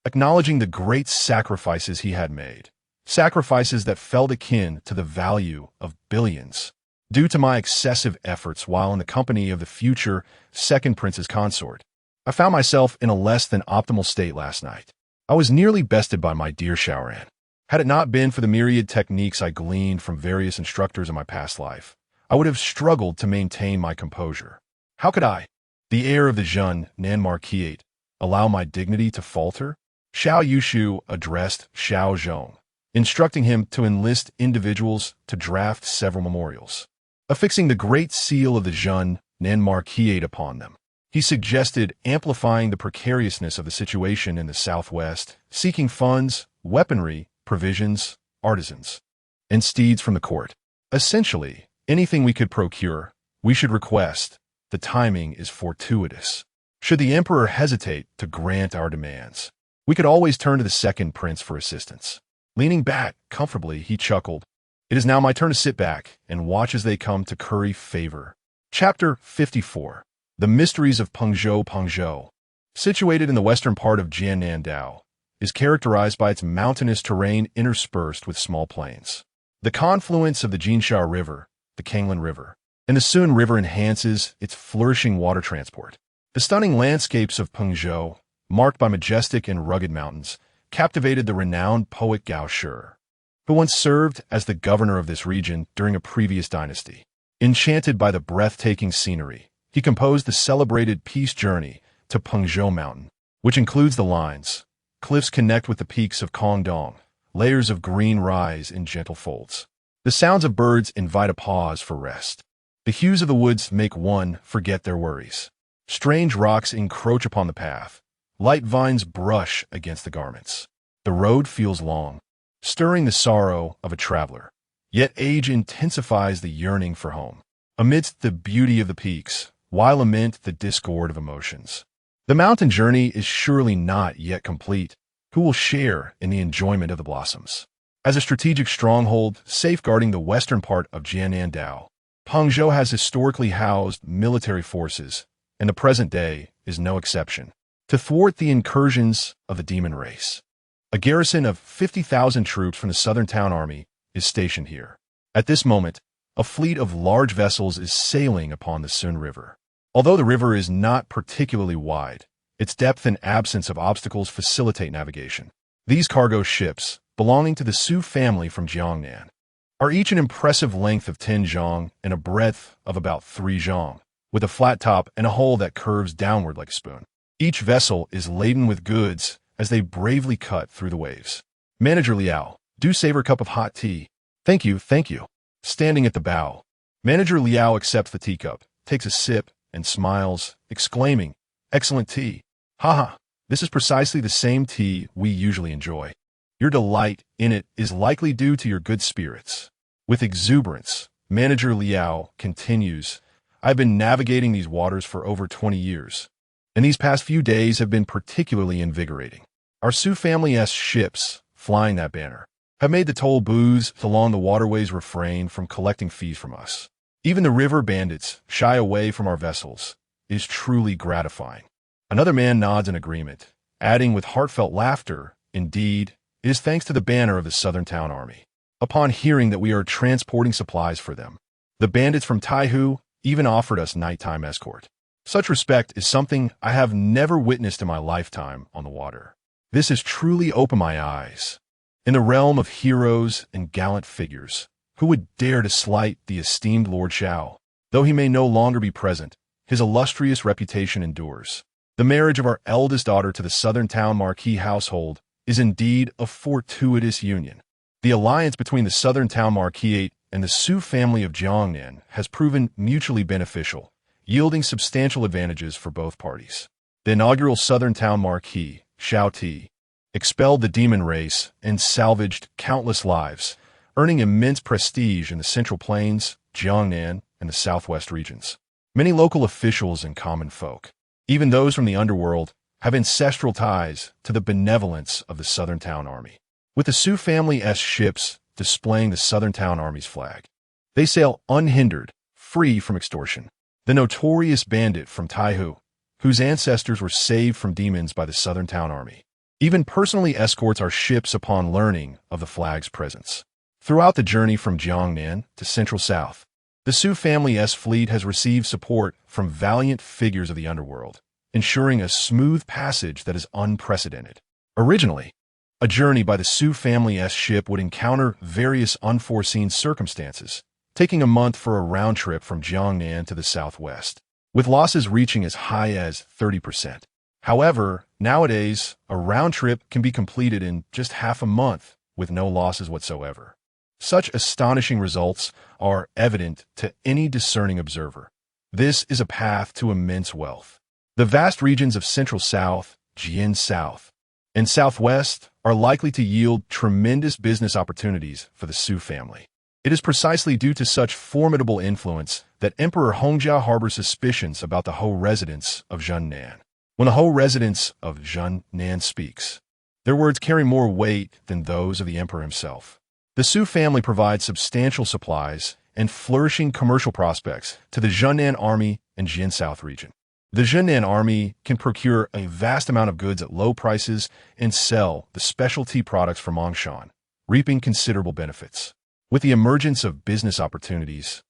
acknowledging the great sacrifices he had made. Sacrifices that felt akin to the value of billions. "Due to my excessive efforts while in the company of the future second prince's consort, I found myself in a less than optimal state last night. I was nearly bested by my dear Xiaoran. Had it not been for the myriad techniques I gleaned from various instructors in my past life, I would have struggled to maintain my composure. How could I, the heir of the Zhennan Marquis, allow my dignity to falter?" Xiao Yushu addressed Xiao Zhong, instructing him to enlist individuals to draft several memorials, affixing the great seal of the Zhennan Marquis upon them. He suggested amplifying the precariousness of the situation in the southwest, seeking funds, weaponry, provisions, artisans, and steeds from the court. Essentially, anything we could procure, we should request. The timing is fortuitous. Should the emperor hesitate to grant our demands, we could always turn to the second prince for assistance. Leaning back comfortably, he chuckled. "It is now my turn to sit back and watch as they come to curry favor." Chapter 54. The Mysteries of Pengzhou. Pengzhou, situated in the western part of Jiannandao, is characterized by its mountainous terrain interspersed with small plains. The confluence of the Jinsha River, the Kanglan River, and the Sun River enhances its flourishing water transport. The stunning landscapes of Pengzhou, marked by majestic and rugged mountains, captivated the renowned poet Gao Shi, who once served as the governor of this region during a previous dynasty. Enchanted by the breathtaking scenery, he composed the celebrated Peace Journey to Pengzhou Mountain, which includes the lines, "Cliffs connect with the peaks of Kongdong, layers of green rise in gentle folds. The sounds of birds invite a pause for rest. The hues of the woods make one forget their worries. Strange rocks encroach upon the path. Light vines brush against the garments. The road feels long, stirring the sorrow of a traveler. Yet age intensifies the yearning for home. Amidst the beauty of the peaks, while lament the discord of emotions. The mountain journey is surely not yet complete. Who will share in the enjoyment of the blossoms? As a strategic stronghold safeguarding the western part of Jiannandao, Pengzhou has historically housed military forces, and the present day is no exception. To thwart the incursions of the demon race, a garrison of 50,000 troops from the Southern Town Army is stationed here. At this moment, a fleet of large vessels is sailing upon the Sun River. Although the river is not particularly wide, its depth and absence of obstacles facilitate navigation. These cargo ships, belonging to the Su family from Jiangnan, are each an impressive length of 10 zhang and a breadth of about 3 zhang, with a flat top and a hull that curves downward like a spoon. Each vessel is laden with goods as they bravely cut through the waves. Manager Liao, do savor a cup of hot tea. Thank you, thank you. Standing at the bow, Manager Liao accepts the teacup, takes a sip, and smiles, exclaiming, "Excellent tea. Haha, this is precisely the same tea we usually enjoy. Your delight in it is likely due to your good spirits." With exuberance, Manager Liao continues, "I've been navigating these waters for over 20 years, and these past few days have been particularly invigorating. Our Su family's ships, flying that banner, have made the toll booths along the waterways refrain from collecting fees from us. Even the river bandits shy away from our vessels. It is truly gratifying." Another man nods in agreement, adding with heartfelt laughter, "Indeed, it is thanks to the banner of the Southern Town Army. Upon hearing that we are transporting supplies for them, the bandits from Taihu even offered us nighttime escort. Such respect is something I have never witnessed in my lifetime on the water. This has truly opened my eyes. In the realm of heroes and gallant figures, who would dare to slight the esteemed Lord Xiao? Though he may no longer be present, his illustrious reputation endures. The marriage of our eldest daughter to the Southern Town Marquis household is indeed a fortuitous union. The alliance between the Southern Town Marquis and the Su family of Jiangnan has proven mutually beneficial, yielding substantial advantages for both parties. The inaugural southern town Marquis, Xiao Ti, expelled the demon race and salvaged countless lives, earning immense prestige in the Central Plains, Jiangnan, and the southwest regions. Many local officials and common folk, even those from the underworld, have ancestral ties to the benevolence of the Southern Town Army. With the Su family's ships displaying the Southern Town Army's flag, they sail unhindered, free from extortion. The notorious bandit from Taihu, whose ancestors were saved from demons by the Southern Town Army, even personally escorts our ships upon learning of the flag's presence. Throughout the journey from Jiangnan to Central South, the Su family's fleet has received support from valiant figures of the underworld, ensuring a smooth passage that is unprecedented. Originally, a journey by the Su family's ship would encounter various unforeseen circumstances, taking a month for a round trip from Jiangnan to the southwest, with losses reaching as high as 30%. However, nowadays, a round trip can be completed in just half a month with no losses whatsoever. Such astonishing results are evident to any discerning observer. This is a path to immense wealth. The vast regions of Central South, Jian South, and Southwest are likely to yield tremendous business opportunities for the Su family. It is precisely due to such formidable influence that Emperor Hongzhou harbors suspicions about the Hou residents of Zhennan. When the Hou residents of Zhennan speaks, their words carry more weight than those of the emperor himself. The Su family provides substantial supplies and flourishing commercial prospects to the Zhennan army and Jian South region. The Zhennan army can procure a vast amount of goods at low prices and sell the specialty products from Mongshan, reaping considerable benefits. With the emergence of business opportunities,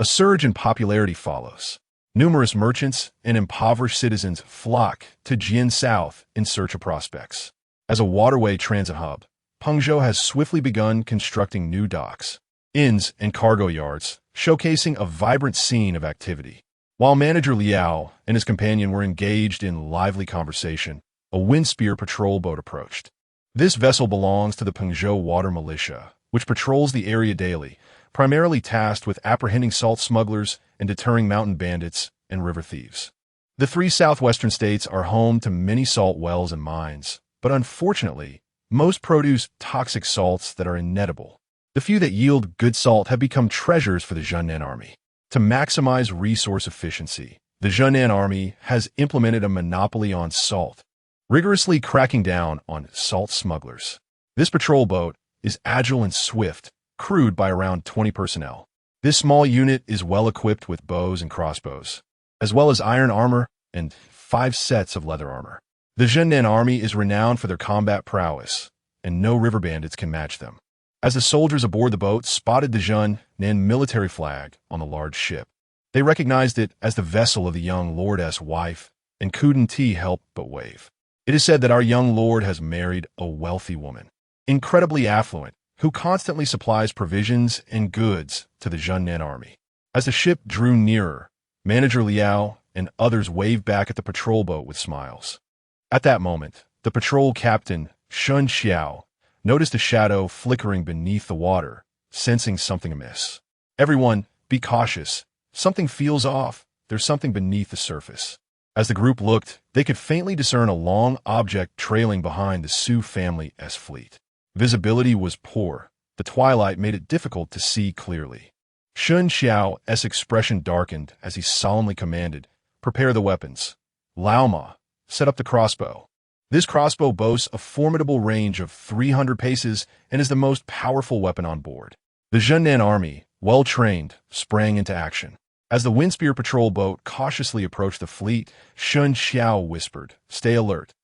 a surge in popularity follows. Numerous merchants and impoverished citizens flock to Jian South in search of prospects. As a waterway transit hub, Pengzhou has swiftly begun constructing new docks, inns, and cargo yards, showcasing a vibrant scene of activity. While manager Liao and his companion were engaged in lively conversation, a Windspear patrol boat approached. This vessel belongs to the Pengzhou Water Militia, which patrols the area daily, primarily tasked with apprehending salt smugglers and deterring mountain bandits and river thieves. The three southwestern states are home to many salt wells and mines, but unfortunately, most produce toxic salts that are inedible. The few that yield good salt have become treasures for the Zhennan army. To maximize resource efficiency, the Zhennan army has implemented a monopoly on salt, rigorously cracking down on salt smugglers. This patrol boat is agile and swift, crewed by around 20 personnel. This small unit is well equipped with bows and crossbows, as well as iron armor and 5 sets of leather armor. The Zhennan army is renowned for their combat prowess, and no river bandits can match them. As the soldiers aboard the boat spotted the Zhennan military flag on the large ship, they recognized it as the vessel of the young lord's wife, and couldn't help but wave. It is said that our young lord has married a wealthy woman, incredibly affluent, who constantly supplies provisions and goods to the Zhennan army. As the ship drew nearer, Manager Liao and others waved back at the patrol boat with smiles. At that moment, the patrol captain, Shun Xiao, noticed a shadow flickering beneath the water, sensing something amiss. Everyone, be cautious. Something feels off. There's something beneath the surface. As the group looked, they could faintly discern a long object trailing behind the Su family's fleet. Visibility was poor. The twilight made it difficult to see clearly. Shun Xiao's expression darkened as he solemnly commanded, "Prepare the weapons. Lao Ma, set up the crossbow." This crossbow boasts a formidable range of 300 paces and is the most powerful weapon on board. The Zhennan army, well trained, sprang into action. As the Windspear patrol boat cautiously approached the fleet, Shun Xiao whispered, "Stay alert.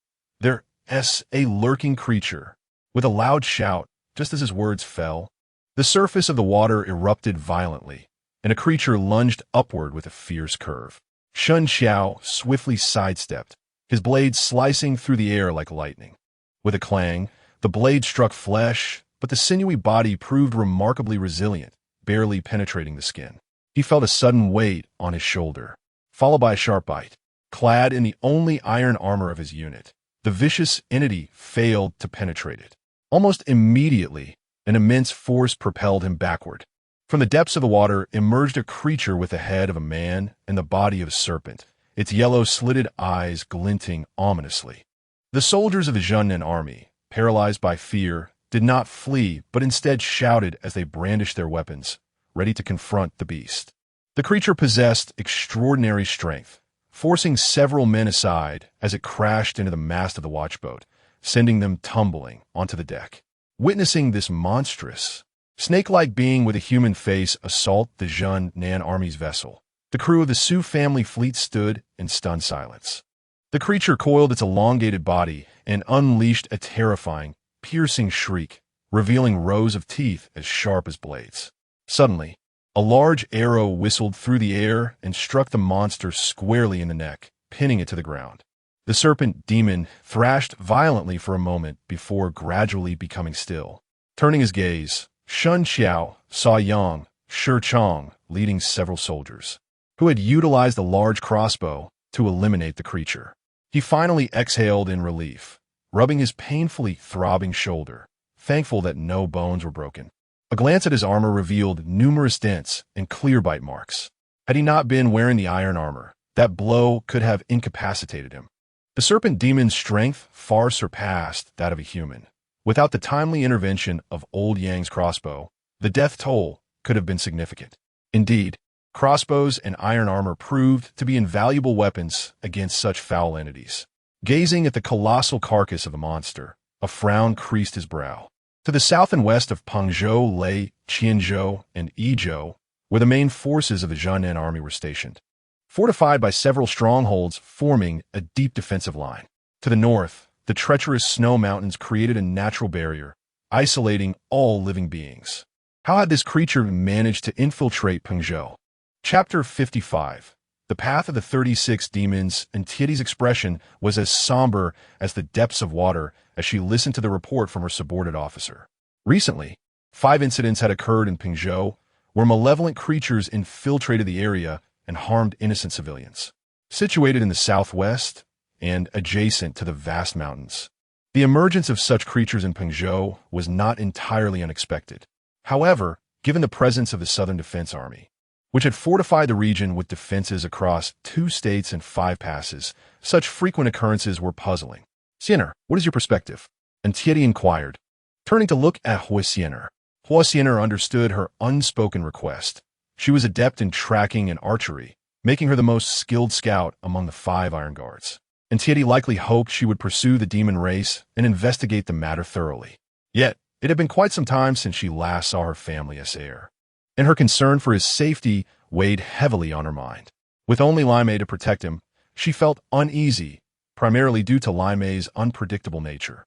There's a lurking creature." With a loud shout, just as his words fell, the surface of the water erupted violently, and a creature lunged upward with a fierce curve. Shun Xiao swiftly sidestepped, his blade slicing through the air like lightning. With a clang, the blade struck flesh, but the sinewy body proved remarkably resilient, barely penetrating the skin. He felt a sudden weight on his shoulder, followed by a sharp bite. Clad in the only iron armor of his unit, the vicious entity failed to penetrate it. Almost immediately, an immense force propelled him backward. From the depths of the water emerged a creature with the head of a man and the body of a serpent, its yellow slitted eyes glinting ominously. The soldiers of the Zhennan army, paralyzed by fear, did not flee, but instead shouted as they brandished their weapons, ready to confront the beast. The creature possessed extraordinary strength, forcing several men aside as it crashed into the mast of the watchboat, sending them tumbling onto the deck. Witnessing this monstrous, snake-like being with a human face assault the Zhennan army's vessel, the crew of the Su family fleet stood in stunned silence. The creature coiled its elongated body and unleashed a terrifying, piercing shriek, revealing rows of teeth as sharp as blades. Suddenly, a large arrow whistled through the air and struck the monster squarely in the neck, pinning it to the ground. The serpent demon thrashed violently for a moment before gradually becoming still. Turning his gaze, Shun Xiao saw Yang Shichong leading several soldiers, who had utilized a large crossbow to eliminate the creature. He finally exhaled in relief, rubbing his painfully throbbing shoulder, thankful that no bones were broken. A glance at his armor revealed numerous dents and clear bite marks. Had he not been wearing the iron armor, that blow could have incapacitated him. The serpent demon's strength far surpassed that of a human. Without the timely intervention of old Yang's crossbow, the death toll could have been significant. Indeed, crossbows and iron armor proved to be invaluable weapons against such foul entities. Gazing at the colossal carcass of the monster, a frown creased his brow. To the south and west of Pengzhou lay Qianzhou and Yizhou, where the main forces of the Zhennan army were stationed, fortified by several strongholds forming a deep defensive line. To the north, the treacherous snow mountains created a natural barrier, isolating all living beings. How had this creature managed to infiltrate Pengzhou? Chapter 55. The Path of the 36 Demons, and Tieti's expression was as somber as the depths of water as she listened to the report from her subordinate officer. Recently, 5 incidents had occurred in Pengzhou where malevolent creatures infiltrated the area and harmed innocent civilians. Situated in the southwest and adjacent to the vast mountains, the emergence of such creatures in Pengzhou was not entirely unexpected. However, given the presence of the Southern Defense Army, which had fortified the region with defenses across 2 states and 5 passes, such frequent occurrences were puzzling. Xiener, what is your perspective? And Tieti inquired, turning to look at Hua Xiener. Hua Xiener understood her unspoken request. She was adept in tracking and archery, making her the most skilled scout among the 5 Iron Guards. And Tieti likely hoped she would pursue the demon race and investigate the matter thoroughly. Yet, it had been quite some time since she last saw her family as heir, and her concern for his safety weighed heavily on her mind. With only Laimei to protect him, she felt uneasy, primarily due to Laimei's unpredictable nature.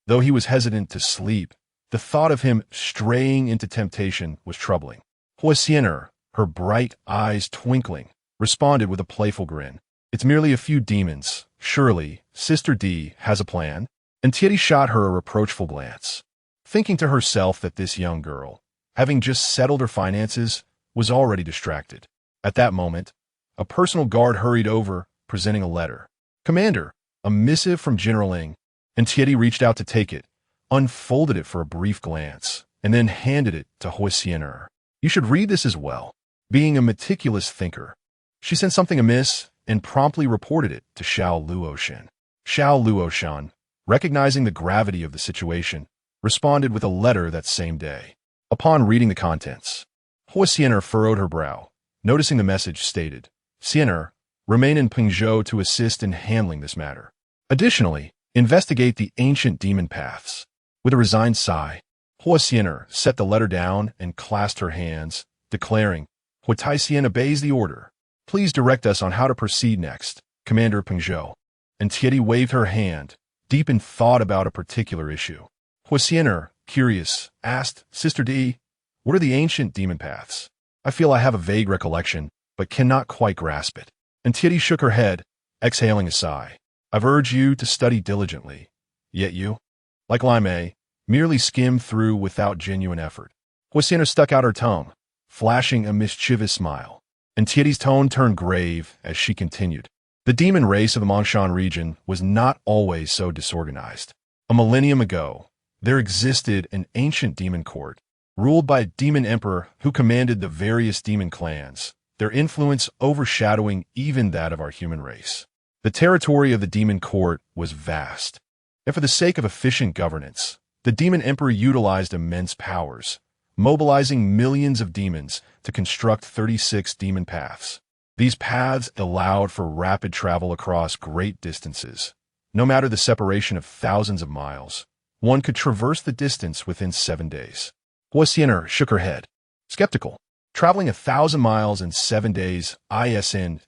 Though he was hesitant to sleep, the thought of him straying into temptation was troubling. Hua Xiener, her bright eyes twinkling, responded with a playful grin. It's merely a few demons. Surely, Sister D has a plan. And Tieti shot her a reproachful glance, thinking to herself that this young girl, having just settled her finances, was already distracted. At that moment, a personal guard hurried over, presenting a letter. Commander, a missive from General Ing. And Tieti reached out to take it, unfolded it for a brief glance, and then handed it to Hua Xiener. You should read this as well. Being a meticulous thinker, she sent something amiss and promptly reported it to Xiao Luoshan. Xiao Luoshan, recognizing the gravity of the situation, responded with a letter that same day. Upon reading the contents, Hua Xiener furrowed her brow, noticing the message stated, Xiener, remain in Pengzhou to assist in handling this matter. Additionally, investigate the ancient demon paths. With a resigned sigh, Hua Xiener set the letter down and clasped her hands, declaring, Hua Taixien obeys the order. Please direct us on how to proceed next, Commander Pengzhou. And Tieti waved her hand, deep in thought about a particular issue. Hua Xiener, curious, asked, Sister D, what are the ancient demon paths? I feel I have a vague recollection, but cannot quite grasp it. And Tieti shook her head, exhaling a sigh. I've urged you to study diligently, yet you, like Laimei, merely skim through without genuine effort. Hua Xiener stuck out her tongue, flashing a mischievous smile. And Tieti's tone turned grave as she continued. The demon race of the Mongshan region was not always so disorganized. A millennium ago, there existed an ancient demon court, ruled by a demon emperor who commanded the various demon clans, their influence overshadowing even that of our human race. The territory of the demon court was vast, and for the sake of efficient governance, the demon emperor utilized immense powers, mobilizing millions of demons to construct 36 demon paths. These paths allowed for rapid travel across great distances. No matter the separation of thousands of miles, one could traverse the distance within 7 days. Huosiener shook her head, skeptical. Traveling 1,000 miles in 7 days, isn't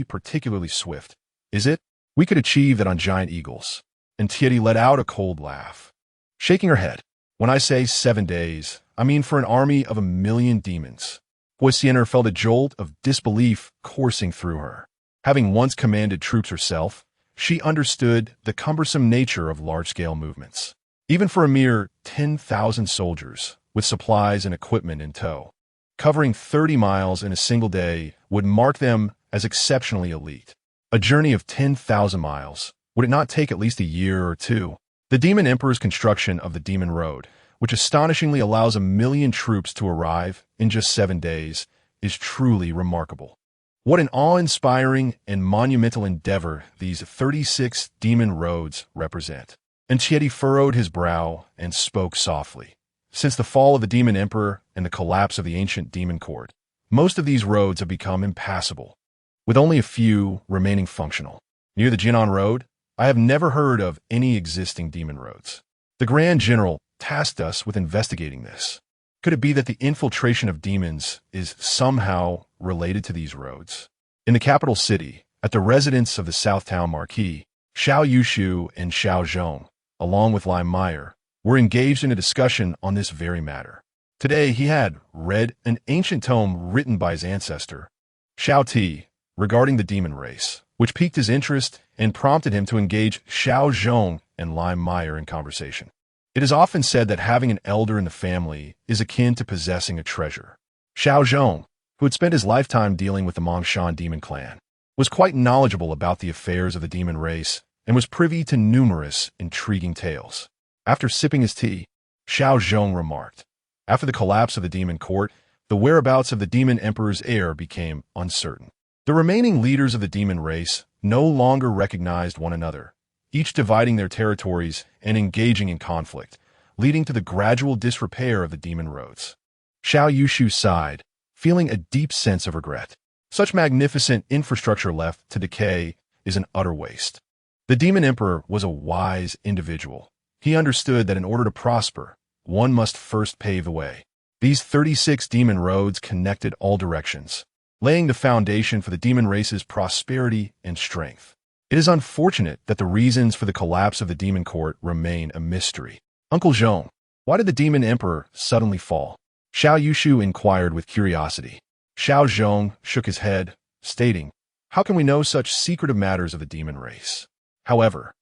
particularly swift, is it? We could achieve that on giant eagles. And Thierry let out a cold laugh, shaking her head. When I say 7 days, I mean for an army of 1,000,000 demons. Huosiener felt a jolt of disbelief coursing through her. Having once commanded troops herself, she understood the cumbersome nature of large-scale movements. Even for a mere 10,000 soldiers, with supplies and equipment in tow, covering 30 miles in a single day would mark them as exceptionally elite. A journey of 10,000 miles, would it not take at least a year or two? The Demon Emperor's construction of the Demon Road, which astonishingly allows 1,000,000 troops to arrive in just 7 days, is truly remarkable. What an awe-inspiring and monumental endeavor these 36 demon roads represent. And Thierry furrowed his brow and spoke softly. Since the fall of the Demon Emperor and the collapse of the ancient demon court, most of these roads have become impassable, with only a few remaining functional. Near the Jinan Road, I have never heard of any existing demon roads. The Grand General tasked us with investigating this. Could it be that the infiltration of demons is somehow related to these roads? In the capital city, at the residence of the Southtown Marquis, Xiao Yushu and Xiao Zhong, along with Lai Meyer, were engaged in a discussion on this very matter. Today he had read an ancient tome written by his ancestor, Xiao Ti, regarding the demon race, which piqued his interest and prompted him to engage Xiao Zhong and Lai Meyer in conversation. It is often said that having an elder in the family is akin to possessing a treasure. Xiao Zhong, who had spent his lifetime dealing with the Mongshan demon clan, was quite knowledgeable about the affairs of the demon race and was privy to numerous intriguing tales. After sipping his tea, Xiao Zhong remarked, after the collapse of the demon court, the whereabouts of the demon emperor's heir became uncertain. The remaining leaders of the demon race no longer recognized one another, each dividing their territories and engaging in conflict, leading to the gradual disrepair of the demon roads. Xiao Yushu sighed, feeling a deep sense of regret. Such magnificent infrastructure left to decay is an utter waste. The demon emperor was a wise individual. He understood that in order to prosper, one must first pave the way. These 36 demon roads connected all directions, laying the foundation for the demon race's prosperity and strength. It is unfortunate that the reasons for the collapse of the demon court remain a mystery. Uncle Zhong, why did the demon emperor suddenly fall? Xiao Yushu inquired with curiosity. Xiao Zhong shook his head, stating, how can we know such secretive matters of the demon race? However,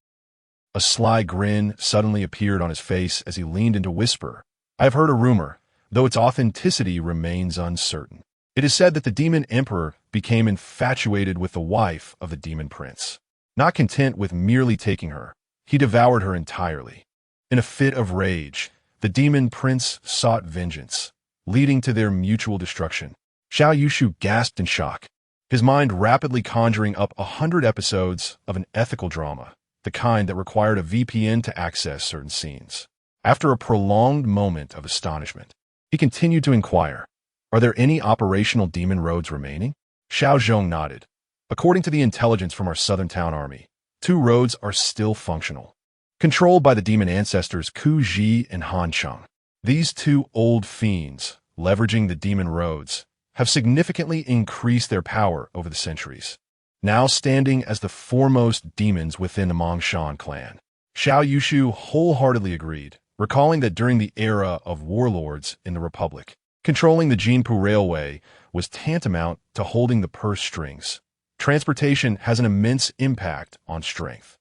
a sly grin suddenly appeared on his face as he leaned in to whisper, I have heard a rumor, though its authenticity remains uncertain. It is said that the demon emperor became infatuated with the wife of the demon prince. Not content with merely taking her, he devoured her entirely. In a fit of rage, the demon prince sought vengeance, leading to their mutual destruction. Xiao Yushu gasped in shock, his mind rapidly conjuring up 100 episodes of an ethical drama, the kind that required a VPN to access certain scenes. After a prolonged moment of astonishment, he continued to inquire, are there any operational demon roads remaining? Xiao Zhong nodded. According to the intelligence from our Southern Town Army, 2 roads are still functional, controlled by the demon ancestors Ku Ji and Han Cheng. These 2 old fiends, leveraging the demon roads, have significantly increased their power over the centuries, now standing as the foremost demons within the Mongshan clan. Xiao Yushu wholeheartedly agreed, recalling that during the era of warlords in the Republic, controlling the Jinpu Railway was tantamount to holding the purse strings. Transportation has an immense impact on strength.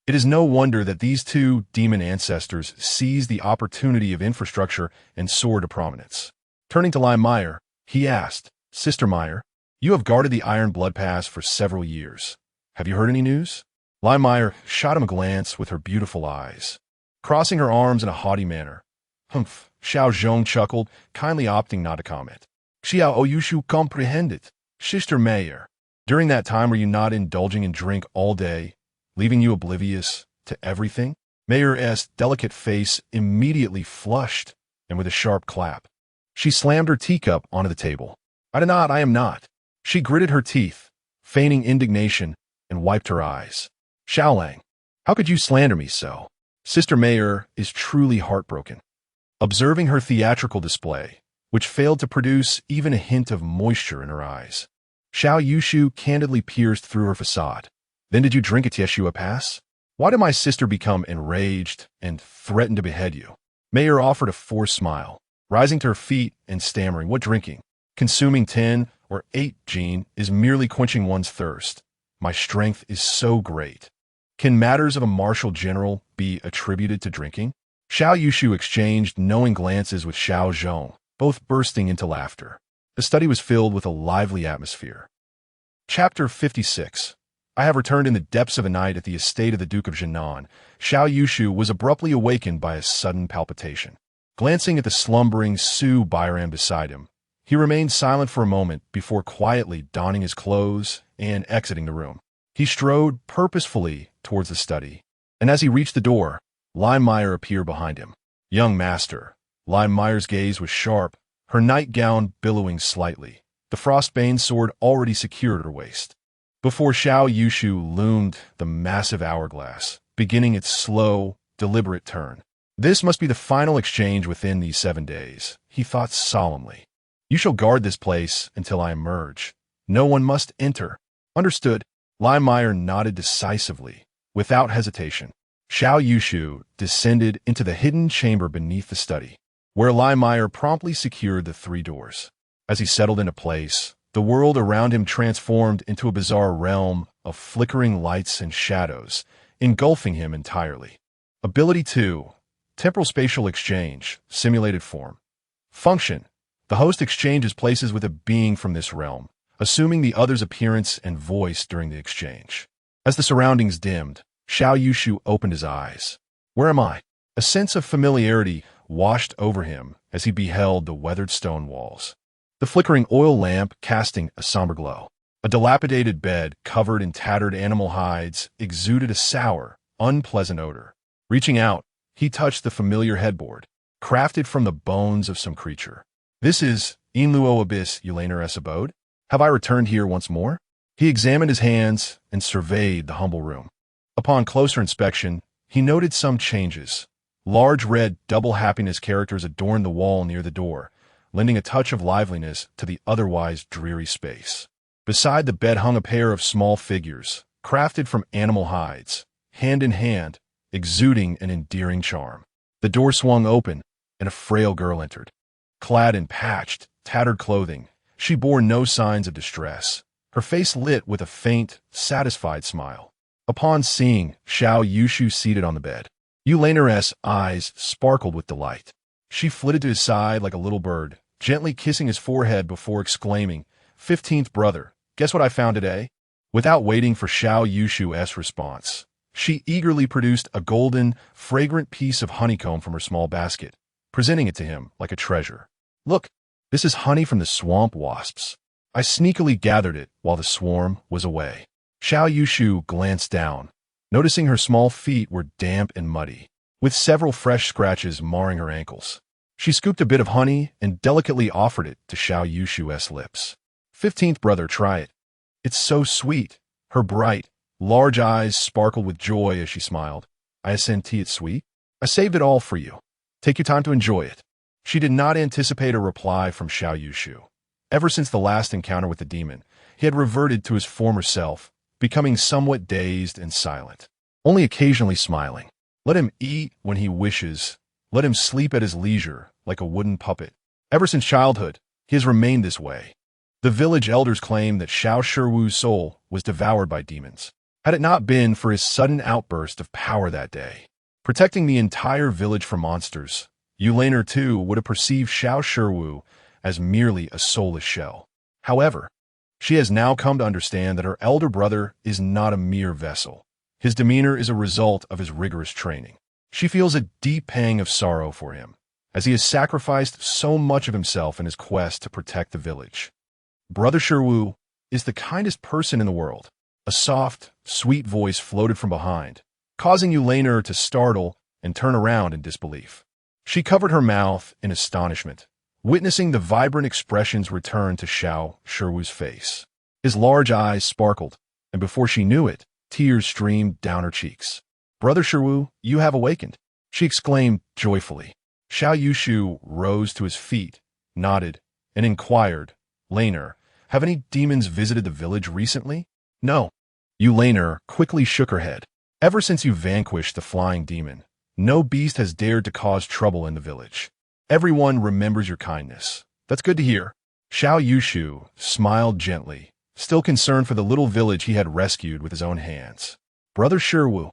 It is no wonder that these 2 demon ancestors seized the opportunity of infrastructure and soared to prominence. Turning to Lai Meyer, he asked, Sister Meyer, you have guarded the Iron Blood Pass for several years. Have you heard any news? Lai Meyer shot him a glance with her beautiful eyes. Crossing her arms in a haughty manner, Humph, Xiao Zhong chuckled, kindly opting not to comment. Xiao Yushu comprehended. Sister Mayor, during that time were you not indulging in drink all day, leaving you oblivious to everything? Mayor's delicate face immediately flushed, and with a sharp clap, she slammed her teacup onto the table. I am not. She gritted her teeth, feigning indignation, and wiped her eyes. Xiaolang, how could you slander me so? Sister Mayor is truly heartbroken. Observing her theatrical display, which failed to produce even a hint of moisture in her eyes, Xiao Yushu candidly pierced through her facade. Then did you drink at Yeshua Pass? Why did my sister become enraged and threaten to behead you? Mayor offered a forced smile, rising to her feet and stammering, what drinking? Consuming 10 or 8 gin is merely quenching one's thirst. My strength is so great. Can matters of a martial general be attributed to drinking? Xiao Yushu exchanged knowing glances with Xiao Zhong, both bursting into laughter. The study was filled with a lively atmosphere. Chapter 56. I have returned in the depths of a night at the estate of the Duke of Zhennan. Xiao Yushu was abruptly awakened by a sudden palpitation. Glancing at the slumbering Su Bairan beside him, he remained silent for a moment before quietly donning his clothes and exiting the room. He strode purposefully towards the study, and as he reached the door, Meyer appeared behind him. Young master. Meyer's gaze was sharp, her nightgown billowing slightly, the frostbane sword already secured at her waist. Before Xiao Yushu loomed the massive hourglass, beginning its slow, deliberate turn. This must be the final exchange within these 7 days, he thought solemnly. You shall guard this place until I emerge. No one must enter. Understood. Meyer nodded decisively, without hesitation. Xiao Yushu descended into the hidden chamber beneath the study, where Meyer promptly secured the 3 doors. As he settled into place, the world around him transformed into a bizarre realm of flickering lights and shadows, engulfing him entirely. Ability 2. Temporal spatial exchange, simulated form. Function. The host exchanges places with a being from this realm, assuming the other's appearance and voice during the exchange. As the surroundings dimmed, Xiao Yushu opened his eyes. Where am I? A sense of familiarity washed over him as he beheld the weathered stone walls, the flickering oil lamp casting a somber glow. A dilapidated bed covered in tattered animal hides exuded a sour, unpleasant odor. Reaching out, he touched the familiar headboard, crafted from the bones of some creature. This is Inluo Abyss Eulener's abode? Have I returned here once more? He examined his hands and surveyed the humble room. Upon closer inspection, he noted some changes. Large red double happiness characters adorned the wall near the door, lending a touch of liveliness to the otherwise dreary space. Beside the bed hung a pair of small figures, crafted from animal hides, hand in hand, exuding an endearing charm. The door swung open, and a frail girl entered. Clad in patched, tattered clothing, she bore no signs of distress, her face lit with a faint, satisfied smile. Upon seeing Xiao Yushu seated on the bed, Eulener's eyes sparkled with delight. She flitted to his side like a little bird, gently kissing his forehead before exclaiming, 15th brother, guess what I found today? Without waiting for Xiao Yushu's response, she eagerly produced a golden, fragrant piece of honeycomb from her small basket, presenting it to him like a treasure. Look, this is honey from the swamp wasps. I sneakily gathered it while the swarm was away. Xiao Yushu glanced down, noticing her small feet were damp and muddy, with several fresh scratches marring her ankles. She scooped a bit of honey and delicately offered it to Xiao Yushu's lips. 15th brother, try it. It's so sweet. Her bright, large eyes sparkled with joy as she smiled. I assent it's sweet. I saved it all for you. Take your time to enjoy it. She did not anticipate a reply from Xiao Yushu. Ever since the last encounter with the demon, he had reverted to his former self, becoming somewhat dazed and silent, only occasionally smiling. Let him eat when he wishes. Let him sleep at his leisure, like a wooden puppet. Ever since childhood, he has remained this way. The village elders claim that Xiao Shiwu's soul was devoured by demons, had it not been for his sudden outburst of power that day. Protecting the entire village from monsters, Eulener too would have perceived Xiao Shiwu as merely a soulless shell. However, she has now come to understand that her elder brother is not a mere vessel. His demeanor is a result of his rigorous training. She feels a deep pang of sorrow for him, as he has sacrificed so much of himself in his quest to protect the village. Brother Shiwu is the kindest person in the world. A soft, sweet voice floated from behind, causing Yulaner to startle and turn around in disbelief. She covered her mouth in astonishment, witnessing the vibrant expressions return to Xiao Yushu's face. His large eyes sparkled, and before she knew it, tears streamed down her cheeks. "Brother Shiwu, you have awakened," she exclaimed joyfully. Xiao Yushu rose to his feet, nodded, and inquired, "Laner, have any demons visited the village recently?" "No." Yulaner quickly shook her head. "Ever since you vanquished the flying demon, no beast has dared to cause trouble in the village. Everyone remembers your kindness. That's good to hear." Xiao Yushu smiled gently, still concerned for the little village he had rescued with his own hands. "Brother Shiwu."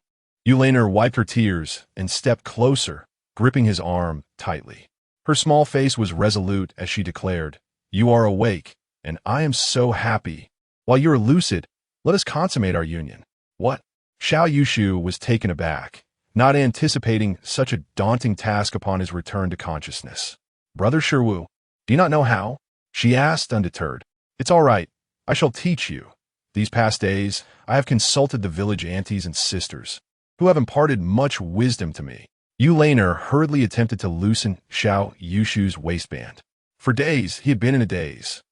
Yulaner wiped her tears and stepped closer, gripping his arm tightly. Her small face was resolute as she declared, "You are awake, and I am so happy. While you are lucid, let us consummate our union." "What?" Xiao Yushu was taken aback, not anticipating such a daunting task upon his return to consciousness. "Brother Shiwu, do you not know how?" she asked, undeterred. "It's all right. I shall teach you. These past days, I have consulted the village aunties and sisters, who have imparted much wisdom to me." Yulaner hurriedly attempted to loosen Xiao Yushu's waistband. For days, he had been in a daze,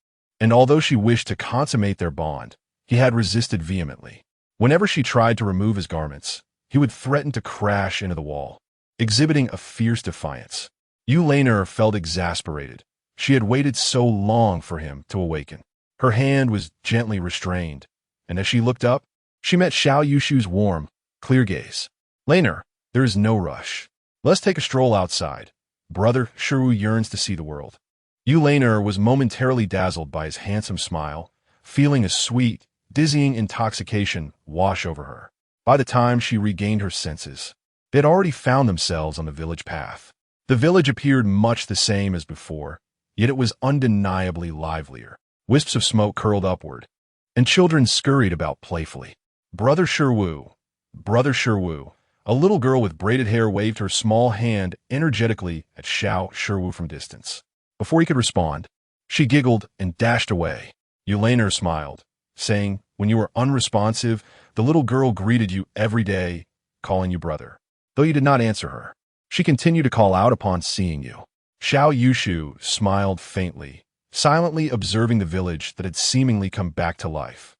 and although she wished to consummate their bond, he had resisted vehemently. Whenever she tried to remove his garments, he would threaten to crash into the wall, exhibiting a fierce defiance. Yulaner felt exasperated. She had waited so long for him to awaken. Her hand was gently restrained, and as she looked up, she met Xiao Yushu's warm, clear gaze. "Laner, there is no rush. Let's take a stroll outside. Brother Shiwu yearns to see the world." Yulaner was momentarily dazzled by his handsome smile, feeling a sweet, dizzying intoxication wash over her. By the time she regained her senses, they had already found themselves on the village path. The village appeared much the same as before, yet it was undeniably livelier. Wisps of smoke curled upward, and children scurried about playfully. "Brother Shiwu, Brother Shiwu." A little girl with braided hair waved her small hand energetically at Xiao Yushu from distance. Before he could respond, she giggled and dashed away. Yulaner smiled, saying, "When you were unresponsive, the little girl greeted you every day, calling you brother. Though you did not answer her, she continued to call out upon seeing you." Xiao Yushu smiled faintly, silently observing the village that had seemingly come back to life.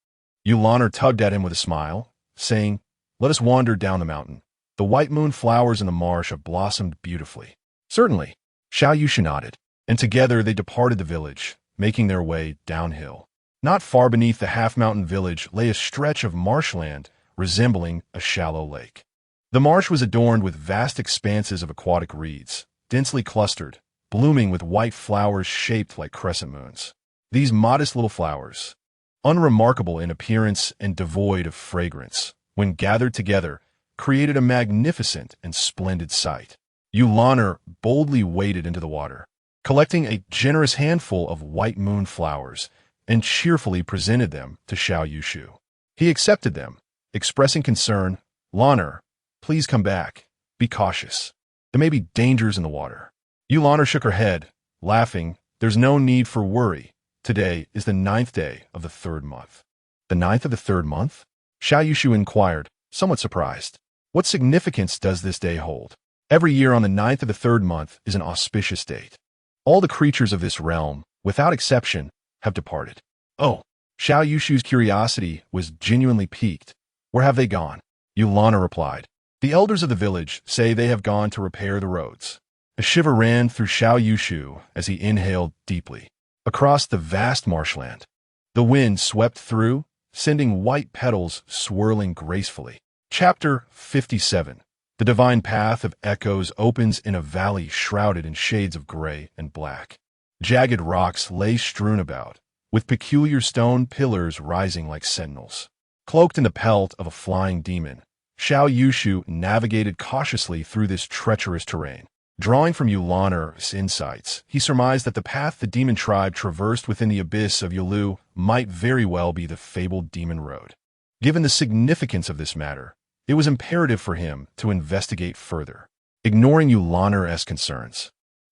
Yulaner tugged at him with a smile, saying, "Let us wander down the mountain. The white moon flowers in the marsh have blossomed beautifully." "Certainly." Xiao Yushu nodded, and together they departed the village, making their way downhill. Not far beneath the half-mountain village lay a stretch of marshland resembling a shallow lake. The marsh was adorned with vast expanses of aquatic reeds, densely clustered, blooming with white flowers shaped like crescent moons. These modest little flowers, unremarkable in appearance and devoid of fragrance, when gathered together, created a magnificent and splendid sight. Yulaner boldly waded into the water, collecting a generous handful of white moon flowers, and cheerfully presented them to Xiao Yushu. He accepted them, expressing concern. "Laner, please come back. Be cautious. There may be dangers in the water." Yulaner shook her head, laughing. "There's no need for worry. Today is the 9th day of the 3rd month." "The 9th of the 3rd month?" Xiao Yushu inquired, somewhat surprised. "What significance does this day hold?" "Every year on the 9th of the 3rd month is an auspicious date. All the creatures of this realm, without exception, have departed." "Oh." Xiao Yushu's curiosity was genuinely piqued. "Where have they gone?" Yulaner replied, "The elders of the village say they have gone to repair the roads." A shiver ran through Xiao Yushu as he inhaled deeply. Across the vast marshland, the wind swept through, sending white petals swirling gracefully. Chapter 57. The divine path of echoes opens in a valley shrouded in shades of gray and black. Jagged rocks lay strewn about, with peculiar stone pillars rising like sentinels. Cloaked in the pelt of a flying demon, Xiao Yushu navigated cautiously through this treacherous terrain. Drawing from Yulaner's insights, he surmised that the path the demon tribe traversed within the abyss of Yulu might very well be the fabled demon road. Given the significance of this matter, it was imperative for him to investigate further. Ignoring Yulaner's concerns,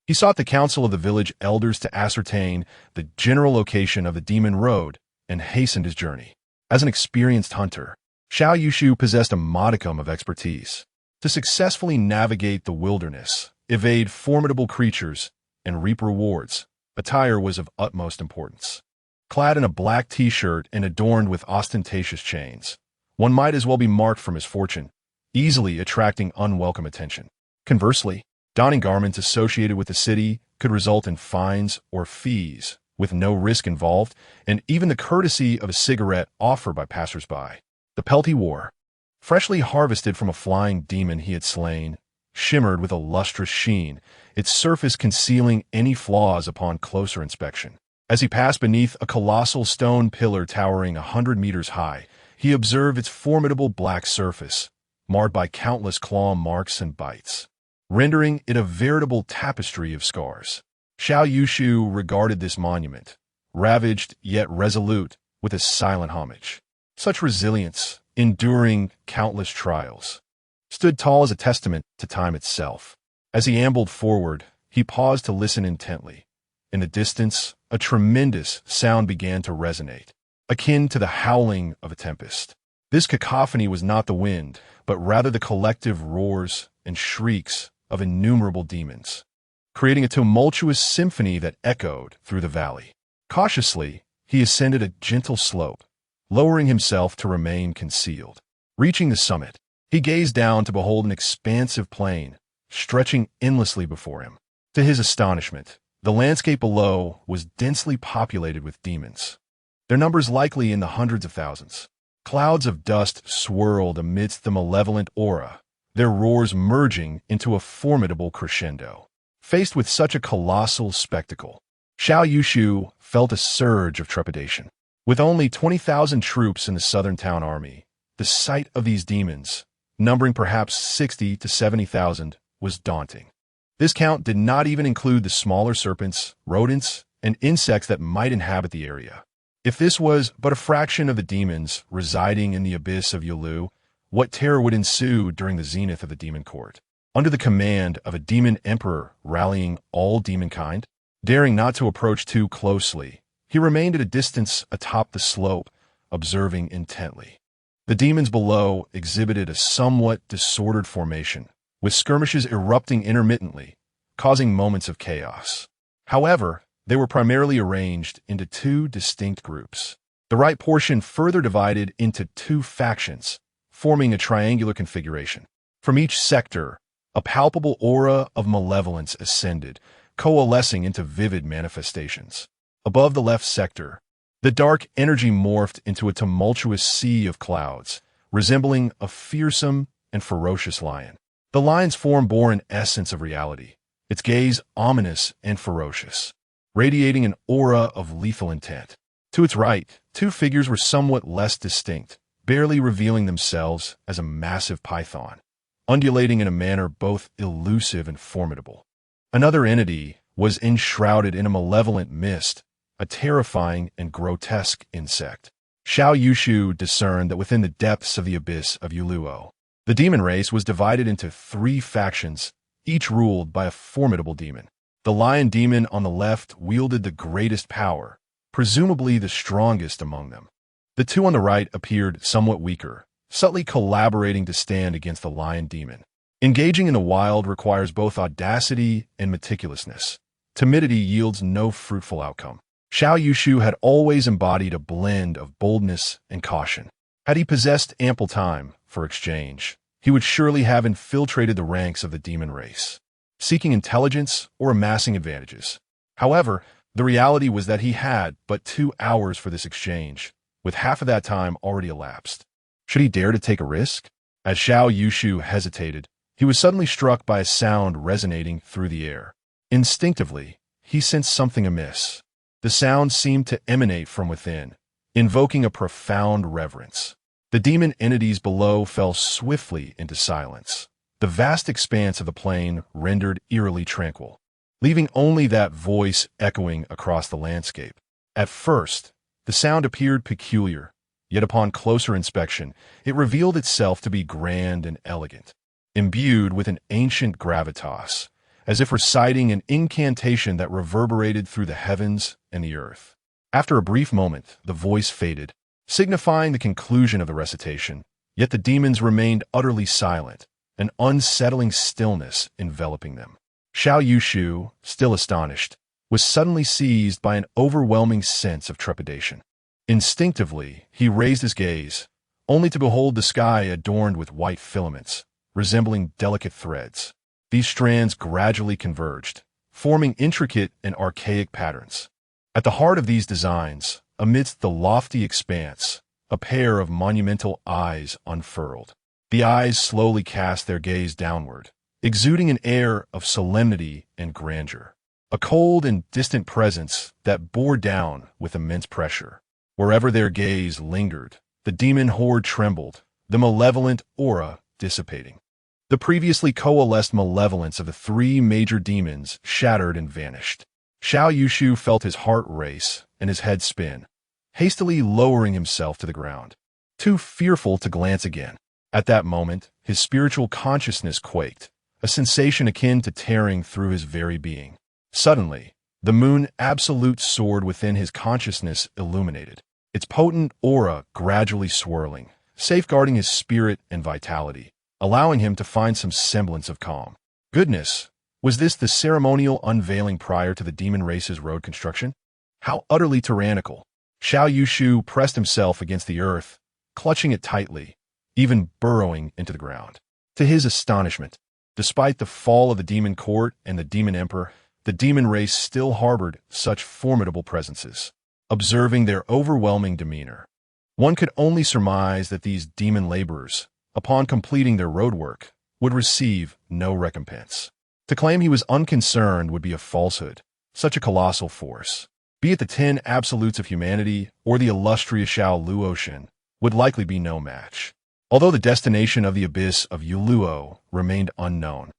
He sought the counsel of the village elders to ascertain the general location of the demon road and hastened his journey. As an experienced hunter, Xiao Yushu possessed a modicum of expertise. To successfully navigate the wilderness, evade formidable creatures, and reap rewards, attire was of utmost importance. Clad in a black t-shirt and adorned with ostentatious chains, one might as well be marked for misfortune, easily attracting unwelcome attention. Conversely, donning garments associated with the city could result in fines or fees, with no risk involved, and even the courtesy of a cigarette offered by passers-by. The pelt he wore, freshly harvested from a flying demon he had slain, shimmered with a lustrous sheen, its surface concealing any flaws upon closer inspection. As he passed beneath a colossal stone pillar towering 100 meters high, he observed its formidable black surface, marred by countless claw marks and bites, rendering it a veritable tapestry of scars. Xiao Yushu regarded this monument, ravaged yet resolute, with a silent homage. Such resilience, enduring countless trials, stood tall as a testament to time itself. As he ambled forward, he paused to listen intently. In the distance, a tremendous sound began to resonate, akin to the howling of a tempest. This cacophony was not the wind, but rather the collective roars and shrieks of innumerable demons, creating a tumultuous symphony that echoed through the valley. Cautiously, he ascended a gentle slope, lowering himself to remain concealed. Reaching the summit, he gazed down to behold an expansive plain, stretching endlessly before him. To his astonishment, the landscape below was densely populated with demons, their numbers likely in the hundreds of thousands. Clouds of dust swirled amidst the malevolent aura, their roars merging into a formidable crescendo. Faced with such a colossal spectacle, Xiao Yushu felt a surge of trepidation. With only 20,000 troops in the southern town army, the sight of these demons, numbering perhaps 60 to 70,000, was daunting. This count did not even include the smaller serpents, rodents, and insects that might inhabit the area. If this was but a fraction of the demons residing in the abyss of Yulu, what terror would ensue during the zenith of the demon court? Under the command of a demon emperor rallying all demonkind, daring not to approach too closely, he remained at a distance atop the slope, observing intently. The demons below exhibited a somewhat disordered formation, with skirmishes erupting intermittently, causing moments of chaos. However, they were primarily arranged into two distinct groups. The right portion further divided into two factions, forming a triangular configuration. From each sector, a palpable aura of malevolence ascended, coalescing into vivid manifestations. Above the left sector, the dark energy morphed into a tumultuous sea of clouds, resembling a fearsome and ferocious lion. The lion's form bore an essence of reality, its gaze ominous and ferocious, radiating an aura of lethal intent. To its right, two figures were somewhat less distinct, barely revealing themselves as a massive python, undulating in a manner both elusive and formidable. Another entity was enshrouded in a malevolent mist, a terrifying and grotesque insect. Xiao Yushu discerned that within the depths of the abyss of Yuluo, the demon race was divided into three factions, each ruled by a formidable demon. The lion demon on the left wielded the greatest power, presumably the strongest among them. The two on the right appeared somewhat weaker, subtly collaborating to stand against the lion demon. Engaging in the wild requires both audacity and meticulousness. Timidity yields no fruitful outcome. Xiao Yushu had always embodied a blend of boldness and caution. Had he possessed ample time for exchange, he would surely have infiltrated the ranks of the demon race, seeking intelligence or amassing advantages. However, the reality was that he had but 2 hours for this exchange, with half of that time already elapsed. Should he dare to take a risk? As Xiao Yushu hesitated, he was suddenly struck by a sound resonating through the air. Instinctively, he sensed something amiss. The sound seemed to emanate from within, invoking a profound reverence. The demon entities below fell swiftly into silence, the vast expanse of the plain rendered eerily tranquil, leaving only that voice echoing across the landscape. At first, the sound appeared peculiar, yet upon closer inspection, it revealed itself to be grand and elegant, imbued with an ancient gravitas, as if reciting an incantation that reverberated through the heavens and the earth. After a brief moment, the voice faded, signifying the conclusion of the recitation, yet the demons remained utterly silent, an unsettling stillness enveloping them. Xiao Yushu, still astonished, was suddenly seized by an overwhelming sense of trepidation. Instinctively, he raised his gaze, only to behold the sky adorned with white filaments, resembling delicate threads. These strands gradually converged, forming intricate and archaic patterns. At the heart of these designs, amidst the lofty expanse, a pair of monumental eyes unfurled. The eyes slowly cast their gaze downward, exuding an air of solemnity and grandeur. A cold and distant presence that bore down with immense pressure. Wherever their gaze lingered, the demon horde trembled, the malevolent aura dissipating. The previously coalesced malevolence of the three major demons shattered and vanished. Xiao Yushu felt his heart race and his head spin, hastily lowering himself to the ground, too fearful to glance again. At that moment, his spiritual consciousness quaked, a sensation akin to tearing through his very being. Suddenly, the moon absolute soared within his consciousness illuminated, its potent aura gradually swirling, safeguarding his spirit and vitality, allowing him to find some semblance of calm. Goodness, was this the ceremonial unveiling prior to the demon race's road construction? How utterly tyrannical! Xiao Yushu pressed himself against the earth, clutching it tightly, even burrowing into the ground. To his astonishment, despite the fall of the demon court and the demon emperor, the demon race still harbored such formidable presences. Observing their overwhelming demeanor, one could only surmise that these demon laborers, upon completing their road work, would receive no recompense. To claim he was unconcerned would be a falsehood. Such a colossal force, be it the 10 absolutes of humanity or the illustrious Xiao Luoshan, would likely be no match. Although the destination of the abyss of Yuluo remained unknown,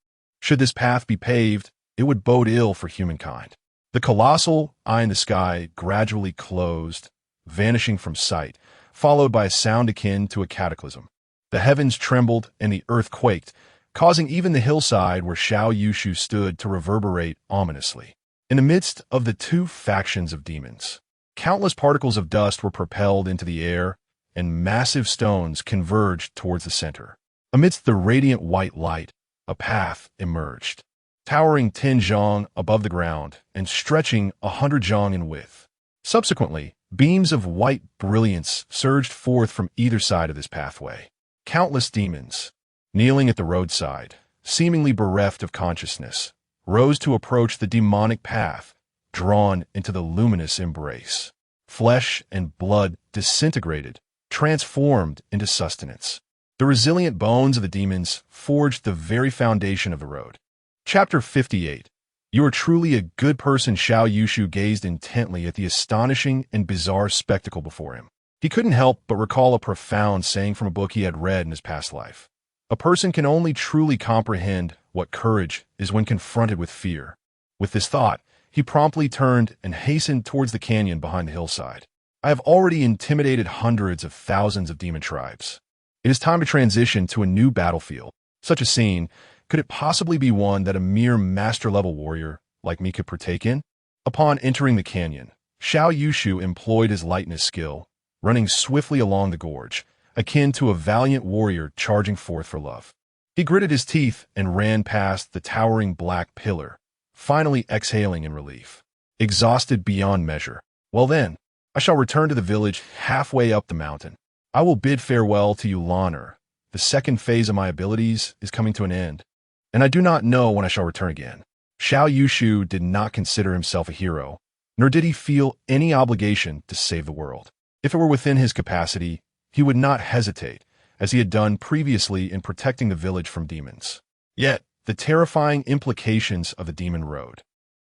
should this path be paved, it would bode ill for humankind. The colossal eye in the sky gradually closed, vanishing from sight, followed by a sound akin to a cataclysm. The heavens trembled and the earth quaked, causing even the hillside where Xiao Yushu stood to reverberate ominously. In the midst of the two factions of demons, countless particles of dust were propelled into the air, and massive stones converged towards the center. Amidst the radiant white light, a path emerged, towering 10 zhang above the ground and stretching 100 zhang in width. Subsequently, beams of white brilliance surged forth from either side of this pathway. Countless demons, kneeling at the roadside, seemingly bereft of consciousness, rose to approach the demonic path, drawn into the luminous embrace. Flesh and blood disintegrated, transformed into sustenance. The resilient bones of the demons forged the very foundation of the road. Chapter 58. You are truly a good person. Xiao Yushu gazed intently at the astonishing and bizarre spectacle before him. He couldn't help but recall a profound saying from a book he had read in his past life. A person can only truly comprehend what courage is when confronted with fear. With this thought, he promptly turned and hastened towards the canyon behind the hillside. I have already intimidated hundreds of thousands of demon tribes. It is time to transition to a new battlefield. Such a scene, could it possibly be one that a mere master-level warrior like me could partake in? Upon entering the canyon, Xiao Yushu employed his lightness skill, running swiftly along the gorge, akin to a valiant warrior charging forth for love. He gritted his teeth and ran past the towering black pillar, finally exhaling in relief. Exhausted beyond measure. Well then, I shall return to the village halfway up the mountain. I will bid farewell to you, Laoner. The second phase of my abilities is coming to an end, and I do not know when I shall return again. Xiao Yushu did not consider himself a hero, nor did he feel any obligation to save the world. If it were within his capacity, he would not hesitate, as he had done previously in protecting the village from demons. Yet, the terrifying implications of the demon road,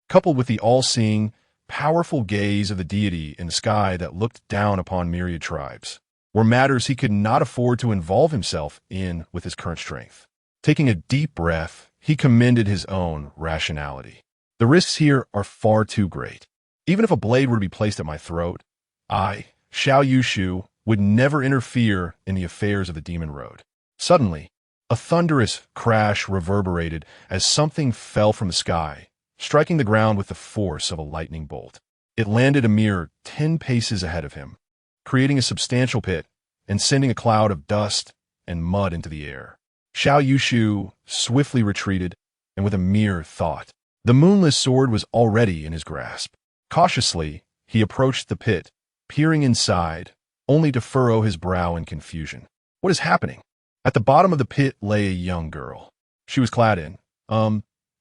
coupled with the all-seeing, powerful gaze of the deity in the sky that looked down upon myriad tribes, were matters he could not afford to involve himself in with his current strength. Taking a deep breath, he commended his own rationality. The risks here are far too great. Even if a blade were to be placed at my throat, I, Xiao Yushu, would never interfere in the affairs of the demon road. Suddenly, A thunderous crash reverberated as something fell from the sky, striking the ground with the force of a lightning bolt. It landed a mere 10 paces ahead of him, creating a substantial pit and sending a cloud of dust and mud into the air. Xiao Yushu swiftly retreated, and with a mere thought, the moonless sword was already in his grasp. Cautiously, he approached the pit, peering inside, only to furrow his brow in confusion. What is happening? At the bottom of the pit lay a young girl. She was clad in,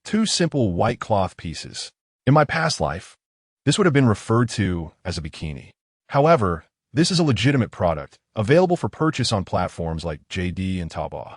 two simple white cloth pieces. In my past life, this would have been referred to as a bikini. However, this is a legitimate product, available for purchase on platforms like JD and Taobao.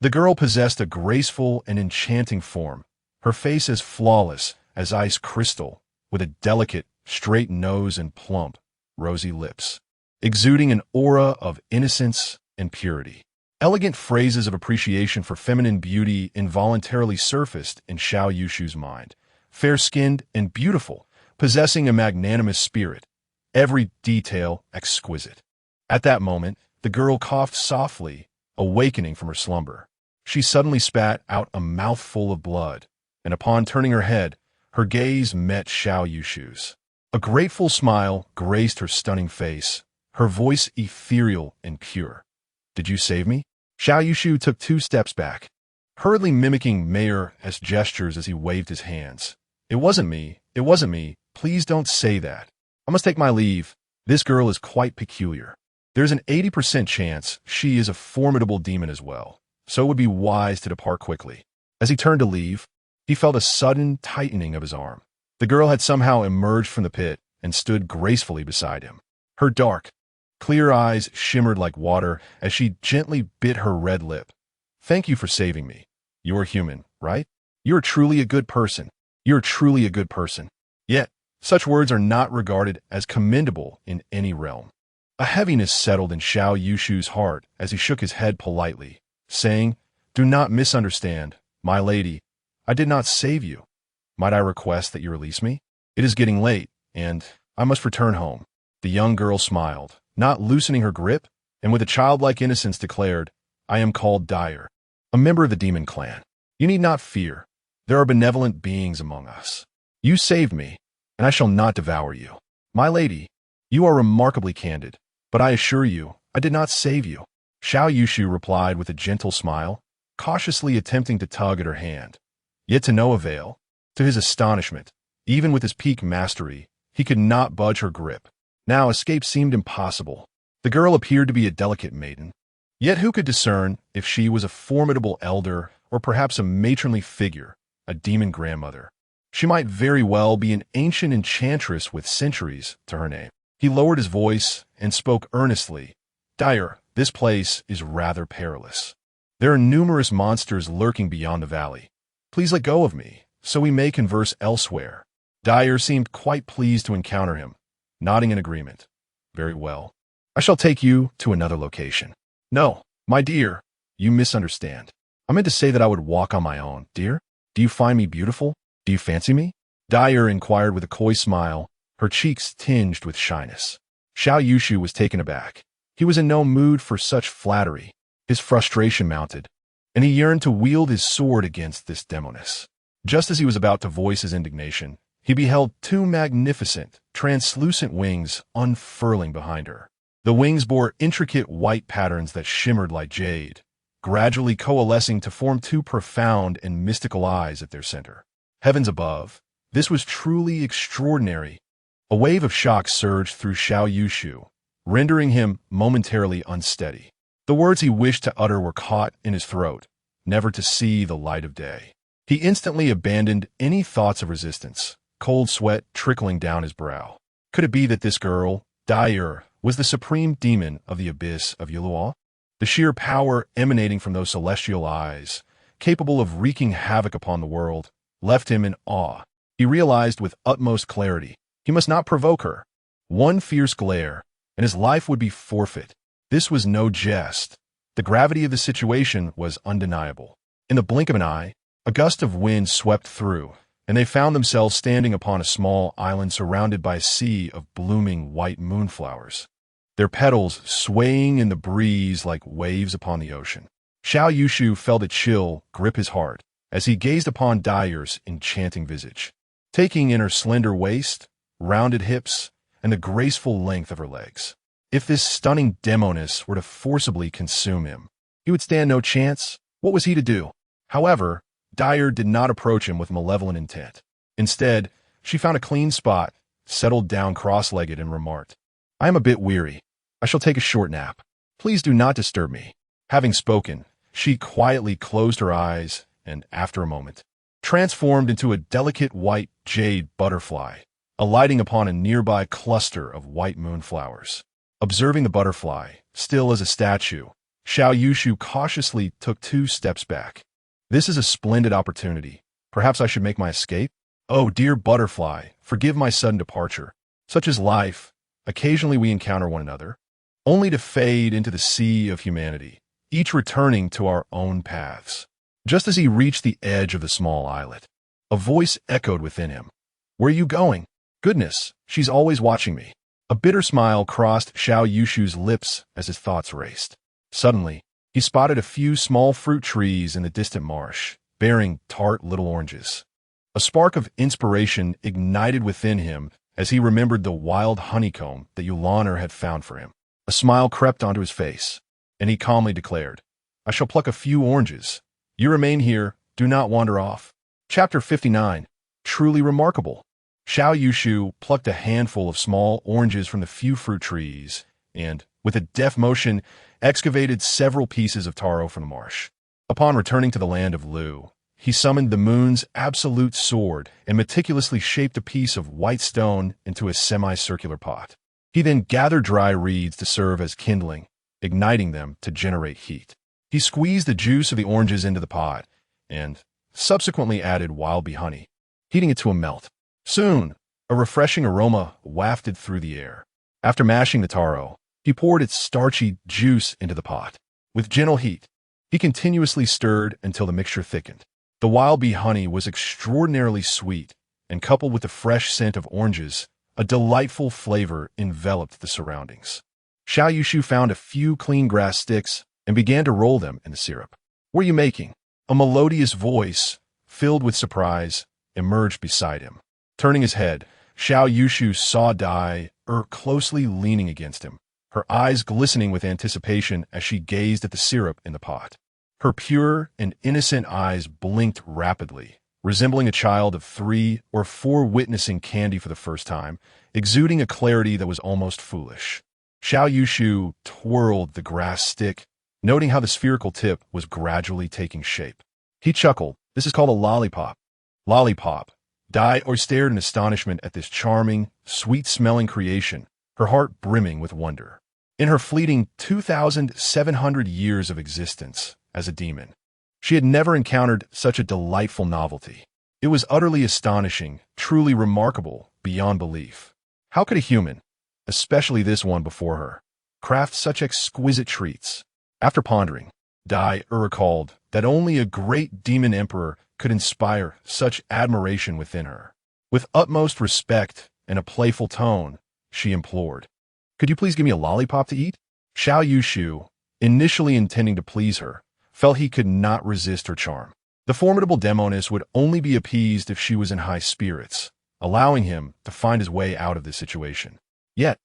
The girl possessed a graceful and enchanting form, her face as flawless as ice crystal, with a delicate, straight nose and plump, rosy lips, exuding an aura of innocence and purity. Elegant phrases of appreciation for feminine beauty involuntarily surfaced in Xiao Yushu's mind. Fair-skinned and beautiful, possessing a magnanimous spirit, every detail exquisite. At that moment, the girl coughed softly, awakening from her slumber. She suddenly spat out a mouthful of blood, and upon turning her head, her gaze met Xiao Yushu's. A grateful smile graced her stunning face, her voice ethereal and pure. "Did you save me?" Xiao Yushu took 2 steps back, hurriedly mimicking Mayor's gestures as he waved his hands. It wasn't me. Please don't say that. I must take my leave. This girl is quite peculiar. There's an 80% chance she is a formidable demon as well, so it would be wise to depart quickly." As he turned to leave, he felt a sudden tightening of his arm. The girl had somehow emerged from the pit and stood gracefully beside him. Her dark, clear eyes shimmered like water as she gently bit her red lip. "Thank you for saving me. You're human, right? You're truly a good person. Yet, such words are not regarded as commendable in any realm." A heaviness settled in Xiao Yushu's heart as he shook his head politely, saying, "Do not misunderstand, my lady. I did not save you. Might I request that you release me? It is getting late, and I must return home." The young girl smiled, not loosening her grip, and with a childlike innocence declared, "I am called Dire, a member of the demon clan. You need not fear. There are benevolent beings among us. You saved me, and I shall not devour you. My lady, you are remarkably candid, but I assure you, I did not save you." Xiao Yushu replied with a gentle smile, cautiously attempting to tug at her hand, yet to no avail. To his astonishment, even with his peak mastery, he could not budge her grip. Now escape seemed impossible. The girl appeared to be a delicate maiden, yet who could discern if she was a formidable elder or perhaps a matronly figure, a demon grandmother? She might very well be an ancient enchantress with centuries to her name. He lowered his voice and spoke earnestly. "Dire, this place is rather perilous. There are numerous monsters lurking beyond the valley. Please let go of me, so we may converse elsewhere." Dire seemed quite pleased to encounter him, nodding in agreement. "Very well. I shall take you to another location." "No, my dear, you misunderstand. I meant to say that I would walk on my own, dear. Do you find me beautiful? Do you fancy me?" Dire inquired with a coy smile, her cheeks tinged with shyness. Xiao Yushu was taken aback. He was in no mood for such flattery. His frustration mounted, and he yearned to wield his sword against this demoness. Just as he was about to voice his indignation, he beheld 2 magnificent, translucent wings unfurling behind her. The wings bore intricate white patterns that shimmered like jade, gradually coalescing to form 2 profound and mystical eyes at their center. Heavens above, this was truly extraordinary. A wave of shock surged through Xiao Yushu, rendering him momentarily unsteady. The words he wished to utter were caught in his throat, never to see the light of day. He instantly abandoned any thoughts of resistance, cold sweat trickling down his brow. Could it be that this girl, Dire, was the supreme demon of the abyss of Yulua? The sheer power emanating from those celestial eyes, capable of wreaking havoc upon the world, left him in awe. He realized with utmost clarity, he must not provoke her. One fierce glare, and his life would be forfeit. This was no jest. The gravity of the situation was undeniable. In the blink of an eye, a gust of wind swept through, and they found themselves standing upon a small island surrounded by a sea of blooming white moonflowers, their petals swaying in the breeze like waves upon the ocean. Xiao Yushu felt a chill grip his heart as he gazed upon Dair's enchanting visage, taking in her slender waist, rounded hips, and the graceful length of her legs. If this stunning demoness were to forcibly consume him, he would stand no chance. What was he to do? However, Dair did not approach him with malevolent intent. Instead, she found a clean spot, settled down cross-legged, and remarked, "I am a bit weary. I shall take a short nap. Please do not disturb me." Having spoken, she quietly closed her eyes and, after a moment, transformed into a delicate white jade butterfly, alighting upon a nearby cluster of white moonflowers. Observing the butterfly, still as a statue, Xiao Yushu cautiously took 2 steps back. "This is a splendid opportunity. Perhaps I should make my escape? Oh, dear butterfly, forgive my sudden departure. Such is life. Occasionally we encounter one another, only to fade into the sea of humanity, each returning to our own paths." Just as he reached the edge of the small islet, a voice echoed within him. "Where are you going? Goodness, she's always watching me." A bitter smile crossed Xiao Yushu's lips as his thoughts raced. Suddenly, he spotted a few small fruit trees in the distant marsh, bearing tart little oranges. A spark of inspiration ignited within him as he remembered the wild honeycomb that Yulaner had found for him. A smile crept onto his face, and he calmly declared, "I shall pluck a few oranges. You remain here, do not wander off." Chapter 59. Truly Remarkable. Xiao Yushu plucked a handful of small oranges from the few fruit trees and, with a deft motion, excavated several pieces of taro from the marsh. Upon returning to the land of Lu, he summoned the moon's absolute sword and meticulously shaped a piece of white stone into a semicircular pot. He then gathered dry reeds to serve as kindling, igniting them to generate heat. He squeezed the juice of the oranges into the pot and subsequently added wild bee honey, heating it to a melt. Soon, a refreshing aroma wafted through the air. After mashing the taro, he poured its starchy juice into the pot. With gentle heat, he continuously stirred until the mixture thickened. The wild bee honey was extraordinarily sweet, and coupled with the fresh scent of oranges, a delightful flavor enveloped the surroundings. Xiao Yushu found a few clean grass sticks and began to roll them in the syrup. "What are you making?" A melodious voice, filled with surprise, emerged beside him. Turning his head, Xiao Yushu saw Dair closely leaning against him, her eyes glistening with anticipation as she gazed at the syrup in the pot. Her pure and innocent eyes blinked rapidly, resembling a child of 3 or 4 witnessing candy for the first time, exuding a clarity that was almost foolish. Xiao Yushu twirled the grass stick, noting how the spherical tip was gradually taking shape. He chuckled. "This is called a lollipop." Lollipop. Dair stared in astonishment at this charming, sweet-smelling creation, her heart brimming with wonder. In her fleeting 2,700 years of existence as a demon, she had never encountered such a delightful novelty. It was utterly astonishing, truly remarkable, beyond belief. How could a human, especially this one before her, craft such exquisite treats? After pondering, Dair recalled that only a great demon emperor could inspire such admiration within her. With utmost respect and a playful tone, she implored, "Could you please give me a lollipop to eat?" Xiao Yushu, initially intending to please her, felt he could not resist her charm. The formidable demoness would only be appeased if she was in high spirits, allowing him to find his way out of this situation. Yet,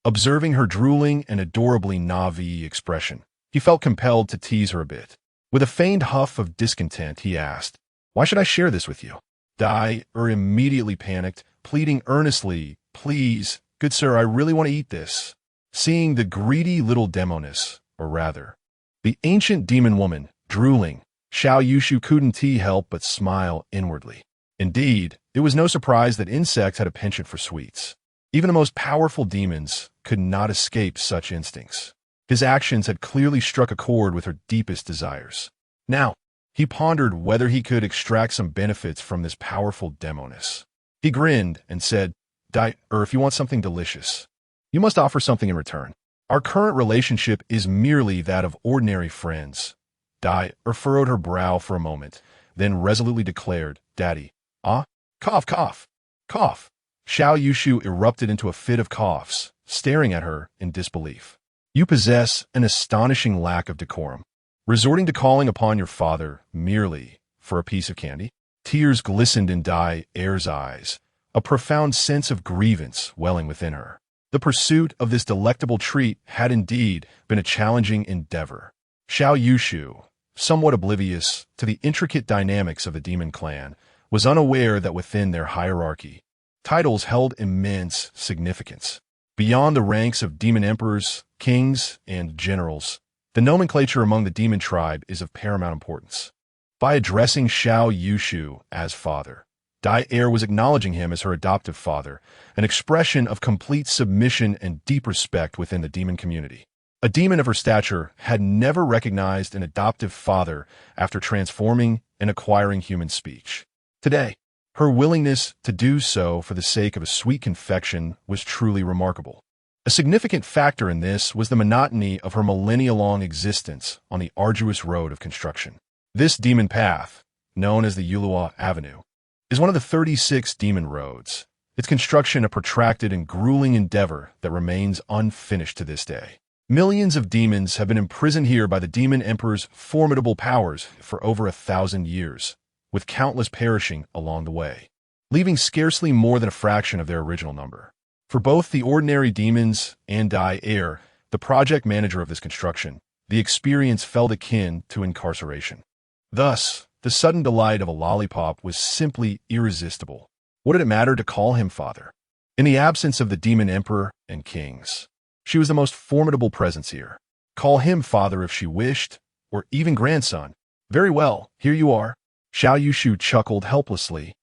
observing her drooling and adorably Na'vi expression, he felt compelled to tease her a bit. With a feigned huff of discontent, he asked, "Why should I share this with you?" Dair immediately panicked, pleading earnestly, "Please, good sir, I really want to eat this." Seeing the greedy little demoness, or rather, the ancient demon woman, drooling, Xiao Yushu couldn't help but smile inwardly. Indeed, it was no surprise that insects had a penchant for sweets. Even the most powerful demons could not escape such instincts. His actions had clearly struck a chord with her deepest desires. Now, he pondered whether he could extract some benefits from this powerful demoness. He grinned and said, "Dair, if you want something delicious, you must offer something in return. Our current relationship is merely that of ordinary friends." Dair furrowed her brow for a moment, then resolutely declared, "Daddy, cough, cough, cough." Xiao Yushu erupted into a fit of coughs, staring at her in disbelief. "You possess an astonishing lack of decorum. resorting to calling upon your father merely for a piece of candy? Tears glistened in Dai Er's eyes, a profound sense of grievance welling within her. The pursuit of this delectable treat had indeed been a challenging endeavor. Xiao Yushu, somewhat oblivious to the intricate dynamics of the demon clan, was unaware that within their hierarchy, titles held immense significance. Beyond the ranks of demon emperors, kings, and generals, the nomenclature among the demon tribe is of paramount importance. By addressing Xiao Yushu as father, Dai Er was acknowledging him as her adoptive father, an expression of complete submission and deep respect within the demon community. A demon of her stature had never recognized an adoptive father after transforming and acquiring human speech. Today, her willingness to do so for the sake of a sweet confection was truly remarkable. A significant factor in this was the monotony of her millennia-long existence on the arduous road of construction. This demon path, known as the Yulua Avenue, is one of the 36 demon roads, its construction a protracted and grueling endeavor that remains unfinished to this day. Millions of demons have been imprisoned here by the demon emperor's formidable powers for over 1,000 years, with countless perishing along the way, leaving scarcely more than a fraction of their original number. For both the ordinary demons and Dai Er, the project manager of this construction, the experience felt akin to incarceration. Thus, the sudden delight of a lollipop was simply irresistible. What did it matter to call him father? In the absence of the demon emperor and kings, she was the most formidable presence here. Call him father if she wished, or even grandson. Very well, here you are. Xiao Yushu chuckled helplessly,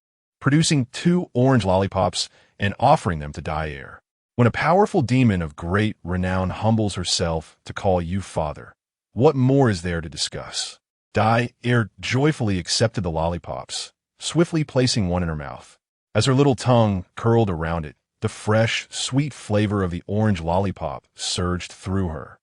producing 2 orange lollipops and offering them to Dai Er. When a powerful demon of great renown humbles herself to call you father, what more is there to discuss? Dai Er joyfully accepted the lollipops, swiftly placing one in her mouth. As her little tongue curled around it, the fresh, sweet flavor of the orange lollipop surged through her,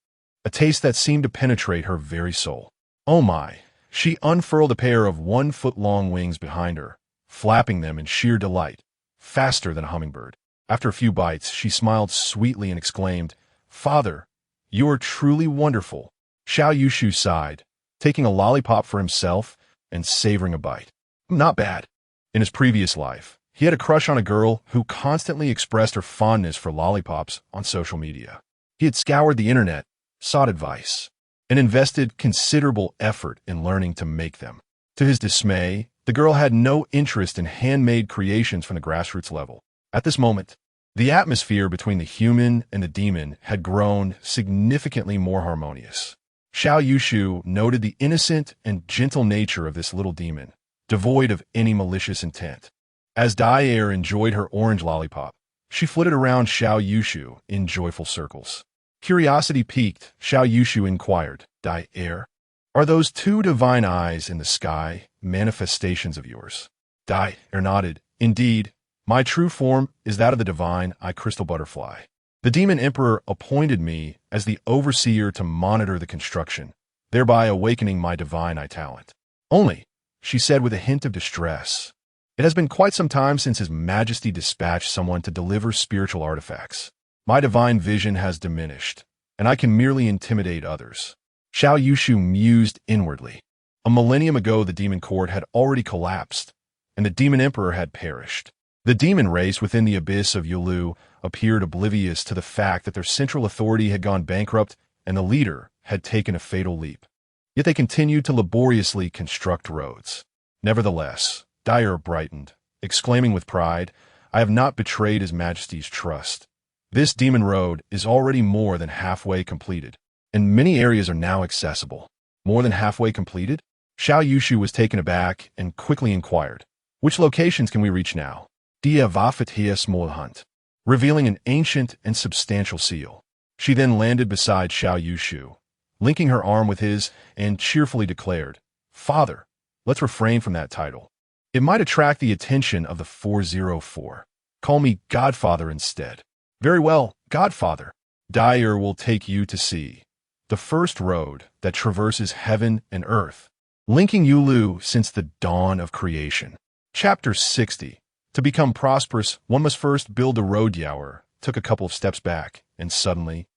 a taste that seemed to penetrate her very soul. Oh my! She unfurled a pair of 1-foot-long wings behind her, flapping them in sheer delight, faster than a hummingbird. After a few bites, she smiled sweetly and exclaimed, "Father, you are truly wonderful." Xiao Yushu sighed, taking a lollipop for himself and savoring a bite. Not bad. In his previous life, he had a crush on a girl who constantly expressed her fondness for lollipops on social media. He had scoured the internet, sought advice, and invested considerable effort in learning to make them. To his dismay, the girl had no interest in handmade creations from the grassroots level. At this moment, the atmosphere between the human and the demon had grown significantly more harmonious. Xiao Yushu noted the innocent and gentle nature of this little demon, devoid of any malicious intent. As Dai Er enjoyed her orange lollipop, she flitted around Xiao Yushu in joyful circles. Curiosity piqued, Xiao Yushu inquired, "Dai Er, are those 2 divine eyes in the sky manifestations of yours?" Dai Er nodded. "Indeed, my true form is that of the divine eye crystal butterfly. The demon emperor appointed me as the overseer to monitor the construction, thereby awakening my divine eye talent." "Only," she said with a hint of distress, "it has been quite some time since His Majesty dispatched someone to deliver spiritual artifacts. My divine vision has diminished, and I can merely intimidate others." Xiao Yushu mused inwardly. A millennium ago, the demon court had already collapsed, and the demon emperor had perished. The demon race within the abyss of Yulu appeared oblivious to the fact that their central authority had gone bankrupt and the leader had taken a fatal leap. Yet they continued to laboriously construct roads. Nevertheless, Dai Er brightened, exclaiming with pride, "I have not betrayed His Majesty's trust. This demon road is already more than halfway completed, and many areas are now accessible." "More than halfway completed?" Xiao Yushu was taken aback and quickly inquired, "Which locations can we reach now?" "Dia Vafatia Small Hunt," revealing an ancient and substantial seal. She then landed beside Xiao Yushu, linking her arm with his, and cheerfully declared, "Father, let's refrain from that title. It might attract the attention of the 404. Call me Godfather instead." "Very well, Godfather. Dai Er will take you to see the first road that traverses heaven and earth, linking Yulu since the dawn of creation." Chapter 60. To become prosperous, one must first build a road. Yaoer took a couple of steps back, and suddenly,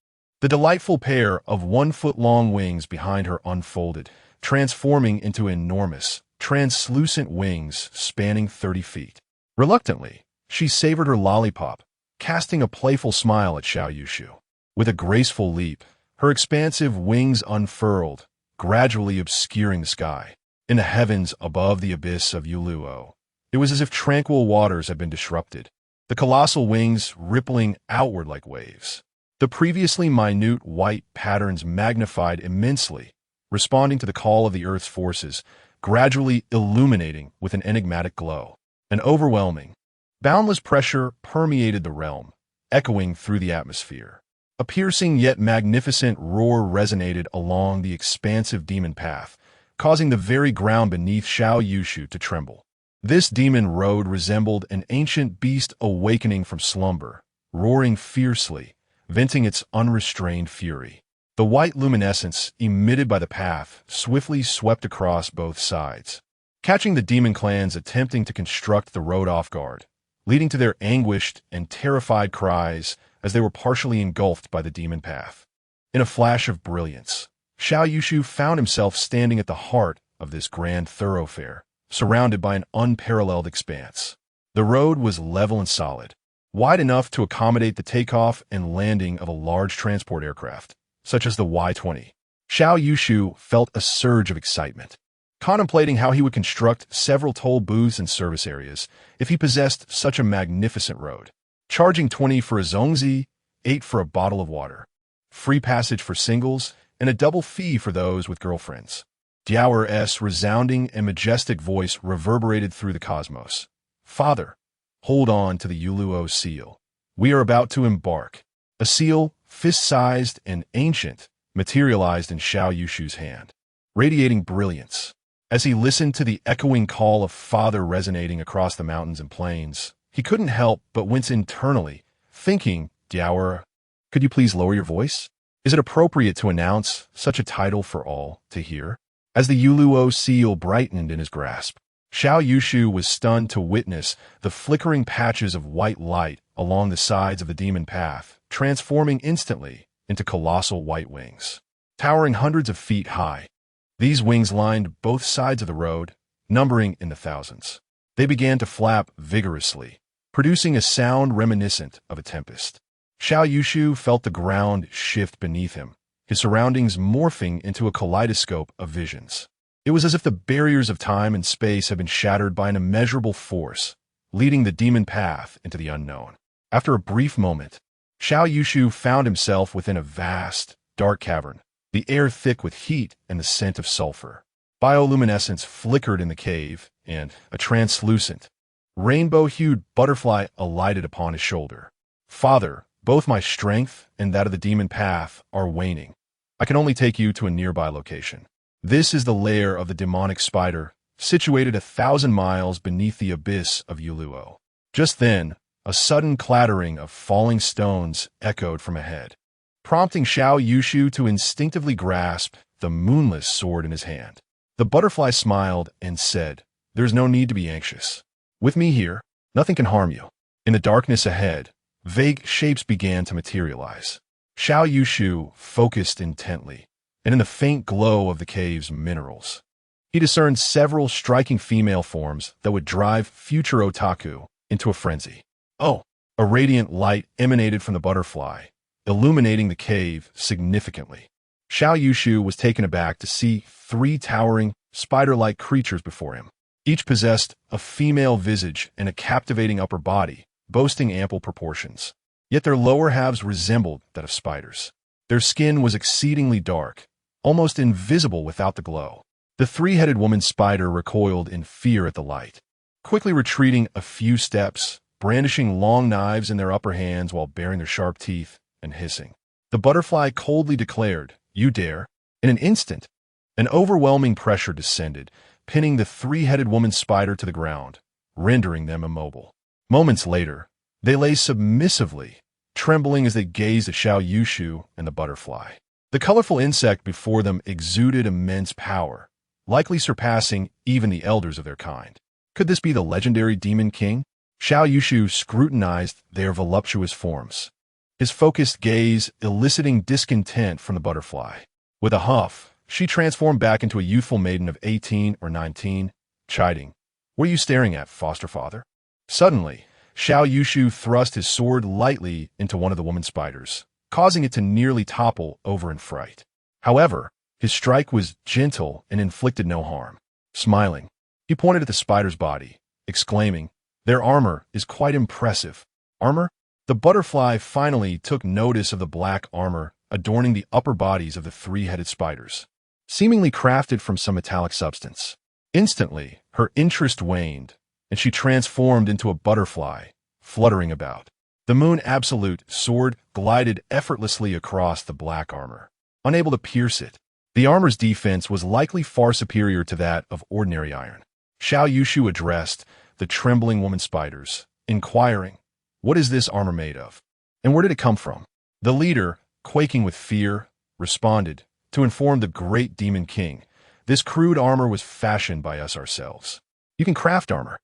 The delightful pair of 1-foot-long wings behind her unfolded, transforming into enormous, translucent wings spanning 30 feet. Reluctantly, she savored her lollipop, casting a playful smile at Xiao Yushu. With a graceful leap, her expansive wings unfurled, gradually obscuring the sky. In the heavens above the abyss of Yuluo, it was as if tranquil waters had been disrupted, the colossal wings rippling outward like waves. The previously minute white patterns magnified immensely, responding to the call of the Earth's forces, gradually illuminating with an enigmatic glow. An overwhelming, boundless pressure permeated the realm, echoing through the atmosphere. A piercing yet magnificent roar resonated along the expansive demon path, causing the very ground beneath Xiao Yushu to tremble. This demon road resembled an ancient beast awakening from slumber, roaring fiercely, venting its unrestrained fury. The white luminescence emitted by the path swiftly swept across both sides, catching the demon clans attempting to construct the road off guard, leading to their anguished and terrified cries as they were partially engulfed by the demon path. In a flash of brilliance, Xiao Yushu found himself standing at the heart of this grand thoroughfare, surrounded by an unparalleled expanse. The road was level and solid, wide enough to accommodate the takeoff and landing of a large transport aircraft, such as the Y-20. Xiao Yushu felt a surge of excitement, contemplating how he would construct several toll booths and service areas if he possessed such a magnificent road. Charging 20 for a zongzi, 8 for a bottle of water, free passage for singles, and a double fee for those with girlfriends. Diaoer's resounding and majestic voice reverberated through the cosmos. Father, hold on to the Yuluo seal. We are about to embark. A seal, fist-sized and ancient, materialized in Xiao Yushu's hand, radiating brilliance. As he listened to the echoing call of Father resonating across the mountains and plains, he couldn't help but wince internally, thinking, Diaoer, could you please lower your voice? Is it appropriate to announce such a title for all to hear? As the Yuluo seal brightened in his grasp, Xiao Yushu was stunned to witness the flickering patches of white light along the sides of the demon path, transforming instantly into colossal white wings, towering hundreds of feet high. These wings lined both sides of the road, numbering in the thousands. They began to flap vigorously, producing a sound reminiscent of a tempest. Xiao Yushu felt the ground shift beneath him, his surroundings morphing into a kaleidoscope of visions. It was as if the barriers of time and space had been shattered by an immeasurable force, leading the demon path into the unknown. After a brief moment, Xiao Yushu found himself within a vast, dark cavern, the air thick with heat and the scent of sulfur. Bioluminescence flickered in the cave, and a translucent, rainbow-hued butterfly alighted upon his shoulder. Father, both my strength and that of the demon path are waning. I can only take you to a nearby location. This is the lair of the demonic spider, situated 1,000 miles beneath the abyss of Yuluo. Just then, a sudden clattering of falling stones echoed from ahead, prompting Xiao Yushu to instinctively grasp the moonless sword in his hand. The butterfly smiled and said, There's no need to be anxious. With me here, nothing can harm you. In the darkness ahead, vague shapes began to materialize. Xiao Yushu focused intently, and in the faint glow of the cave's minerals, he discerned several striking female forms that would drive future otaku into a frenzy. Oh! A radiant light emanated from the butterfly, illuminating the cave significantly. Xiao Yushu was taken aback to see 3 towering, spider-like creatures before him. Each possessed a female visage and a captivating upper body, boasting ample proportions. Yet their lower halves resembled that of spiders. Their skin was exceedingly dark, almost invisible without the glow. The 3-headed woman spider recoiled in fear at the light, quickly retreating a few steps, brandishing long knives in their upper hands while baring their sharp teeth and hissing. The butterfly coldly declared, You dare? In an instant, an overwhelming pressure descended, pinning the 3-headed woman spider to the ground, rendering them immobile. Moments later, they lay submissively, trembling as they gazed at Xiao Yushu and the butterfly. The colorful insect before them exuded immense power, likely surpassing even the elders of their kind. Could this be the legendary Demon King? Xiao Yushu scrutinized their voluptuous forms, his focused gaze eliciting discontent from the butterfly. With a huff, she transformed back into a youthful maiden of 18 or 19, chiding, "What are you staring at, foster father?" Suddenly, Xiao Yushu thrust his sword lightly into one of the woman spiders, causing it to nearly topple over in fright. However, his strike was gentle and inflicted no harm. Smiling, he pointed at the spider's body, exclaiming, "Their armor is quite impressive." Armor? The butterfly finally took notice of the black armor adorning the upper bodies of the three-headed spiders, seemingly crafted from some metallic substance. Instantly, her interest waned, and she transformed into a butterfly, fluttering about. The Moon Absolute sword glided effortlessly across the black armor, unable to pierce it. The armor's defense was likely far superior to that of ordinary iron. Xiao Yushu addressed the trembling woman spiders, inquiring, "What is this armor made of? And where did it come from?" The leader, quaking with fear, responded, "To inform the great demon king, this crude armor was fashioned by us ourselves." "You can craft armor?"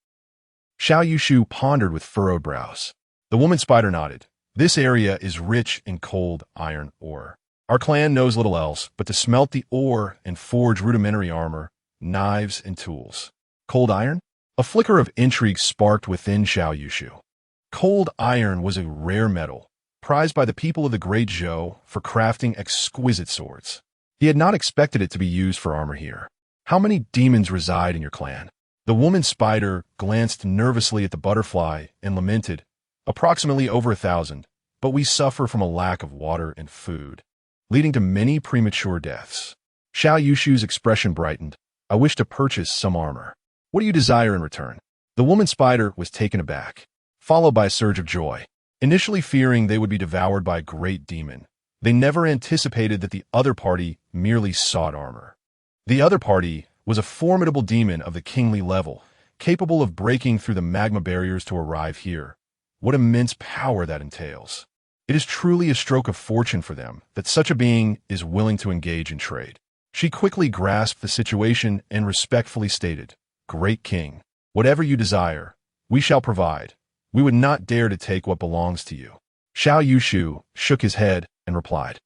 Xiao Yushu pondered with furrowed brows. The woman spider nodded. "This area is rich in cold iron ore. Our clan knows little else but to smelt the ore and forge rudimentary armor, knives, and tools." Cold iron? A flicker of intrigue sparked within Xiao Yushu. Cold iron was a rare metal, prized by the people of the Great Zhou for crafting exquisite swords. He had not expected it to be used for armor here. "How many demons reside in your clan?" The woman spider glanced nervously at the butterfly and lamented, "Approximately over 1,000, but we suffer from a lack of water and food, leading to many premature deaths." Xiao Yushu's expression brightened. "I wish to purchase some armor. What do you desire in return?" The woman spider was taken aback, followed by a surge of joy. Initially fearing they would be devoured by a great demon, they never anticipated that the other party merely sought armor. The other party was a formidable demon of the kingly level, capable of breaking through the magma barriers to arrive here. What immense power that entails. It is truly a stroke of fortune for them that such a being is willing to engage in trade. She quickly grasped the situation and respectfully stated, "Great king, whatever you desire, we shall provide. We would not dare to take what belongs to you." Xiao Yushu shook his head and replied,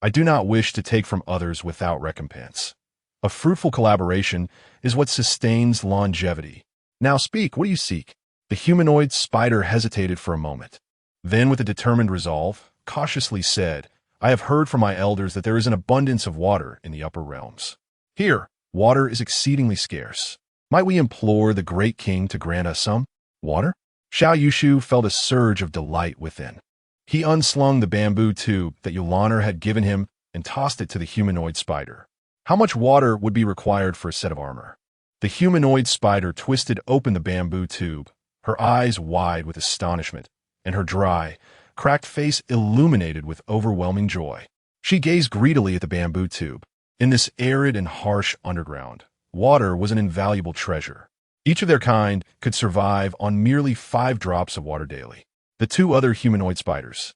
"I do not wish to take from others without recompense. A fruitful collaboration is what sustains longevity. Now speak, what do you seek?" The humanoid spider hesitated for a moment. Then, with a determined resolve, cautiously said, "I have heard from my elders that there is an abundance of water in the upper realms. Here, water is exceedingly scarce. Might we implore the great king to grant us some water?" Xiao Yushu felt a surge of delight within. He unslung the bamboo tube that Yulaner had given him and tossed it to the humanoid spider. How much water would be required for a set of armor? The humanoid spider twisted open the bamboo tube, her eyes wide with astonishment, and her dry, cracked face illuminated with overwhelming joy. She gazed greedily at the bamboo tube. In this arid and harsh underground, water was an invaluable treasure. Each of their kind could survive on merely 5 drops of water daily. The 2 other humanoid spiders,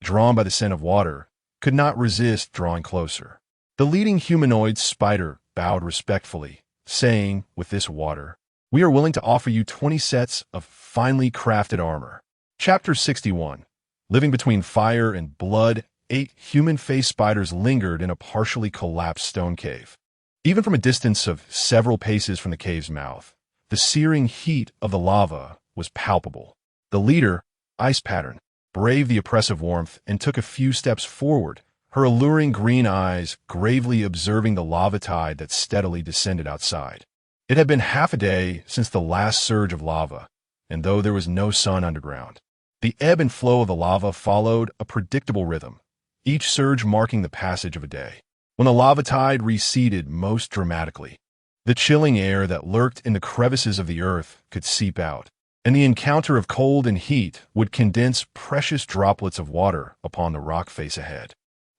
drawn by the scent of water, could not resist drawing closer. The leading humanoid spider bowed respectfully, saying, "With this water, we are willing to offer you 20 sets of finely crafted armor." Chapter 61. Living between fire and blood, 8 human-faced spiders lingered in a partially collapsed stone cave. Even from a distance of several paces from the cave's mouth, the searing heat of the lava was palpable. The leader, Ice Pattern, braved the oppressive warmth and took a few steps forward, her alluring green eyes gravely observing the lava tide that steadily descended outside. It had been half a day since the last surge of lava, and though there was no sun underground, the ebb and flow of the lava followed a predictable rhythm, each surge marking the passage of a day. When the lava tide receded most dramatically, the chilling air that lurked in the crevices of the earth could seep out, and the encounter of cold and heat would condense precious droplets of water upon the rock face ahead.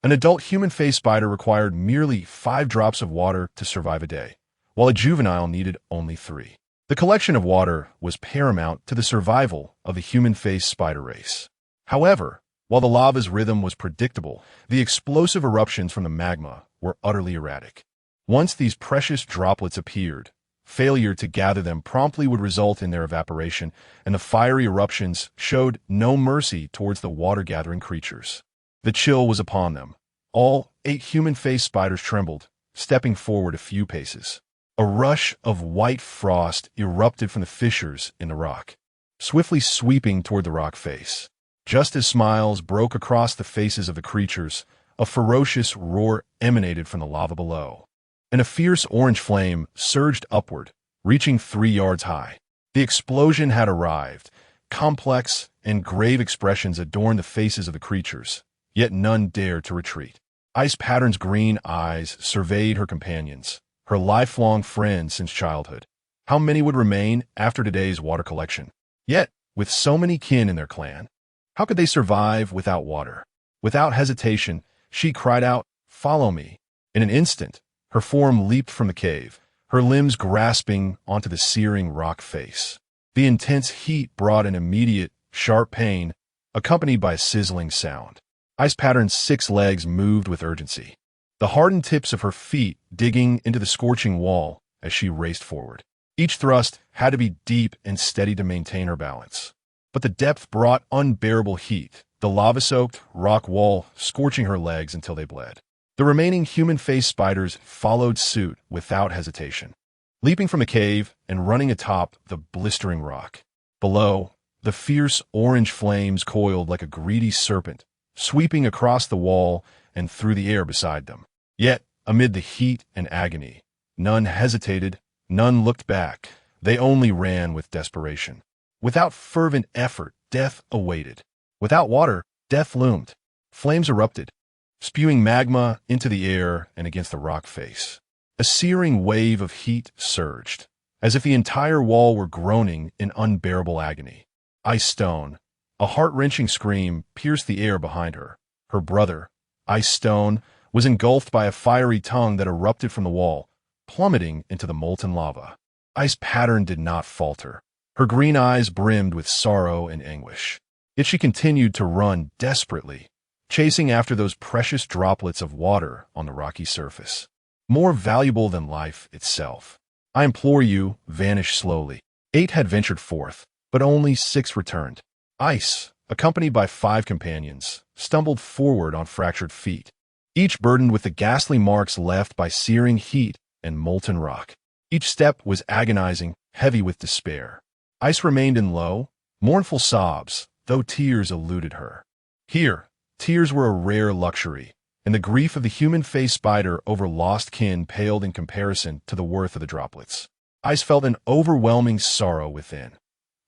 An adult human-faced spider required merely 5 drops of water to survive a day, while a juvenile needed only 3. The collection of water was paramount to the survival of the human-faced spider race. However, while the lava's rhythm was predictable, the explosive eruptions from the magma were utterly erratic. Once these precious droplets appeared, Failure to gather them promptly would result in their evaporation, and the fiery eruptions showed no mercy towards the water-gathering creatures. The chill was upon them. All 8 human-faced spiders trembled, stepping forward a few paces. A rush of white frost erupted from the fissures in the rock, swiftly sweeping toward the rock face. Just as smiles broke across the faces of the creatures, a ferocious roar emanated from the lava below, and a fierce orange flame surged upward, reaching 3 yards high. The explosion had arrived. Complex and grave expressions adorned the faces of the creatures, yet none dared to retreat. Ice Pattern's green eyes surveyed her companions, her lifelong friends since childhood. How many would remain after today's water collection? Yet, with so many kin in their clan, how could they survive without water? Without hesitation, she cried out, "Follow me." In an instant, her form leaped from the cave, her limbs grasping onto the searing rock face. The intense heat brought an immediate, sharp pain, accompanied by a sizzling sound. Ice Pattern's 6 legs moved with urgency, the hardened tips of her feet digging into the scorching wall as she raced forward. Each thrust had to be deep and steady to maintain her balance. But the depth brought unbearable heat, the lava-soaked rock wall scorching her legs until they bled. The remaining human-faced spiders followed suit without hesitation, leaping from the cave and running atop the blistering rock. Below, the fierce orange flames coiled like a greedy serpent, sweeping across the wall and through the air beside them. Yet, amid the heat and agony, none hesitated, none looked back. They only ran with desperation. Without fervent effort, death awaited. Without water, death loomed. Flames erupted, spewing magma into the air and against the rock face. A searing wave of heat surged, as if the entire wall were groaning in unbearable agony. Ice Stone, a heart-wrenching scream, pierced the air behind her. Her brother, Ice Stone, was engulfed by a fiery tongue that erupted from the wall, plummeting into the molten lava. Ice Pattern did not falter. Her green eyes brimmed with sorrow and anguish. Yet she continued to run desperately, chasing after those precious droplets of water on the rocky surface, more valuable than life itself. I implore you, vanish slowly. 8 had ventured forth, but only 6 returned. Ice, accompanied by 5 companions, stumbled forward on fractured feet, each burdened with the ghastly marks left by searing heat and molten rock. Each step was agonizing, heavy with despair. Ice remained in low, mournful sobs, though tears eluded her. Here, tears were a rare luxury, and the grief of the human-faced spider over lost kin paled in comparison to the worth of the droplets. Ice felt an overwhelming sorrow within.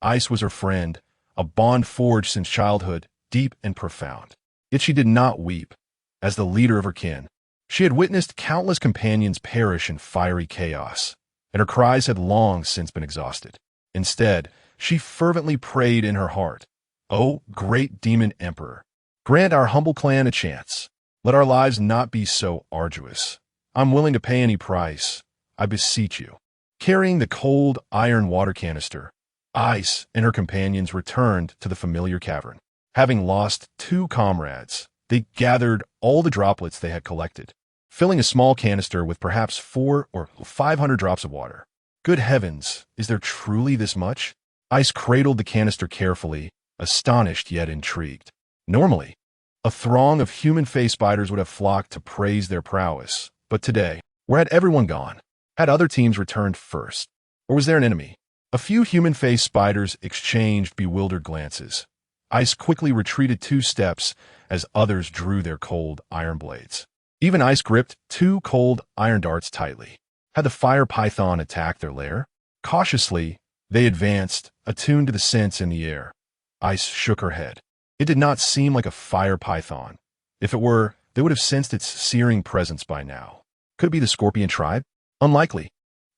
Ice was her friend, a bond forged since childhood, deep and profound. Yet she did not weep. As the leader of her kin, she had witnessed countless companions perish in fiery chaos, and her cries had long since been exhausted. Instead, she fervently prayed in her heart, "O great demon emperor, grant our humble clan a chance. Let our lives not be so arduous. I'm willing to pay any price. I beseech you." Carrying the cold iron water canister, Ice and her companions returned to the familiar cavern. Having lost 2 comrades, they gathered all the droplets they had collected, filling a small canister with perhaps 400 or 500 drops of water. Good heavens, is there truly this much? Ice cradled the canister carefully, astonished yet intrigued. Normally, a throng of human-faced spiders would have flocked to praise their prowess, but today, where had everyone gone? Had other teams returned first? Or was there an enemy? A few human-faced spiders exchanged bewildered glances. Ice quickly retreated 2 steps as others drew their cold iron blades. Even Ice gripped 2 cold iron darts tightly. Had the fire python attacked their lair? Cautiously, they advanced, attuned to the scents in the air. Ice shook her head. It did not seem like a fire python. If it were, they would have sensed its searing presence by now. Could it be the scorpion tribe? Unlikely.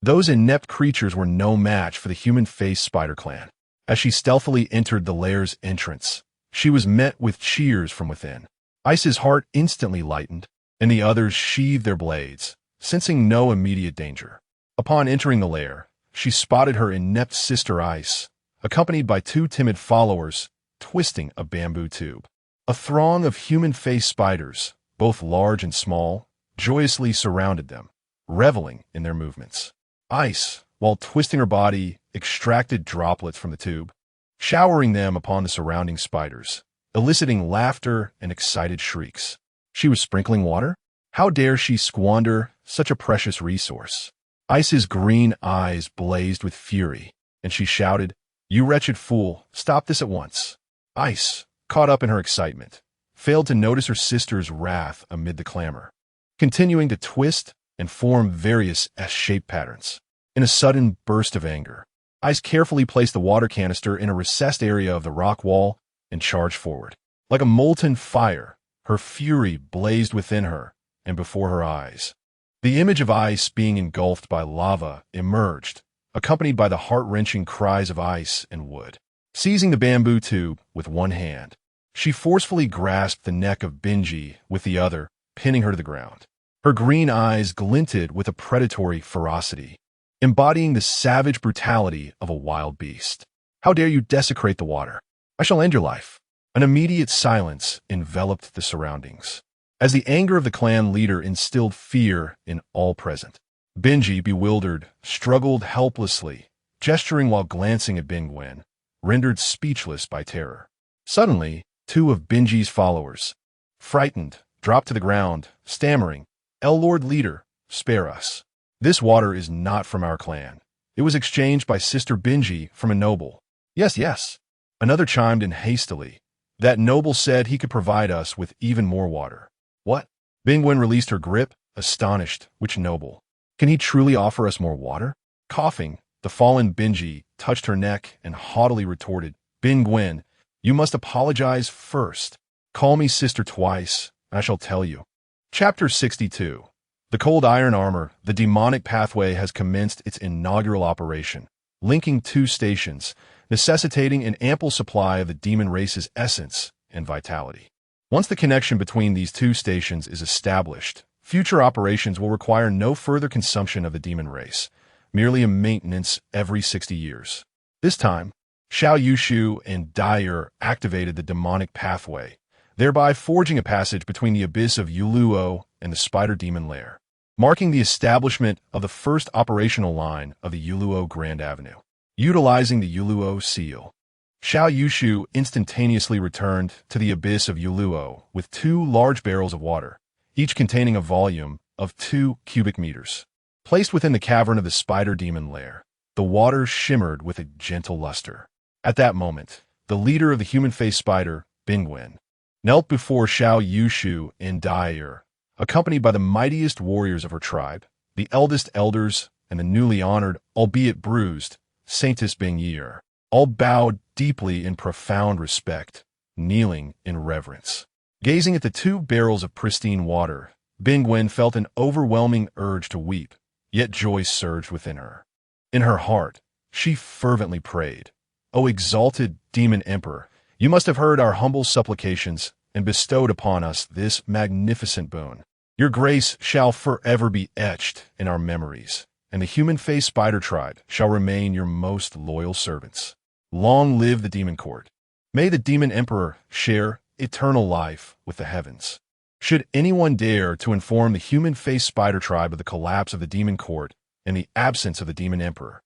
Those inept creatures were no match for the human-faced spider clan. As she stealthily entered the lair's entrance, she was met with cheers from within. Ice's heart instantly lightened, and the others sheathed their blades, sensing no immediate danger. Upon entering the lair, she spotted her inept sister Ice, accompanied by 2 timid followers, twisting a bamboo tube. A throng of human-faced spiders, both large and small, joyously surrounded them, reveling in their movements. Ice, while twisting her body, extracted droplets from the tube, showering them upon the surrounding spiders, eliciting laughter and excited shrieks. She was sprinkling water? How dare she squander such a precious resource? Ice's green eyes blazed with fury, and she shouted, "You wretched fool, stop this at once." Ice, caught up in her excitement, failed to notice her sister's wrath amid the clamor, continuing to twist and form various S-shaped patterns. In a sudden burst of anger, Ice carefully placed the water canister in a recessed area of the rock wall and charged forward. Like a molten fire, her fury blazed within her and before her eyes. The image of Ice being engulfed by lava emerged, accompanied by the heart-wrenching cries of Ice and wood. Seizing the bamboo tube with one hand, she forcefully grasped the neck of Benji with the other, pinning her to the ground. Her green eyes glinted with a predatory ferocity, embodying the savage brutality of a wild beast. "How dare you desecrate the water? I shall end your life." An immediate silence enveloped the surroundings, as the anger of the clan leader instilled fear in all present. Benji, bewildered, struggled helplessly, gesturing while glancing at Bingwen, rendered speechless by terror. Suddenly, two of Benji's followers, frightened, dropped to the ground, stammering, "Lord Leader, spare us. This water is not from our clan. It was exchanged by Sister Benji from a noble." "Yes, yes." Another chimed in hastily. "That noble said he could provide us with even more water." "What?" Bingwen released her grip, astonished. "Which noble? Can he truly offer us more water?" Coughing, the fallen Benji touched her neck and haughtily retorted, "Bingwen, you must apologize first. Call me sister twice, and I shall tell you." Chapter 62. The Cold Iron Armor, the demonic pathway, has commenced its inaugural operation, linking two stations, necessitating an ample supply of the demon race's essence and vitality. Once the connection between these two stations is established, future operations will require no further consumption of the demon race, merely a maintenance every 60 years. This time, Xiao Yushu and Dyer activated the demonic pathway, thereby forging a passage between the abyss of Yuluo and the spider demon lair, marking the establishment of the first operational line of the Yuluo Grand Avenue. Utilizing the Yuluo seal, Xiao Yushu instantaneously returned to the abyss of Yuluo with two large barrels of water, each containing a volume of 2 cubic meters. Placed within the cavern of the spider demon lair, the water shimmered with a gentle luster. At that moment, the leader of the human-faced spider, Bingwen, knelt before Xiao Yushu and Dyer, accompanied by the mightiest warriors of her tribe, the eldest elders, and the newly honored, albeit bruised, Saintess Bingyer, all bowed deeply in profound respect, kneeling in reverence. Gazing at the 2 barrels of pristine water, Bingwen felt an overwhelming urge to weep, yet joy surged within her. In her heart, she fervently prayed, "O exalted demon emperor, you must have heard our humble supplications and bestowed upon us this magnificent boon. Your grace shall forever be etched in our memories, and the human-faced spider tribe shall remain your most loyal servants. Long live the demon court. May the demon emperor share eternal life with the heavens." Should anyone dare to inform the human-faced spider tribe of the collapse of the demon court and the absence of the demon emperor,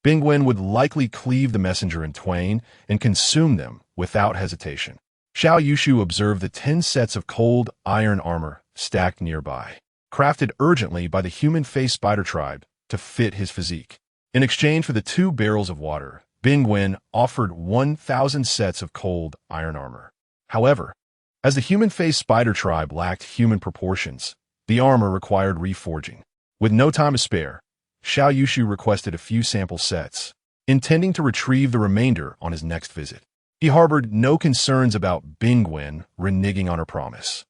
Bingwen would likely cleave the messenger in twain and consume them without hesitation. Xiao Yushu observed the 10 sets of cold iron armor stacked nearby, crafted urgently by the human-faced spider tribe to fit his physique. In exchange for the 2 barrels of water, Bingwen offered 1,000 sets of cold iron armor. However, as the human-faced spider tribe lacked human proportions, the armor required reforging. With no time to spare, Xiao Yushu requested a few sample sets, intending to retrieve the remainder on his next visit. He harbored no concerns about Bingwen reneging on her promise,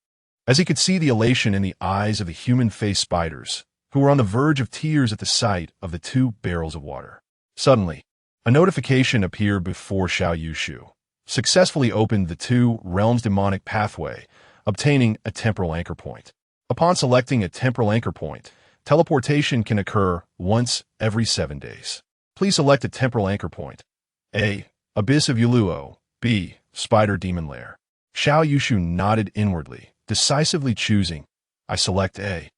as he could see the elation in the eyes of the human-faced spiders, who were on the verge of tears at the sight of the 2 barrels of water. Suddenly, a notification appeared before Xiao Yushu. Successfully opened the 2 realms demonic pathway, obtaining a temporal anchor point. Upon selecting a temporal anchor point, teleportation can occur once every 7 days. Please select a temporal anchor point. A. Abyss of Yuluo. B. Spider Demon Lair. Xiao Yushu nodded inwardly, decisively choosing, "I select A."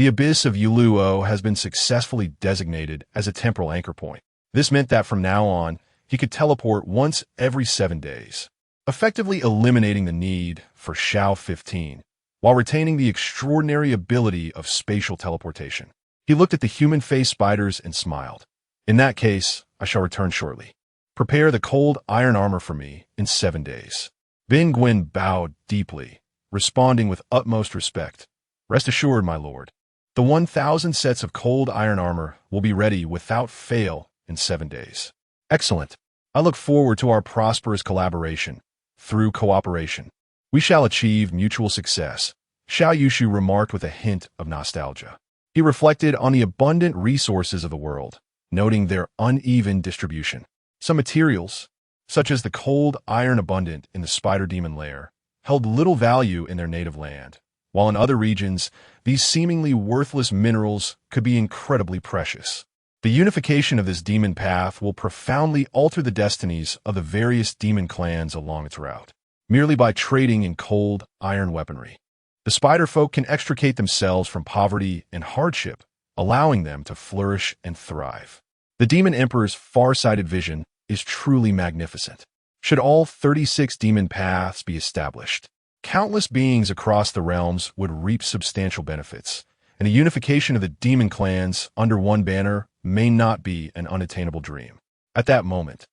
The abyss of Yuluo has been successfully designated as a temporal anchor point. This meant that from now on, he could teleport once every 7 days, effectively eliminating the need for Xiao 15, while retaining the extraordinary ability of spatial teleportation. He looked at the human-faced spiders and smiled. In that case, I shall return shortly. Prepare the cold iron armor for me in 7 days. Bin Gwyn bowed deeply, responding with utmost respect. Rest assured, my lord. The 1,000 sets of cold iron armor will be ready without fail in 7 days. Excellent. I look forward to our prosperous collaboration. Through cooperation, we shall achieve mutual success, Xiao Yushu remarked with a hint of nostalgia. He reflected on the abundant resources of the world, noting their uneven distribution. Some materials, such as the cold iron abundant in the spider demon lair, held little value in their native land, while in other regions, these seemingly worthless minerals could be incredibly precious. The unification of this demon path will profoundly alter the destinies of the various demon clans along its route, merely by trading in cold iron weaponry. The spider folk can extricate themselves from poverty and hardship, allowing them to flourish and thrive. The Demon Emperor's far-sighted vision is truly magnificent. Should all 36 demon paths be established, countless beings across the realms would reap substantial benefits, and the unification of the demon clans under one banner may not be an unattainable dream. At that moment,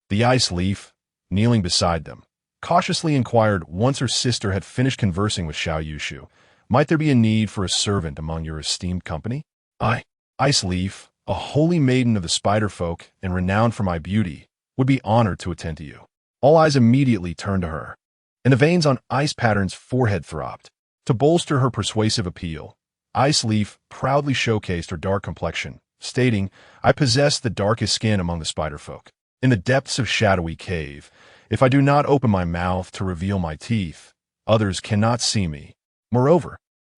the Ice Leaf, kneeling beside them, cautiously inquired once her sister had finished conversing with Xiao Yushu, might there be a need for a servant among your esteemed company? Ice Leaf, a holy maiden of the spider folk and renowned for my beauty, would be honored to attend to you. All eyes immediately turned to her, and the veins on Ice Pattern's forehead throbbed. To bolster her persuasive appeal, Ice Leaf proudly showcased her dark complexion, stating, I possess the darkest skin among the spider folk. In the depths of Shadowy Cave, if I do not open my mouth to reveal my teeth, others cannot see me. Moreover,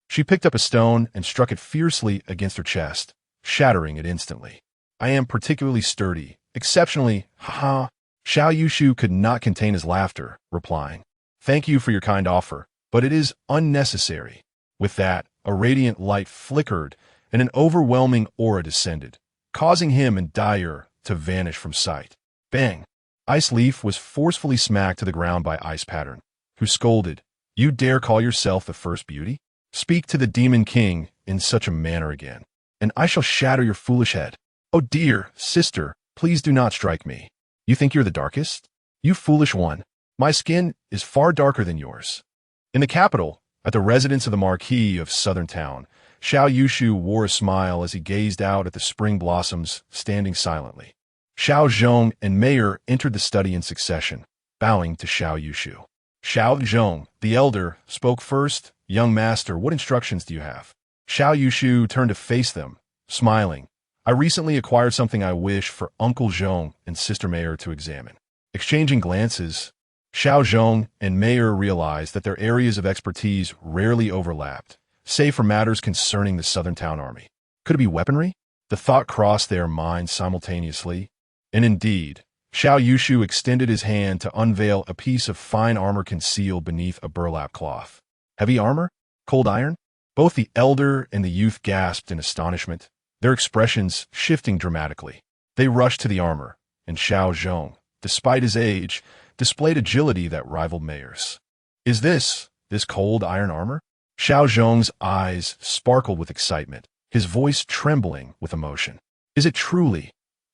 she picked up a stone and struck it fiercely against her chest, shattering it instantly. I am particularly sturdy, exceptionally, haha. Xiao Yushu could not contain his laughter, replying, Thank you for your kind offer, but it is unnecessary. With that, a radiant light flickered and an overwhelming aura descended, causing him and Dyer to vanish from sight. Bang! Ice Leaf was forcefully smacked to the ground by Ice Pattern, who scolded, You dare call yourself the first beauty? Speak to the Demon King in such a manner again, and I shall shatter your foolish head. Oh dear, sister, please do not strike me. You think you're the darkest? You foolish one. My skin is far darker than yours. In the capital, at the residence of the Marquis of Southern Town, Xiao Yushu wore a smile as he gazed out at the spring blossoms, standing silently. Xiao Zhong and Mayor entered the study in succession, bowing to Xiao Yushu. Xiao Zhong, the elder, spoke first. Young master, what instructions do you have? Xiao Yushu turned to face them, smiling. I recently acquired something I wish for Uncle Zhong and Sister Mayor to examine. Exchanging glances, Xiao Zhong and Mayor realized that their areas of expertise rarely overlapped, save for matters concerning the Southern Town Army. Could it be weaponry? The thought crossed their minds simultaneously. And indeed, Xiao Yushu extended his hand to unveil a piece of fine armor concealed beneath a burlap cloth. Heavy armor? Cold iron? Both the elder and the youth gasped in astonishment, their expressions shifting dramatically. They rushed to the armor, and Xiao Zhong, despite his age, displayed agility that rivaled Mayor's. Is this cold iron armor? Xiao Zhong's eyes sparkled with excitement, his voice trembling with emotion. Is it truly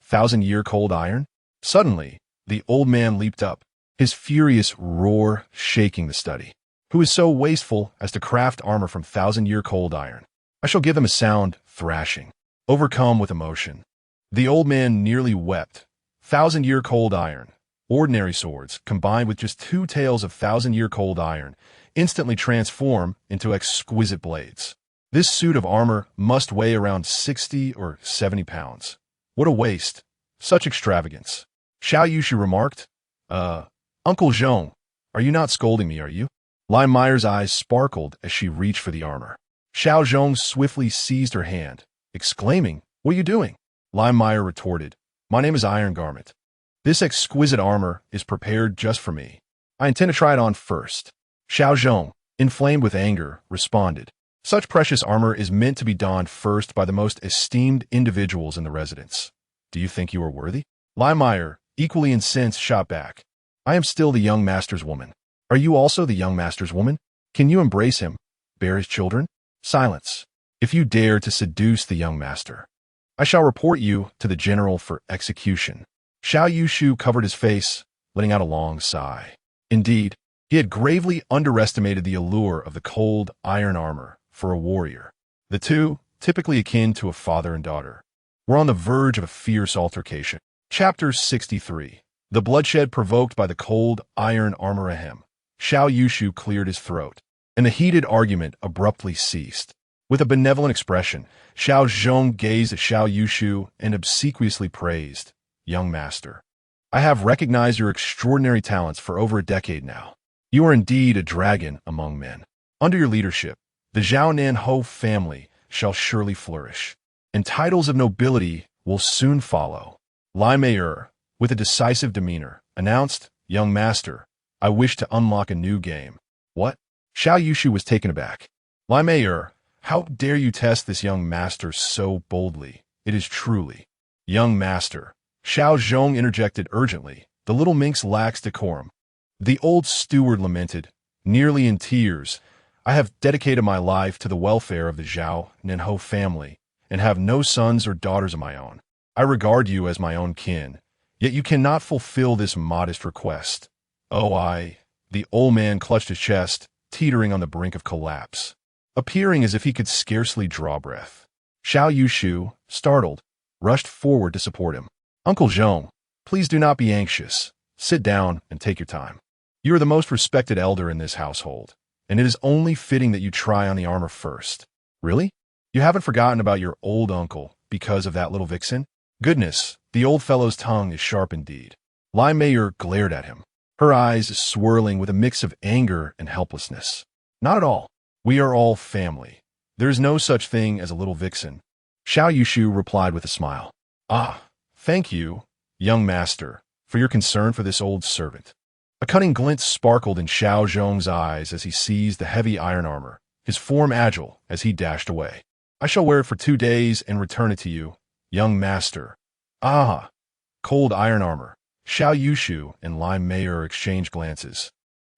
1,000-year cold iron? Suddenly, the old man leaped up, his furious roar shaking the study. Who is so wasteful as to craft armor from 1,000-year cold iron? I shall give them a sound thrashing. Overcome with emotion, the old man nearly wept. 1,000-year cold iron, ordinary swords, combined with just 2 tails of 1,000-year cold iron, instantly transform into exquisite blades. This suit of armor must weigh around 60 or 70 pounds. What a waste. Such extravagance. Xiao Yushu remarked, Uncle Zhong, are you not scolding me, are you? Lai Meyer's eyes sparkled as she reached for the armor. Xiao Zhong swiftly seized her hand, exclaiming, What are you doing? Lai Meyer retorted, My name is Iron Garment. This exquisite armor is prepared just for me. I intend to try it on first. Xiao Zhong, inflamed with anger, responded, Such precious armor is meant to be donned first by the most esteemed individuals in the residence. Do you think you are worthy? Lai, equally incensed, shot back. I am still the young master's woman. Are you also the young master's woman? Can you embrace him, bear his children? Silence. If you dare to seduce the young master, I shall report you to the general for execution. Xiao Yushu covered his face, letting out a long sigh. Indeed, he had gravely underestimated the allure of the cold iron armor for a warrior. The two, typically akin to a father and daughter, were on the verge of a fierce altercation. Chapter 63. The bloodshed provoked by the cold iron armor. Ahem. Xiao Yushu cleared his throat, and the heated argument abruptly ceased. With a benevolent expression, Xiao Zhong gazed at Xiao Yushu and obsequiously praised, "Young master, I have recognized your extraordinary talents for over a decade now. You are indeed a dragon among men. Under your leadership, the Zhao Ho family shall surely flourish, and titles of nobility will soon follow." Lai, with a decisive demeanor, announced, "Young master, I wish to unlock a new game." What? Xiao Yushu was taken aback. Lai, how dare you test this young master so boldly? It is truly. Young master. Xiao Zhong interjected urgently. The little minx lacks decorum. The old steward lamented, nearly in tears, "I have dedicated my life to the welfare of the Zhao Ho family, and have no sons or daughters of my own. I regard you as my own kin, yet you cannot fulfill this modest request." The old man clutched his chest, teetering on the brink of collapse, appearing as if he could scarcely draw breath. Xiao Yushu, startled, rushed forward to support him. "Uncle Zhong, please do not be anxious. Sit down and take your time. You are the most respected elder in this household, and it is only fitting that you try on the armor first." "Really? You haven't forgotten about your old uncle because of that little vixen?" "Goodness, the old fellow's tongue is sharp indeed." Lai glared at him, her eyes swirling with a mix of anger and helplessness. "Not at all. We are all family. There is no such thing as a little vixen." Xiao Yushu replied with a smile. "Ah, thank you, young master, for your concern for this old servant." A cunning glint sparkled in Xiao Zhong's eyes as he seized the heavy iron armor, his form agile as he dashed away. "I shall wear it for 2 days and return it to you, young master." "Ah!" Cold iron armor. Xiao Yushu and Lai exchanged glances,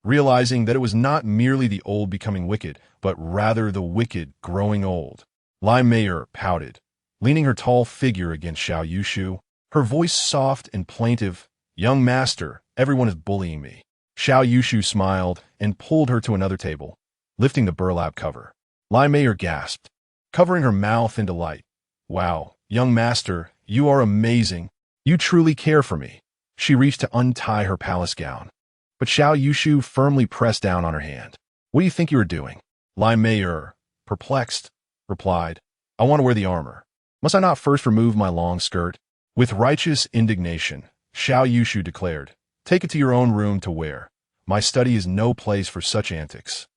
realizing that it was not merely the old becoming wicked, but rather the wicked growing old. Lai pouted, leaning her tall figure against Xiao Yushu, her voice soft and plaintive. "Young master, everyone is bullying me." Xiao Yushu smiled and pulled her to another table, lifting the burlap cover. Lai gasped, covering her mouth in delight. "Wow, young master, you are amazing. You truly care for me." She reached to untie her palace gown, but Xiao Yushu firmly pressed down on her hand. "What do you think you are doing?" Lai perplexed, replied, "I want to wear the armor. Must I not first remove my long skirt?" With righteous indignation, Xiao Yushu declared, "Take it to your own room to wear. My study is no place for such antics."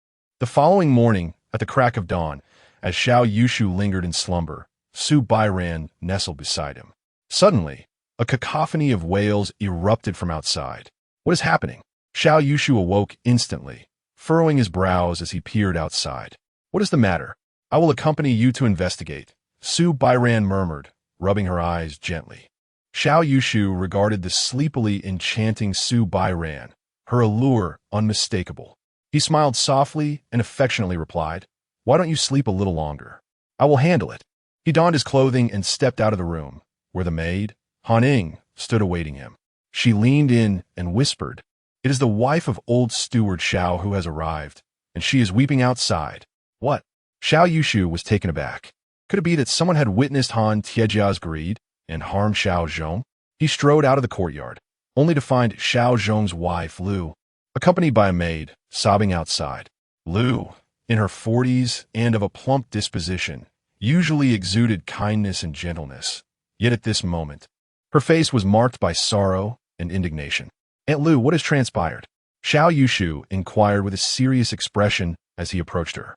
The following morning, at the crack of dawn, as Xiao Yushu lingered in slumber, Su Bairan nestled beside him. Suddenly, a cacophony of wails erupted from outside. "What is happening?" Xiao Yushu awoke instantly, furrowing his brows as he peered outside. "What is the matter? I will accompany you to investigate," Su Bairan murmured, rubbing her eyes gently. Xiao Yushu regarded the sleepily enchanting Su Bairan, her allure unmistakable. He smiled softly and affectionately replied, "Why don't you sleep a little longer? I will handle it." He donned his clothing and stepped out of the room, where the maid, Han Ing, stood awaiting him. She leaned in and whispered, "It is the wife of old steward Xiao who has arrived, and she is weeping outside." "What?" Xiao Yushu was taken aback. Could it be that someone had witnessed Han Tiejia's greed and harmed Xiao Zhong? He strode out of the courtyard, only to find Xiao Zhong's wife, Lu, accompanied by a maid, sobbing outside. Lu, in her 40s and of a plump disposition, usually exuded kindness and gentleness. Yet at this moment, her face was marked by sorrow and indignation. "Aunt Lu, what has transpired?" Xiao Yushu inquired with a serious expression as he approached her.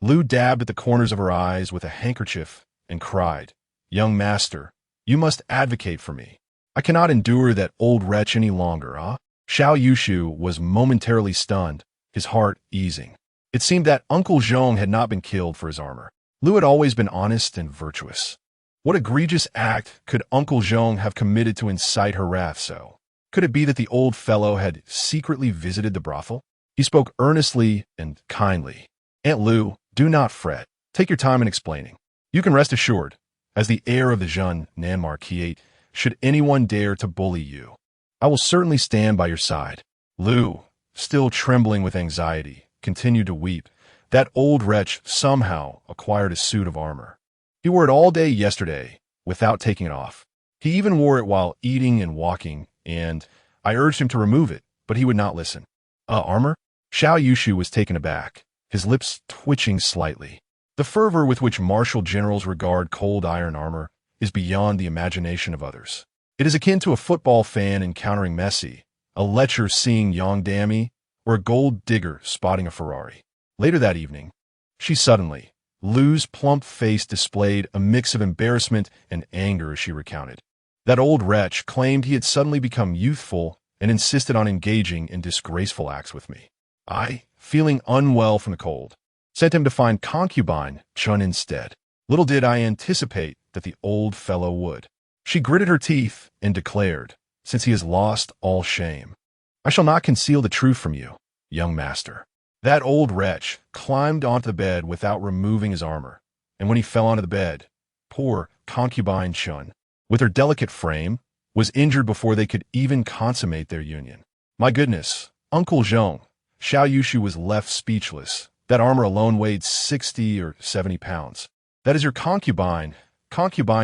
Lu dabbed at the corners of her eyes with a handkerchief and cried, "Young master, you must advocate for me. I cannot endure that old wretch any longer, ah?" Xiao Yushu was momentarily stunned, his heart easing. It seemed that Uncle Zhong had not been killed for his armor. Liu had always been honest and virtuous. What egregious act could Uncle Zhong have committed to incite her wrath so? Could it be that the old fellow had secretly visited the brothel? He spoke earnestly and kindly. Aunt Liu, do not fret. Take your time in explaining. You can rest assured, as the heir of the Zhennan Marquis, should anyone dare to bully you, I will certainly stand by your side. Liu, still trembling with anxiety, continued to weep. That old wretch somehow acquired a suit of armor. He wore it all day yesterday, without taking it off. He even wore it while eating and walking, and I urged him to remove it, but he would not listen. Armor? Xiao Yushu was taken aback, his lips twitching slightly. The fervor with which martial generals regard cold iron armor is beyond the imagination of others. It is akin to a football fan encountering Messi, a lecher seeing Yang Dami, or a gold digger spotting a Ferrari. Later that evening, Liu's plump face displayed a mix of embarrassment and anger as she recounted. That old wretch claimed he had suddenly become youthful and insisted on engaging in disgraceful acts with me. I, feeling unwell from the cold, sent him to find concubine Chun instead. Little did I anticipate that the old fellow would. She gritted her teeth and declared, since he has lost all shame, I shall not conceal the truth from you, young master. That old wretch climbed onto the bed without removing his armor, and when he fell onto the bed, poor concubine Chun, with her delicate frame, was injured before they could even consummate their union. My goodness, Uncle Zhong, Xiao Yushu was left speechless. That armor alone weighed 60 or 70 pounds. That is your concubine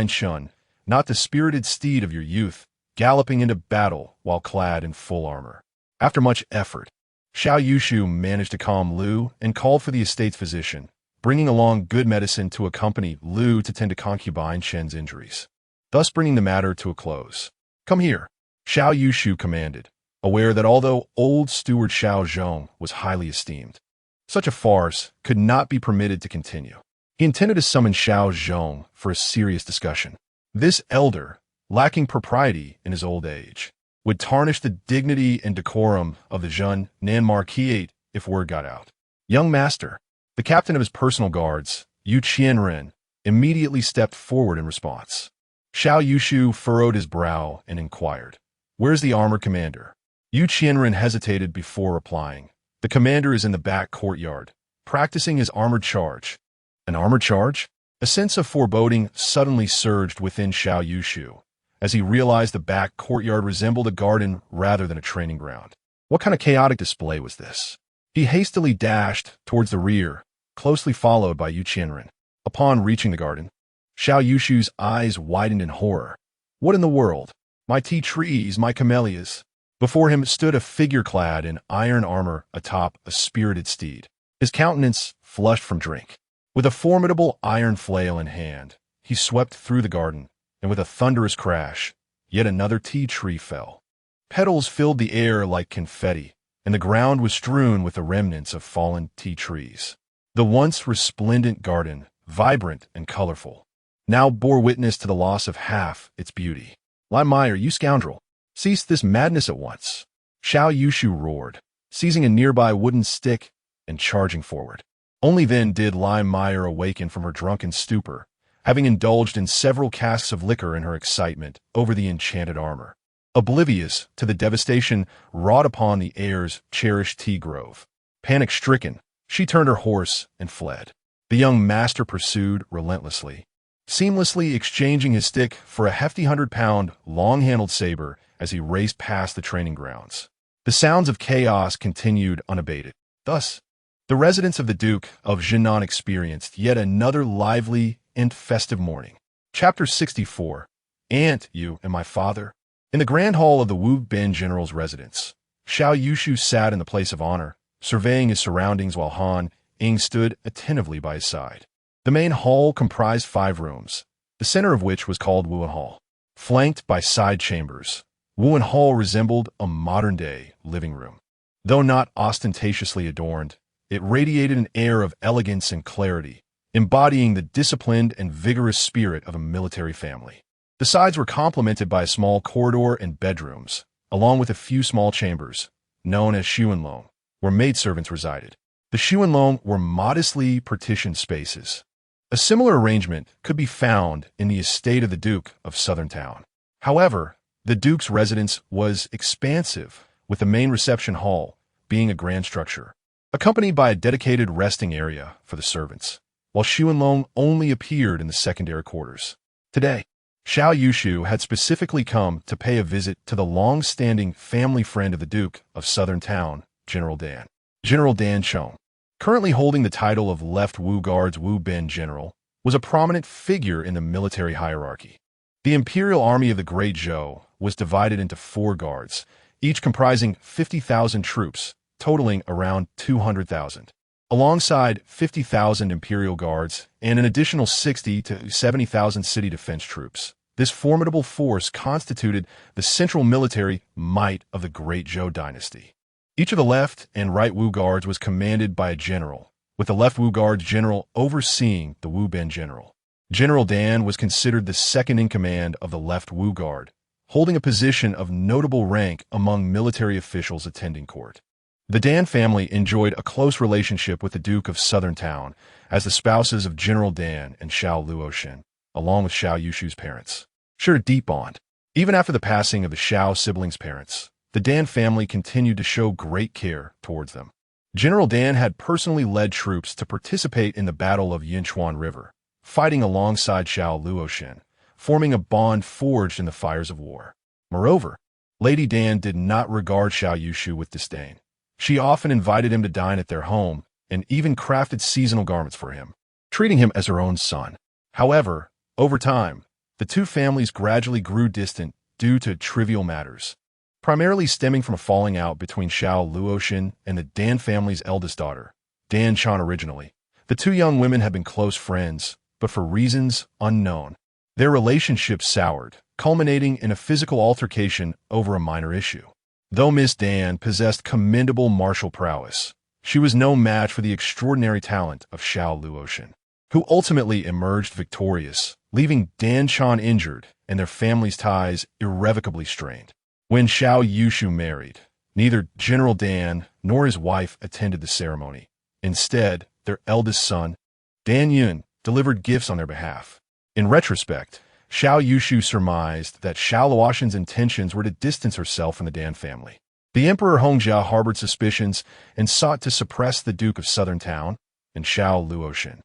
Chun, not the spirited steed of your youth, galloping into battle while clad in full armor. After much effort, Xiao Yushu managed to calm Liu and called for the estate's physician, bringing along good medicine to accompany Liu to tend to concubine Chen's injuries, thus bringing the matter to a close. Come here, Xiao Yushu commanded, aware that although old steward Xiao Zhong was highly esteemed, such a farce could not be permitted to continue. He intended to summon Xiao Zhong for a serious discussion. This elder, lacking propriety in his old age, would tarnish the dignity and decorum of the Zhennan Marquis if word got out. Young master, the captain of his personal guards, Yu Qianren, immediately stepped forward in response. Xiao Yushu furrowed his brow and inquired, Where's the armored commander? Yu Qianren hesitated before replying. The commander is in the back courtyard, practicing his armored charge. An armored charge? A sense of foreboding suddenly surged within Xiao Yushu, as he realized the back courtyard resembled a garden rather than a training ground. What kind of chaotic display was this? He hastily dashed towards the rear, closely followed by Yu Qianren. Upon reaching the garden, Xiao Yushu's eyes widened in horror. What in the world? My tea trees, my camellias. Before him stood a figure clad in iron armor atop a spirited steed, his countenance flushed from drink. With a formidable iron flail in hand, he swept through the garden, and with a thunderous crash, yet another tea tree fell. Petals filled the air like confetti, and the ground was strewn with the remnants of fallen tea trees. The once resplendent garden, vibrant and colorful, now bore witness to the loss of half its beauty. Meyer, you scoundrel! Cease this madness at once! Xiao Yushu roared, seizing a nearby wooden stick and charging forward. Only then did Meyer awaken from her drunken stupor, having indulged in several casks of liquor in her excitement over the enchanted armor. Oblivious to the devastation wrought upon the heir's cherished tea grove, panic-stricken, she turned her horse and fled. The young master pursued relentlessly, seamlessly exchanging his stick for a hefty 100-pound, long-handled saber as he raced past the training grounds. The sounds of chaos continued unabated. Thus, the residents of the Duke of Zhennan experienced yet another lively and festive morning. Chapter 64. Aunt, you and my father. In the grand hall of the Wu Ben general's residence, Xiao Yushu sat in the place of honor, surveying his surroundings while Han Ying stood attentively by his side. The main hall comprised 5 rooms, the center of which was called Wuan Hall. Flanked by side chambers, Wuan Hall resembled a modern-day living room. Though not ostentatiously adorned, it radiated an air of elegance and clarity, embodying the disciplined and vigorous spirit of a military family. The sides were complemented by a small corridor and bedrooms, along with a few small chambers, known as Xuanlong, where maidservants resided. The Xuanlong were modestly partitioned spaces. A similar arrangement could be found in the estate of the Duke of Southern Town. However, the Duke's residence was expansive, with the main reception hall being a grand structure, accompanied by a dedicated resting area for the servants, while Xuanlong only appeared in the secondary quarters. Today, Xiao Yushu had specifically come to pay a visit to the long-standing family friend of the Duke of Southern Town, General Dan. General Dan Chong, currently holding the title of Left Wu Guard's Wu Ben General, was a prominent figure in the military hierarchy. The Imperial Army of the Great Zhou was divided into 4 guards, each comprising 50,000 troops, totaling around 200,000. Alongside 50,000 Imperial Guards and an additional 60 to 70,000 city defense troops, this formidable force constituted the central military might of the Great Zhou Dynasty. Each of the left and right Wu Guards was commanded by a general, with the left Wu Guard's general overseeing the Wu Ben General. General Dan was considered the second in command of the left Wu Guard, holding a position of notable rank among military officials attending court. The Dan family enjoyed a close relationship with the Duke of Southern Town as the spouses of General Dan and Xiao Luoshen, along with Xiao Yushu's parents, shared a deep bond. Even after the passing of the Xiao siblings' parents, the Dan family continued to show great care towards them. General Dan had personally led troops to participate in the Battle of Yinchuan River, fighting alongside Xiao Luoshen, forming a bond forged in the fires of war. Moreover, Lady Dan did not regard Xiao Yushu with disdain. She often invited him to dine at their home and even crafted seasonal garments for him, treating him as her own son. However, over time, the two families gradually grew distant due to trivial matters, primarily stemming from a falling out between Xiao Luoshen and the Dan family's eldest daughter, Dan Chan. Originally, the two young women had been close friends, but for reasons unknown, their relationship soured, culminating in a physical altercation over a minor issue. Though Miss Dan possessed commendable martial prowess, she was no match for the extraordinary talent of Xiao Luoshen, who ultimately emerged victorious, leaving Dan Chan injured and their family's ties irrevocably strained. When Xiao Yushu married, neither General Dan nor his wife attended the ceremony. Instead, their eldest son, Dan Yun, delivered gifts on their behalf. In retrospect, Xiao Yushu surmised that Xiao Luoshen's intentions were to distance herself from the Dan family. The Emperor Hongjia harbored suspicions and sought to suppress the Duke of Southern Town and Xiao Luoshen,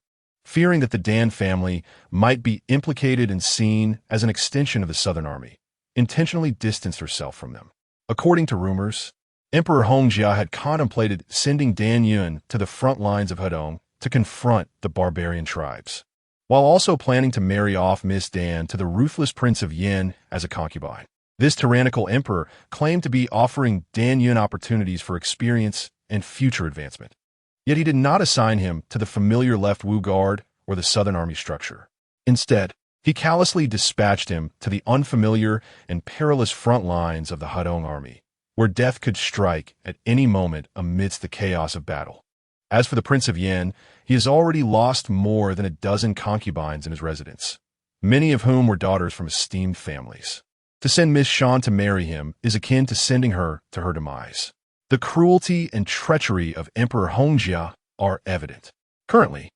fearing that the Dan family might be implicated and seen as an extension of the Southern Army, intentionally distanced herself from them. According to rumors, Emperor Hongjia had contemplated sending Dan Yun to the front lines of Hedong to confront the barbarian tribes, while also planning to marry off Miss Dan to the ruthless Prince of Yin as a concubine. This tyrannical emperor claimed to be offering Dan Yun opportunities for experience and future advancement. Yet he did not assign him to the familiar left Wu Guard or the Southern Army structure. Instead, he callously dispatched him to the unfamiliar and perilous front lines of the Hedong Army, where death could strike at any moment amidst the chaos of battle. As for the Prince of Yin, he has already lost more than a dozen concubines in his residence, many of whom were daughters from esteemed families. To send Miss Shan to marry him is akin to sending her to her demise. The cruelty and treachery of Emperor Hongjia are evident. Currently,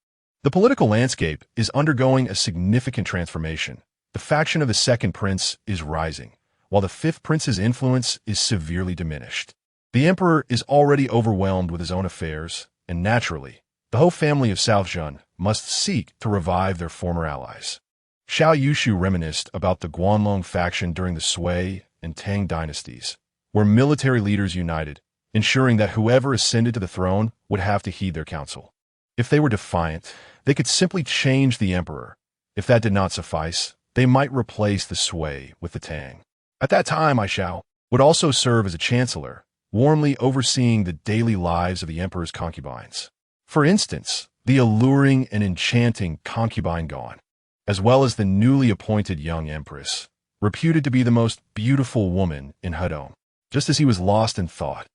the political landscape is undergoing a significant transformation. The faction of the second prince is rising, while the fifth prince's influence is severely diminished. The emperor is already overwhelmed with his own affairs, and naturally, the whole family of South Zhen must seek to revive their former allies. Xiao Yushu reminisced about the Guanlong faction during the Sui and Tang dynasties, where military leaders united, ensuring that whoever ascended to the throne would have to heed their counsel. If they were defiant, they could simply change the emperor. If that did not suffice, they might replace the Sui with the Tang. At that time, Xiao would also serve as a chancellor, warmly overseeing the daily lives of the emperor's concubines. For instance, the alluring and enchanting concubine Gone, as well as the newly appointed young empress, reputed to be the most beautiful woman in Hedong. Just as he was lost in thought,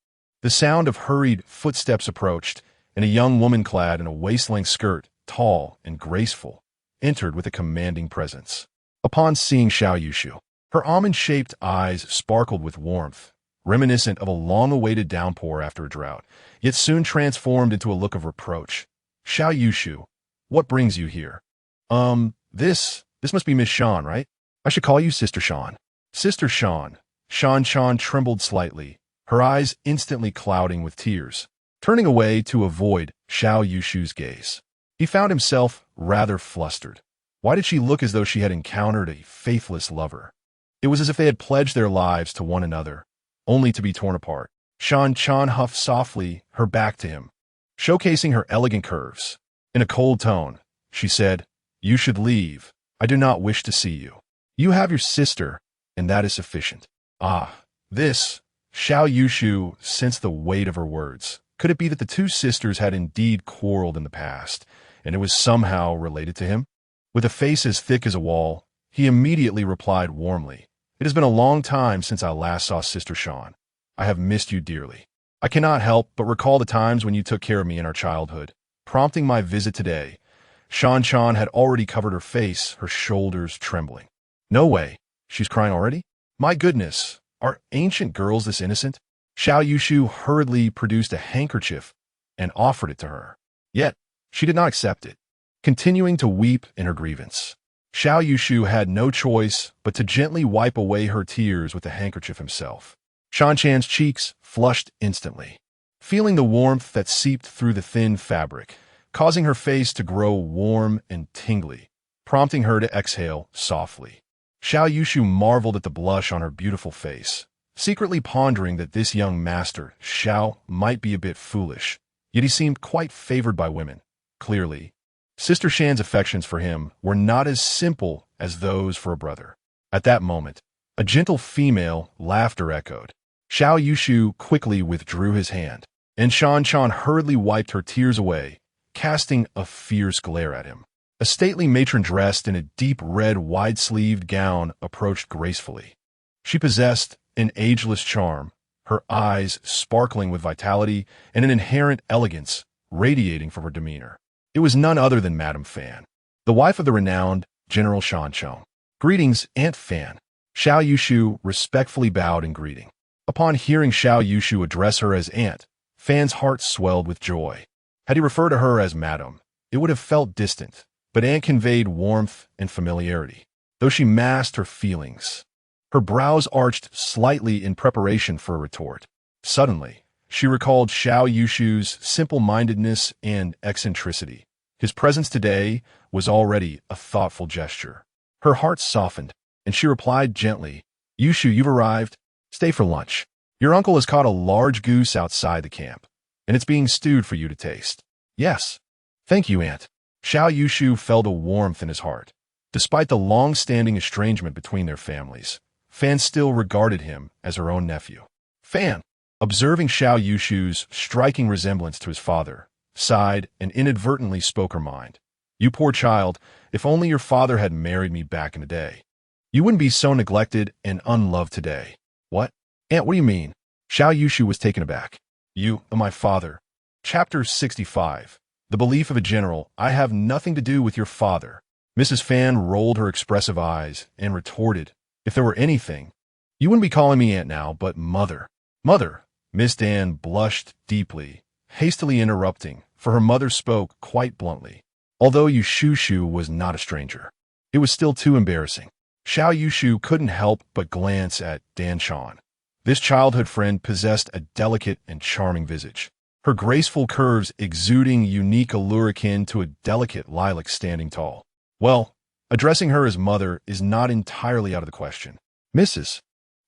the sound of hurried footsteps approached, and a young woman clad in a waist-length skirt, tall and graceful, entered with a commanding presence. Upon seeing Xiao Yushu, her almond-shaped eyes sparkled with warmth, reminiscent of a long-awaited downpour after a drought, yet soon transformed into a look of reproach. Xiao Yushu, what brings you here? This must be Miss Shan, right? I should call you Sister Shan. Sister Shan. Shan trembled slightly, her eyes instantly clouding with tears, turning away to avoid Xiao Yushu's gaze. He found himself rather flustered. Why did she look as though she had encountered a faithless lover? It was as if they had pledged their lives to one another, only to be torn apart. Shan huffed softly, her back to him, showcasing her elegant curves. In a cold tone, she said, "You should leave. I do not wish to see you. You have your sister, and that is sufficient." This, Xiao Yushu sensed the weight of her words. Could it be that the two sisters had indeed quarreled in the past, and it was somehow related to him? With a face as thick as a wall, he immediately replied warmly, "It has been a long time since I last saw Sister Shan. I have missed you dearly. I cannot help but recall the times when you took care of me in our childhood, prompting my visit today." Shan had already covered her face, her shoulders trembling. No way. She's crying already? My goodness, are ancient girls this innocent? Xiao Yushu hurriedly produced a handkerchief and offered it to her. Yet, she did not accept it, continuing to weep in her grievance. Xiao Yushu had no choice but to gently wipe away her tears with the handkerchief himself. Shan cheeks flushed instantly, feeling the warmth that seeped through the thin fabric, causing her face to grow warm and tingly, prompting her to exhale softly. Xiao Yushu marveled at the blush on her beautiful face, secretly pondering that this young master, Xiao, might be a bit foolish, yet he seemed quite favored by women. Clearly, Sister Shan's affections for him were not as simple as those for a brother. At that moment, a gentle female laughter echoed. Xiao Yushu quickly withdrew his hand, and Shan hurriedly wiped her tears away, casting a fierce glare at him. A stately matron dressed in a deep red wide-sleeved gown approached gracefully. She possessed an ageless charm, her eyes sparkling with vitality and an inherent elegance radiating from her demeanor. It was none other than Madame Fan, the wife of the renowned General Shan. "Greetings, Aunt Fan." Xiao Yushu respectfully bowed in greeting. Upon hearing Xiao Yushu address her as Aunt, Fan's heart swelled with joy. Had he referred to her as Madame, it would have felt distant, but Aunt conveyed warmth and familiarity, though she masked her feelings. Her brows arched slightly in preparation for a retort. Suddenly, she recalled Xiao Yushu's simple-mindedness and eccentricity. His presence today was already a thoughtful gesture. Her heart softened, and she replied gently, "Yushu, you've arrived. Stay for lunch. Your uncle has caught a large goose outside the camp, and it's being stewed for you to taste." "Yes. Thank you, Aunt." Xiao Yushu felt a warmth in his heart. Despite the long-standing estrangement between their families, Fan still regarded him as her own nephew. Fan, observing Xiao Yushu's striking resemblance to his father, sighed and inadvertently spoke her mind. "You poor child, if only your father had married me back in the day. You wouldn't be so neglected and unloved today." "What? Aunt, what do you mean?" Xiao Yushu was taken aback. "You, my father." Chapter 65. The Belief of a General. "I have nothing to do with your father." Mrs. Fan rolled her expressive eyes and retorted, "If there were anything, you wouldn't be calling me Aunt now, but Mother." "Mother." Miss Dan blushed deeply, hastily interrupting, for her mother spoke quite bluntly. Although Yushu was not a stranger, it was still too embarrassing. Xiao Yushu couldn't help but glance at Dan Shan. This childhood friend possessed a delicate and charming visage, her graceful curves exuding unique allure akin to a delicate lilac standing tall. Well, addressing her as mother is not entirely out of the question. Mrs.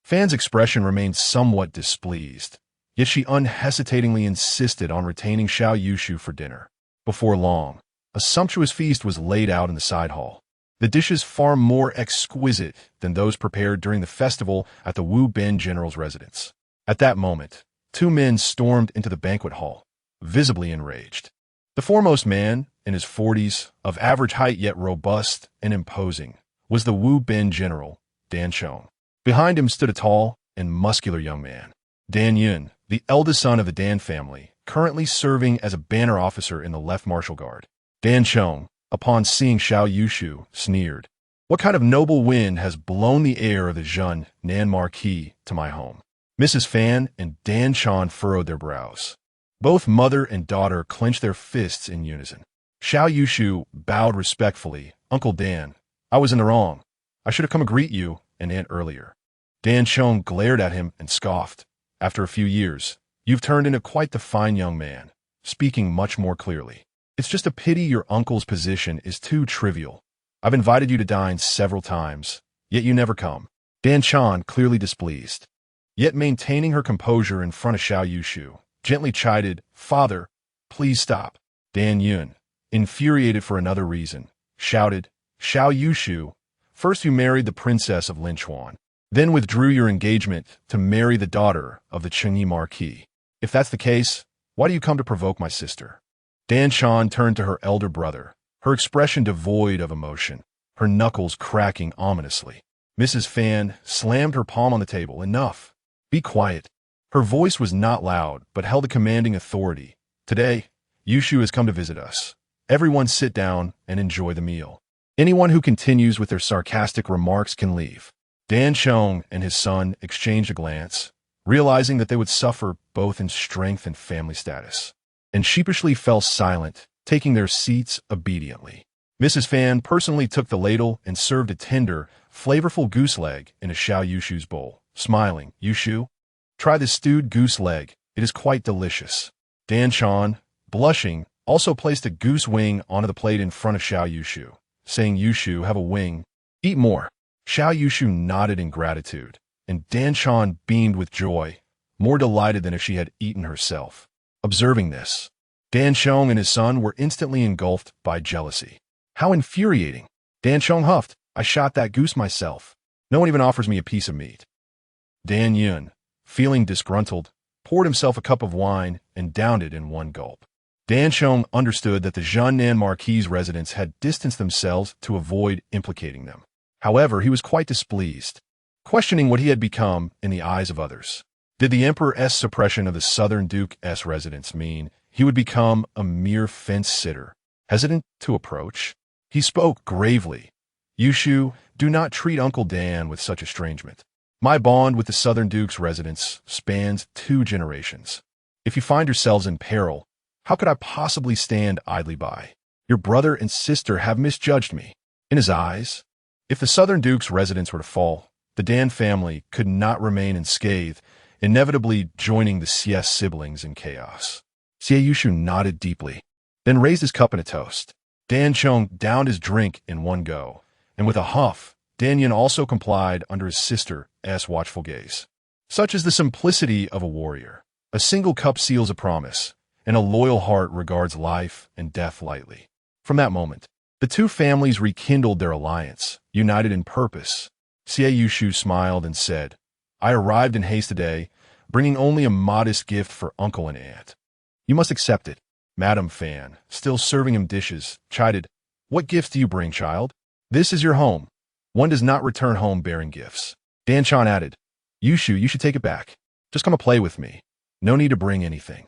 Fan's expression remained somewhat displeased, yet she unhesitatingly insisted on retaining Xiao Yushu for dinner. Before long, a sumptuous feast was laid out in the side hall, the dishes far more exquisite than those prepared during the festival at the Wu Ben General's residence. At that moment, two men stormed into the banquet hall, visibly enraged. The foremost man, in his 40s, of average height yet robust and imposing, was the Wu Ben General, Dan Chong. Behind him stood a tall and muscular young man, Dan Yun, the eldest son of the Dan family, currently serving as a banner officer in the Left Martial Guard. Dan Chong, upon seeing Xiao Yushu, sneered, "What kind of noble wind has blown the heir of the Zhennan Marquis to my home?" Mrs. Fan and Dan Chan furrowed their brows. Both mother and daughter clenched their fists in unison. Xiao Yushu bowed respectfully. Uncle Dan, I was in the wrong. I should have come to greet you and Aunt earlier. Dan Chong glared at him and scoffed. After a few years, you've turned into quite the fine young man, speaking much more clearly. It's just a pity your uncle's position is too trivial. I've invited you to dine several times, yet you never come. Dan Chan, clearly displeased, yet maintaining her composure in front of Xiao Yushu, gently chided, Father, please stop. Dan Yun, infuriated for another reason, shouted, Xiao Yushu, first you married the princess of Linchuan, then withdrew your engagement to marry the daughter of the Changning Marquis. If that's the case, why do you come to provoke my sister? Dan Chan turned to her elder brother, her expression devoid of emotion, her knuckles cracking ominously. Mrs. Fan slammed her palm on the table. Enough. Be quiet. Her voice was not loud, but held a commanding authority. Today, Yushu has come to visit us. Everyone sit down and enjoy the meal. Anyone who continues with their sarcastic remarks can leave. Dan Chong and his son exchanged a glance, realizing that they would suffer both in strength and family status, and sheepishly fell silent, taking their seats obediently. Mrs. Fan personally took the ladle and served a tender, flavorful goose leg in a Xiao Yushu's bowl, smiling. Yushu, try this stewed goose leg. It is quite delicious. Dan Chan, blushing, also placed a goose wing onto the plate in front of Xiao Yushu, saying, Yushu, have a wing. Eat more. Xiao Yushu nodded in gratitude, and Dan Chan beamed with joy, more delighted than if she had eaten herself. Observing this, Dan Chong and his son were instantly engulfed by jealousy. How infuriating! Dan Chong huffed, I shot that goose myself. No one even offers me a piece of meat. Dan Yun, feeling disgruntled, poured himself a cup of wine and downed it in one gulp. Dan Chong understood that the Zhennan Marquis residents had distanced themselves to avoid implicating them. However, he was quite displeased, questioning what he had become in the eyes of others. Did the Emperor's suppression of the Southern Duke's residence mean he would become a mere fence-sitter, hesitant to approach? He spoke gravely. Yushu, do not treat Uncle Dan with such estrangement. My bond with the Southern Duke's residence spans 2 generations. If you find yourselves in peril, how could I possibly stand idly by? Your brother and sister have misjudged me. In his eyes, if the Southern Duke's residence were to fall, the Dan family could not remain unscathed, inevitably joining the Xie siblings in chaos. Xiao Yushu nodded deeply, then raised his cup in a toast. Dan Chong downed his drink in one go, and with a huff, Dan Yun also complied under his sister's watchful gaze. Such is the simplicity of a warrior. A single cup seals a promise, and a loyal heart regards life and death lightly. From that moment, the 2 families rekindled their alliance, united in purpose. Xiao Yushu smiled and said, I arrived in haste today, bringing only a modest gift for uncle and aunt. You must accept it. Madame Fan, still serving him dishes, chided, What gifts do you bring, child? This is your home. One does not return home bearing gifts. Dan Chan added, Yushu, you should take it back. Just come and play with me. No need to bring anything.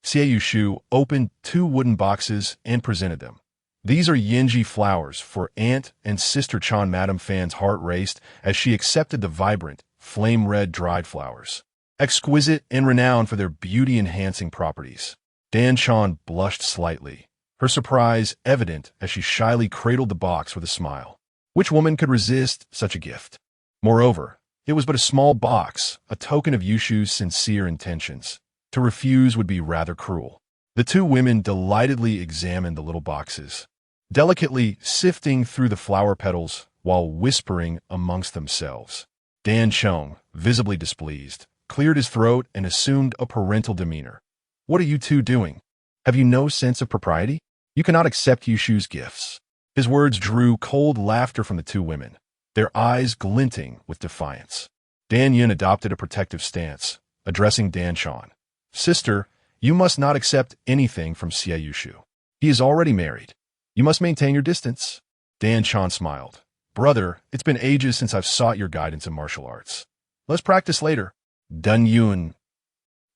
Xiao Yushu opened 2 wooden boxes and presented them. These are Yinji flowers for Aunt and Sister Chan. Madame Fan's heart raced as she accepted the vibrant, flame-red dried flowers, exquisite and renowned for their beauty-enhancing properties. Dan Chan blushed slightly, her surprise evident as she shyly cradled the box with a smile. Which woman could resist such a gift? Moreover, it was but a small box, a token of Yushu's sincere intentions. To refuse would be rather cruel. The 2 women delightedly examined the little boxes, delicately sifting through the flower petals while whispering amongst themselves. Dan Chong, visibly displeased, cleared his throat and assumed a parental demeanor. What are you 2 doing? Have you no sense of propriety? You cannot accept Yushu's gifts. His words drew cold laughter from the 2 women, their eyes glinting with defiance. Dan Yun adopted a protective stance, addressing Dan Chan. Sister, you must not accept anything from Xiao Yushu. He is already married. You must maintain your distance. Dan Chan smiled. Brother, it's been ages since I've sought your guidance in martial arts. Let's practice later. Dun Yun.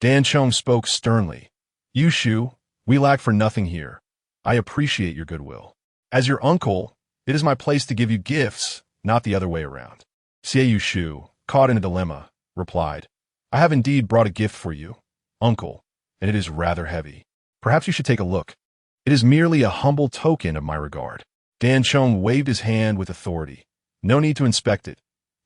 Dan Chong spoke sternly. Yushu, we lack for nothing here. I appreciate your goodwill. As your uncle, it is my place to give you gifts, not the other way around. Xiao Yushu, caught in a dilemma, replied, I have indeed brought a gift for you, uncle, and it is rather heavy. Perhaps you should take a look. It is merely a humble token of my regard. Dan Chong waved his hand with authority. No need to inspect it.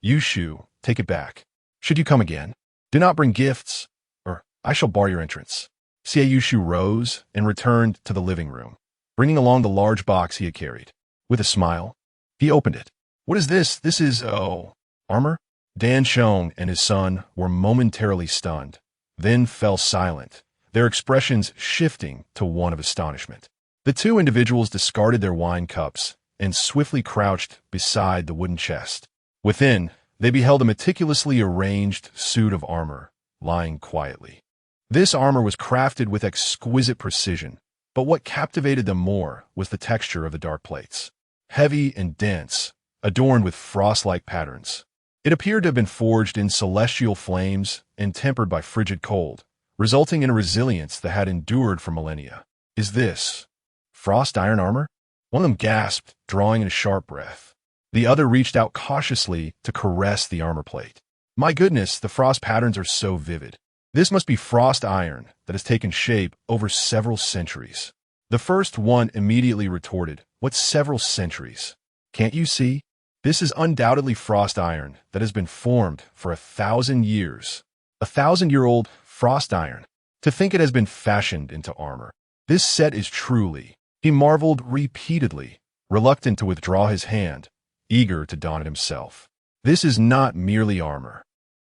Yushu, take it back. Should you come again, do not bring gifts, or I shall bar your entrance. Xiao Yushu rose and returned to the living room, bringing along the large box he had carried. With a smile, he opened it. What is this? This is, armor? Dan Chong and his son were momentarily stunned, then fell silent, their expressions shifting to one of astonishment. The two individuals discarded their wine cups and swiftly crouched beside the wooden chest. Within, they beheld a meticulously arranged suit of armor, lying quietly. This armor was crafted with exquisite precision, but what captivated them more was the texture of the dark plates. Heavy and dense, adorned with frost-like patterns. It appeared to have been forged in celestial flames and tempered by frigid cold, resulting in a resilience that had endured for millennia. Is this frost iron armor? One of them gasped, drawing in a sharp breath. The other reached out cautiously to caress the armor plate. My goodness, the frost patterns are so vivid. This must be frost iron that has taken shape over several centuries. The first one immediately retorted, what several centuries? Can't you see? This is undoubtedly frost iron that has been formed for 1,000 years. 1,000-year-old frost iron. To think it has been fashioned into armor. This set is truly, he marveled repeatedly, reluctant to withdraw his hand, eager to don it himself. This is not merely armor.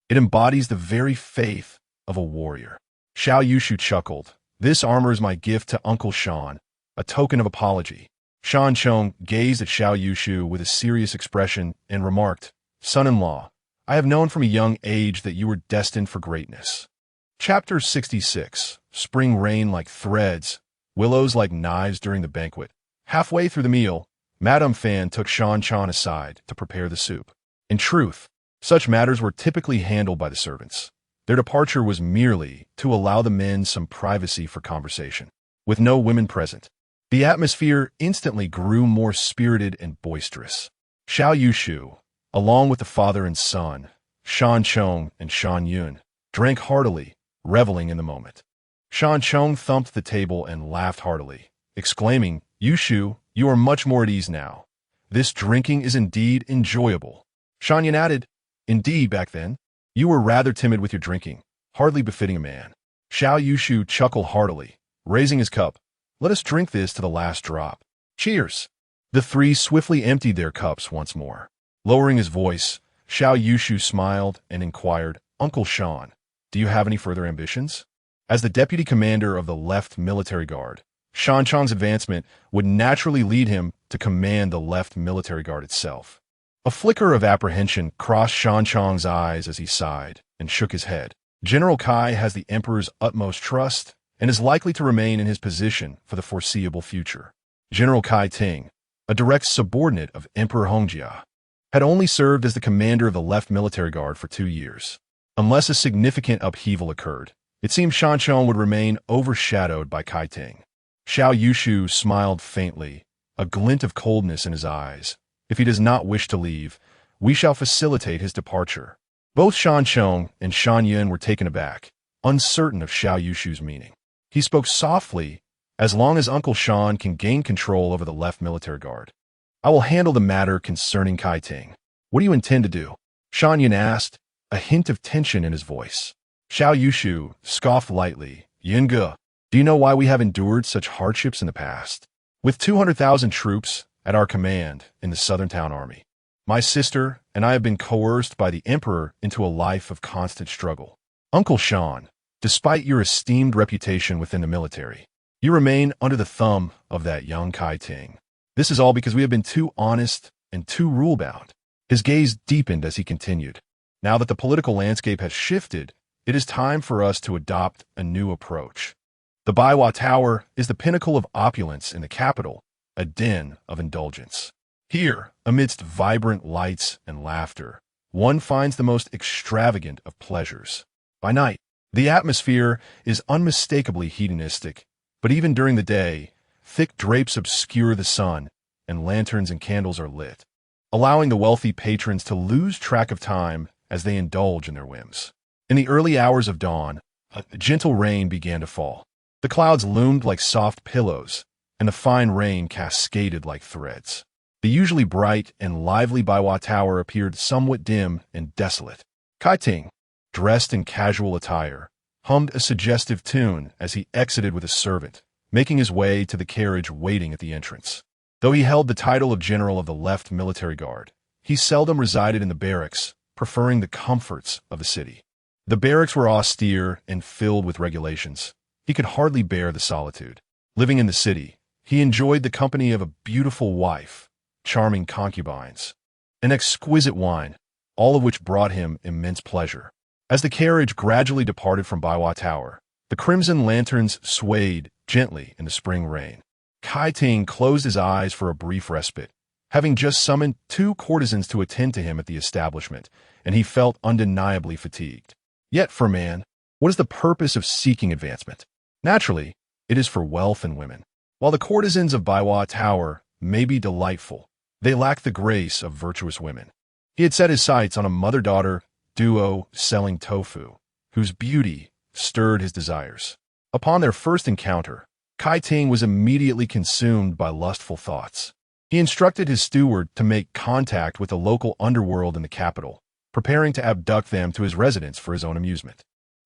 It embodies the very faith of a warrior. Xiao Yushu chuckled. This armor is my gift to Uncle Shan, a token of apology. Shan Chong gazed at Xiao Yushu with a serious expression and remarked, Son-in-law, I have known from a young age that you were destined for greatness. Chapter 66. Spring rain like threads, willows like knives during the banquet. Halfway through the meal, Madame Fan took Shan Chan aside to prepare the soup. In truth, such matters were typically handled by the servants. Their departure was merely to allow the men some privacy for conversation. With no women present, the atmosphere instantly grew more spirited and boisterous. Xiao Yushu, along with the father and son, Shan Chong and Shan Yun, drank heartily, reveling in the moment. Shan Chong thumped the table and laughed heartily, exclaiming, Yushu, you are much more at ease now. This drinking is indeed enjoyable. Shan Yun added, Indeed, back then, you were rather timid with your drinking, hardly befitting a man. Xiao Yushu chuckled heartily, raising his cup. Let us drink this to the last drop. Cheers! The three swiftly emptied their cups once more. Lowering his voice, Xiao Yushu smiled and inquired, Uncle Shan, do you have any further ambitions? As the deputy commander of the left military guard, Shan Chong's advancement would naturally lead him to command the left military guard itself. A flicker of apprehension crossed Shan Chong's eyes as he sighed and shook his head. General Kai has the emperor's utmost trust and is likely to remain in his position for the foreseeable future. General Kai Ting, a direct subordinate of Emperor Hongjia, had only served as the commander of the left military guard for 2 years. Unless a significant upheaval occurred, it seemed Shan Chong would remain overshadowed by Kai Ting. Xiao Yushu smiled faintly, a glint of coldness in his eyes. If he does not wish to leave, we shall facilitate his departure. Both Shan Chong and Shan Yun were taken aback, uncertain of Xiao Yushu's meaning. He spoke softly, as long as Uncle Shan can gain control over the left military guard. I will handle the matter concerning Kai Ting. What do you intend to do? Shan Yun asked, a hint of tension in his voice. Xiao Yushu scoffed lightly. Yunge, do you know why we have endured such hardships in the past? With 200,000 troops at our command in the Southern Town Army, my sister and I have been coerced by the Emperor into a life of constant struggle. Uncle Shan, despite your esteemed reputation within the military, you remain under the thumb of that young Kai Ting. This is all because we have been too honest and too rule-bound. His gaze deepened as he continued. Now that the political landscape has shifted, it is time for us to adopt a new approach. The Baiwa Tower is the pinnacle of opulence in the capital, a den of indulgence. Here, amidst vibrant lights and laughter, one finds the most extravagant of pleasures. By night, the atmosphere is unmistakably hedonistic, but even during the day, thick drapes obscure the sun, and lanterns and candles are lit, allowing the wealthy patrons to lose track of time as they indulge in their whims. In the early hours of dawn, a gentle rain began to fall. The clouds loomed like soft pillows, and the fine rain cascaded like threads. The usually bright and lively Baiwa Tower appeared somewhat dim and desolate. Kai Ting, dressed in casual attire, hummed a suggestive tune as he exited with a servant, making his way to the carriage waiting at the entrance. Though he held the title of General of the Left Military Guard, he seldom resided in the barracks, preferring the comforts of the city. The barracks were austere and filled with regulations. He could hardly bear the solitude. Living in the city, he enjoyed the company of a beautiful wife, charming concubines, and exquisite wine, all of which brought him immense pleasure. As the carriage gradually departed from Baiwa Tower, the crimson lanterns swayed gently in the spring rain. Kai Ting closed his eyes for a brief respite, having just summoned 2 courtesans to attend to him at the establishment, and he felt undeniably fatigued. Yet for man, what is the purpose of seeking advancement? Naturally, it is for wealth and women. While the courtesans of Baiwa Tower may be delightful, they lack the grace of virtuous women. He had set his sights on a mother-daughter duo selling tofu, whose beauty stirred his desires. Upon their first encounter, Kai Ting was immediately consumed by lustful thoughts. He instructed his steward to make contact with the local underworld in the capital, preparing to abduct them to his residence for his own amusement.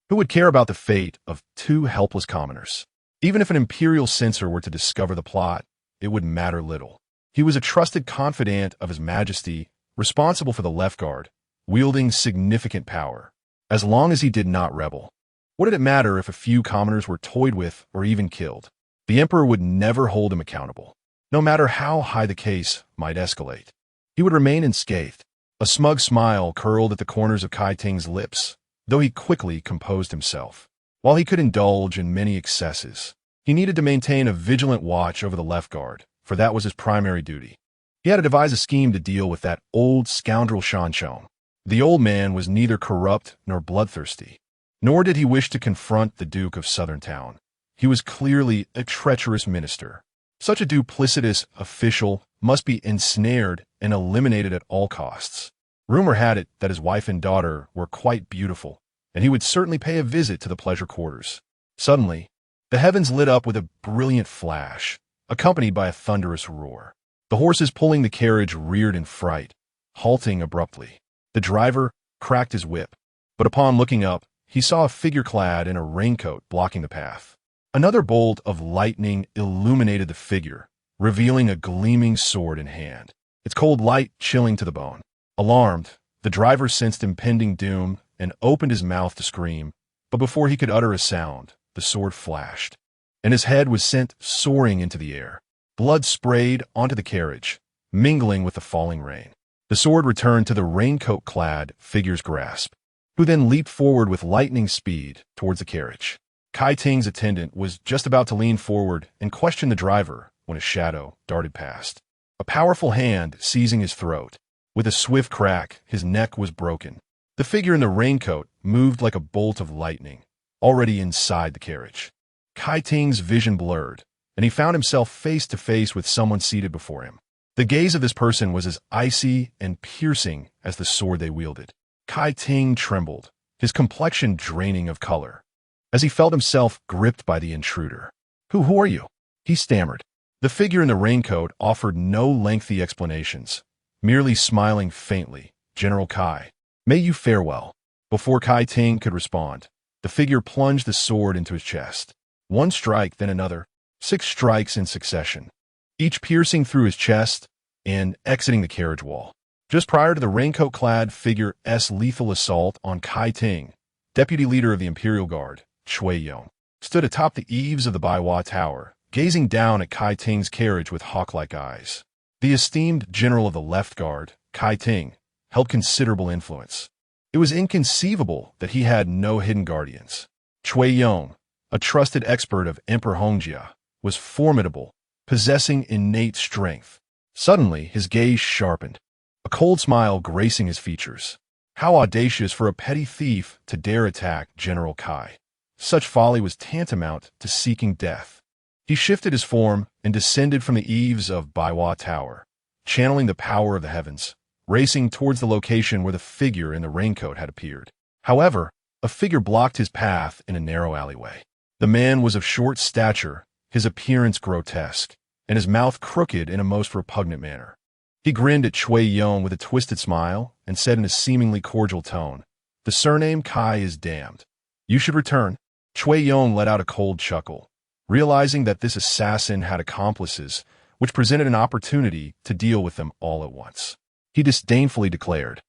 Who would care about the fate of 2 helpless commoners? Even if an imperial censor were to discover the plot, it would matter little. He was a trusted confidant of His Majesty, responsible for the left guard, wielding significant power. As long as he did not rebel, what did it matter if a few commoners were toyed with or even killed? The emperor would never hold him accountable. No matter how high the case might escalate, he would remain unscathed. A smug smile curled at the corners of Kai Ting's lips, though he quickly composed himself. While he could indulge in many excesses, he needed to maintain a vigilant watch over the left guard, for that was his primary duty. He had to devise a scheme to deal with that old scoundrel Shan Chong. The old man was neither corrupt nor bloodthirsty, nor did he wish to confront the Duke of Southern Town. He was clearly a treacherous minister. Such a duplicitous official must be ensnared and eliminated at all costs. Rumor had it that his wife and daughter were quite beautiful, and he would certainly pay a visit to the pleasure quarters. Suddenly, the heavens lit up with a brilliant flash, accompanied by a thunderous roar. The horses pulling the carriage reared in fright, halting abruptly. The driver cracked his whip, but upon looking up, he saw a figure clad in a raincoat blocking the path. Another bolt of lightning illuminated the figure, revealing a gleaming sword in hand, its cold light chilling to the bone. Alarmed, the driver sensed impending doom and opened his mouth to scream, but before he could utter a sound, the sword flashed, and his head was sent soaring into the air. Blood sprayed onto the carriage, mingling with the falling rain. The sword returned to the raincoat-clad figure's grasp, who then leaped forward with lightning speed towards the carriage. Kai Ting's attendant was just about to lean forward and question the driver when a shadow darted past, a powerful hand seizing his throat. With a swift crack, his neck was broken. The figure in the raincoat moved like a bolt of lightning, already inside the carriage. Kai Ting's vision blurred, and he found himself face to face with someone seated before him. The gaze of this person was as icy and piercing as the sword they wielded. Kai Ting trembled, his complexion draining of color, as he felt himself gripped by the intruder. Who are you?" he stammered. The figure in the raincoat offered no lengthy explanations, merely smiling faintly. "General Kai, may you fare well." Before Kai Ting could respond, the figure plunged the sword into his chest. One strike, then another, 6 strikes in succession, each piercing through his chest and exiting the carriage wall. Just prior to the raincoat-clad figure's lethal assault on Kai Ting, deputy leader of the Imperial Guard, Cui Yong, stood atop the eaves of the Baiwa Tower, gazing down at Kai Ting's carriage with hawk-like eyes. The esteemed general of the left guard, Kai Ting, held considerable influence. It was inconceivable that he had no hidden guardians. Cui Yong, a trusted expert of Emperor Hongjia, was formidable, possessing innate strength. Suddenly, his gaze sharpened, a cold smile gracing his features. How audacious for a petty thief to dare attack General Kai. Such folly was tantamount to seeking death. He shifted his form and descended from the eaves of Baiwa Tower, channeling the power of the heavens, racing towards the location where the figure in the raincoat had appeared. However, A figure blocked his path in a narrow alleyway. The man was of short stature, his appearance grotesque, and his mouth crooked in a most repugnant manner. He grinned at Cui Yong with a twisted smile and said in a seemingly cordial tone, "The surname Kai is damned. You should return." Cui Yong let out a cold chuckle, realizing that this assassin had accomplices, which presented an opportunity to deal with them all at once. He disdainfully declared,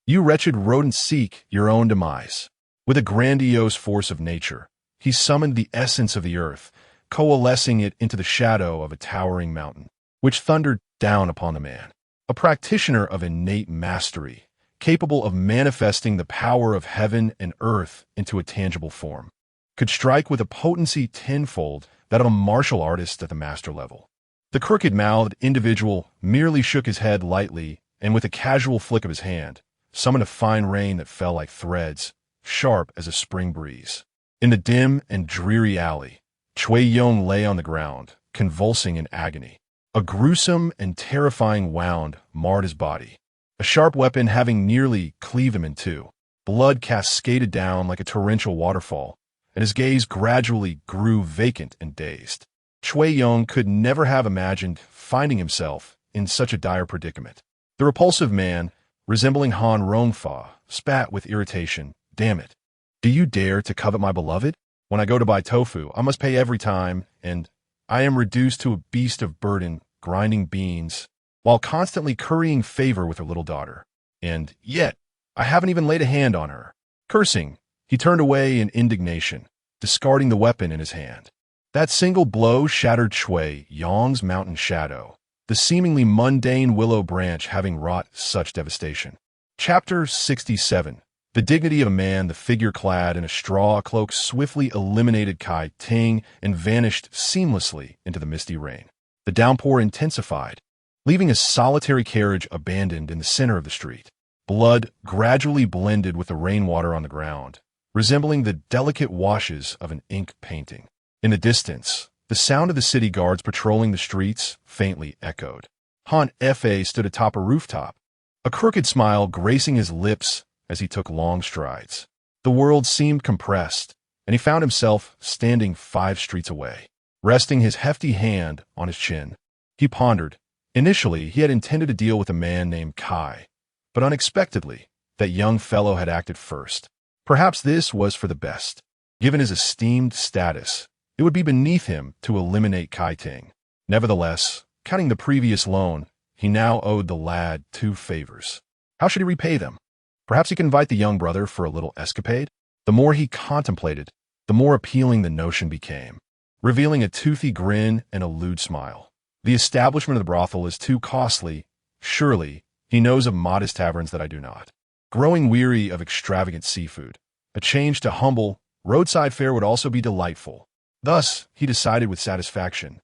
"You wretched rodents seek your own demise." With a grandiose force of nature, he summoned the essence of the earth, coalescing it into the shadow of a towering mountain, which thundered down upon the man. A practitioner of innate mastery, capable of manifesting the power of heaven and earth into a tangible form, could strike with a potency tenfold that of a martial artist at the master level. The crooked-mouthed individual merely shook his head lightly and with a casual flick of his hand, summoned a fine rain that fell like threads, sharp as a spring breeze. In the dim and dreary alley, Cui Yong lay on the ground, convulsing in agony. A gruesome and terrifying wound marred his body, a sharp weapon having nearly cleaved him in two. Blood cascaded down like a torrential waterfall, and his gaze gradually grew vacant and dazed. Cui Yong could never have imagined finding himself in such a dire predicament. The repulsive man, resembling Han Rongfa, spat with irritation. "Damn it. Do you dare to covet my beloved? When I go to buy tofu, I must pay every time, and I am reduced to a beast of burden, grinding beans, while constantly currying favor with her little daughter. And yet, I haven't even laid a hand on her." Cursing, he turned away in indignation, discarding the weapon in his hand. That single blow shattered Cui Yong's mountain shadow, the seemingly mundane willow branch having wrought such devastation. Chapter 67. The dignity of a man, the figure clad in a straw cloak swiftly eliminated Kai Ting and vanished seamlessly into the misty rain. The downpour intensified, leaving a solitary carriage abandoned in the center of the street. Blood gradually blended with the rainwater on the ground, resembling the delicate washes of an ink painting. In the distance, the sound of the city guards patrolling the streets faintly echoed. Han Fa stood atop a rooftop, a crooked smile gracing his lips as he took long strides. The world seemed compressed, and he found himself standing 5 streets away, resting his hefty hand on his chin. He pondered. Initially, he had intended to deal with a man named Kai, but unexpectedly, that young fellow had acted first. Perhaps this was for the best. Given his esteemed status, it would be beneath him to eliminate Kai Ting. Nevertheless, counting the previous loan, he now owed the lad 2 favors. How should he repay them? Perhaps he could invite the young brother for a little escapade? The more he contemplated, the more appealing the notion became, revealing a toothy grin and a lewd smile. The establishment of the brothel is too costly. Surely, he knows of modest taverns that I do not. Growing weary of extravagant seafood, a change to humble, roadside fare would also be delightful. Thus, he decided with satisfaction,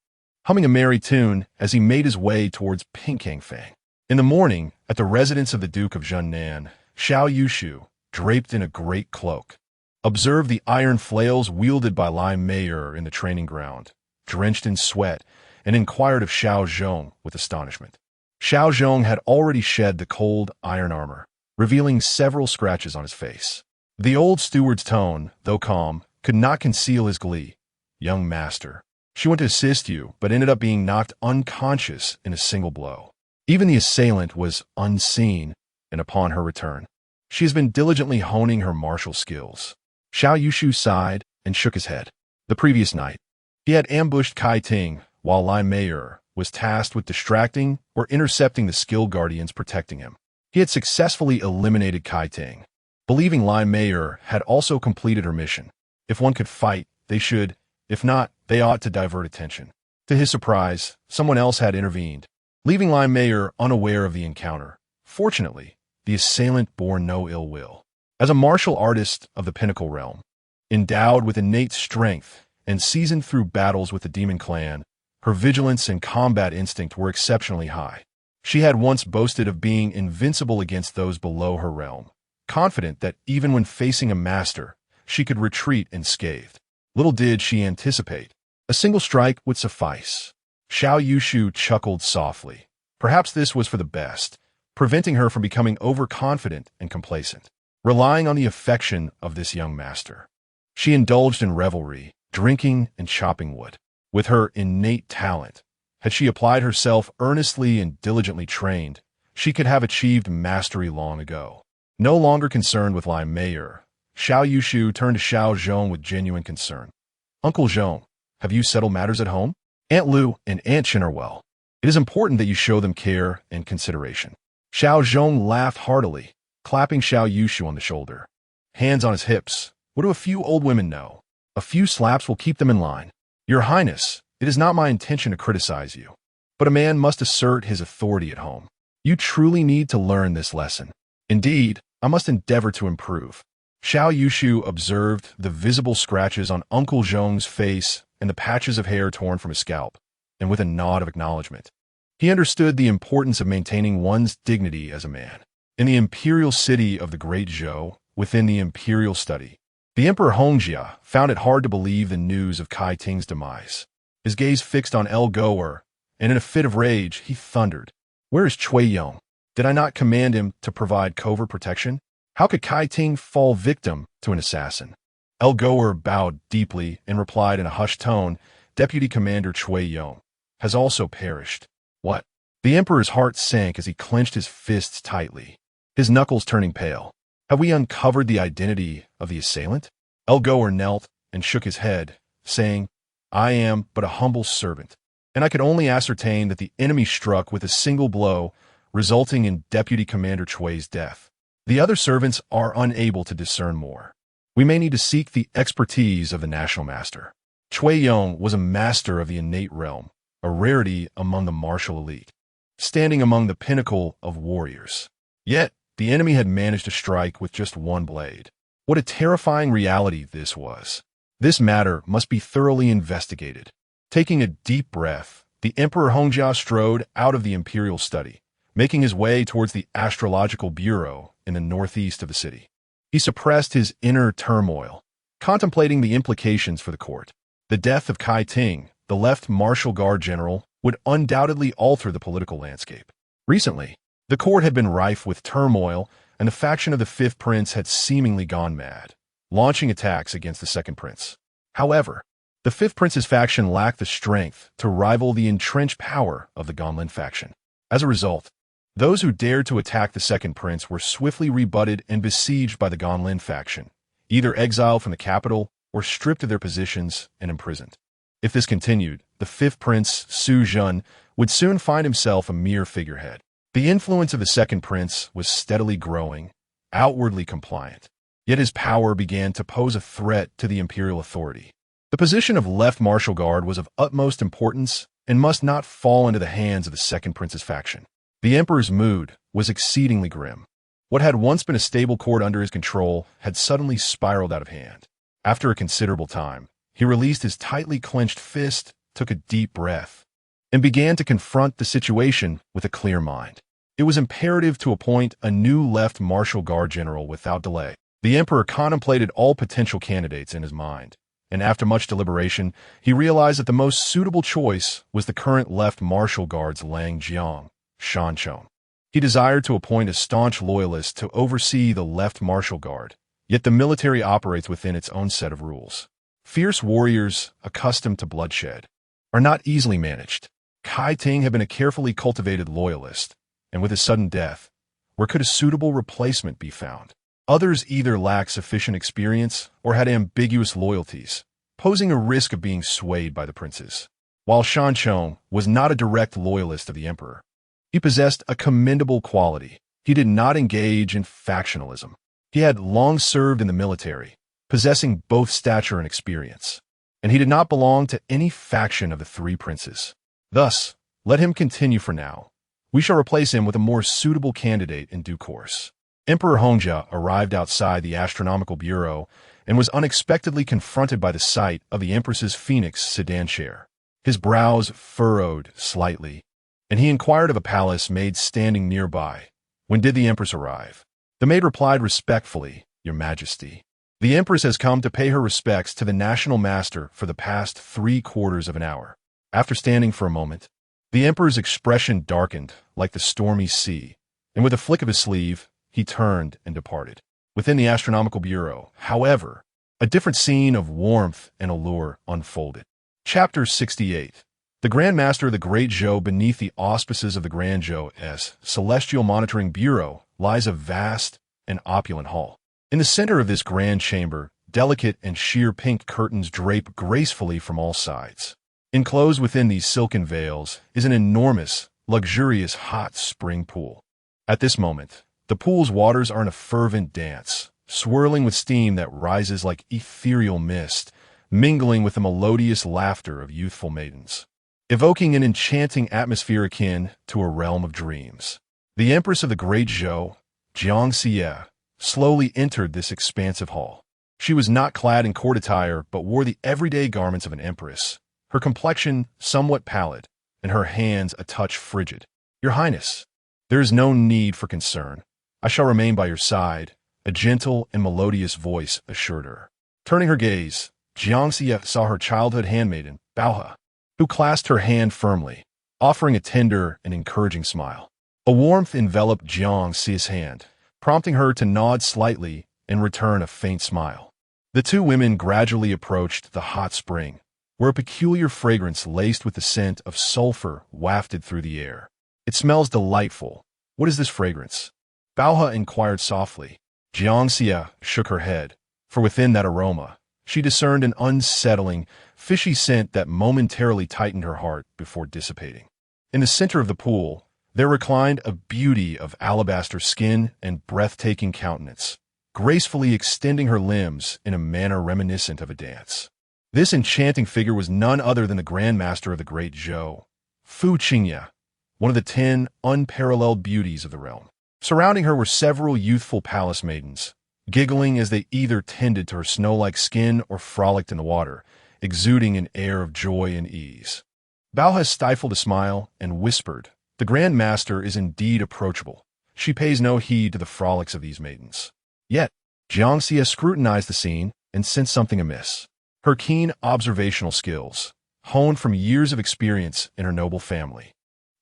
humming a merry tune as he made his way towards Pinkangfang. In the morning, at the residence of the Duke of Zhennan, Xiao Yushu, draped in a great cloak, observed the iron flails wielded by Lai Meier in the training ground, drenched in sweat, and inquired of Xiao Zhong with astonishment. Xiao Zhong had already shed the cold iron armor, revealing several scratches on his face. The old steward's tone, though calm, could not conceal his glee. "Young master, she went to assist you, but ended up being knocked unconscious in a single blow. Even the assailant was unseen, and upon her return, she has been diligently honing her martial skills." Xiao Yushu sighed and shook his head. The previous night, he had ambushed Kai Ting, while Lai Meier was tasked with distracting or intercepting the skilled guardians protecting him. He had successfully eliminated Kai Ting, believing Lai Meier had also completed her mission. If one could fight, they should. If not, they ought to divert attention. To his surprise, someone else had intervened, leaving Lai Meier unaware of the encounter. Fortunately, the assailant bore no ill will. As a martial artist of the Pinnacle Realm, endowed with innate strength and seasoned through battles with the Demon Clan, her vigilance and combat instinct were exceptionally high. She had once boasted of being invincible against those below her realm, confident that even when facing a master, she could retreat unscathed. Little did she anticipate, a single strike would suffice. Xiao Yushu chuckled softly. Perhaps this was for the best, preventing her from becoming overconfident and complacent. relying on the affection of this young master. She indulged in revelry, drinking and chopping wood. With her innate talent, had she applied herself earnestly and diligently trained, she could have achieved mastery long ago. No longer concerned with Lai Mayer, Xiao Yushu turned to Xiao Zhong with genuine concern. Uncle Zhong, have you settled matters at home? Aunt Lu and Aunt Chin are well. It is important that you show them care and consideration. Xiao Zhong laughed heartily, clapping Xiao Yushu on the shoulder. Hands on his hips. What do a few old women know? A few slaps will keep them in line. Your Highness, it is not my intention to criticize you, but a man must assert his authority at home. You truly need to learn this lesson. Indeed, I must endeavor to improve. Xiao Yushu observed the visible scratches on Uncle Zhong's face and the patches of hair torn from his scalp, and with a nod of acknowledgement, he understood the importance of maintaining one's dignity as a man. In the imperial city of the Great Zhou, within the imperial study, the Emperor Hongjia found it hard to believe the news of Kai Ting's demise. His gaze fixed on El Goer, and in a fit of rage, he thundered, "Where is Cui Yong? Did I not command him to provide covert protection? How could Kai Ting fall victim to an assassin?" El Goer bowed deeply and replied in a hushed tone, "Deputy Commander Cui Yong has also perished." What? The Emperor's heart sank as he clenched his fists tightly, his knuckles turning pale. Have we uncovered the identity of the assailant? El Goer knelt and shook his head, saying, "I am but a humble servant, and I could only ascertain that the enemy struck with a single blow, resulting in Deputy Commander Chui's death. The other servants are unable to discern more. We may need to seek the expertise of the National Master." Cui Yong was a master of the innate realm, a rarity among the martial elite, standing among the pinnacle of warriors. Yet, the enemy had managed to strike with just one blade. What a terrifying reality this was. This matter must be thoroughly investigated. Taking a deep breath, the Emperor Hongjia strode out of the imperial study, making his way towards the astrological bureau in the northeast of the city. He suppressed his inner turmoil, contemplating the implications for the court. The death of Kai Ting, the left Martial Guard general, would undoubtedly alter the political landscape. Recently, the court had been rife with turmoil, and the faction of the Fifth Prince had seemingly gone mad, launching attacks against the Second Prince. However, the Fifth Prince's faction lacked the strength to rival the entrenched power of the Gonlin faction. As a result, those who dared to attack the Second Prince were swiftly rebutted and besieged by the Gonlin faction, either exiled from the capital or stripped of their positions and imprisoned. If this continued, the Fifth Prince, Su Zhen, would soon find himself a mere figurehead. The influence of the Second Prince was steadily growing, outwardly compliant, yet his power began to pose a threat to the imperial authority. The position of left Martial Guard was of utmost importance and must not fall into the hands of the Second Prince's faction. The Emperor's mood was exceedingly grim. What had once been a stable court under his control had suddenly spiraled out of hand. After a considerable time, he released his tightly clenched fist, took a deep breath, and began to confront the situation with a clear mind. It was imperative to appoint a new left Martial Guard general without delay. The Emperor contemplated all potential candidates in his mind, and after much deliberation, he realized that the most suitable choice was the current left Martial Guard's Lang Jiang, Shan Chong. He desired to appoint a staunch loyalist to oversee the left Martial Guard, yet the military operates within its own set of rules. Fierce warriors, accustomed to bloodshed, are not easily managed. Kai Ting had been a carefully cultivated loyalist, and with his sudden death, where could a suitable replacement be found? Others either lacked sufficient experience or had ambiguous loyalties, posing a risk of being swayed by the princes. While Shan Chong was not a direct loyalist of the emperor, he possessed a commendable quality. He did not engage in factionalism. He had long served in the military, possessing both stature and experience, and he did not belong to any faction of the three princes. Thus, let him continue for now. We shall replace him with a more suitable candidate in due course. Emperor Hongjia arrived outside the astronomical bureau and was unexpectedly confronted by the sight of the Empress's Phoenix sedan chair. His brows furrowed slightly, and he inquired of a palace maid standing nearby, "When did the Empress arrive?" The maid replied respectfully, "Your Majesty. The Empress has come to pay her respects to the National Master for the past 3/4 of an hour." After standing for a moment, the Emperor's expression darkened like the stormy sea, and with a flick of his sleeve, he turned and departed. Within the astronomical bureau, however, a different scene of warmth and allure unfolded. Chapter 68. The Grand Master of the Great Zhou. Beneath the auspices of the Grand Zhou's Celestial Monitoring Bureau lies a vast and opulent hall. In the center of this grand chamber, delicate and sheer pink curtains drape gracefully from all sides. Enclosed within these silken veils is an enormous, luxurious hot spring pool. At this moment, the pool's waters are in a fervent dance, swirling with steam that rises like ethereal mist, mingling with the melodious laughter of youthful maidens, evoking an enchanting atmosphere akin to a realm of dreams. The Empress of the Great Zhou, Jiangxie, slowly entered this expansive hall. She was not clad in court attire, but wore the everyday garments of an empress, her complexion somewhat pallid, and her hands a touch frigid. "Your Highness, there is no need for concern. I shall remain by your side," a gentle and melodious voice assured her. Turning her gaze, Jiangxie saw her childhood handmaiden, Baohe, who clasped her hand firmly, offering a tender and encouraging smile. A warmth enveloped Jiangxie's hand, prompting her to nod slightly and return a faint smile. The two women gradually approached the hot spring, where a peculiar fragrance laced with the scent of sulfur wafted through the air. "It smells delightful. What is this fragrance?" Baohe inquired softly. Jiangxie shook her head, for within that aroma, she discerned an unsettling, fishy scent that momentarily tightened her heart before dissipating. In the center of the pool, there reclined a beauty of alabaster skin and breathtaking countenance, gracefully extending her limbs in a manner reminiscent of a dance. This enchanting figure was none other than the Grand Master of the Great Zhou, Fu Qingye, one of the 10 unparalleled beauties of the realm. Surrounding her were several youthful palace maidens, giggling as they either tended to her snow-like skin or frolicked in the water, exuding an air of joy and ease. Baohe stifled a smile and whispered, "The Grand Master is indeed approachable. She pays no heed to the frolics of these maidens." Yet, Jiangxie scrutinized the scene and sensed something amiss. Her keen observational skills, honed from years of experience in her noble family,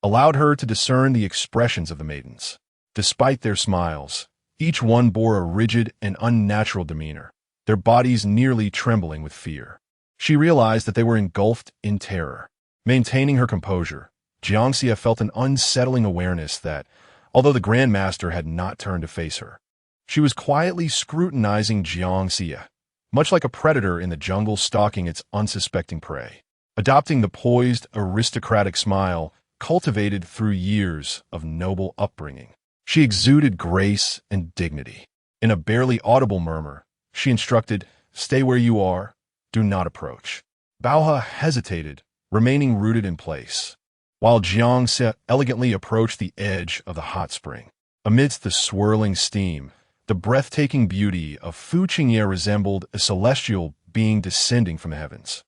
allowed her to discern the expressions of the maidens. Despite their smiles, each one bore a rigid and unnatural demeanor, their bodies nearly trembling with fear. She realized that they were engulfed in terror. Maintaining her composure, Jiangxie felt an unsettling awareness that, although the Grand Master had not turned to face her, she was quietly scrutinizing Jiangxie, much like a predator in the jungle stalking its unsuspecting prey. Adopting the poised, aristocratic smile cultivated through years of noble upbringing, she exuded grace and dignity. In a barely audible murmur, she instructed, "Stay where you are, do not approach." Baohe hesitated, remaining rooted in place, while Jiangxie elegantly approached the edge of the hot spring. Amidst the swirling steam, the breathtaking beauty of Fu Qingye resembled a celestial being descending from the heavens.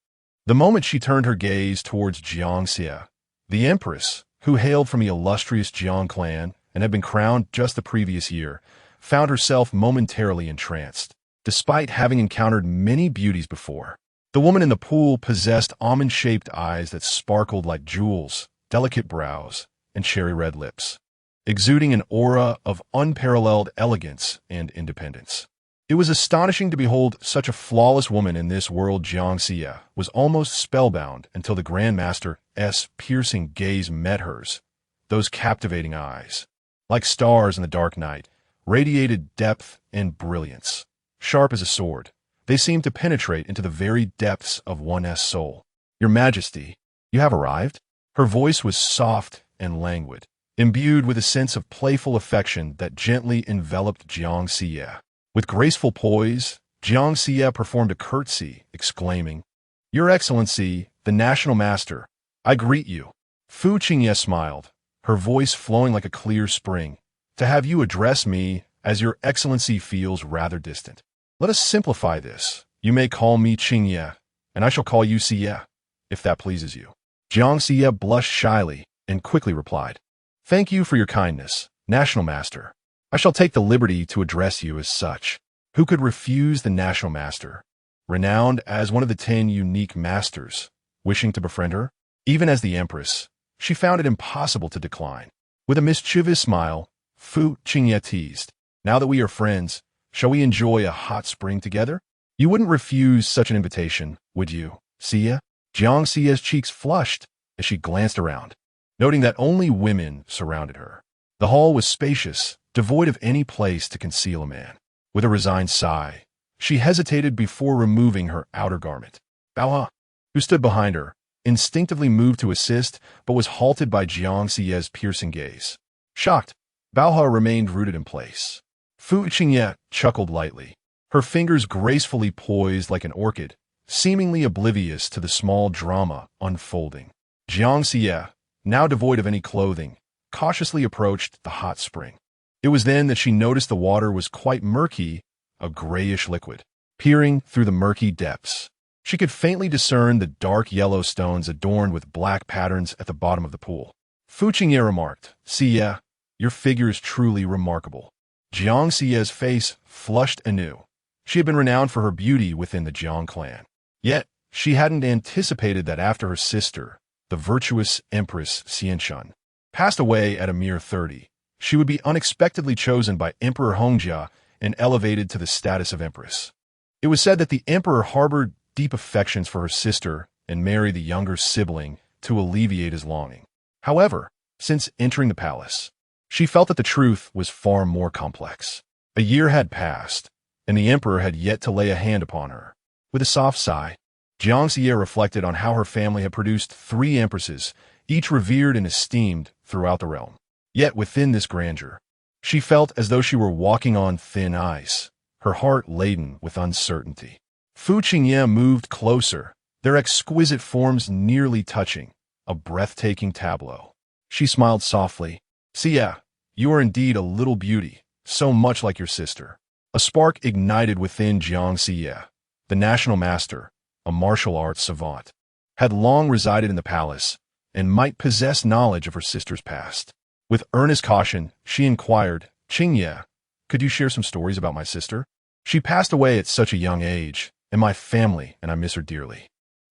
The moment she turned her gaze towards Jiangxie, the Empress, who hailed from the illustrious Jiang clan and had been crowned just the previous year, found herself momentarily entranced. Despite having encountered many beauties before, the woman in the pool possessed almond-shaped eyes that sparkled like jewels, delicate brows, and cherry-red lips, exuding an aura of unparalleled elegance and independence. It was astonishing to behold such a flawless woman in this world. Jiangxie was almost spellbound until the Grand Master's piercing gaze met hers. Those captivating eyes, like stars in the dark night, radiated depth and brilliance. Sharp as a sword, they seemed to penetrate into the very depths of one's soul. "Your Majesty, you have arrived?" Her voice was soft and languid, imbued with a sense of playful affection that gently enveloped Jiangxie. With graceful poise, Jiangxie performed a curtsy, exclaiming, "Your Excellency, the National Master, I greet you." Fu Qingye smiled, her voice flowing like a clear spring. "To have you address me as Your Excellency feels rather distant. Let us simplify this. You may call me Qingye, and I shall call you Xie, if that pleases you." Jiangxie blushed shyly and quickly replied, "Thank you for your kindness, National Master. I shall take the liberty to address you as such." Who could refuse the National Master, renowned as one of the 10 unique masters, wishing to befriend her? Even as the Empress, she found it impossible to decline. With a mischievous smile, Fu Qingye teased, "Now that we are friends, Shall we enjoy a hot spring together? You wouldn't refuse such an invitation, would you, Xia? Jiang Xia's cheeks flushed as she glanced around, noting that only women surrounded her. The hall was spacious, devoid of any place to conceal a man. With a resigned sigh, she hesitated before removing her outer garment. Bao, who stood behind her, instinctively moved to assist, but was halted by Jiang Xia's piercing gaze. Shocked, Bao remained rooted in place. Fu Qingye chuckled lightly, her fingers gracefully poised like an orchid, seemingly oblivious to the small drama unfolding. Jiang Xia, now devoid of any clothing, cautiously approached the hot spring. It was then that she noticed the water was quite murky, a grayish liquid. Peering through the murky depths, she could faintly discern the dark yellow stones adorned with black patterns at the bottom of the pool. Fu Qingye remarked, Xia, your figure is truly remarkable. Jiang Xia's face flushed anew. She had been renowned for her beauty within the Jiang clan. Yet, she hadn't anticipated that after her sister, the virtuous Empress Xianshun, passed away at a mere 30, she would be unexpectedly chosen by Emperor Hongjia and elevated to the status of empress. It was said that the emperor harbored deep affections for her sister and married the younger sibling to alleviate his longing. However, since entering the palace, she felt that the truth was far more complex. A year had passed, and the emperor had yet to lay a hand upon her. With a soft sigh, Jiang Xia reflected on how her family had produced 3 empresses, each revered and esteemed throughout the realm. Yet within this grandeur, she felt as though she were walking on thin ice, her heart laden with uncertainty. Fu Qingye moved closer, their exquisite forms nearly touching, a breathtaking tableau. She smiled softly. Xia, you are indeed a little beauty, so much like your sister. A spark ignited within Jiang Xia. The national master, a martial arts savant, had long resided in the palace and might possess knowledge of her sister's past. With earnest caution, she inquired, Qingye, could you share some stories about my sister? She passed away at such a young age, and my family, and I miss her dearly.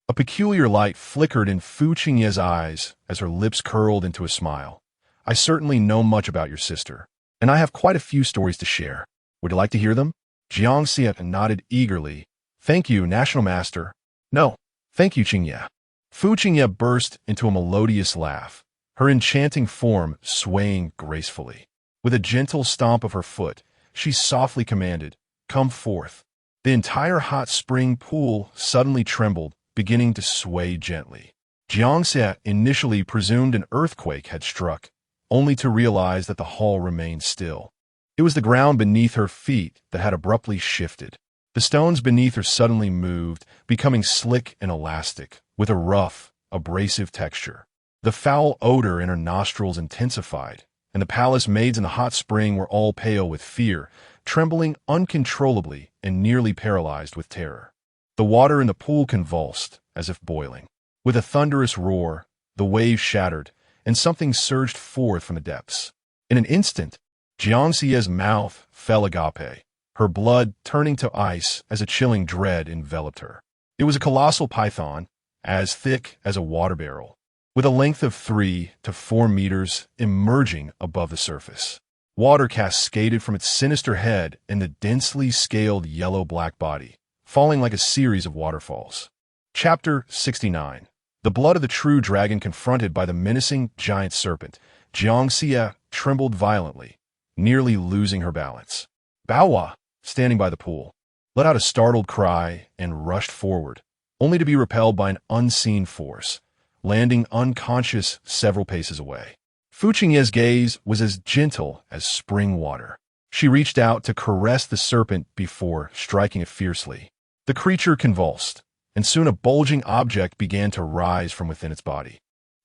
A peculiar light flickered in Fu Qingye's eyes as her lips curled into a smile. I certainly know much about your sister, and I have quite a few stories to share. Would you like to hear them? Jiang Xia nodded eagerly. Thank you, National Master. No, thank you, Qingye. Fu Qingye burst into a melodious laugh, her enchanting form swaying gracefully. With a gentle stomp of her foot, she softly commanded, come forth. The entire hot spring pool suddenly trembled, beginning to sway gently. Jiang Xia initially presumed an earthquake had struck, only to realize that the hall remained still. It was the ground beneath her feet that had abruptly shifted. The stones beneath her suddenly moved, becoming slick and elastic, with a rough, abrasive texture. The foul odor in her nostrils intensified, and the palace maids in the hot spring were all pale with fear, trembling uncontrollably and nearly paralyzed with terror. The water in the pool convulsed, as if boiling. With a thunderous roar, the waves shattered, and something surged forth from the depths. In an instant, Jiang Xia's mouth fell agape, her blood turning to ice as a chilling dread enveloped her. It was a colossal python, as thick as a water barrel, with a length of 3 to 4 meters emerging above the surface. Water cascaded from its sinister head and the densely scaled yellow-black body, falling like a series of waterfalls. Chapter 69. The blood of the true dragon confronted by the menacing giant serpent. Jiang Xia trembled violently, nearly losing her balance. Bao, standing by the pool, let out a startled cry and rushed forward, only to be repelled by an unseen force, landing unconscious several paces away. Fu Qingye's gaze was as gentle as spring water. She reached out to caress the serpent before striking it fiercely. The creature convulsed, and soon a bulging object began to rise from within its body,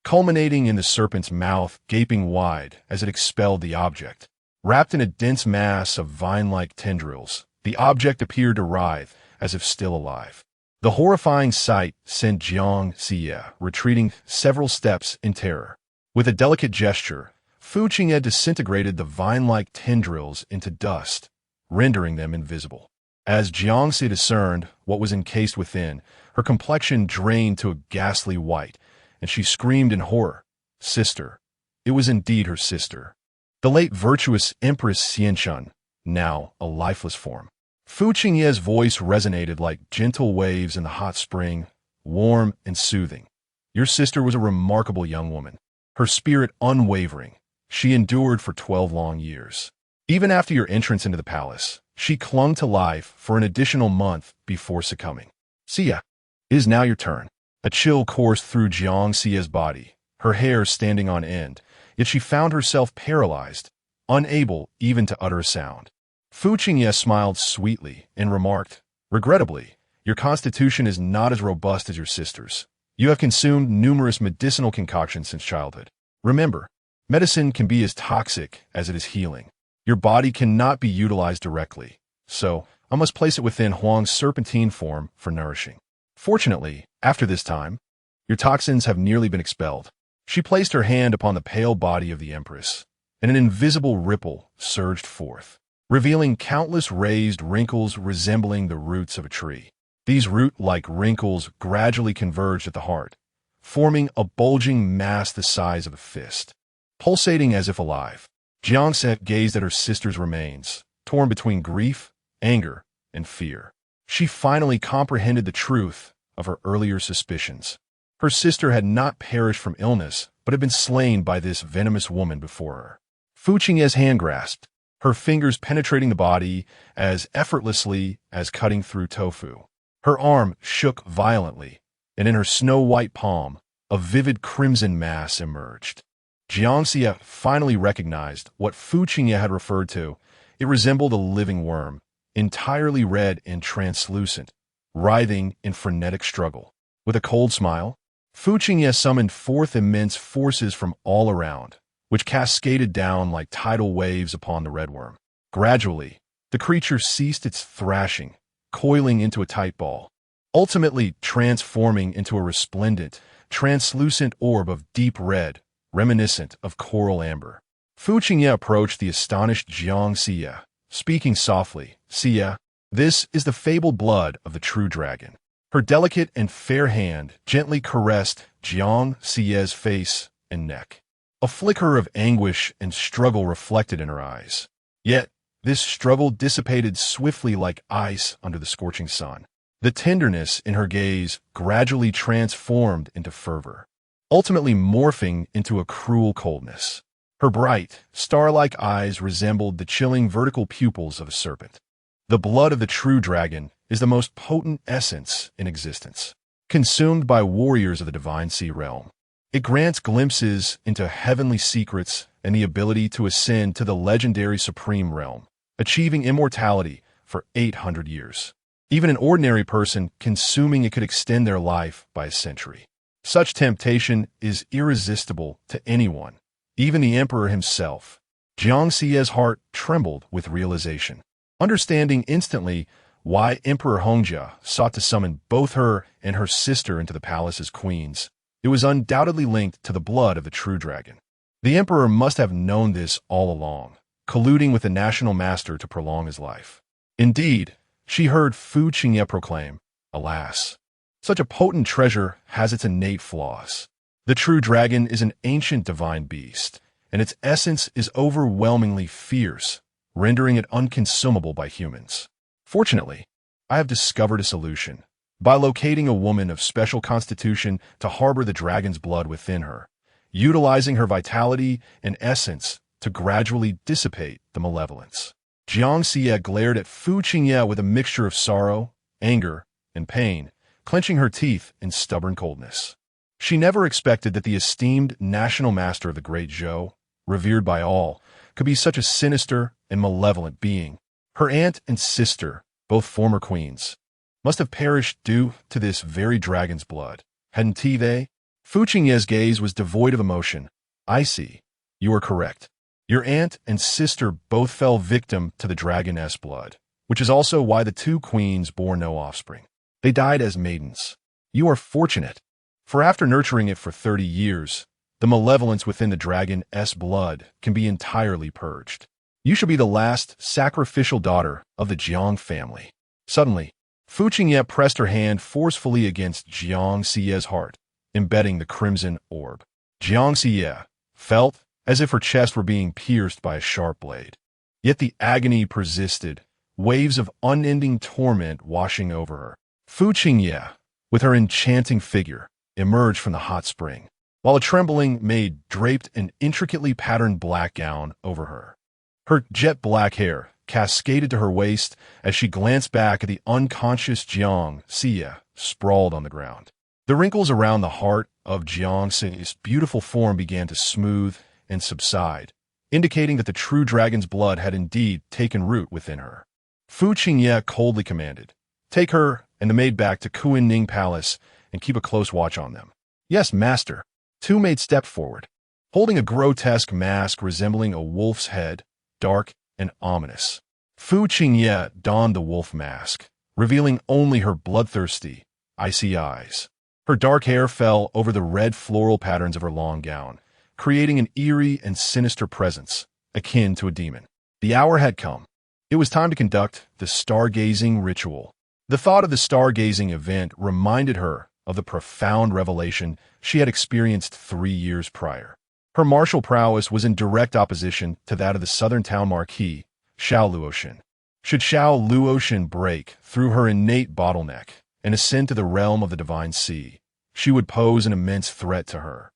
culminating in the serpent's mouth gaping wide as it expelled the object. Wrapped in a dense mass of vine-like tendrils, the object appeared to writhe as if still alive. The horrifying sight sent Jiang Xia retreating several steps in terror. With a delicate gesture, Fu Qingye disintegrated the vine-like tendrils into dust, rendering them invisible. As Jiang Xia discerned what was encased within, her complexion drained to a ghastly white, and she screamed in horror. Sister. It was indeed her sister. The late virtuous Empress Xianshun, now a lifeless form. Fu Qingye's voice resonated like gentle waves in the hot spring, warm and soothing. Your sister was a remarkable young woman. Her spirit unwavering. She endured for 12 long years. Even after your entrance into the palace, she clung to life for an additional month before succumbing. Xia, it is now your turn. A chill coursed through Jiang Xia's body, her hair standing on end, yet she found herself paralyzed, unable even to utter a sound. Fu Qingye smiled sweetly and remarked, "Regrettably, your constitution is not as robust as your sister's. You have consumed numerous medicinal concoctions since childhood. Remember, medicine can be as toxic as it is healing. Your body cannot be utilized directly, so I must place it within Huang's serpentine form for nourishing. Fortunately, after this time, your toxins have nearly been expelled." She placed her hand upon the pale body of the Empress, and an invisible ripple surged forth, revealing countless raised wrinkles resembling the roots of a tree. These root-like wrinkles gradually converged at the heart, forming a bulging mass the size of a fist. Pulsating as if alive, Jiang Xia gazed at her sister's remains, torn between grief, anger, and fear. She finally comprehended the truth of her earlier suspicions. Her sister had not perished from illness, but had been slain by this venomous woman before her. Fu Qingye's hand grasped, her fingers penetrating the body as effortlessly as cutting through tofu. Her arm shook violently, and in her snow-white palm, a vivid crimson mass emerged. Jiang Xia finally recognized what Fu Qingye had referred to. It resembled a living worm, entirely red and translucent, writhing in frenetic struggle. With a cold smile, Fu Qingye summoned forth immense forces from all around, which cascaded down like tidal waves upon the red worm. Gradually, the creature ceased its thrashing, coiling into a tight ball, ultimately transforming into a resplendent, translucent orb of deep red, reminiscent of coral amber. Fu Qingye approached the astonished Jiang Xia, speaking softly, "Xia, this is the fabled blood of the true dragon." Her delicate and fair hand gently caressed Jiang Xia's face and neck. A flicker of anguish and struggle reflected in her eyes. Yet, this struggle dissipated swiftly like ice under the scorching sun. The tenderness in her gaze gradually transformed into fervor, ultimately morphing into a cruel coldness. Her bright, star-like eyes resembled the chilling vertical pupils of a serpent. The blood of the true dragon is the most potent essence in existence, consumed by warriors of the divine sea realm. It grants glimpses into heavenly secrets and the ability to ascend to the legendary supreme realm, achieving immortality for 800 years. Even an ordinary person consuming it could extend their life by a century. Such temptation is irresistible to anyone, even the emperor himself. Jiang Xia's heart trembled with realization. Understanding instantly why Emperor Hongjia sought to summon both her and her sister into the palace as queens, it was undoubtedly linked to the blood of the true dragon. The emperor must have known this all along, colluding with the national master to prolong his life. Indeed, she heard Fu Qingye proclaim, "Alas, such a potent treasure has its innate flaws. The true dragon is an ancient divine beast, and its essence is overwhelmingly fierce, rendering it unconsumable by humans. Fortunately, I have discovered a solution. By locating a woman of special constitution to harbor the dragon's blood within her, utilizing her vitality and essence to gradually dissipate the malevolence." Jiang Xia glared at Fu Qingye with a mixture of sorrow, anger, and pain, clenching her teeth in stubborn coldness. She never expected that the esteemed national master of the Great Zhou, revered by all, could be such a sinister and malevolent being. Her aunt and sister, both former queens, must have perished due to this very dragon's blood, hadn't they? Fu Qingye's gaze was devoid of emotion. "I see. You are correct. Your aunt and sister both fell victim to the dragon's blood, which is also why the two queens bore no offspring. They died as maidens. You are fortunate, for after nurturing it for 30 years, the malevolence within the dragon's blood can be entirely purged. You shall be the last sacrificial daughter of the Jiang family." Suddenly, Fu Qingye pressed her hand forcefully against Jiang Xia's heart, embedding the crimson orb. Jiang Xia felt as if her chest were being pierced by a sharp blade. Yet the agony persisted, waves of unending torment washing over her. Fu Qingye, with her enchanting figure, emerged from the hot spring, while a trembling maid draped an intricately patterned black gown over her. Her jet-black hair cascaded to her waist as she glanced back at the unconscious Jiang Xie sprawled on the ground. The wrinkles around the heart of Jiang Xie's beautiful form began to smooth and subside, indicating that the true dragon's blood had indeed taken root within her. Fu Qingye coldly commanded, "Take her and the maid back to Kuan-Ning Palace and keep a close watch on them." "Yes, master." Two maids stepped forward, holding a grotesque mask resembling a wolf's head, dark and ominous. Fu Qingye donned the wolf mask, revealing only her bloodthirsty, icy eyes. Her dark hair fell over the red floral patterns of her long gown, creating an eerie and sinister presence, akin to a demon. The hour had come. It was time to conduct the stargazing ritual. The thought of the stargazing event reminded her of the profound revelation she had experienced 3 years prior. Her martial prowess was in direct opposition to that of the southern town Marquis, Xiao Luoshan. Should Xiao Luoshan break through her innate bottleneck and ascend to the realm of the divine sea, she would pose an immense threat to her.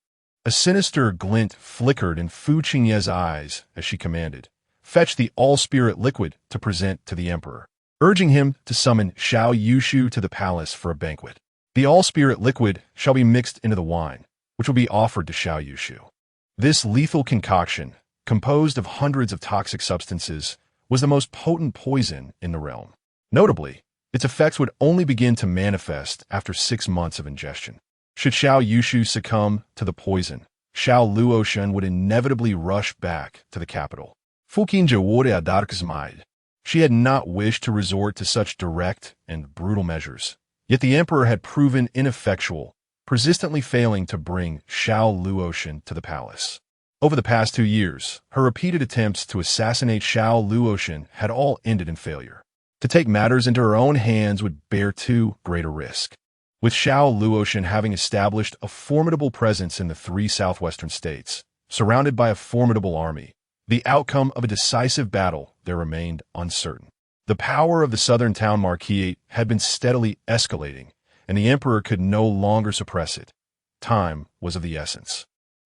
A sinister glint flickered in Fu Qingye's eyes as she commanded, "Fetch the all-spirit liquid to present to the emperor," urging him to summon Xiao Yushu to the palace for a banquet. The all-spirit liquid shall be mixed into the wine, which will be offered to Xiao Yushu. This lethal concoction, composed of hundreds of toxic substances, was the most potent poison in the realm. Notably, its effects would only begin to manifest after 6 months of ingestion. Should Xiao Yushu succumb to the poison, Xiao Luoshan would inevitably rush back to the capital. She had not wished to resort to such direct and brutal measures. Yet the emperor had proven ineffectual, persistently failing to bring Xiao Luoshan to the palace. Over the past 2 years, her repeated attempts to assassinate Xiao Luoshan had all ended in failure. To take matters into her own hands would bear too great a risk. With Xiao Luoshan having established a formidable presence in the 3 southwestern states, surrounded by a formidable army, the outcome of a decisive battle there remained uncertain. The power of the southern town Marquis had been steadily escalating, and the emperor could no longer suppress it. Time was of the essence.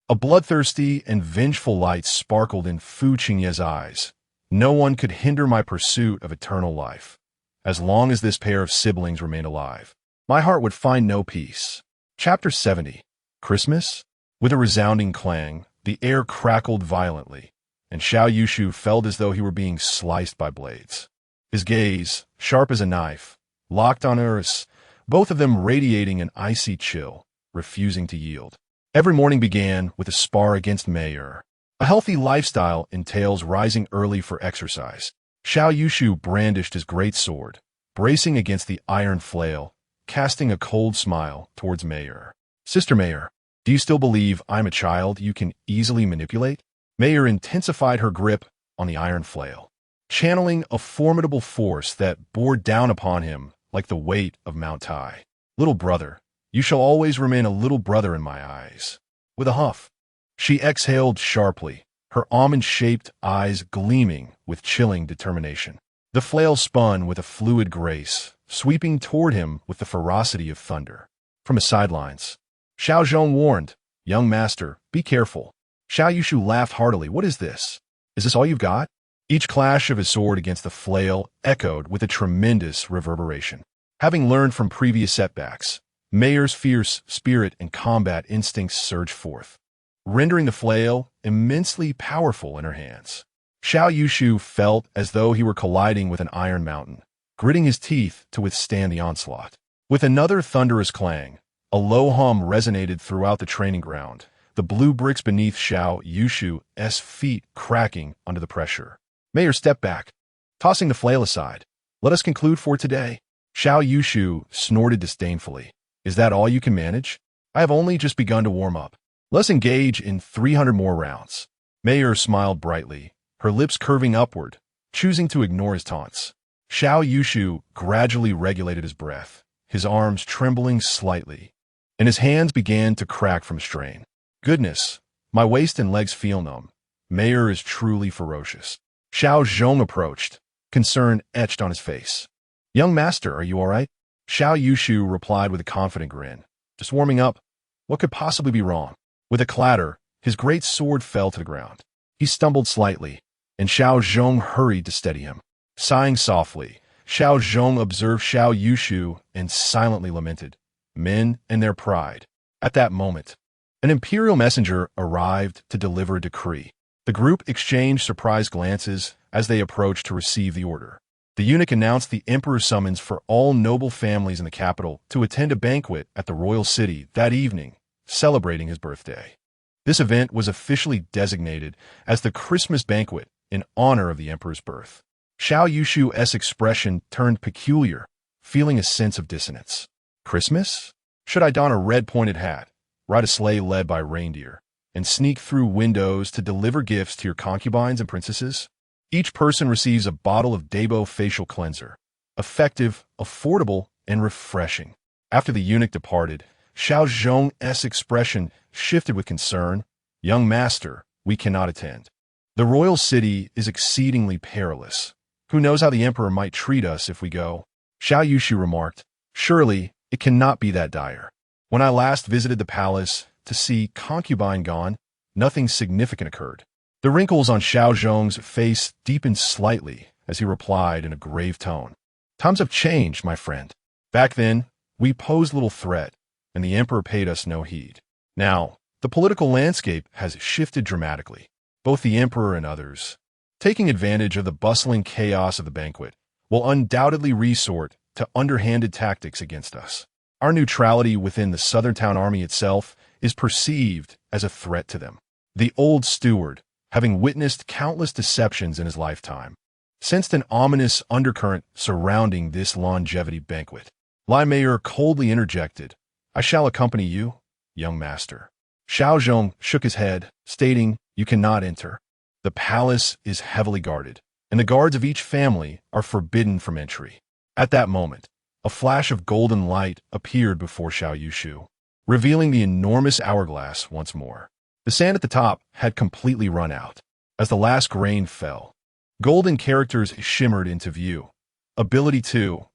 A bloodthirsty and vengeful light sparkled in Fu Qingye's eyes. "No one could hinder my pursuit of eternal life. As long as this pair of siblings remained alive, my heart would find no peace." Chapter 70. Christmas? With a resounding clang, the air crackled violently, and Xiao Yushu felt as though he were being sliced by blades. His gaze, sharp as a knife, locked on Eris, both of them radiating an icy chill, refusing to yield. Every morning began with a spar against heir. A healthy lifestyle entails rising early for exercise. Xiao Yushu brandished his great sword, bracing against the iron flail, casting a cold smile towards heir. "Sister Heir, do you still believe I'm a child you can easily manipulate?" Heir intensified her grip on the iron flail, channeling a formidable force that bore down upon him like the weight of Mount Tai. "Little brother, you shall always remain a little brother in my eyes." With a huff, she exhaled sharply, her almond-shaped eyes gleaming with chilling determination. The flail spun with a fluid grace, sweeping toward him with the ferocity of thunder. From his sidelines, Xiao Zhong warned, "Young master, be careful." Xiao Yushu laughed heartily. "What is this? Is this all you've got?" Each clash of his sword against the flail echoed with a tremendous reverberation. Having learned from previous setbacks, Heir's fierce spirit and combat instincts surged forth, rendering the flail immensely powerful in her hands. Xiao Yushu felt as though he were colliding with an iron mountain, gritting his teeth to withstand the onslaught. With another thunderous clang, a low hum resonated throughout the training ground, the blue bricks beneath Xiao Yushu's feet cracking under the pressure. Heir stepped back, tossing the flail aside. "Let us conclude for today." Xiao Yushu snorted disdainfully. "Is that all you can manage? I have only just begun to warm up. Let's engage in 300 more rounds." Heir smiled brightly, her lips curving upward, choosing to ignore his taunts. Xiao Yushu gradually regulated his breath, his arms trembling slightly, and his hands began to crack from strain. "Goodness, my waist and legs feel numb. Heir is truly ferocious." Xiao Zhong approached, concern etched on his face. "Young master, are you all right?" Xiao Yushu replied with a confident grin. "Just warming up. What could possibly be wrong?" With a clatter, his great sword fell to the ground. He stumbled slightly, and Xiao Zhong hurried to steady him. Sighing softly, Xiao Zhong observed Xiao Yushu and silently lamented. Men and their pride. At that moment, an imperial messenger arrived to deliver a decree. The group exchanged surprised glances as they approached to receive the order. The eunuch announced the emperor's summons for all noble families in the capital to attend a banquet at the royal city that evening, celebrating his birthday. This event was officially designated as the Christmas banquet in honor of the emperor's birth. Xiao Yushu's expression turned peculiar, feeling a sense of dissonance. Christmas? Should I don a red-pointed hat, ride a sleigh led by reindeer, and sneak through windows to deliver gifts to your concubines and princesses? Each person receives a bottle of Dabo facial cleanser, effective, affordable, and refreshing. After the eunuch departed, Xiao Zhong's expression shifted with concern. "Young master, we cannot attend. The royal city is exceedingly perilous. Who knows how the emperor might treat us if we go?" Xiao Yushu remarked. "Surely, it cannot be that dire. When I last visited the palace to see concubine gone, nothing significant occurred." The wrinkles on Xiao Zhong's face deepened slightly as he replied in a grave tone. "Times have changed, my friend. Back then, we posed little threat, and the emperor paid us no heed. Now, the political landscape has shifted dramatically. Both the emperor and others, taking advantage of the bustling chaos of the banquet, will undoubtedly resort to underhanded tactics against us. Our neutrality within the Southern Town Army itself is perceived as a threat to them." The old steward, having witnessed countless deceptions in his lifetime, sensed an ominous undercurrent surrounding this longevity banquet. Lai Mayer coldly interjected, "I shall accompany you, young master." Xiao Zhong shook his head, stating, "You cannot enter. The palace is heavily guarded, and the guards of each family are forbidden from entry." At that moment, a flash of golden light appeared before Xiao Yushu, revealing the enormous hourglass once more. The sand at the top had completely run out. As the last grain fell, golden characters shimmered into view. Ability 2.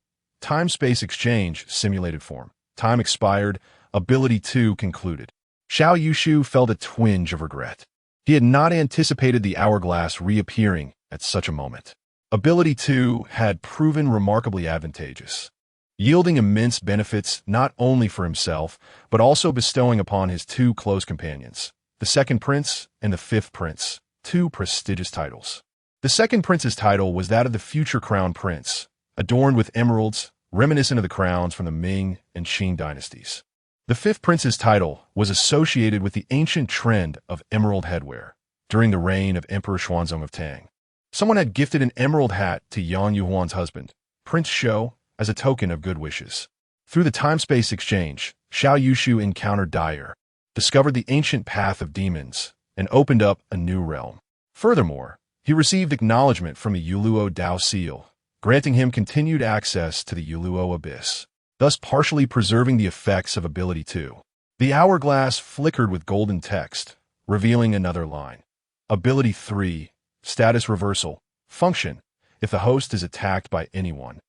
Time-space exchange, simulated form. Time expired. Ability 2 concluded. Xiao Yushu felt a twinge of regret. He had not anticipated the hourglass reappearing at such a moment. Ability 2 had proven remarkably advantageous, yielding immense benefits not only for himself, but also bestowing upon his two close companions, the second prince and the fifth prince, two prestigious titles. The second prince's title was that of the future crown prince, adorned with emeralds, reminiscent of the crowns from the Ming and Qing dynasties. The fifth prince's title was associated with the ancient trend of emerald headwear during the reign of Emperor Xuanzong of Tang. Someone had gifted an emerald hat to Yan Yuhuan's husband, Prince Shou, as a token of good wishes. Through the time-space exchange, Xiao Yushu encountered Dyer, discovered the ancient path of demons, and opened up a new realm. Furthermore, he received acknowledgement from a Yuluo Dao seal, granting him continued access to the Yuluo abyss, thus partially preserving the effects of Ability 2. The hourglass flickered with golden text, revealing another line. Ability 3, Status Reversal, Function, if the host is attacked by anyone.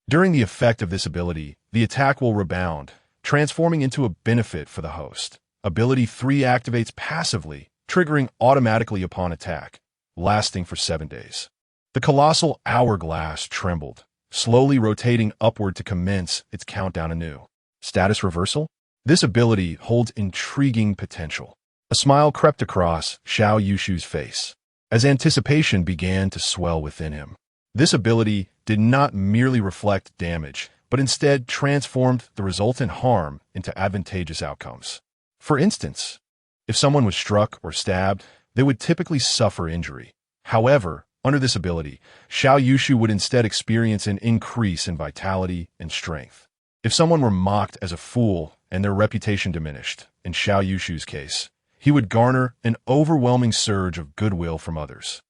During the effect of this ability, the attack will rebound, transforming into a benefit for the host. Ability 3 activates passively, triggering automatically upon attack, lasting for 7 days. The colossal hourglass trembled, slowly rotating upward to commence its countdown anew. Status Reversal? This ability holds intriguing potential. A smile crept across Xiao Yushu's face, as anticipation began to swell within him. This ability did not merely reflect damage, but instead transformed the resultant harm into advantageous outcomes. For instance, if someone was struck or stabbed, they would typically suffer injury. However, under this ability, Xiao Yushu would instead experience an increase in vitality and strength. If someone were mocked as a fool and their reputation diminished, in Xiao Yushu's case, he would garner an overwhelming surge of goodwill from others.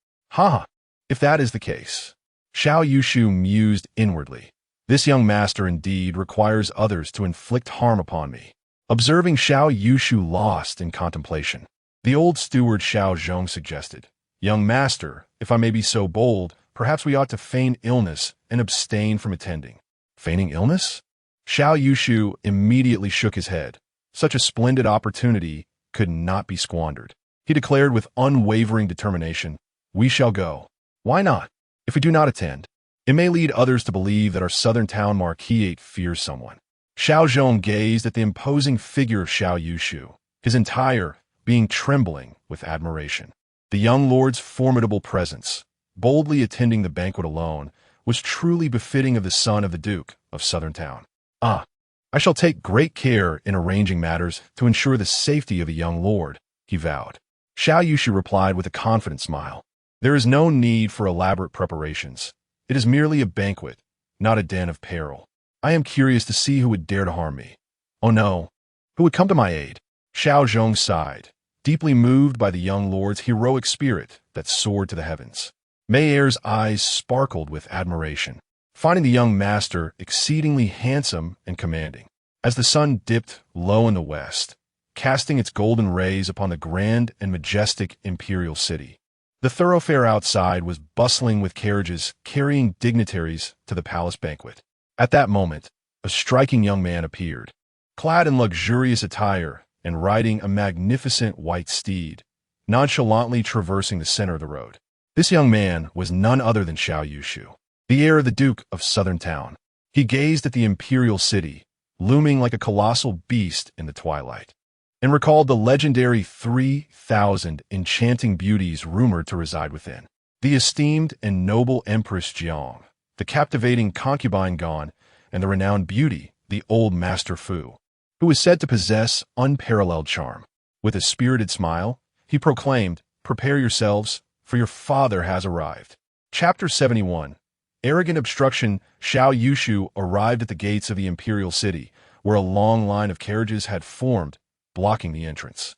If that is the case, Xiao Yushu mused inwardly. This young master indeed requires others to inflict harm upon me. Observing Xiao Yushu lost in contemplation, the old steward Xiao Zhong suggested, "Young master, if I may be so bold, perhaps we ought to feign illness and abstain from attending." "Feigning illness?" Xiao Yushu immediately shook his head. Such a splendid opportunity could not be squandered. He declared with unwavering determination, "We shall go." "Why not? If we do not attend, it may lead others to believe that our southern town Marquis fears someone." Xiao Zhong gazed at the imposing figure of Xiao Yushu, his entire being trembling with admiration. The young lord's formidable presence, boldly attending the banquet alone, was truly befitting of the son of the Duke of Southern Town. "Ah, I shall take great care in arranging matters to ensure the safety of a young lord," he vowed. Xiao Yushu replied with a confident smile. "There is no need for elaborate preparations. It is merely a banquet, not a den of peril. I am curious to see who would dare to harm me. Oh no, who would come to my aid?" Xiao Zhong sighed, deeply moved by the young lord's heroic spirit that soared to the heavens. Mei Er's eyes sparkled with admiration, finding the young master exceedingly handsome and commanding. As the sun dipped low in the west, casting its golden rays upon the grand and majestic imperial city, the thoroughfare outside was bustling with carriages carrying dignitaries to the palace banquet. At that moment, a striking young man appeared, clad in luxurious attire and riding a magnificent white steed, nonchalantly traversing the center of the road. This young man was none other than Xiao Yushu, the heir of the Duke of Southern Town. He gazed at the imperial city, looming like a colossal beast in the twilight, and recalled the legendary 3,000 enchanting beauties rumored to reside within. The esteemed and noble Empress Jiang, the captivating concubine Gon, and the renowned beauty, the old Master Fu, who was said to possess unparalleled charm. With a spirited smile, he proclaimed, "Prepare yourselves, for your father has arrived." Chapter 71. Arrogant obstruction. Xiao Yushu arrived at the gates of the imperial city, where a long line of carriages had formed, blocking the entrance.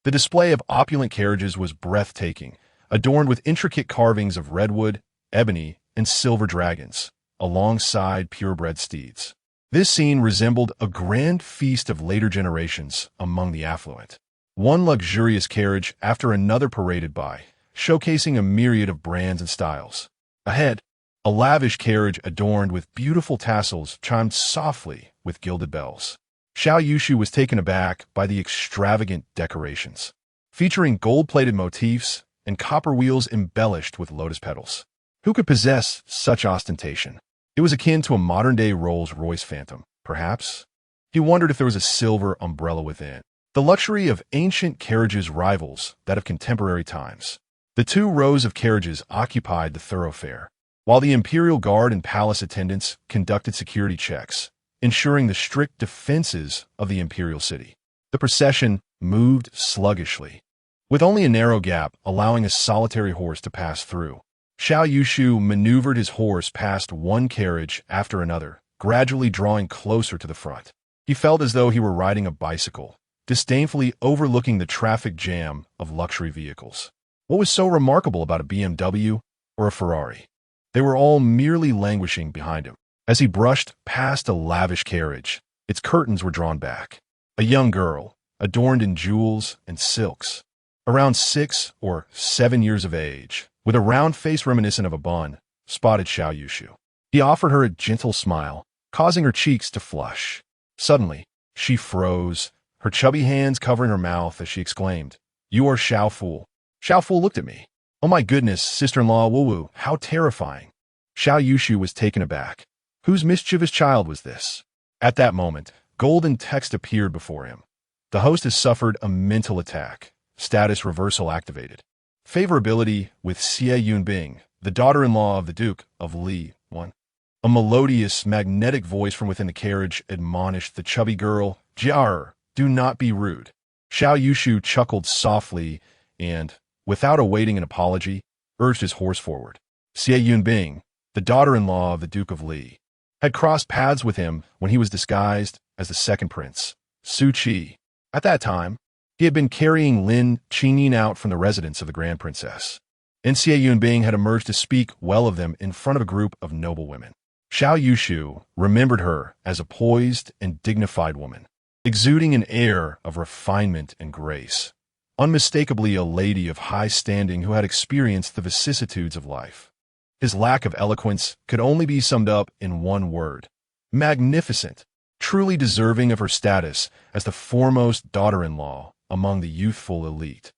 The display of opulent carriages was breathtaking, adorned with intricate carvings of redwood, ebony, and silver dragons, alongside purebred steeds. This scene resembled a grand feast of later generations among the affluent. One luxurious carriage after another paraded by, showcasing a myriad of brands and styles. Ahead, a lavish carriage adorned with beautiful tassels chimed softly with gilded bells. Xiao Yushu was taken aback by the extravagant decorations, featuring gold-plated motifs and copper wheels embellished with lotus petals. Who could possess such ostentation? It was akin to a modern-day Rolls-Royce Phantom, perhaps. He wondered if there was a silver umbrella within. The luxury of ancient carriages rivals that of contemporary times. The 2 rows of carriages occupied the thoroughfare, while the imperial guard and palace attendants conducted security checks, ensuring the strict defenses of the imperial city. The procession moved sluggishly, with only a narrow gap allowing a solitary horse to pass through. Xiao Yushu maneuvered his horse past one carriage after another, gradually drawing closer to the front. He felt as though he were riding a bicycle, disdainfully overlooking the traffic jam of luxury vehicles. What was so remarkable about a BMW or a Ferrari? They were all merely languishing behind him. As he brushed past a lavish carriage, its curtains were drawn back. A young girl, adorned in jewels and silks, around 6 or 7 years of age, with a round face reminiscent of a bun, spotted Xiao Yushu. He offered her a gentle smile, causing her cheeks to flush. Suddenly, she froze, her chubby hands covering her mouth as she exclaimed, "You are Xiao Fu." Xiao Fu looked at me. "Oh my goodness, sister-in-law Wu Wu, how terrifying." Xiao Yushu was taken aback. Whose mischievous child was this? At that moment, golden text appeared before him. The host has suffered a mental attack. Status reversal activated. Favorability with Xie Yunbing, the daughter-in-law of the Duke of Li. 1. A melodious, magnetic voice from within the carriage admonished the chubby girl, "Jiar, do not be rude." Xiao Yushu chuckled softly and, without awaiting an apology, urged his horse forward. Xie Yunbing, the daughter-in-law of the Duke of Li, had crossed paths with him when he was disguised as the second prince, Su Qi. At that time, he had been carrying Lin Qingyin out from the residence of the Grand Princess, and Xie Yunbing had emerged to speak well of them in front of a group of noble women. Xiao Yushu remembered her as a poised and dignified woman, exuding an air of refinement and grace. unmistakably a lady of high standing who had experienced the vicissitudes of life. His lack of eloquence could only be summed up in one word: magnificent, truly deserving of her status as the foremost daughter-in-law among the youthful elite.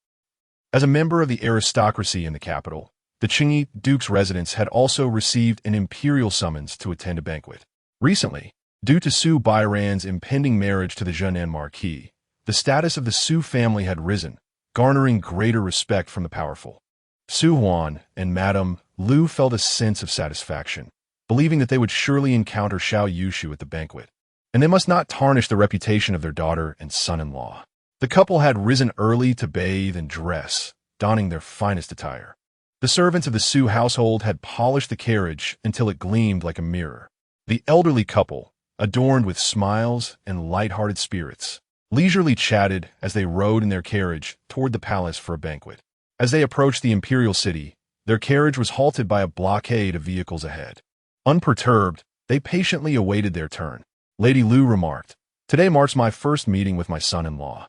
As a member of the aristocracy in the capital, the Qingyi Duke's residence had also received an imperial summons to attend a banquet. Recently, due to Su Bairan's impending marriage to the Zhennan Marquis, the status of the Su family had risen, garnering greater respect from the powerful. Su Huan and Madame Lu felt a sense of satisfaction, believing that they would surely encounter Xiao Yushu at the banquet, and they must not tarnish the reputation of their daughter and son-in-law. The couple had risen early to bathe and dress, donning their finest attire. The servants of the Su household had polished the carriage until it gleamed like a mirror. The elderly couple, adorned with smiles and light-hearted spirits, leisurely chatted as they rode in their carriage toward the palace for a banquet. As they approached the imperial city, their carriage was halted by a blockade of vehicles ahead. Unperturbed, they patiently awaited their turn. Lady Lu remarked, "Today marks my first meeting with my son-in-law.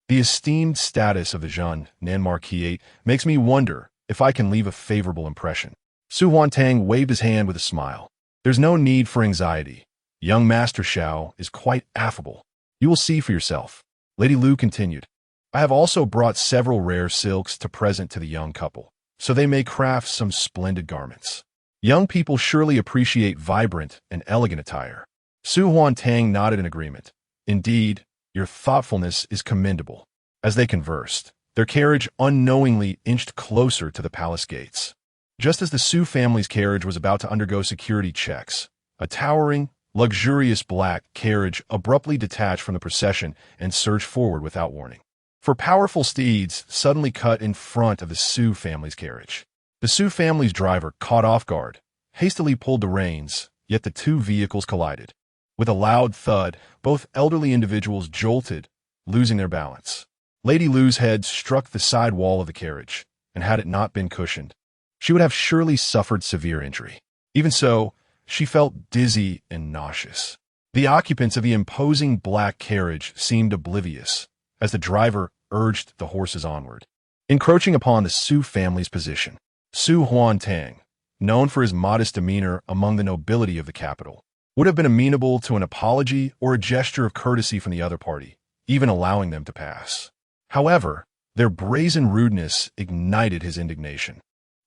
The esteemed status of the Zhennan Marquis makes me wonder if I can leave a favorable impression." Su Huantang waved his hand with a smile. "There's no need for anxiety. Young Master Xiao is quite affable. You will see for yourself." Lady Lu continued, "I have also brought several rare silks to present to the young couple, so they may craft some splendid garments. Young people surely appreciate vibrant and elegant attire." Su Huantang nodded in agreement. "Indeed, your thoughtfulness is commendable." As they conversed, their carriage unknowingly inched closer to the palace gates. Just as the Su family's carriage was about to undergo security checks, a towering, luxurious black carriage abruptly detached from the procession and surged forward without warning. For powerful steeds suddenly cut in front of the Su family's carriage. The Su family's driver, caught off guard, hastily pulled the reins, yet the two vehicles collided. With a loud thud, both elderly individuals jolted, losing their balance. Lady Lu's head struck the side wall of the carriage, and had it not been cushioned, she would have surely suffered severe injury. Even so, she felt dizzy and nauseous. The occupants of the imposing black carriage seemed oblivious, as the driver urged the horses onward. Encroaching upon the Su family's position, Su Huantang, known for his modest demeanor among the nobility of the capital, would have been amenable to an apology or a gesture of courtesy from the other party, even allowing them to pass. However, their brazen rudeness ignited his indignation.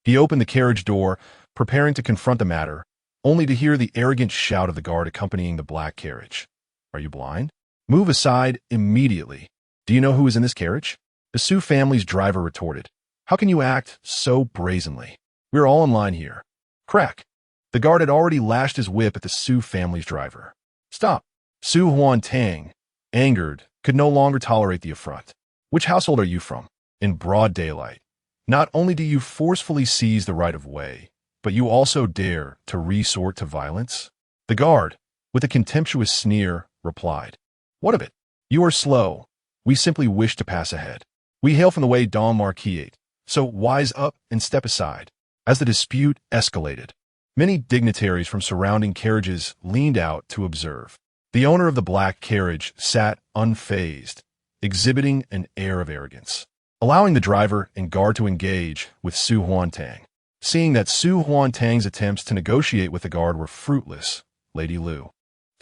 He opened the carriage door, preparing to confront the matter, only to hear the arrogant shout of the guard accompanying the black carriage. "Are you blind? Move aside immediately. Do you know who is in this carriage?" The Su family's driver retorted. "How can you act so brazenly? We're all in line here." Crack! The guard had already lashed his whip at the Su family's driver. "Stop!" Su Huantang, angered, could no longer tolerate the affront. "Which household are you from?" In broad daylight, not only do you forcefully seize the right of way, but you also dare to resort to violence? The guard, with a contemptuous sneer, replied, "What of it? You are slow. We simply wish to pass ahead. We hail from the way Dong Marquis, so wise up and step aside." As the dispute escalated, many dignitaries from surrounding carriages leaned out to observe. The owner of the black carriage sat unfazed, exhibiting an air of arrogance, allowing the driver and guard to engage with Su Huantang. Seeing that Su Huantang's attempts to negotiate with the guard were fruitless, Lady Lu,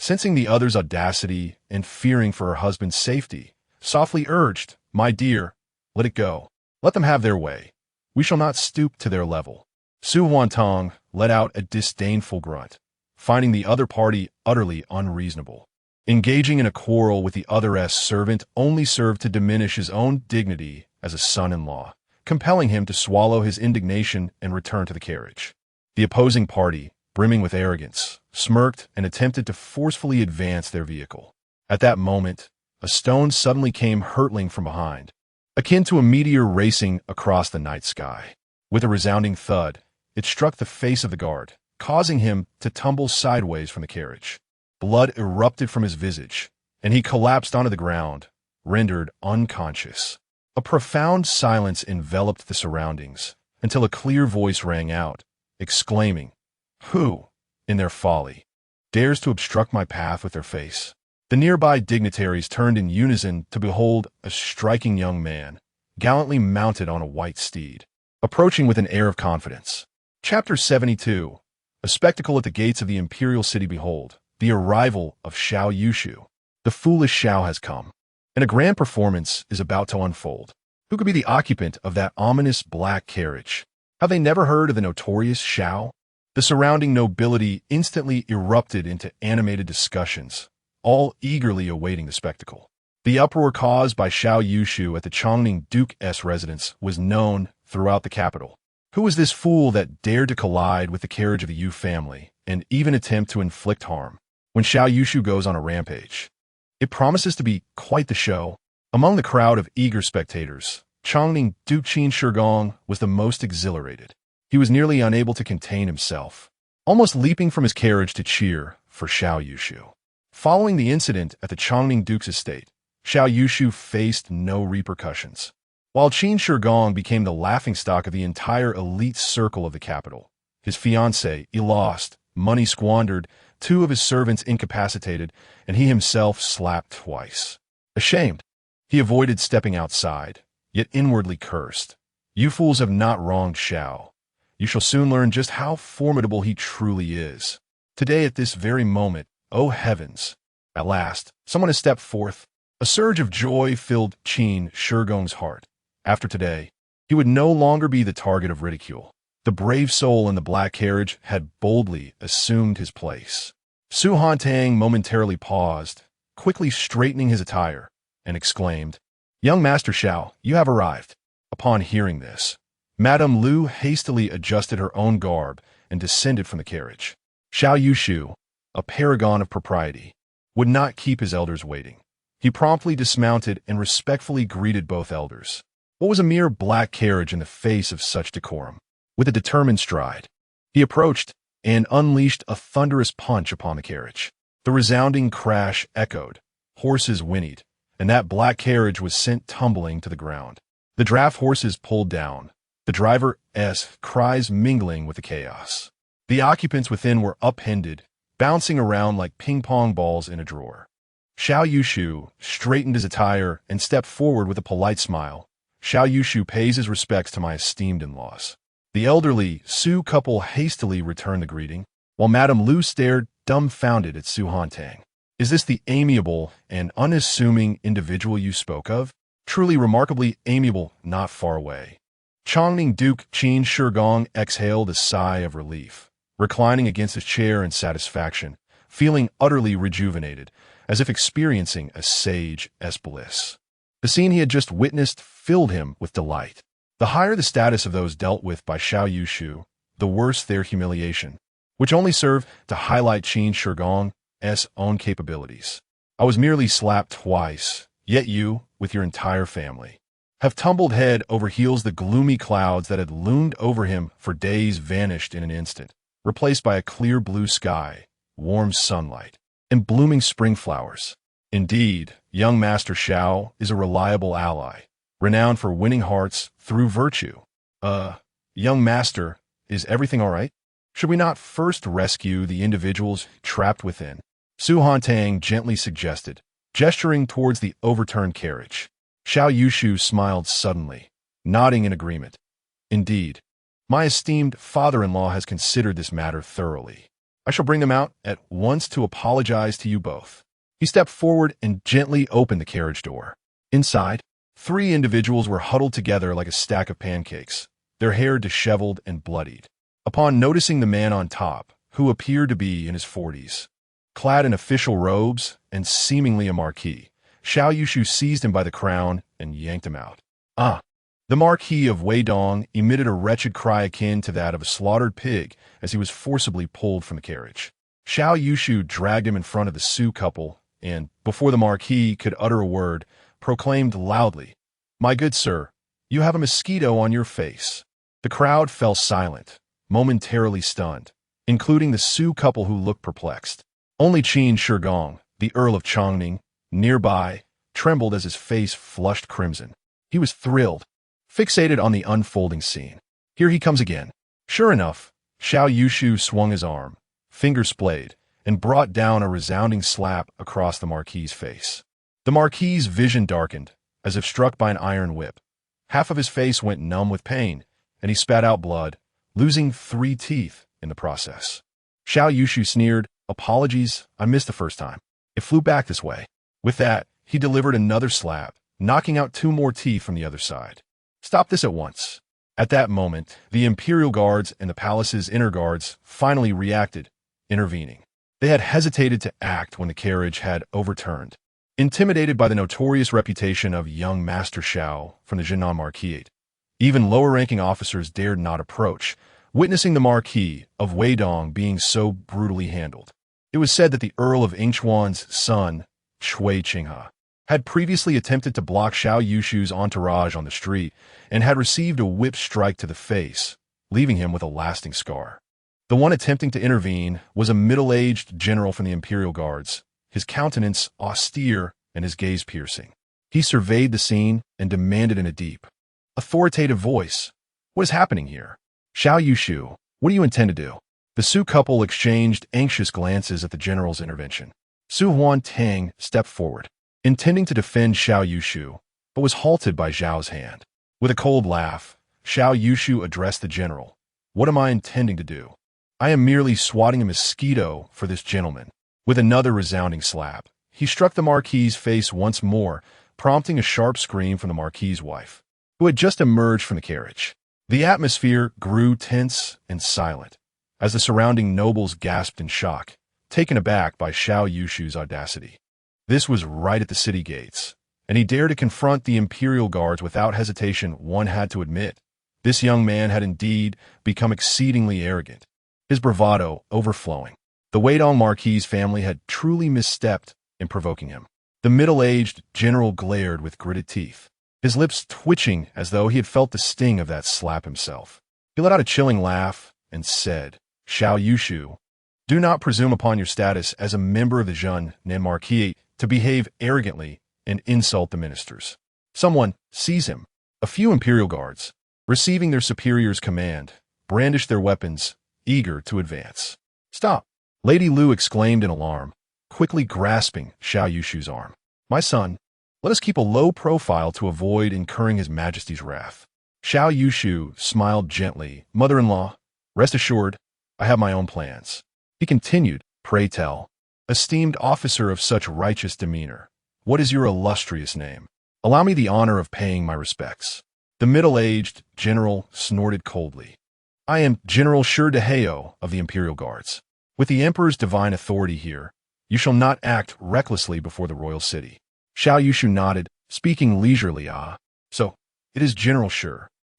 sensing the other's audacity and fearing for her husband's safety, softly urged, "My dear, let it go. Let them have their way. We shall not stoop to their level." Su Huantang let out a disdainful grunt, finding the other party utterly unreasonable. Engaging in a quarrel with the other's servant only served to diminish his own dignity as a son-in-law, compelling him to swallow his indignation and return to the carriage. The opposing party, brimming with arrogance, smirked and attempted to forcefully advance their vehicle. At that moment, a stone suddenly came hurtling from behind, akin to a meteor racing across the night sky. With a resounding thud, it struck the face of the guard, causing him to tumble sideways from the carriage. Blood erupted from his visage, and he collapsed onto the ground, rendered unconscious. A profound silence enveloped the surroundings, until a clear voice rang out, exclaiming, "Who, in their folly, dares to obstruct my path with their face?" The nearby dignitaries turned in unison to behold a striking young man, gallantly mounted on a white steed, approaching with an air of confidence. Chapter 72. A spectacle at the gates of the imperial city. Behold, the arrival of Xiao Yushu. The foolish Xiao has come, and a grand performance is about to unfold. Who could be the occupant of that ominous black carriage? Have they never heard of the notorious Xiao? The surrounding nobility instantly erupted into animated discussions, all eagerly awaiting the spectacle. The uproar caused by Xiao Yushu at the Changning Duke's residence was known throughout the capital. Who was this fool that dared to collide with the carriage of the Yu family and even attempt to inflict harm? When Xiao Yushu goes on a rampage, it promises to be quite the show. Among the crowd of eager spectators, Changning Duke Qin Shigong was the most exhilarated. He was nearly unable to contain himself, almost leaping from his carriage to cheer for Xiao Yushu. Following the incident at the Changning Duke's estate, Xiao Yushu faced no repercussions, while Qin Shigong became the laughingstock of the entire elite circle of the capital. His fiancée lost, money squandered, 2 of his servants incapacitated, and he himself slapped twice. Ashamed, he avoided stepping outside, yet inwardly cursed. You fools have not wronged Xiao. You shall soon learn just how formidable he truly is. Today, at this very moment, oh heavens! At last, someone has stepped forth. A surge of joy filled Qin Shigong's heart. After today, he would no longer be the target of ridicule. The brave soul in the black carriage had boldly assumed his place. Su Hantang momentarily paused, quickly straightening his attire, and exclaimed, "Young Master Xiao, you have arrived." Upon hearing this, Madame Lu hastily adjusted her own garb and descended from the carriage. Xiao Yushu, a paragon of propriety, would not keep his elders waiting. He promptly dismounted and respectfully greeted both elders. What was a mere black carriage in the face of such decorum? With a determined stride, he approached and unleashed a thunderous punch upon the carriage. The resounding crash echoed, horses whinnied, and that black carriage was sent tumbling to the ground. The draft horses pulled down, the driver's cries mingling with the chaos. The occupants within were upended, bouncing around like ping-pong balls in a drawer. Xiao Yushu straightened his attire and stepped forward with a polite smile. Xiao Yushu pays his respects to my esteemed in-laws. The elderly Su couple hastily returned the greeting, while Madame Lu stared dumbfounded at Su Hantang. Is this the amiable and unassuming individual you spoke of? Truly remarkably amiable, not far away. Changning Duke Qin Shigong exhaled a sigh of relief, reclining against his chair in satisfaction, feeling utterly rejuvenated, as if experiencing a sage's bliss. The scene he had just witnessed filled him with delight. The higher the status of those dealt with by Xiao Yushu, the worse their humiliation, which only served to highlight Qin Shigong's own capabilities. I was merely slapped twice, yet you, with your entire family, have tumbled head over heels. The gloomy clouds that had loomed over him for days vanished in an instant, replaced by a clear blue sky, warm sunlight, and blooming spring flowers. Indeed, young Master Xiao is a reliable ally, renowned for winning hearts through virtue. Young Master, is everything all right? Should we not first rescue the individuals trapped within? Su Hantang gently suggested, gesturing towards the overturned carriage. Xiao Yushu smiled suddenly, nodding in agreement. Indeed, my esteemed father-in-law has considered this matter thoroughly. I shall bring them out at once to apologize to you both. He stepped forward and gently opened the carriage door. Inside, 3 individuals were huddled together like a stack of pancakes, their hair disheveled and bloodied. Upon noticing the man on top, who appeared to be in his 40s, clad in official robes and seemingly a marquis, Xiao Yushu seized him by the crown and yanked him out. The Marquis of Zhennan emitted a wretched cry akin to that of a slaughtered pig as he was forcibly pulled from the carriage. Xiao Yushu dragged him in front of the Su couple and, before the Marquis could utter a word, proclaimed loudly, "My good sir, you have a mosquito on your face." The crowd fell silent, momentarily stunned, including the Su couple who looked perplexed. Only Qin Shigong, the Earl of Changning, nearby, trembled as his face flushed crimson. He was thrilled, fixated on the unfolding scene. Here he comes again. Sure enough, Xiao Yushu swung his arm, finger splayed, and brought down a resounding slap across the Marquis's face. The Marquis's vision darkened, as if struck by an iron whip. Half of his face went numb with pain, and he spat out blood, losing 3 teeth in the process. Xiao Yushu sneered, "Apologies, I missed the first time. It flew back this way." With that, he delivered another slap, knocking out 2 more teeth from the other side. "Stop this at once." At that moment, the Imperial Guards and the palace's inner guards finally reacted, intervening. They had hesitated to act when the carriage had overturned. Intimidated by the notorious reputation of young Master Xiao from the Zhennan Marquis, even lower-ranking officers dared not approach, witnessing the Marquis of Weidong being so brutally handled. It was said that the Earl of Yingchuan's son, Shui Qinghe, had previously attempted to block Xiao Yushu's entourage on the street and had received a whip strike to the face, leaving him with a lasting scar. The one attempting to intervene was a middle-aged general from the Imperial Guards, his countenance austere and his gaze piercing. He surveyed the scene and demanded in a deep, authoritative voice, "What is happening here? Xiao Yushu, what do you intend to do?" The Su couple exchanged anxious glances at the general's intervention. Su Huantang stepped forward, intending to defend Xiao Yushu, but was halted by Zhao's hand. With a cold laugh, Xiao Yushu addressed the general. "What am I intending to do? I am merely swatting a mosquito for this gentleman." With another resounding slap, he struck the Marquis's face once more, prompting a sharp scream from the Marquis's wife, who had just emerged from the carriage. The atmosphere grew tense and silent, as the surrounding nobles gasped in shock, taken aback by Xiao Yushu's audacity. This was right at the city gates, and he dared to confront the Imperial Guards without hesitation. One had to admit, this young man had indeed become exceedingly arrogant, his bravado overflowing. The Weidong Marquis family had truly misstepped in provoking him. The middle-aged general glared with gritted teeth, his lips twitching as though he had felt the sting of that slap himself. He let out a chilling laugh and said, "Xiao Yushu, do not presume upon your status as a member of the Zhennan Marquis to behave arrogantly and insult the ministers." Someone seize him. A few Imperial Guards, receiving their superior's command, brandished their weapons, eager to advance. "Stop!" Lady Lu exclaimed in alarm, quickly grasping Xiao Yushu's arm. "My son, let us keep a low profile to avoid incurring His Majesty's wrath." Xiao Yushu smiled gently. "Mother-in-law, rest assured, I have my own plans." He continued, "Pray tell, esteemed officer of such righteous demeanor, what is your illustrious name? Allow me the honor of paying my respects." The middle-aged general snorted coldly. "I am General Shi Dehao of the Imperial Guards. With the Emperor's divine authority here, you shall not act recklessly before the royal city." Xiao Yushu nodded, speaking leisurely. "So, it is General Shi.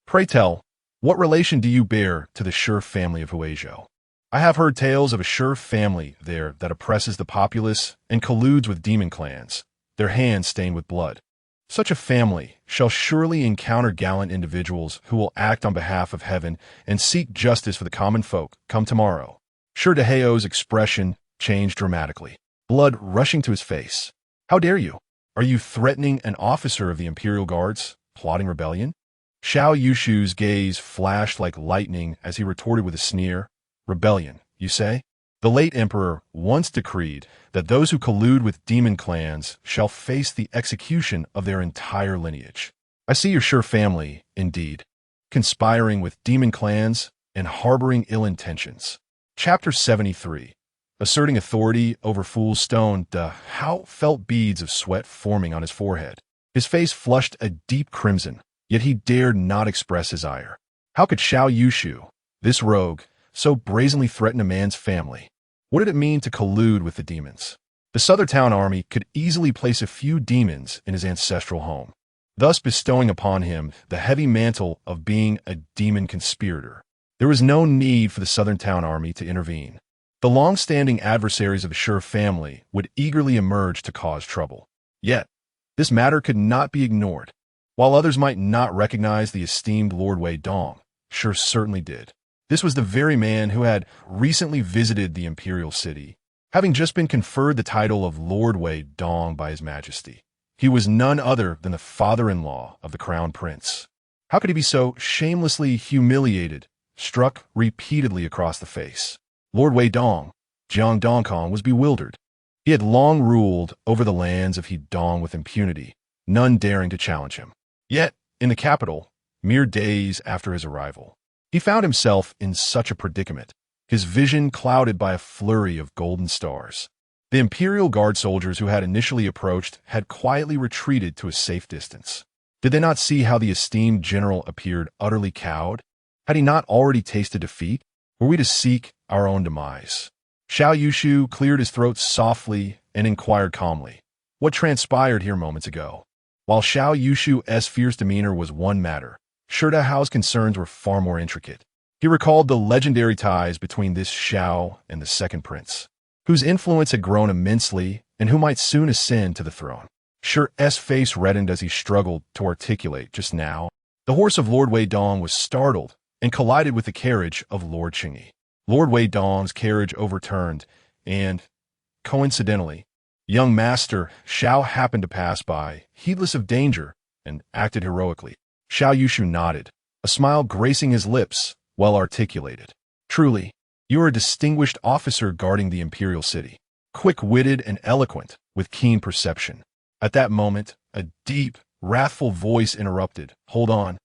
Pray tell, what relation do you bear to the Shi family of Huizhou? I have heard tales of a Shi family there that oppresses the populace and colludes with demon clans, their hands stained with blood. Such a family shall surely encounter gallant individuals who will act on behalf of heaven and seek justice for the common folk come tomorrow." Shi Dehao's expression changed dramatically, blood rushing to his face. "How dare you? Are you threatening an officer of the Imperial Guards, plotting rebellion?" Xiao Yushu's gaze flashed like lightning as he retorted with a sneer. "Rebellion, you say? The late emperor once decreed that those who collude with demon clans shall face the execution of their entire lineage. I see your Shi family, indeed, conspiring with demon clans and harboring ill intentions." Chapter 73. Asserting authority over Fool's Stone. Hao felt beads of sweat forming on his forehead. His face flushed a deep crimson, yet he dared not express his ire. How could Xiao Yushu, this rogue, so brazenly threaten a man's family? What did it mean to collude with the demons? The Southern Town Army could easily place a few demons in his ancestral home, thus bestowing upon him the heavy mantle of being a demon conspirator. There was no need for the Southern Town Army to intervene. The long-standing adversaries of the Shi family would eagerly emerge to cause trouble. Yet, this matter could not be ignored. While others might not recognize the esteemed Lord Weidong, Shi certainly did. This was the very man who had recently visited the imperial city, having just been conferred the title of Lord Weidong by His Majesty. He was none other than the father-in-law of the crown prince. How could he be so shamelessly humiliated, struck repeatedly across the face? Lord Weidong, Jiang Dongkong, was bewildered. He had long ruled over the lands of Hedong with impunity, none daring to challenge him. Yet, In the capital, mere days after his arrival, he found himself in such a predicament, his vision clouded by a flurry of golden stars. The Imperial Guard soldiers who had initially approached had quietly retreated to a safe distance. Did they not see how the esteemed general appeared utterly cowed? Had he not already tasted defeat? Were we to seek our own demise? Xiao Yushu cleared his throat softly and inquired calmly, what transpired here moments ago? While Xiao Yushu's fierce demeanor was one matter, Shirdahao's concerns were far more intricate. He recalled the legendary ties between this Xiao and the second prince, whose influence had grown immensely and who might soon ascend to the throne. Shir's face reddened as he struggled to articulate just now. The horse of Lord Wei Dong was startled and collided with the carriage of Lord Qingyi. Lord Wei Dong's carriage overturned, and, coincidentally, young Master Xiao happened to pass by, heedless of danger, and acted heroically. Xiao Yushu nodded, a smile gracing his lips, well articulated. Truly, you are a distinguished officer guarding the imperial city, quick-witted and eloquent, with keen perception. At that moment, a deep, wrathful voice interrupted. Hold on.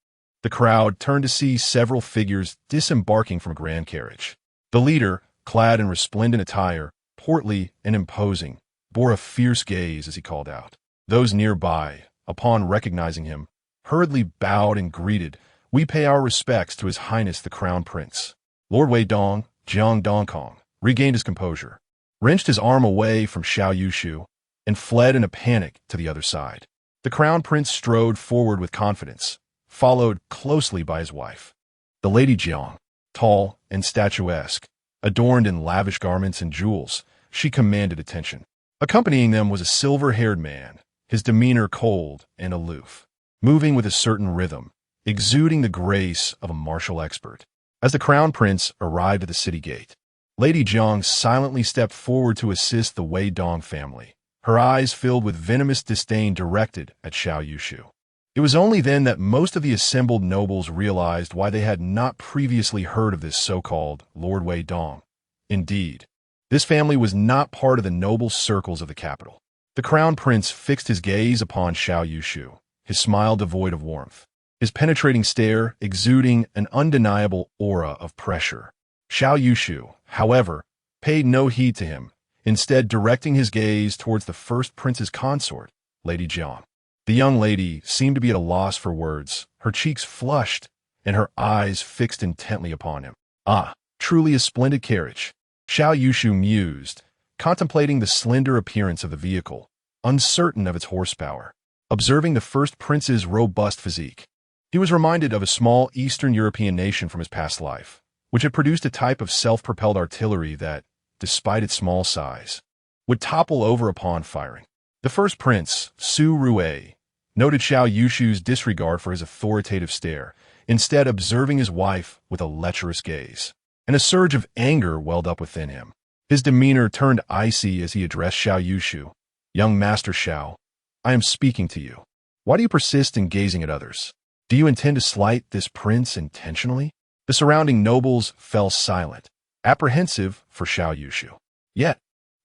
The crowd turned to see several figures disembarking from a grand carriage. The leader, clad in resplendent attire, portly and imposing, bore a fierce gaze as he called out. Those nearby, upon recognizing him, hurriedly bowed and greeted, "We pay our respects to His Highness the Crown Prince." Lord Wei Dong, Jiang Dongkong, regained his composure, wrenched his arm away from Xiao Yushu, and fled in a panic to the other side. The Crown Prince strode forward with confidence, followed closely by his wife. The Lady Jiang, tall and statuesque, adorned in lavish garments and jewels, she commanded attention. Accompanying them was a silver-haired man, his demeanor cold and aloof, moving with a certain rhythm, exuding the grace of a martial expert. As the Crown Prince arrived at the city gate, Lady Jiang silently stepped forward to assist the Wei Dong family, her eyes filled with venomous disdain directed at Xiao Yushu. It was only then that most of the assembled nobles realized why they had not previously heard of this so-called Lord Wei Dong. Indeed, this family was not part of the noble circles of the capital. The Crown Prince fixed his gaze upon Xiao Yushu, his smile devoid of warmth, his penetrating stare exuding an undeniable aura of pressure. Xiao Yushu, however, paid no heed to him, instead directing his gaze towards the first prince's consort, Lady Jiang. The young lady seemed to be at a loss for words, her cheeks flushed and her eyes fixed intently upon him. Ah, truly a splendid carriage, Xiao Yushu mused, contemplating the slender appearance of the vehicle, uncertain of its horsepower. Observing the first prince's robust physique, he was reminded of a small Eastern European nation from his past life, which had produced a type of self-propelled artillery that, despite its small size, would topple over upon firing. The first prince, Su Rue, noted Xiao Yushu's disregard for his authoritative stare, instead observing his wife with a lecherous gaze, and a surge of anger welled up within him. His demeanor turned icy as he addressed Xiao Yushu. "Young Master Xiao, I am speaking to you. Why do you persist in gazing at others? Do you intend to slight this prince intentionally?" The surrounding nobles fell silent, apprehensive for Xiao Yushu. Yet,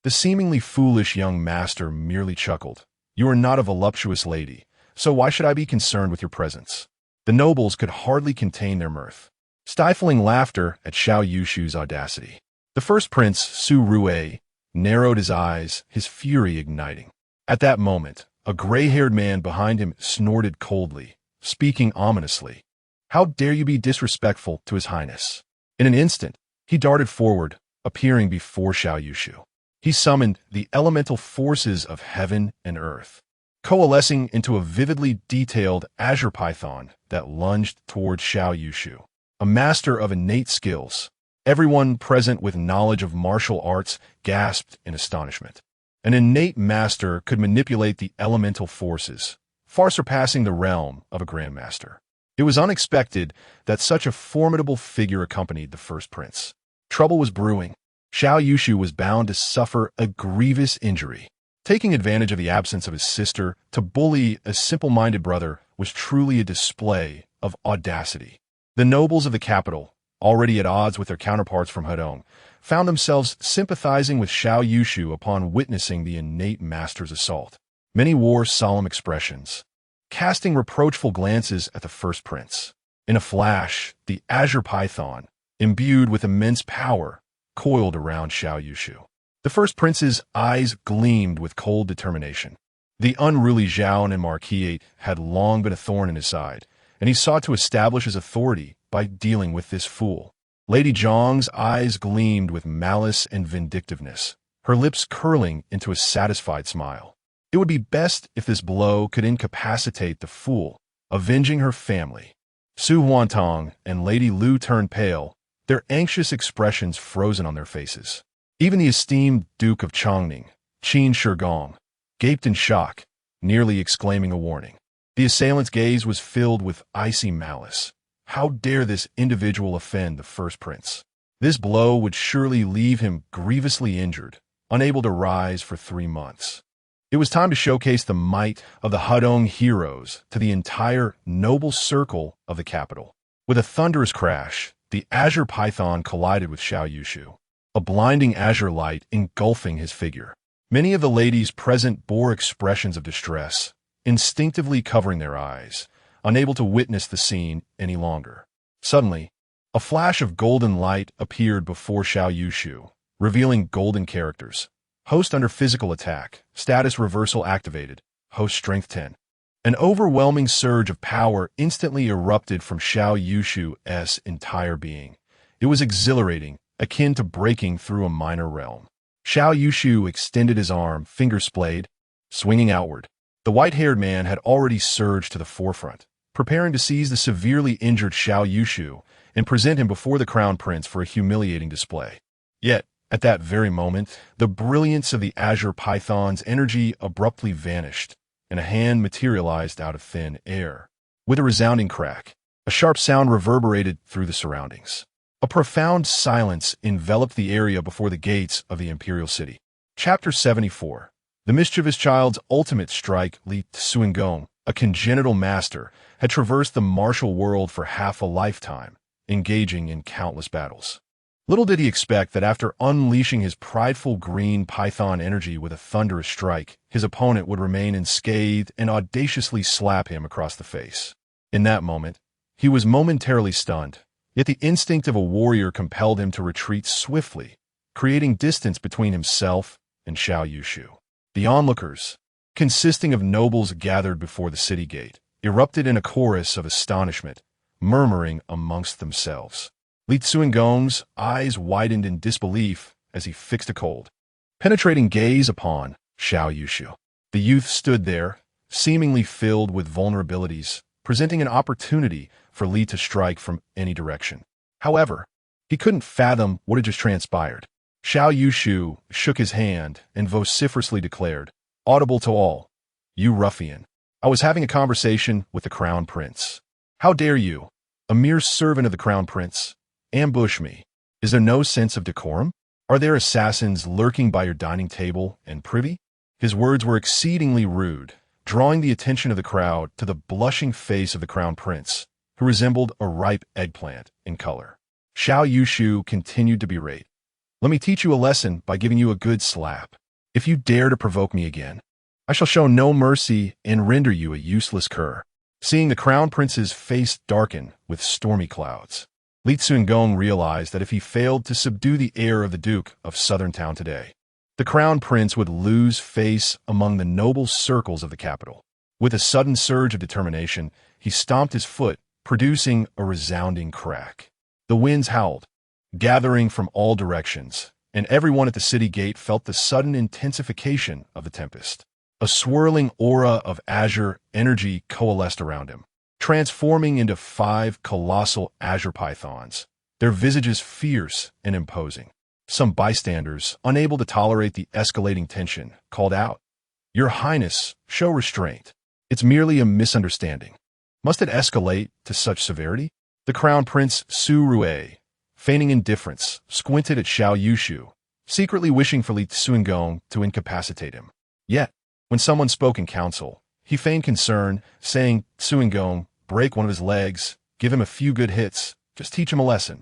the seemingly foolish young master merely chuckled. "You are not a voluptuous lady, so why should I be concerned with your presence?" The nobles could hardly contain their mirth, stifling laughter at Xiao Yushu's audacity. The first prince, Su Rue, narrowed his eyes, his fury igniting. At that moment, a gray-haired man behind him snorted coldly, speaking ominously. "How dare you be disrespectful to His Highness?" In an instant, he darted forward, appearing before Xiao Yushu. He summoned the elemental forces of heaven and earth, coalescing into a vividly detailed azure python that lunged toward Xiao Yushu, a master of innate skills. Everyone present with knowledge of martial arts gasped in astonishment. An innate master could manipulate the elemental forces, far surpassing the realm of a grandmaster. It was unexpected that such a formidable figure accompanied the first prince. Trouble was brewing. Xiao Yushu was bound to suffer a grievous injury. Taking advantage of the absence of his sister to bully a simple-minded brother was truly a display of audacity. The nobles of the capital, already at odds with their counterparts from Hedong, found themselves sympathizing with Xiao Yushu upon witnessing the innate master's assault. Many wore solemn expressions, casting reproachful glances at the first prince. In a flash, the azure python, imbued with immense power, coiled around Xiao Yushu. The first prince's eyes gleamed with cold determination. The unruly Zhao and Marquis had long been a thorn in his side, and he sought to establish his authority by dealing with this fool. Lady Zhang's eyes gleamed with malice and vindictiveness, her lips curling into a satisfied smile. It would be best if this blow could incapacitate the fool, avenging her family. Su Huantong and Lady Lu turned pale, their anxious expressions frozen on their faces. Even the esteemed Duke of Changning, Qin Shigong, gaped in shock, nearly exclaiming a warning. The assailant's gaze was filled with icy malice. How dare this individual offend the first prince? This blow would surely leave him grievously injured, unable to rise for 3 months. It was time to showcase the might of the Hudong heroes to the entire noble circle of the capital. With a thunderous crash, the azure python collided with Xiao Yushu, a blinding azure light engulfing his figure. Many of the ladies present bore expressions of distress, instinctively covering their eyes, unable to witness the scene any longer. Suddenly, a flash of golden light appeared before Xiao Yushu, revealing golden characters. Host under physical attack, status reversal activated, host strength 10. An overwhelming surge of power instantly erupted from Xiao Yushu's entire being. It was exhilarating, akin to breaking through a minor realm. Xiao Yushu extended his arm, finger splayed, swinging outward. The white-haired man had already surged to the forefront, preparing to seize the severely injured Xiao Yushu and present him before the crown prince for a humiliating display. Yet, at that very moment, the brilliance of the azure python's energy abruptly vanished, and a hand materialized out of thin air. With a resounding crack, a sharp sound reverberated through the surroundings. A profound silence enveloped the area before the gates of the imperial city. Chapter 74. The mischievous child's ultimate strike, Li Tsuingong, a congenital master, had traversed the martial world for half a lifetime, engaging in countless battles. Little did he expect that after unleashing his prideful green python energy with a thunderous strike, his opponent would remain unscathed and audaciously slap him across the face. In that moment, he was momentarily stunned, yet the instinct of a warrior compelled him to retreat swiftly, creating distance between himself and Xiao Yushu. The onlookers, consisting of nobles gathered before the city gate, erupted in a chorus of astonishment, murmuring amongst themselves. Li Tsuingong's eyes widened in disbelief as he fixed a cold, penetrating gaze upon Xiao Yushu. The youth stood there, seemingly filled with vulnerabilities, presenting an opportunity for Li to strike from any direction. However, he couldn't fathom what had just transpired. Xiao Yushu shook his hand and vociferously declared, audible to all, "You ruffian! I was having a conversation with the crown prince. How dare you, a mere servant of the crown prince, ambush me? Is there no sense of decorum? Are there assassins lurking by your dining table and privy?" His words were exceedingly rude, drawing the attention of the crowd to the blushing face of the crown prince, who resembled a ripe eggplant in color. Xiao Yushu continued to berate. "Let me teach you a lesson by giving you a good slap. If you dare to provoke me again, I shall show no mercy and render you a useless cur." Seeing the crown prince's face darken with stormy clouds, Li Tsuingong realized that if he failed to subdue the heir of the Duke of Southern Town today, the crown prince would lose face among the noble circles of the capital. With a sudden surge of determination, he stomped his foot, producing a resounding crack. The winds howled, gathering from all directions, and everyone at the city gate felt the sudden intensification of the tempest. A swirling aura of azure energy coalesced around him, transforming into 5 colossal azure pythons, their visages fierce and imposing. Some bystanders, unable to tolerate the escalating tension, called out, "Your Highness, show restraint. It's merely a misunderstanding. Must it escalate to such severity?" The crown prince Su Rue, feigning indifference, squinted at Xiao Yushu, secretly wishing for Li Tsuingong to incapacitate him. Yet, when someone spoke in council, he feigned concern, saying, "Tsuingong, break one of his legs, give him a few good hits, just teach him a lesson."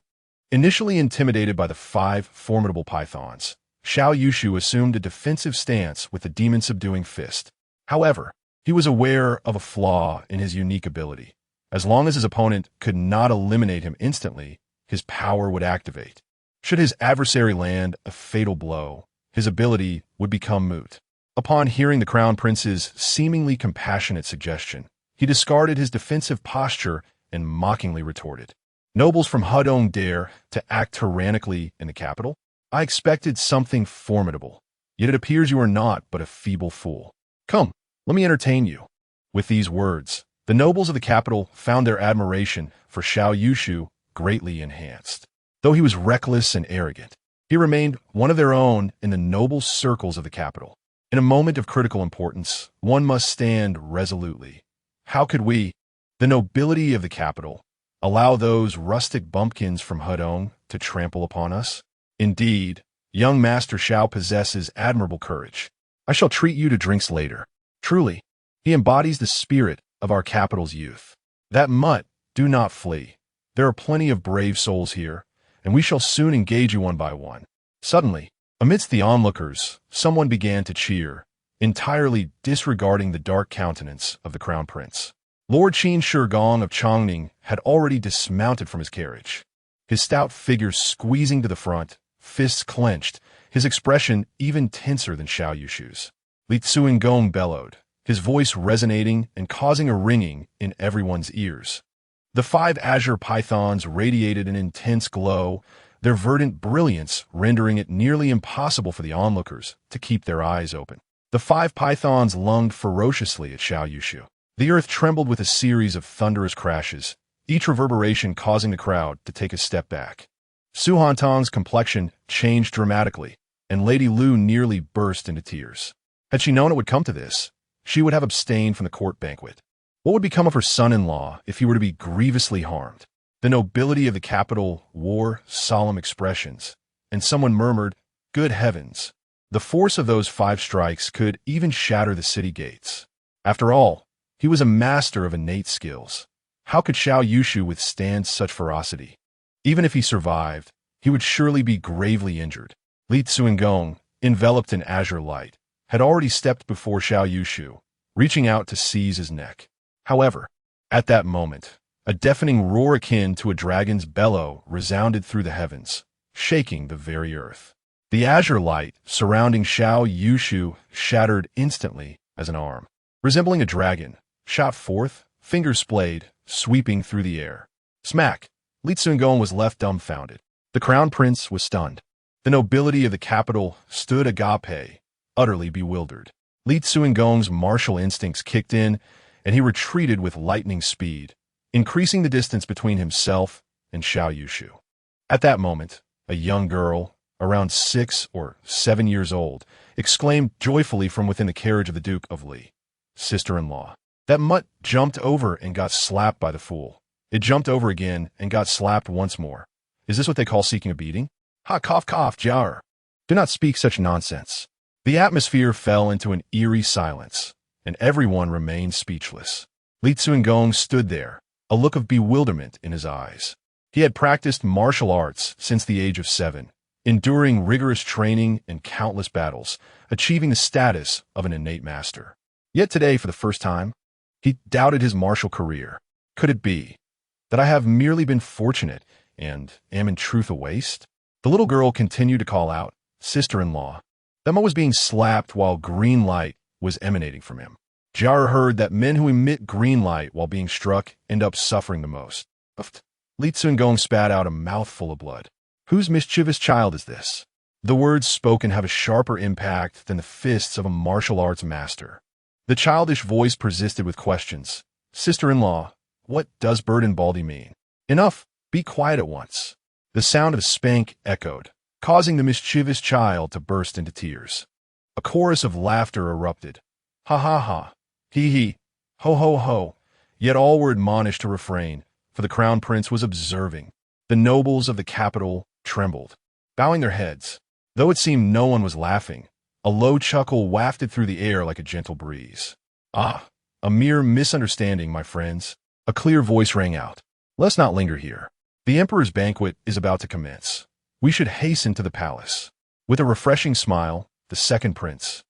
Initially intimidated by the 5 formidable pythons, Xiao Yushu assumed a defensive stance with the demon-subduing fist. However, He was aware of a flaw in his unique ability. As long as his opponent could not eliminate him instantly, his power would activate. Should his adversary land a fatal blow, his ability would become moot. Upon hearing the Crown Prince's seemingly compassionate suggestion, he discarded his defensive posture and mockingly retorted, "Nobles from Hudong dare to act tyrannically in the capital? I expected something formidable, yet it appears you are not but a feeble fool. Come, let me entertain you." With these words, the nobles of the capital found their admiration for Xiao Yushu greatly enhanced. Though he was reckless and arrogant, he remained one of their own in the noble circles of the capital. In a moment of critical importance, one must stand resolutely. How could we, the nobility of the capital, allow those rustic bumpkins from Hudong to trample upon us? Indeed, young Master Xiao possesses admirable courage. I shall treat you to drinks later. Truly, he embodies the spirit of our capital's youth. That mutt, do not flee. There are plenty of brave souls here, and we shall soon engage you one by one. Suddenly, amidst the onlookers, someone began to cheer, entirely disregarding the dark countenance of the Crown Prince. Lord Qin Shigong of Changning had already dismounted from his carriage, his stout figure squeezing to the front, fists clenched, his expression even tenser than Xiao Yushu's. Li Tsuingong bellowed, his voice resonating and causing a ringing in everyone's ears. The 5 azure pythons radiated an intense glow, their verdant brilliance rendering it nearly impossible for the onlookers to keep their eyes open. The 5 pythons lunged ferociously at Xiao Yushu. The earth trembled with a series of thunderous crashes, each reverberation causing the crowd to take a step back. Su Hantong's complexion changed dramatically, and Lady Lu nearly burst into tears. Had she known it would come to this, she would have abstained from the court banquet. What would become of her son-in-law if he were to be grievously harmed? The nobility of the capital wore solemn expressions, and someone murmured, "Good heavens! The force of those 5 strikes could even shatter the city gates." After all, he was a master of innate skills. How could Xiao Yushu withstand such ferocity? Even if he survived, he would surely be gravely injured. Li Tsuingong, enveloped in azure light, had already stepped before Xiao Yushu, reaching out to seize his neck. However, at that moment, a deafening roar akin to a dragon's bellow resounded through the heavens, shaking the very earth. The azure light surrounding Xiao Yushu shattered instantly as an arm, resembling a dragon, shot forth, fingers splayed, sweeping through the air. Smack! Li Tsuingong was left dumbfounded. The Crown Prince was stunned. The nobility of the capital stood agape, utterly bewildered. Li Tsuingong's martial instincts kicked in, and he retreated with lightning speed, increasing the distance between himself and Xiao Yushu. At that moment, a young girl, around 6 or 7 years old, exclaimed joyfully from within the carriage of the Duke of Li, "Sister-in-law." That mutt jumped over and got slapped by the fool. It jumped over again and got slapped once more. Is this what they call seeking a beating? Ha, cough, cough, jar. Do not speak such nonsense. The atmosphere fell into an eerie silence, and everyone remained speechless. Li Tsuingong stood there, a look of bewilderment in his eyes. He had practiced martial arts since the age of 7, enduring rigorous training and countless battles, achieving the status of an innate master. Yet today, for the first time, he doubted his martial career. Could it be that I have merely been fortunate and am in truth a waste? The little girl continued to call out, "Sister-in-law." Thema was being slapped while green light was emanating from him. Jar heard that men who emit green light while being struck end up suffering the most. Li Tsuingong spat out a mouthful of blood. Whose mischievous child is this? The words spoken have a sharper impact than the fists of a martial arts master. The childish voice persisted with questions. "Sister-in-law, what does bird and baldy mean?" "Enough! Be quiet at once." The sound of a spank echoed, causing the mischievous child to burst into tears. A chorus of laughter erupted. Ha ha ha, he he, ho ho ho. Yet all were admonished to refrain, for the Crown Prince was observing. The nobles of the capital trembled, bowing their heads. Though it seemed no one was laughing, a low chuckle wafted through the air like a gentle breeze. "Ah, a mere misunderstanding, my friends," a clear voice rang out. "Let's not linger here. The Emperor's banquet is about to commence. We should hasten to the palace." With a refreshing smile, the second prince,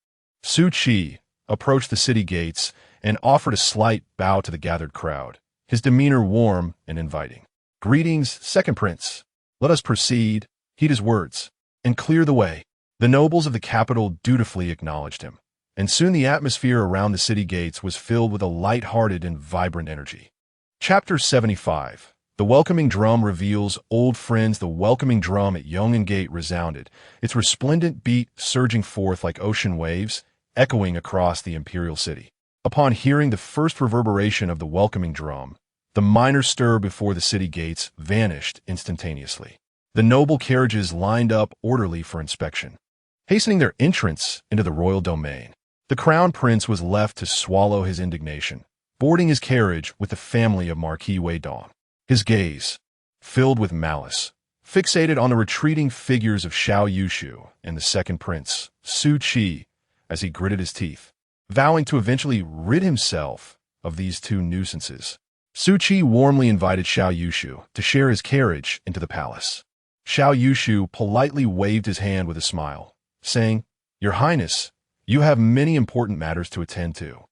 Su Qi, approached the city gates and offered a slight bow to the gathered crowd, his demeanor warm and inviting. "Greetings, second prince. Let us proceed," heed his words, "and clear the way." The nobles of the capital dutifully acknowledged him, and soon the atmosphere around the city gates was filled with a light-hearted and vibrant energy. Chapter 75. The welcoming drum reveals old friends. The welcoming drum at Yong'an Gate resounded, its resplendent beat surging forth like ocean waves, echoing across the imperial city. Upon hearing the first reverberation of the welcoming drum, the minor stir before the city gates vanished instantaneously. The noble carriages lined up orderly for inspection, hastening their entrance into the royal domain. The crown prince was left to swallow his indignation, boarding his carriage with the family of Marquis of Zhennan. His gaze, filled with malice, fixated on the retreating figures of Xiao Yushu and the second prince, Su Qi, as he gritted his teeth, vowing to eventually rid himself of these two nuisances. Su Qi warmly invited Xiao Yushu to share his carriage into the palace. Xiao Yushu politely waved his hand with a smile, saying, "Your Highness, you have many important matters to attend to.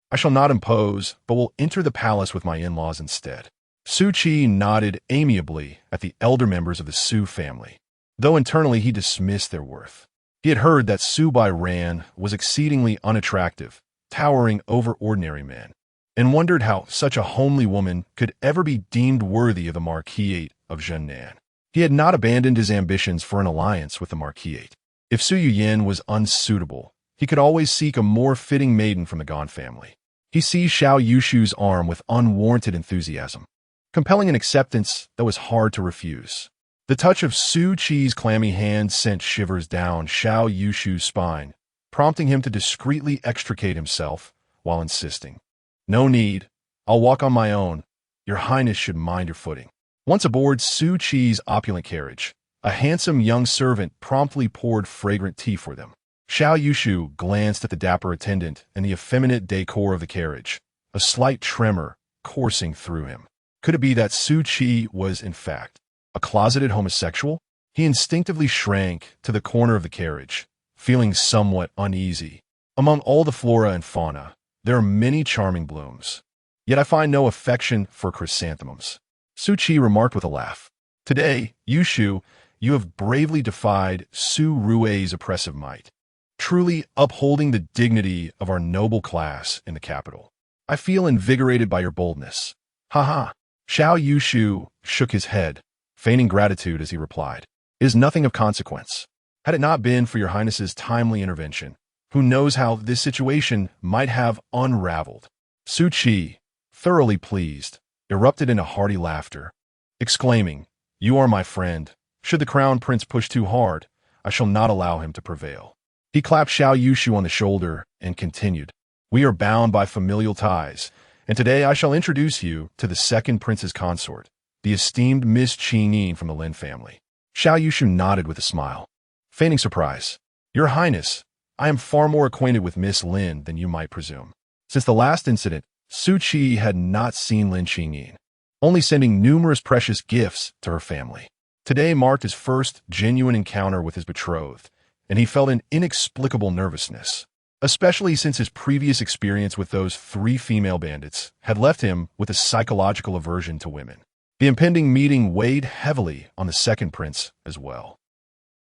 I shall not impose, but will enter the palace with my in-laws instead." Su Qi nodded amiably at the elder members of the Su family, though internally he dismissed their worth. He had heard that Su Bairan was exceedingly unattractive, towering over ordinary men, and wondered how such a homely woman could ever be deemed worthy of the Marquis of Zhennan. He had not abandoned his ambitions for an alliance with the Marquis. If Su Yuyan was unsuitable, he could always seek a more fitting maiden from the Gan family. He seized Xiao Yushu's arm with unwarranted enthusiasm, compelling an acceptance that was hard to refuse. The touch of Su Qi's clammy hand sent shivers down Xiao Yushu's spine, prompting him to discreetly extricate himself while insisting, "No need. I'll walk on my own. Your Highness should mind your footing." Once aboard Su Qi's opulent carriage, a handsome young servant promptly poured fragrant tea for them. Xiao Yushu glanced at the dapper attendant and the effeminate decor of the carriage, a slight tremor coursing through him. Could it be that Su Qi was, in fact, a closeted homosexual? He instinctively shrank to the corner of the carriage, feeling somewhat uneasy. Among all the flora and fauna, there are many charming blooms, yet I find no affection for chrysanthemums. Su Qi remarked with a laugh. "Today, Yushu, you have bravely defied Su Rui's oppressive might, truly upholding the dignity of our noble class in the capital. I feel invigorated by your boldness." "Ha ha." Xiao Yushu shook his head, feigning gratitude as he replied, "It is nothing of consequence. Had it not been for your Highness's timely intervention, who knows how this situation might have unraveled." Su Qi, thoroughly pleased, erupted into hearty laughter, exclaiming, "You are my friend. Should the crown prince push too hard, I shall not allow him to prevail." He clapped Xiao Yushu on the shoulder and continued, "We are bound by familial ties, and today I shall introduce you to the second prince's consort, the esteemed Miss Qingyin from the Lin family." Xiao Yushu nodded with a smile, feigning surprise. "Your Highness, I am far more acquainted with Miss Lin than you might presume." Since the last incident, Su Qi had not seen Lin Qingyin, only sending numerous precious gifts to her family. Today marked his first genuine encounter with his betrothed, and he felt an inexplicable nervousness, especially since his previous experience with those three female bandits had left him with a psychological aversion to women. The impending meeting weighed heavily on the second prince as well.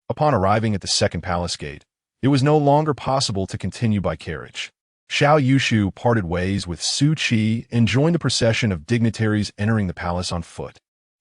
Upon arriving at the second palace gate, it was no longer possible to continue by carriage. Xiao Yushu parted ways with Su Qi and joined the procession of dignitaries entering the palace on foot.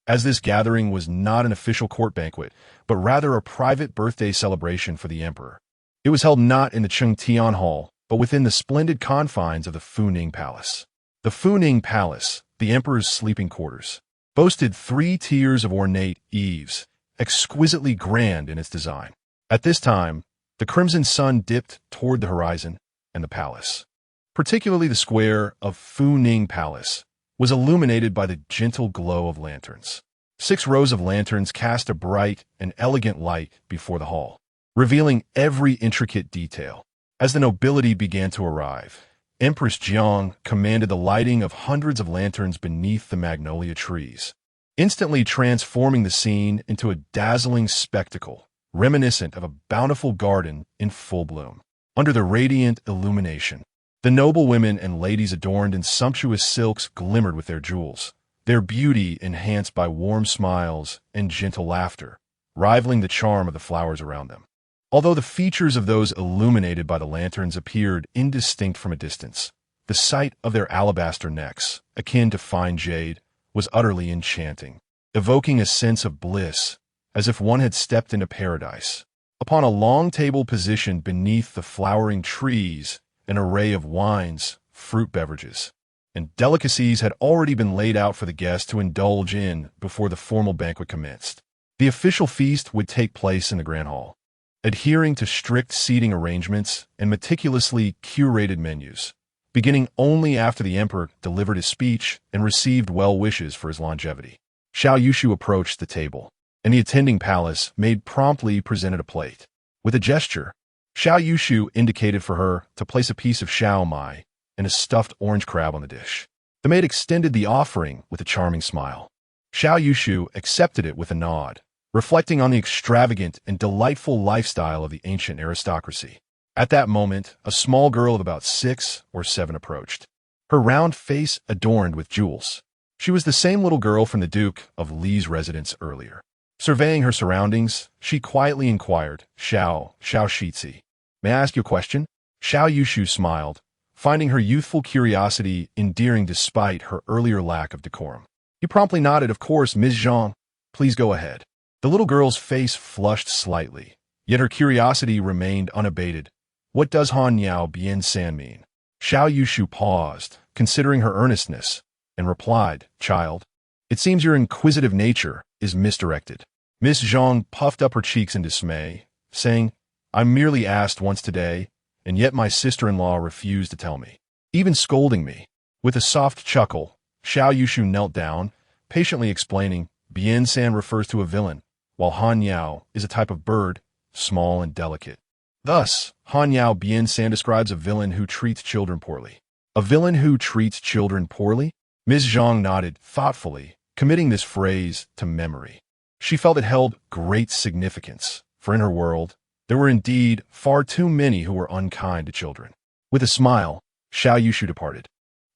As this gathering was not an official court banquet, but rather a private birthday celebration for the emperor, it was held not in the Chengtian Hall, but within the splendid confines of the Funing Palace. The Funing Palace, the emperor's sleeping quarters, boasted 3 tiers of ornate eaves, exquisitely grand in its design. At this time, the crimson sun dipped toward the horizon, and the palace, particularly the square of Funing Palace, was illuminated by the gentle glow of lanterns. 6 rows of lanterns cast a bright and elegant light before the hall, revealing every intricate detail. As the nobility began to arrive, Empress Jiang commanded the lighting of hundreds of lanterns beneath the magnolia trees, instantly transforming the scene into a dazzling spectacle, reminiscent of a bountiful garden in full bloom. Under the radiant illumination, The noble women and ladies adorned in sumptuous silks glimmered with their jewels, their beauty enhanced by warm smiles and gentle laughter, rivaling the charm of the flowers around them. Although the features of those illuminated by the lanterns appeared indistinct from a distance, the sight of their alabaster necks, akin to fine jade, was utterly enchanting, evoking a sense of bliss, as if one had stepped into paradise. Upon a long table positioned beneath the flowering trees, an array of wines, fruit beverages, and delicacies had already been laid out for the guests to indulge in before the formal banquet commenced. The official feast would take place in the Grand Hall, adhering to strict seating arrangements and meticulously curated menus, beginning only after the emperor delivered his speech and received well wishes for his longevity. Xiao Yushu approached the table, and the attending palace maid promptly presented a plate. With a gesture, Xiao Yushu indicated for her to place a piece of xiao mai and a stuffed orange crab on the dish. The maid extended the offering with a charming smile. Xiao Yushu accepted it with a nod, reflecting on the extravagant and delightful lifestyle of the ancient aristocracy. At that moment, a small girl of about 6 or 7 approached, her round face adorned with jewels. She was the same little girl from the Duke of Li's residence earlier. Surveying her surroundings, she quietly inquired, Xiao Shitzi, may I ask you a question? Xiao Yushu smiled, finding her youthful curiosity endearing despite her earlier lack of decorum. He promptly nodded, of course, Ms. Zhang, please go ahead. The little girl's face flushed slightly, yet her curiosity remained unabated. What does Han Yao Bien San mean? Xiao Yushu paused, considering her earnestness, and replied, Child, it seems your inquisitive nature is misdirected. Miss Zhang puffed up her cheeks in dismay, saying, I merely asked once today, and yet my sister-in-law refused to tell me, even scolding me. With a soft chuckle, Xiao Yushu knelt down, patiently explaining, Bien San refers to a villain, while Han Yao is a type of bird, small and delicate. Thus, Han Yao Bien San describes a villain who treats children poorly. A villain who treats children poorly? Ms. Zhang nodded thoughtfully, committing this phrase to memory. She felt it held great significance, for in her world, there were indeed far too many who were unkind to children. With a smile, Xiao Yushu departed,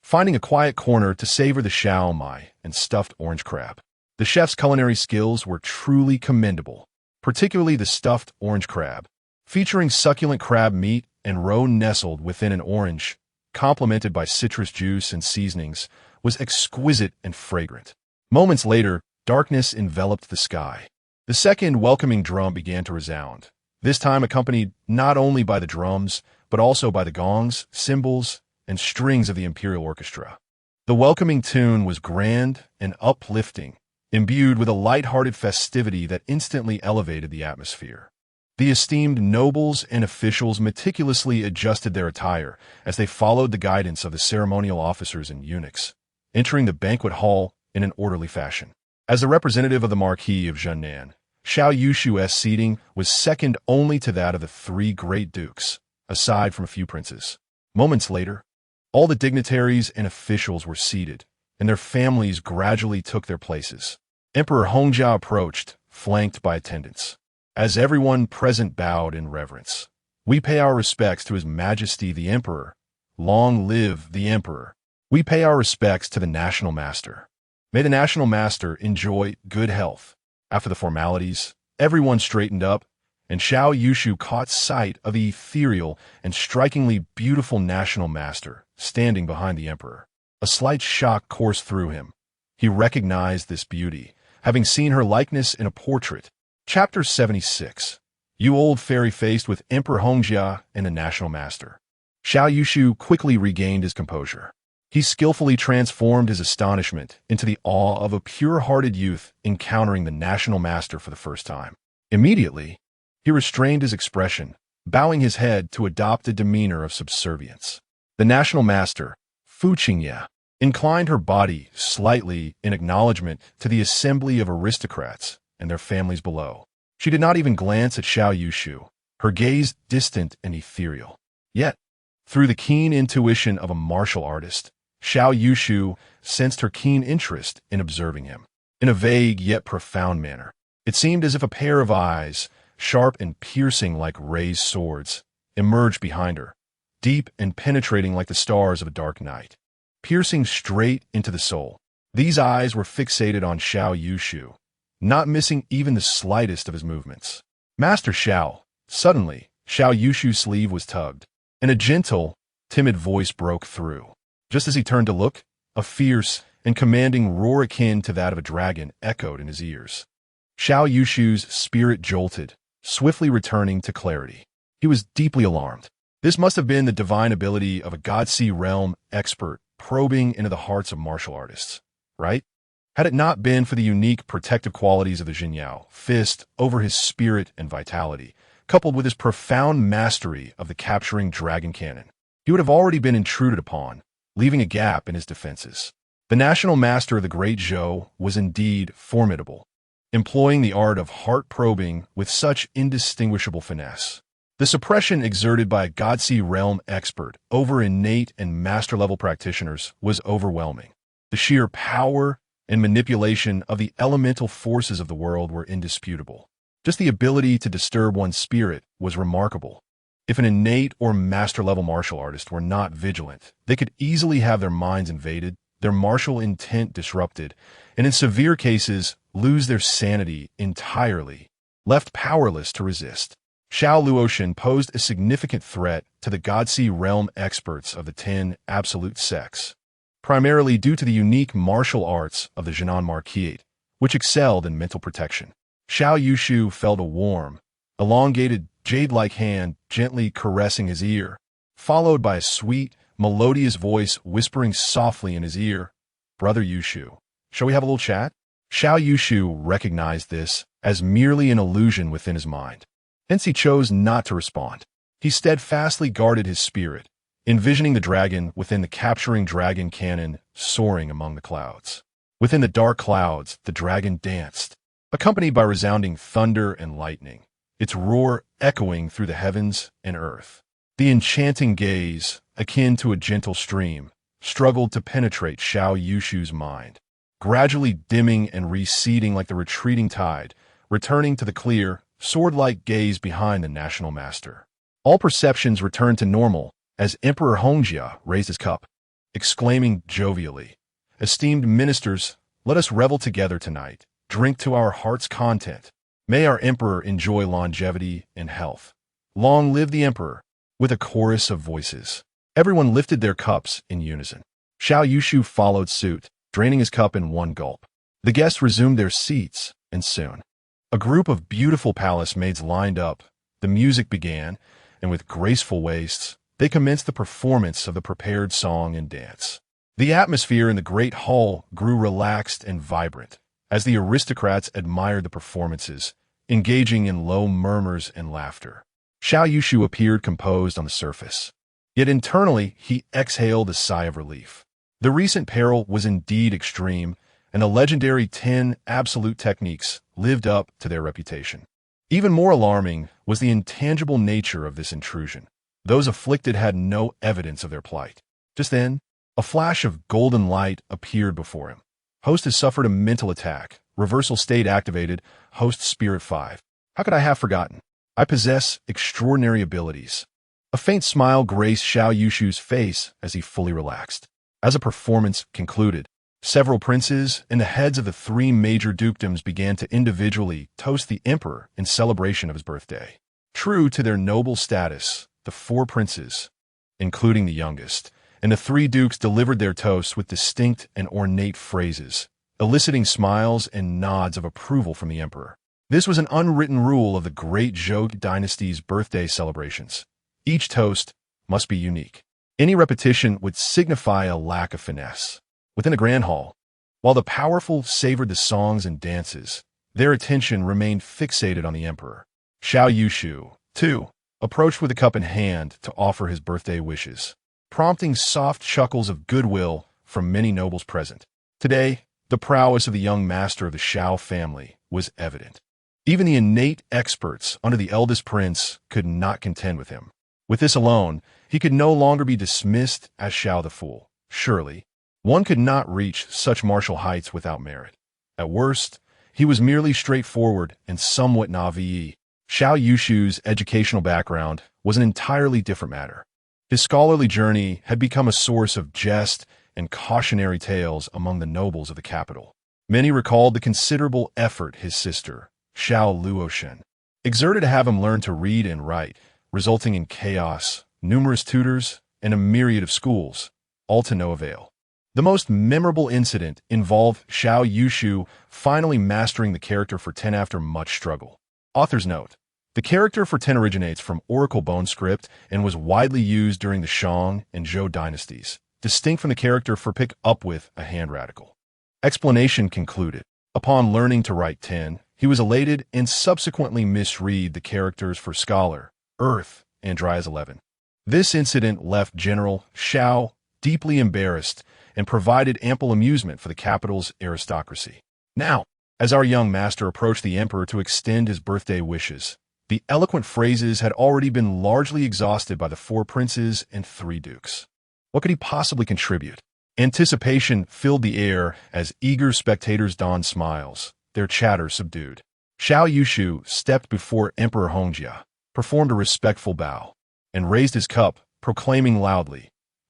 finding a quiet corner to savor the xiao mai and stuffed orange crab. The chef's culinary skills were truly commendable, particularly the stuffed orange crab, featuring succulent crab meat and roe nestled within an orange, complemented by citrus juice and seasonings, was exquisite and fragrant. Moments later, darkness enveloped the sky. The second welcoming drum began to resound, this time accompanied not only by the drums, but also by the gongs, cymbals, and strings of the imperial orchestra. The welcoming tune was grand and uplifting, imbued with a light-hearted festivity that instantly elevated the atmosphere. The esteemed nobles and officials meticulously adjusted their attire as they followed the guidance of the ceremonial officers and eunuchs, entering the banquet hall in an orderly fashion. As a representative of the Marquis of Zhennan, Xiao Yushu's seating was second only to that of the 3 great dukes, aside from a few princes. Moments later, all the dignitaries and officials were seated, and their families gradually took their places. Emperor Hongjia approached, flanked by attendants. As everyone present bowed in reverence, we pay our respects to His Majesty the Emperor. Long live the Emperor. We pay our respects to the National Master. May the National Master enjoy good health. After the formalities, everyone straightened up, and Xiao Yushu caught sight of the ethereal and strikingly beautiful National Master standing behind the Emperor. A slight shock coursed through him. He recognized this beauty, having seen her likeness in a portrait. Chapter 76. You old fairy faced with Emperor Hongjia and the National Master. Xiao Yushu quickly regained his composure. He skillfully transformed his astonishment into the awe of a pure-hearted youth encountering the National Master for the first time. Immediately, he restrained his expression, bowing his head to adopt a demeanor of subservience. The National Master, Fu Qingye, inclined her body slightly in acknowledgement to the assembly of aristocrats and their families below. She did not even glance at Xiao Yushu, her gaze distant and ethereal. Yet, through the keen intuition of a martial artist, Xiao Yushu sensed her keen interest in observing him. In a vague yet profound manner, it seemed as if a pair of eyes, sharp and piercing like raised swords, emerged behind her, deep and penetrating like the stars of a dark night, piercing straight into the soul. These eyes were fixated on Xiao Yushu, not missing even the slightest of his movements. Master Xiao. Suddenly, Xiao Yushu's sleeve was tugged, and a gentle, timid voice broke through. Just as he turned to look, a fierce and commanding roar akin to that of a dragon echoed in his ears. Xiao Yushu's spirit jolted, swiftly returning to clarity. He was deeply alarmed. This must have been the divine ability of a God-Sea realm expert probing into the hearts of martial artists, right? Had it not been for the unique protective qualities of the Jinyao fist over his spirit and vitality, coupled with his profound mastery of the capturing dragon cannon, he would have already been intruded upon, leaving a gap in his defenses. The national master of the Great Zhou was indeed formidable, employing the art of heart probing with such indistinguishable finesse. The suppression exerted by a God-Sea realm expert over innate and master-level practitioners was overwhelming. The sheer power and manipulation of the elemental forces of the world were indisputable. Just the ability to disturb one's spirit was remarkable. If an innate or master-level martial artist were not vigilant, they could easily have their minds invaded, their martial intent disrupted, and in severe cases, lose their sanity entirely, left powerless to resist. Xiao Luoshan posed a significant threat to the God-Sea realm experts of the 10 absolute sects, primarily due to the unique martial arts of the Zhennan Marquis, which excelled in mental protection. Xiao Yushu felt a warm, elongated, jade-like hand gently caressing his ear, followed by a sweet, melodious voice whispering softly in his ear, "Brother Yushu, shall we have a little chat?" Xiao Yushu recognized this as merely an illusion within his mind. Hence he chose not to respond. He steadfastly guarded his spirit, envisioning the dragon within the capturing dragon cannon soaring among the clouds. Within the dark clouds, the dragon danced, accompanied by resounding thunder and lightning, its roar echoing through the heavens and earth. The enchanting gaze, akin to a gentle stream, struggled to penetrate Xiao Yushu's mind, gradually dimming and receding like the retreating tide, returning to the clear, sword-like gaze behind the national master. All perceptions returned to normal as Emperor Hongjia raised his cup, exclaiming jovially, "Esteemed ministers, let us revel together tonight, drink to our heart's content. May our emperor enjoy longevity and health. Long live the emperor!" With a chorus of voices, everyone lifted their cups in unison. Xiao Yushu followed suit, draining his cup in one gulp. The guests resumed their seats, and soon, a group of beautiful palace maids lined up. The music began, and with graceful waists, they commenced the performance of the prepared song and dance. The atmosphere in the great hall grew relaxed and vibrant as the aristocrats admired the performances, engaging in low murmurs and laughter. Xiao Yushu appeared composed on the surface, yet internally he exhaled a sigh of relief. The recent peril was indeed extreme, and the legendary 10 absolute techniques lived up to their reputation. Even more alarming was the intangible nature of this intrusion. Those afflicted had no evidence of their plight. Just then, a flash of golden light appeared before him. Host has suffered a mental attack. Reversal state activated. Host Spirit 5. How could I have forgotten? I possess extraordinary abilities. A faint smile graced Xiao Yushu's face as he fully relaxed. As the performance concluded, several princes and the heads of the 3 major dukedoms began to individually toast the emperor in celebration of his birthday. True to their noble status, the 4 princes, including the youngest, and the 3 dukes delivered their toasts with distinct and ornate phrases, eliciting smiles and nods of approval from the emperor. This was an unwritten rule of the Great Zhou Dynasty's birthday celebrations. Each toast must be unique. Any repetition would signify a lack of finesse. Within the grand hall, while the powerful savored the songs and dances, their attention remained fixated on the emperor. Xiao Yushu, too, approached with a cup in hand to offer his birthday wishes, prompting soft chuckles of goodwill from many nobles present. Today, the prowess of the young master of the Xiao family was evident. Even the innate experts under the eldest prince could not contend with him. With this alone, he could no longer be dismissed as Xiao the Fool. Surely, one could not reach such martial heights without merit. At worst, he was merely straightforward and somewhat naive. Xiao Yushu's educational background was an entirely different matter. His scholarly journey had become a source of jest and cautionary tales among the nobles of the capital. Many recalled the considerable effort his sister, Xiao Yushu, exerted to have him learn to read and write, resulting in chaos, numerous tutors, and a myriad of schools, all to no avail. The most memorable incident involved Xiao Yushu finally mastering the character for 10 after much struggle. Author's note: the character for 10 originates from Oracle bone script and was widely used during the Shang and Zhou dynasties, distinct from the character for pick up with a hand radical. Explanation concluded. Upon learning to write 10, he was elated and subsequently misread the characters for scholar, earth, and dry as 11. This incident left General Xiao deeply embarrassed and provided ample amusement for the capital's aristocracy. Now, as our young master approached the emperor to extend his birthday wishes, the eloquent phrases had already been largely exhausted by the 4 princes and 3 dukes. What could he possibly contribute? Anticipation filled the air as eager spectators donned smiles, their chatter subdued. Xiao Yushu stepped before Emperor Hongjia, performed a respectful bow, and raised his cup, proclaiming loudly,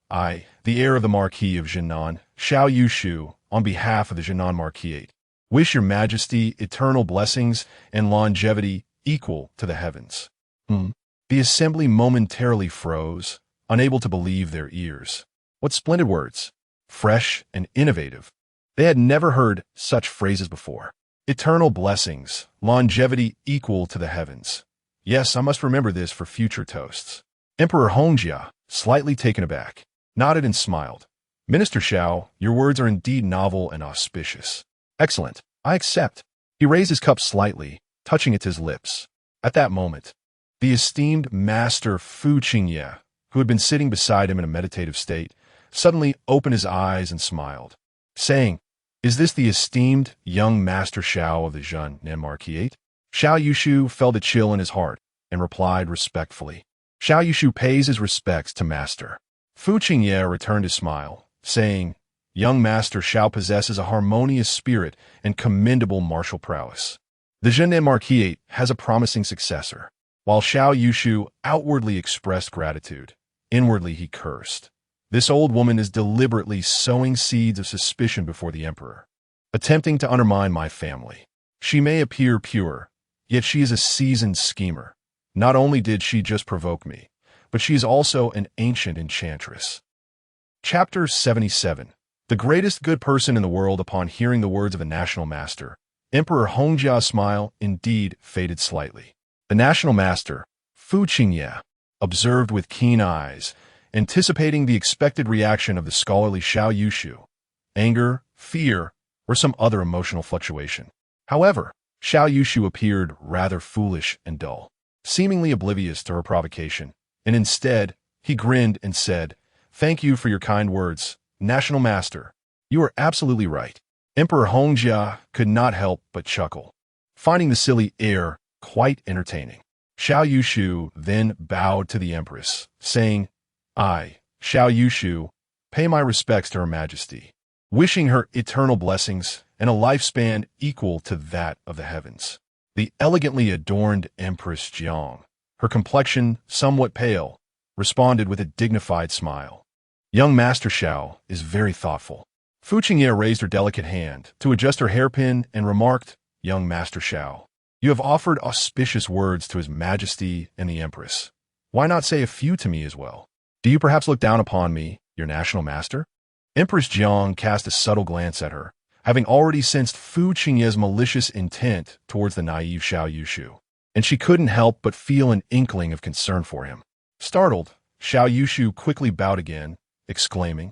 "I, the heir of the Marquis of Zhennan, Xiao Yushu, on behalf of the Zhennan Marquis, wish your majesty eternal blessings and longevity equal to the heavens." The assembly momentarily froze, unable to believe their ears. What splendid words! Fresh and innovative. They had never heard such phrases before. Eternal blessings, longevity equal to the heavens. Yes, I must remember this for future toasts. Emperor Hongjia, slightly taken aback, nodded and smiled. "Minister Xiao, your words are indeed novel and auspicious." "Excellent. I accept." He raised his cup slightly, touching it to his lips. At that moment, the esteemed master Fu Qingye, who had been sitting beside him in a meditative state, suddenly opened his eyes and smiled, saying, "Is this the esteemed young master Xiao of the Zhennan Marquis?" Xiao Yushu felt a chill in his heart and replied respectfully, "Xiao Yushu pays his respects to master." Fu Qingye returned his smile, saying, "Young master Xiao possesses a harmonious spirit and commendable martial prowess. The Zhennan Marquis has a promising successor." While Xiao Yushu outwardly expressed gratitude, inwardly he cursed. This old woman is deliberately sowing seeds of suspicion before the emperor, attempting to undermine my family. She may appear pure, yet she is a seasoned schemer. Not only did she just provoke me, but she is also an ancient enchantress. Chapter 77. The greatest good person in the world. Upon hearing the words of the national master, Emperor Hongjia's smile indeed faded slightly. The national master, Fu Qingye, observed with keen eyes, anticipating the expected reaction of the scholarly Xiao Yushu, anger, fear, or some other emotional fluctuation. However, Xiao Yushu appeared rather foolish and dull, seemingly oblivious to her provocation, and instead, he grinned and said, "Thank you for your kind words, National Master. You are absolutely right." Emperor Hongjia could not help but chuckle, finding the silly air quite entertaining. Xiao Yushu then bowed to the empress, saying, "I, Xiao Yushu, pay my respects to Her Majesty, wishing her eternal blessings and a lifespan equal to that of the heavens." The elegantly adorned Empress Jiang, her complexion somewhat pale, responded with a dignified smile. "Young Master Xiao is very thoughtful." Fu Qingye raised her delicate hand to adjust her hairpin and remarked, "Young Master Xiao, you have offered auspicious words to His Majesty and the Empress. Why not say a few to me as well? Do you perhaps look down upon me, your national master?" Empress Jiang cast a subtle glance at her, having already sensed Fu Qingye's malicious intent towards the naive Xiao Yushu, and she couldn't help but feel an inkling of concern for him. Startled, Xiao Yushu quickly bowed again, exclaiming,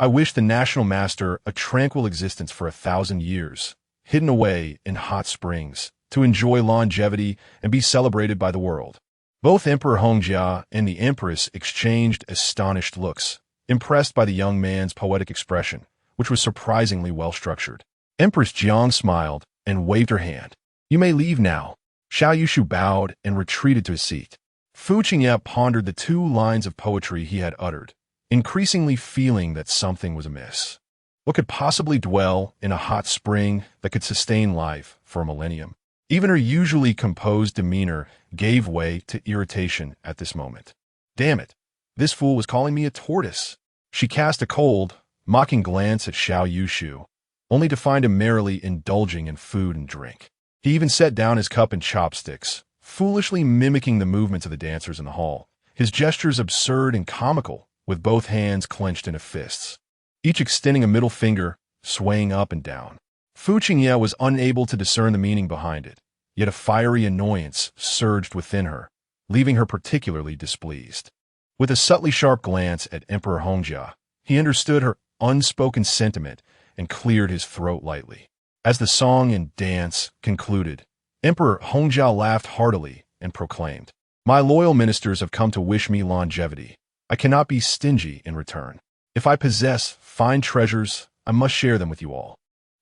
"I wish the national master a tranquil existence for 1,000 years, hidden away in hot springs, to enjoy longevity and be celebrated by the world." Both Emperor Hongjia and the Empress exchanged astonished looks, impressed by the young man's poetic expression, which was surprisingly well-structured. Empress Jiang smiled and waved her hand. "You may leave now." Xiao Yushu bowed and retreated to his seat. Fu Qingye pondered the 2 lines of poetry he had uttered, increasingly feeling that something was amiss. What could possibly dwell in a hot spring that could sustain life for a millennium? Even her usually composed demeanor gave way to irritation at this moment. Damn it! This fool was calling me a tortoise. She cast a cold, mocking glance at Xiao Yushu, only to find him merrily indulging in food and drink. He even set down his cup and chopsticks, foolishly mimicking the movements of the dancers in the hall, his gestures absurd and comical, with both hands clenched into fists, each extending a middle finger, swaying up and down. Fu Qingye was unable to discern the meaning behind it, yet a fiery annoyance surged within her, leaving her particularly displeased. With a subtly sharp glance at Emperor Hongjia, he understood her unspoken sentiment and cleared his throat lightly. As the song and dance concluded, Emperor Hongjia laughed heartily and proclaimed, "My loyal ministers have come to wish me longevity. I cannot be stingy in return. If I possess fine treasures, I must share them with you all.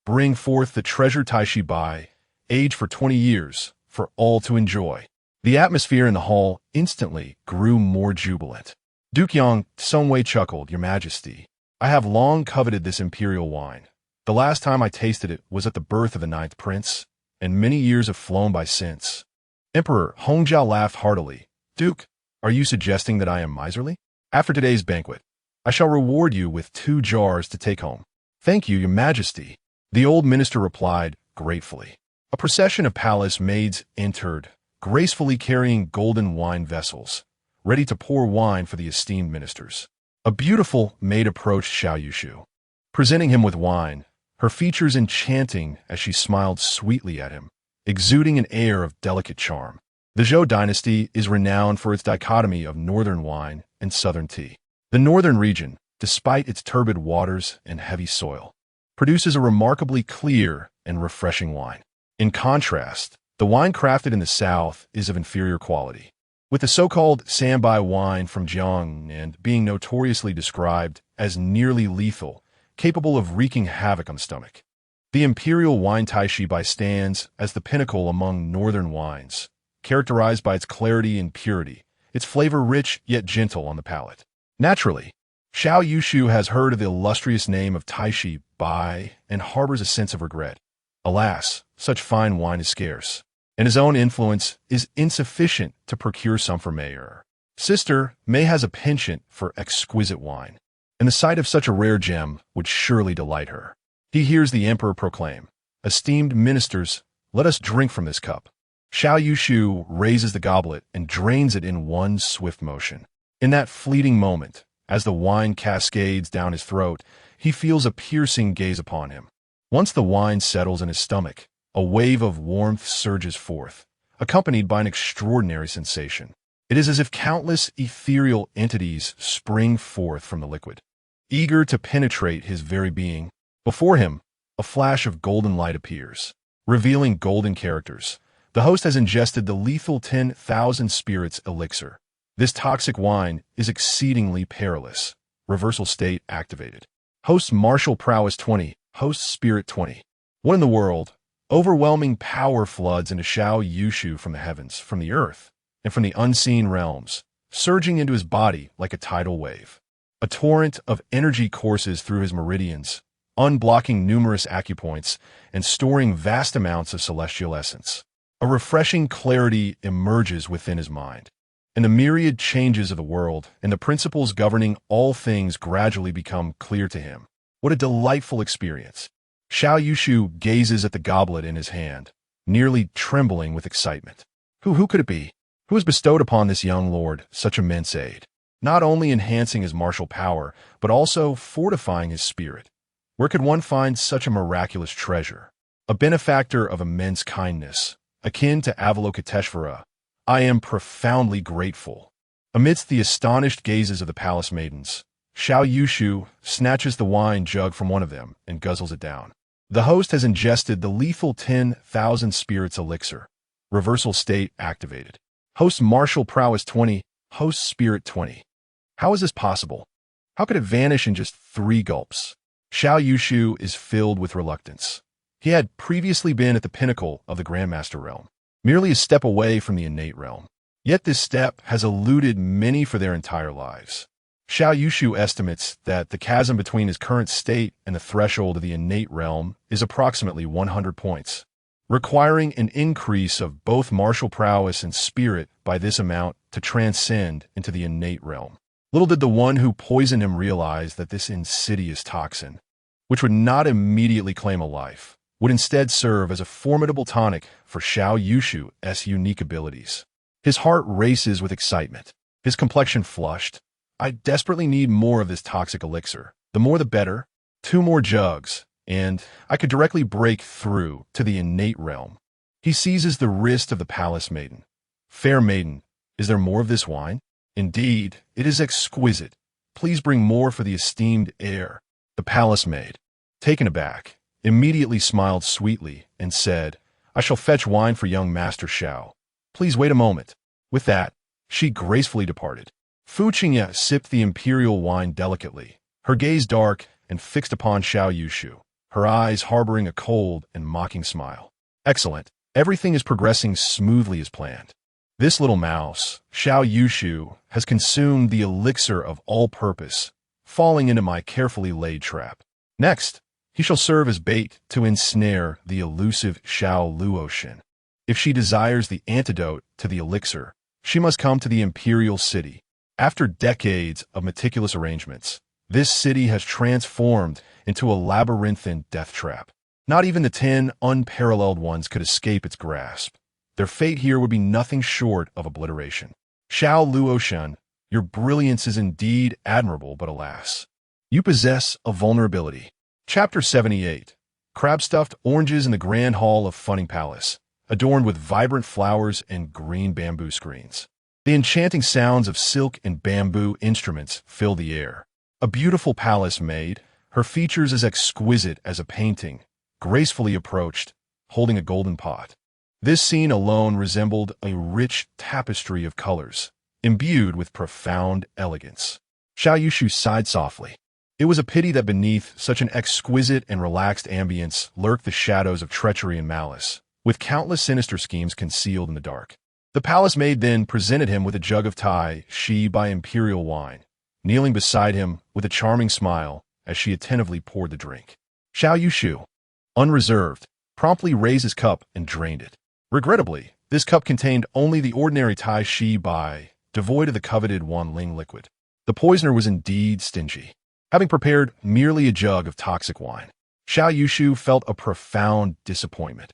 Bring forth the treasure Taishi Bai, aged for 20 years, for all to enjoy." The atmosphere in the hall instantly grew more jubilant. Duke Yang Songwei chuckled, "Your Majesty, I have long coveted this imperial wine. The last time I tasted it was at the birth of the 9th prince, and many years have flown by since." Emperor Hongjia laughed heartily. "Duke, are you suggesting that I am miserly? After today's banquet, I shall reward you with 2 jars to take home." "Thank you, Your Majesty," the old minister replied gratefully. A procession of palace maids entered, gracefully carrying golden wine vessels, ready to pour wine for the esteemed ministers. A beautiful maid approached Xiao Yushu, presenting him with wine, her features enchanting as she smiled sweetly at him, exuding an air of delicate charm. The Zhou Dynasty is renowned for its dichotomy of northern wine and southern tea. The northern region, despite its turbid waters and heavy soil, produces a remarkably clear and refreshing wine. In contrast, the wine crafted in the south is of inferior quality, with the so-called Sanbai wine from Jiangnan being notoriously described as nearly lethal, capable of wreaking havoc on the stomach. The imperial wine Taishi Bai stands as the pinnacle among northern wines, characterized by its clarity and purity, its flavor rich yet gentle on the palate. Naturally, Xiao Yushu has heard of the illustrious name of Taishi Bai and harbors a sense of regret. Alas, such fine wine is scarce, and his own influence is insufficient to procure some for Mayor. Sister May has a penchant for exquisite wine, and the sight of such a rare gem would surely delight her. He hears the emperor proclaim, "Esteemed ministers, let us drink from this cup." Xiao Yushu raises the goblet and drains it in one swift motion. In that fleeting moment, as the wine cascades down his throat, he feels a piercing gaze upon him. Once the wine settles in his stomach, a wave of warmth surges forth, accompanied by an extraordinary sensation. It is as if countless ethereal entities spring forth from the liquid, eager to penetrate his very being. Before him, a flash of golden light appears, revealing golden characters. The host has ingested the lethal 10,000 spirits elixir. This toxic wine is exceedingly perilous. Reversal state activated. Host martial prowess 20, host spirit 20. What in the world? Overwhelming power floods into Xiao Yushu from the heavens, from the earth, and from the unseen realms, surging into his body like a tidal wave. A torrent of energy courses through his meridians, unblocking numerous acupoints and storing vast amounts of celestial essence. A refreshing clarity emerges within his mind, and the myriad changes of the world and the principles governing all things gradually become clear to him. What a delightful experience! Xiao Yushu gazes at the goblet in his hand, nearly trembling with excitement. Who could it be? Who has bestowed upon this young lord such immense aid, not only enhancing his martial power, but also fortifying his spirit? Where could one find such a miraculous treasure? A benefactor of immense kindness, akin to Avalokiteshvara, I am profoundly grateful. Amidst the astonished gazes of the palace maidens, Xiao Yushu snatches the wine jug from one of them and guzzles it down. The host has ingested the lethal 10,000 spirits elixir. Reversal state activated. Host martial prowess 20, host spirit 20. How is this possible? How could it vanish in just 3 gulps? Xiao Yushu is filled with reluctance. He had previously been at the pinnacle of the Grandmaster realm, merely a step away from the innate realm. Yet this step has eluded many for their entire lives. Xiao Yushu estimates that the chasm between his current state and the threshold of the innate realm is approximately 100 points, requiring an increase of both martial prowess and spirit by this amount to transcend into the innate realm. Little did the one who poisoned him realize that this insidious toxin, which would not immediately claim a life, would instead serve as a formidable tonic for Xiao Yushu's unique abilities. His heart races with excitement. His complexion flushed. I desperately need more of this toxic elixir. The more the better. 2 more jugs, and I could directly break through to the innate realm. He seizes the wrist of the palace maiden. Fair maiden, is there more of this wine? Indeed, it is exquisite. Please bring more for the esteemed heir. The palace maid, taken aback, immediately smiled sweetly and said, I shall fetch wine for young Master Xiao. Please wait a moment. With that, she gracefully departed. Fu Qingya sipped the imperial wine delicately, her gaze dark and fixed upon Xiao Yushu, her eyes harboring a cold and mocking smile. Excellent. Everything is progressing smoothly as planned. This little mouse, Xiao Yushu, has consumed the elixir of all purpose, falling into my carefully laid trap. Next, he shall serve as bait to ensnare the elusive Xiao Luoshan. If she desires the antidote to the elixir, she must come to the imperial city. After decades of meticulous arrangements, this city has transformed into a labyrinthine death trap. Not even the 10 unparalleled ones could escape its grasp. Their fate here would be nothing short of obliteration. Xiao Luoshan, your brilliance is indeed admirable, but alas, you possess a vulnerability. Chapter 78. Crab-stuffed oranges in the Grand Hall of Funning Palace, adorned with vibrant flowers and green bamboo screens. The enchanting sounds of silk and bamboo instruments fill the air. A beautiful palace maid, her features as exquisite as a painting, gracefully approached, holding a golden pot. This scene alone resembled a rich tapestry of colors, imbued with profound elegance. Xiao Yushu sighed softly. It was a pity that beneath such an exquisite and relaxed ambience lurked the shadows of treachery and malice, with countless sinister schemes concealed in the dark. The palace maid then presented him with a jug of Tai Shi by imperial wine, kneeling beside him with a charming smile as she attentively poured the drink. Xiao Yushu, unreserved, promptly raised his cup and drained it. Regrettably, this cup contained only the ordinary Tai Shi Bai, devoid of the coveted Wanling liquid. The poisoner was indeed stingy. Having prepared merely a jug of toxic wine, Xiao Yushu felt a profound disappointment.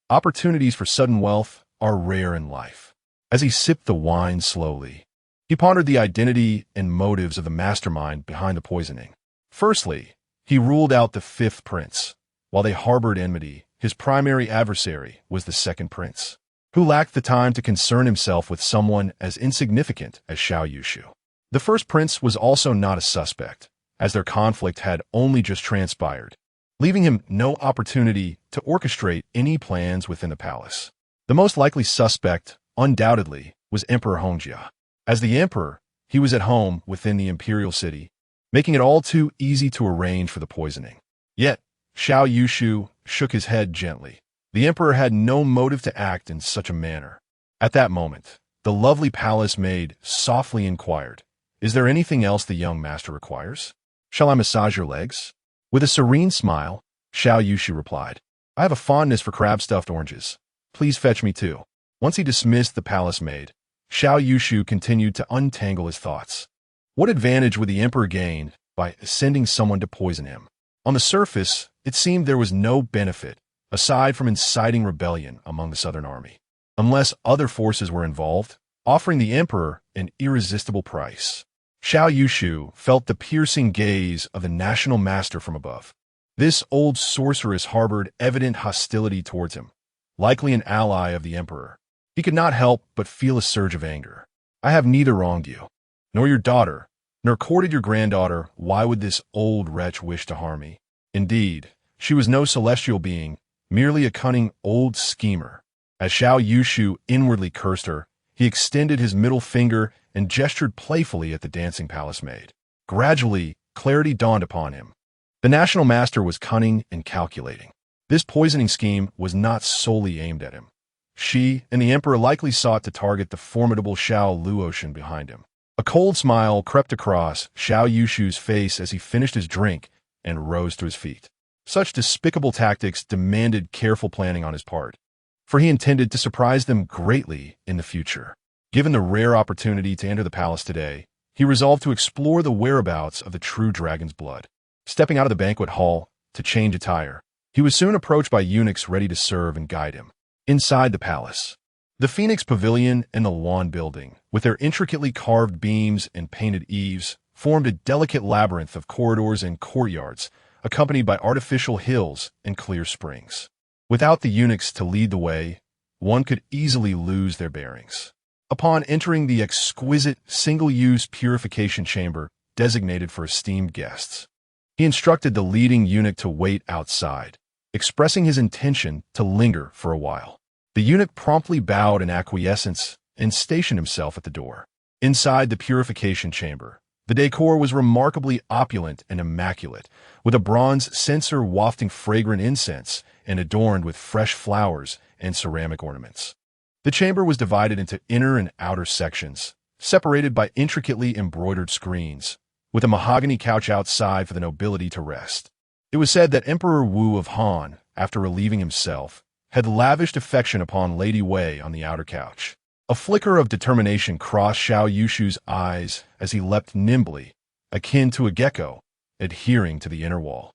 Opportunities for sudden wealth are rare in life. As he sipped the wine slowly, he pondered the identity and motives of the mastermind behind the poisoning. Firstly, he ruled out the 5th prince. While they harbored enmity, his primary adversary was the 2nd prince, who lacked the time to concern himself with someone as insignificant as Xiao Yushu. The 1st prince was also not a suspect, as their conflict had only just transpired, leaving him no opportunity to orchestrate any plans within the palace. The most likely suspect, undoubtedly, was Emperor Hongjia. As the emperor, he was at home within the imperial city, making it all too easy to arrange for the poisoning. Yet, Xiao Yushu shook his head gently. The emperor had no motive to act in such a manner. At that moment, the lovely palace maid softly inquired, "Is there anything else the young master requires? Shall I massage your legs?" With a serene smile, Xiao Yushu replied, "I have a fondness for crab-stuffed oranges. Please fetch me 2. Once he dismissed the palace maid, Xiao Yushu continued to untangle his thoughts. What advantage would the emperor gain by sending someone to poison him? On the surface, it seemed there was no benefit, aside from inciting rebellion among the southern army, unless other forces were involved, offering the emperor an irresistible price. Xiao Yushu felt the piercing gaze of the national master from above. This old sorceress harbored evident hostility towards him, likely an ally of the emperor. He could not help but feel a surge of anger. "I have neither wronged you, nor your daughter, nor courted your granddaughter. Why would this old wretch wish to harm me? Indeed, she was no celestial being, merely a cunning old schemer." As Xiao Yushu inwardly cursed her, he extended his middle finger and gestured playfully at the dancing palace maid. Gradually, clarity dawned upon him. The national master was cunning and calculating. This poisoning scheme was not solely aimed at him. She and the emperor likely sought to target the formidable Xiao Luoshan behind him. A cold smile crept across Xiao Yushu's face as he finished his drink and rose to his feet. Such despicable tactics demanded careful planning on his part, for he intended to surprise them greatly in the future. Given the rare opportunity to enter the palace today, he resolved to explore the whereabouts of the true dragon's blood. Stepping out of the banquet hall to change attire, he was soon approached by eunuchs ready to serve and guide him. Inside the palace, the Phoenix Pavilion and the Lawn Building, with their intricately carved beams and painted eaves, formed a delicate labyrinth of corridors and courtyards, accompanied by artificial hills and clear springs. Without the eunuchs to lead the way, one could easily lose their bearings. Upon entering the exquisite single-use purification chamber designated for esteemed guests, he instructed the leading eunuch to wait outside, expressing his intention to linger for a while. The eunuch promptly bowed in acquiescence and stationed himself at the door. Inside the purification chamber, the decor was remarkably opulent and immaculate, with a bronze censer wafting fragrant incense and adorned with fresh flowers and ceramic ornaments. The chamber was divided into inner and outer sections, separated by intricately embroidered screens, with a mahogany couch outside for the nobility to rest. It was said that Emperor Wu of Han, after relieving himself, had lavished affection upon Lady Wei on the outer couch. A flicker of determination crossed Xiao Yushu's eyes as he leapt nimbly, akin to a gecko, adhering to the inner wall.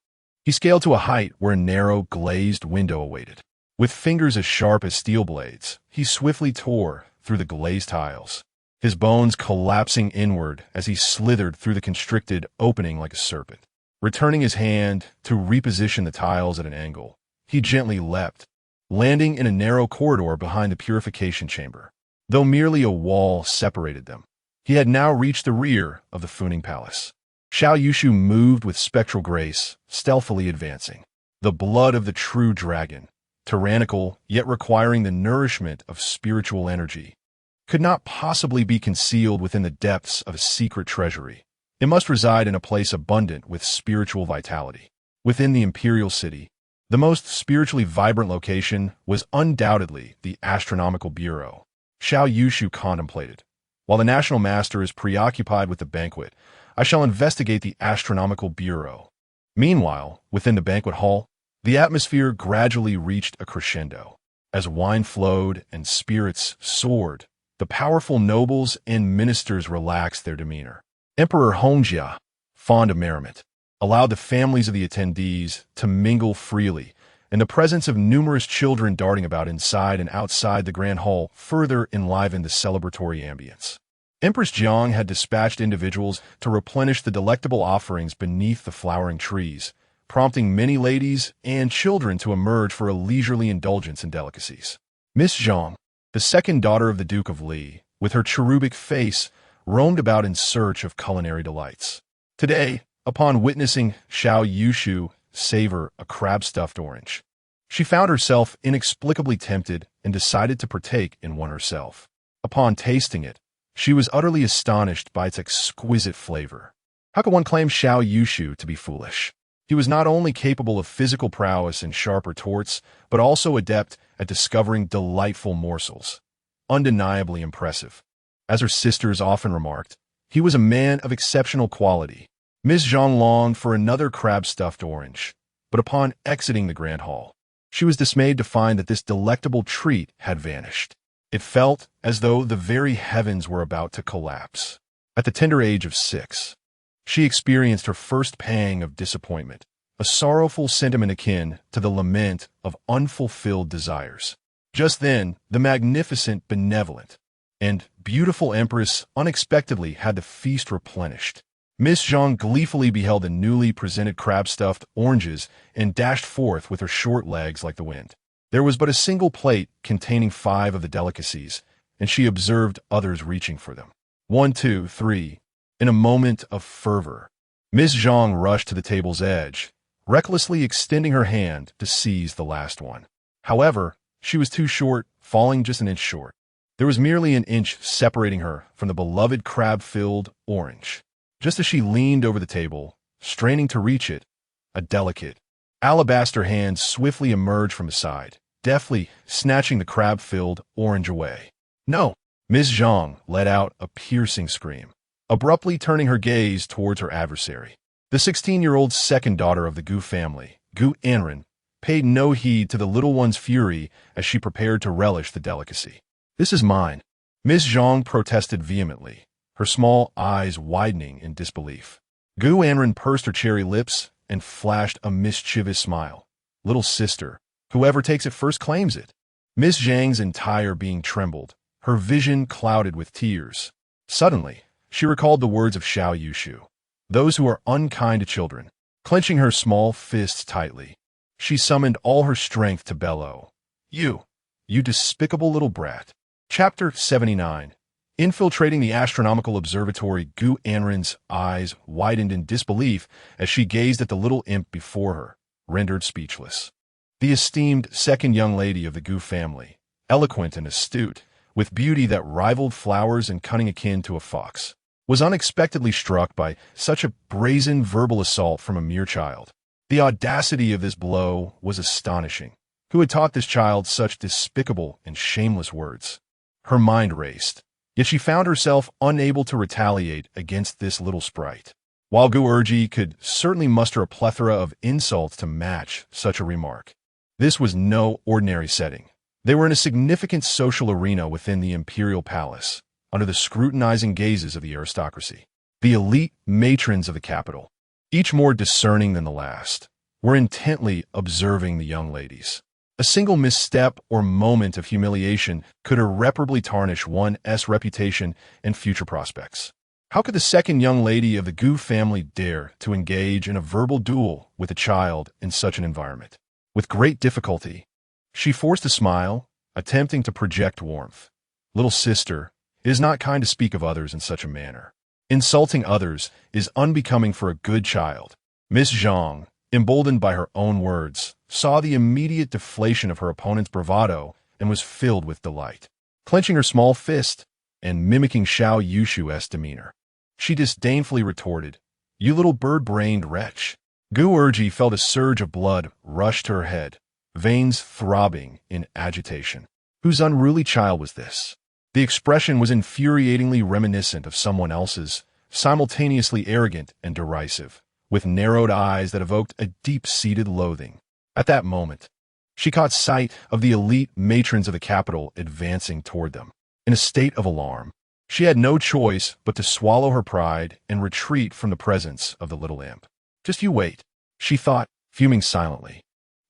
He scaled to a height where a narrow, glazed window awaited. With fingers as sharp as steel blades, he swiftly tore through the glazed tiles, his bones collapsing inward as he slithered through the constricted opening like a serpent. Returning his hand to reposition the tiles at an angle, he gently leapt, landing in a narrow corridor behind the purification chamber. Though merely a wall separated them, he had now reached the rear of the Funing Palace. Xiao Yushu moved with spectral grace, stealthily advancing. The blood of the true dragon, tyrannical yet requiring the nourishment of spiritual energy, could not possibly be concealed within the depths of a secret treasury. It must reside in a place abundant with spiritual vitality. Within the imperial city, the most spiritually vibrant location was undoubtedly the Astronomical Bureau. Xiao Yushu contemplated. While the National Master is preoccupied with the banquet, I shall investigate the Astronomical Bureau. Meanwhile, within the banquet hall, the atmosphere gradually reached a crescendo. As wine flowed and spirits soared, the powerful nobles and ministers relaxed their demeanor. Emperor Hongjia, fond of merriment, allowed the families of the attendees to mingle freely, and the presence of numerous children darting about inside and outside the grand hall further enlivened the celebratory ambience. Empress Jiang had dispatched individuals to replenish the delectable offerings beneath the flowering trees, prompting many ladies and children to emerge for a leisurely indulgence in delicacies. Miss Zhang, the second daughter of the Duke of Li, with her cherubic face, roamed about in search of culinary delights. Today, upon witnessing Xiao Yushu savor a crab-stuffed orange, she found herself inexplicably tempted and decided to partake in one herself. Upon tasting it, she was utterly astonished by its exquisite flavor. How could one claim Xiao Yushu to be foolish? He was not only capable of physical prowess and sharp retorts, but also adept at discovering delightful morsels. Undeniably impressive. As her sisters often remarked, he was a man of exceptional quality. Miss Zhang longed for another crab-stuffed orange, but upon exiting the grand hall, she was dismayed to find that this delectable treat had vanished. It felt as though the very heavens were about to collapse. At the tender age of 6, she experienced her first pang of disappointment, a sorrowful sentiment akin to the lament of unfulfilled desires. Just then, the magnificent, benevolent, and beautiful Empress unexpectedly had the feast replenished. Miss Zhang gleefully beheld the newly presented crab-stuffed oranges and dashed forth with her short legs like the wind. There was but a single plate containing 5 of the delicacies, and she observed others reaching for them. 1, 2, 3. In a moment of fervor, Miss Zhang rushed to the table's edge, recklessly extending her hand to seize the last one. However, she was too short, falling just an inch short. There was merely an inch separating her from the beloved crab-filled orange. Just as she leaned over the table, straining to reach it, a delicate, alabaster hand swiftly emerged from beside, deftly snatching the crab-filled orange away. No! Miss Zhang let out a piercing scream, abruptly turning her gaze towards her adversary. The 16-year-old second daughter of the Gu family, Gu Anren, paid no heed to the little one's fury as she prepared to relish the delicacy. "This is mine," Miss Zhang protested vehemently, her small eyes widening in disbelief. Gu Anren pursed her cherry lips and flashed a mischievous smile. "Little sister, whoever takes it first claims it." Miss Zhang's entire being trembled, her vision clouded with tears. Suddenly, she recalled the words of Xiao Yushu. "Those who are unkind to children." Clenching her small fists tightly, she summoned all her strength to bellow. You despicable little brat." Chapter 79. Infiltrating the astronomical observatory, Gu Anren's eyes widened in disbelief as she gazed at the little imp before her, rendered speechless. The esteemed second young lady of the Gu family, eloquent and astute, with beauty that rivaled flowers and cunning akin to a fox, was unexpectedly struck by such a brazen verbal assault from a mere child. The audacity of this blow was astonishing. Who had taught this child such despicable and shameless words? Her mind raced, yet she found herself unable to retaliate against this little sprite. While Gu Erji could certainly muster a plethora of insults to match such a remark, this was no ordinary setting. They were in a significant social arena within the imperial palace, under the scrutinizing gazes of the aristocracy. The elite matrons of the capital, each more discerning than the last, were intently observing the young ladies. A single misstep or moment of humiliation could irreparably tarnish one's reputation and future prospects. How could the second young lady of the Gu family dare to engage in a verbal duel with a child in such an environment? With great difficulty, she forced a smile, attempting to project warmth. "Little sister, it is not kind to speak of others in such a manner. Insulting others is unbecoming for a good child." Miss Zhang, emboldened by her own words, saw the immediate deflation of her opponent's bravado and was filled with delight. Clenching her small fist and mimicking Xiao Yushu's demeanor, she disdainfully retorted, "You little bird-brained wretch." Gu Erji felt a surge of blood rush to her head, veins throbbing in agitation. Whose unruly child was this? The expression was infuriatingly reminiscent of someone else's, simultaneously arrogant and derisive, with narrowed eyes that evoked a deep-seated loathing. At that moment, she caught sight of the elite matrons of the capital advancing toward them. In a state of alarm, she had no choice but to swallow her pride and retreat from the presence of the little imp. "Just you wait," she thought, fuming silently.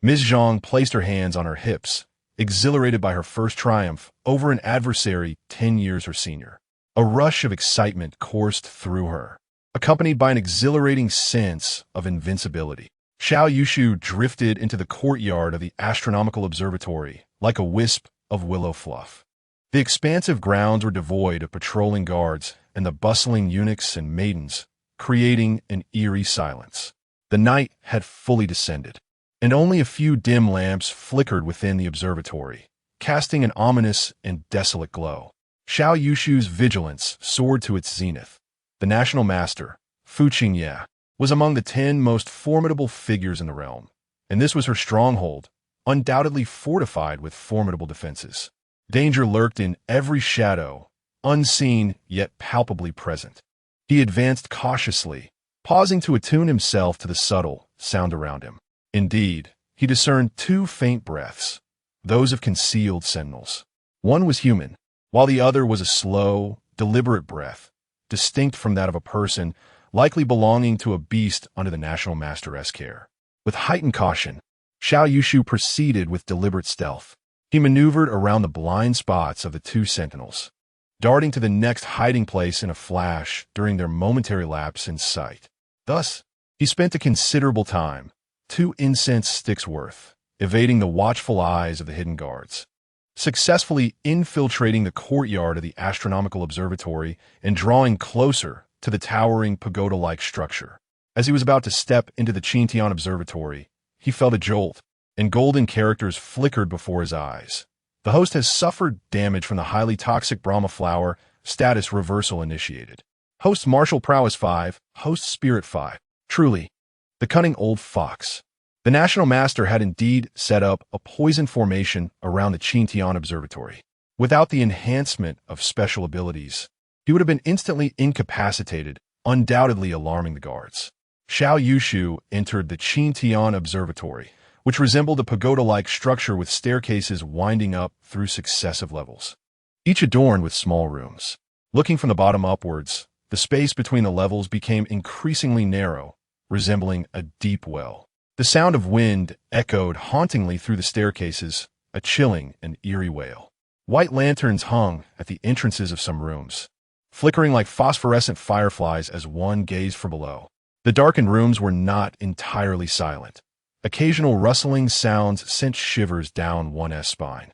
Ms. Zhang placed her hands on her hips, exhilarated by her first triumph over an adversary 10 years her senior. A rush of excitement coursed through her, accompanied by an exhilarating sense of invincibility. Xiao Yushu drifted into the courtyard of the astronomical observatory like a wisp of willow fluff. The expansive grounds were devoid of patrolling guards and the bustling eunuchs and maidens, creating an eerie silence. The night had fully descended, and only a few dim lamps flickered within the observatory, casting an ominous and desolate glow. Xiao Yushu's vigilance soared to its zenith. The national master, Fu Qingye, was among the 10 most formidable figures in the realm, and this was her stronghold, undoubtedly fortified with formidable defenses. Danger lurked in every shadow, unseen yet palpably present. He advanced cautiously, pausing to attune himself to the subtle sound around him. Indeed, he discerned 2 faint breaths, those of concealed sentinels. One was human, while the other was a slow, deliberate breath, distinct from that of a person, likely belonging to a beast under the national master's care. With heightened caution, Xiao Yushu proceeded with deliberate stealth. He maneuvered around the blind spots of the 2 sentinels, darting to the next hiding place in a flash during their momentary lapse in sight. Thus, he spent a considerable time, 2 incense sticks worth, evading the watchful eyes of the hidden guards, successfully infiltrating the courtyard of the astronomical observatory and drawing closer to the towering pagoda-like structure. As he was about to step into the Qingtian observatory, he felt a jolt, and golden characters flickered before his eyes. The host has suffered damage from the highly toxic Brahma flower, status reversal initiated. Host martial prowess 5, host spirit 5. Truly, the cunning old fox. The national master had indeed set up a poison formation around the Qingtian observatory. Without the enhancement of special abilities, he would have been instantly incapacitated, undoubtedly alarming the guards. Xiao Yushu entered the Qingtian observatory, which resembled a pagoda-like structure with staircases winding up through successive levels, each adorned with small rooms. Looking from the bottom upwards, the space between the levels became increasingly narrow, resembling a deep well. The sound of wind echoed hauntingly through the staircases, a chilling and eerie wail. White lanterns hung at the entrances of some rooms, flickering like phosphorescent fireflies as one gazed from below. The darkened rooms were not entirely silent. Occasional rustling sounds sent shivers down one's spine.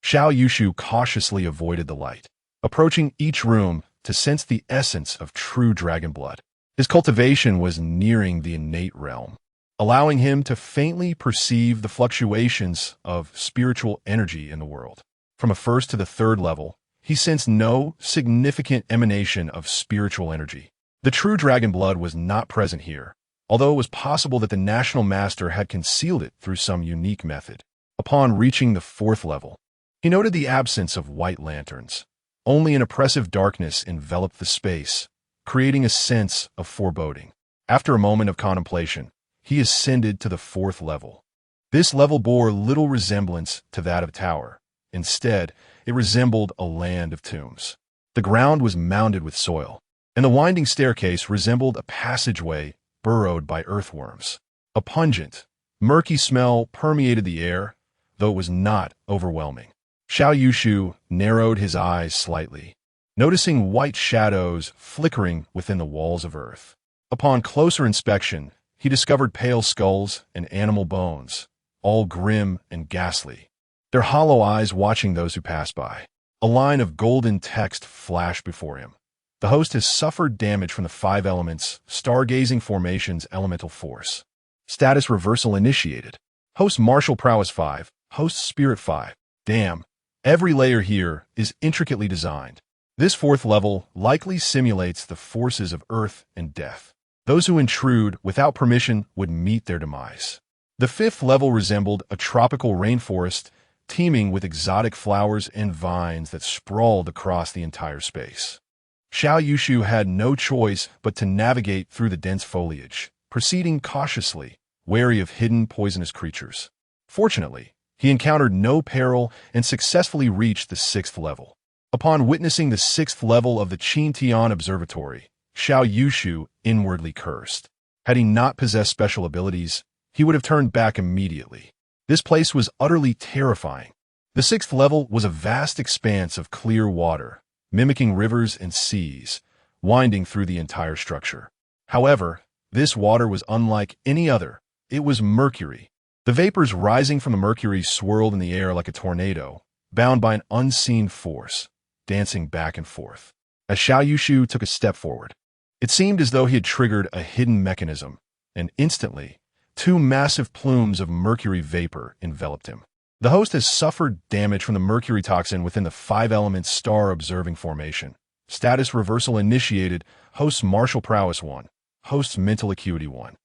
Xiao Yushu cautiously avoided the light, approaching each room to sense the essence of true dragon blood. His cultivation was nearing the innate realm, allowing him to faintly perceive the fluctuations of spiritual energy in the world. From a first to the third level, he sensed no significant emanation of spiritual energy. The true dragon blood was not present here, although it was possible that the national master had concealed it through some unique method. Upon reaching the fourth level, he noted the absence of white lanterns. Only an oppressive darkness enveloped the space, creating a sense of foreboding. After a moment of contemplation, he ascended to the fourth level. This level bore little resemblance to that of a tower. Instead, it resembled a land of tombs. The ground was mounded with soil, and the winding staircase resembled a passageway burrowed by earthworms. A pungent, murky smell permeated the air, though it was not overwhelming. Xiao Yushu narrowed his eyes slightly, noticing white shadows flickering within the walls of earth. Upon closer inspection, he discovered pale skulls and animal bones, all grim and ghastly, their hollow eyes watching those who passed by. A line of golden text flashed before him. The host has suffered damage from the 5 elements, stargazing formation's elemental force. Status reversal initiated. Host martial prowess 5, host spirit 5. Damn, every layer here is intricately designed. This fourth level likely simulates the forces of earth and death. Those who intrude without permission would meet their demise. The fifth level resembled a tropical rainforest teeming with exotic flowers and vines that sprawled across the entire space. Xiao Yushu had no choice but to navigate through the dense foliage, proceeding cautiously, wary of hidden poisonous creatures. Fortunately, he encountered no peril and successfully reached the 6th level. Upon witnessing the 6th level of the Qintian Observatory, Xiao Yushu inwardly cursed. Had he not possessed special abilities, he would have turned back immediately. This place was utterly terrifying. The 6th level was a vast expanse of clear water, mimicking rivers and seas, winding through the entire structure. However, this water was unlike any other. It was mercury. The vapors rising from the mercury swirled in the air like a tornado, bound by an unseen force, dancing back and forth. As Xiao Yushu took a step forward, it seemed as though he had triggered a hidden mechanism, and instantly, 2 massive plumes of mercury vapor enveloped him. The host has suffered damage from the mercury toxin within the 5-element star-observing formation. Status reversal initiated. Host's martial prowess 1. Host's mental acuity 1.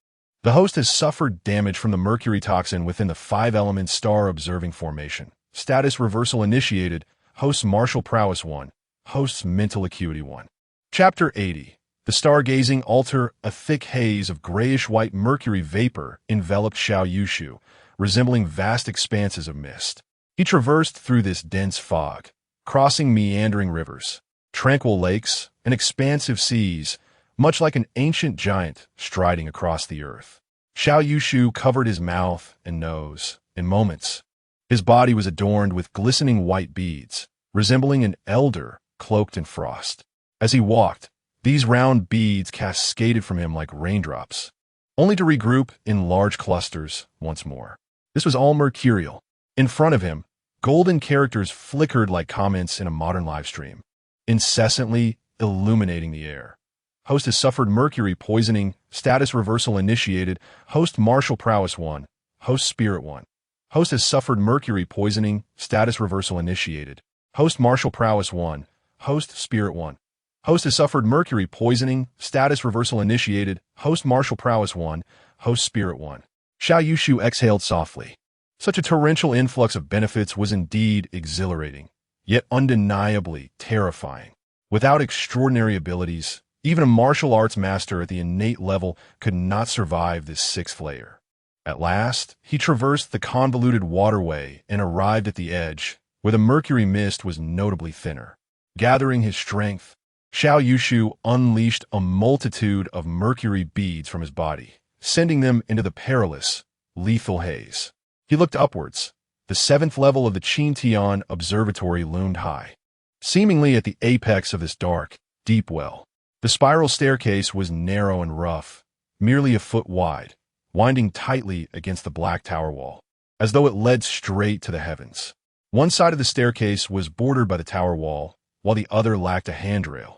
The host has suffered damage from the mercury toxin within the 5-element star-observing formation. Status reversal initiated. Host's martial prowess 1. Host's mental acuity 1. Chapter 80. The stargazing altar. A thick haze of grayish-white mercury vapor enveloped Xiao Yushu, resembling vast expanses of mist. He traversed through this dense fog, crossing meandering rivers, tranquil lakes, and expansive seas, much like an ancient giant striding across the earth. Xiao Yushu covered his mouth and nose. In moments, his body was adorned with glistening white beads, resembling an elder cloaked in frost. As he walked, these round beads cascaded from him like raindrops, only to regroup in large clusters once more. This was all mercurial. In front of him, golden characters flickered like comments in a modern live stream, incessantly illuminating the air. Host has suffered mercury poisoning. Status reversal initiated. Host martial prowess 1. Host spirit 1. Host has suffered mercury poisoning. Status reversal initiated. Host martial prowess 1. Host spirit 1. Host has suffered mercury poisoning. Status reversal initiated. Host martial prowess 1. Host spirit 1. Xiao Yushu exhaled softly. Such a torrential influx of benefits was indeed exhilarating, yet undeniably terrifying. Without extraordinary abilities, even a martial arts master at the innate level could not survive this 6th layer. At last, he traversed the convoluted waterway and arrived at the edge, where the mercury mist was notably thinner. Gathering his strength, Xiao Yushu unleashed a multitude of mercury beads from his body, sending them into the perilous, lethal haze. He looked upwards. The 7th level of the Qingtian Observatory loomed high, seemingly at the apex of this dark, deep well. The spiral staircase was narrow and rough, merely a foot wide, winding tightly against the black tower wall, as though it led straight to the heavens. One side of the staircase was bordered by the tower wall, while the other lacked a handrail,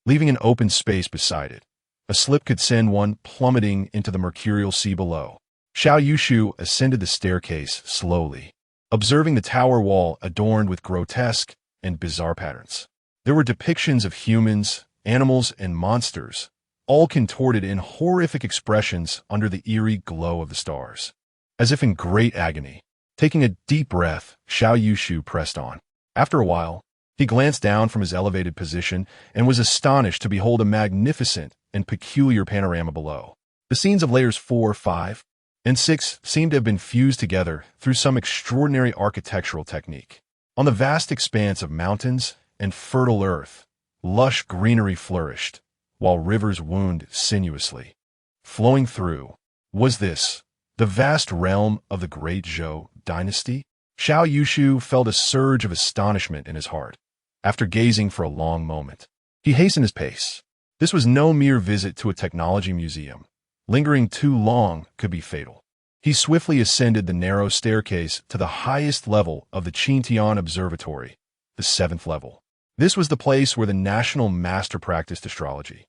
leaving an open space beside it. A slip could send one plummeting into the mercurial sea below. Xiao Yushu ascended the staircase slowly, observing the tower wall adorned with grotesque and bizarre patterns. There were depictions of humans, animals, and monsters, all contorted in horrific expressions under the eerie glow of the stars. As if in great agony, taking a deep breath, Xiao Yushu pressed on. After a while, he glanced down from his elevated position and was astonished to behold a magnificent and peculiar panorama below. The scenes of layers 4, 5, and 6 seemed to have been fused together through some extraordinary architectural technique. On the vast expanse of mountains and fertile earth, lush greenery flourished, while rivers wound sinuously. Flowing through, was this the vast realm of the Great Zhou Dynasty? Xiao Yushu felt a surge of astonishment in his heart. After gazing for a long moment, he hastened his pace. This was no mere visit to a technology museum. Lingering too long could be fatal. He swiftly ascended the narrow staircase to the highest level of the Qingtian Observatory, the 7th level. This was the place where the national master practiced astrology.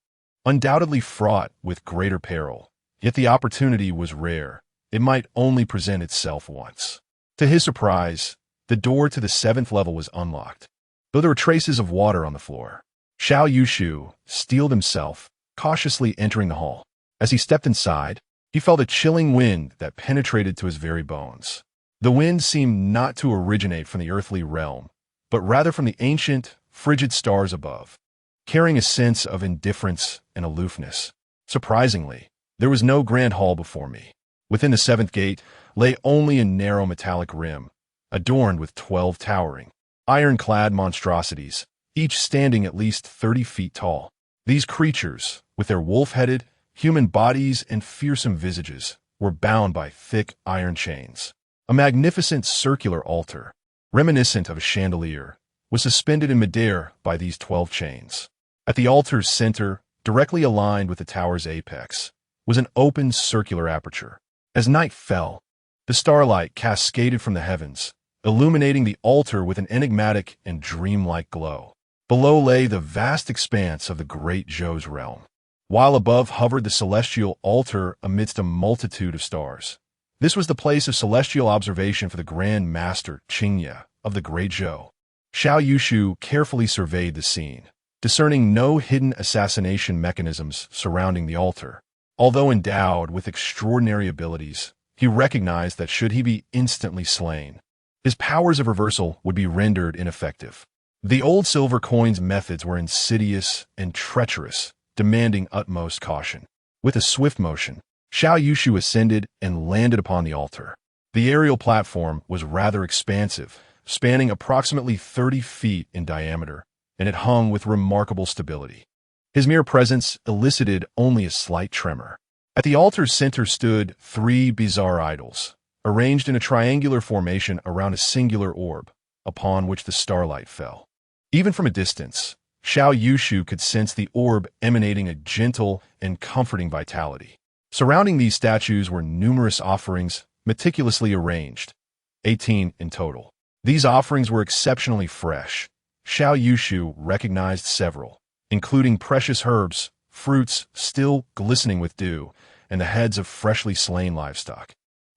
Undoubtedly fraught with greater peril, yet the opportunity was rare. It might only present itself once. To his surprise, the door to the 7th level was unlocked, though there were traces of water on the floor. Xiao Yushu steeled himself, cautiously entering the hall. As he stepped inside, he felt a chilling wind that penetrated to his very bones. The wind seemed not to originate from the earthly realm, but rather from the ancient, frigid stars above, carrying a sense of indifference and aloofness. Surprisingly, there was no grand hall before me. Within the 7th gate lay only a narrow metallic rim, adorned with 12 towering, iron-clad monstrosities, each standing at least 30 feet tall. These creatures, with their wolf-headed, human bodies and fearsome visages, were bound by thick iron chains. A magnificent circular altar, reminiscent of a chandelier, was suspended in midair by these 12 chains. At the altar's center, directly aligned with the tower's apex, was an open circular aperture. As night fell, the starlight cascaded from the heavens, illuminating the altar with an enigmatic and dreamlike glow. Below lay the vast expanse of the Great Zhou's realm, while above hovered the celestial altar amidst a multitude of stars. This was the place of celestial observation for the Grand Master Qingya of the Great Zhou. Xiao Yushu carefully surveyed the scene, discerning no hidden assassination mechanisms surrounding the altar. Although endowed with extraordinary abilities, he recognized that should he be instantly slain, his powers of reversal would be rendered ineffective. The old silver coin's methods were insidious and treacherous, demanding utmost caution. With a swift motion, Xiao Yushu ascended and landed upon the altar. The aerial platform was rather expansive, spanning approximately 30 feet in diameter, and it hung with remarkable stability. His mere presence elicited only a slight tremor. At the altar's center stood 3 bizarre idols, arranged in a triangular formation around a singular orb, upon which the starlight fell. Even from a distance, Xiao Yushu could sense the orb emanating a gentle and comforting vitality. Surrounding these statues were numerous offerings, meticulously arranged, 18 in total. These offerings were exceptionally fresh. Xiao Yushu recognized several, including precious herbs, fruits still glistening with dew, and the heads of freshly slain livestock.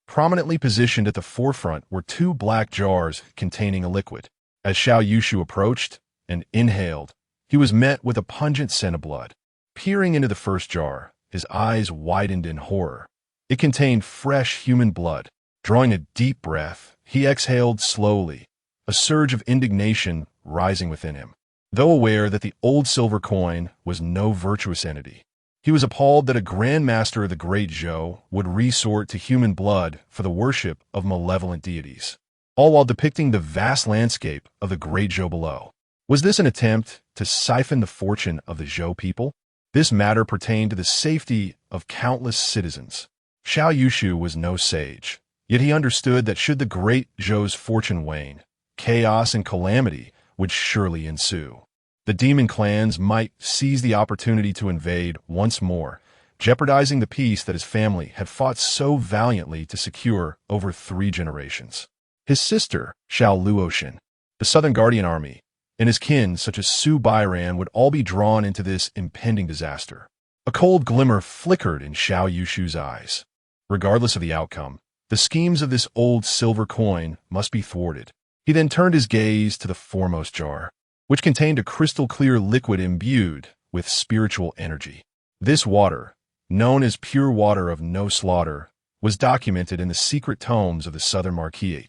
Prominently positioned at the forefront were 2 black jars containing a liquid. As Xiao Yushu approached and inhaled, he was met with a pungent scent of blood. Peering into the first jar, his eyes widened in horror. It contained fresh human blood. Drawing a deep breath, he exhaled slowly, a surge of indignation rising within him. Though aware that the old silver coin was no virtuous entity, he was appalled that a Grand Master of the Great Zhou would resort to human blood for the worship of malevolent deities, all while depicting the vast landscape of the Great Zhou below. Was this an attempt to siphon the fortune of the Zhou people? This matter pertained to the safety of countless citizens. Xiao Yushu was no sage, yet he understood that should the Great Zhou's fortune wane, chaos and calamity would surely ensue. The demon clans might seize the opportunity to invade once more, jeopardizing the peace that his family had fought so valiantly to secure over 3 generations. His sister, Xiao Luoshan, the Southern Guardian Army, and his kin such as Su Bairan would all be drawn into this impending disaster. A cold glimmer flickered in Xiao Yushu's eyes. Regardless of the outcome, the schemes of this old silver coin must be thwarted. He then turned his gaze to the foremost jar, which contained a crystal-clear liquid imbued with spiritual energy. This water, known as pure water of no slaughter, was documented in the secret tomes of the Southern Marquis,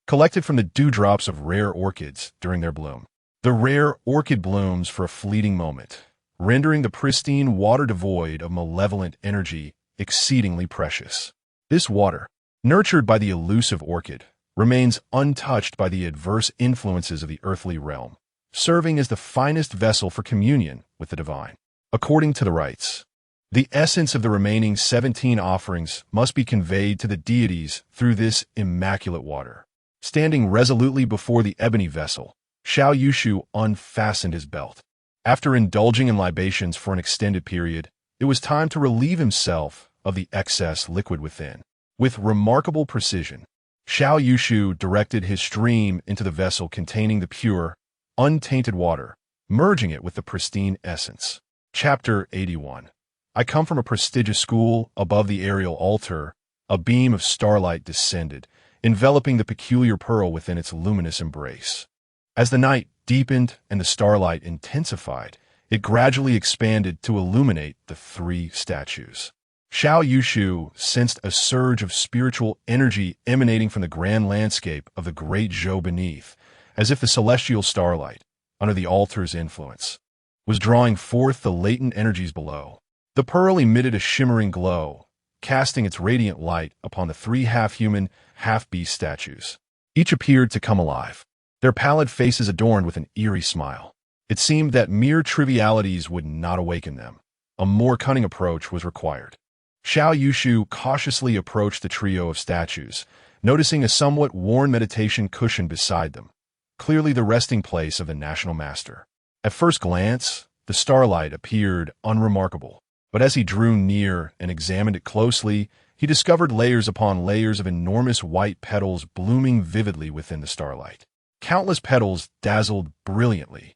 collected from the dewdrops of rare orchids during their bloom. The rare orchid blooms for a fleeting moment, rendering the pristine water devoid of malevolent energy exceedingly precious. This water, nurtured by the elusive orchid, remains untouched by the adverse influences of the earthly realm, serving as the finest vessel for communion with the divine. According to the rites, the essence of the remaining 17 offerings must be conveyed to the deities through this immaculate water. Standing resolutely before the ebony vessel, Xiao Yushu unfastened his belt. After indulging in libations for an extended period, it was time to relieve himself of the excess liquid within. With remarkable precision, Xiao Yushu directed his stream into the vessel containing the pure, untainted water, merging it with the pristine essence. Chapter 81. I come from a prestigious school. Above the aerial altar, a beam of starlight descended, enveloping the peculiar pearl within its luminous embrace. As the night deepened and the starlight intensified, it gradually expanded to illuminate the 3 statues. Xiao Yushu sensed a surge of spiritual energy emanating from the grand landscape of the Great Zhou beneath, as if the celestial starlight, under the altar's influence, was drawing forth the latent energies below. The pearl emitted a shimmering glow, casting its radiant light upon the 3 half-human, half-beast statues. Each appeared to come alive, their pallid faces adorned with an eerie smile. It seemed that mere trivialities would not awaken them. A more cunning approach was required. Xiao Yushu cautiously approached the trio of statues, noticing a somewhat worn meditation cushion beside them, clearly the resting place of the national master. At first glance, the starlight appeared unremarkable, but as he drew near and examined it closely, he discovered layers upon layers of enormous white petals blooming vividly within the starlight. Countless petals dazzled brilliantly,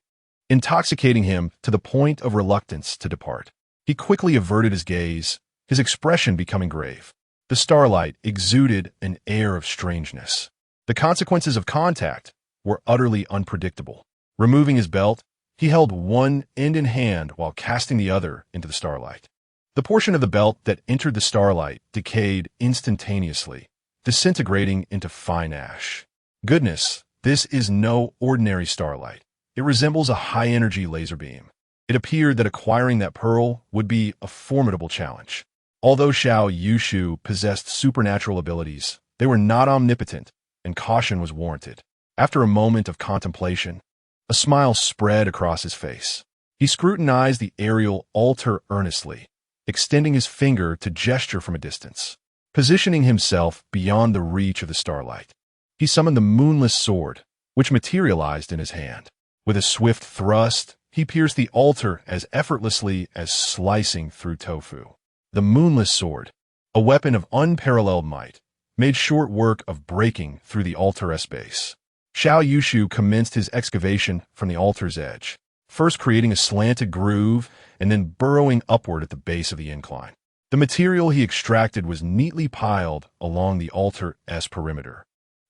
intoxicating him to the point of reluctance to depart. He quickly averted his gaze, his expression becoming grave. The starlight exuded an air of strangeness. The consequences of contact were utterly unpredictable. Removing his belt, he held one end in hand while casting the other into the starlight. The portion of the belt that entered the starlight decayed instantaneously, disintegrating into fine ash. Goodness, this is no ordinary starlight. It resembles a high-energy laser beam. It appeared that acquiring that pearl would be a formidable challenge. Although Xiao Yushu possessed supernatural abilities, they were not omnipotent, and caution was warranted. After a moment of contemplation, a smile spread across his face. He scrutinized the aerial altar earnestly, extending his finger to gesture from a distance. Positioning himself beyond the reach of the starlight, he summoned the moonless sword, which materialized in his hand. With a swift thrust, he pierced the altar as effortlessly as slicing through tofu. The moonless sword, a weapon of unparalleled might, made short work of breaking through the altar's base. Xiao Yushu commenced his excavation from the altar's edge, first creating a slanted groove and then burrowing upward at the base of the incline. The material he extracted was neatly piled along the altar's perimeter.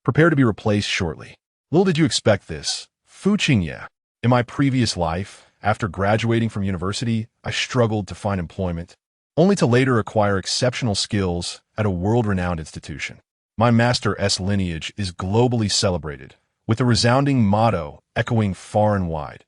Prepare to be replaced shortly. Little did you expect this. Fu Qingye. In my previous life, after graduating from university, I struggled to find employment, only to later acquire exceptional skills at a world-renowned institution. My master's lineage is globally celebrated, with a resounding motto echoing far and wide.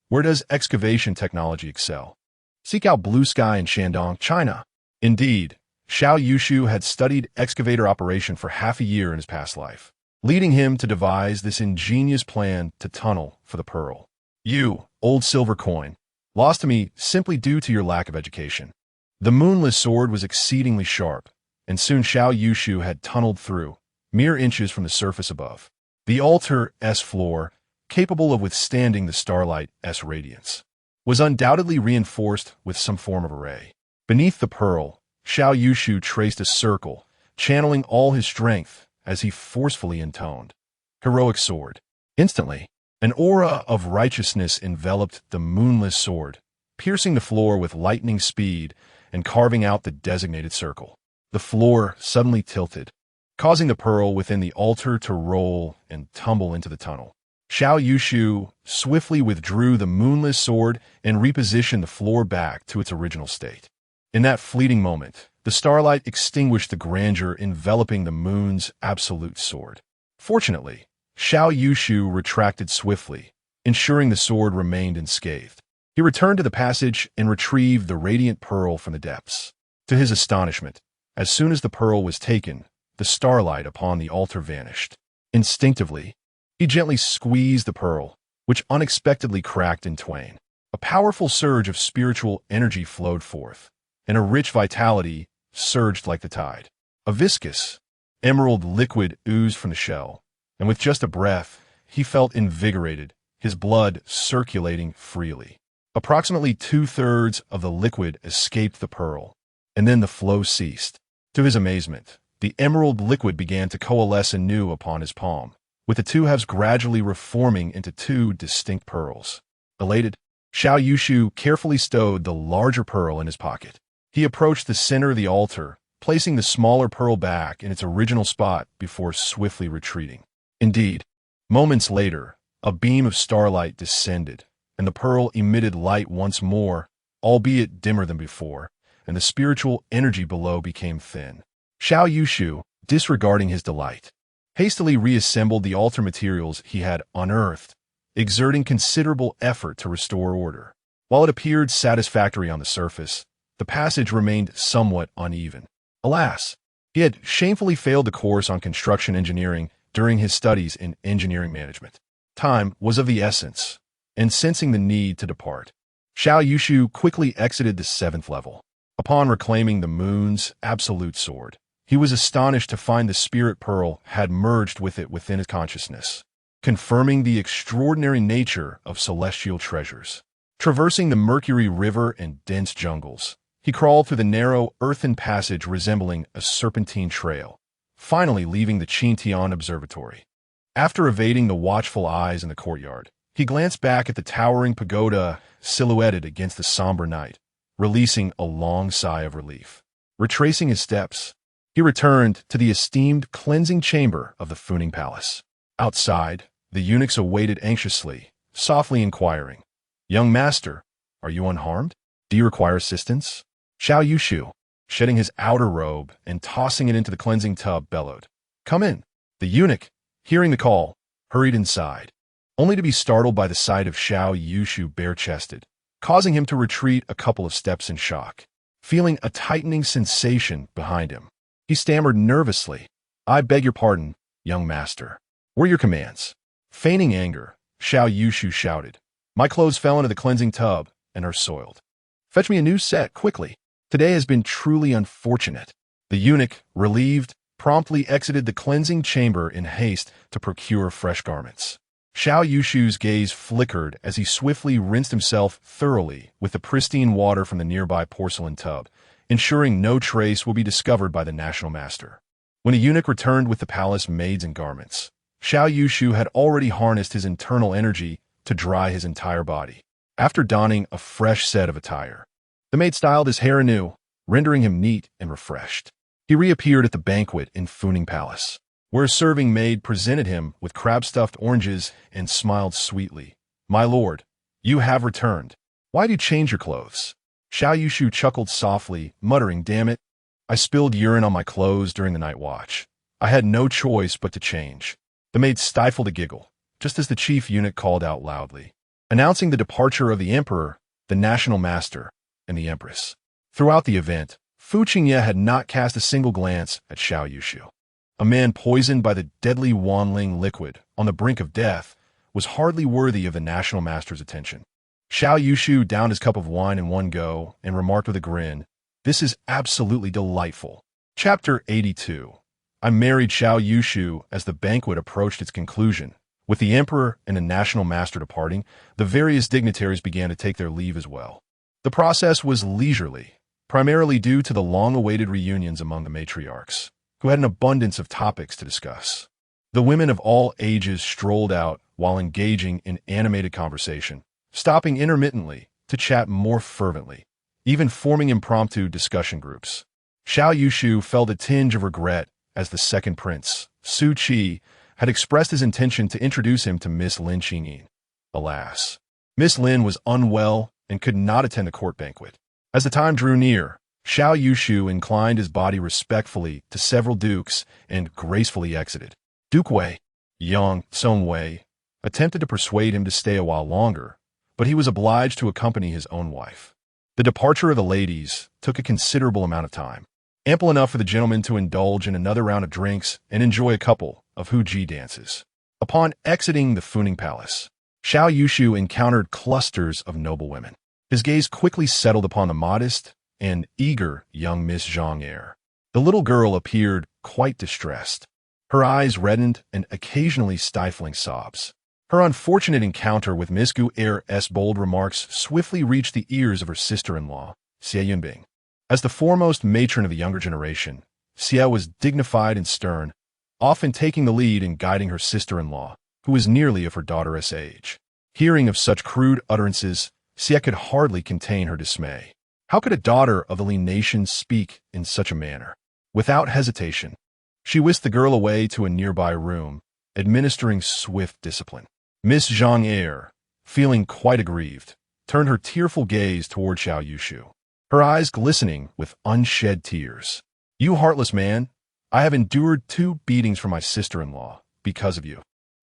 Where does excavation technology excel? Seek out blue sky in Shandong, China. Indeed, Xiao Yushu had studied excavator operation for half a year in his past life, leading him to devise this ingenious plan to tunnel for the pearl. You, old silver coin, lost to me simply due to your lack of education. The moonless sword was exceedingly sharp, and soon Xiao Yushu had tunneled through, mere inches from the surface above. The altar's floor, capable of withstanding the starlight's radiance, was undoubtedly reinforced with some form of array. Beneath the pearl, Xiao Yushu traced a circle, channeling all his strength as he forcefully intoned, "Heroic sword." Instantly, an aura of righteousness enveloped the moonless sword, piercing the floor with lightning speed and carving out the designated circle. The floor suddenly tilted, causing the pearl within the altar to roll and tumble into the tunnel. Xiao Yushu swiftly withdrew the moonless sword and repositioned the floor back to its original state. In that fleeting moment, the starlight extinguished the grandeur enveloping the moon's absolute sword. Fortunately, Xiao Yushu retracted swiftly, ensuring the sword remained unscathed. He returned to the passage and retrieved the radiant pearl from the depths. To his astonishment, as soon as the pearl was taken, the starlight upon the altar vanished. Instinctively, he gently squeezed the pearl, which unexpectedly cracked in twain. A powerful surge of spiritual energy flowed forth, and a rich vitality surged like the tide. A viscous, emerald liquid oozed from the shell, and with just a breath, he felt invigorated, his blood circulating freely. Approximately 2/3 of the liquid escaped the pearl, and then the flow ceased. To his amazement, the emerald liquid began to coalesce anew upon his palm, with the two halves gradually reforming into two distinct pearls. Elated, Xiao Yushu carefully stowed the larger pearl in his pocket. He approached the center of the altar, placing the smaller pearl back in its original spot before swiftly retreating. Indeed, moments later, a beam of starlight descended, and the pearl emitted light once more, albeit dimmer than before, and the spiritual energy below became thin. Xiao Yushu, disregarding his delight, hastily reassembled the altar materials he had unearthed, exerting considerable effort to restore order. While it appeared satisfactory on the surface, the passage remained somewhat uneven. Alas, he had shamefully failed the course on construction engineering during his studies in engineering management. Time was of the essence, and sensing the need to depart, Xiao Yushu quickly exited the 7th level. Upon reclaiming the moon's absolute sword, he was astonished to find the spirit pearl had merged with it within his consciousness, confirming the extraordinary nature of celestial treasures. Traversing the Mercury River and dense jungles, he crawled through the narrow earthen passage resembling a serpentine trail, finally leaving the Qintian Observatory. After evading the watchful eyes in the courtyard, he glanced back at the towering pagoda silhouetted against the somber night, releasing a long sigh of relief. Retracing his steps, he returned to the esteemed cleansing chamber of the Funing Palace. Outside, the eunuchs awaited anxiously, softly inquiring, "Young master, are you unharmed? Do you require assistance?" Xiao Yushu, shedding his outer robe and tossing it into the cleansing tub, bellowed, "Come in." The eunuch, hearing the call, hurried inside, only to be startled by the sight of Xiao Yushu bare-chested, causing him to retreat a couple of steps in shock. Feeling a tightening sensation behind him, he stammered nervously, "I beg your pardon, young master. What are your commands?" Feigning anger, Xiao Yushu shouted, "My clothes fell into the cleansing tub and are soiled. Fetch me a new set, quickly. Today has been truly unfortunate." The eunuch, relieved, promptly exited the cleansing chamber in haste to procure fresh garments. Xiao Yushu's gaze flickered as he swiftly rinsed himself thoroughly with the pristine water from the nearby porcelain tub, ensuring no trace will be discovered by the national master. When the eunuch returned with the palace maids and garments, Xiao Yushu had already harnessed his internal energy to dry his entire body. After donning a fresh set of attire, the maid styled his hair anew, rendering him neat and refreshed. He reappeared at the banquet in Funing Palace, where a serving maid presented him with crab-stuffed oranges and smiled sweetly. "My lord, you have returned. Why do you change your clothes?" Xiao Yushu chuckled softly, muttering, "Damn it, I spilled urine on my clothes during the night watch. I had no choice but to change." The maid stifled a giggle, just as the chief eunuch called out loudly, announcing the departure of the emperor, the national master, and the empress. Throughout the event, Fu Qingye had not cast a single glance at Xiao Yushu. A man poisoned by the deadly Wanling liquid, on the brink of death, was hardly worthy of the national master's attention. Xiao Yushu downed his cup of wine in one go and remarked with a grin, "This is absolutely delightful." Chapter 82. I married Xiao Yushu. As the banquet approached its conclusion, with the emperor and the national master departing, the various dignitaries began to take their leave as well. The process was leisurely, primarily due to the long-awaited reunions among the matriarchs, who had an abundance of topics to discuss. The women of all ages strolled out while engaging in animated conversation, stopping intermittently to chat more fervently, even forming impromptu discussion groups. Xiao Yushu felt a tinge of regret as the second prince, Su Qi, had expressed his intention to introduce him to Miss Lin Qingyin. Alas, Miss Lin was unwell and could not attend the court banquet. As the time drew near, Xiao Yushu inclined his body respectfully to several dukes and gracefully exited. Duke Wei, young Song Wei, attempted to persuade him to stay a while longer, but he was obliged to accompany his own wife. The departure of the ladies took a considerable amount of time, ample enough for the gentlemen to indulge in another round of drinks and enjoy a couple of Huji dances. Upon exiting the Funing Palace, Xiao Yushu encountered clusters of noble women. His gaze quickly settled upon the modest and eager young Miss Zhang Heir. The little girl appeared quite distressed, her eyes reddened and occasionally stifling sobs. Her unfortunate encounter with Miss Gu Heir's bold remarks swiftly reached the ears of her sister-in-law, Xie Yunbing. As the foremost matron of the younger generation, Xie was dignified and stern, often taking the lead in guiding her sister-in-law, who was nearly of her daughter's age. Hearing of such crude utterances, Xie could hardly contain her dismay. How could a daughter of the Li nation speak in such a manner? Without hesitation, she whisked the girl away to a nearby room, administering swift discipline. Miss Zhang Heir, feeling quite aggrieved, turned her tearful gaze toward Xiao Yushu, her eyes glistening with unshed tears. "You heartless man, I have endured 2 beatings from my sister-in-law because of you."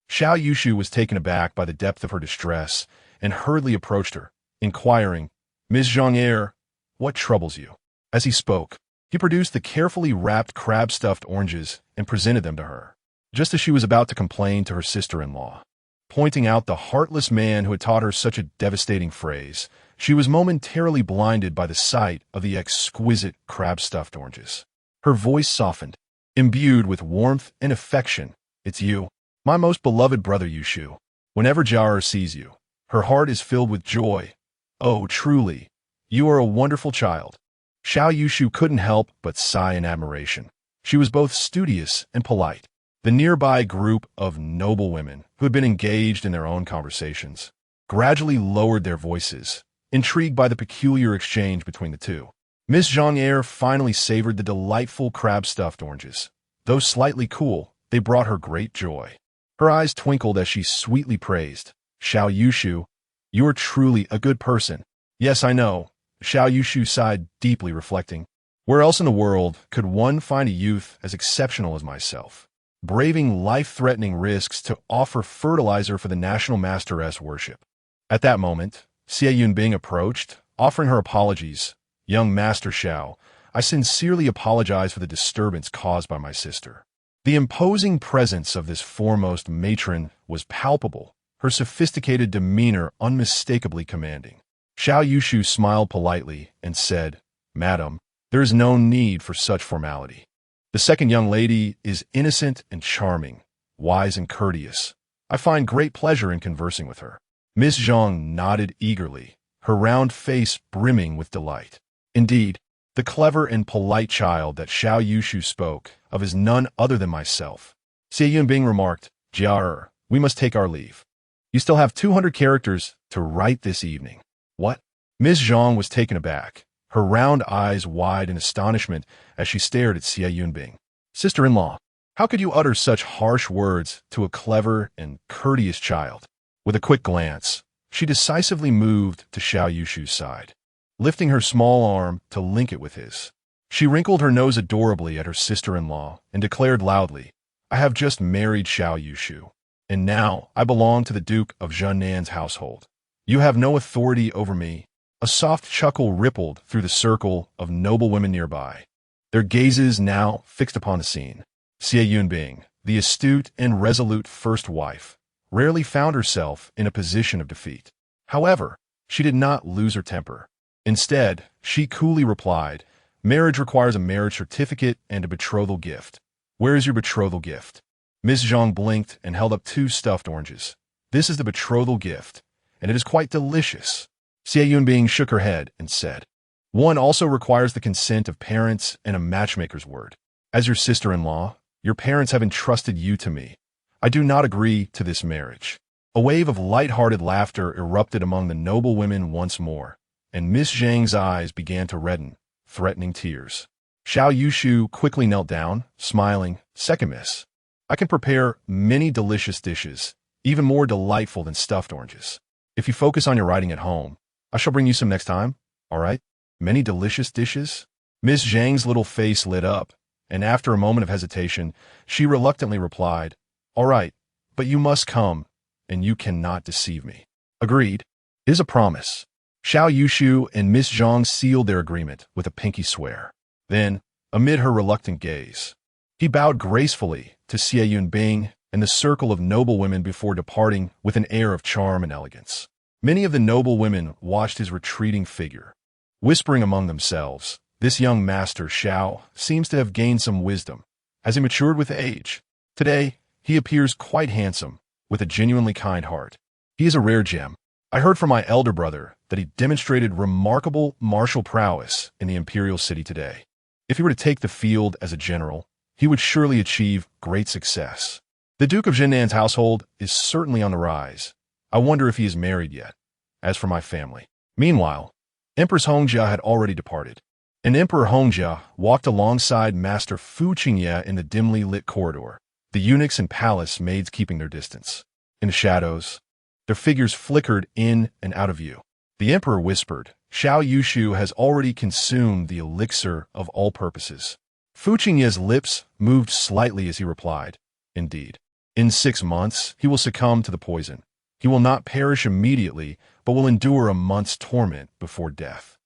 Xiao Yushu was taken aback by the depth of her distress and hurriedly approached her, inquiring, "Miss Zhang Heir, what troubles you?" As he spoke, he produced the carefully wrapped crab-stuffed oranges and presented them to her, just as she was about to complain to her sister-in-law. Pointing out the heartless man who had taught her such a devastating phrase, she was momentarily blinded by the sight of the exquisite crab-stuffed oranges. Her voice softened, imbued with warmth and affection. "It's you, my most beloved brother Yushu. Whenever Jiaer sees you, her heart is filled with joy. Oh, truly, you are a wonderful child." Xiao Yushu couldn't help but sigh in admiration. She was both studious and polite. The nearby group of noble women, who had been engaged in their own conversations, gradually lowered their voices, intrigued by the peculiar exchange between the two. Miss Zhang Heir finally savored the delightful crab-stuffed oranges. Though slightly cool, they brought her great joy. Her eyes twinkled as she sweetly praised, "Xiao Yushu, you are truly a good person." "Yes, I know," Xiao Yushu sighed deeply, reflecting. "Where else in the world could one find a youth as exceptional as myself, braving life-threatening risks to offer fertilizer for the national master's worship?" At that moment, Xie Yunbing approached, offering her apologies. "Young Master Xiao, I sincerely apologize for the disturbance caused by my sister." The imposing presence of this foremost matron was palpable, her sophisticated demeanor unmistakably commanding. Xiao Yushu smiled politely and said, "Madam, there is no need for such formality. The second young lady is innocent and charming, wise and courteous. I find great pleasure in conversing with her." Miss Zhang nodded eagerly, her round face brimming with delight. Indeed, the clever and polite child that Xiao Yushu spoke of is none other than myself. Xie Yunbing remarked, "Jiaer, we must take our leave. You still have 200 characters to write this evening." "What?" Miss Zhang was taken aback, her round eyes wide in astonishment as she stared at Xie Yunbing. "Sister-in-law, how could you utter such harsh words to a clever and courteous child?" With a quick glance, she decisively moved to Xiao Yushu's side, lifting her small arm to link it with his. She wrinkled her nose adorably at her sister-in-law and declared loudly, "I have just married Xiao Yushu, and now I belong to the Duke of Zhennan's household. You have no authority over me." A soft chuckle rippled through the circle of noble women nearby, their gazes now fixed upon the scene. Xie Yunbing, the astute and resolute first wife, rarely found herself in a position of defeat. However, she did not lose her temper. Instead, she coolly replied, "Marriage requires a marriage certificate and a betrothal gift. Where is your betrothal gift?" Miss Zhang blinked and held up 2 stuffed oranges. "This is the betrothal gift, and it is quite delicious." Xiao Yunbing shook her head and said, "One also requires the consent of parents and a matchmaker's word. As your sister-in-law, your parents have entrusted you to me. I do not agree to this marriage." A wave of light-hearted laughter erupted among the noble women once more, and Miss Zhang's eyes began to redden, threatening tears. Xiao Yushu quickly knelt down, smiling, "Second miss, I can prepare many delicious dishes, even more delightful than stuffed oranges. If you focus on your writing at home, I shall bring you some next time, all right? Many delicious dishes?" Miss Zhang's little face lit up, and after a moment of hesitation, she reluctantly replied, "All right, but you must come, and you cannot deceive me." "Agreed. It is a promise." Xiao Yushu and Miss Zhang sealed their agreement with a pinky swear. Then, amid her reluctant gaze, he bowed gracefully to Xiao Yunbing and the circle of noble women before departing with an air of charm and elegance. Many of the noble women watched his retreating figure, whispering among themselves, "This young master Xiao seems to have gained some wisdom. Has he matured with age? Today, he appears quite handsome, with a genuinely kind heart. He is a rare gem. I heard from my elder brother that he demonstrated remarkable martial prowess in the imperial city today. If he were to take the field as a general, he would surely achieve great success. The Duke of Zhennan's household is certainly on the rise. I wonder if he is married yet. As for my family." Meanwhile, Empress Hongjia had already departed, and Emperor Hongjia walked alongside Master Fu Qingye in the dimly lit corridor, the eunuchs and palace maids keeping their distance. In the shadows, their figures flickered in and out of view. The emperor whispered, "Xiao Yushu has already consumed the elixir of all purposes." Fu Qingye's lips moved slightly as he replied, "Indeed. In 6 months, he will succumb to the poison. He will not perish immediately, but will endure a month's torment before death.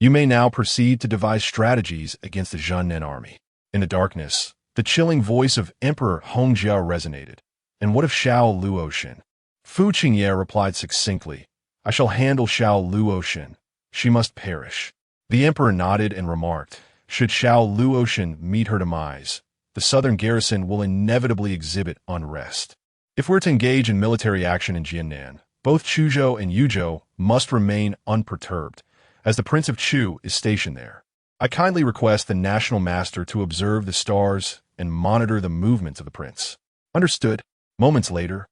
You may now proceed to devise strategies against the Zhennan army." In the darkness, the chilling voice of Emperor Hongjia resonated. "And what of Xiao Luoshan?" Fu Qingye replied succinctly, "I shall handle Xiao Luoshan. She must perish." The emperor nodded and remarked, "Should Xiao Luoshan meet her demise, the southern garrison will inevitably exhibit unrest. If we're to engage in military action in Jiannan, both Chuzhou and Yuzhou must remain unperturbed, as the Prince of Chu is stationed there. I kindly request the National Master to observe the stars and monitor the movements of the prince." "Understood." Moments later,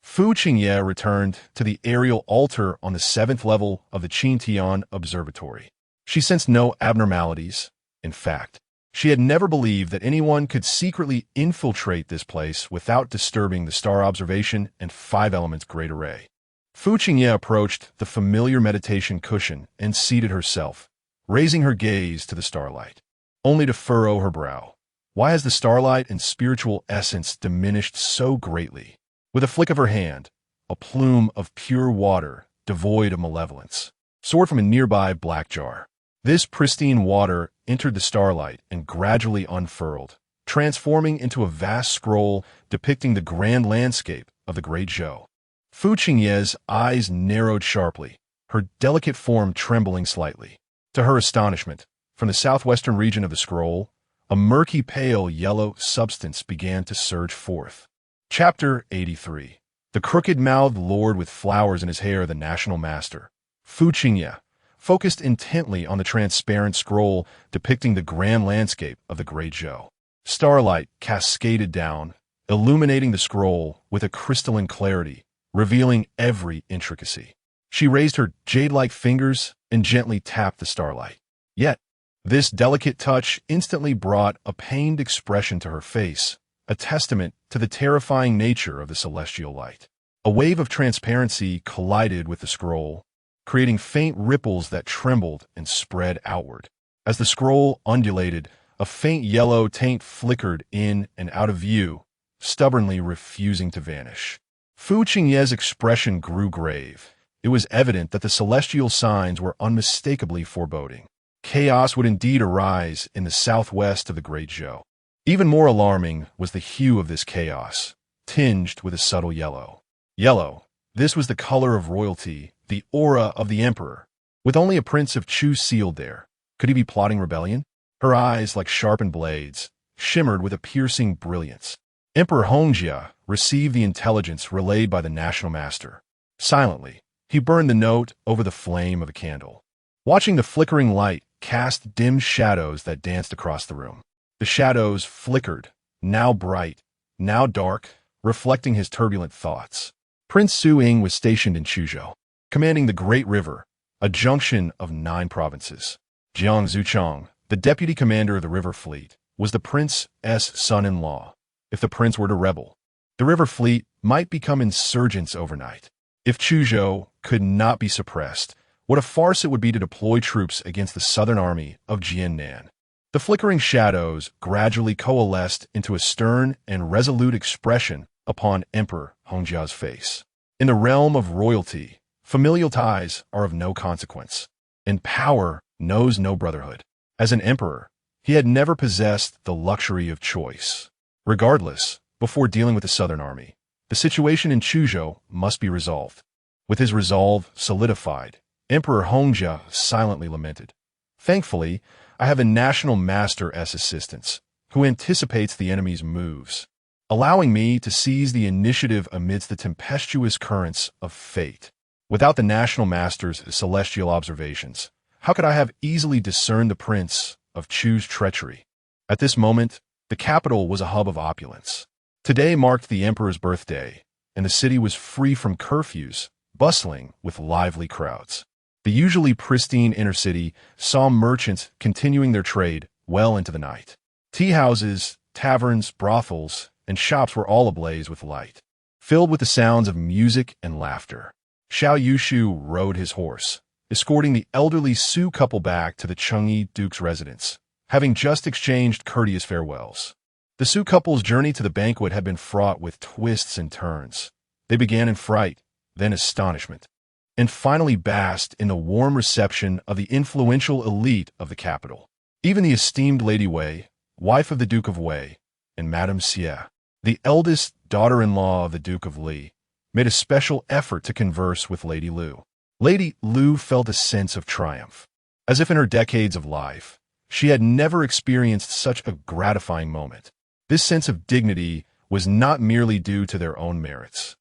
Fu Qingye returned to the aerial altar on the 7th level of the Qintian Observatory. She sensed no abnormalities. In fact, she had never believed that anyone could secretly infiltrate this place without disturbing the star observation and 5 elements great array. Fu Qingye approached the familiar meditation cushion and seated herself, raising her gaze to the starlight, only to furrow her brow. Why has the starlight and spiritual essence diminished so greatly? With a flick of her hand, a plume of pure water, devoid of malevolence, soared from a nearby black jar. This pristine water entered the starlight and gradually unfurled, transforming into a vast scroll depicting the grand landscape of the Great Zhou. Fu Qingye's eyes narrowed sharply, her delicate form trembling slightly. To her astonishment, from the southwestern region of the scroll, a murky pale yellow substance began to surge forth. Chapter 83. The crooked-mouthed lord with flowers in his hair, the national master. Fu Qingye focused intently on the transparent scroll depicting the grand landscape of the Great Zhou. Starlight cascaded down, illuminating the scroll with a crystalline clarity, revealing every intricacy. She raised her jade-like fingers and gently tapped the starlight. Yet, this delicate touch instantly brought a pained expression to her face, a testament to the terrifying nature of the celestial light. A wave of transparency collided with the scroll, creating faint ripples that trembled and spread outward. As the scroll undulated, a faint yellow taint flickered in and out of view, stubbornly refusing to vanish. Fu Qingye's expression grew grave. It was evident that the celestial signs were unmistakably foreboding. Chaos would indeed arise in the southwest of the Great Zhou. Even more alarming was the hue of this chaos, tinged with a subtle yellow. Yellow. This was the color of royalty, the aura of the emperor. With only a prince of Chu sealed there, could he be plotting rebellion? Her eyes, like sharpened blades, shimmered with a piercing brilliance. Emperor Hongjia received the intelligence relayed by the national master. Silently, he burned the note over the flame of a candle. Watching the flickering light cast dim shadows that danced across the room. The shadows flickered, now bright, now dark, reflecting his turbulent thoughts. Prince Su Ying was stationed in Chuzhou, commanding the Great River, a junction of 9 provinces. Jiang Zuchang, the deputy commander of the river fleet, was the prince's son-in-law. If the prince were to rebel, the river fleet might become insurgents overnight. If Chuzhou could not be suppressed, what a farce it would be to deploy troops against the southern army of Jiannan. The flickering shadows gradually coalesced into a stern and resolute expression upon Emperor Hongjia's face. In the realm of royalty, familial ties are of no consequence, and power knows no brotherhood. As an emperor, he had never possessed the luxury of choice. Regardless, before dealing with the southern army, the situation in Chuzhou must be resolved. With his resolve solidified, Emperor Hongjia silently lamented. Thankfully, I have a national master as assistance, who anticipates the enemy's moves, allowing me to seize the initiative amidst the tempestuous currents of fate. Without the national master's celestial observations, how could I have easily discerned the prince of Chu's treachery? At this moment, the capital was a hub of opulence. Today marked the emperor's birthday, and the city was free from curfews, bustling with lively crowds. The usually pristine inner city saw merchants continuing their trade well into the night. Tea houses, taverns, brothels, and shops were all ablaze with light, filled with the sounds of music and laughter. Xiao Yushu rode his horse, escorting the elderly Su couple back to the Changning Duke's residence, having just exchanged courteous farewells. The Su couple's journey to the banquet had been fraught with twists and turns. They began in fright, then astonishment, and finally basked in the warm reception of the influential elite of the capital. Even the esteemed Lady Wei, wife of the Duke of Wei, and Madame Xie, the eldest daughter-in-law of the Duke of Li, made a special effort to converse with Lady Lu. Lady Lu felt a sense of triumph. As if in her decades of life, she had never experienced such a gratifying moment. This sense of dignity was not merely due to their own merits,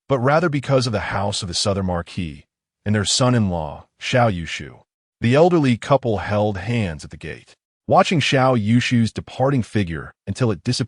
but rather because of the house of the Southern Marquis and their son-in-law, Xiao Yushu. The elderly couple held hands at the gate, watching Xiao Yushu's departing figure until it disappeared